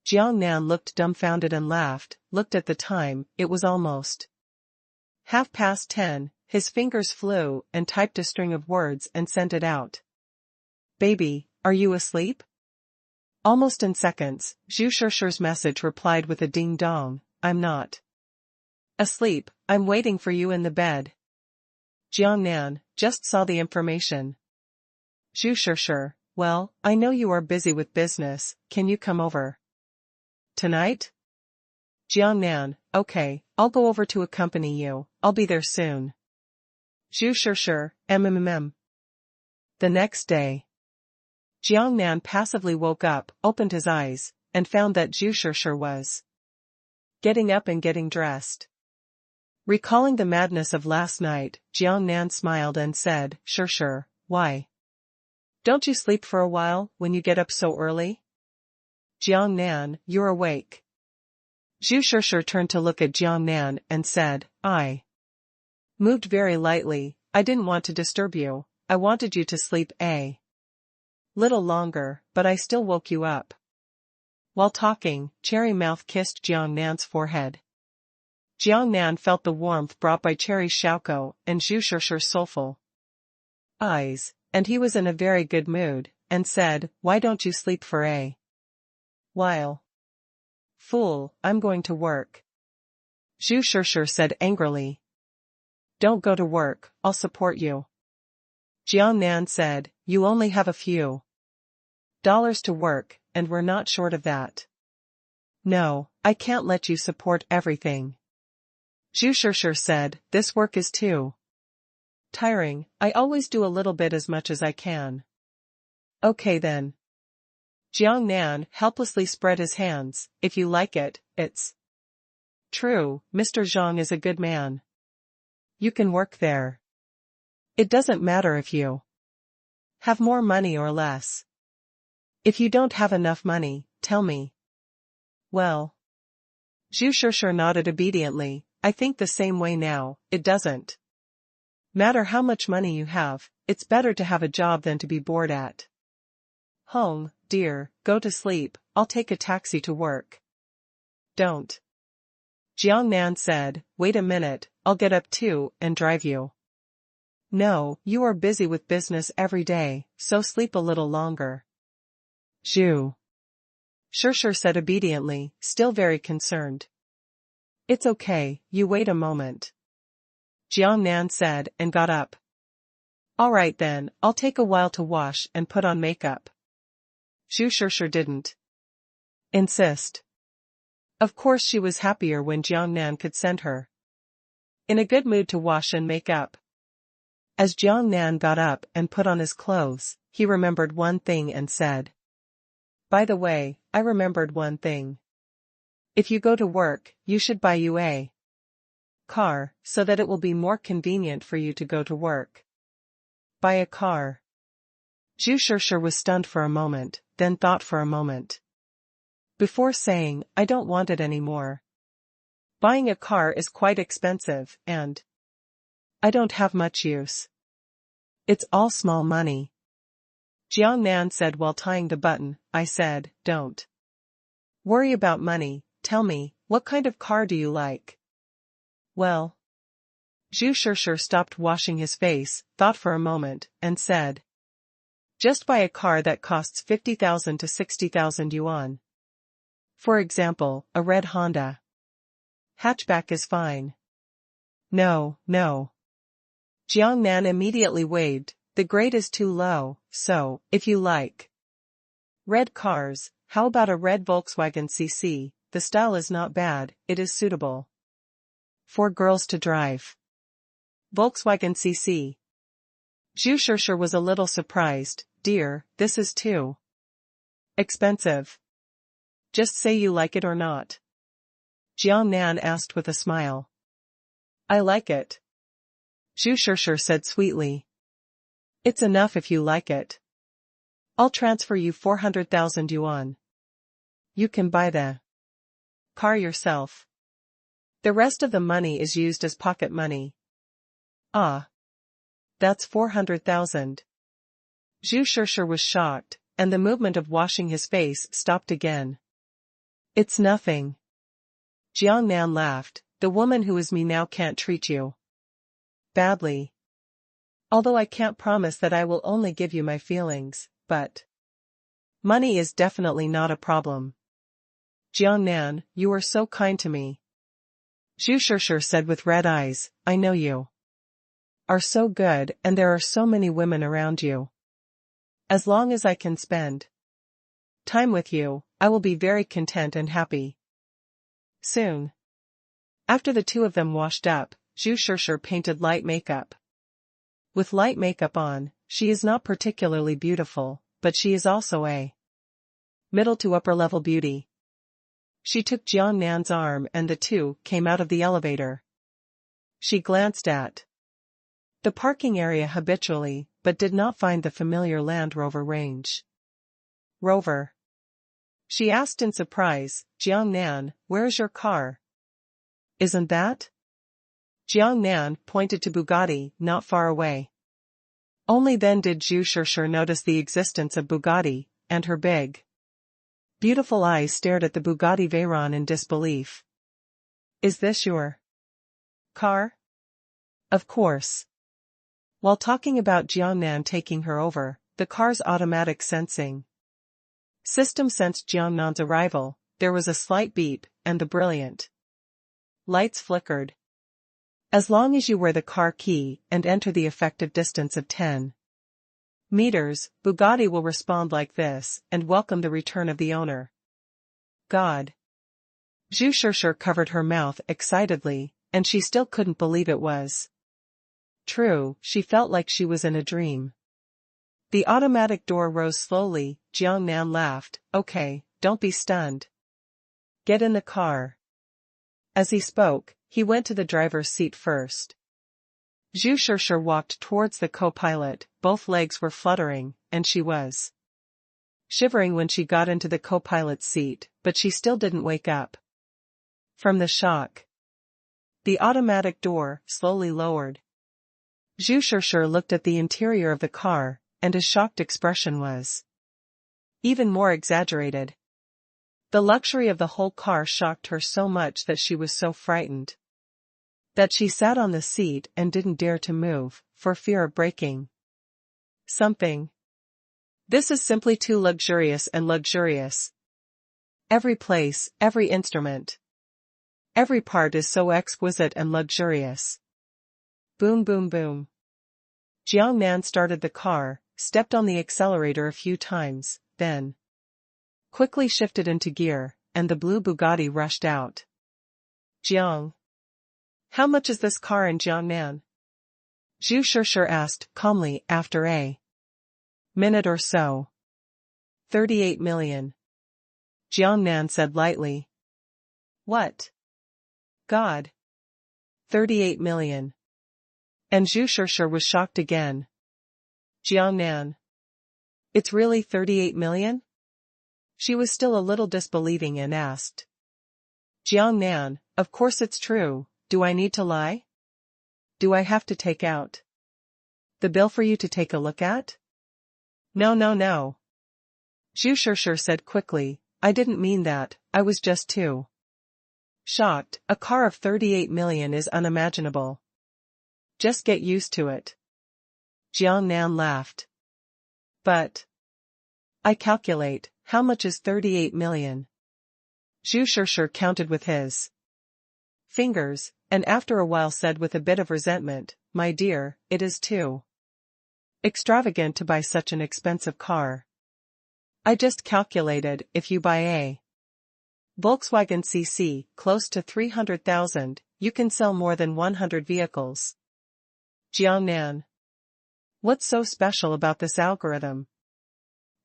Jiang Nan looked dumbfounded and laughed, looked at the time, it was almost 10:30, his fingers flew and typed a string of words and sent it out. Baby, are you asleep? Almost in seconds, Zhu Shishir's message replied with a ding-dong, I'm not asleep, I'm waiting for you in the bed. Jiangnan, just saw the information. Zhu Shishir, well, I know you are busy with business, can you come over tonight? Jiangnan, okay, I'll go over to accompany you, I'll be there soon. Zhu Shishir, The next day, Jiangnan passively woke up, opened his eyes, and found that Zhu Shishir was getting up and getting dressed. Recalling the madness of last night, Jiangnan smiled and said, Shishir, why don't you sleep for a while when you get up so early? Jiangnan, you're awake. Zhu Shishir turned to look at Jiangnan and said, I moved very lightly, I didn't want to disturb you, I wanted you to sleep a little longer, but I still woke you up. While talking, Cherry Mouth kissed Jiangnan's forehead. Jiangnan felt the warmth brought by Cherry's Xiaoko and Zhu Shishir's soulful eyes, and he was in a very good mood, and said, why don't you sleep for a while? Fool, I'm going to work. Zhu Shishir said angrily. Don't go to work, I'll support you. Jiangnan said, you only have a few dollars to work, and we're not short of that. No, I can't let you support everything. Zhu Shishir said, this work is too tiring, I always do a little bit as much as I can. Okay then. Jiangnan helplessly spread his hands, if you like it, it's true, Mr. Zhang is a good man. You can work there. It doesn't matter if you have more money or less. If you don't have enough money, tell me. Well. Zhu Shishir nodded obediently, I think the same way now, it doesn't matter how much money you have, it's better to have a job than to be bored at home, dear, go to sleep, I'll take a taxi to work. Don't. Jiangnan said, wait a minute, I'll get up too, and drive you. No, you are busy with business every day, so sleep a little longer. Zhu Shishir said obediently, still very concerned. It's okay, you wait a moment. Jiangnan said and got up. All right then, I'll take a while to wash and put on makeup. Zhu Shishir didn't insist. Of course she was happier when Jiangnan could send her in a good mood to wash and make up. As Jiangnan got up and put on his clothes, he remembered one thing and said, by the way, I remembered one thing. If you go to work, you should buy you a car, so that it will be more convenient for you to go to work. Buy a car. Zhu Shishir was stunned for a moment, then thought for a moment before saying, I don't want it anymore. Buying a car is quite expensive, and I don't have much use. It's all small money. Jiangnan said while tying the button, I said, don't worry about money, tell me, what kind of car do you like? Well. Zhu Shishir stopped washing his face, thought for a moment, and said, just buy a car that costs 50,000 to 60,000 yuan. For example, a red Honda hatchback is fine. No, no. Jiangnan immediately waved, the grade is too low, so, if you like red cars, how about a red Volkswagen CC, the style is not bad, it is suitable for girls to drive. Volkswagen CC. Zhu Shishir was a little surprised, dear, this is too expensive. Just say you like it or not. Jiangnan asked with a smile. I like it. Zhu Shishir said sweetly. It's enough if you like it. I'll transfer you 400,000 yuan. You can buy the car yourself. The rest of the money is used as pocket money. Ah. That's 400,000. Zhu Shishir was shocked, and the movement of washing his face stopped again. It's nothing. Jiangnan laughed, the woman who is me now can't treat you badly. Although I can't promise that I will only give you my feelings, but Money is definitely not a problem. Jiangnan, you are so kind to me. Zhu Shishir said with red eyes, I know you are so good and there are so many women around you. As long as I can spend time with you, I will be very content and happy. Soon. After the two of them washed up, Zhu Shishir painted light makeup. With light makeup on, she is not particularly beautiful, but she is also a middle to upper level beauty. She took Jiangnan's arm and the two came out of the elevator. She glanced at the parking area habitually, but did not find the familiar Land Rover Range Rover. She asked in surprise, Jiangnan, where is your car? Isn't that? Jiangnan pointed to Bugatti, not far away. Only then did Zhu Shishir notice the existence of Bugatti, and her big, beautiful eyes stared at the Bugatti Veyron in disbelief. Is this your car? Of course. While talking about Jiangnan taking her over, the car's automatic sensing system sensed Jiangnan's arrival. There was a slight beep, and the brilliant lights flickered. As long as you wear the car key and enter the effective distance of 10 meters, Bugatti will respond like this and welcome the return of the owner. God. Zhu Shishir covered her mouth excitedly, and she still couldn't believe it was true. She felt like she was in a dream. The automatic door rose slowly. Jiangnan laughed. Okay, don't be stunned. Get in the car. As he spoke, he went to the driver's seat first. Zhu Shishir walked towards the co-pilot. Both legs were fluttering, and she was shivering when she got into the co-pilot's seat, but she still didn't wake up from the shock. The automatic door slowly lowered. Zhu Shishir looked at the interior of the car, and his shocked expression was even more exaggerated. The luxury of the whole car shocked her so much that she was so frightened that she sat on the seat and didn't dare to move, for fear of breaking something. This is simply too luxurious and luxurious. Every place, every instrument, every part is so exquisite and luxurious. Boom boom boom. Jiangnan started the car, stepped on the accelerator a few times, then quickly shifted into gear, and the blue Bugatti rushed out. Jiang. How much is this car in Jiangnan? Zhu Shishir asked calmly after a minute or so. 38 million. Jiangnan said lightly. What? God. 38 million. And Zhu Shishir was shocked again. Jiangnan. It's really 38 million? She was still a little disbelieving and asked. Jiangnan, of course it's true. Do I need to lie? Do I have to take out the bill for you to take a look at? No. Zhu Shishir said quickly, I didn't mean that, I was just too shocked. A car of 38 million is unimaginable. Just get used to it. Jiangnan laughed. But I calculate, how much is 38 million? Zhu Shishir counted with his fingers, and after a while said with a bit of resentment, my dear, it is too extravagant to buy such an expensive car. I just calculated, if you buy a Volkswagen CC, close to 300,000, you can sell more than 100 vehicles. Jiangnan. What's so special about this algorithm?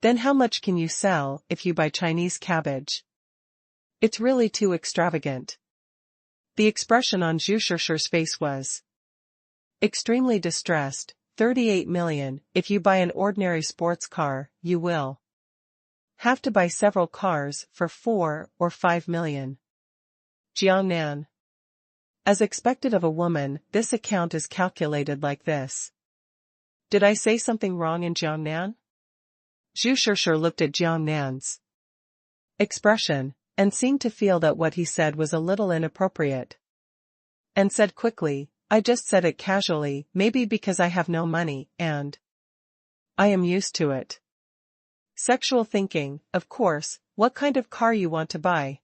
Then how much can you sell if you buy Chinese cabbage? It's really too extravagant. The expression on Zhu Shishir's face was extremely distressed. 38 million, if you buy an ordinary sports car, you will have to buy several cars for 4 or 5 million. Jiangnan. As expected of a woman, this account is calculated like this. Did I say something wrong in Jiangnan? Zhu Shishir looked at Jiangnan's expression, and seemed to feel that what he said was a little inappropriate, and said quickly, I just said it casually, maybe because I have no money, and I am used to it. Sexual thinking, of course, what kind of car you want to buy.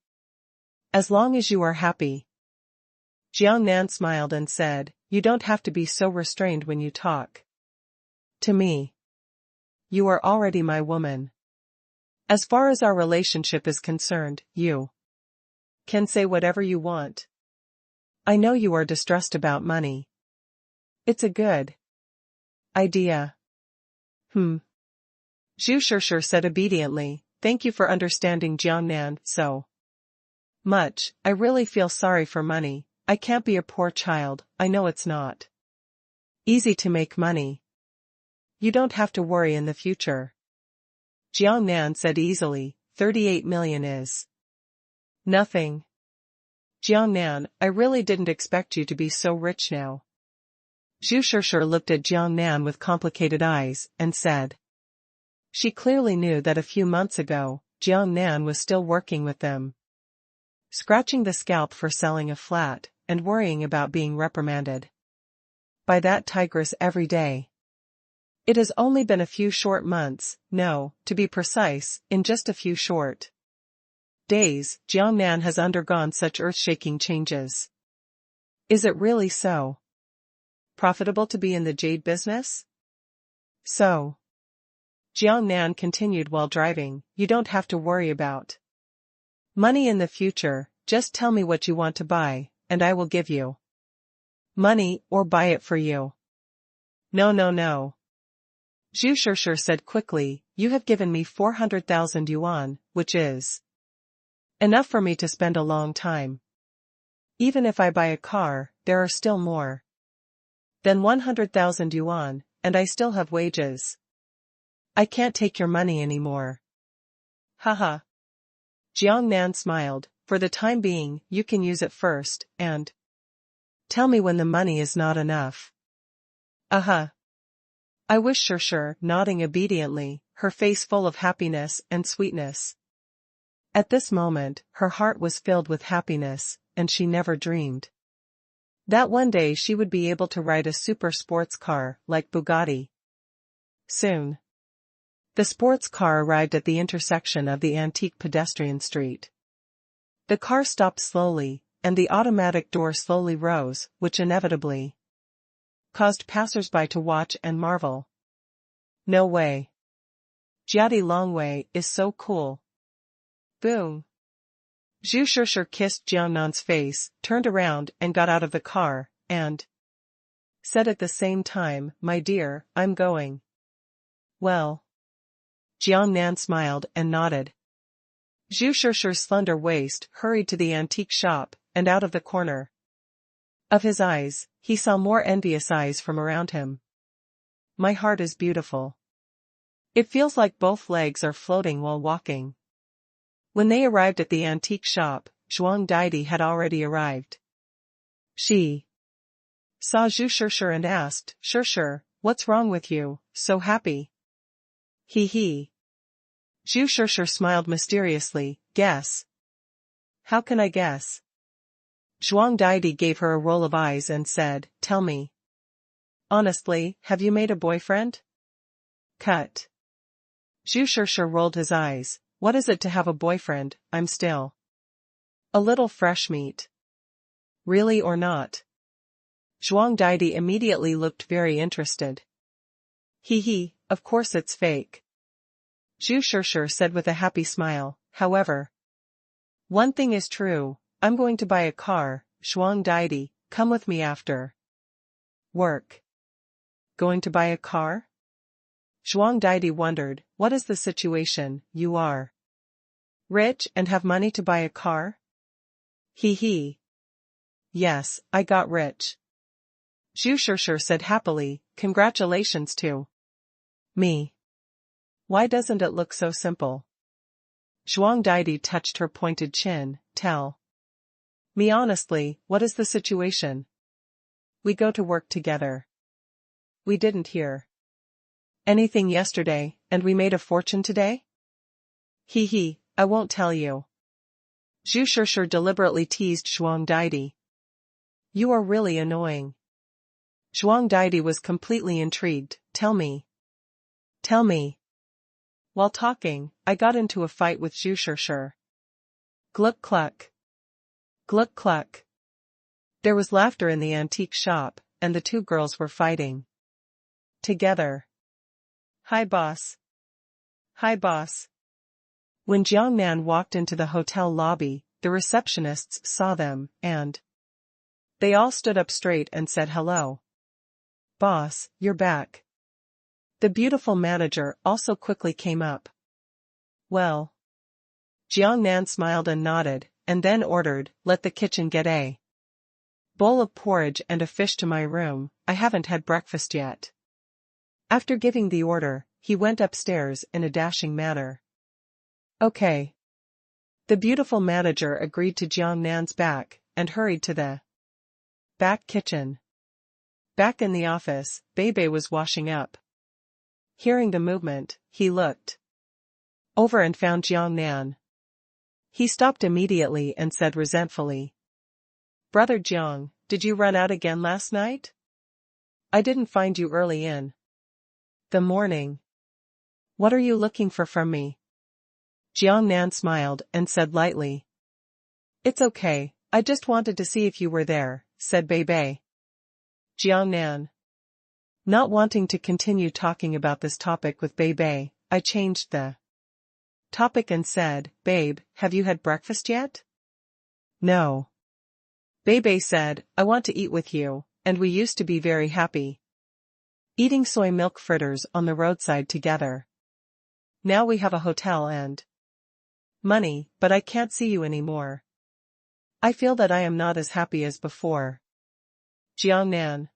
As long as you are happy. Jiangnan smiled and said, you don't have to be so restrained when you talk. To me. You are already my woman. As far as our relationship is concerned, you can say whatever you want. I know you are distressed about money. It's a good idea. Zhu Shishir said obediently, thank you for understanding Jiangnan so much. I really feel sorry for money. I can't be a poor child. I know it's not easy to make money. You don't have to worry in the future. Jiangnan said easily, 38 million is nothing. Jiangnan, I really didn't expect you to be so rich now. Zhu Shishir looked at Jiangnan with complicated eyes, and said. She clearly knew that a few months ago, Jiangnan was still working with them. Scratching the scalp for selling a flat, and worrying about being reprimanded by that tigress every day. It has only been a few short months, no, to be precise, in just a few short days, Jiangnan has undergone such earth-shaking changes. Is it really so profitable to be in the jade business? So, Jiangnan continued while driving, you don't have to worry about money in the future, just tell me what you want to buy, and I will give you money or buy it for you. No. Zhu Shishir said quickly, you have given me 400,000 yuan, which is enough for me to spend a long time. Even if I buy a car, there are still more than 100,000 yuan, and I still have wages. I can't take your money anymore. Haha. Jiangnan smiled, for the time being, you can use it first, and tell me when the money is not enough. I wish Shishir, nodding obediently, her face full of happiness and sweetness. At this moment, her heart was filled with happiness, and she never dreamed that one day she would be able to ride a super sports car like Bugatti. Soon. The sports car arrived at the intersection of the antique pedestrian street. The car stopped slowly, and the automatic door slowly rose, which inevitably caused passers-by to watch and marvel. No way. Jiadi Longwei is so cool. Boom. Zhu Shishir kissed Jiangnan's face, turned around and got out of the car, and said at the same time, my dear, I'm going. Well. Jiangnan smiled and nodded. Zhu Shishir's slender waist hurried to the antique shop, and out of the corner of his eyes, he saw more envious eyes from around him. My heart is beautiful. It feels like both legs are floating while walking. When they arrived at the antique shop, Zhuang Daidi had already arrived. She saw Zhu Shishir and asked, Shishir, what's wrong with you, so happy? He. Zhu Shishir smiled mysteriously, guess. How can I guess? Zhuang Daidi gave her a roll of eyes and said, tell me. Honestly, have you made a boyfriend? Cut. Zhu Shishir rolled his eyes. What is it to have a boyfriend? I'm still a little fresh meat. Really or not? Zhuang Daidi immediately looked very interested. Of course it's fake. Zhu Shishir said with a happy smile, however. One thing is true, I'm going to buy a car, Zhuang Daidi, come with me after work. Going to buy a car? Zhuang Daidi wondered, what is the situation, you are rich and have money to buy a car? Yes, I got rich. Zhu Shishir said happily, congratulations to me. Why doesn't it look so simple? Zhuang Daidi touched her pointed chin, tell me honestly, what is the situation? We go to work together. We didn't hear anything yesterday, and we made a fortune today? I won't tell you. Zhu Shishir deliberately teased Zhuang Daidi. You are really annoying. Zhuang Daidi was completely intrigued, tell me. While talking, I got into a fight with Zhu Shishir. Gluck cluck. Gluck cluck. There was laughter in the antique shop, and the two girls were fighting together. Hi boss. Hi boss. When Jiangnan walked into the hotel lobby, the receptionists saw them, and they all stood up straight and said hello. Boss, you're back. The beautiful manager also quickly came up. Well. Jiangnan smiled and nodded, and then ordered, let the kitchen get a bowl of porridge and a fish to my room, I haven't had breakfast yet. After giving the order, he went upstairs in a dashing manner. Okay. The beautiful manager agreed to Jiangnan's back, and hurried to the back kitchen. Back in the office, Bei was washing up. Hearing the movement, he looked over and found Jiangnan. He stopped immediately and said resentfully, Brother Jiang, did you run out again last night? I didn't find you early in the morning. What are you looking for from me? Jiangnan smiled and said lightly. It's okay, I just wanted to see if you were there, said Bei. Jiangnan. Not wanting to continue talking about this topic with Bei, I changed the topic and said, Babe, have you had breakfast yet? No. Bei said, I want to eat with you, and we used to be very happy eating soy milk fritters on the roadside together. Now we have a hotel and money, but I can't see you anymore. I feel that I am not as happy as before. Jiangnan.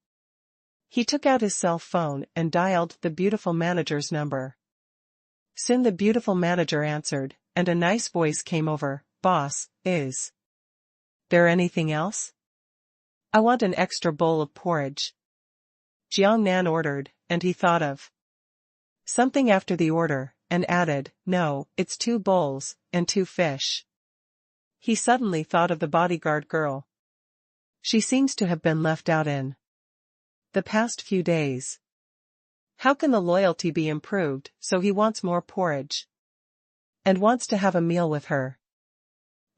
He took out his cell phone and dialed the beautiful manager's number. Soon the beautiful manager answered, and a nice voice came over, Boss, is there anything else? I want an extra bowl of porridge. Jiangnan ordered, and he thought of something after the order, and added, No, it's 2 bowls, and 2 fish. He suddenly thought of the bodyguard girl. She seems to have been left out in the past few days. How can the loyalty be improved? So he wants more porridge. And wants to have a meal with her.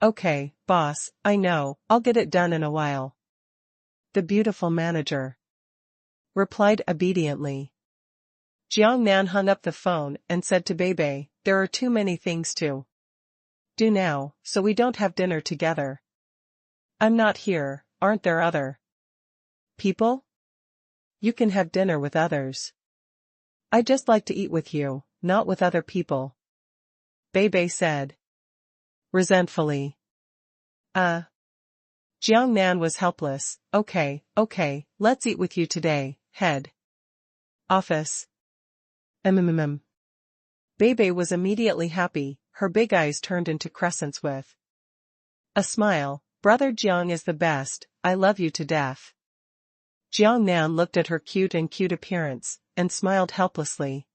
Okay, boss, I know, I'll get it done in a while. The beautiful manager replied obediently. Jiangnan hung up the phone and said to Bei, there are too many things to do now, so we don't have dinner together. I'm not here, aren't there other people? You can have dinner with others. I just like to eat with you, not with other people. Bei said resentfully. Jiangnan was helpless. Okay, let's eat with you today, head office. Bei was immediately happy, her big eyes turned into crescents with a smile. Brother Jiang is the best, I love you to death. Jiangnan looked at her cute appearance, and smiled helplessly.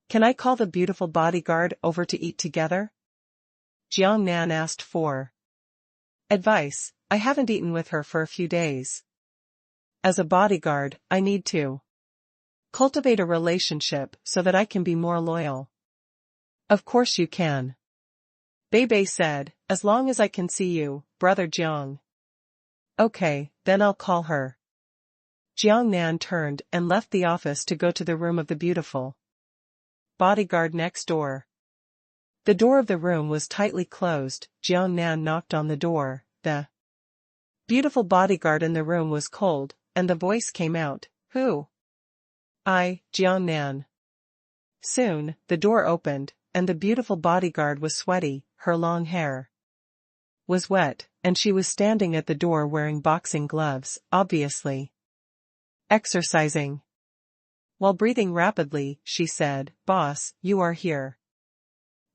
Can I call the beautiful bodyguard over to eat together? Jiangnan asked for advice. I haven't eaten with her for a few days. As a bodyguard, I need to cultivate a relationship so that I can be more loyal. Of course you can. Bei said, as long as I can see you, Brother Jiang. Okay, then I'll call her. Jiangnan turned and left the office to go to the room of the beautiful bodyguard next door. The door of the room was tightly closed. Jiangnan knocked on the door. The beautiful bodyguard in the room was cold, and the voice came out, Who? I, Jiangnan. Soon, the door opened, and the beautiful bodyguard was sweaty, her long hair was wet, and she was standing at the door wearing boxing gloves, obviously exercising. While breathing rapidly, she said, Boss, you are here.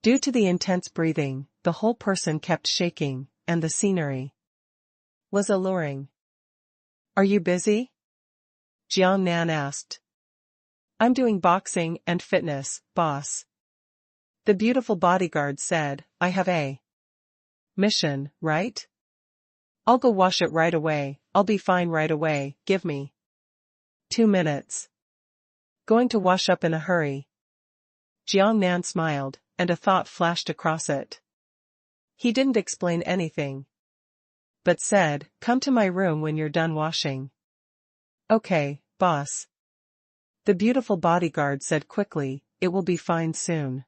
Due to the intense breathing, the whole person kept shaking, and the scenery was alluring. Are you busy? Jiangnan asked. I'm doing boxing and fitness, boss. The beautiful bodyguard said, I have a mission, right? I'll go wash it right away, I'll be fine right away, give me 2 minutes. Going to wash up in a hurry. Jiang Nan smiled, and a thought flashed across it. He didn't explain anything, but said, "Come to my room when you're done washing." "Okay, boss." The beautiful bodyguard said quickly, "It will be fine soon."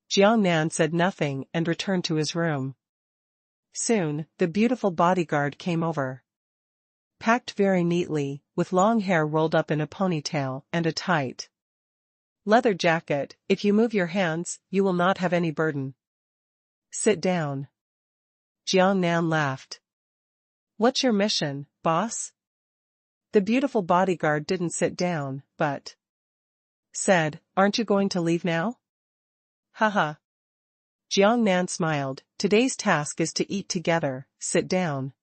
Jiang Nan said nothing and returned to his room. Soon, the beautiful bodyguard came over. Packed very neatly, with long hair rolled up in a ponytail and a tight leather jacket. "If you move your hands, you will not have any burden." "Sit down." Jiang Nan laughed. "What's your mission, boss?" The beautiful bodyguard didn't sit down, but said, "Aren't you going to leave now?" "Haha." Jiang Nan smiled. "Today's task is to eat together. Sit down.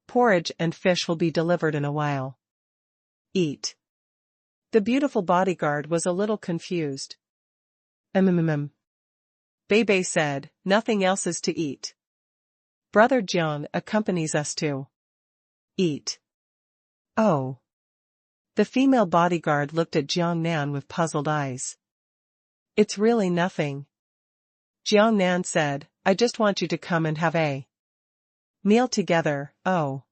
Porridge and fish will be delivered in a while. Eat." The beautiful bodyguard was a little confused. Bei said, "Nothing else is to eat. Brother Jiang accompanies us to eat." "Oh." The female bodyguard looked at Jiang Nan with puzzled eyes. "It's really nothing." Jiang Nan said, "I just want you to come and have a meal together." "Oh.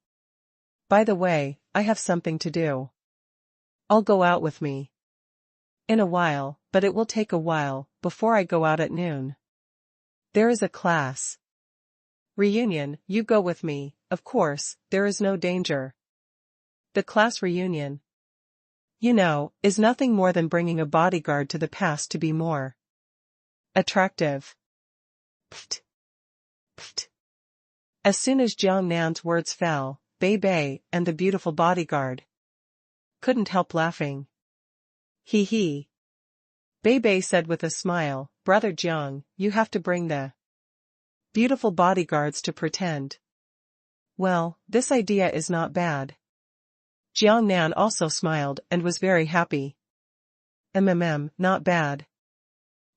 By the way, I have something to do. I'll go out with me in a while, but it will take a while before I go out at noon. There is a class reunion. You go with me, of course, there is no danger." The class reunion, is nothing more than bringing a bodyguard to the past to be more attractive. Pft. Pft. As soon as Jiang Nan's words fell, Bei and the beautiful bodyguard couldn't help laughing. "Hee hee." Bei said with a smile, "Brother Jiang, you have to bring the beautiful bodyguards to pretend." "Well, this idea is not bad." Jiang Nan also smiled and was very happy. Not bad."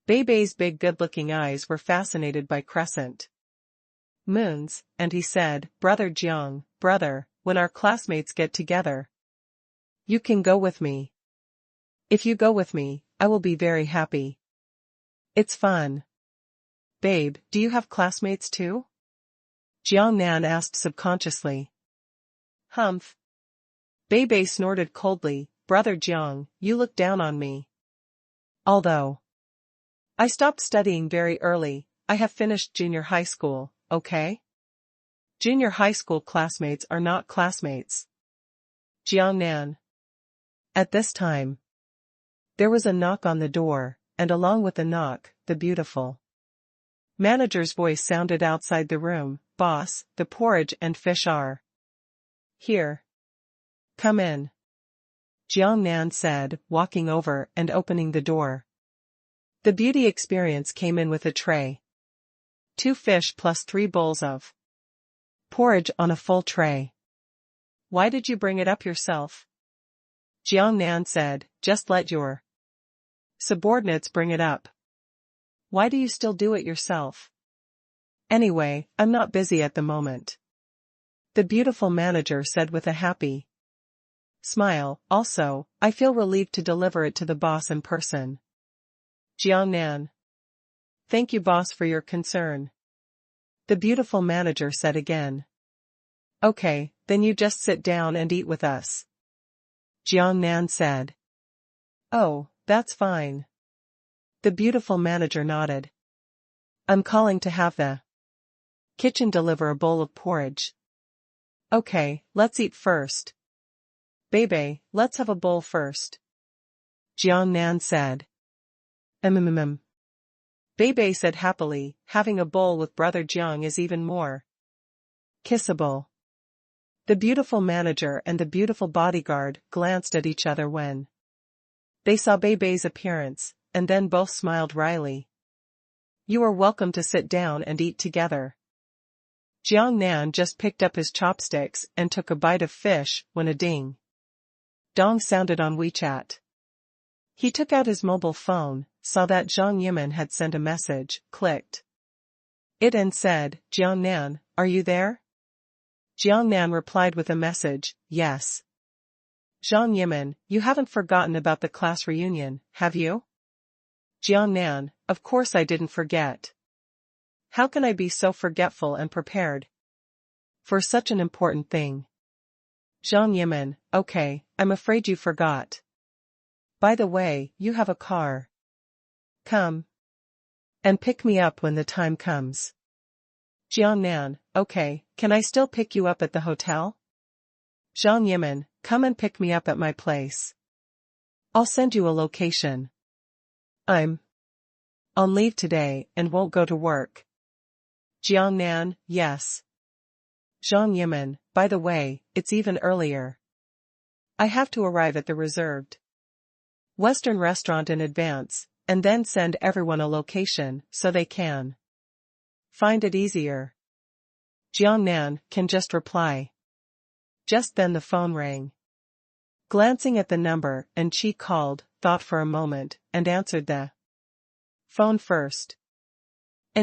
Bei's big good-looking eyes were fascinated by crescent moons, and he said, "Brother Jiang, brother, when our classmates get together, you can go with me. If you go with me, I will be very happy. It's fun." "Babe, do you have classmates too?" Jiang Nan asked subconsciously. "Humph." Bei snorted coldly, "Brother Jiang, you look down on me. Although I stopped studying very early, I have finished junior high school, okay? Junior high school classmates are not classmates." Jiang Nan. At this time, there was a knock on the door, and along with the knock, the beautiful manager's voice sounded outside the room, "Boss, the porridge and fish are here. Come in." Jiang Nan said, walking over and opening the door. The beauty experience came in with a tray. 2 fish plus 3 bowls of porridge on a full tray. "Why did you bring it up yourself?" Jiang Nan said, "Just let your subordinates bring it up. Why do you still do it yourself?" "Anyway, I'm not busy at the moment," the beautiful manager said with a happy smile. "Also, I feel relieved to deliver it to the boss in person." Jiang Nan. "Thank you, boss, for your concern," the beautiful manager said again. "Okay, then you just sit down and eat with us," Jiang Nan said. "Oh, that's fine." The beautiful manager nodded. "I'm calling to have the kitchen deliver a bowl of porridge." "Okay, let's eat first." "Bei, let's have a bowl first," Jiang Nan said. Bei said happily, "Having a bowl with brother Jiang is even more kissable." The beautiful manager and the beautiful bodyguard glanced at each other when they saw Bei's appearance, and then both smiled wryly. "You are welcome to sit down and eat together." Jiang Nan just picked up his chopsticks and took a bite of fish when a ding dong sounded on WeChat. He took out his mobile phone, saw that Zhang Yimin had sent a message, clicked it and said, "Jiang Nan, are you there?" Jiang Nan replied with a message, "Yes." "Zhang Yimin, you haven't forgotten about the class reunion, have you?" Jiangnan, of course I didn't forget. How can I be so forgetful and prepared for such an important thing? Zhang Yimin, okay, I'm afraid you forgot. By the way, you have a car. Come and pick me up when the time comes. Jiangnan, okay, can I still pick you up at the hotel? Zhang Yimin, come and pick me up at my place. I'll send you a location. I'm on leave today and won't go to work. Jiangnan, yes. Zhang Yimin, by the way, it's even earlier. I have to arrive at the reserved Western restaurant in advance, and then send everyone a location so they can find it easier. Jiangnan can just reply. Just then the phone rang. Glancing at the number, Chi called, thought for a moment, and answered the phone first.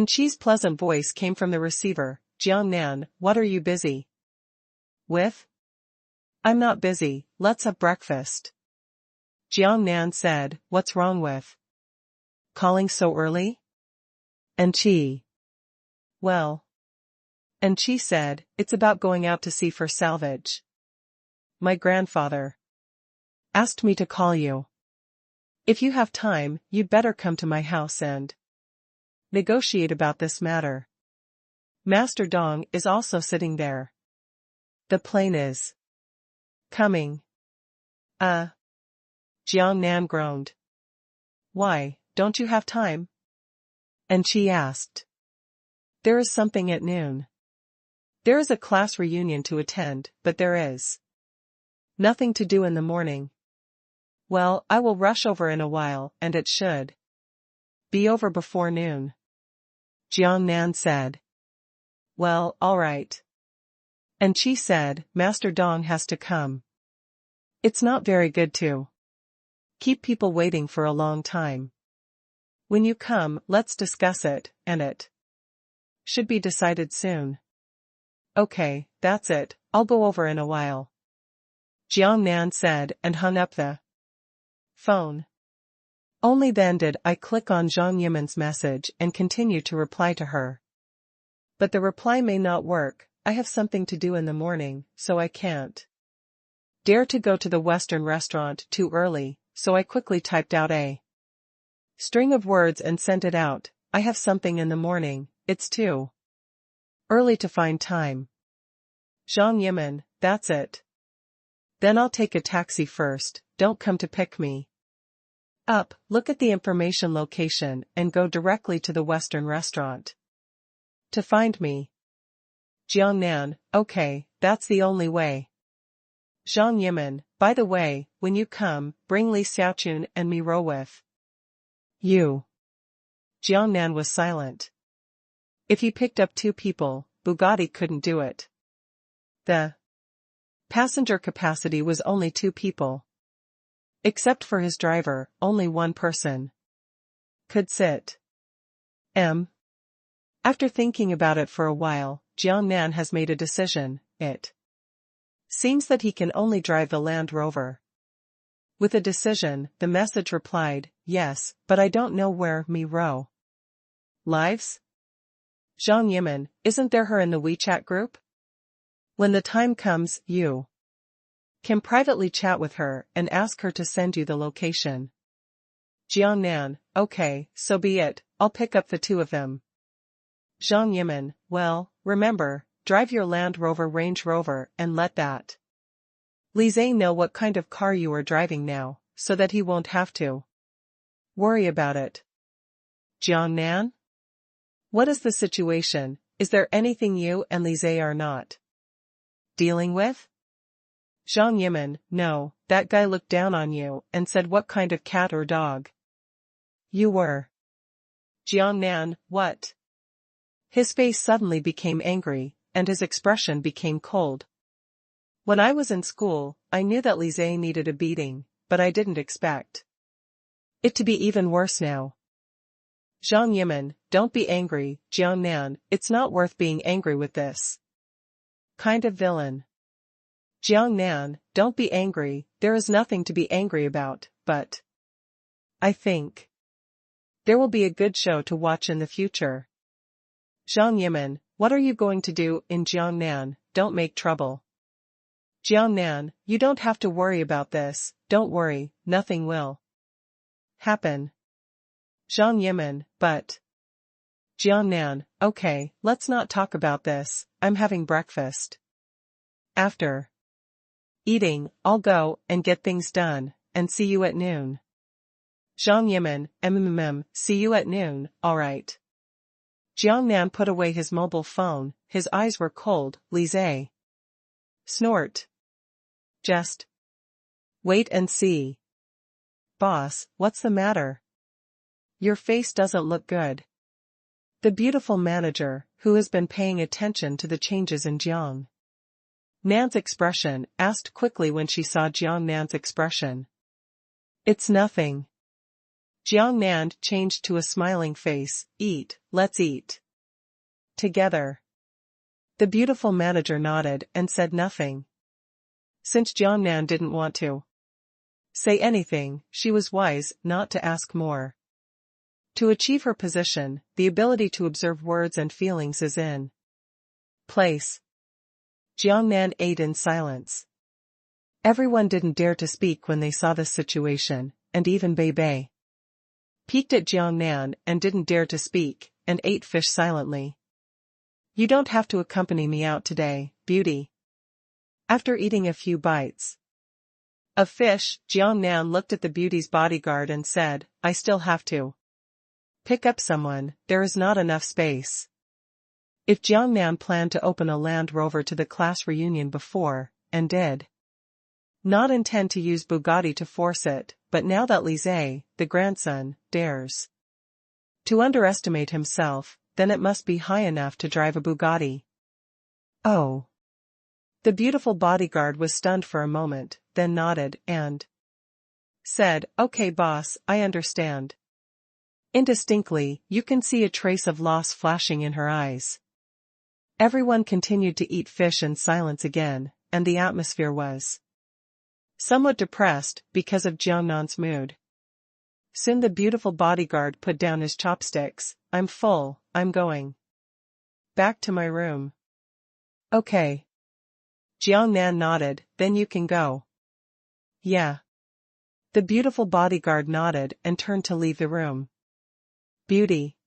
Chi's pleasant voice came from the receiver. Jiangnan, what are you busy with? I'm not busy, let's have breakfast. Jiangnan said, what's wrong with calling so early? Chi. Well. Chi said, it's about going out to sea for salvage. My grandfather asked me to call you. If you have time, you'd better come to my house and negotiate about this matter. Master Dong is also sitting there. The plane is coming. Jiangnan groaned. Why, don't you have time? Chi asked. There is something at noon. There is a class reunion to attend, but there is nothing to do in the morning. Well, I will rush over in a while, and it should be over before noon. Jiangnan said. Well, all right. Chi said, Master Dong has to come. It's not very good to keep people waiting for a long time. When you come, let's discuss it, and it should be decided soon. Okay, that's it, I'll go over in a while. Jiangnan said and hung up the phone. Only then did I click on Zhang Yimin's message and continue to reply to her. But the reply may not work, I have something to do in the morning, so I can't dare to go to the Western restaurant too early, so I quickly typed out a string of words and sent it out. I have something in the morning, it's too early to find time. Zhang Yimin, that's it. Then I'll take a taxi first, don't come to pick me up, look at the information location and go directly to the Western restaurant to find me. Jiangnan, okay, that's the only way. Zhang Yimin, by the way, when you come, bring Li Xiaochun and Mi Ro with you. Jiangnan was silent. If he picked up 2 people, Bugatti couldn't do it. The passenger capacity was only 2 people. Except for his driver, only 1 person could sit. After thinking about it for a while, Jiangnan has made a decision. It seems that he can only drive the Land Rover. With a decision, the message replied, yes, but I don't know where Mi Ro lives. Zhang Yimin, isn't there her in the WeChat group? When the time comes, you can privately chat with her and ask her to send you the location. Jiangnan, okay, so be it, I'll pick up the 2 of them. Zhang Yimin, well, remember, drive your Land Rover Range Rover and let that Li Zhe know what kind of car you are driving now, so that he won't have to worry about it. Jiangnan? What is the situation? Is there anything you and Li Zhe are not dealing with? Zhang Yimin, no, that guy looked down on you and said what kind of cat or dog you were. Jiangnan, what? His face suddenly became angry, and his expression became cold. When I was in school, I knew that Li Zhe needed a beating, but I didn't expect it to be even worse now. Zhang Yimin, don't be angry, Jiangnan, it's not worth being angry with this kind of villain. Jiangnan, don't be angry, there is nothing to be angry about, but I think There will be a good show to watch in the future. Zhang Yimin, what are you going to do in Jiangnan? Don't make trouble. Jiangnan, you don't have to worry about this, don't worry, nothing will happen. Zhang Yimin, but Jiangnan, okay, let's not talk about this, I'm having breakfast. After eating, I'll go and get things done, and see you at noon. Zhang Yimin, see you at noon, alright. Jiangnan put away his mobile phone, his eyes were cold. Lise. Snort. Just wait and see. Boss, what's the matter? Your face doesn't look good. The beautiful manager, who has been paying attention to the changes in Jiang Nan's expression, asked quickly when she saw Jiang Nan's expression. It's nothing. Jiang Nan changed to a smiling face. Eat, let's eat together. The beautiful manager nodded and said nothing. Since Jiang Nan didn't want to say anything, she was wise not to ask more. To achieve her position, the ability to observe words and feelings is in place. Jiang Nan ate in silence. Everyone didn't dare to speak when they saw this situation, and even Bei Bei peeked at Jiang Nan and didn't dare to speak, and ate fish silently. You don't have to accompany me out today, beauty. After eating a few bites of fish, Jiang Nan looked at the beauty's bodyguard and said, I still have to pick up someone, there is not enough space. If Jiang Nan planned to open a Land Rover to the class reunion before, and did not intend to use Bugatti to force it, but now that Lise, the grandson, dares to underestimate himself, then it must be high enough to drive a Bugatti. Oh. The beautiful bodyguard was stunned for a moment, then nodded and said, okay boss, I understand. Indistinctly, you can see a trace of loss flashing in her eyes. Everyone continued to eat fish in silence again, and the atmosphere was somewhat depressed because of Jiang Nan's mood. Soon the beautiful bodyguard put down his chopsticks. I'm full, I'm going back to my room. Okay. Jiang Nan nodded, then you can go. Yeah. The beautiful bodyguard nodded and turned to leave the room. Beauty.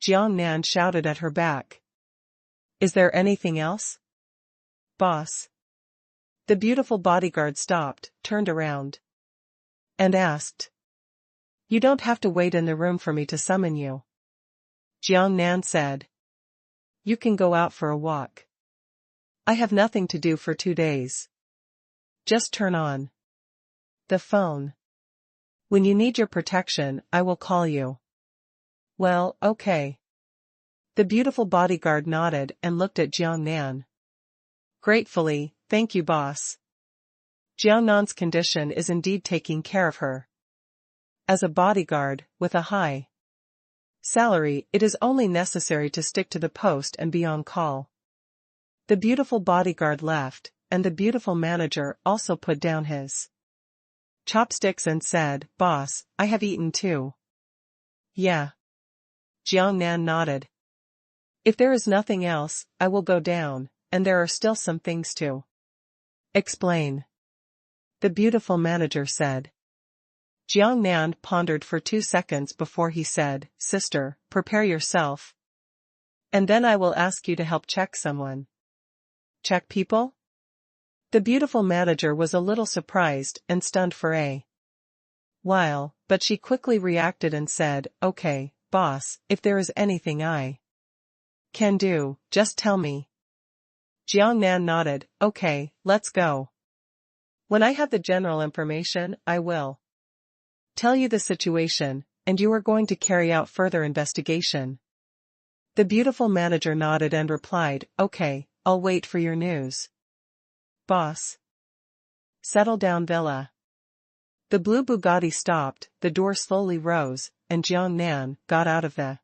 Jiang Nan shouted at her back. Is there anything else? Boss. The beautiful bodyguard stopped, turned around, and asked. You don't have to wait in the room for me to summon you. Jiang Nan said. You can go out for a walk. I have nothing to do for 2 days. Just turn on the phone. When you need your protection, I will call you. Well, okay. The beautiful bodyguard nodded and looked at Jiang Nan. Gratefully, thank you boss. Jiang Nan's condition is indeed taking care of her. As a bodyguard, with a high salary, it is only necessary to stick to the post and be on call. The beautiful bodyguard left, and the beautiful manager also put down his chopsticks and said, Boss, I have eaten too. Yeah. Jiang Nan nodded. If there is nothing else, I will go down, and there are still some things to explain. The beautiful manager said. Jiang Nan pondered for 2 seconds before he said, Sister, prepare yourself. And then I will ask you to help check someone. Check people? The beautiful manager was a little surprised and stunned for a while, but she quickly reacted and said, Okay, boss, if there is anything I can do, just tell me. Jiang Nan nodded, Okay, let's go. When I have the general information, I will tell you the situation, and you are going to carry out further investigation. The beautiful manager nodded and replied, Okay, I'll wait for your news. Boss. Settle down Villa. The blue Bugatti stopped, the door slowly rose, and Jiang Nan got out of the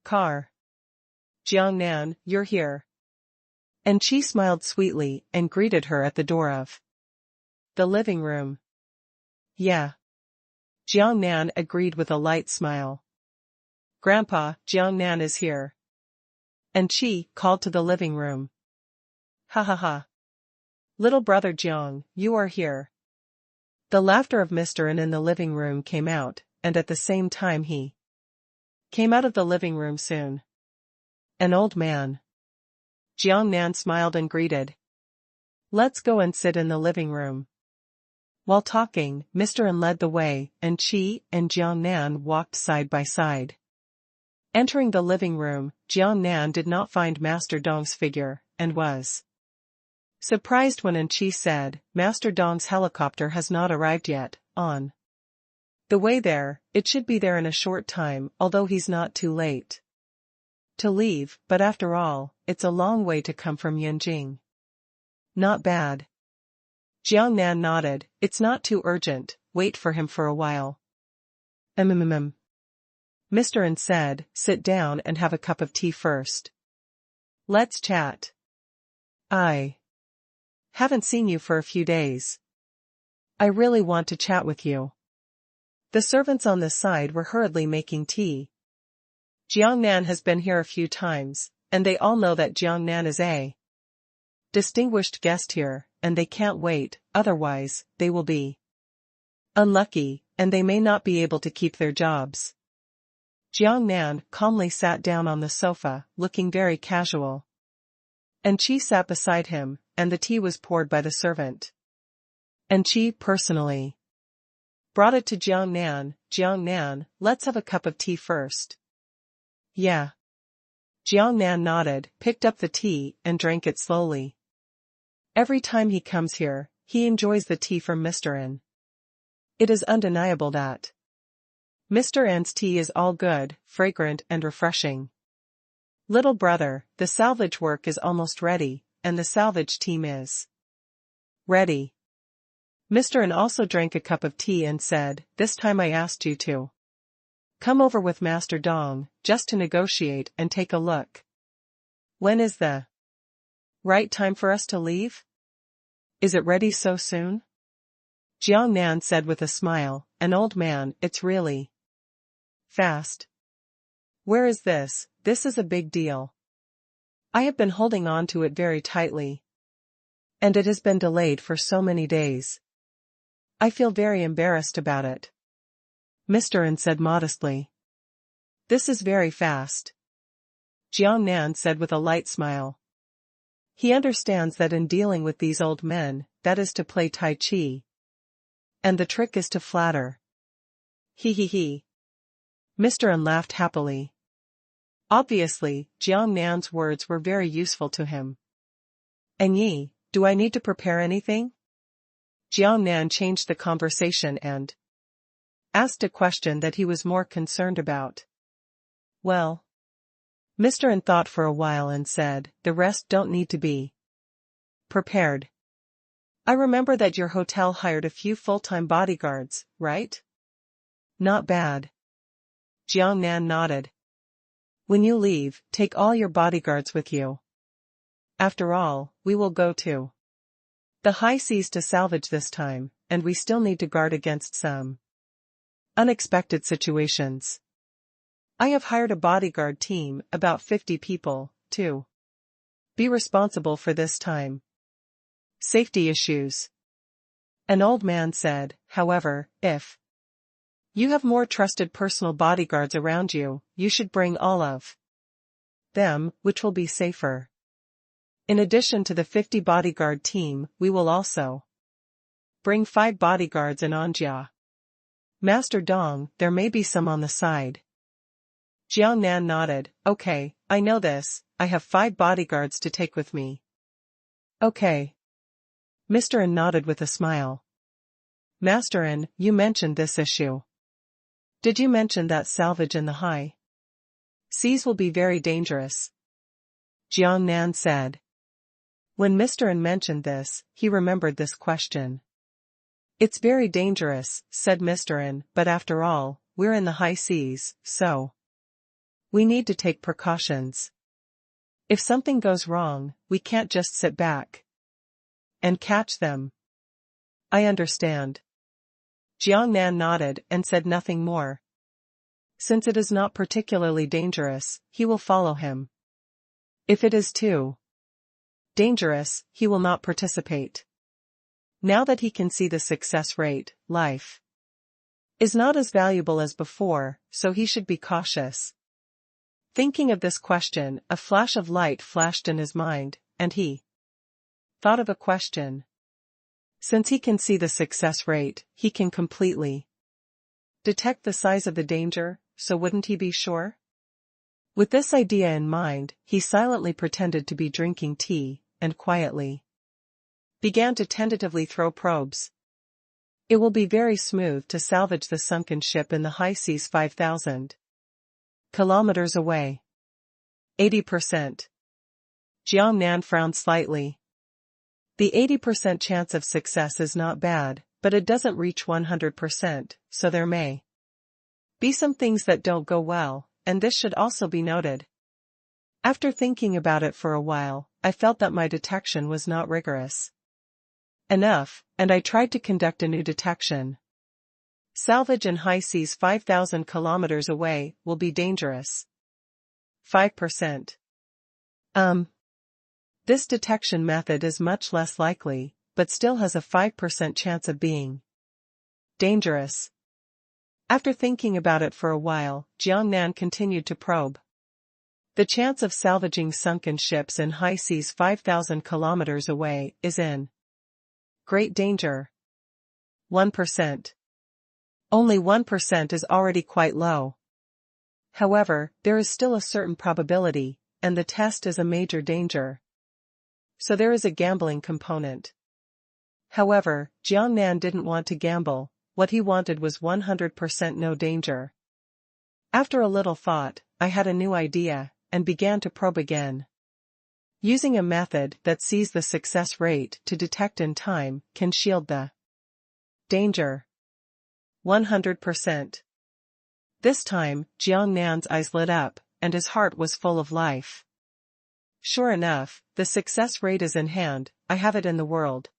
car. Jiang Nan, you're here. And Chi smiled sweetly and greeted her at the door of the living room. Yeah. Jiang Nan agreed with a light smile. Grandpa, Jiang Nan is here. And Qi called to the living room. Ha ha ha. Little brother Jiang, you are here. The laughter of Mr. N in the living room came out, and at the same time he came out of the living room soon. An old man. Jiang Nan smiled and greeted. Let's go and sit in the living room. While talking, Mr. N led the way, and Qi and Jiang Nan walked side by side. Entering the living room, Jiang Nan did not find Master Dong's figure, and was surprised when Qi said, Master Dong's helicopter has not arrived yet, on the way there, it should be there in a short time, although he's not too late to leave, but after all, it's a long way to come from Yanjing. Not bad. Jiang Nan nodded, it's not too urgent, wait for him for a while. Mr. N said, sit down and have a cup of tea first. Let's chat. I haven't seen you for a few days. I really want to chat with you. The servants on this side were hurriedly making tea. Jiang Nan has been here a few times, and they all know that Jiang Nan is a distinguished guest here, and they can't wait, otherwise, they will be unlucky, and they may not be able to keep their jobs. Jiang Nan calmly sat down on the sofa, looking very casual. And Qi sat beside him, and the tea was poured by the servant. And Qi personally brought it to Jiang Nan, let's have a cup of tea first. Yeah. Jiang Nan nodded, picked up the tea, and drank it slowly. Every time he comes here, he enjoys the tea from Mr. N. It is undeniable that Mr. N's tea is all good, fragrant and refreshing. Little brother, the salvage work is almost ready, and the salvage team is ready. Mr. N also drank a cup of tea and said, this time I asked you to come over with Master Dong, just to negotiate and take a look. When is the right time for us to leave? Is it ready so soon? Jiang Nan said with a smile, an old man, it's really fast. Where is this? This is a big deal. I have been holding on to it very tightly. And it has been delayed for so many days. I feel very embarrassed about it. Mr. N said modestly. This is very fast. Jiang Nan said with a light smile. He understands that in dealing with these old men, that is to play Tai Chi. And the trick is to flatter. He. Mr. N laughed happily. Obviously, Jiang Nan's words were very useful to him. And Yi, do I need to prepare anything? Jiang Nan changed the conversation and asked a question that he was more concerned about. Well. Mr. N thought for a while and said, the rest don't need to be prepared. I remember that your hotel hired a few full-time bodyguards, right? Not bad. Jiang Nan nodded. When you leave, take all your bodyguards with you. After all, we will go to the high seas to salvage this time, and we still need to guard against some unexpected situations. I have hired a bodyguard team, about 50 people, to be responsible for this time. Safety issues. An old man said, however, if you have more trusted personal bodyguards around you, you should bring all of them, which will be safer. In addition to the 50 bodyguard team, we will also bring 5 bodyguards in Anjia. Master Dong, there may be some on the side. Jiang Nan nodded, okay, I know this, I have 5 bodyguards to take with me. Okay. Mr. N nodded with a smile. Master N, you mentioned this issue. Did you mention that salvage in the high seas will be very dangerous? Jiang Nan said. When Mr. N mentioned this, he remembered this question. It's very dangerous, said Mr. N, but after all, we're in the high seas, so we need to take precautions. If something goes wrong, we can't just sit back and catch them. I understand. Jiang Nan nodded and said nothing more. Since it is not particularly dangerous, he will follow him. If it is too dangerous, he will not participate. Now that he can see the success rate, life is not as valuable as before, so he should be cautious. Thinking of this question, a flash of light flashed in his mind, and he thought of a question. Since he can see the success rate, he can completely detect the size of the danger, so wouldn't he be sure? With this idea in mind, he silently pretended to be drinking tea, and quietly began to tentatively throw probes. It will be very smooth to salvage the sunken ship in the high seas 5,000 kilometers away. 80%. Jiang Nan frowned slightly. The 80% chance of success is not bad, but it doesn't reach 100%, so there may be some things that don't go well, and this should also be noted. After thinking about it for a while, I felt that my detection was not rigorous enough, and I tried to conduct a new detection. Salvage in high seas 5,000 kilometers away will be dangerous. 5%. This detection method is much less likely, but still has a 5% chance of being dangerous. After thinking about it for a while, Jiang Nan continued to probe. The chance of salvaging sunken ships in high seas 5,000 kilometers away is in great danger. 1%. Only 1% is already quite low. However, there is still a certain probability, and the test is a major danger. So there is a gambling component. However, Jiang Nan didn't want to gamble, what he wanted was 100% no danger. After a little thought, I had a new idea, and began to probe again. Using a method that sees the success rate to detect in time can shield the danger. 100%. This time, Jiang Nan's eyes lit up, and his heart was full of life. Sure enough, the success rate is in hand, I have it in the world.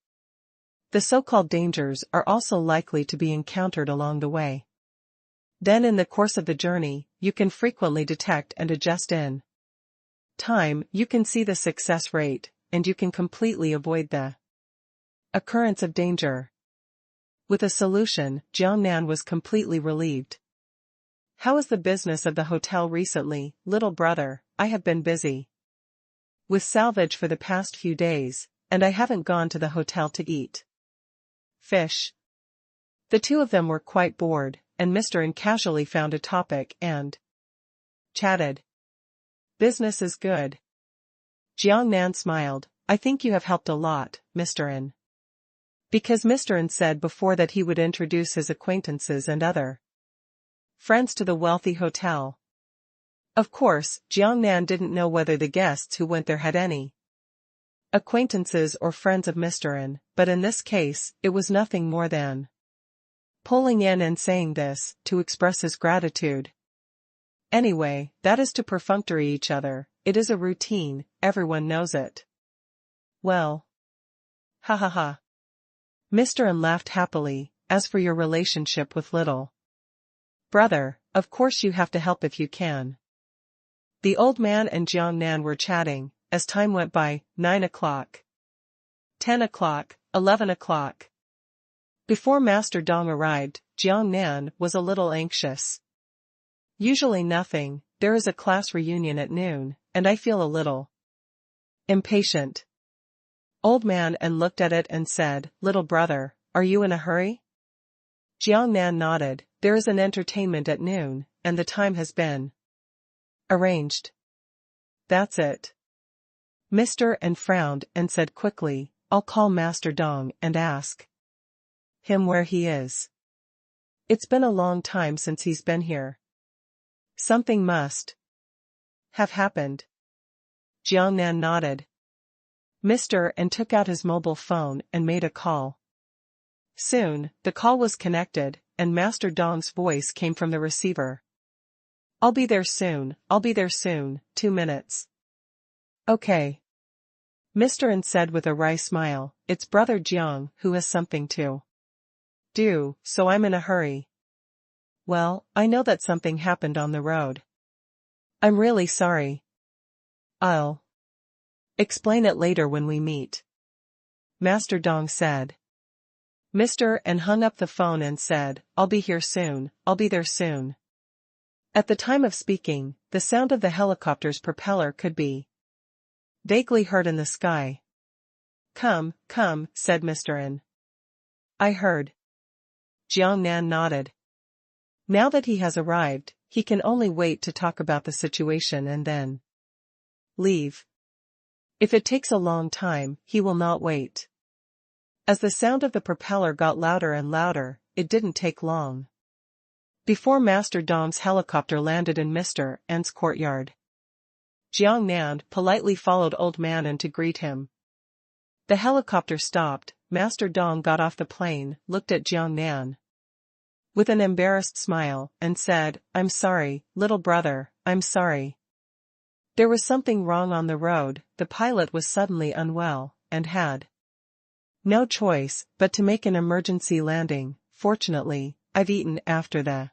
The so-called dangers are also likely to be encountered along the way. Then in the course of the journey, you can frequently detect and adjust in time, you can see the success rate, and you can completely avoid the occurrence of danger. With a solution, Jiang Nan was completely relieved. How is the business of the hotel recently, little brother? I have been busy with salvage for the past few days, and I haven't gone to the hotel to eat fish. The two of them were quite bored, and Mr. N casually found a topic and chatted. Business is good. Jiang Nan smiled. I think you have helped a lot, Mr. N. Because Mr. N said before that he would introduce his acquaintances and other friends to the wealthy hotel. Of course, Jiang Nan didn't know whether the guests who went there had any acquaintances or friends of Mr. N, but in this case, it was nothing more than pulling in and saying this, to express his gratitude. Anyway, that is to perfunctory each other, it is a routine, everyone knows it. Well. Ha ha ha. Mr. N laughed happily. As for your relationship with little brother, of course you have to help if you can. The old man and Jiang Nan were chatting, as time went by, 9 o'clock. 10 o'clock, 11 o'clock. Before Master Dong arrived, Jiang Nan was a little anxious. Usually nothing, there is a class reunion at noon, and I feel a little impatient. Old man and looked at it and said, little brother, are you in a hurry? Jiang Nan nodded, there is an entertainment at noon, and the time has been arranged. That's it. Mr. N frowned and said quickly, I'll call Master Dong and ask him where he is. It's been a long time since he's been here. Something must have happened. Jiang Nan nodded. Mr. N took out his mobile phone and made a call. Soon, the call was connected, and Master Dong's voice came from the receiver. I'll be there soon, 2 minutes. Okay. Mr. N said with a wry smile, it's brother Jiang who has something to do, so I'm in a hurry. Well, I know that something happened on the road. I'm really sorry. I'll explain it later when we meet, Master Dong said. Mr. and hung up the phone and said, I'll be here soon, I'll be there soon. At the time of speaking, the sound of the helicopter's propeller could be vaguely heard in the sky. Come, said Mr. N. I heard. Jiang Nan nodded. Now that he has arrived, he can only wait to talk about the situation and then leave. If it takes a long time, he will not wait. As the sound of the propeller got louder and louder, it didn't take long before Master Dong's helicopter landed in Mr. N's courtyard. Jiang Nan politely followed Old Man in to greet him. The helicopter stopped, Master Dong got off the plane, looked at Jiang Nan with an embarrassed smile, and said, I'm sorry, little brother, I'm sorry. There was something wrong on the road, the pilot was suddenly unwell, and had no choice but to make an emergency landing. Fortunately, I've eaten after the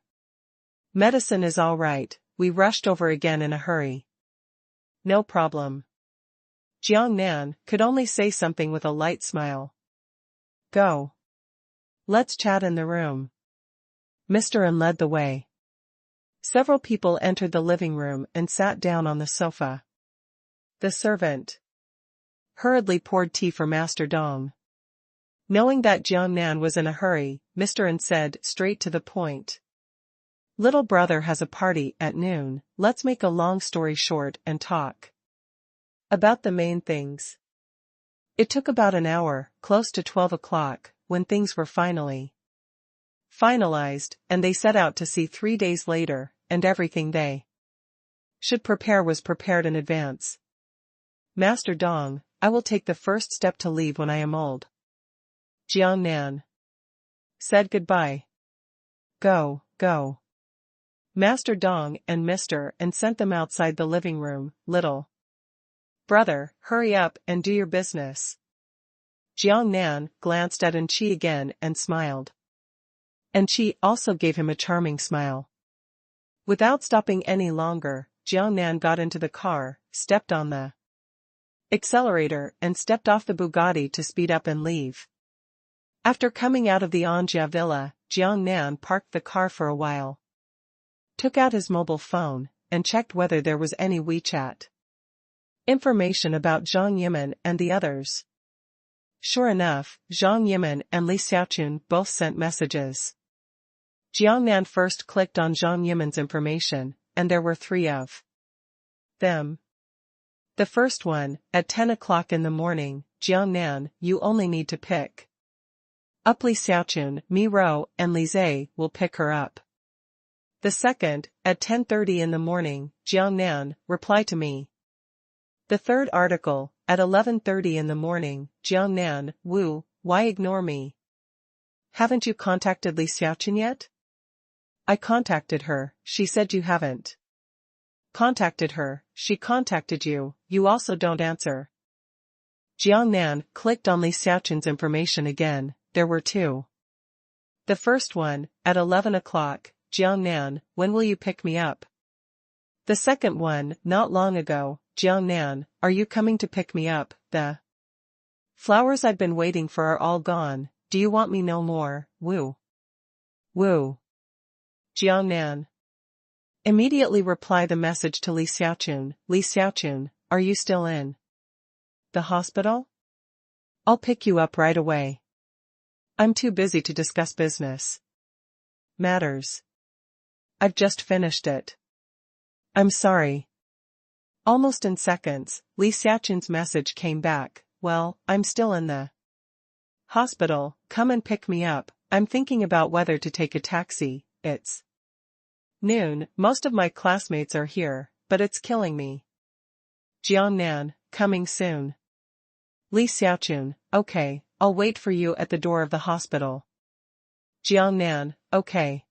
medicine is all right, we rushed over again in a hurry. No problem. Jiang Nan could only say something with a light smile. Go. Let's chat in the room. Mr. N led the way. Several people entered the living room and sat down on the sofa. The servant hurriedly poured tea for Master Dong. Knowing that Jiang Nan was in a hurry, Mr. N said straight to the point. Little brother has a party at noon, let's make a long story short and talk about the main things. It took about an hour, close to 12 o'clock, when things were finally finalized, and they set out to see 3 days later, and everything they should prepare was prepared in advance. Master Dong, I will take the first step to leave when I am old. Jiang Nan said goodbye. Go. Master Dong and Mr. N sent them outside the living room. Little brother, hurry up and do your business. Jiang Nan glanced at Chen Xi again and smiled. Chen Xi also gave him a charming smile. Without stopping any longer, Jiang Nan got into the car, stepped on the accelerator and stepped off the Bugatti to speed up and leave. After coming out of the Anjia villa, Jiang Nan parked the car for a while, took out his mobile phone, and checked whether there was any WeChat information about Zhang Yimin and the others. Sure enough, Zhang Yimin and Li Xiaochun both sent messages. Jiang Nan first clicked on Zhang Yimin's information, and there were 3 of them. The first one, at 10 o'clock in the morning, Jiang Nan, you only need to pick up Li Xiaochun, Mi Ro, and Li Zhe will pick her up. The second, at 10:30 in the morning, Jiang Nan, reply to me. The third article, at 11:30 in the morning, Jiang Nan, Wu, why ignore me? Haven't you contacted Li Xiaochun yet? I contacted her, she said you haven't contacted her, she contacted you, you also don't answer. Jiang Nan clicked on Li Xiaochun's information again, there were 2. The first one, at 11 o'clock, Jiang Nan, when will you pick me up? The second one, not long ago, Jiang Nan, are you coming to pick me up? The flowers I've been waiting for are all gone, do you want me no more, Wu? Wu. Jiang Nan. Immediately reply the message to Li Xiaochun. Li Xiaochun, are you still in the hospital? I'll pick you up right away. I'm too busy to discuss business matters. I've just finished it. I'm sorry. Almost in seconds, Li Xiaochun's message came back, well, I'm still in the hospital, come and pick me up, I'm thinking about whether to take a taxi, it's noon, most of my classmates are here, but it's killing me. Jiang Nan, coming soon. Li Xiaochun, okay, I'll wait for you at the door of the hospital. Jiang Nan, okay.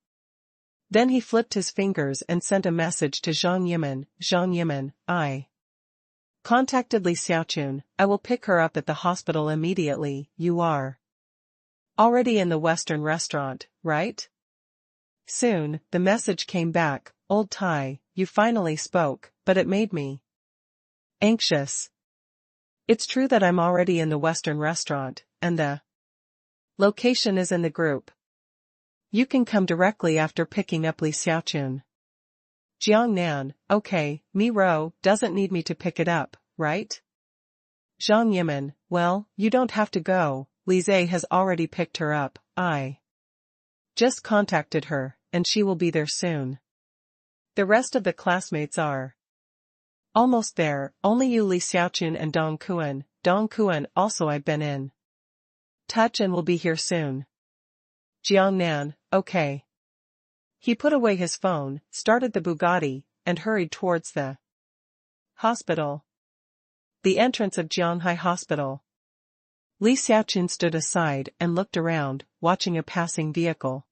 Then he flipped his fingers and sent a message to Zhang Yimin. Zhang Yimin, I contacted Li Xiaochun, I will pick her up at the hospital immediately, you are Already in the Western restaurant, right? Soon, the message came back, old Thai, you finally spoke, but it made me anxious. It's true that I'm already in the Western restaurant, and the location is in the group. You can come directly after picking up Li Xiaochun. Jiang Nan, okay, Mi Ro doesn't need me to pick it up, right? Zhang Yimin, well, you don't have to go, Li Zhe has already picked her up, I just contacted her, and she will be there soon. The rest of the classmates are almost there, only you Li Xiaochun and Dong Kuan also I've been in touch and will be here soon. Jiang Nan, okay. He put away his phone, started the Bugatti, and hurried towards the hospital. The entrance of Jianghai Hospital. Li Xiaochun stood aside and looked around, watching a passing vehicle.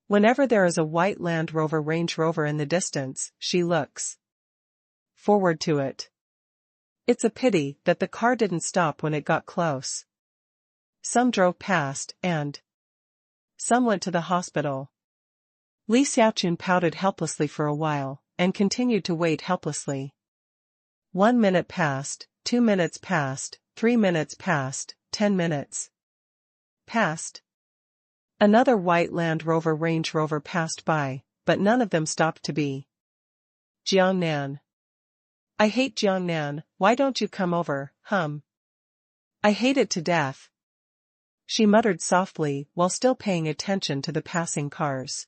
Whenever there is a white Land Rover Range Rover in the distance, she looks forward to it. It's a pity that the car didn't stop when it got close. Some drove past, and some went to the hospital. Li Xiaochun pouted helplessly for a while, and continued to wait helplessly. 1 minute passed, 2 minutes passed, 3 minutes passed, 10 minutes passed. Another white Land Rover Range Rover passed by, but none of them stopped to be Jiang Nan. I hate Jiang Nan, why don't you come over, I hate it to death. She muttered softly while still paying attention to the passing cars.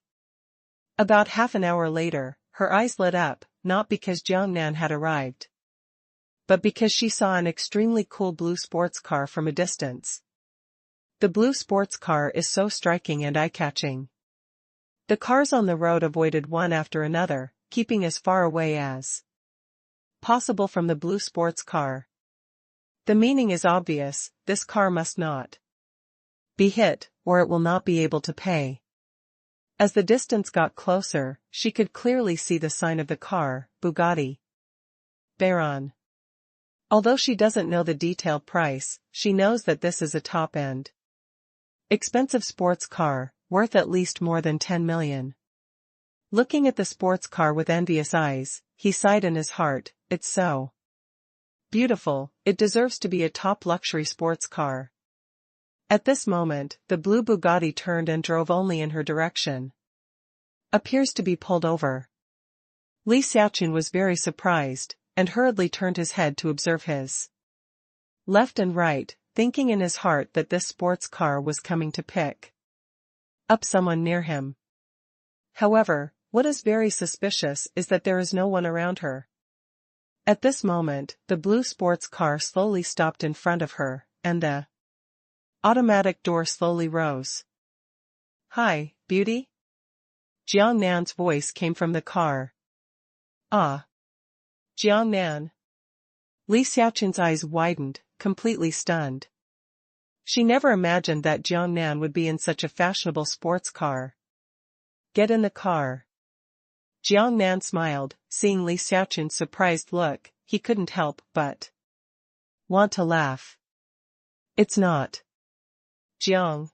About half an hour later, her eyes lit up, not because Jiang Nan had arrived, but because she saw an extremely cool blue sports car from a distance. The blue sports car is so striking and eye-catching. The cars on the road avoided one after another, keeping as far away as possible from the blue sports car. The meaning is obvious, this car must not be hit, or it will not be able to pay. As the distance got closer, she could clearly see the sign of the car, Bugatti Baron. Although she doesn't know the detailed price, she knows that this is a top-end, expensive sports car, worth at least more than 10 million. Looking at the sports car with envious eyes, he sighed in his heart, it's so beautiful, it deserves to be a top luxury sports car. At this moment, the blue Bugatti turned and drove only in her direction. Appears to be pulled over. Li Xiaochun was very surprised, and hurriedly turned his head to observe his left and right, thinking in his heart that this sports car was coming to pick up someone near him. However, what is very suspicious is that there is no one around her. At this moment, the blue sports car slowly stopped in front of her, and the automatic door slowly rose. Hi, beauty? Jiang Nan's voice came from the car. Ah. Jiang Nan. Li Xiaochun's eyes widened, completely stunned. She never imagined that Jiang Nan would be in such a fashionable sports car. Get in the car. Jiang Nan smiled, seeing Li Xiaochun's surprised look, he couldn't help but want to laugh. It's not Jiang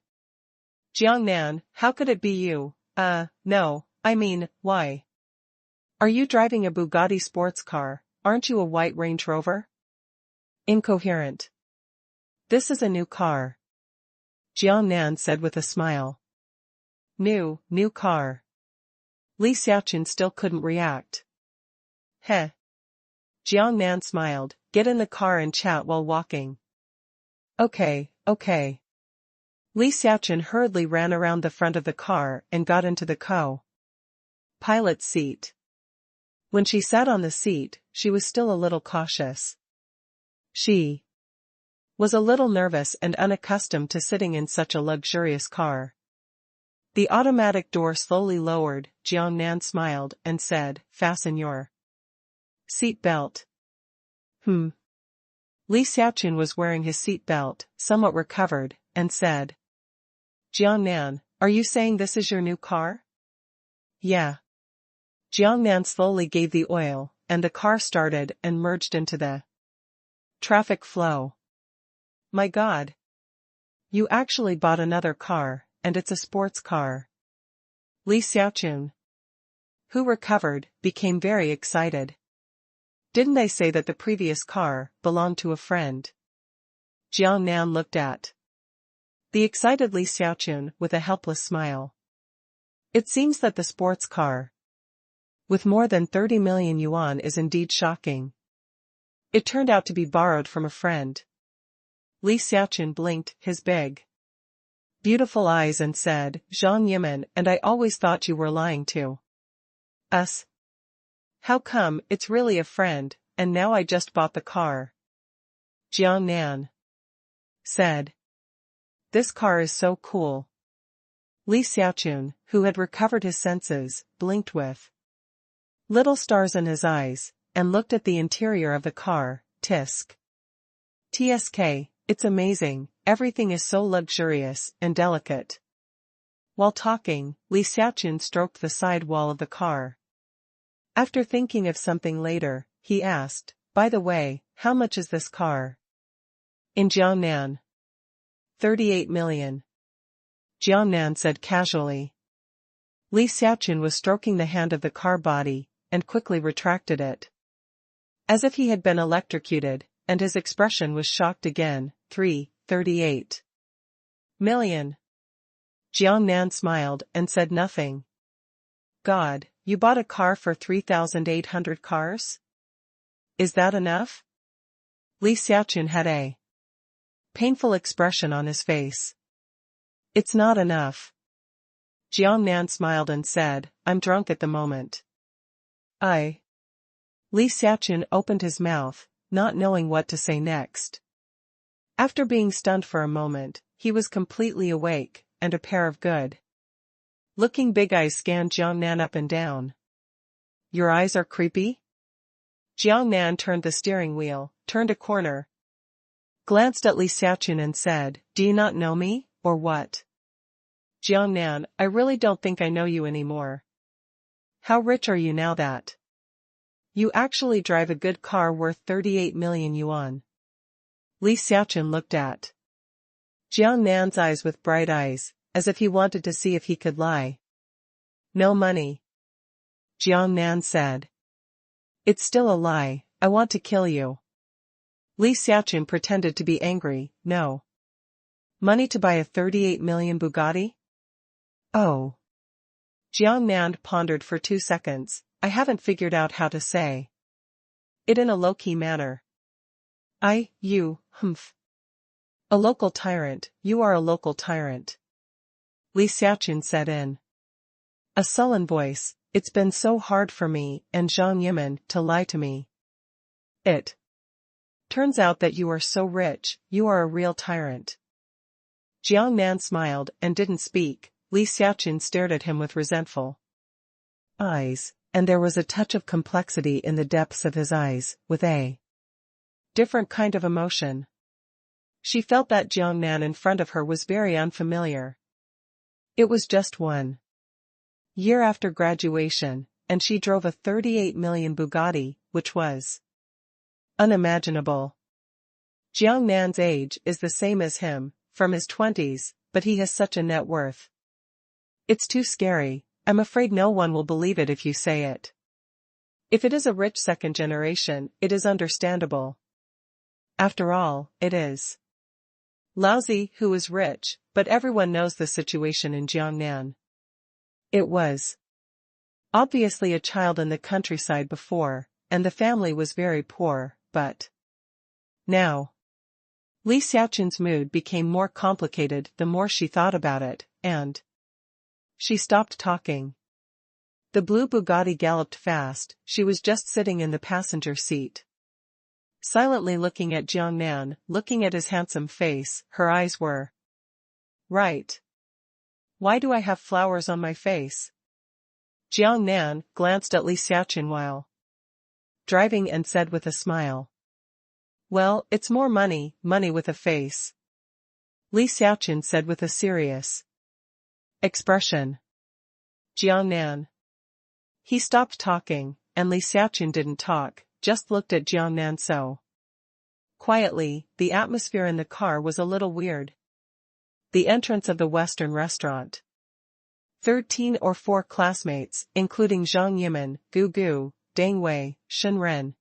Nan, how could it be you? No, I mean, why? Are you driving a Bugatti sports car, aren't you a white Range Rover? Incoherent. This is a new car. Jiang Nan said with a smile. New car. Li Xiaochun still couldn't react. Heh. Jiang Nan smiled, get in the car and chat while walking. Okay. Li Xiaochun hurriedly ran around the front of the car and got into the co-pilot's seat. When she sat on the seat, she was still a little cautious. She was a little nervous and unaccustomed to sitting in such a luxurious car. The automatic door slowly lowered, Jiang Nan smiled and said, fasten your seat belt. Li Xiaochun was wearing his seat belt, somewhat recovered, and said, Jiang Nan, are you saying this is your new car? Yeah. Jiang Nan slowly gave the oil, and the car started and merged into the traffic flow. My God. You actually bought another car, and it's a sports car. Li Xiaochun, who recovered, became very excited. Didn't they say that the previous car belonged to a friend? Jiang Nan looked at the excited Li Xiaochun with a helpless smile. It seems that the sports car with more than 30 million yuan is indeed shocking. It turned out to be borrowed from a friend. Li Xiaochun blinked his big, beautiful eyes and said, Zhang Yimin, and I always thought you were lying to us. How come it's really a friend, and now I just bought the car? Jiang Nan said. This car is so cool. Li Xiaochun, who had recovered his senses, blinked with little stars in his eyes, and looked at the interior of the car. TSK, it's amazing, everything is so luxurious and delicate. While talking, Li Xiaochun stroked the side wall of the car. After thinking of something later, he asked, by the way, how much is this car? In Jiangnan. 38 million. Jiangnan said casually. Li Xiaochun was stroking the hand of the car body, and quickly retracted it, as if he had been electrocuted, and his expression was shocked again. 38 million. Jiangnan smiled and said nothing. God, you bought a car for 3,800 cars? Is that enough? Li Xiaochun had a painful expression on his face. It's not enough. Jiangnan smiled and said, I'm drunk at the moment. Li Xiaochun opened his mouth, not knowing what to say next. After being stunned for a moment, he was completely awake, and a pair of good-looking big eyes scanned Jiangnan up and down. Your eyes are creepy? Jiangnan turned the steering wheel, turned a corner, glanced at Li Xiaochun and said, do you not know me, or what? Jiangnan, I really don't think I know you anymore. How rich are you now that you actually drive a good car worth 38 million yuan? Li Xiaochun looked at Jiangnan's eyes with bright eyes, as if he wanted to see if he could lie. No money. Jiangnan said. It's still a lie, I want to kill you. Li Xiaochun pretended to be angry. No money to buy a 38 million Bugatti? Oh. Jiangnan pondered for 2 seconds. I haven't figured out how to say it in a low-key manner. Humph. A local tyrant, you are a local tyrant. Li Xiaochun said in a sullen voice, it's been so hard for me and Zhang Yimin to lie to me. It turns out that you are so rich, you are a real tyrant. Jiangnan smiled and didn't speak. Li Xiaochun stared at him with resentful eyes, and there was a touch of complexity in the depths of his eyes, with a different kind of emotion. She felt that Jiangnan in front of her was very unfamiliar. It was just 1 year after graduation, and she drove a 38 million Bugatti, which was unimaginable. Jiangnan's age is the same as him, from his 20s, but he has such a net worth. It's too scary, I'm afraid no one will believe it if you say it. If it is a rich second generation, it is understandable. After all, it is Laozi who is rich, but everyone knows the situation in Jiangnan. It was obviously a child in the countryside before, and the family was very poor, but now Li Xiaochun's mood became more complicated the more she thought about it, and she stopped talking. The blue Bugatti galloped fast. She was just sitting in the passenger seat, silently looking at Jiangnan, looking at his handsome face. Her eyes were right. Why do I have flowers on my face? Jiangnan glanced at Li Xiaochun while driving and said with a smile, well, it's more money, money with a face. Li Xiaochun said with a serious expression. Jiangnan. He stopped talking, and Li Xiaochun didn't talk, just looked at Jiangnan so quietly. The atmosphere in the car was a little weird. The entrance of the Western restaurant. 13 or 4 classmates, including Zhang Yimin, Gu Gu, Deng Wei, Shen Ren,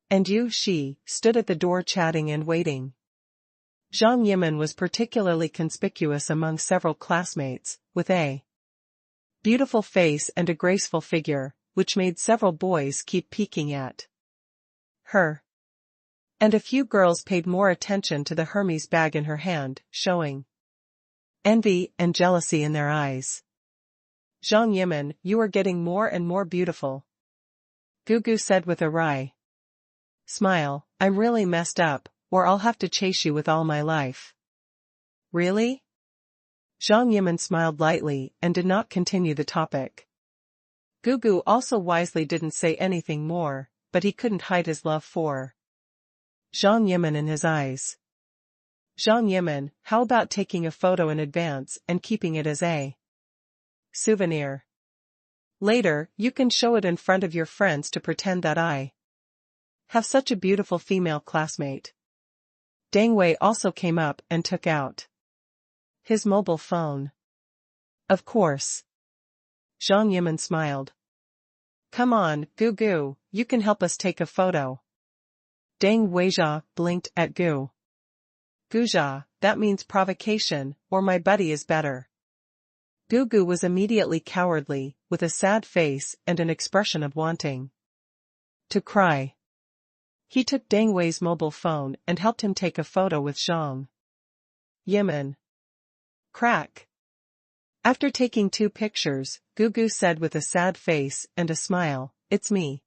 and Yu Shi, stood at the door chatting and waiting. Zhang Yimin was particularly conspicuous among several classmates, with a beautiful face and a graceful figure, which made several boys keep peeking at her. And a few girls paid more attention to the Hermes bag in her hand, showing envy and jealousy in their eyes. Zhang Yimin, you are getting more and more beautiful, Gugu said with a wry smile. I'm really messed up, or I'll have to chase you with all my life. Really? Zhang Yimin smiled lightly and did not continue the topic. Gugu also wisely didn't say anything more, but he couldn't hide his love for Zhang Yimin in his eyes. Zhang Yimin, how about taking a photo in advance and keeping it as a souvenir? Later, you can show it in front of your friends to pretend that I have such a beautiful female classmate. Deng Wei also came up and took out his mobile phone. Of course. Zhang Yimin smiled. Come on, Gugu, you can help us take a photo. Deng Weijia blinked at Gu. Gujia, that means provocation, or my buddy is better. Gugu was immediately cowardly, with a sad face and an expression of wanting to cry. He took Deng Wei's mobile phone and helped him take a photo with Zhang Yimin. Crack. After taking 2 pictures, Gugu said with a sad face and a smile, It's me.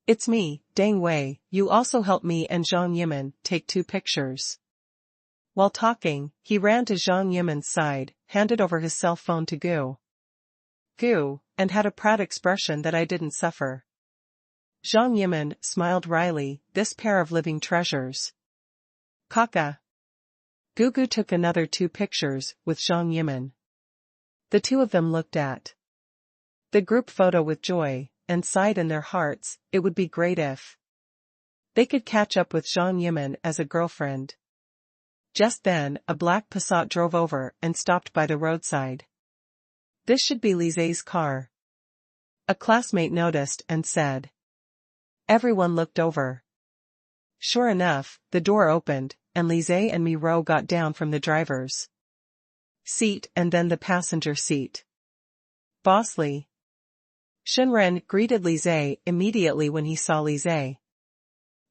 It's me, Deng Wei, you also help me and Zhang Yimin take 2 pictures. While talking, he ran to Zhang Yimin's side, handed over his cell phone to Gu, and had a proud expression that I didn't suffer. Zhang Yimin smiled wryly, this pair of living treasures. Kaka. Gugu took another 2 pictures with Zhang Yimin. The 2 of them looked at the group photo with joy, and sighed in their hearts, it would be great if they could catch up with Zhang Yimin as a girlfriend. Just then, a black Passat drove over and stopped by the roadside. This should be Lise's car. A classmate noticed and said. Everyone looked over. Sure enough, the door opened, and Lise and Miro got down from the driver's seat and then the passenger seat. Bossly. Shenren greeted Lise immediately when he saw Lise.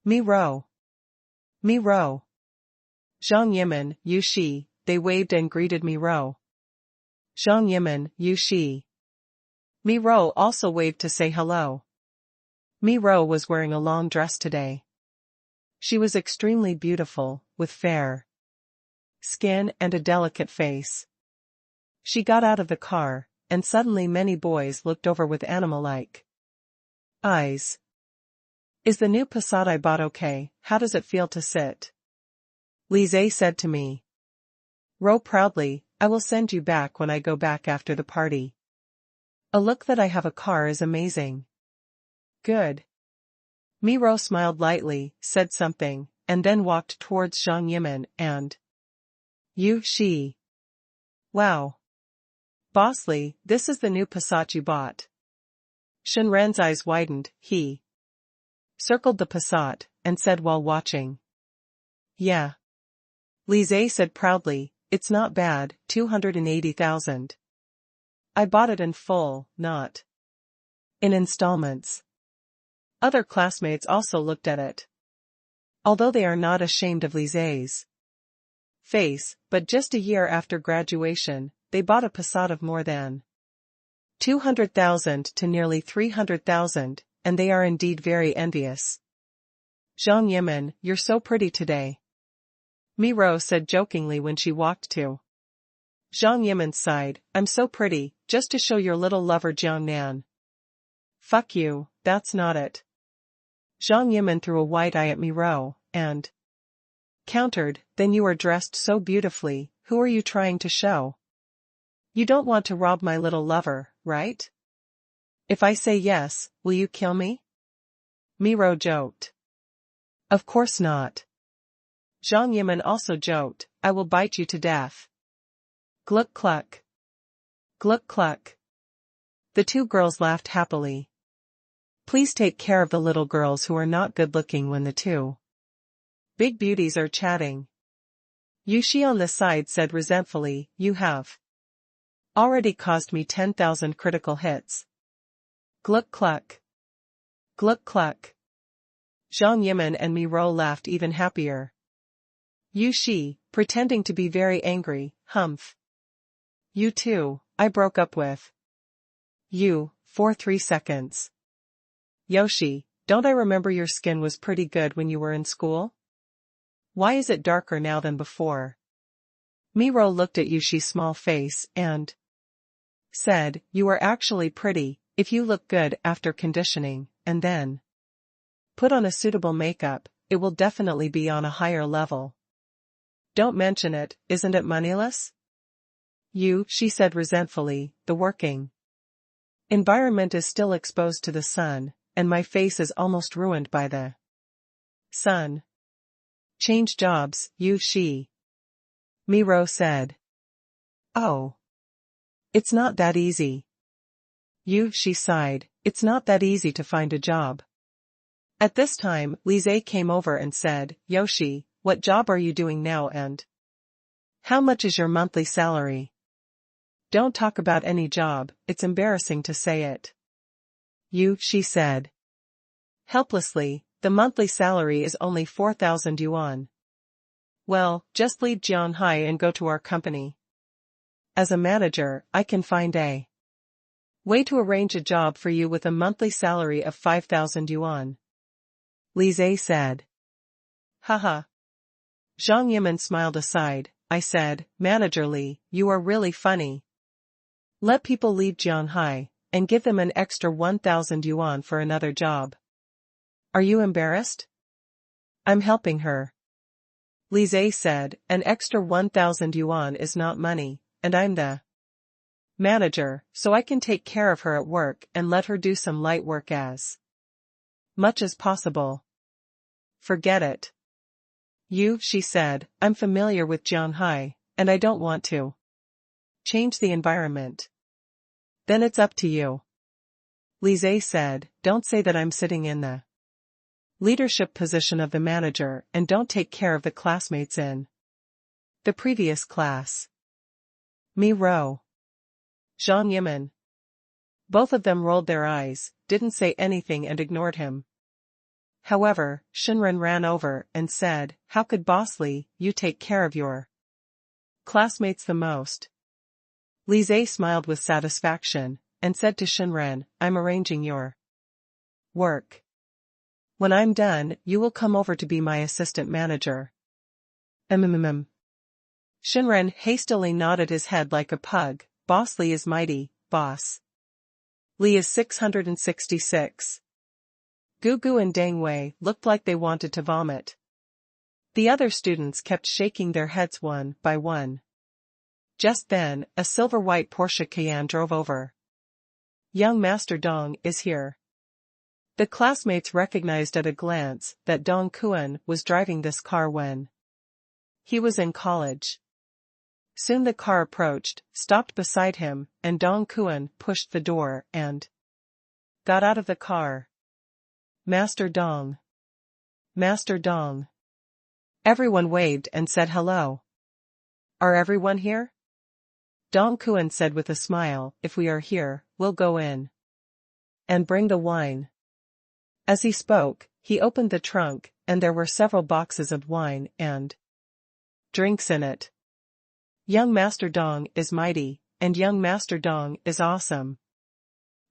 Miro. Miro. Zhang Yimin, Yu Shi, they waved and greeted Miro. Zhang Yimin, Yu Shi. Miro also waved to say hello. Miro was wearing a long dress today. She was extremely beautiful, with fair skin and a delicate face. She got out of the car, and suddenly many boys looked over with animal-like eyes. Is the new Passat I bought okay? How does it feel to sit? Lise said to me. Row proudly, I will send you back when I go back after the party. A look that I have a car is amazing. Good. Miro smiled lightly, said something, and then walked towards Zhang Yimin and Yu Shi. Wow. Bossly, this is the new Passat you bought. Shenren's eyes widened, he circled the Passat, and said while watching. Yeah. Lise said proudly, it's not bad, 280,000. I bought it in full, not in installments. Other classmates also looked at it. Although they are not ashamed of Lise's face, but just a year after graduation, they bought a Passat of more than 200,000 to nearly 300,000, and they are indeed very envious. Zhang Yimin, you're so pretty today. Miro said jokingly when she walked to Zhang Yimin's side, I'm so pretty, just to show your little lover Jiang Nan. Fuck you, that's not it. Zhang Yimin threw a wide eye at Miro, and countered, then you are dressed so beautifully, who are you trying to show? You don't want to rob my little lover, right? If I say yes, will you kill me? Miro joked. Of course not. Zhang Yimin also joked, I will bite you to death. Gluck cluck. Gluck cluck. The two girls laughed happily. Please take care of the little girls who are not good-looking when the two big beauties are chatting. Yu Shi on the side said resentfully, you have already caused me 10,000 critical hits. Gluck cluck. Gluck cluck. Zhang Yimin and Mi Rou laughed even happier. Yu Shi, pretending to be very angry, humph. You too, I broke up with you, for 3 seconds. Yoshi, don't I remember your skin was pretty good when you were in school? Why is it darker now than before? Mi Rou looked at Yu Shi's small face and said, you are actually pretty, if you look good after conditioning, and then put on a suitable makeup, it will definitely be on a higher level. Don't mention it, isn't it moneyless? She said resentfully, the working environment is still exposed to the sun, and my face is almost ruined by the sun. Change jobs, Shi. Mi Rou said. Oh. It's not that easy. She sighed, it's not that easy to find a job. At this time, Li Zhe came over and said, Yoshi, what job are you doing now and how much is your monthly salary? Don't talk about any job, it's embarrassing to say it. She said. Helplessly, the monthly salary is only 4,000 yuan. Well, just leave Jianhai and go to our company. As a manager, I can find a way to arrange a job for you with a monthly salary of 5,000 yuan. Li Zhe said. Haha. Zhang Yimin smiled aside. I said, Manager Li, you are really funny. Let people leave Jianhai, and give them an extra 1,000 yuan for another job. Are you embarrassed? I'm helping her. Li Zhe said, an extra 1,000 yuan is not money, and I'm the manager, so I can take care of her at work and let her do some light work as much as possible. Forget it. She said, I'm familiar with Jianhai, and I don't want to change the environment. Then it's up to you. Li Zhe said, don't say that I'm sitting in the leadership position of the manager and don't take care of the classmates in the previous class. Mi Rou. Zhang Yimin. Both of them rolled their eyes, didn't say anything and ignored him. However, Shenren ran over and said, how could Boss Li, you take care of your classmates the most? Li Zhe smiled with satisfaction, and said to Shenren, I'm arranging your work. When I'm done, you will come over to be my assistant manager. Shenren hastily nodded his head like a pug. Boss Li is mighty, boss. Li is 666. Gugu and Deng Wei looked like they wanted to vomit. The other students kept shaking their heads one by one. Just then, a silver-white Porsche Cayenne drove over. Young Master Dong is here. The classmates recognized at a glance that Dong Kuan was driving this car when he was in college. Soon the car approached, stopped beside him, and Dong Kuan pushed the door and got out of the car. Master Dong. Master Dong. Everyone waved and said hello. Are everyone here? Dong Kuan said with a smile, if we are here, we'll go in and bring the wine. As he spoke, he opened the trunk, and there were several boxes of wine and drinks in it. Young Master Dong is mighty, and young Master Dong is awesome.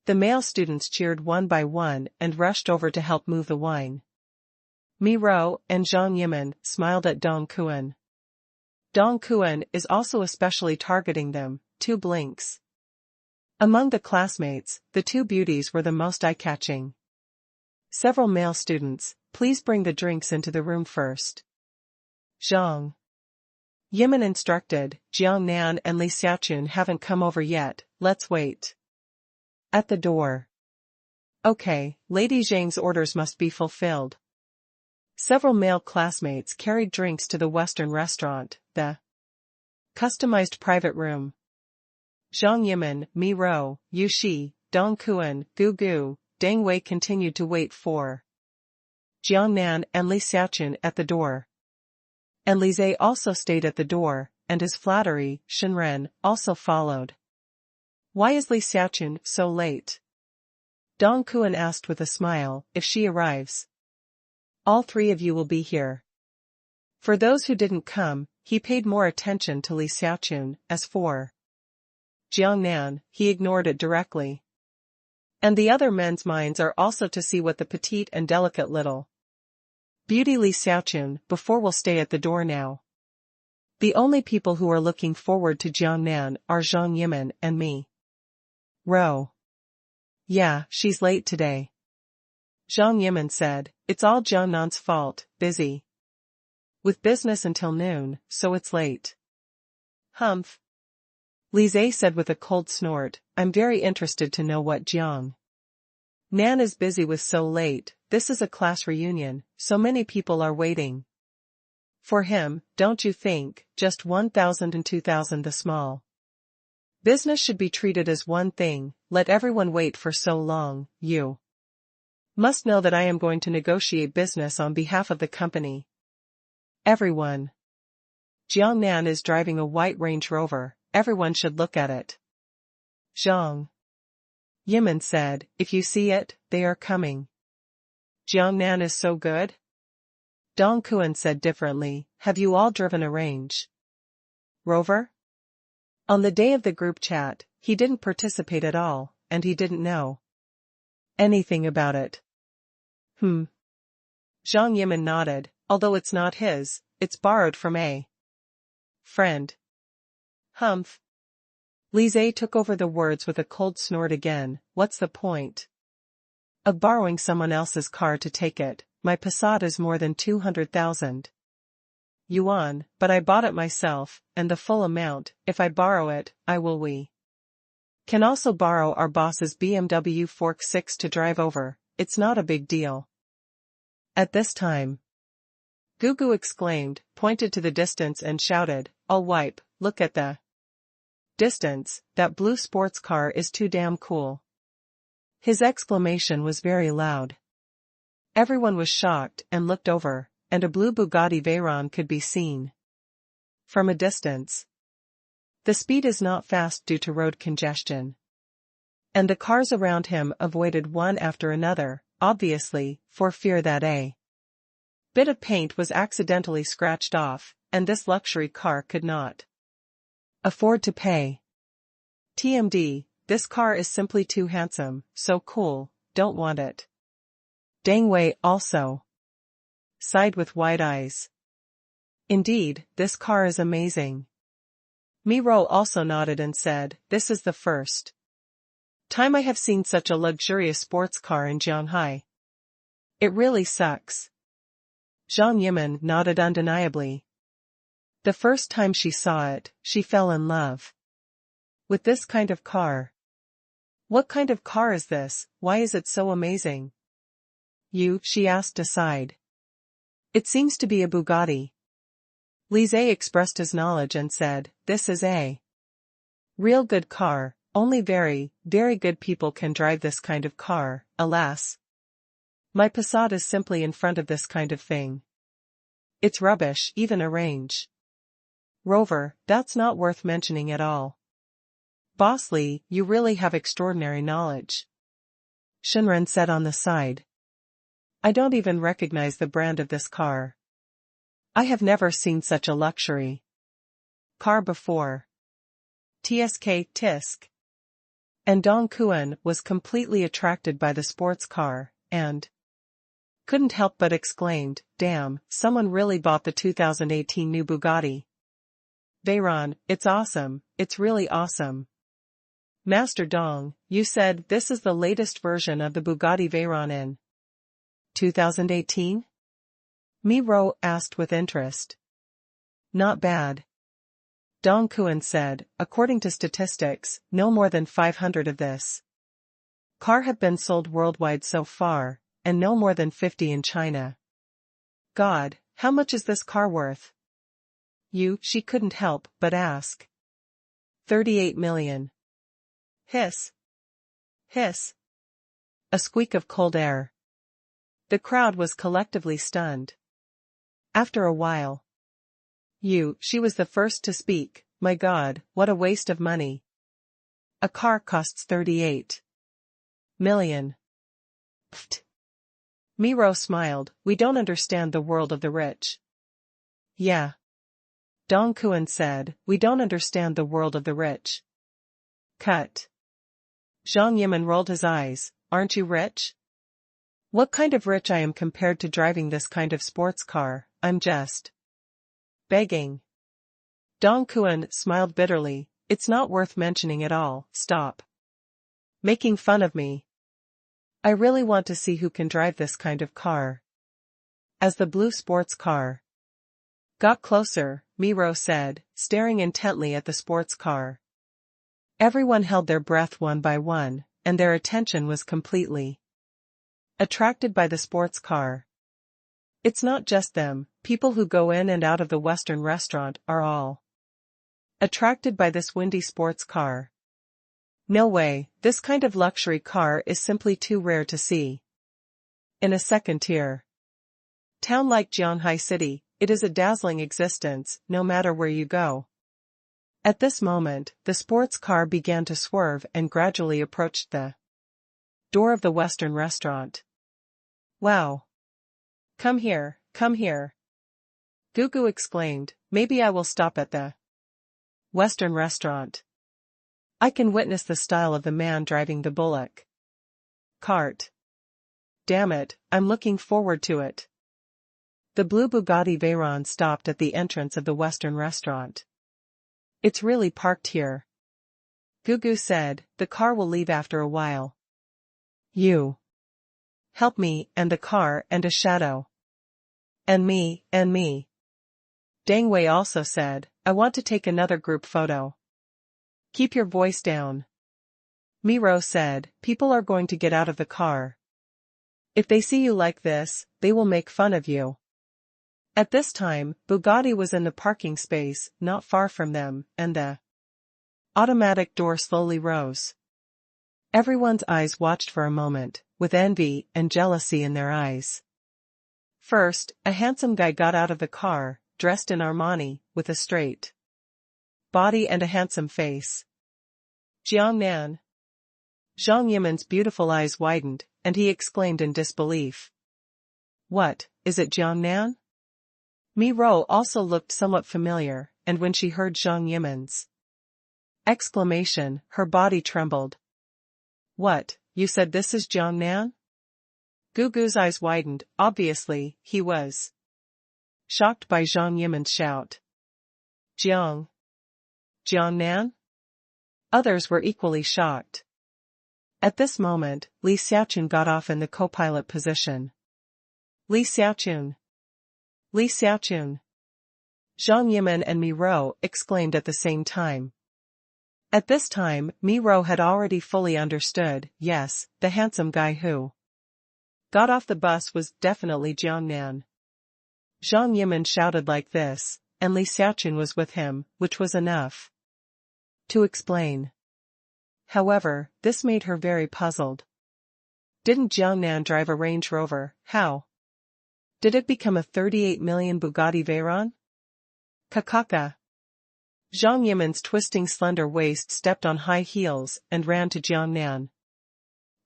The male students cheered one by one and rushed over to help move the wine. Mi Rou and Zhang Yimin smiled at Dong Kuan. Dong Kuan is also especially targeting them, 2 blinks. Among the classmates, the 2 beauties were the most eye-catching. Several male students, please bring the drinks into the room first. Zhang Yimin instructed, Jiang Nan and Li Xiaochun haven't come over yet, let's wait at the door. Okay, Lady Zhang's orders must be fulfilled. Several male classmates carried drinks to the Western restaurant. The Customized private room. Zhang Yimin, Mi Rou, Yu Shi, Dong Kuan, Gu Gu, Deng Wei continued to wait for Jiang Nan and Li Xiaoqun at the door. And Li Zhe also stayed at the door, and his flattery, Shenren, also followed. Why is Li Xiaoqun so late? Dong Kuan asked with a smile. If she arrives, all three of you will be here. For those who didn't come, he paid more attention to Li Xiaoqun. As for Jiang Nan, he ignored it directly. And the other men's minds are also to see what the petite and delicate little beauty Li Xiaoqun before will stay at the door now. The only people who are looking forward to Jiang Nan are Zhang Yimin and me. Rou. Yeah, she's late today. Zhang Yimin said, it's all Jiang Nan's fault, busy with business until noon, so it's late. Humph. Li Zhe said with a cold snort, I'm very interested to know what Jiang Nan is busy with so late. This is a class reunion, so many people are waiting for him, don't you think? Just 1,000 and 2,000. The small business should be treated as one thing. Let everyone wait for so long. You must know that I am going to negotiate business on behalf of the company. Everyone. Jiang Nan is driving a white Range Rover. Everyone should look at it. Zhang Yimin said, if you see it, they are coming. Jiang Nan is so good? Dong Kuan said differently, have you all driven a Range Rover? On the day of the group chat, he didn't participate at all, and he didn't know anything about it. Zhang Yimin nodded, although it's not his, it's borrowed from a friend. Humph. Li Zhe took over the words with a cold snort again. What's the point of borrowing someone else's car to take it? My Passat is more than 200,000 yuan, but I bought it myself, and the full amount. If I borrow it, we can also borrow our boss's BMW Fork 6 to drive over. It's not a big deal. At this time, Gugu exclaimed, pointed to the distance and shouted, I'll wipe, look at the distance, that blue sports car is too damn cool. His exclamation was very loud. Everyone was shocked and looked over, and a blue Bugatti Veyron could be seen from a distance. The speed is not fast due to road congestion. And the cars around him avoided one after another, obviously, for fear that a bit of paint was accidentally scratched off, and this luxury car could not afford to pay. TMD, this car is simply too handsome, so cool, don't want it. Deng Wei also sighed with wide eyes. Indeed, this car is amazing. Mi Rou also nodded and said, this is the first time I have seen such a luxurious sports car in Shanghai. It really sucks. Zhang Yimin nodded undeniably. The first time she saw it, she fell in love with this kind of car. What kind of car is this? Why is it so amazing? She asked aside. It seems to be a Bugatti. Li Zhe expressed his knowledge and said, this is a real good car, only very, very good people can drive this kind of car, alas. My Passat is simply in front of this kind of thing. It's rubbish, even a Range Rover, that's not worth mentioning at all. Boss Li, you really have extraordinary knowledge. Shenren said on the side. I don't even recognize the brand of this car. I have never seen such a luxury car before. Tisk. And Dong Kuan was completely attracted by the sports car, and couldn't help but exclaimed, damn, someone really bought the 2018 new Bugatti Veyron, it's awesome, it's really awesome. Master Dong, you said this is the latest version of the Bugatti Veyron in 2018? Mi Rou asked with interest. Not bad. Dong Kuan said, according to statistics, no more than 500 of this car have been sold worldwide so far, and no more than 50 in China. God, how much is this car worth? she couldn't help but ask. 38 million. Hiss. Hiss. A squeak of cold air. The crowd was collectively stunned. After a while, she was the first to speak. My God, what a waste of money. A car costs 38 million. Pfft. Miro smiled. We don't understand the world of the rich. Yeah. Dong Kuan said, we don't understand the world of the rich. Cut. Zhang Yimin rolled his eyes. Aren't you rich? What kind of rich I am compared to driving this kind of sports car? I'm just begging. Dong Kuan smiled bitterly. It's not worth mentioning at all. Stop making fun of me. I really want to see who can drive this kind of car. As the blue sports car got closer, Miro said, staring intently at the sports car. Everyone held their breath one by one, and their attention was completely attracted by the sports car. It's not just them, people who go in and out of the Western restaurant are all attracted by this windy sports car. No way, this kind of luxury car is simply too rare to see. In a second-tier town like Jianhai City, it is a dazzling existence, no matter where you go. At this moment, the sports car began to swerve and gradually approached the door of the Western restaurant. Wow! Come here, come here. Gugu exclaimed, maybe I will stop at the Western restaurant. I can witness the style of the man driving the bullock cart. Damn it, I'm looking forward to it. The blue Bugatti Veyron stopped at the entrance of the Western restaurant. It's really parked here. Gugu said, the car will leave after a while. You help me, and the car, and a shadow. And me, and me. Dang Wei also said, I want to take another group photo. Keep your voice down. Miro said, people are going to get out of the car. If they see you like this, they will make fun of you. At this time, Bugatti was in the parking space, not far from them, and the automatic door slowly rose. Everyone's eyes watched for a moment, with envy and jealousy in their eyes. First, a handsome guy got out of the car, dressed in Armani, with a straight body and a handsome face. Jiangnan. Zhang Yimin's beautiful eyes widened, and he exclaimed in disbelief. What, is it Jiangnan? Mi Ro also looked somewhat familiar, and when she heard Zhang Yimin's exclamation, her body trembled. What, you said this is Jiangnan? Gugu's eyes widened. Obviously, he was shocked by Zhang Yimin's shout. Jiangnan? Others were equally shocked. At this moment, Li Xiaochun got off in the co-pilot position. Li Xiaochun! Li Xiaochun! Zhang Yimin and Mi Ro exclaimed at the same time. At this time, Mi Ro had already fully understood, yes, the handsome guy who got off the bus was definitely Jiangnan. Zhang Yimin shouted like this, and Li Xiaochun was with him, which was enough to explain. However, this made her very puzzled. Didn't Jiangnan drive a Range Rover? How did it become a 38 million Bugatti Veyron? Kakaka. Zhang Yimin's twisting slender waist stepped on high heels and ran to Jiangnan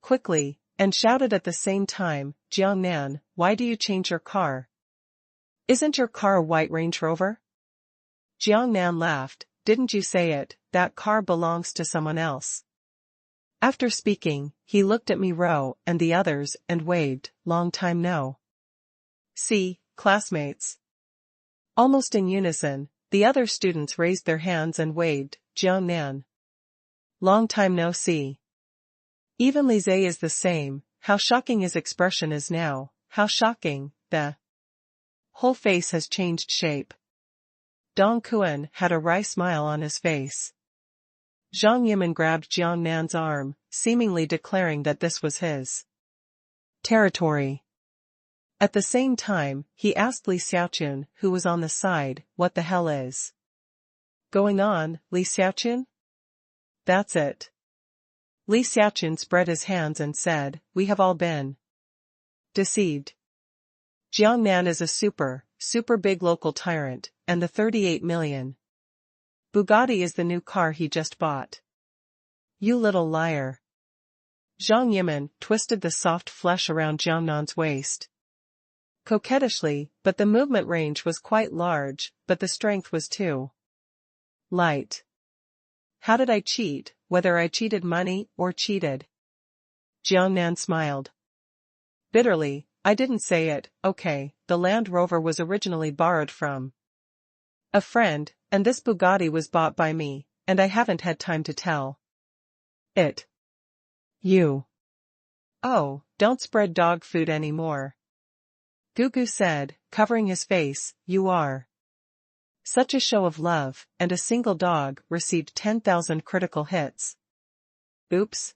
quickly, and shouted at the same time, Jiangnan, why do you change your car? Isn't your car a white Range Rover? Jiangnan laughed. Didn't you say it, that car belongs to someone else. After speaking, he looked at Mi Ro and the others and waved, long time no see, classmates. Almost in unison, the other students raised their hands and waved, Jiangnan. Long time no see. Even Li Zhe is the same. How shocking his expression is now, how shocking, the whole face has changed shape. Dong Kuan had a wry smile on his face. Zhang Yimin grabbed Jiangnan's arm, seemingly declaring that this was his territory. At the same time, he asked Li Xiaochun, who was on the side, what the hell is going on, Li Xiaochun? That's it. Li Xiaochun spread his hands and said, we have all been deceived. Jiangnan is a super big local tyrant, and the 38 million Bugatti is the new car he just bought. You little liar. Zhang Yimin twisted the soft flesh around Jiangnan's waist coquettishly, but the movement range was quite large, but the strength was too light. How did I cheat, whether I cheated money or cheated? Jiangnan smiled bitterly. I didn't say it. Okay, the Land Rover was originally borrowed from a friend, and this Bugatti was bought by me, and I haven't had time to tell it. You. Oh, don't spread dog food anymore. Gugu said, covering his face, you are such a show of love, and a single dog received 10,000 critical hits. Oops.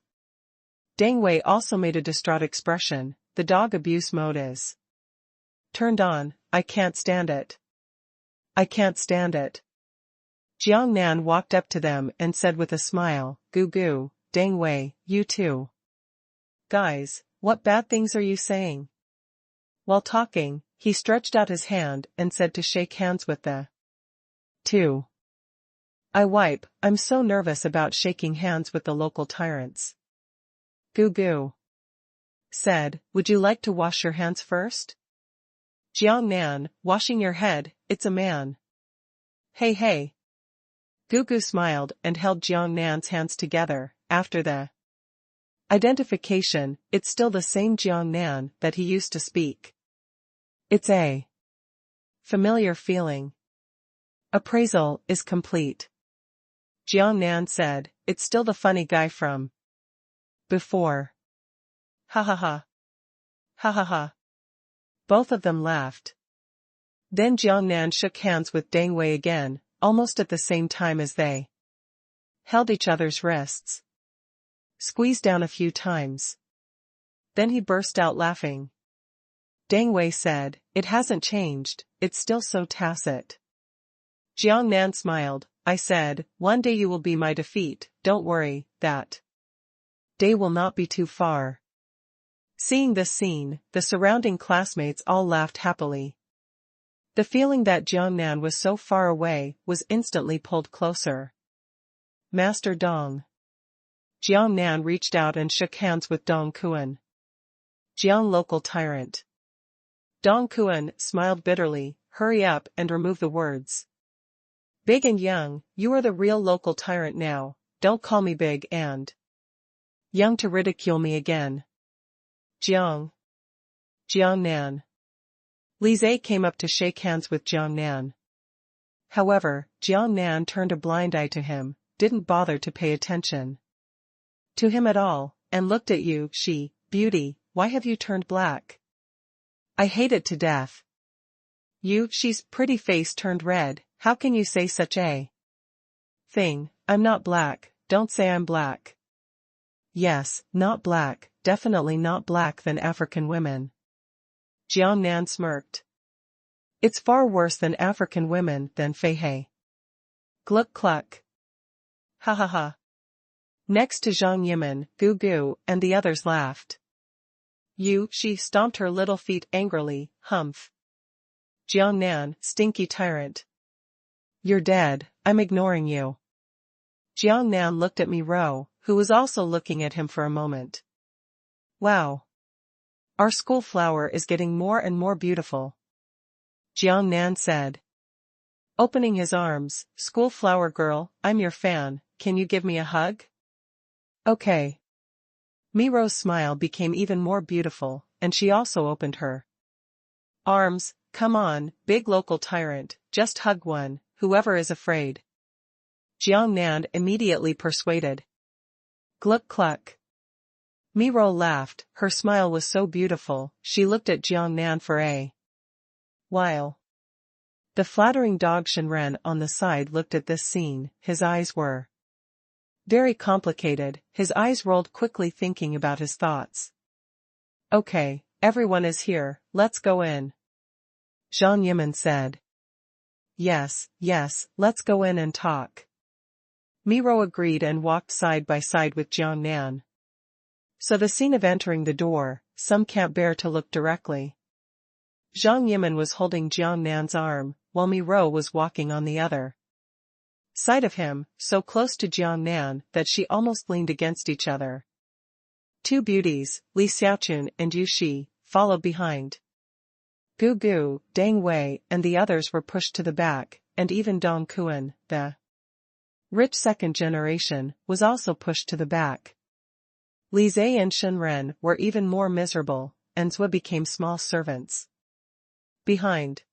Deng Wei also made a distraught expression. The dog abuse mode is turned on. I can't stand it. I can't stand it. Jiangnan walked up to them and said with a smile, Gugu, Deng Wei, you too. Guys, what bad things are you saying? While talking, he stretched out his hand and said to shake hands with the two. I'm so nervous about shaking hands with the local tyrants. Gugu said, would you like to wash your hands first? Jiangnan, washing your head, it's a man. Hey. Gugu smiled and held Jiangnan's hands together. After the identification, it's still the same Jiangnan that he used to speak. It's a familiar feeling. Appraisal is complete. Jiangnan said, it's still the funny guy from before. Ha ha ha. Ha ha ha. Both of them laughed. Then Jiangnan shook hands with Deng Wei again, almost at the same time as they held each other's wrists. Squeezed down a few times. Then he burst out laughing. Deng Wei said, it hasn't changed, it's still so tacit. Jiangnan smiled. I said, one day you will be my defeat, don't worry, that day will not be too far. Seeing this scene, the surrounding classmates all laughed happily. The feeling that Jiangnan was so far away was instantly pulled closer. Master Dong. Jiangnan reached out and shook hands with Dong Kuan. Jiang local tyrant. Dong Kuan smiled bitterly, hurry up and remove the words. Big and young, you are the real local tyrant now, don't call me big and young to ridicule me again. Jiangnan. Li Zhe came up to shake hands with Jiangnan. However, Jiangnan turned a blind eye to him, didn't bother to pay attention to him at all, and looked at you, beauty, why have you turned black? I hate it to death. She's pretty face turned red, how can you say such a thing? I'm not black, don't say I'm black. Yes, not black, definitely not black than African women. Jiangnan smirked. It's far worse than African women than Fei He. Gluck cluck. Ha ha ha. Next to Zhang Yimin, Gugu, and the others laughed. She stomped her little feet angrily, humph. Jiangnan, stinky tyrant. You're dead, I'm ignoring you. Jiangnan looked at Miro, who was also looking at him for a moment. Wow. Our school flower is getting more and more beautiful. Jiangnan said. Opening his arms, school flower girl, I'm your fan, can you give me a hug? Okay. Miro's smile became even more beautiful, and she also opened her arms. Come on, big local tyrant, just hug one, whoever is afraid. Jiangnan immediately persuaded. Gluck cluck. Miro laughed, her smile was so beautiful, she looked at Jiangnan for a while. The flattering dog Shenren on the side looked at this scene, his eyes were very complicated, his eyes rolled quickly thinking about his thoughts. Okay, everyone is here, let's go in. Zhang Yimin said. Yes, let's go in and talk. Miro agreed and walked side by side with Jiang Nan. So the scene of entering the door, some can't bear to look directly. Zhang Yimin was holding Jiang Nan's arm, while Miro was walking on the other side of him, so close to Jiang Nan that she almost leaned against each other. Two beauties, Li Xiaochun and Yu Shi, followed behind. Gu Gu, Deng Wei and the others were pushed to the back, and even Dong Kuan, the rich second generation, was also pushed to the back. Li Zai and Shen Ren were even more miserable, and Zui became small servants. Behind.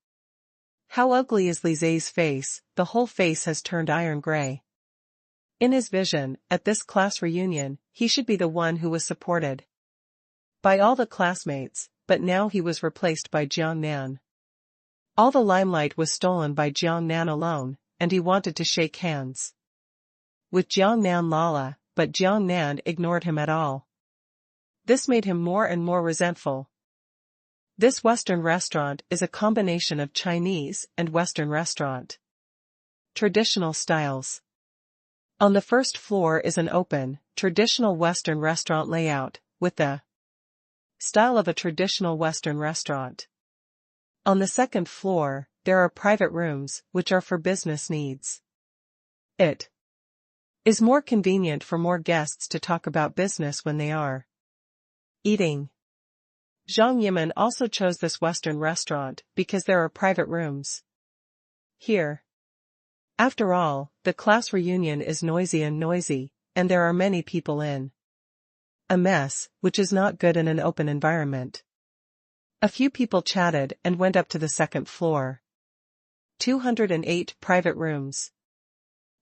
How ugly is Li Zai's face, the whole face has turned iron gray. In his vision, at this class reunion, he should be the one who was supported by all the classmates, but now he was replaced by Jiang Nan. All the limelight was stolen by Jiang Nan alone, and he wanted to shake hands with Jiang Nan Lala, but Jiang Nan ignored him at all. This made him more and more resentful. This Western restaurant is a combination of Chinese and Western restaurant traditional styles. On the first floor is an open, traditional Western restaurant layout, with the style of a traditional Western restaurant. On the second floor, there are private rooms, which are for business needs. It is more convenient for more guests to talk about business when they are eating. Zhang Yimin also chose this Western restaurant because there are private rooms here. After all, the class reunion is noisy, and there are many people in a mess, which is not good in an open environment. A few people chatted and went up to the second floor. 208 private rooms.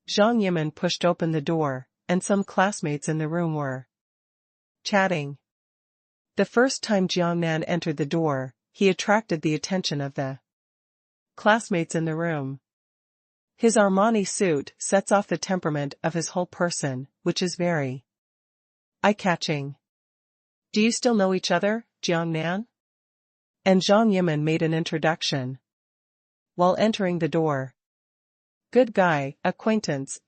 Zhang Yimin pushed open the door, and some classmates in the room were chatting. The first time Jiang Nan entered the door, he attracted the attention of the classmates in the room. His Armani suit sets off the temperament of his whole person, which is very eye-catching. Do you still know each other, Jiang Nan? And Zhang Yimin made an introduction while entering the door. Good guy, acquaintance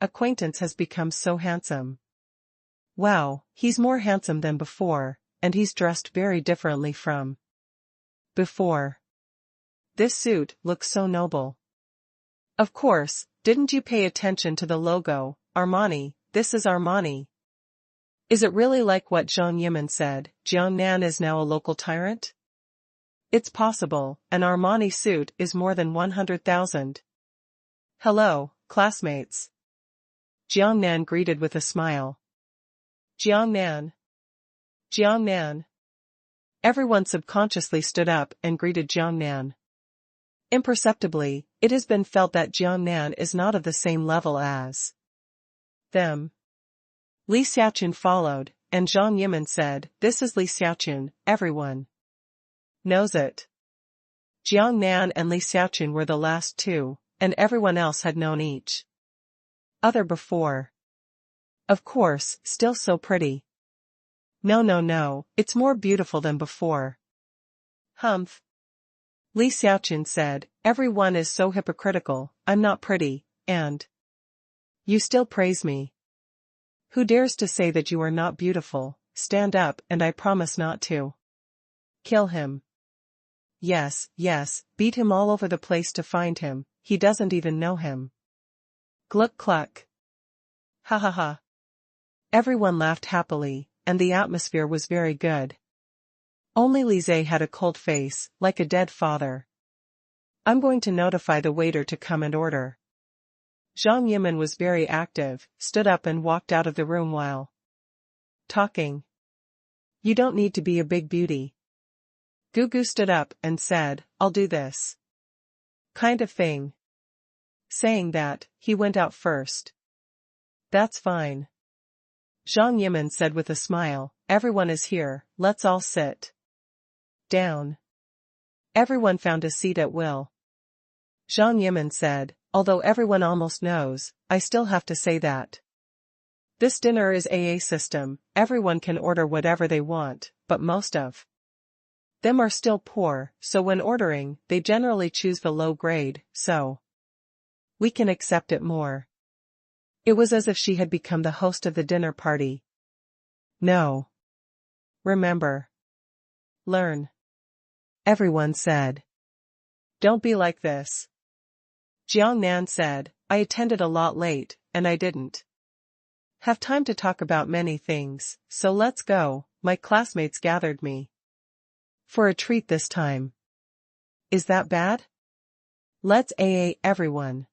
has become so handsome. Wow, he's more handsome than before, and he's dressed very differently from before. This suit looks so noble. Of course, didn't you pay attention to the logo, Armani? This is Armani. Is it really like what Zhang Yimin said, Jiang Nan is now a local tyrant? It's possible, an Armani suit is more than 100,000. Hello, classmates. Jiang Nan greeted with a smile. Jiang Nan. Jiang Nan. Everyone subconsciously stood up and greeted Jiang Nan. Imperceptibly, it has been felt that Jiang Nan is not of the same level as them. Li Xiaochun followed, and Zhang Yimin said, this is Li Xiaochun, everyone knows it. Jiang Nan and Li Xiaochun were the last two, and everyone else had known each other before. Of course, still so pretty. No, it's more beautiful than before. Humph. Li Xiaochun said, everyone is so hypocritical, I'm not pretty, and you still praise me. Who dares to say that you are not beautiful? Stand up and I promise not to kill him. Yes, beat him all over the place to find him, he doesn't even know him. Gluck cluck. Ha ha ha. Everyone laughed happily, and the atmosphere was very good. Only Li Zai had a cold face, like a dead father. I'm going to notify the waiter to come and order. Zhang Yimin was very active, stood up and walked out of the room while talking. You don't need to be a big beauty. Gugu stood up and said, I'll do this kind of thing. Saying that, he went out first. That's fine. Zhang Yimin said with a smile, everyone is here, let's all sit down. Everyone found a seat at will. Zhang Yimin said, although everyone almost knows, I still have to say that this dinner is AA system, everyone can order whatever they want, but most of Them are still poor, so when ordering, they generally choose the low grade, so we can accept it more. It was as if she had become the host of the dinner party. No. Remember. Learn. Everyone said. Don't be like this. Jiang Nan said, I attended a lot late, and I didn't have time to talk about many things, so let's go. My classmates gathered me for a treat this time. Is that bad? Let's AA everyone.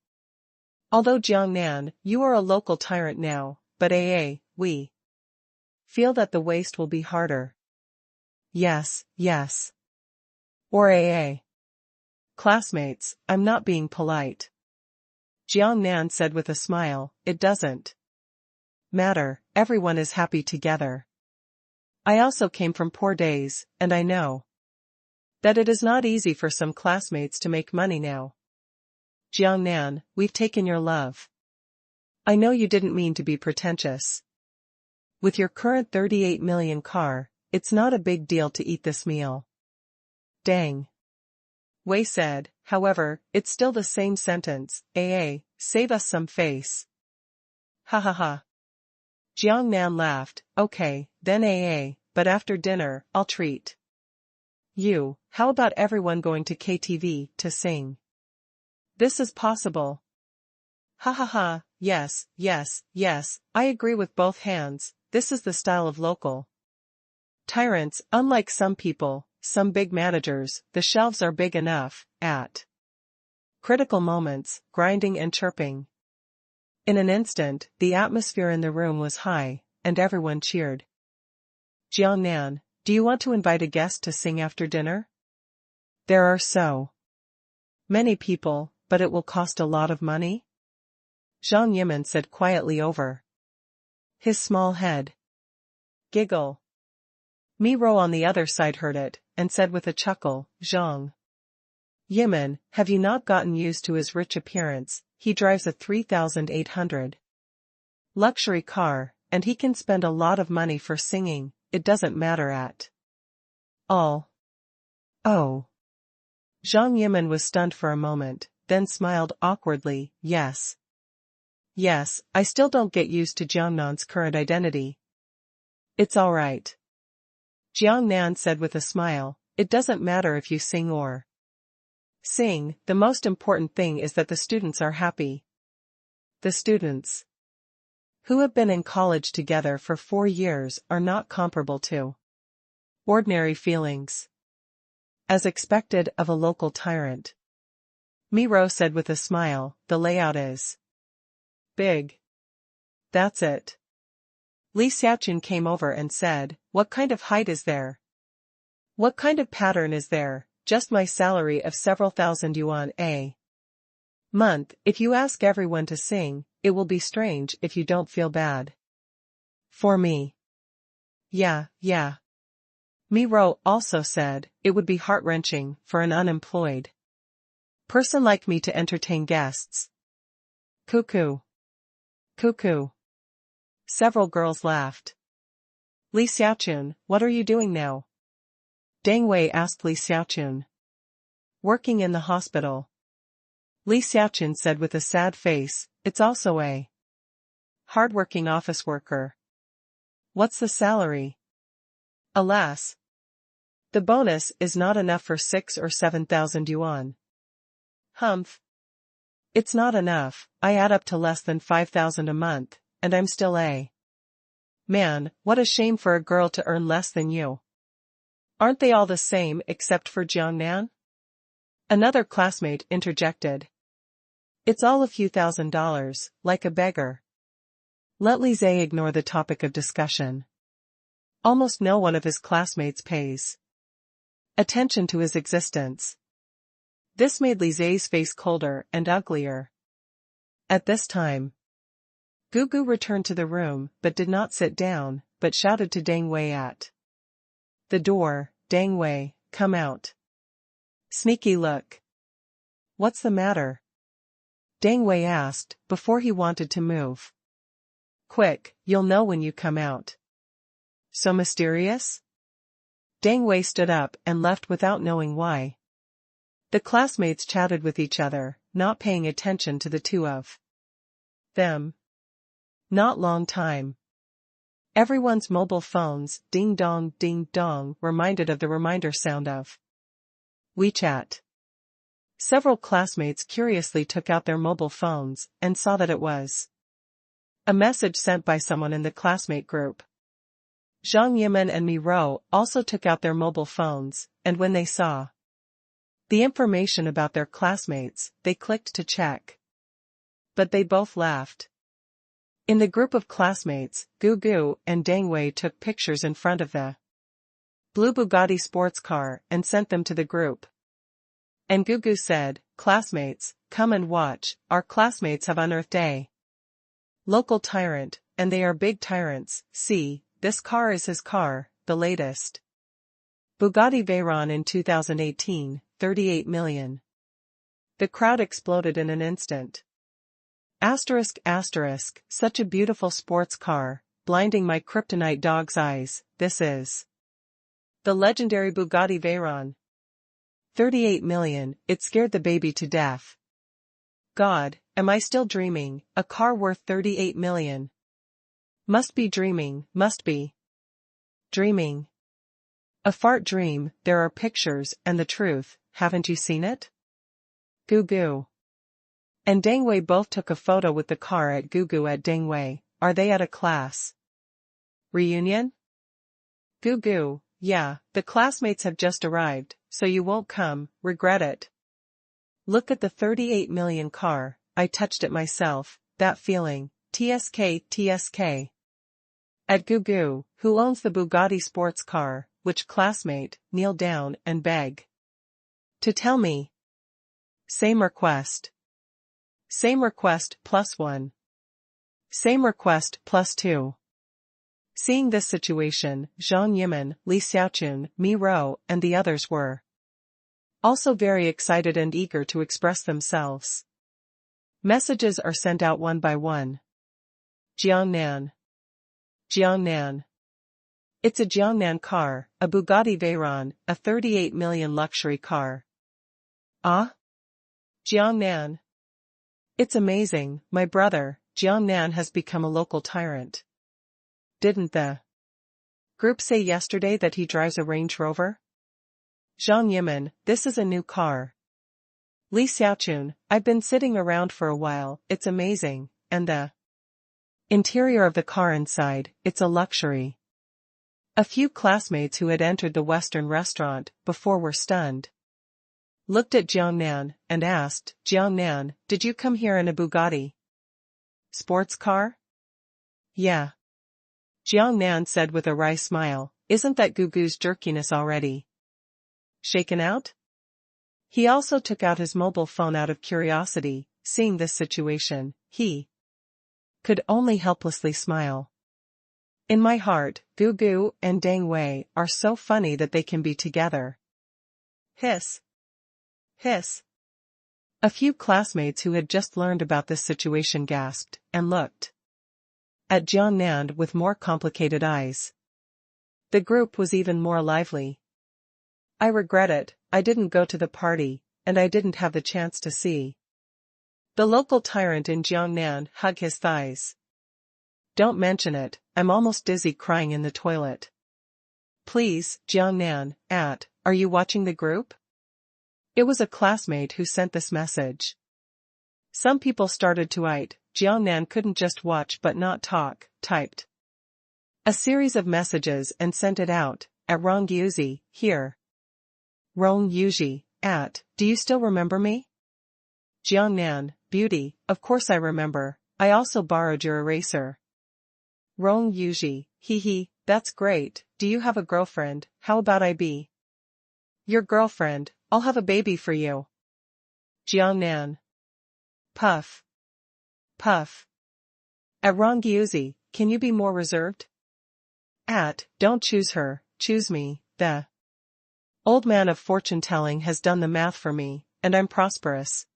Although Jiang Nan, you are a local tyrant now, but we feel that the waste will be harder. Yes, yes. Or Classmates, I'm not being polite. Jiang Nan said with a smile, it doesn't matter, everyone is happy together. I also came from poor days, and I know that it is not easy for some classmates to make money now. Jiang Nan, we've taken your love. I know you didn't mean to be pretentious. With your current 38 million car, it's not a big deal to eat this meal. Dang. Wei said, however, it's still the same sentence, save us some face. Ha ha ha. Jiang Nan laughed, okay, then but after dinner, I'll treat you. How about everyone going to KTV to sing? This is possible. Ha ha ha, yes, yes, yes, I agree with both hands, this is the style of local tyrants. Unlike some people, some big managers, the shelves are big enough, at critical moments, grinding and chirping. In an instant, the atmosphere in the room was high, and everyone cheered. Jiang Nan, do you want to invite a guest to sing after dinner? There are so many people, but it will cost a lot of money? Zhang Yimin said quietly over his small head. Giggle. Mi Ro on the other side heard it, and said with a chuckle, Zhang Yimin, have you not gotten used to his rich appearance? He drives a 3,800 luxury car, and he can spend a lot of money for singing, it doesn't matter at all. Oh. Zhang Yimin was stunned for a moment, then smiled awkwardly, yes. Yes, I still don't get used to Jiang Nan's current identity. It's all right. Jiang Nan said with a smile, it doesn't matter if you sing or sing, the most important thing is that the students are happy. The students who have been in college together for 4 years are not comparable to ordinary feelings. As expected of a local tyrant. Mi Ro said with a smile, the layout is big. That's it. Li Xiaoqun came over and said, what kind of height is there? What kind of pattern is there? Just my salary of several thousand yuan a month. If you ask everyone to sing, it will be strange if you don't feel bad for me. Yeah. Mi Ro also said, it would be heart-wrenching for an unemployed person like me to entertain guests. Cuckoo. Cuckoo. Several girls laughed. Li Xiaoqun, what are you doing now? Deng Wei asked Li Xiaoqun. Working in the hospital. Li Xiaoqun said with a sad face, it's also a hard-working office worker. What's the salary? Alas. The bonus is not enough for 6,000 or 7,000 yuan. Humph. It's not enough, I add up to less than 5,000 a month, and I'm still a man. What a shame for a girl to earn less than you. Aren't they all the same except for Jiang Nan? Another classmate interjected. It's all a few $1,000s, like a beggar. Let Li Zhe ignore the topic of discussion. Almost no one of his classmates pays attention to his existence. This made Li Zhe's face colder and uglier. At this time, Gugu returned to the room but did not sit down, but shouted to Deng Wei at the door, Deng Wei, come out. Sneaky look. What's the matter? Deng Wei asked, before he wanted to move. Quick, you'll know when you come out. So mysterious? Deng Wei stood up and left without knowing why. The classmates chatted with each other, not paying attention to the two of them. Not long time. Everyone's mobile phones, ding dong, reminded of the reminder sound of WeChat. Several classmates curiously took out their mobile phones and saw that it was a message sent by someone in the classmate group. Zhang Yimin and Mi Rou also took out their mobile phones, and when they saw the information about their classmates, they clicked to check. But they both laughed. In the group of classmates, Gugu and Deng Wei took pictures in front of the blue Bugatti sports car and sent them to the group. And Gugu said, "Classmates, come and watch, our classmates have unearthed a local tyrant, and they are big tyrants. See, this car is his car, the latest Bugatti Veyron in 2018, 38 million. The crowd exploded in an instant. Asterisk, such a beautiful sports car, blinding my kryptonite dog's eyes, this is the legendary Bugatti Veyron. 38 million, it scared the baby to death. God, am I still dreaming, a car worth 38 million. Must be dreaming, must be dreaming. A fart dream, there are pictures and the truth, haven't you seen it? Gugu and Deng Wei both took a photo with the car at Gugu at Deng Wei, are they at a class reunion? Gugu, yeah, the classmates have just arrived, so you won't come, regret it. Look at the 38 million car, I touched it myself, that feeling, TSK. At Gugu, who owns the Bugatti sports car, which classmate, kneel down and beg to tell me. Same request. Same request +1. Same request +2. Seeing this situation, Zhang Yimin, Li Xiaochun, Mi Rou, and the others were also very excited and eager to express themselves. Messages are sent out one by one. Jiangnan. It's a Jiangnan car, a Bugatti Veyron, a 38 million luxury car. Ah? Jiangnan. It's amazing, my brother, Jiangnan has become a local tyrant. Didn't the group say yesterday that he drives a Range Rover? Zhang Yimin, this is a new car. Li Xiaochun, I've been sitting around for a while, it's amazing, and the interior of the car inside, it's a luxury. A few classmates who had entered the Western restaurant before were stunned. Looked at Jiangnan and asked, Jiangnan, did you come here in a Bugatti sports car? Yeah. Jiangnan said with a wry smile, isn't that Gugu's jerkiness already shaken out? He also took out his mobile phone out of curiosity, seeing this situation, he could only helplessly smile. In my heart, Gugu and Deng Wei are so funny that they can be together. Hiss. Hiss. A few classmates who had just learned about this situation gasped, and looked at Jiangnan with more complicated eyes. The group was even more lively. I regret it, I didn't go to the party, and I didn't have the chance to see the local tyrant in Jiangnan hug his thighs. Don't mention it, I'm almost dizzy crying in the toilet. Please, Jiangnan, are you watching the group? It was a classmate who sent this message. Some people started to write, Jiangnan couldn't just watch but not talk, typed a series of messages and sent it out, at Rong Yuzi, here. Rong Yuji, do you still remember me? Jiangnan, beauty, of course I remember, I also borrowed your eraser. Rong Yuji, hee, that's great, do you have a girlfriend, how about I be your girlfriend, I'll have a baby for you. Jiangnan. Puff. At Rong Yuzi, can you be more reserved? Don't choose her, choose me, the old man of fortune-telling has done the math for me, and I'm prosperous.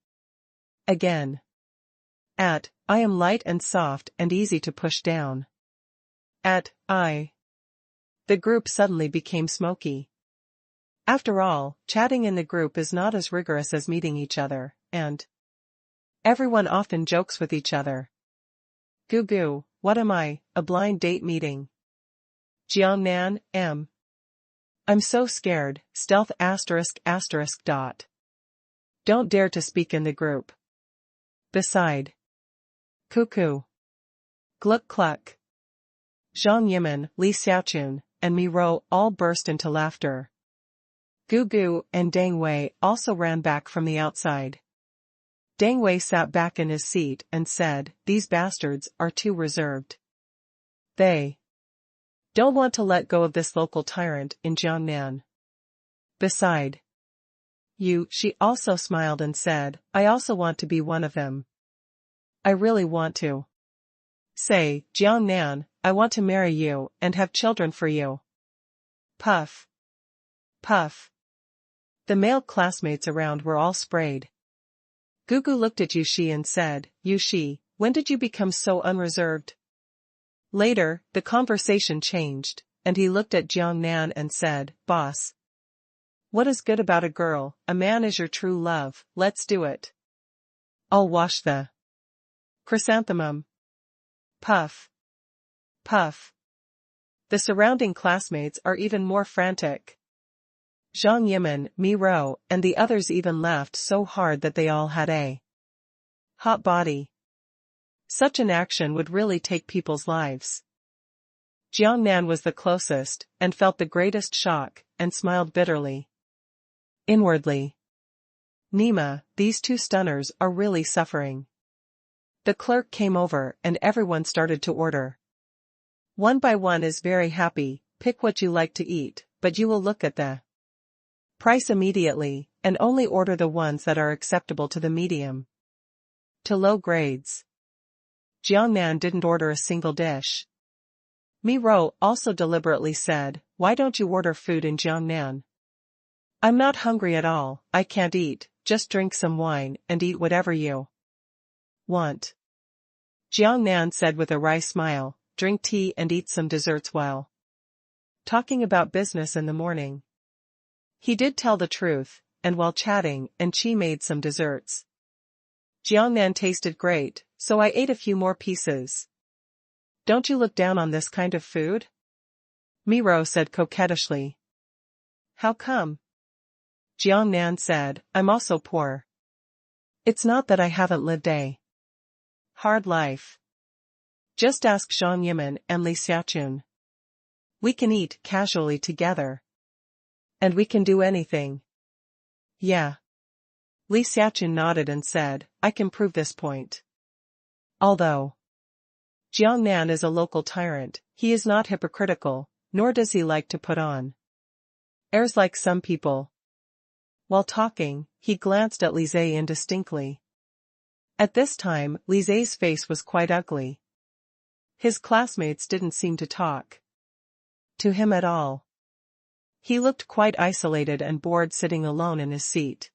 Again. I am light and soft and easy to push down. The group suddenly became smoky. After all, chatting in the group is not as rigorous as meeting each other, and everyone often jokes with each other. Goo goo, what am I, a blind date meeting? Jiangnan, M. I'm so scared, stealth asterisk asterisk dot. Don't dare to speak in the group. Beside. Cuckoo. Gluck cluck. Zhang Yimin, Li Xiaochun, and Mi Ro all burst into laughter. Gu Gu and Deng Wei also ran back from the outside. Deng Wei sat back in his seat and said, "These bastards are too reserved. They don't want to let go of this local tyrant in Jiangnan. Beside. She also smiled and said, I also want to be one of them. I really want to. Say, Jiangnan, I want to marry you and have children for you." Puff. Puff. The male classmates around were all sprayed. Gugu looked at Yushi and said, "Yushi, when did you become so unreserved?" Later, the conversation changed, and he looked at Jiangnan and said, "Boss. What is good about a girl? A man is your true love, let's do it. I'll wash the chrysanthemum." Puff. Puff. The surrounding classmates are even more frantic. Zhang Yimin, Mi Ro, and the others even laughed so hard that they all had a hot body. Such an action would really take people's lives. Jiangnan was the closest, and felt the greatest shock, and smiled bitterly. Inwardly. Nima, these two stunners are really suffering. The clerk came over and everyone started to order. One by one is very happy, pick what you like to eat, but you will look at the price immediately, and only order the ones that are acceptable to the medium to low grades. Jiangnan didn't order a single dish. Mi Ro also deliberately said, "Why don't you order food in Jiangnan? I'm not hungry at all, I can't eat, just drink some wine and eat whatever you want." Jiangnan said with a wry smile, "Drink tea and eat some desserts while talking about business in the morning." He did tell the truth, and while chatting, and Qi made some desserts. Jiangnan tasted great, so I ate a few more pieces. "Don't you look down on this kind of food?" Mi Ro said coquettishly. "How come?" Jiangnan said, "I'm also poor. It's not that I haven't lived a hard life. Just ask Zhang Yimin and Li Xiaochun. We can eat casually together. And we can do anything." "Yeah." Li Xiaochun nodded and said, "I can prove this point. Although Jiangnan is a local tyrant, he is not hypocritical, nor does he like to put on airs like some people." While talking, he glanced at Li Zhe indistinctly. At this time, Li Zhe's face was quite ugly. His classmates didn't seem to talk to him at all. He looked quite isolated and bored sitting alone in his seat.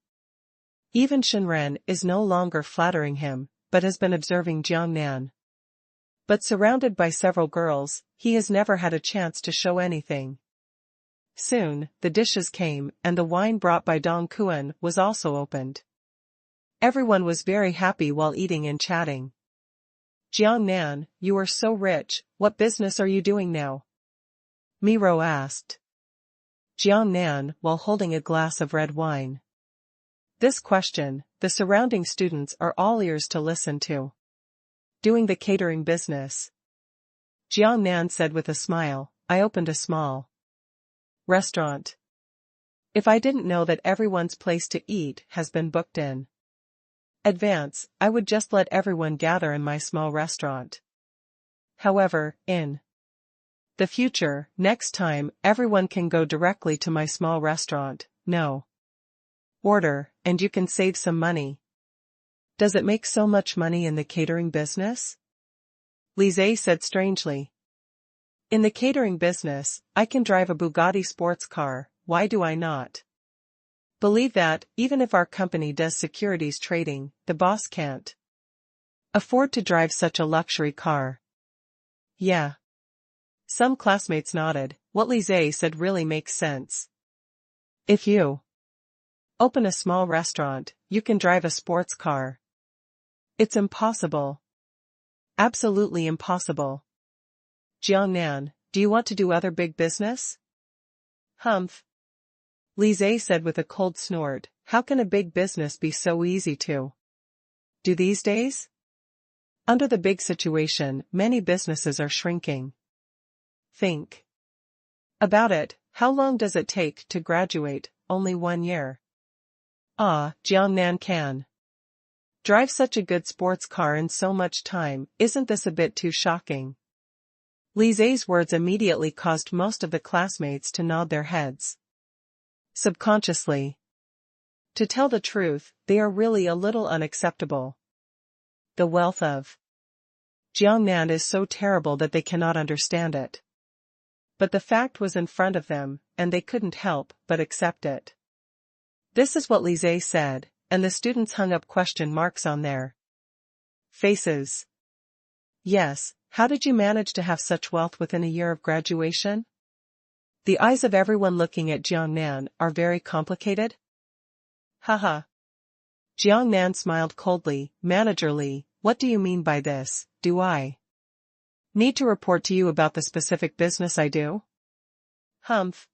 Even Shenren is no longer flattering him, but has been observing Jiangnan. But surrounded by several girls, he has never had a chance to show anything. Soon, the dishes came and the wine brought by Dong Kuan was also opened. Everyone was very happy while eating and chatting. "Jiangnan, you are so rich, what business are you doing now?" Mi Ro asked Jiangnan while holding a glass of red wine. This question, the surrounding students are all ears to listen to. "Doing the catering business," Jiangnan said with a smile, "I opened a small restaurant. If I didn't know that everyone's place to eat has been booked in advance, I would just let everyone gather in my small restaurant. However, in the future, next time, everyone can go directly to my small restaurant, no order, and you can save some money." "Does it make so much money in the catering business?" Li Zhe said strangely. "In the catering business, I can drive a Bugatti sports car, why do I not believe that, even if our company does securities trading, the boss can't afford to drive such a luxury car?" "Yeah." Some classmates nodded, what Li Zhe said really makes sense. If you open a small restaurant, you can drive a sports car. It's impossible. Absolutely impossible. Jiangnan, do you want to do other big business? Humph. Li Zhe said with a cold snort, how can a big business be so easy to do these days? Under the big situation, many businesses are shrinking. Think about it, how long does it take to graduate? Only 1 year. Ah, Jiangnan can drive such a good sports car in so much time, isn't this a bit too shocking? Li Zhe's words immediately caused most of the classmates to nod their heads. Subconsciously. To tell the truth, they are really a little unacceptable. The wealth of Jiangnan is so terrible that they cannot understand it. But the fact was in front of them, and they couldn't help but accept it. This is what Li Zhe said, and the students hung up question marks on their faces. Yes, how did you manage to have such wealth within a year of graduation? The eyes of everyone looking at Jiangnan are very complicated. Haha. Jiangnan smiled coldly. Manager Li, what do you mean by this? Do I need to report to you about the specific business I do? Humph.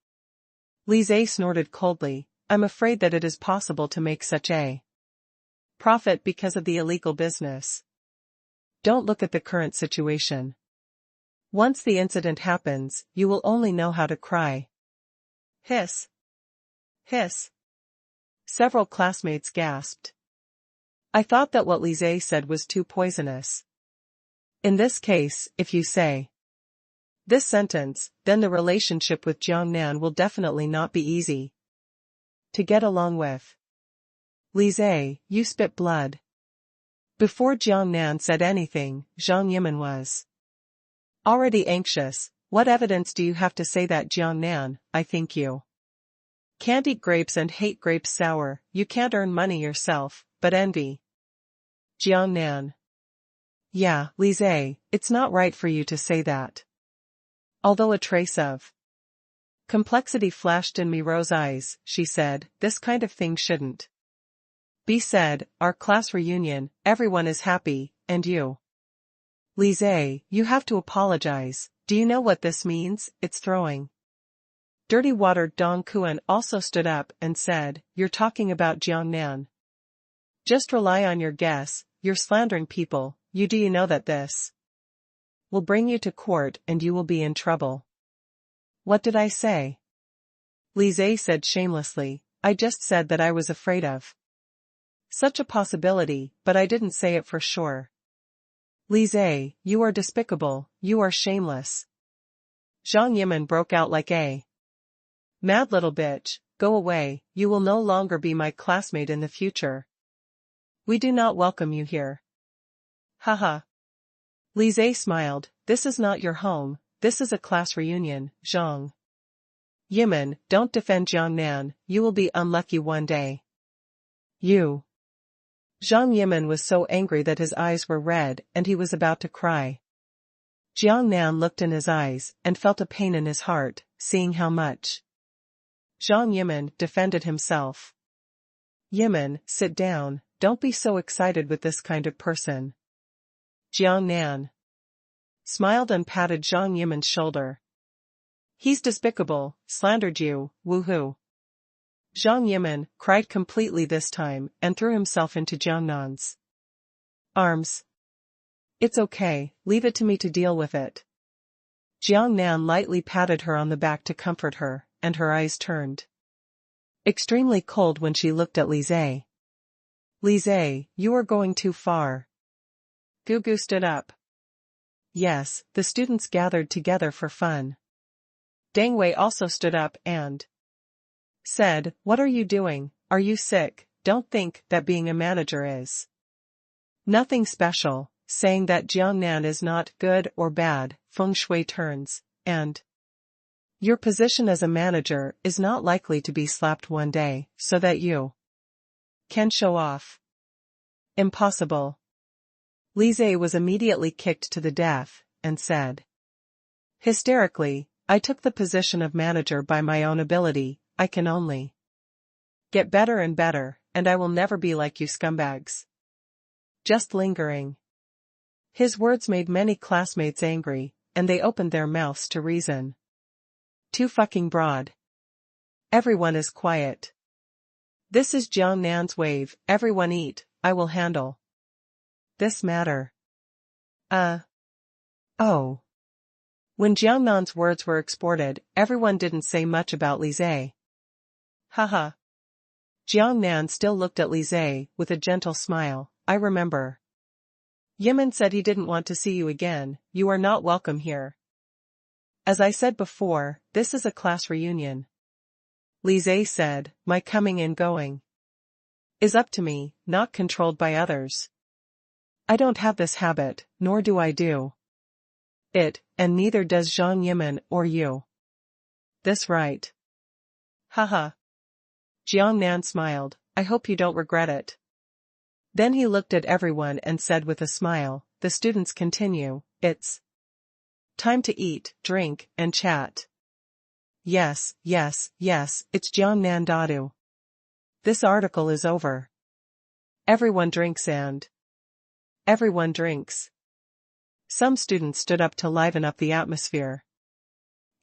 Li Zhe snorted coldly. I'm afraid that it is possible to make such a profit because of the illegal business. Don't look at the current situation. Once the incident happens, you will only know how to cry. Hiss. Hiss. Several classmates gasped. I thought that what Li Zhe said was too poisonous. In this case, if you say this sentence, then the relationship with Jiangnan will definitely not be easy to get along with. Li Zhe, you spit blood. Before Jiangnan said anything, Zhang Yimin was already anxious. What evidence do you have to say that, Jiangnan? I think you can't eat grapes and hate grapes sour. You can't earn money yourself, but envy Jiangnan. Yeah, Li Zhe, it's not right for you to say that. Although a trace of complexity flashed in Miro's eyes, she said, this kind of thing shouldn't be said. Our class reunion, everyone is happy, and you. Li Zhe, you have to apologize. Do you know what this means? It's throwing dirty water. Dong Kuan also stood up and said, you're talking about Jiangnan. Just rely on your guess, you're slandering people. Do you know that this will bring you to court and you will be in trouble? What did I say? Li Zhe said shamelessly, I just said that I was afraid of such a possibility, but I didn't say it for sure. Li Zhe, you are despicable, you are shameless. Zhang Yimin broke out like a mad little bitch. Go away, you will no longer be my classmate in the future. We do not welcome you here. Haha. Li Zhe smiled, this is not your home, this is a class reunion. Zhang Yimin, don't defend Jiangnan, you will be unlucky one day. You. Zhang Yimin was so angry that his eyes were red and he was about to cry. Jiangnan looked in his eyes and felt a pain in his heart, seeing how much Zhang Yimin defended himself. Yimin, sit down, don't be so excited with this kind of person. Jiangnan smiled and patted Zhang Yimin's shoulder. He's despicable, slandered you, woohoo. Zhang Yimin cried completely this time and threw himself into Jiangnan's arms. It's okay, leave it to me to deal with it. Jiangnan lightly patted her on the back to comfort her, and her eyes turned extremely cold when she looked at Li Zhe. Li Zhe, you are going too far. Gugu stood up. Yes, the students gathered together for fun. Deng Wei also stood up and said, what are you doing? Are you sick? Don't think that being a manager is nothing special. Saying that Jiangnan is not good or bad, feng shui turns, and your position as a manager is not likely to be slapped one day, so that you can show off. Impossible. Li Zhe was immediately kicked to the death, and said hysterically, I took the position of manager by my own ability, I can only Get better and better, and I will never be like you scumbags. Just lingering. His words made many classmates angry, and they opened their mouths to reason. Too fucking broad. Everyone is quiet. This is Jiang Nan's wave, everyone eat, I will handle. This matter. Oh. When Jiang Nan's words were exported, everyone didn't say much about Li Zhe. Haha. Jiang Nan still looked at Li Zhe with a gentle smile. I remember. Yimin said he didn't want to see you again, you are not welcome here. As I said before, this is a class reunion. Li Zhe said, my coming and going is up to me, not controlled by others. I don't have this habit, nor do I do it, and neither does Zhang Yimin or you. This right. Haha. Jiang Nan smiled, I hope you don't regret it. Then he looked at everyone and said with a smile, the students continue, it's time to eat, drink, and chat. Yes, it's Jiang Nan Dadu. This article is over. Everyone drinks and everyone drinks. Some students stood up to liven up the atmosphere.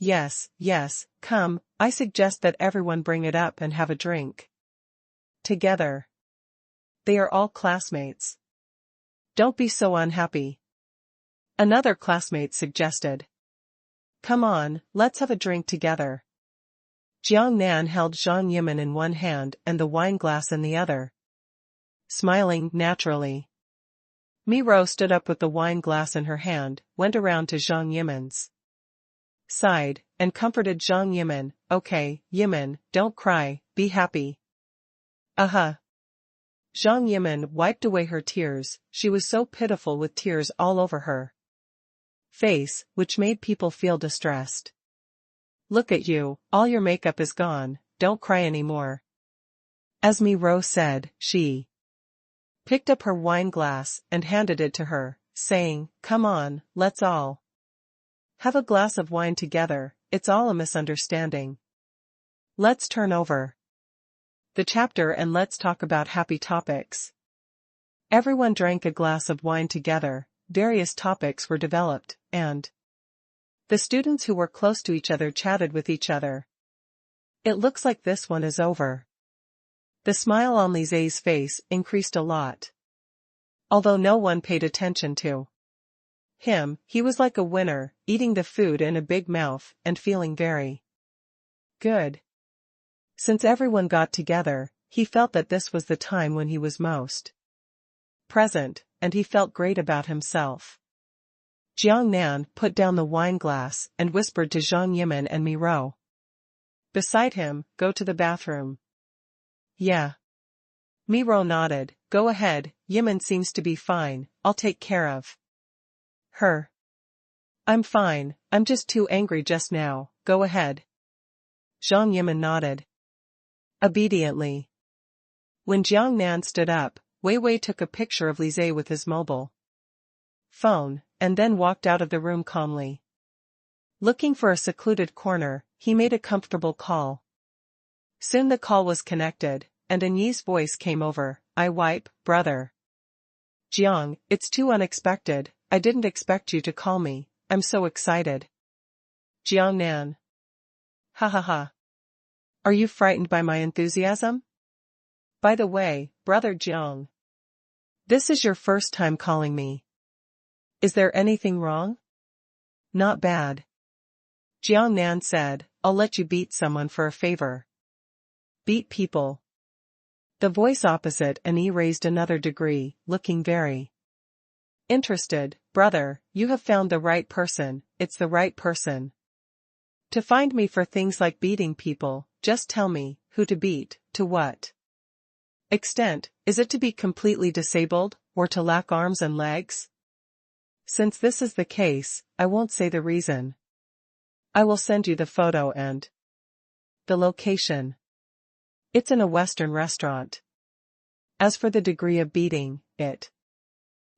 Yes, come, I suggest that everyone bring it up and have a drink. Together. They are all classmates. Don't be so unhappy. Another classmate suggested. Come on, let's have a drink together. Jiang Nan held Zhang Yimin in one hand and the wine glass in the other. Smiling naturally. Miro stood up with the wine glass in her hand, went around to Zhang Yimin's side, and comforted Zhang Yimin, okay, Yimin, don't cry, be happy. Zhang Yimin wiped away her tears, she was so pitiful with tears all over her face, which made people feel distressed. Look at you, all your makeup is gone, don't cry anymore. As Miro said, she picked up her wine glass and handed it to her, saying, come on, let's all have a glass of wine together, it's all a misunderstanding. Let's turn over the chapter and let's talk about happy topics. Everyone drank a glass of wine together, various topics were developed, and the students who were close to each other chatted with each other. It looks like this one is over. The smile on Li Zhe's face increased a lot. Although no one paid attention to him, he was like a winner, eating the food in a big mouth and feeling very good. Since everyone got together, he felt that this was the time when he was most present, and he felt great about himself. Jiang Nan put down the wine glass and whispered to Zhang Yimin and Miro beside him, go to the bathroom. Yeah. Miro nodded, go ahead, Yimin seems to be fine, I'll take care of her. I'm fine, I'm just too angry just now, go ahead. Zhang Yimin nodded obediently. When Jiang Nan stood up, Wei Wei took a picture of Li Zhe with his mobile phone, and then walked out of the room calmly. Looking for a secluded corner, he made a comfortable call. Soon the call was connected, and An Yi's voice came over, I wipe, brother. Jiang, it's too unexpected, I didn't expect you to call me, I'm so excited. Jiang Nan. Ha ha ha. Are you frightened by my enthusiasm? By the way, brother Jiang. This is your first time calling me. Is there anything wrong? Not bad. Jiang Nan said, I'll let you beat someone for a favor. Beat people. The voice opposite An Yi raised another degree, looking very interested. Brother, you have found the right person, it's the right person to find me for things like beating people, just tell me, who to beat, to what extent, is it to be completely disabled, or to lack arms and legs? Since this is the case, I won't say the reason. I will send you the photo and the location. It's in a Western restaurant. As for the degree of beating, it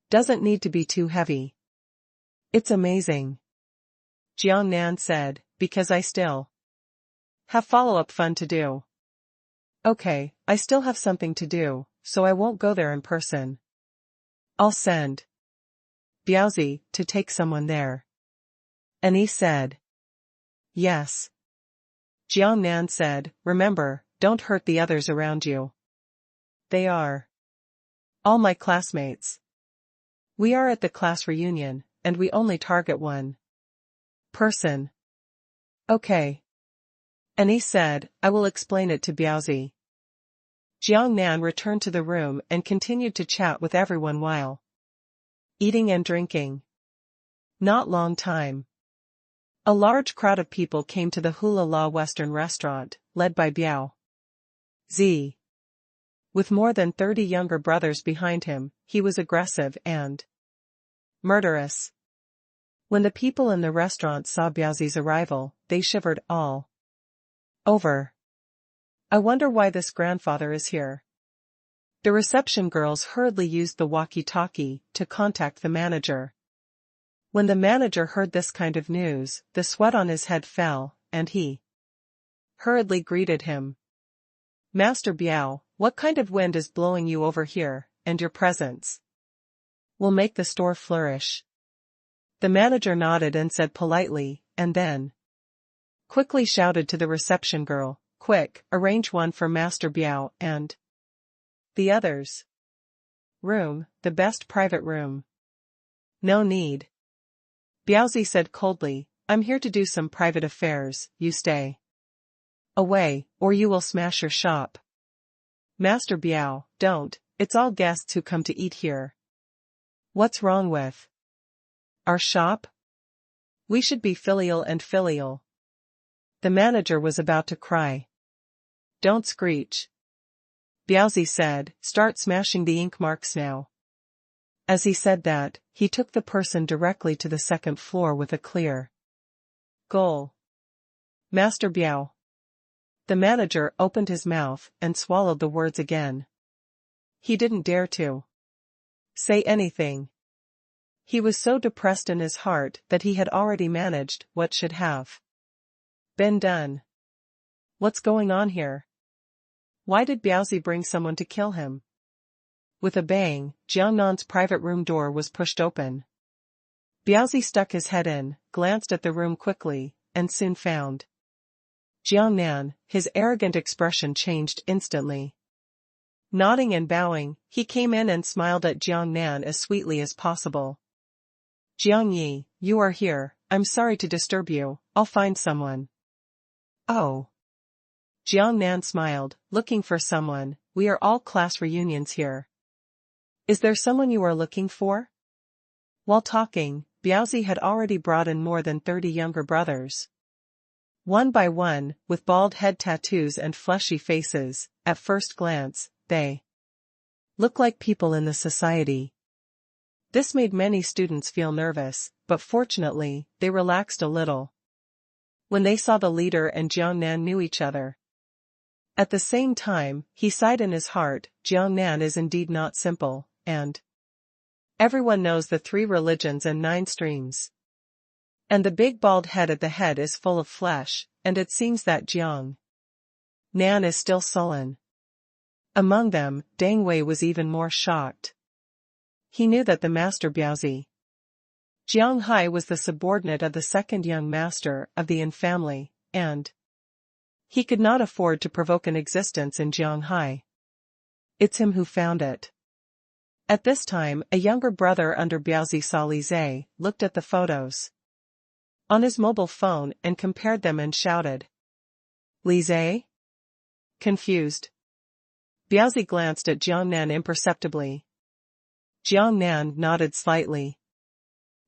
doesn't need to be too heavy. It's amazing. Jiang Nan said, because I still have follow-up fun to do. Okay, I still have something to do, so I won't go there in person. I'll send Biaozi to take someone there. Annie said. Yes. Jiang Nan said, remember, don't hurt the others around you. They are all my classmates. We are at the class reunion, and we only target one person. Okay. Annie said, I will explain it to Biaozi. Jiang Nan returned to the room and continued to chat with everyone while eating and drinking. Not long time. A large crowd of people came to the Hula La Western restaurant, led by Biaozi. With more than 30 younger brothers behind him, he was aggressive and murderous. When the people in the restaurant saw Biaozi's arrival, they shivered all over. I wonder why this grandfather is here. The reception girls hurriedly used the walkie-talkie to contact the manager. When the manager heard this kind of news, the sweat on his head fell, and he hurriedly greeted him. Master Biao, what kind of wind is blowing you over here, and your presence will make the store flourish. The manager nodded and said politely, and then quickly shouted to the reception girl, quick, arrange one for Master Biao and the others. Room, the best private room. No need. Biaozi said coldly, I'm here to do some private affairs, you stay away, or you will smash your shop. Master Biao, don't, it's all guests who come to eat here. What's wrong with our shop? We should be filial and filial. The manager was about to cry. Don't screech. Biaozi said, start smashing the ink marks now. As he said that, he took the person directly to the second floor with a clear goal. Master Biao. The manager opened his mouth and swallowed the words again. He didn't dare to say anything. He was so depressed in his heart that he had already managed what should have been done. What's going on here? Why did Biaozi bring someone to kill him? With a bang, Jiang Nan's private room door was pushed open. Biaozi stuck his head in, glanced at the room quickly, and soon found Jiang Nan. His arrogant expression changed instantly. Nodding and bowing, he came in and smiled at Jiang Nan as sweetly as possible. Jiang Yi, you are here, I'm sorry to disturb you, I'll find someone. Oh. Jiang Nan smiled, looking for someone, we are all class reunions here. Is there someone you are looking for? While talking, Biaozi had already brought in more than 30 younger brothers. One by one, with bald head tattoos and fleshy faces, at first glance, they looked like people in the society. This made many students feel nervous, but fortunately, they relaxed a little when they saw the leader and Jiang Nan knew each other. At the same time, he sighed in his heart, Jiang Nan is indeed not simple, and everyone knows the 3 religions and 9 streams. And the big bald head at the head is full of flesh, and it seems that Jiang Nan is still sullen. Among them, Deng Wei was even more shocked. He knew that the master Biaozi Jiang Hai was the subordinate of the second young master of the Yin family, and he could not afford to provoke an existence in Jiang Hai. It's him who found it. At this time, a younger brother under Biaozi saw Li Zhe, looked at the photos on his mobile phone and compared them and shouted. Li Zhe? Confused. Biaozi glanced at Jiang Nan imperceptibly. Jiang Nan nodded slightly.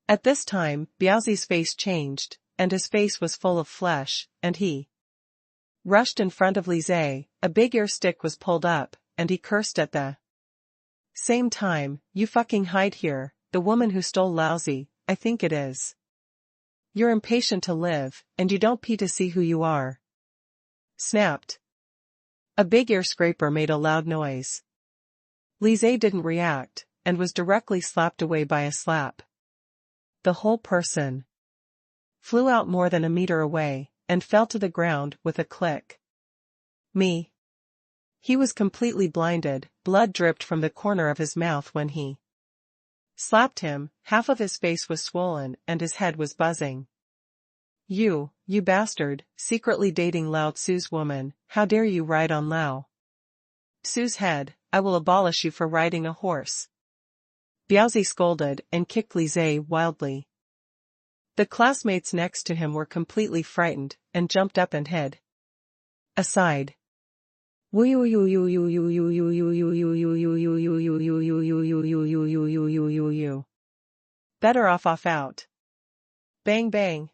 At this time, Biaozi's face changed, and his face was full of flesh, and he rushed in front of Li Zhe, a big ear stick was pulled up, and he cursed at the same time, you fucking hide here, the woman who stole Laozi, I think it is. You're impatient to live, and you don't pee to see who you are. Snapped. A big ear scraper made a loud noise. Li Zhe didn't react, and was directly slapped away by a slap. The whole person flew out more than a meter away, and fell to the ground with a click. Me. He was completely blinded, blood dripped from the corner of his mouth when he slapped him, half of his face was swollen and his head was buzzing. You bastard, secretly dating Lao Tzu's woman, how dare you ride on Lao Tzu's head, I will abolish you for riding a horse. Biaozi scolded and kicked Li Zhe wildly. The classmates next to him were completely frightened and jumped up and hid aside. Better off out. Bang bang.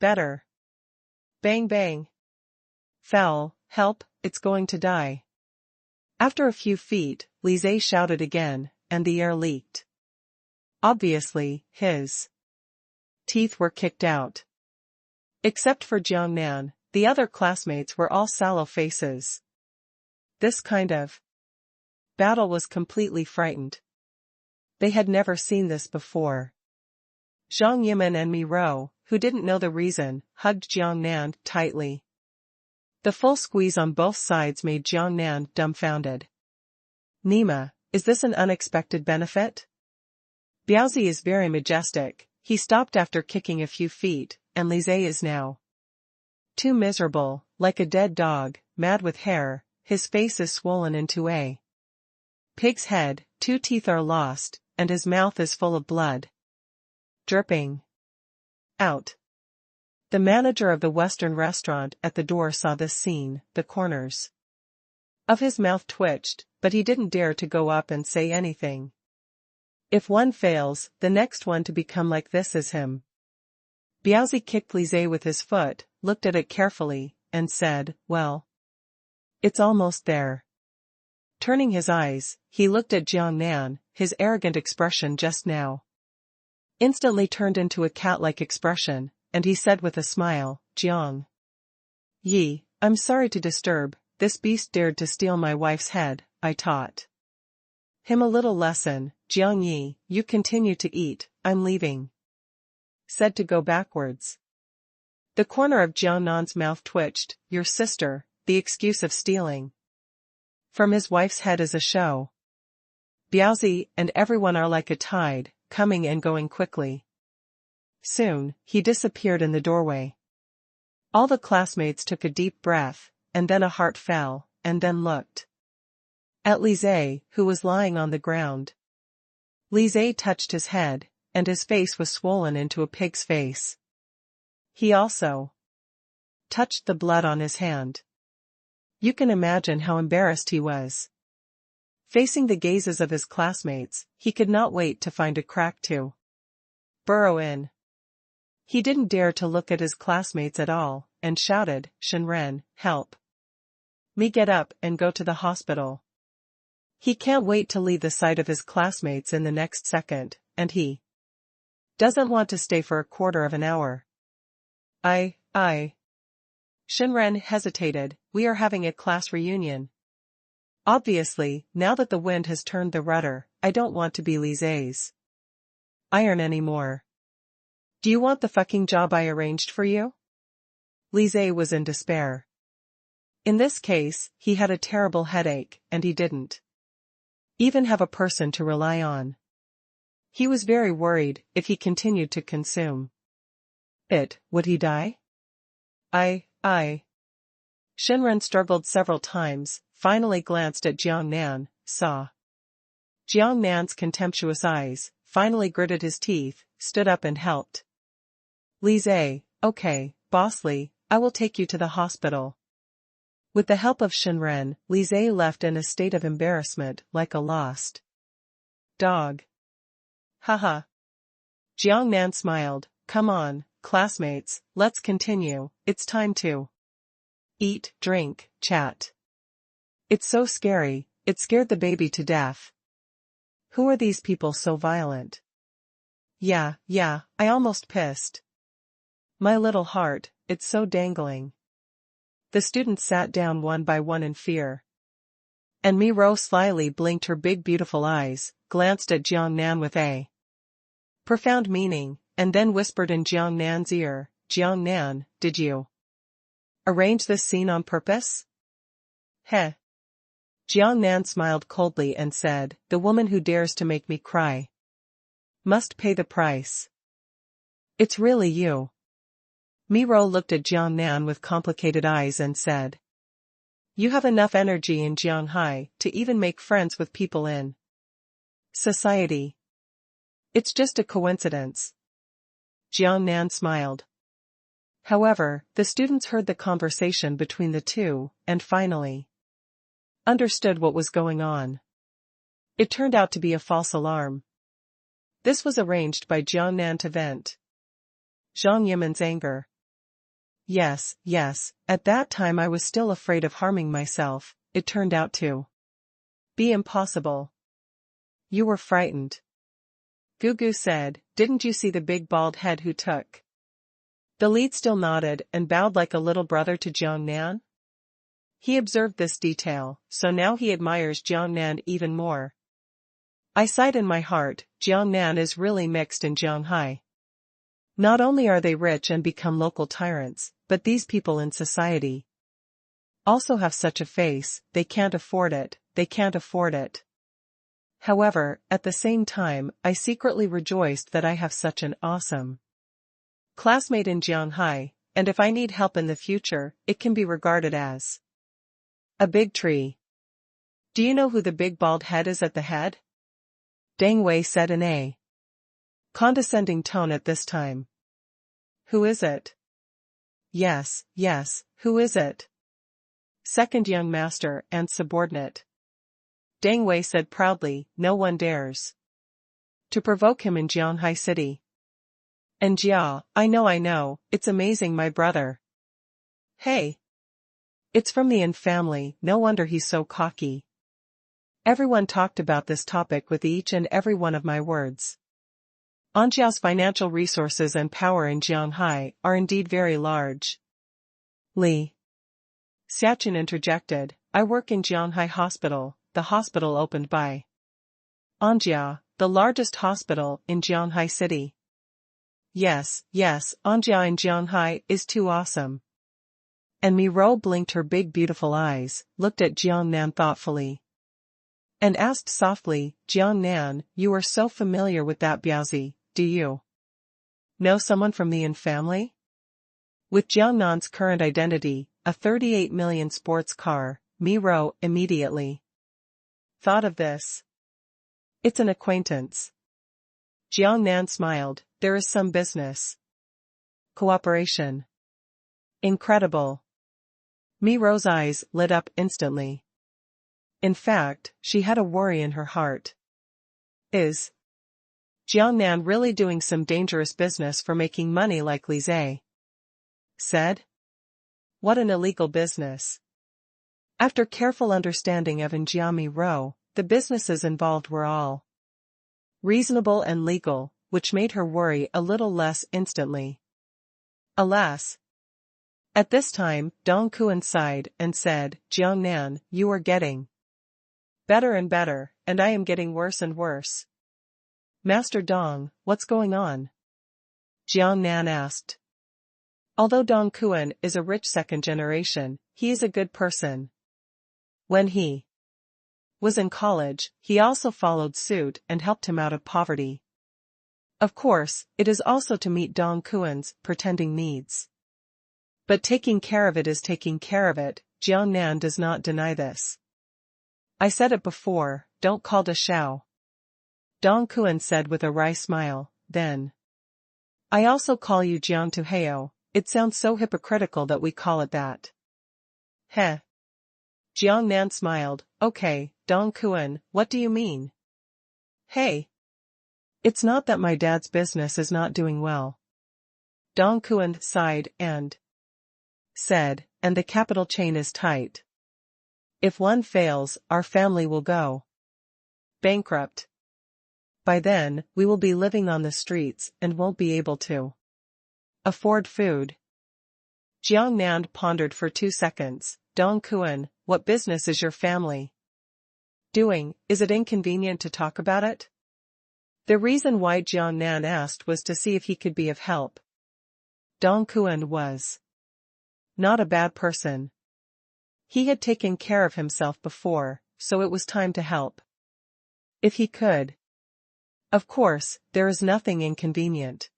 Better. Bang bang. Fell, help, it's going to die. After a few feet, Li Zhe shouted again, and the air leaked. Obviously, his teeth were kicked out. Except for Jiangnan, the other classmates were all sallow faces. This kind of battle was completely frightened. They had never seen this before. Zhang Yimin and Mi Rou, who didn't know the reason, hugged Jiangnan tightly. The full squeeze on both sides made Jiangnan dumbfounded. Nima, is this an unexpected benefit? Biaozi is very majestic, he stopped after kicking a few feet, and Li Zhe is now too miserable, like a dead dog, mad with hair, his face is swollen into a pig's head, 2 teeth are lost, and his mouth is full of blood dripping out. The manager of the Western restaurant at the door saw this scene, the corners of his mouth twitched, but he didn't dare to go up and say anything. If one fails, the next one to become like this is him. Biaozi kicked Li Zhe with his foot, looked at it carefully, and said, well, it's almost there. Turning his eyes, he looked at Jiangnan, his arrogant expression just now instantly turned into a cat-like expression, and he said with a smile, Jiang Yi, I'm sorry to disturb, this beast dared to steal my wife's head, I taught him a little lesson, Jiang Yi, you continue to eat, I'm leaving. Said to go backwards. The corner of Jiangnan's mouth twitched, your sister, the excuse of stealing from his wife's head is a show. Biaozi and everyone are like a tide, coming and going quickly. Soon, he disappeared in the doorway. All the classmates took a deep breath, and then a heart fell, and then looked at Li Zhe, who was lying on the ground. Li Zhe touched his head, and his face was swollen into a pig's face. He also touched the blood on his hand. You can imagine how embarrassed he was. Facing the gazes of his classmates, he could not wait to find a crack to burrow in. He didn't dare to look at his classmates at all, and shouted, Shenren, help me get up and go to the hospital. He can't wait to leave the sight of his classmates in the next second, and he doesn't want to stay for a quarter of an hour. Shenren hesitated, we are having a class reunion. Obviously, now that the wind has turned the rudder, I don't want to be Li Zhe's iron anymore. Do you want the fucking job I arranged for you? Li Zhe was in despair. In this case, he had a terrible headache, and he didn't even have a person to rely on. He was very worried, if he continued to consume it, would he die? Shenren struggled several times, finally glanced at Jiangnan, saw Jiangnan's contemptuous eyes, finally gritted his teeth, stood up and helped Li Zhe, okay, bossly, I will take you to the hospital. With the help of Shenren, Li Zhe left in a state of embarrassment like a lost dog. Haha. Jiangnan smiled, come on, classmates, let's continue, it's time to eat, drink, chat. It's so scary, it scared the baby to death. Who are these people so violent? Yeah, I almost pissed. My little heart, it's so dangling. The students sat down one by one in fear. And Mi Ro slyly blinked her big beautiful eyes, glanced at Jiang Nan with a profound meaning, and then whispered in Jiang Nan's ear, "Jiang Nan, did you arrange this scene on purpose?" Heh. Jiang Nan smiled coldly and said, "The woman who dares to make me cry must pay the price." "It's really you." Mi Ro looked at Jiang Nan with complicated eyes and said, "You have enough energy in Jianghai to even make friends with people in society. It's just a coincidence." Jiang Nan smiled. However, the students heard the conversation between the two, and finally understood what was going on. It turned out to be a false alarm. This was arranged by Jiang Nan to vent Zhang Yiman's anger. Yes, at that time I was still afraid of harming myself. It turned out to be impossible. You were frightened. Gugu said, "Didn't you see the big bald head who took the lead?" Still nodded and bowed like a little brother to Jiang Nan. He observed this detail, so now he admires Jiang Nan even more. I sighed in my heart, Jiang Nan is really mixed in Jianghai. Not only are they rich and become local tyrants, but these people in society also have such a face, they can't afford it. However, at the same time, I secretly rejoiced that I have such an awesome classmate in Jianghai, and if I need help in the future, it can be regarded as a big tree. Do you know who the big bald head is at the head? Deng Wei said in a condescending tone at this time. Who is it? Yes, who is it? Second young master and subordinate. Deng Wei said proudly, no one dares to provoke him in Jianghai City. And Jia, I know, it's amazing my brother. Hey! It's from the Yin family, no wonder he's so cocky. Everyone talked about this topic with each and every one of my words. Anjia's financial resources and power in Jianghai are indeed very large. Li Xiaqin interjected, I work in Jianghai Hospital, the hospital opened by Anjia, the largest hospital in Jianghai City. Yes, Anjia in Jianghai is too awesome. And Mi Ro blinked her big beautiful eyes, looked at Jiang Nan thoughtfully, and asked softly, Jiang Nan, you are so familiar with that Biaozi, do you know someone from the Yin family? With Jiang Nan's current identity, a 38 million sports car, Mi Ro immediately thought of this. It's an acquaintance. Jiang Nan smiled, there is some business cooperation. Incredible. Mi Ro's eyes lit up instantly. In fact, she had a worry in her heart. Is Jiang Nan really doing some dangerous business for making money like Li Zhe said? What an illegal business. After careful understanding of Mi Ro, the businesses involved were all reasonable and legal, which made her worry a little less instantly. Alas! At this time, Dong Kuan sighed and said, Jiang Nan, you are getting better and better, and I am getting worse and worse. Master Dong, what's going on? Jiang Nan asked. Although Dong Kuan is a rich second generation, he is a good person. When he was in college, he also followed suit and helped him out of poverty. Of course, it is also to meet Dong Kuan's pretending needs. But taking care of it is taking care of it, Jiang Nan does not deny this. I said it before, don't call Da Xiao. Dong Kuan said with a wry smile, then. I also call you Jiang Tuheo, it sounds so hypocritical that we call it that. Heh. Jiang Nan smiled, okay, Dong Kuan, what do you mean? Hey. It's not that my dad's business is not doing well. Dong Kuan sighed and said, and the capital chain is tight. If one fails, our family will go bankrupt. By then, we will be living on the streets and won't be able to afford food. Jiang Nan pondered for 2 seconds. Dong Kuan, what business is your family doing, is it inconvenient to talk about it? The reason why Jiang Nan asked was to see if he could be of help. Dong Kuan was not a bad person. He had taken care of himself before, so it was time to help. If he could. Of course, there is nothing inconvenient.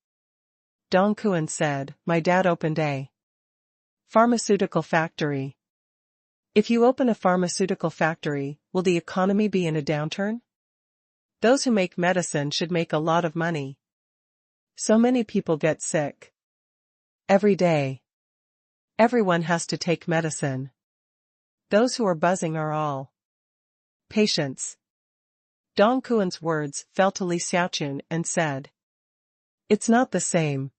Dong Kuan said, my dad opened a pharmaceutical factory. If you open a pharmaceutical factory, will the economy be in a downturn? Those who make medicine should make a lot of money. So many people get sick every day. Everyone has to take medicine. Those who are buzzing are all patients. Dong Kuan's words fell to Li Xiaochun and said, it's not the same.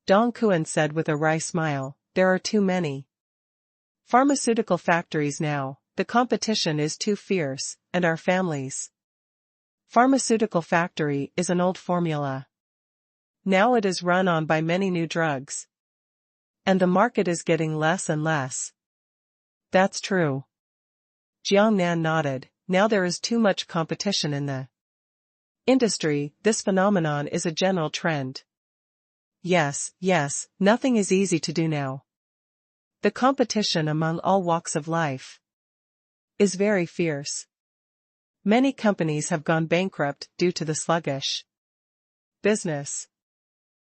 Dong Kuan said with a wry smile, there are too many pharmaceutical factories now, the competition is too fierce, and our families. Pharmaceutical factory is an old formula. Now it is run on by many new drugs. And the market is getting less and less. That's true. Jiang Nan nodded, now there is too much competition in the industry, this phenomenon is a general trend. Yes, nothing is easy to do now. The competition among all walks of life is very fierce. Many companies have gone bankrupt due to the sluggish business.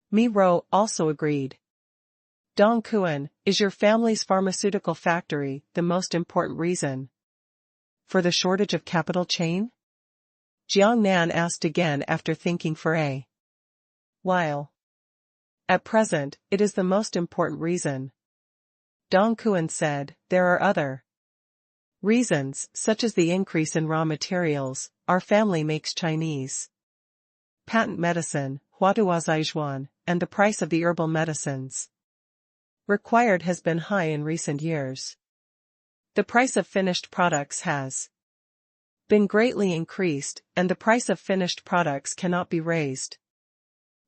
Mi Ro also agreed. Dong Kuan, is your family's pharmaceutical factory the most important reason for the shortage of capital chain? Jiang Nan asked again after thinking for a while. At present, it is the most important reason. Dong Kuan said, there are other reasons, such as the increase in raw materials. Our family makes Chinese patent medicine, Huatuazaijuan, and the price of the herbal medicines required has been high in recent years. The price of finished products has been greatly increased, and the price of finished products cannot be raised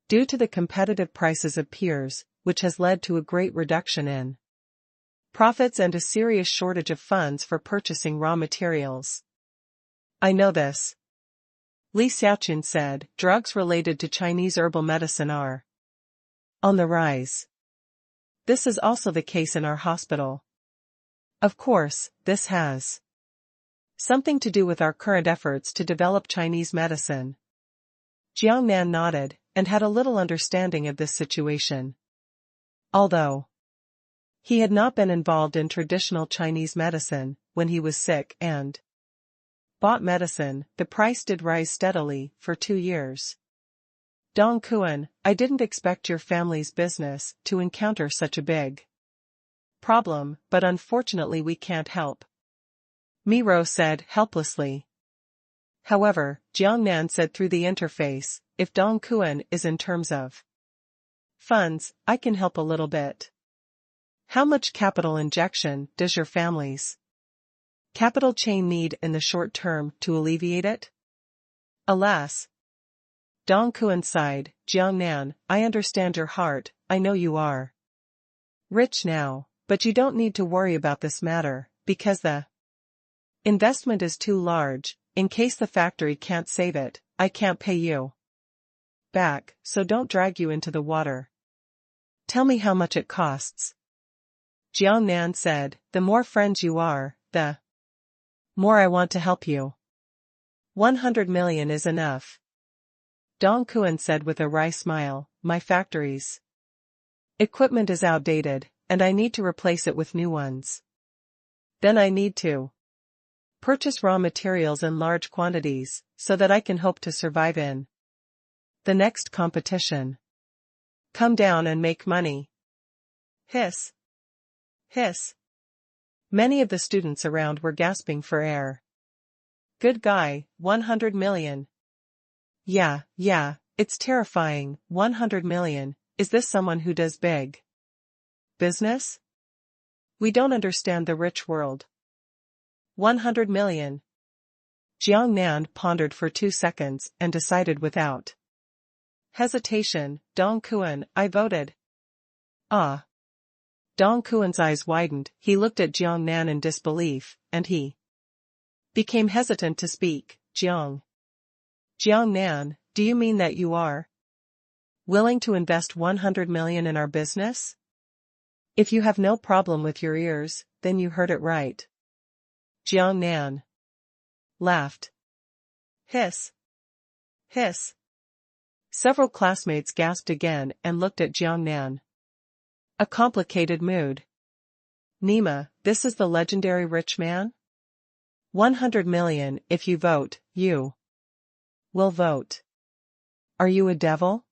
due to the competitive prices of peers, which has led to a great reduction in profits and a serious shortage of funds for purchasing raw materials. I know this. Li Xiaochun said, drugs related to Chinese herbal medicine are on the rise. This is also the case in our hospital. Of course, this has something to do with our current efforts to develop Chinese medicine. Jiang Nan nodded, and had a little understanding of this situation. Although he had not been involved in traditional Chinese medicine, when he was sick and bought medicine, the price did rise steadily for 2 years. Dong Kuan, I didn't expect your family's business to encounter such a big problem, but unfortunately we can't help. Mi Ro said helplessly. However, Jiang Nan said through the interface, if Dong Kuan is in terms of funds, I can help a little bit. How much capital injection does your family's capital chain need in the short term to alleviate it? Alas. Dong Kuan sighed, Jiang Nan, I understand your heart, I know you are rich now, but you don't need to worry about this matter, because the investment is too large. In case the factory can't save it, I can't pay you back, so don't drag you into the water. Tell me how much it costs. Jiang Nan said, the more friends you are, the more I want to help you. 100 million is enough. Dong Kuan said with a wry smile, my factory's equipment is outdated, and I need to replace it with new ones. Then I need to purchase raw materials in large quantities, so that I can hope to survive in the next competition. Come down and make money. Hiss. Hiss. Many of the students around were gasping for air. Good guy, 100 million. Yeah, it's terrifying, 100 million, is this someone who does big business? We don't understand the rich world. 100 million. Jiang Nan pondered for 2 seconds and decided without hesitation, Dong Kuan, I voted. Ah. Dong Kuan's eyes widened, he looked at Jiang Nan in disbelief, and he became hesitant to speak. Jiang Nan, do you mean that you are willing to invest 100 million in our business? If you have no problem with your ears, then you heard it right. Jiang Nan laughed. Hiss. Hiss. Several classmates gasped again and looked at Jiang Nan. A complicated mood. Nima, this is the legendary rich man? 100 million, if you vote, you will vote. Are you a devil?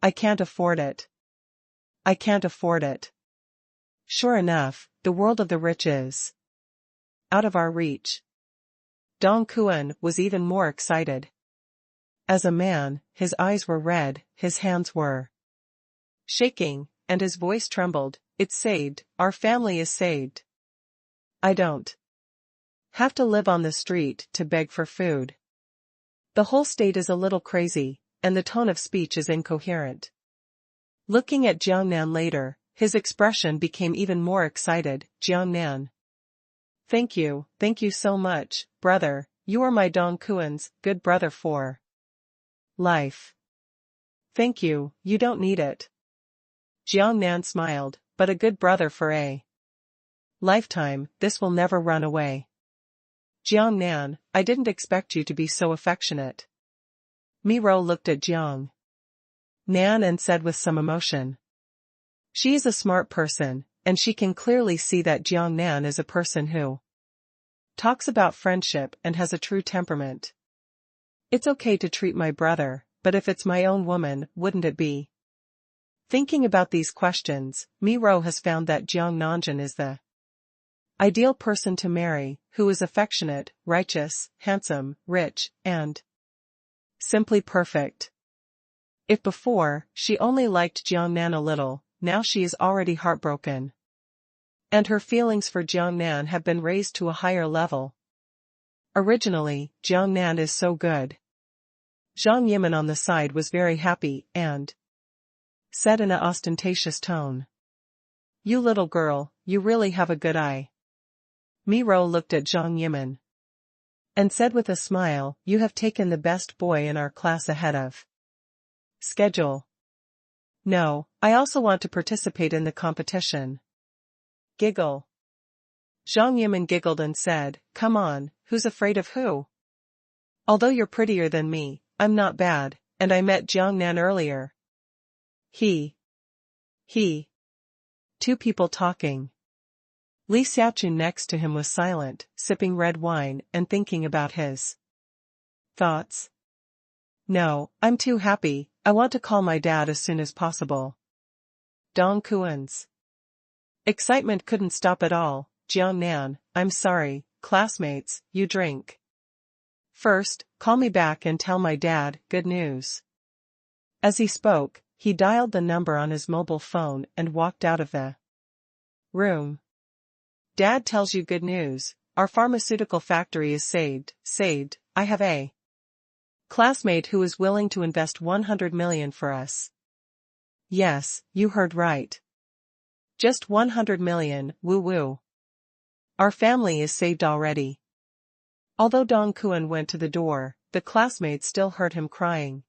I can't afford it. I can't afford it. Sure enough, the world of the rich is out of our reach. Dong Kuan was even more excited. As a man, his eyes were red, his hands were shaking, and his voice trembled. It's saved, our family is saved. I don't have to live on the street to beg for food. The whole state is a little crazy, and the tone of speech is incoherent. Looking at Jiang Nan later, his expression became even more excited. Jiang Nan. Thank you so much, brother, you are my Dong Kuan's good brother for life. Thank you, you don't need it. Jiang Nan smiled, but a good brother for a lifetime, this will never run away. Jiang Nan, I didn't expect you to be so affectionate. Miro looked at Jiang Nan and said with some emotion. She is a smart person, and she can clearly see that Jiang Nan is a person who talks about friendship and has a true temperament. It's okay to treat my brother, but if it's my own woman, wouldn't it be? Thinking about these questions, Miro has found that Jiang Nanjun is the ideal person to marry, who is affectionate, righteous, handsome, rich, and simply perfect. If before, she only liked Jiang Nan a little, now she is already heartbroken. And her feelings for Jiang Nan have been raised to a higher level. Originally, Jiang Nan is so good. Zhang Yimin on the side was very happy and said in an ostentatious tone. You little girl, you really have a good eye. Miro looked at Zhang Yimin and said with a smile, you have taken the best boy in our class ahead of schedule. No, I also want to participate in the competition. Giggle. Zhang Yimin giggled and said, come on, who's afraid of who? Although you're prettier than me, I'm not bad, and I met Jiang Nan earlier. He. Two people talking. Li Xiaochun next to him was silent, sipping red wine and thinking about his thoughts. No, I'm too happy, I want to call my dad as soon as possible. Dong Kuan's excitement couldn't stop at all. Jiang Nan, I'm sorry, classmates, you drink first, call me back and tell my dad good news. As he spoke, he dialed the number on his mobile phone and walked out of the room. Dad tells you good news, our pharmaceutical factory is saved, I have a classmate who is willing to invest 100 million for us. Yes, you heard right. Just 100 million, woo-woo. Our family is saved already. Although Dong Kuan went to the door, the classmates still heard him crying.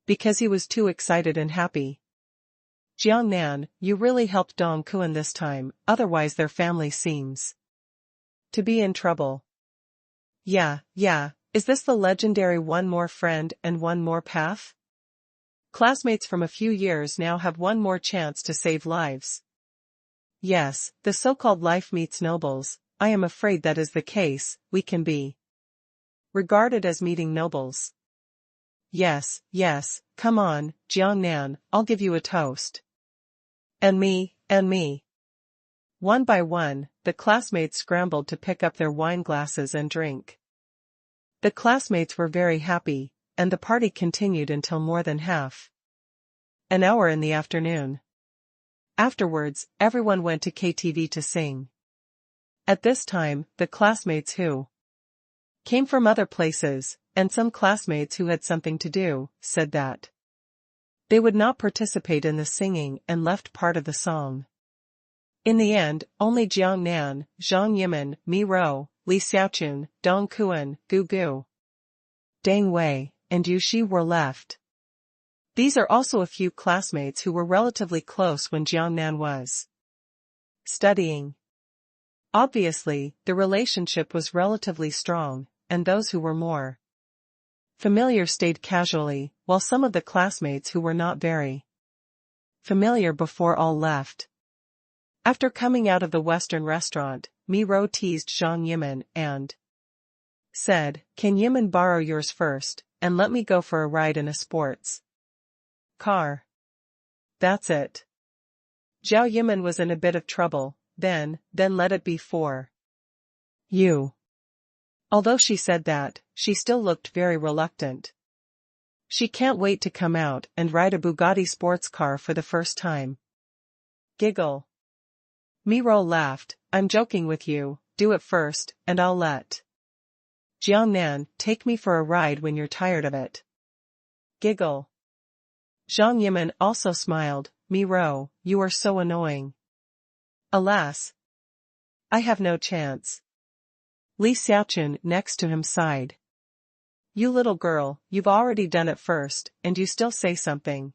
Because he was too excited and happy. Jiang Nan, you really helped Dong Kuan this time, otherwise their family seems to be in trouble. Yeah, is this the legendary one more friend and one more path? Classmates from a few years now have one more chance to save lives. Yes, the so-called life meets nobles, I am afraid that is the case, we can be regarded as meeting nobles. Yes, come on, Jiang Nan, I'll give you a toast. And me. One by one, the classmates scrambled to pick up their wine glasses and drink. The classmates were very happy, and the party continued until more than half an hour in the afternoon. Afterwards, everyone went to KTV to sing. At this time, the classmates who came from other places, and some classmates who had something to do, said that they would not participate in the singing and left part of the song. In the end, only Jiang Nan, Zhang Yimin, Mi Rou, Li Xiaochun, Dong Kuan, Gu Gu, Deng Wei, and Yu Shi were left. These are also a few classmates who were relatively close when Jiang Nan was studying. Obviously, the relationship was relatively strong, and those who were more familiar stayed casually, while some of the classmates who were not very familiar before all left. After coming out of the Western restaurant, Mi Rou teased Zhang Yimin and said, "Can Yimin borrow yours first, and let me go for a ride in a sports car?" That's it. Zhao Yimin was in a bit of trouble. Then let it be for you. Although she said that, she still looked very reluctant. She can't wait to come out and ride a Bugatti sports car for the first time. Giggle. Mi Rou laughed. "I'm joking with you, do it first, and I'll let Jiang Nan take me for a ride when you're tired of it." Giggle. Zhang Yimin also smiled. "Mi Rou, you are so annoying." "Alas, I have no chance." Li Xiaochun next to him sighed. "You little girl, you've already done it first, and you still say something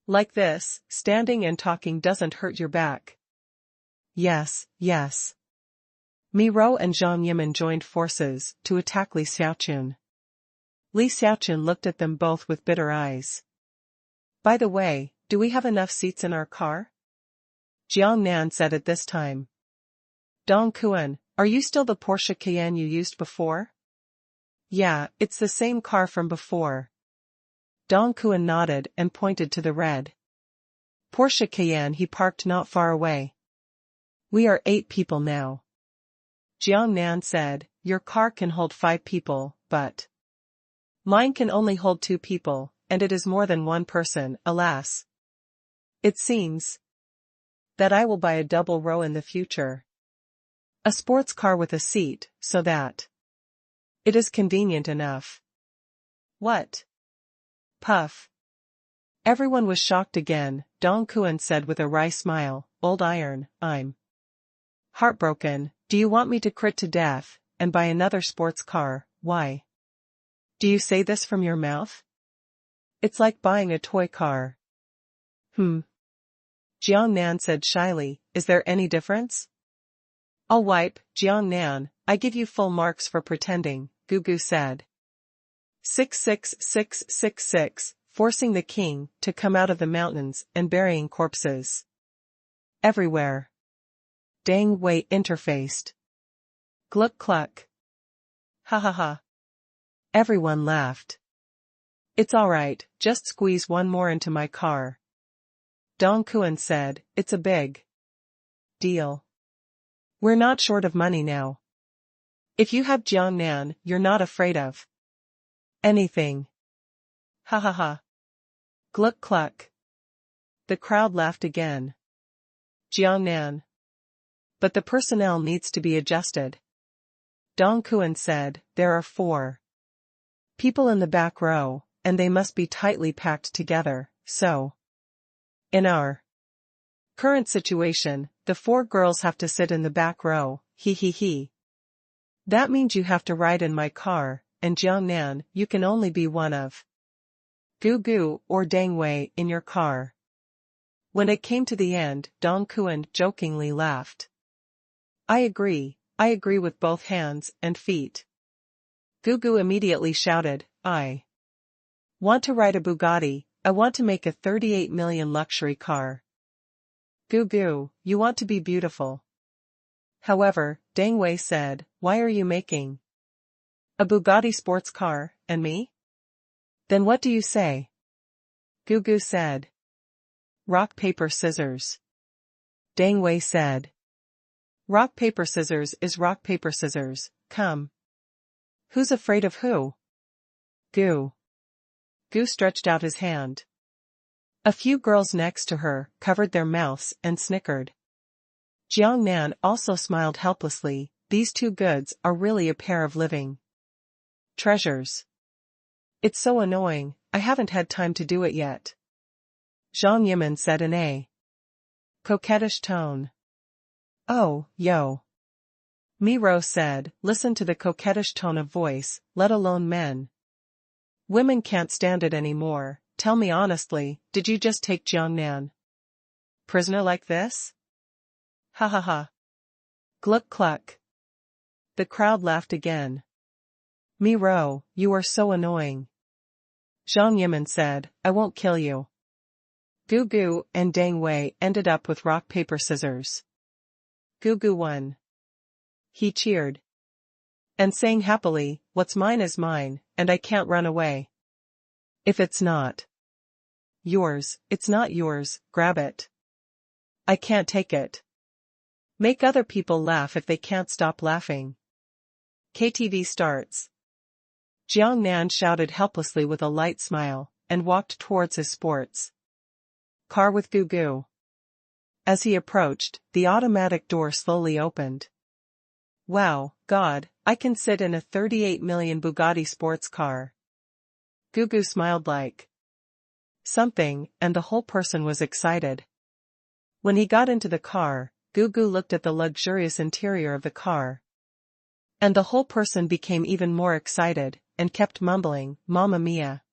like this. Standing and talking doesn't hurt your back." Yes. Mi Rou and Zhang Yimin joined forces to attack Li Xiaochun. Li Xiaochun looked at them both with bitter eyes. "By the way, do we have enough seats in our car?" Jiang Nan said at this time. "Dong Kuan, are you still the Porsche Cayenne you used before?" "Yeah, it's the same car from before." Dong Kuan nodded and pointed to the red Porsche Cayenne he parked not far away. "We are 8 people now." Jiang Nan said, "Your car can hold 5 people, but mine can only hold 2 people, and it is more than one person, alas. It seems that I will buy a double row in the future. A sports car with a seat, so that it is convenient enough." "What?" Puff. Everyone was shocked again. Dong Kuan said with a wry smile, "Old iron, I'm heartbroken. Do you want me to crit to death, and buy another sports car? Why do you say this from your mouth? It's like buying a toy car." Jiang Nan said shyly, "Is there any difference?" "I'll wipe, Jiang Nan, I give you full marks for pretending," Gu Gu said. 66666, forcing the king to come out of the mountains and burying corpses everywhere. Deng Wei interfaced. Gluck cluck. Ha ha ha. Everyone laughed. "It's alright, just squeeze one more into my car." Dong Kuan said, "It's a big deal. We're not short of money now. If you have Jiang Nan, you're not afraid of anything." Ha ha ha. Gluck cluck. The crowd laughed again. Jiang Nan. "But the personnel needs to be adjusted." Dong Kuan said, "There are 4 people in the back row, and they must be tightly packed together, so in our current situation, the 4 girls have to sit in the back row, he. That means you have to ride in my car, and Jiang Nan, you can only be one of Gu Gu or Deng Wei in your car." When it came to the end, Dong Kuan jokingly laughed. I agree with both hands and feet." Gu Gu immediately shouted, "I want to ride a Bugatti, I want to make a 38 million luxury car." Gu Gu, you want to be beautiful. However, Deng Wei said, "Why are you making a Bugatti sports car, and me? Then what do you say?" Gu Gu said, "Rock paper scissors." Deng Wei said, "Rock paper scissors is rock paper scissors, come. Who's afraid of who?" Gu. Gu stretched out his hand. A few girls next to her covered their mouths and snickered. Jiang Nan also smiled helplessly. These 2 goods are really a pair of living treasures. "It's so annoying, I haven't had time to do it yet," Zhang Yimin said in a coquettish tone. Oh, yo. Miro said, listen to the coquettish tone of voice, let alone men. Women can't stand it anymore. Tell me honestly, did you just take Jiangnan prisoner like this? Ha ha ha. Gluck cluck. The crowd laughed again. Miro, you are so annoying. Zhang Yimin said, I won't kill you. Gugu and Deng Wei ended up with rock paper scissors. Gugu won. He cheered. And sang happily, what's mine is mine, and I can't run away. If it's not yours, it's not yours, grab it. I can't take it. Make other people laugh if they can't stop laughing. KTV starts. Jiang Nan shouted helplessly with a light smile, and walked towards his sports car with Gugu. As he approached, the automatic door slowly opened. Wow, God, I can sit in a 38 million Bugatti sports car. Gugu smiled like something, and the whole person was excited. When he got into the car, Gugu looked at the luxurious interior of the car. And the whole person became even more excited, and kept mumbling, Mamma Mia.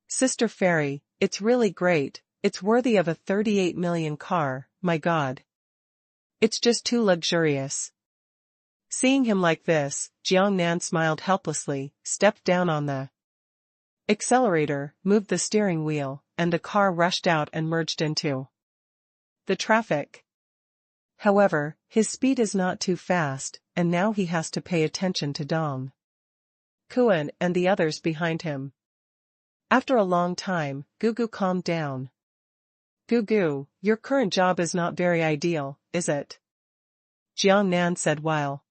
Sister Fairy, it's really great, it's worthy of a 38 million car, my God. It's just too luxurious. Seeing him like this, Jiang Nan smiled helplessly, stepped down on the accelerator, moved the steering wheel, and the car rushed out and merged into the traffic. However, his speed is not too fast, and now he has to pay attention to Dong Kuan and the others behind him. After a long time, Gugu calmed down. Gugu, your current job is not very ideal, is it? Jiang Nan said while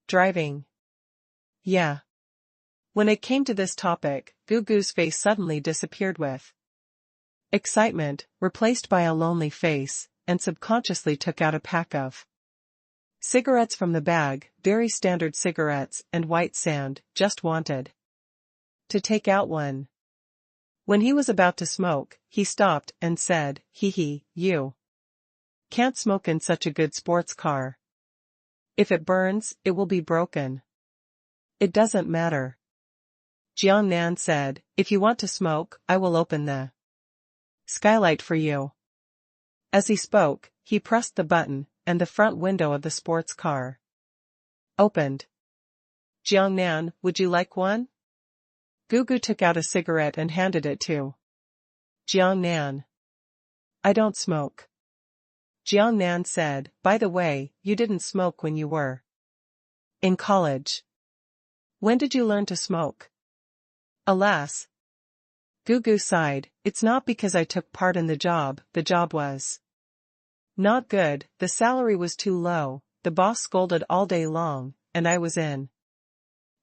driving. Yeah. When it came to this topic, Gugu's face suddenly disappeared with excitement, replaced by a lonely face, and subconsciously took out a pack of cigarettes from the bag, very standard cigarettes and white sand, just wanted to take out one. When he was about to smoke, he stopped and said, hee, you can't smoke in such a good sports car. If it burns, it will be broken. It doesn't matter. Jiang Nan said, if you want to smoke, I will open the skylight for you. As he spoke, he pressed the button, and the front window of the sports car opened. Jiang Nan, would you like one? Gugu took out a cigarette and handed it to Jiang Nan. I don't smoke. Jiang Nan said, by the way, you didn't smoke when you were in college. When did you learn to smoke? Alas. Gugu sighed, it's not because I took part in the job was not good, the salary was too low, the boss scolded all day long, and I was in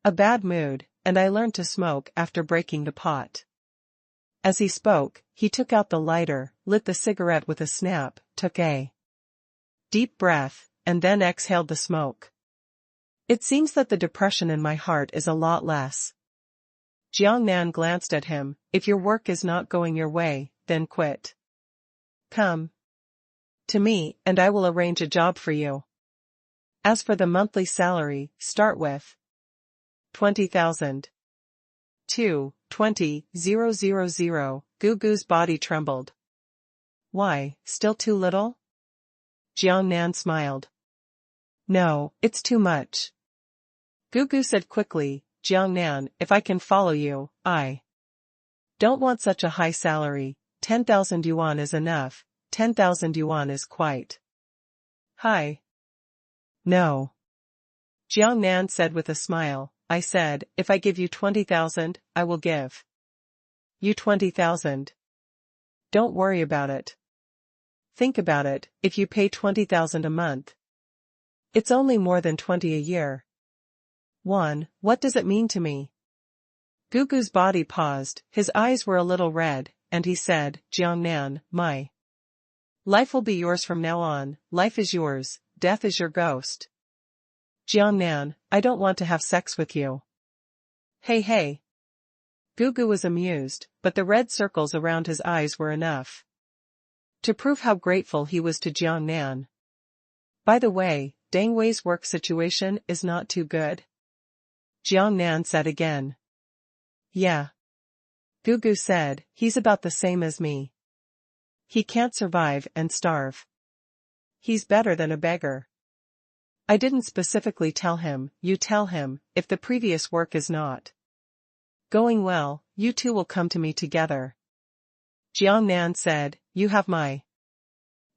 a bad mood, and I learned to smoke after breaking the pot. As he spoke, he took out the lighter, lit the cigarette with a snap, took a deep breath, and then exhaled the smoke. It seems that the depression in my heart is a lot less. Jiang Nan glanced at him, if your work is not going your way, then quit. Come to me, and I will arrange a job for you. As for the monthly salary, start with 20,000. 20,000, Gugu's body trembled. Why, still too little? Jiang Nan smiled. No, it's too much. Gugu said quickly, Jiang Nan, if I can follow you, I don't want such a high salary, 10,000 yuan is enough, 10,000 yuan is quite high. No. Jiang Nan said with a smile, I said, if I give you 20,000, I will give you 20,000. Don't worry about it. Think about it, if you pay 20,000 a month. It's only more than 20 a year. What does it mean to me? Gugu's body paused, his eyes were a little red, and he said, Jiang Nan, my life will be yours from now on, life is yours, death is your ghost. Jiang Nan, I don't want to have sex with you. Hey. Gugu was amused, but the red circles around his eyes were enough to prove how grateful he was to Jiang Nan. By the way, Deng Wei's work situation is not too good? Jiang Nan said again. Yeah. Gugu said, he's about the same as me. He can't survive and starve. He's better than a beggar. I didn't specifically tell him, you tell him, if the previous work is not going well, you two will come to me together. Jiang Nan said, you have my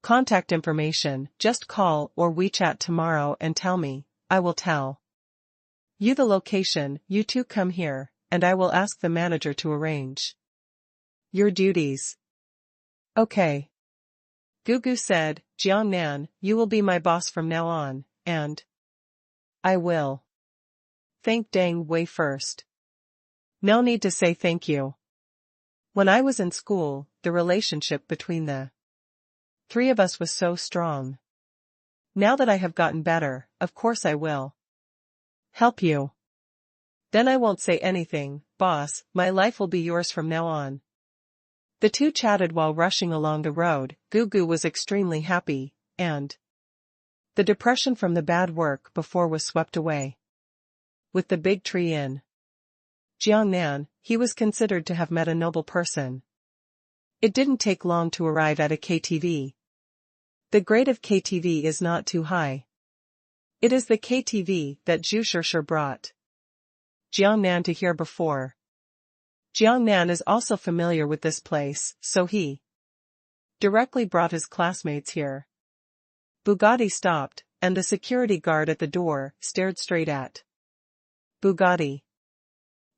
contact information, just call or WeChat tomorrow and tell me, I will tell you the location, you two come here, and I will ask the manager to arrange your duties. Okay. Gugu said, Jiang Nan, you will be my boss from now on, and I will thank Deng Wei first. No need to say thank you. When I was in school, the relationship between the three of us was so strong. Now that I have gotten better, of course I will help you. Then I won't say anything, boss, my life will be yours from now on. The two chatted while rushing along the road. Gugu was extremely happy, and the depression from the bad work before was swept away. With the big tree in Jiang Nan, he was considered to have met a noble person. It didn't take long to arrive at a KTV. The grade of KTV is not too high. It is the KTV that Zhu Shishir brought Jiang Nan to hear before. Jiang Nan is also familiar with this place, so he directly brought his classmates here. Bugatti stopped, and the security guard at the door stared straight at Bugatti.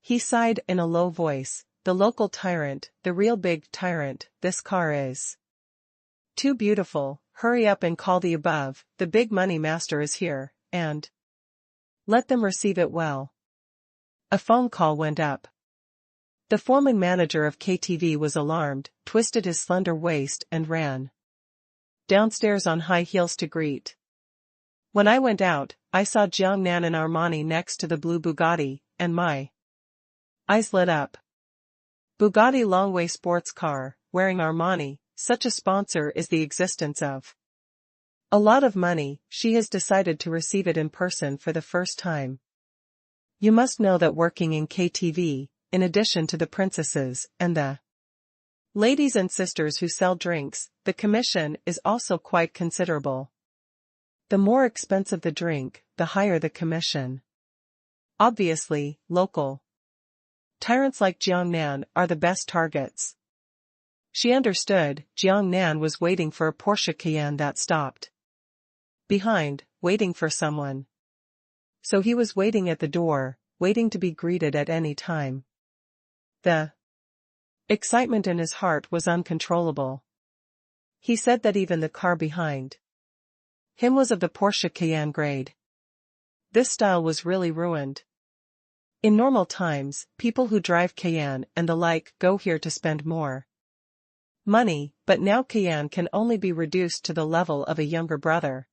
He sighed in a low voice, the local tyrant, the real big tyrant, this car is too beautiful, hurry up and call the above, the big money master is here, and let them receive it well. A phone call went up. The foreman manager of KTV was alarmed, twisted his slender waist and ran downstairs on high heels to greet. When I went out, I saw Jiang Nan and Armani next to the blue Bugatti, and my eyes lit up. Bugatti Longway sports car, wearing Armani, such a sponsor is the existence of a lot of money. She has decided to receive it in person for the first time. You must know that working in KTV, in addition to the princesses and the ladies and sisters who sell drinks, the commission is also quite considerable. The more expensive the drink, the higher the commission. Obviously, local tyrants like Jiang Nan are the best targets. She understood. Jiang Nan was waiting for a Porsche Cayenne that stopped behind, waiting for someone. So he was waiting at the door, waiting to be greeted at any time. The excitement in his heart was uncontrollable. He said that even the car behind him was of the Porsche Cayenne grade. This style was really ruined. In normal times, people who drive Cayenne and the like go here to spend more money, but now Cayenne can only be reduced to the level of a younger brother.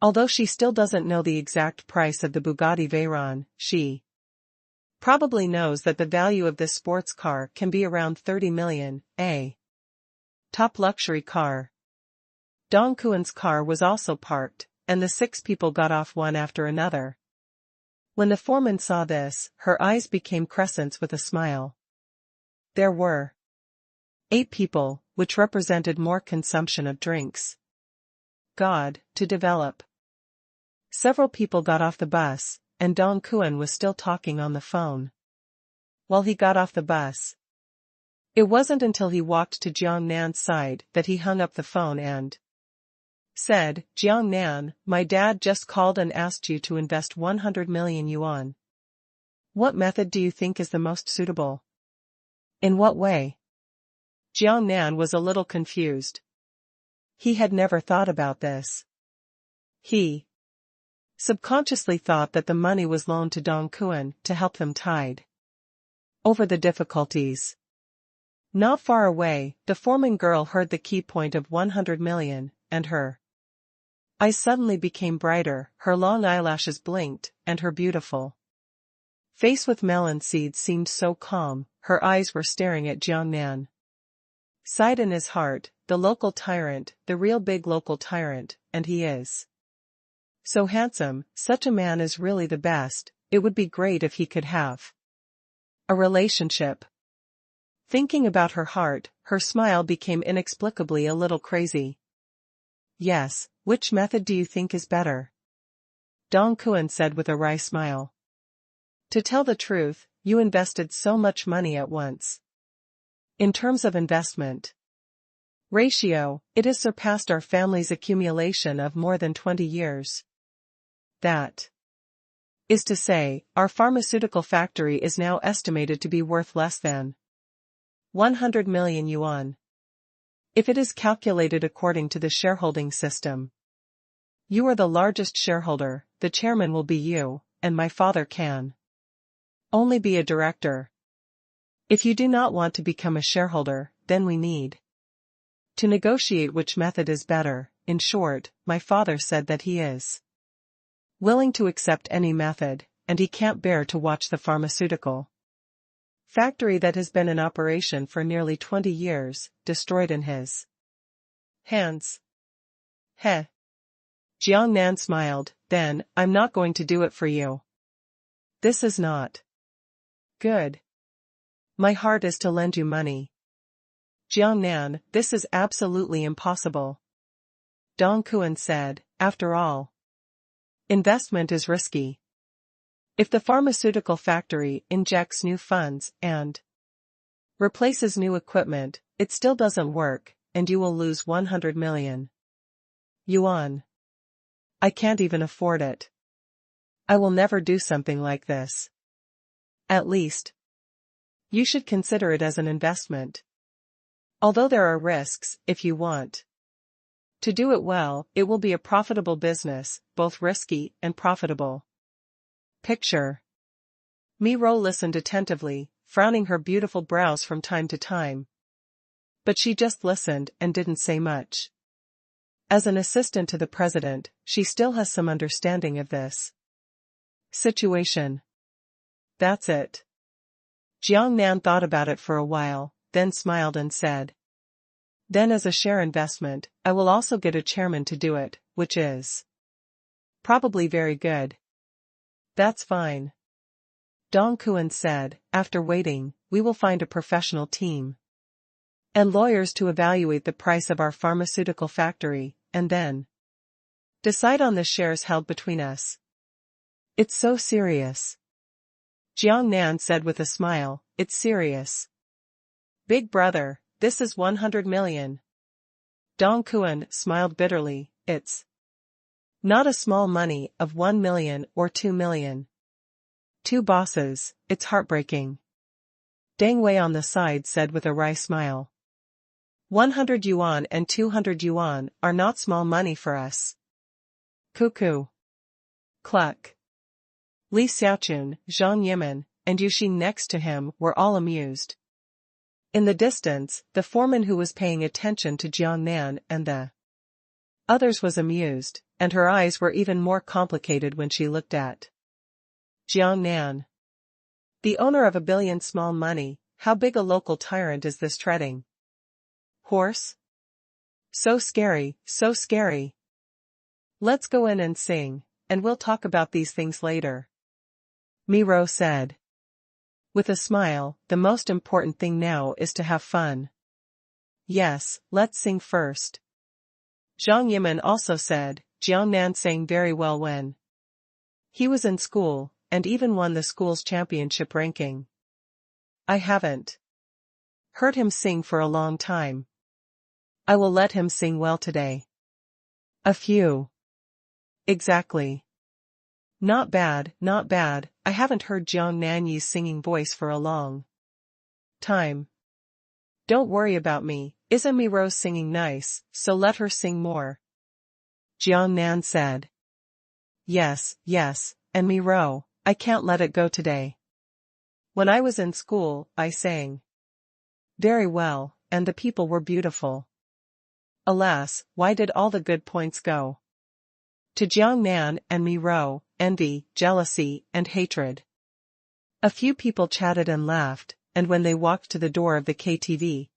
Although she still doesn't know the exact price of the Bugatti Veyron, she probably knows that the value of this sports car can be around 30 million, a top luxury car. Dong Kuan's car was also parked, and the 6 people got off one after another. When the foreman saw this, her eyes became crescents with a smile. There were 8 people, which represented more consumption of drinks. God, to develop. Several people got off the bus, and Dong Kuan was still talking on the phone while he got off the bus. It wasn't until he walked to Jiang Nan's side that he hung up the phone and said, Jiang Nan, my dad just called and asked you to invest 100 million yuan. What method do you think is the most suitable? In what way? Jiang Nan was a little confused. He had never thought about this. He subconsciously thought that the money was loaned to Dong Kuan to help them tide over the difficulties. Not far away, the foreman girl heard the key point of 100 million, and her eyes suddenly became brighter, her long eyelashes blinked, and her beautiful face with melon seeds seemed so calm. Her eyes were staring at Jiang Nan. Sighed in his heart, the local tyrant, the real big local tyrant, and he is So handsome, such a man is really the best, it would be great if he could have a relationship. Thinking about her heart, her smile became inexplicably a little crazy. Yes, which method do you think is better? Dong Kuan said with a wry smile. To tell the truth, you invested so much money at once. In terms of investment ratio, it has surpassed our family's accumulation of more than 20 years. That is to say, our pharmaceutical factory is now estimated to be worth less than 100 million yuan. If it is calculated according to the shareholding system. You are the largest shareholder, the chairman will be you, and my father can only be a director. If you do not want to become a shareholder, then we need to negotiate which method is better. In short, my father said that he is willing to accept any method, and he can't bear to watch the pharmaceutical factory that has been in operation for nearly 20 years, destroyed in his hands. Heh. Jiang Nan smiled, then, I'm not going to do it for you. This is not good. My heart is to lend you money. Jiang Nan, this is absolutely impossible. Dong Kuan said, after all, investment is risky. If the pharmaceutical factory injects new funds and replaces new equipment, it still doesn't work, and you will lose 100 million yuan. I can't even afford it. I will never do something like this. At least, you should consider it as an investment. Although there are risks, if you want to do it well, it will be a profitable business, both risky and profitable. Picture. Mi Ro listened attentively, frowning her beautiful brows from time to time. But she just listened and didn't say much. As an assistant to the president, she still has some understanding of this situation. That's it. Jiang Nan thought about it for a while, then smiled and said, then as a share investment, I will also get a chairman to do it, which is probably very good. That's fine. Dong Kuan said, after waiting, we will find a professional team and lawyers to evaluate the price of our pharmaceutical factory, and then decide on the shares held between us. It's so serious. Jiang Nan said with a smile, it's serious. Big brother, this is 100 million. Dong Kuan smiled bitterly, it's not a small money of 1 million or 2 million. Two bosses, it's heartbreaking. Deng Wei on the side said with a wry smile. 100 yuan and 200 yuan are not small money for us. Cuckoo. Cluck. Li Xiaochun, Zhang Yimin, and Yuxi next to him were all amused. In the distance, the foreman who was paying attention to Jiang Nan and the others was amused, and her eyes were even more complicated when she looked at Jiang Nan. The owner of 1 billion small money, how big a local tyrant is this treading horse? So scary, so scary. Let's go in and sing, and we'll talk about these things later. Mi Ro said. With a smile, the most important thing now is to have fun. Yes, let's sing first. Zhang Yimin also said, Jiang Nan sang very well when he was in school, and even won the school's championship ranking. I haven't heard him sing for a long time. I will let him sing well today. A few. Exactly. Not bad, not bad. I haven't heard Jiang Nanyi's singing voice for a long time. Don't worry about me, isn't Mi Ro singing nice, so let her sing more. Jiang Nan said. Yes, yes, and Mi Ro, I can't let it go today. When I was in school, I sang very well, and the people were beautiful. Alas, why did all the good points go to Jiang Nan and Mi Ro? Envy, jealousy, and hatred. A few people chatted and laughed, and when they walked to the door of the KTV,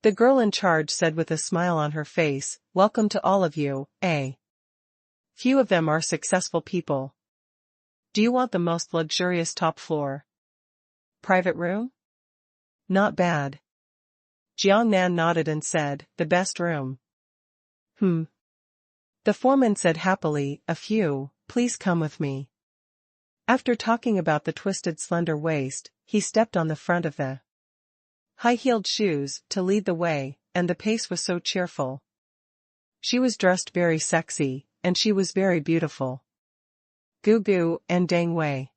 the girl in charge said with a smile on her face, welcome to all of you, eh? Few of them are successful people. Do you want the most luxurious top floor? Private room? Not bad. Jiangnan nodded and said, the best room. The foreman said happily, a few, please come with me. After talking about the twisted slender waist, he stepped on the front of the high-heeled shoes to lead the way, and the pace was so cheerful. She was dressed very sexy, and she was very beautiful. Gugu and Deng Wei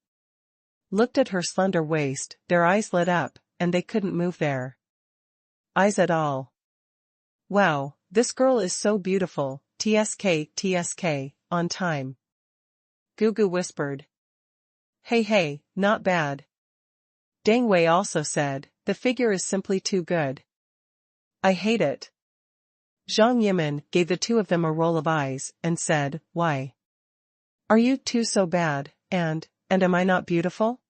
looked at her slender waist, their eyes lit up, and they couldn't move their eyes at all. Wow, this girl is so beautiful, TSK, on time. Gugu whispered. Hey, not bad. Deng Wei also said, the figure is simply too good. I hate it. Zhang Yimin gave the two of them a roll of eyes, and said, why? Are you two so bad, and am I not beautiful?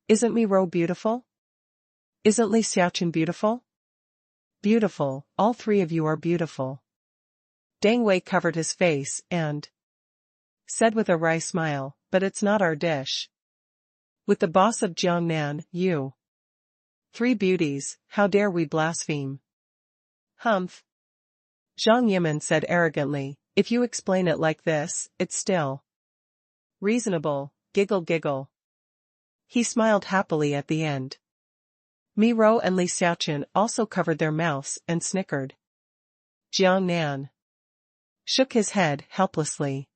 Isn't Mi Ro beautiful? Isn't Li Xiaoqun beautiful? Beautiful, all three of you are beautiful. Deng Wei covered his face and said with a wry smile, but it's not our dish. With the boss of Jiangnan, you three beauties, how dare we blaspheme? Humph. Zhang Yimin said arrogantly, if you explain it like this, it's still reasonable, giggle. He smiled happily at the end. Mi Ro and Li Xiaoqun also covered their mouths and snickered. Jiangnan shook his head helplessly.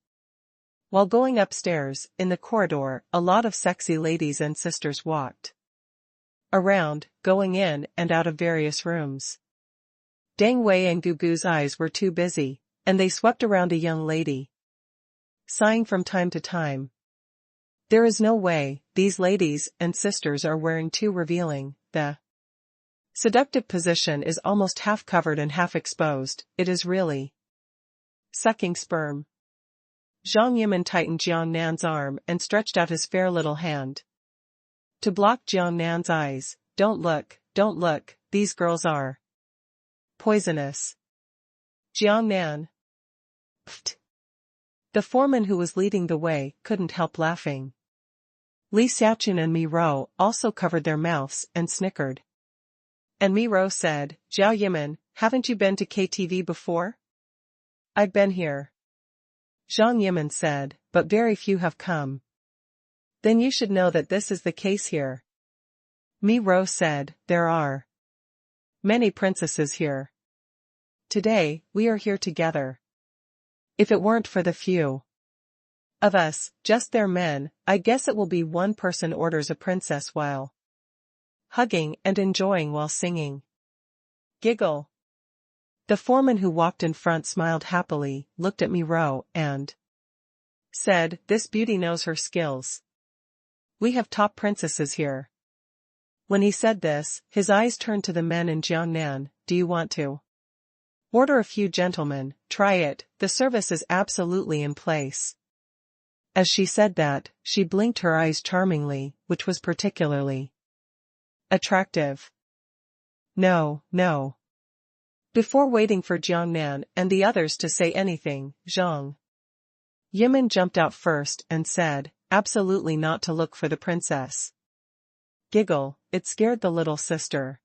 While going upstairs, in the corridor, a lot of sexy ladies and sisters walked around, going in and out of various rooms. Deng Wei and Gugu's eyes were too busy, and they swept around a young lady, sighing from time to time. There is no way, these ladies and sisters are wearing too revealing, the seductive position is almost half covered and half exposed, it is really sucking sperm. Zhang Yimin tightened Jiangnan's arm and stretched out his fair little hand to block Jiangnan's eyes. Don't look, these girls are poisonous. Jiangnan. Pfft. The foreman who was leading the way couldn't help laughing. Li Xiaoqun and Mi Ro also covered their mouths and snickered. And Mi Ro said, Zhao Yimin, haven't you been to KTV before? I've been here. Zhang Yimin said, but very few have come. Then you should know that this is the case here. Mi Ro said, there are many princesses here. Today, we are here together. If it weren't for the few of us, just their men, I guess it will be one person orders a princess while hugging and enjoying while singing. Giggle. The foreman who walked in front smiled happily, looked at Mi Ro, and said, this beauty knows her skills. We have top princesses here. When he said this, his eyes turned to the men in Jiangnan. Do you want to order a few gentlemen? Try it, the service is absolutely in place. As she said that, she blinked her eyes charmingly, which was particularly attractive. No. Before waiting for Jiangnan and the others to say anything, Zhang Yimin jumped out first and said, absolutely not to look for the princess. Giggle, it scared the little sister.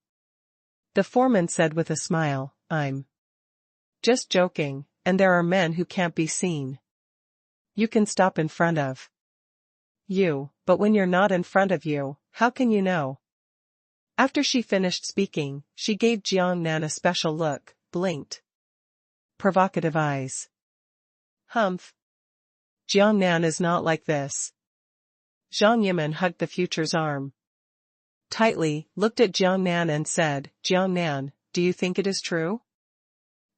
The foreman said with a smile, I'm just joking, and there are men who can't be seen. You can stop in front of you, but when you're not in front of you, how can you know? After she finished speaking, she gave Jiangnan a special look, blinked provocative eyes. Humph. Jiangnan is not like this. Zhang Yimin hugged the future's arm tightly, looked at Jiangnan and said, Jiangnan, do you think it is true?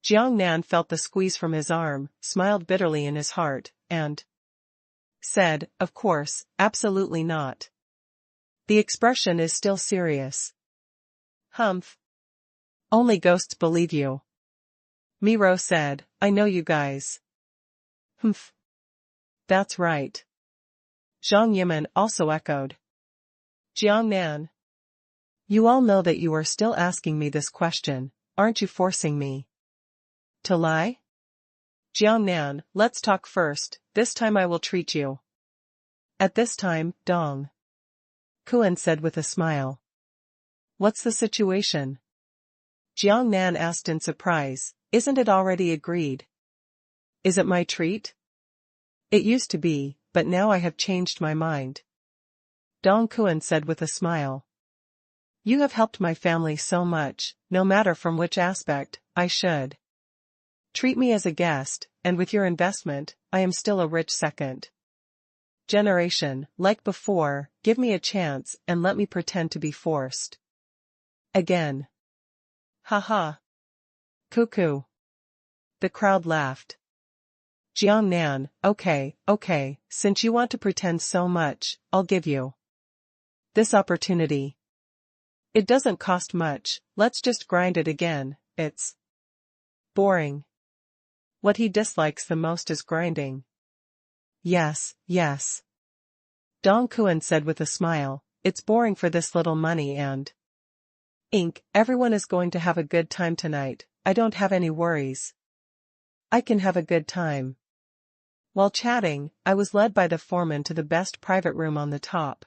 Jiangnan felt the squeeze from his arm, smiled bitterly in his heart, and said, of course, absolutely not. The expression is still serious. Humph. Only ghosts believe you. Mi Ro said, I know you guys. Humph. That's right. Zhang Yimin also echoed. Jiangnan. You all know that you are still asking me this question, aren't you forcing me to lie? Jiangnan, let's talk first, this time I will treat you. At this time, Dong Kuan said with a smile. What's the situation? Jiangnan asked in surprise, isn't it already agreed? Is it my treat? It used to be, but now I have changed my mind. Dong Kuan said with a smile. You have helped my family so much, no matter from which aspect, I should. Treat me as a guest, and with your investment, I am still a rich second generation, like before, give me a chance and let me pretend to be forced. Again. Ha. Cuckoo. The crowd laughed. Jiangnan, okay, since you want to pretend so much, I'll give you this opportunity. It doesn't cost much, let's just grind it again, it's boring. What he dislikes the most is grinding. Yes. Dong Kuan said with a smile, it's boring for this little money and ink, everyone is going to have a good time tonight, I don't have any worries. I can have a good time. While chatting, I was led by the foreman to the best private room on the top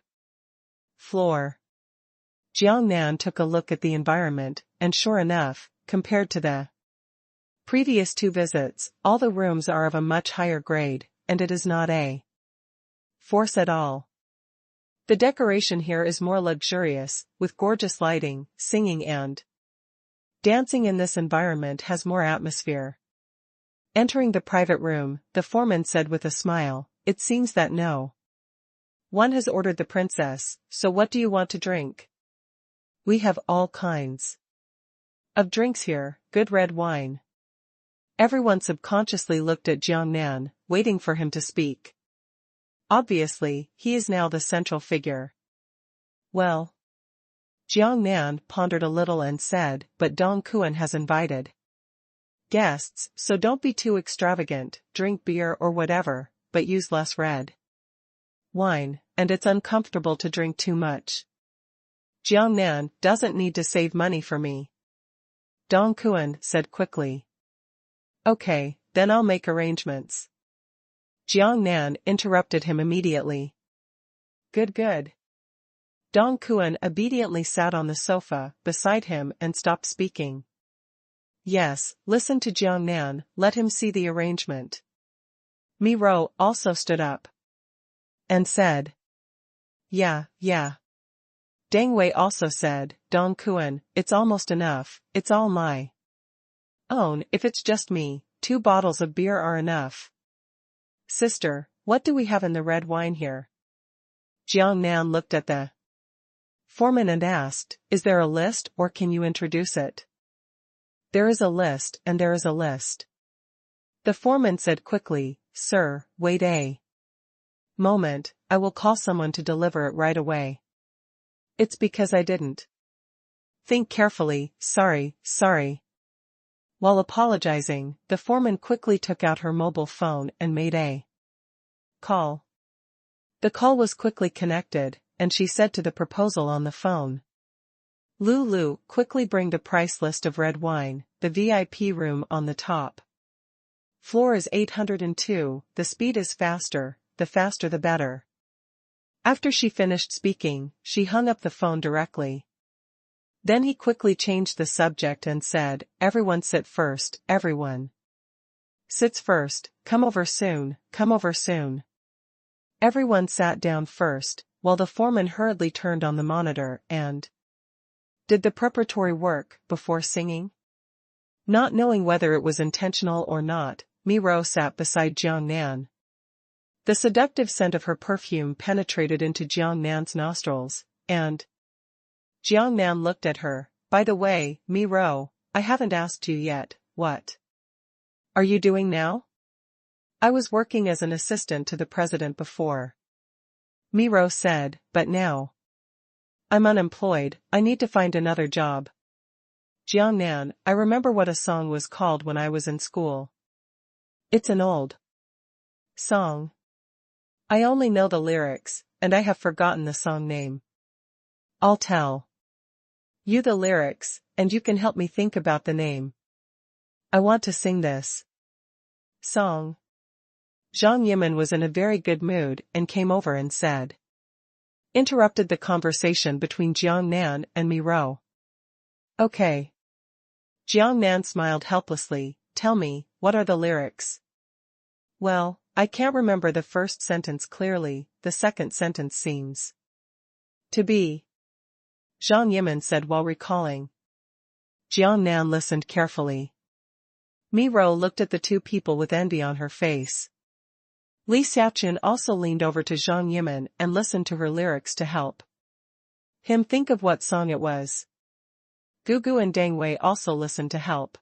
floor. Jiangnan took a look at the environment, and sure enough, compared to the previous 2 visits, all the rooms are of a much higher grade, and it is not a force at all. The decoration here is more luxurious, with gorgeous lighting, singing and dancing in this environment has more atmosphere. Entering the private room, the foreman said with a smile, it seems that no one has ordered the princess, so what do you want to drink? We have all kinds of drinks here, good red wine. Everyone subconsciously looked at Jiangnan, waiting for him to speak. Obviously, he is now the central figure. Well. Jiangnan pondered a little and said, but Dong Kuan has invited guests, so don't be too extravagant, drink beer or whatever, but use less red wine, and it's uncomfortable to drink too much. Jiangnan doesn't need to save money for me. Dong Kuan said quickly. Okay, then I'll make arrangements. Jiangnan interrupted him immediately. Good. Dong Kuan obediently sat on the sofa beside him and stopped speaking. Yes, listen to Jiangnan, let him see the arrangement. Mi Ro also stood up and said. Yeah. Deng Wei also said, Dong Kuan, it's almost enough, it's all my own, if it's just me, 2 bottles of beer are enough. Sister, what do we have in the red wine here? Jiangnan looked at the foreman and asked, is there a list or can you introduce it? There is a list and there is a list. The foreman said quickly, sir, wait a moment, I will call someone to deliver it right away. It's because I didn't think carefully, sorry. While apologizing, the foreman quickly took out her mobile phone and made a call. The call was quickly connected, and she said to the proposal on the phone. Lulu, quickly bring the price list of red wine, the VIP room on the top floor is 802, the speed is faster, the faster the better. After she finished speaking, she hung up the phone directly. Then he quickly changed the subject and said, everyone sit first, everyone sits first, come over soon. Everyone sat down first, while the foreman hurriedly turned on the monitor and did the preparatory work before singing. Not knowing whether it was intentional or not, Mi Ro sat beside Jiangnan. The seductive scent of her perfume penetrated into Jiangnan's nostrils, and Jiangnan looked at her. By the way, Mi Ro, I haven't asked you yet, what are you doing now? I was working as an assistant to the president before. Mi Ro said, but now I'm unemployed, I need to find another job. Jiangnan, I remember what a song was called when I was in school. It's an old song. I only know the lyrics, and I have forgotten the song name. I'll tell you the lyrics, and you can help me think about the name. I want to sing this Song. Zhang Yimin was in a very good mood and came over and said. Interrupted the conversation between Jiang Nan and Mi Rou. Okay. Jiang Nan smiled helplessly. Tell me, what are the lyrics? Well, I can't remember the first sentence clearly, the second sentence seems to be. Zhang Yimin said while recalling. Jiang Nan listened carefully. Mi Rou looked at the two people with envy on her face. Li Xiaoqun also leaned over to Zhang Yimin and listened to her lyrics to help him think of what song it was. Gugu and Deng Wei also listened to help.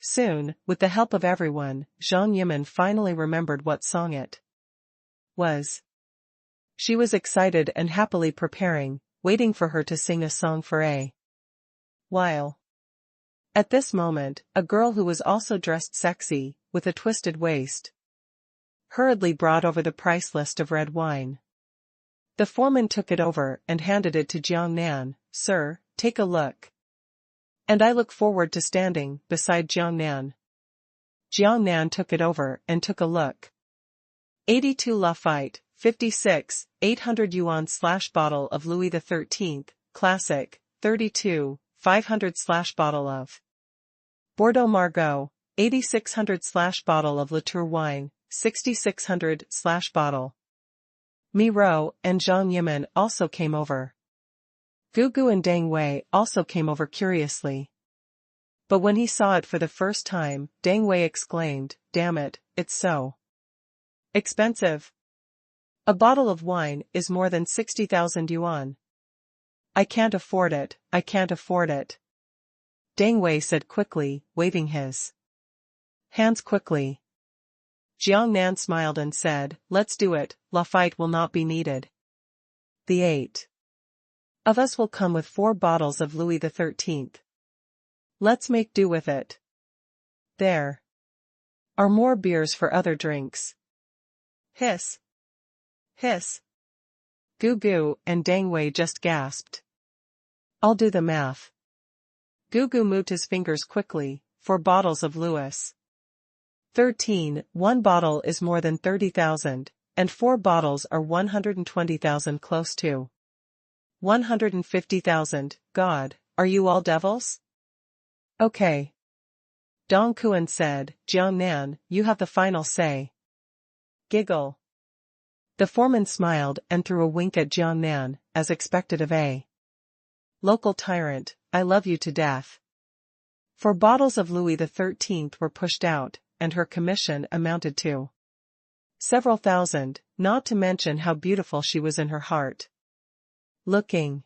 Soon, with the help of everyone, Zhang Yimin finally remembered what song it was. She was excited and happily preparing, waiting for her to sing a song for a while. At this moment, a girl who was also dressed sexy, with a twisted waist, hurriedly brought over the price list of red wine. The foreman took it over and handed it to Jiang Nan. Sir, take a look. And I look forward to standing beside Jiang Nan. Jiang Nan took it over and took a look. 82 Lafite, 56, 800 yuan / bottle of Louis XIII, classic, 32, 500 / bottle of Bordeaux Margaux, 8600 / bottle of Latour wine, 6600 / bottle. Mi Rou and Zhang Yimin also came over. Gugu and Deng Wei also came over curiously. But when he saw it for the first time, Deng Wei exclaimed, damn it, it's so expensive. A bottle of wine is more than 60,000 yuan. I can't afford it, I can't afford it. Deng Wei said quickly, waving his hands quickly. Jiang Nan smiled and said, let's do it, Lafite will not be needed. The 8 of us will come with 4 bottles of Louis XIII. Let's make do with it. There are more beers for other drinks. Hiss. Hiss. Gugu and Deng Wei just gasped. I'll do the math. Gugu moved his fingers quickly. 4 bottles of Louis XIII, 1 bottle is more than 30,000, and 4 bottles are 120,000, close to 150,000. God, are you all devils? Okay. Dong Kuan said, Jiang Nan, you have the final say. Giggle. The foreman smiled and threw a wink at Jiang Nan, as expected of a local tyrant. I love you to death. 4 bottles of Louis XIII were pushed out, and her commission amounted to several thousand, not to mention how beautiful she was in her heart. Looking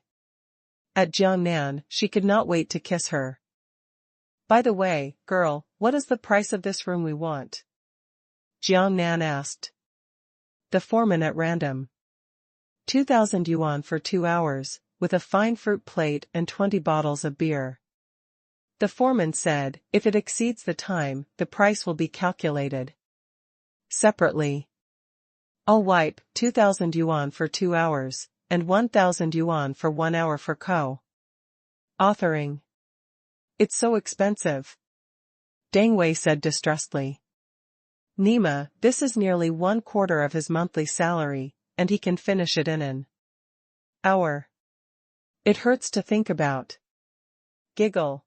at Jiang Nan, she could not wait to kiss her. By the way, girl, what is the price of this room we want? Jiang Nan asked the foreman at random. 2,000 yuan for 2 hours, with a fine fruit plate and 20 bottles of beer. The foreman said, if it exceeds the time, the price will be calculated separately. I'll wipe 2,000 yuan for 2 hours, and 1,000 yuan for 1 hour for co-authoring. It's so expensive. Deng Wei said distressedly. Nima, this is nearly 1/4 of his monthly salary, and he can finish it in an hour. It hurts to think about. Giggle.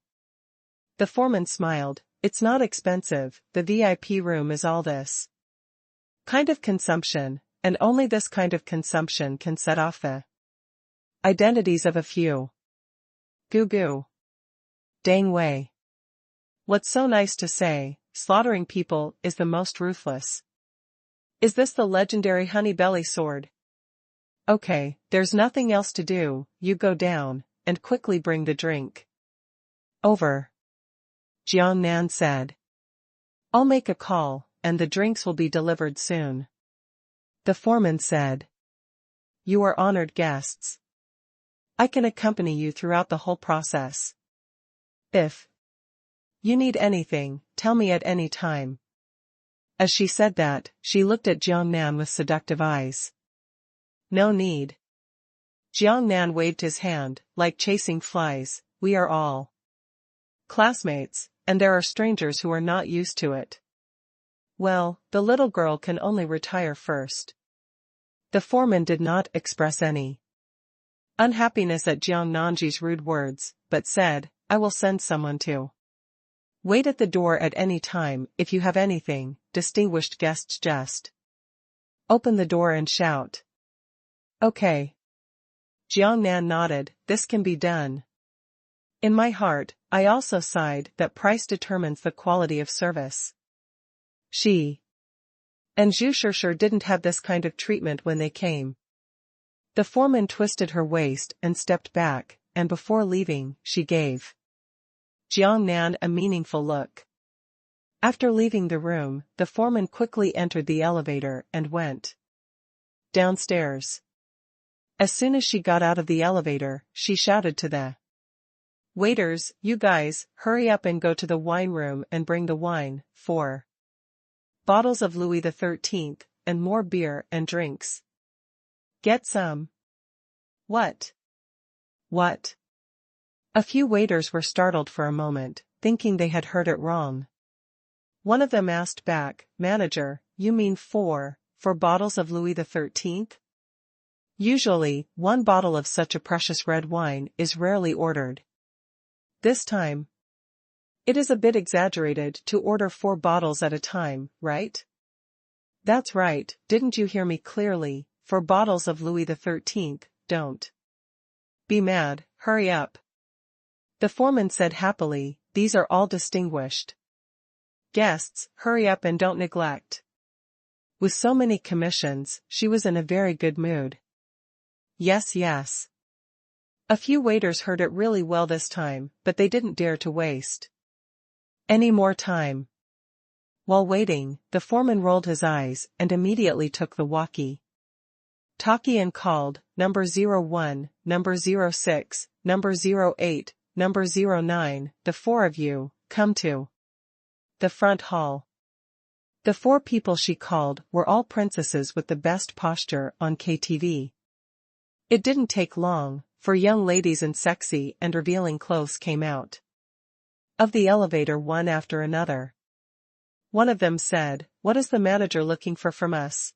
The foreman smiled. It's not expensive, the VIP room is all this kind of consumption, and only this kind of consumption can set off the identities of a few. Gugu. Deng Wei. What's so nice to say, slaughtering people is the most ruthless. Is this the legendary honey belly sword? Okay, there's nothing else to do, you go down, and quickly bring the drink over. Jiang Nan said. I'll make a call, and the drinks will be delivered soon. The foreman said. You are honored guests. I can accompany you throughout the whole process. If you need anything, tell me at any time. As she said that, she looked at Jiang Nan with seductive eyes. No need. Jiang Nan waved his hand, like chasing flies, we are all classmates, and there are strangers who are not used to it. Well, the little girl can only retire first. The foreman did not express any unhappiness at Jiang Nanji's rude words, but said, I will send someone to wait at the door at any time if you have anything, distinguished guests just open the door and shout. Okay. Jiang Nan nodded, this can be done. In my heart, I also sighed that price determines the quality of service. She and Zhu sure didn't have this kind of treatment when they came. The foreman twisted her waist and stepped back, and before leaving, she gave Jiang Nan a meaningful look. After leaving the room, the foreman quickly entered the elevator and went downstairs. As soon as she got out of the elevator, she shouted to the waiters, you guys, hurry up and go to the wine room and bring the wine, 4 bottles of Louis XIII, and more beer and drinks. Get some. What? What? A few waiters were startled for a moment, thinking they had heard it wrong. One of them asked back, Manager, you mean 4 bottles of Louis XIII? Usually, 1 bottle of such a precious red wine is rarely ordered. This time, it is a bit exaggerated to order 4 bottles at a time, right? That's right, didn't you hear me clearly? 4 bottles of Louis XIII, don't be mad, hurry up. The foreman said happily, these are all distinguished guests, hurry up and don't neglect. With so many commissions, she was in a very good mood. Yes. A few waiters heard it really well this time, but they didn't dare to waste any more time. While waiting, the foreman rolled his eyes and immediately took the walkie-talkie and called, number 01, number 06, number 08, number 09, the 4 of you, come to the front hall. The 4 people she called were all princesses with the best posture on KTV. It didn't take long, for young ladies in sexy and revealing clothes came out of the elevator one after another. One of them said, what is the manager looking for from us?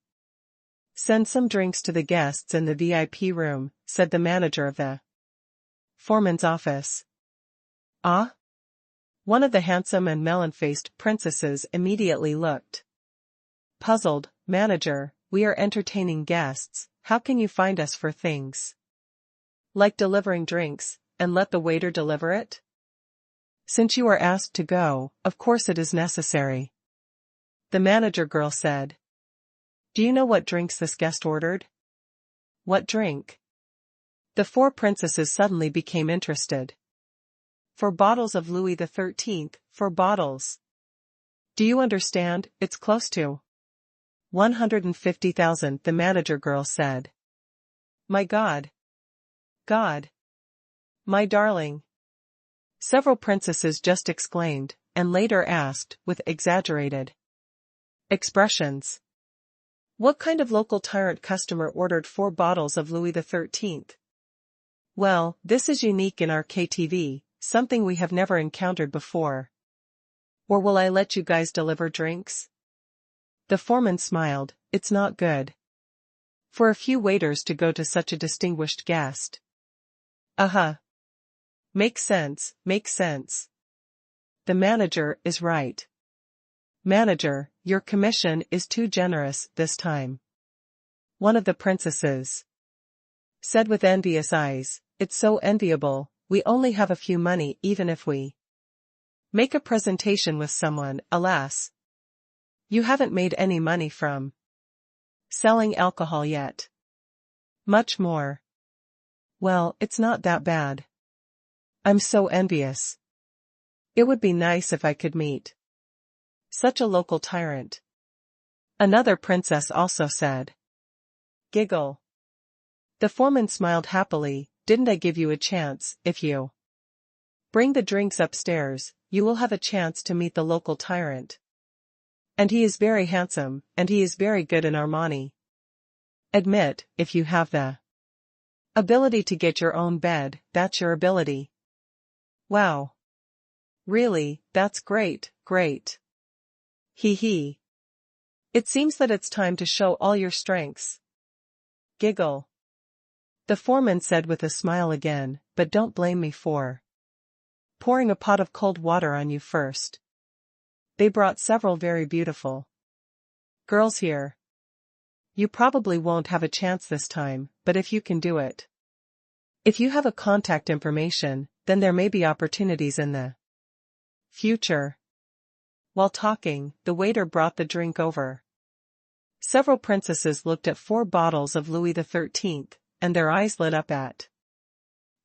Send some drinks to the guests in the VIP room, said the manager of the foreman's office. Ah? One of the handsome and melon-faced princesses immediately looked puzzled. Manager, we are entertaining guests, how can you find us for things like delivering drinks, and let the waiter deliver it? Since you are asked to go, of course it is necessary. The manager girl said. Do you know what drinks this guest ordered? What drink? The 4 princesses suddenly became interested. 4 bottles of Louis XIII, 4 bottles. Do you understand, it's close to 150,000, the manager girl said. My God. God. My darling. Several princesses just exclaimed, and later asked, with exaggerated expressions. What kind of local tyrant customer ordered 4 bottles of Louis XIII? Well, this is unique in our KTV, something we have never encountered before. Or will I let you guys deliver drinks? The foreman smiled, it's not good for a few waiters to go to such a distinguished guest. Makes sense. The manager is right. Manager, your commission is too generous this time. One of the princesses said with envious eyes, it's so enviable, we only have a few money even if we make a presentation with someone, alas. You haven't made any money from selling alcohol yet. Much more. Well, it's not that bad. I'm so envious. It would be nice if I could meet such a local tyrant. Another princess also said. Giggle. The foreman smiled happily, didn't I give you a chance? If you bring the drinks upstairs, you will have a chance to meet the local tyrant. And he is very handsome, and he is very good in Armani. Admit, if you have the ability to get your own bed, that's your ability. Wow. Really, that's great. Hee hee. It seems that it's time to show all your strengths. Giggle. The foreman said with a smile again, but don't blame me for pouring a pot of cold water on you first. They brought several very beautiful girls here. You probably won't have a chance this time, but if you can do it. If you have a contact information, then there may be opportunities in the future. While talking, the waiter brought the drink over. Several princesses looked at 4 bottles of Louis XIII, and their eyes lit up at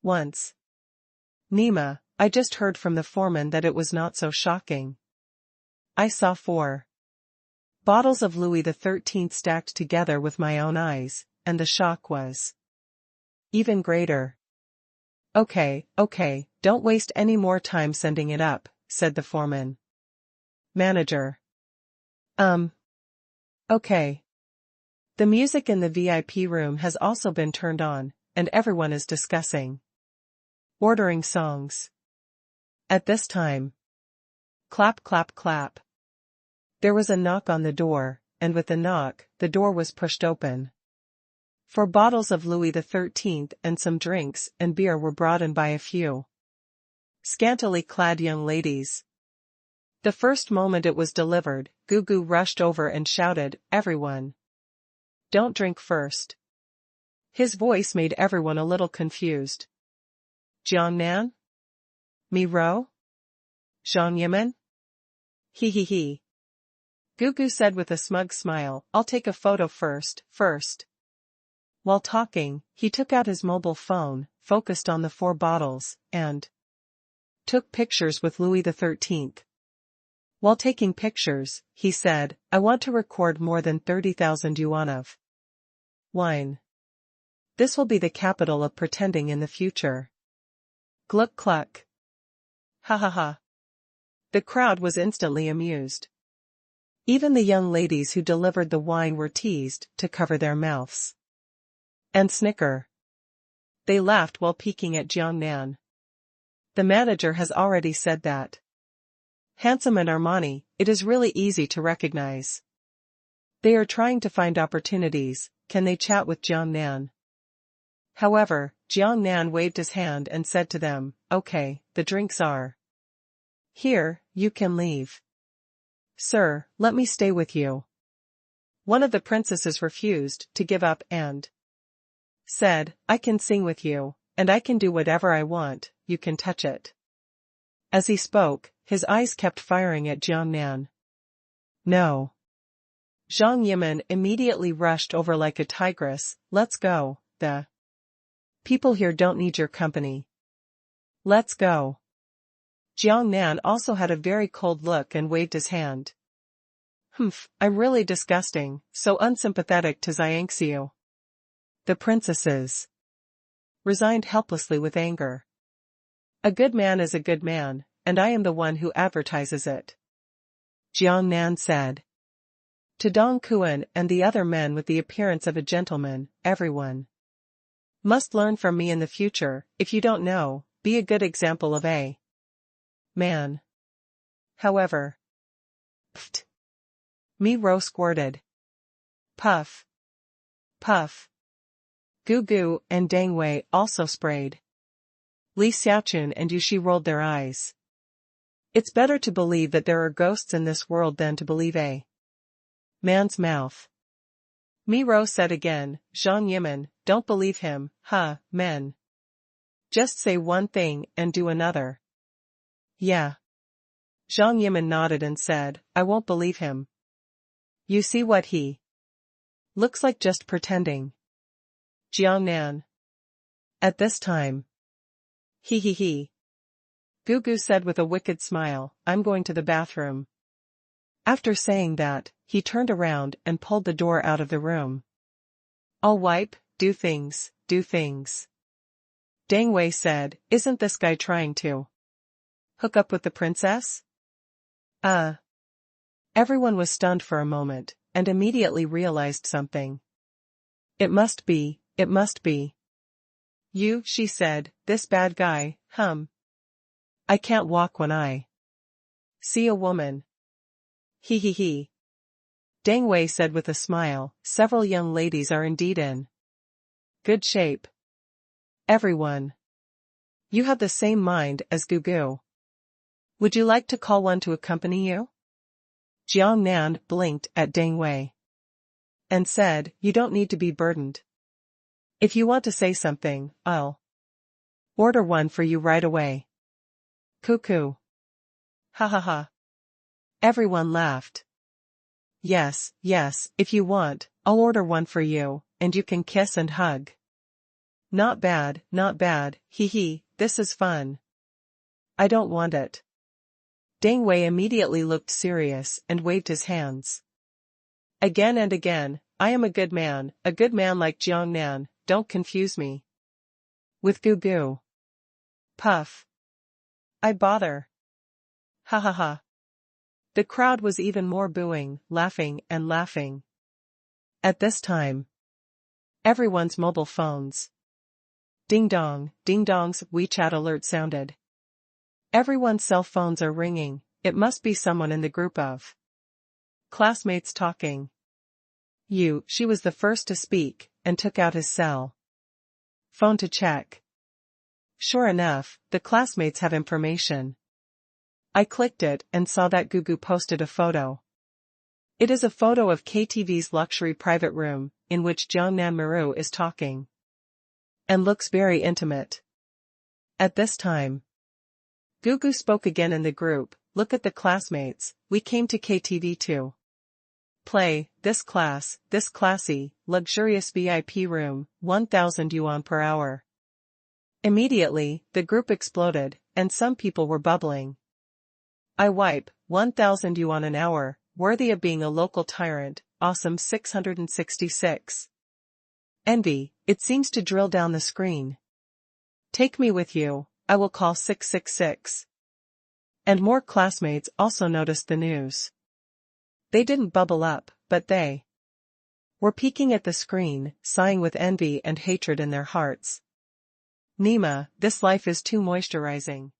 once. Nima, I just heard from the foreman that it was not so shocking. I saw 4 bottles of Louis XIII stacked together with my own eyes, and the shock was even greater. Okay, don't waste any more time sending it up, said the foreman. Manager. Okay. The music in the VIP room has also been turned on, and everyone is discussing ordering songs. At this time. Clap clap clap. There was a knock on the door, and with the knock, the door was pushed open. 4 bottles of Louis XIII and some drinks and beer were brought in by a few scantily clad young ladies. The first moment it was delivered, Gugu rushed over and shouted, "Everyone! Don't drink first." His voice made everyone a little confused. Jiangnan? Mi Ro? Zhang Yimin? He. Gugu said with a smug smile, "I'll take a photo first. While talking, he took out his mobile phone, focused on the 4 bottles, and took pictures with Louis XIII. While taking pictures, he said, "I want to record more than 30,000 yuan of wine. This will be the capital of pretending in the future." Gluck cluck. Ha ha ha. The crowd was instantly amused. Even the young ladies who delivered the wine were teased to cover their mouths and snicker. They laughed while peeking at Jiangnan. The manager has already said that. Handsome and Armani, it is really easy to recognize. They are trying to find opportunities. Can they chat with Jiangnan? However, Jiangnan waved his hand and said to them, "Okay, the drinks are here, you can leave." "Sir, let me stay with you." One of the princesses refused to give up and said, "I can sing with you, and I can do whatever I want, you can touch it." As he spoke, his eyes kept firing at Jiangnan. No. Zhang Yimin immediately rushed over like a tigress. "Let's go, the people here don't need your company. Let's go." Jiangnan also had a very cold look and waved his hand. "Humph, I'm really disgusting, so unsympathetic to Xiangxiu." The princesses resigned helplessly with anger. "A good man is a good man, and I am the one who advertises it," Jiangnan said. To Dong Kuan and the other men with the appearance of a gentleman, "Everyone must learn from me in the future. If you don't know, be a good example of a man." However. Pft. Mi Ro squirted. Puff. Puff. Gugu and Dang Wei also sprayed. Li Xiaochun and Yuxi rolled their eyes. It's better to believe that there are ghosts in this world than to believe a man's mouth. Mi Ro said again, "Zhang Yimin, don't believe him, men. Just say one thing and do another." Yeah. Zhang Yimin nodded and said, "I won't believe him. You see what he looks like, just pretending." Jiangnan. At this time. He. Gugu said with a wicked smile, "I'm going to the bathroom." After saying that, he turned around and pulled the door out of the room. "I'll wipe, do things. Dang Wei said, "Isn't this guy trying to hook up with the princess?" Everyone was stunned for a moment, and immediately realized something. It must be. "You," she said, "this bad guy, I can't walk when I see a woman." He. Deng Wei said with a smile, several young ladies are indeed in good shape. Everyone. You have the same mind as Gugu. Would you like to call one to accompany you? Jiang Nan blinked at Deng Wei and said, you don't need to be burdened. If you want to say something, I'll order one for you right away. Cuckoo. Ha ha ha. Everyone laughed. Yes, if you want, I'll order one for you, and you can kiss and hug. Not bad, hee hee, this is fun. I don't want it. Deng Wei immediately looked serious and waved his hands. Again and again, I am a good man like Jiang Nan, don't confuse me with Gugu. Puff. I bother. Ha ha ha. The crowd was even more booing, laughing and laughing. At this time, everyone's mobile phones. Ding dong's WeChat alert sounded. Everyone's cell phones are ringing, it must be someone in the group of classmates talking. She was the first to speak, and took out his cell phone to check. Sure enough, the classmates have information. I clicked it and saw that Gugu posted a photo. It is a photo of KTV's luxury private room, in which Jiangnan Maru is talking. And looks very intimate. At this time, Gugu spoke again in the group, look at the classmates, we came to KTV to play, this classy, luxurious VIP room, 1,000 yuan per hour. Immediately, the group exploded, and some people were bubbling. I wipe, 1,000 yuan an hour, worthy of being a local tyrant, awesome 666. Envy, it seems to drill down the screen. Take me with you, I will call 666. And more classmates also noticed the news. They didn't bubble up, but they were peeking at the screen, sighing with envy and hatred in their hearts. Nima, this life is too moisturizing.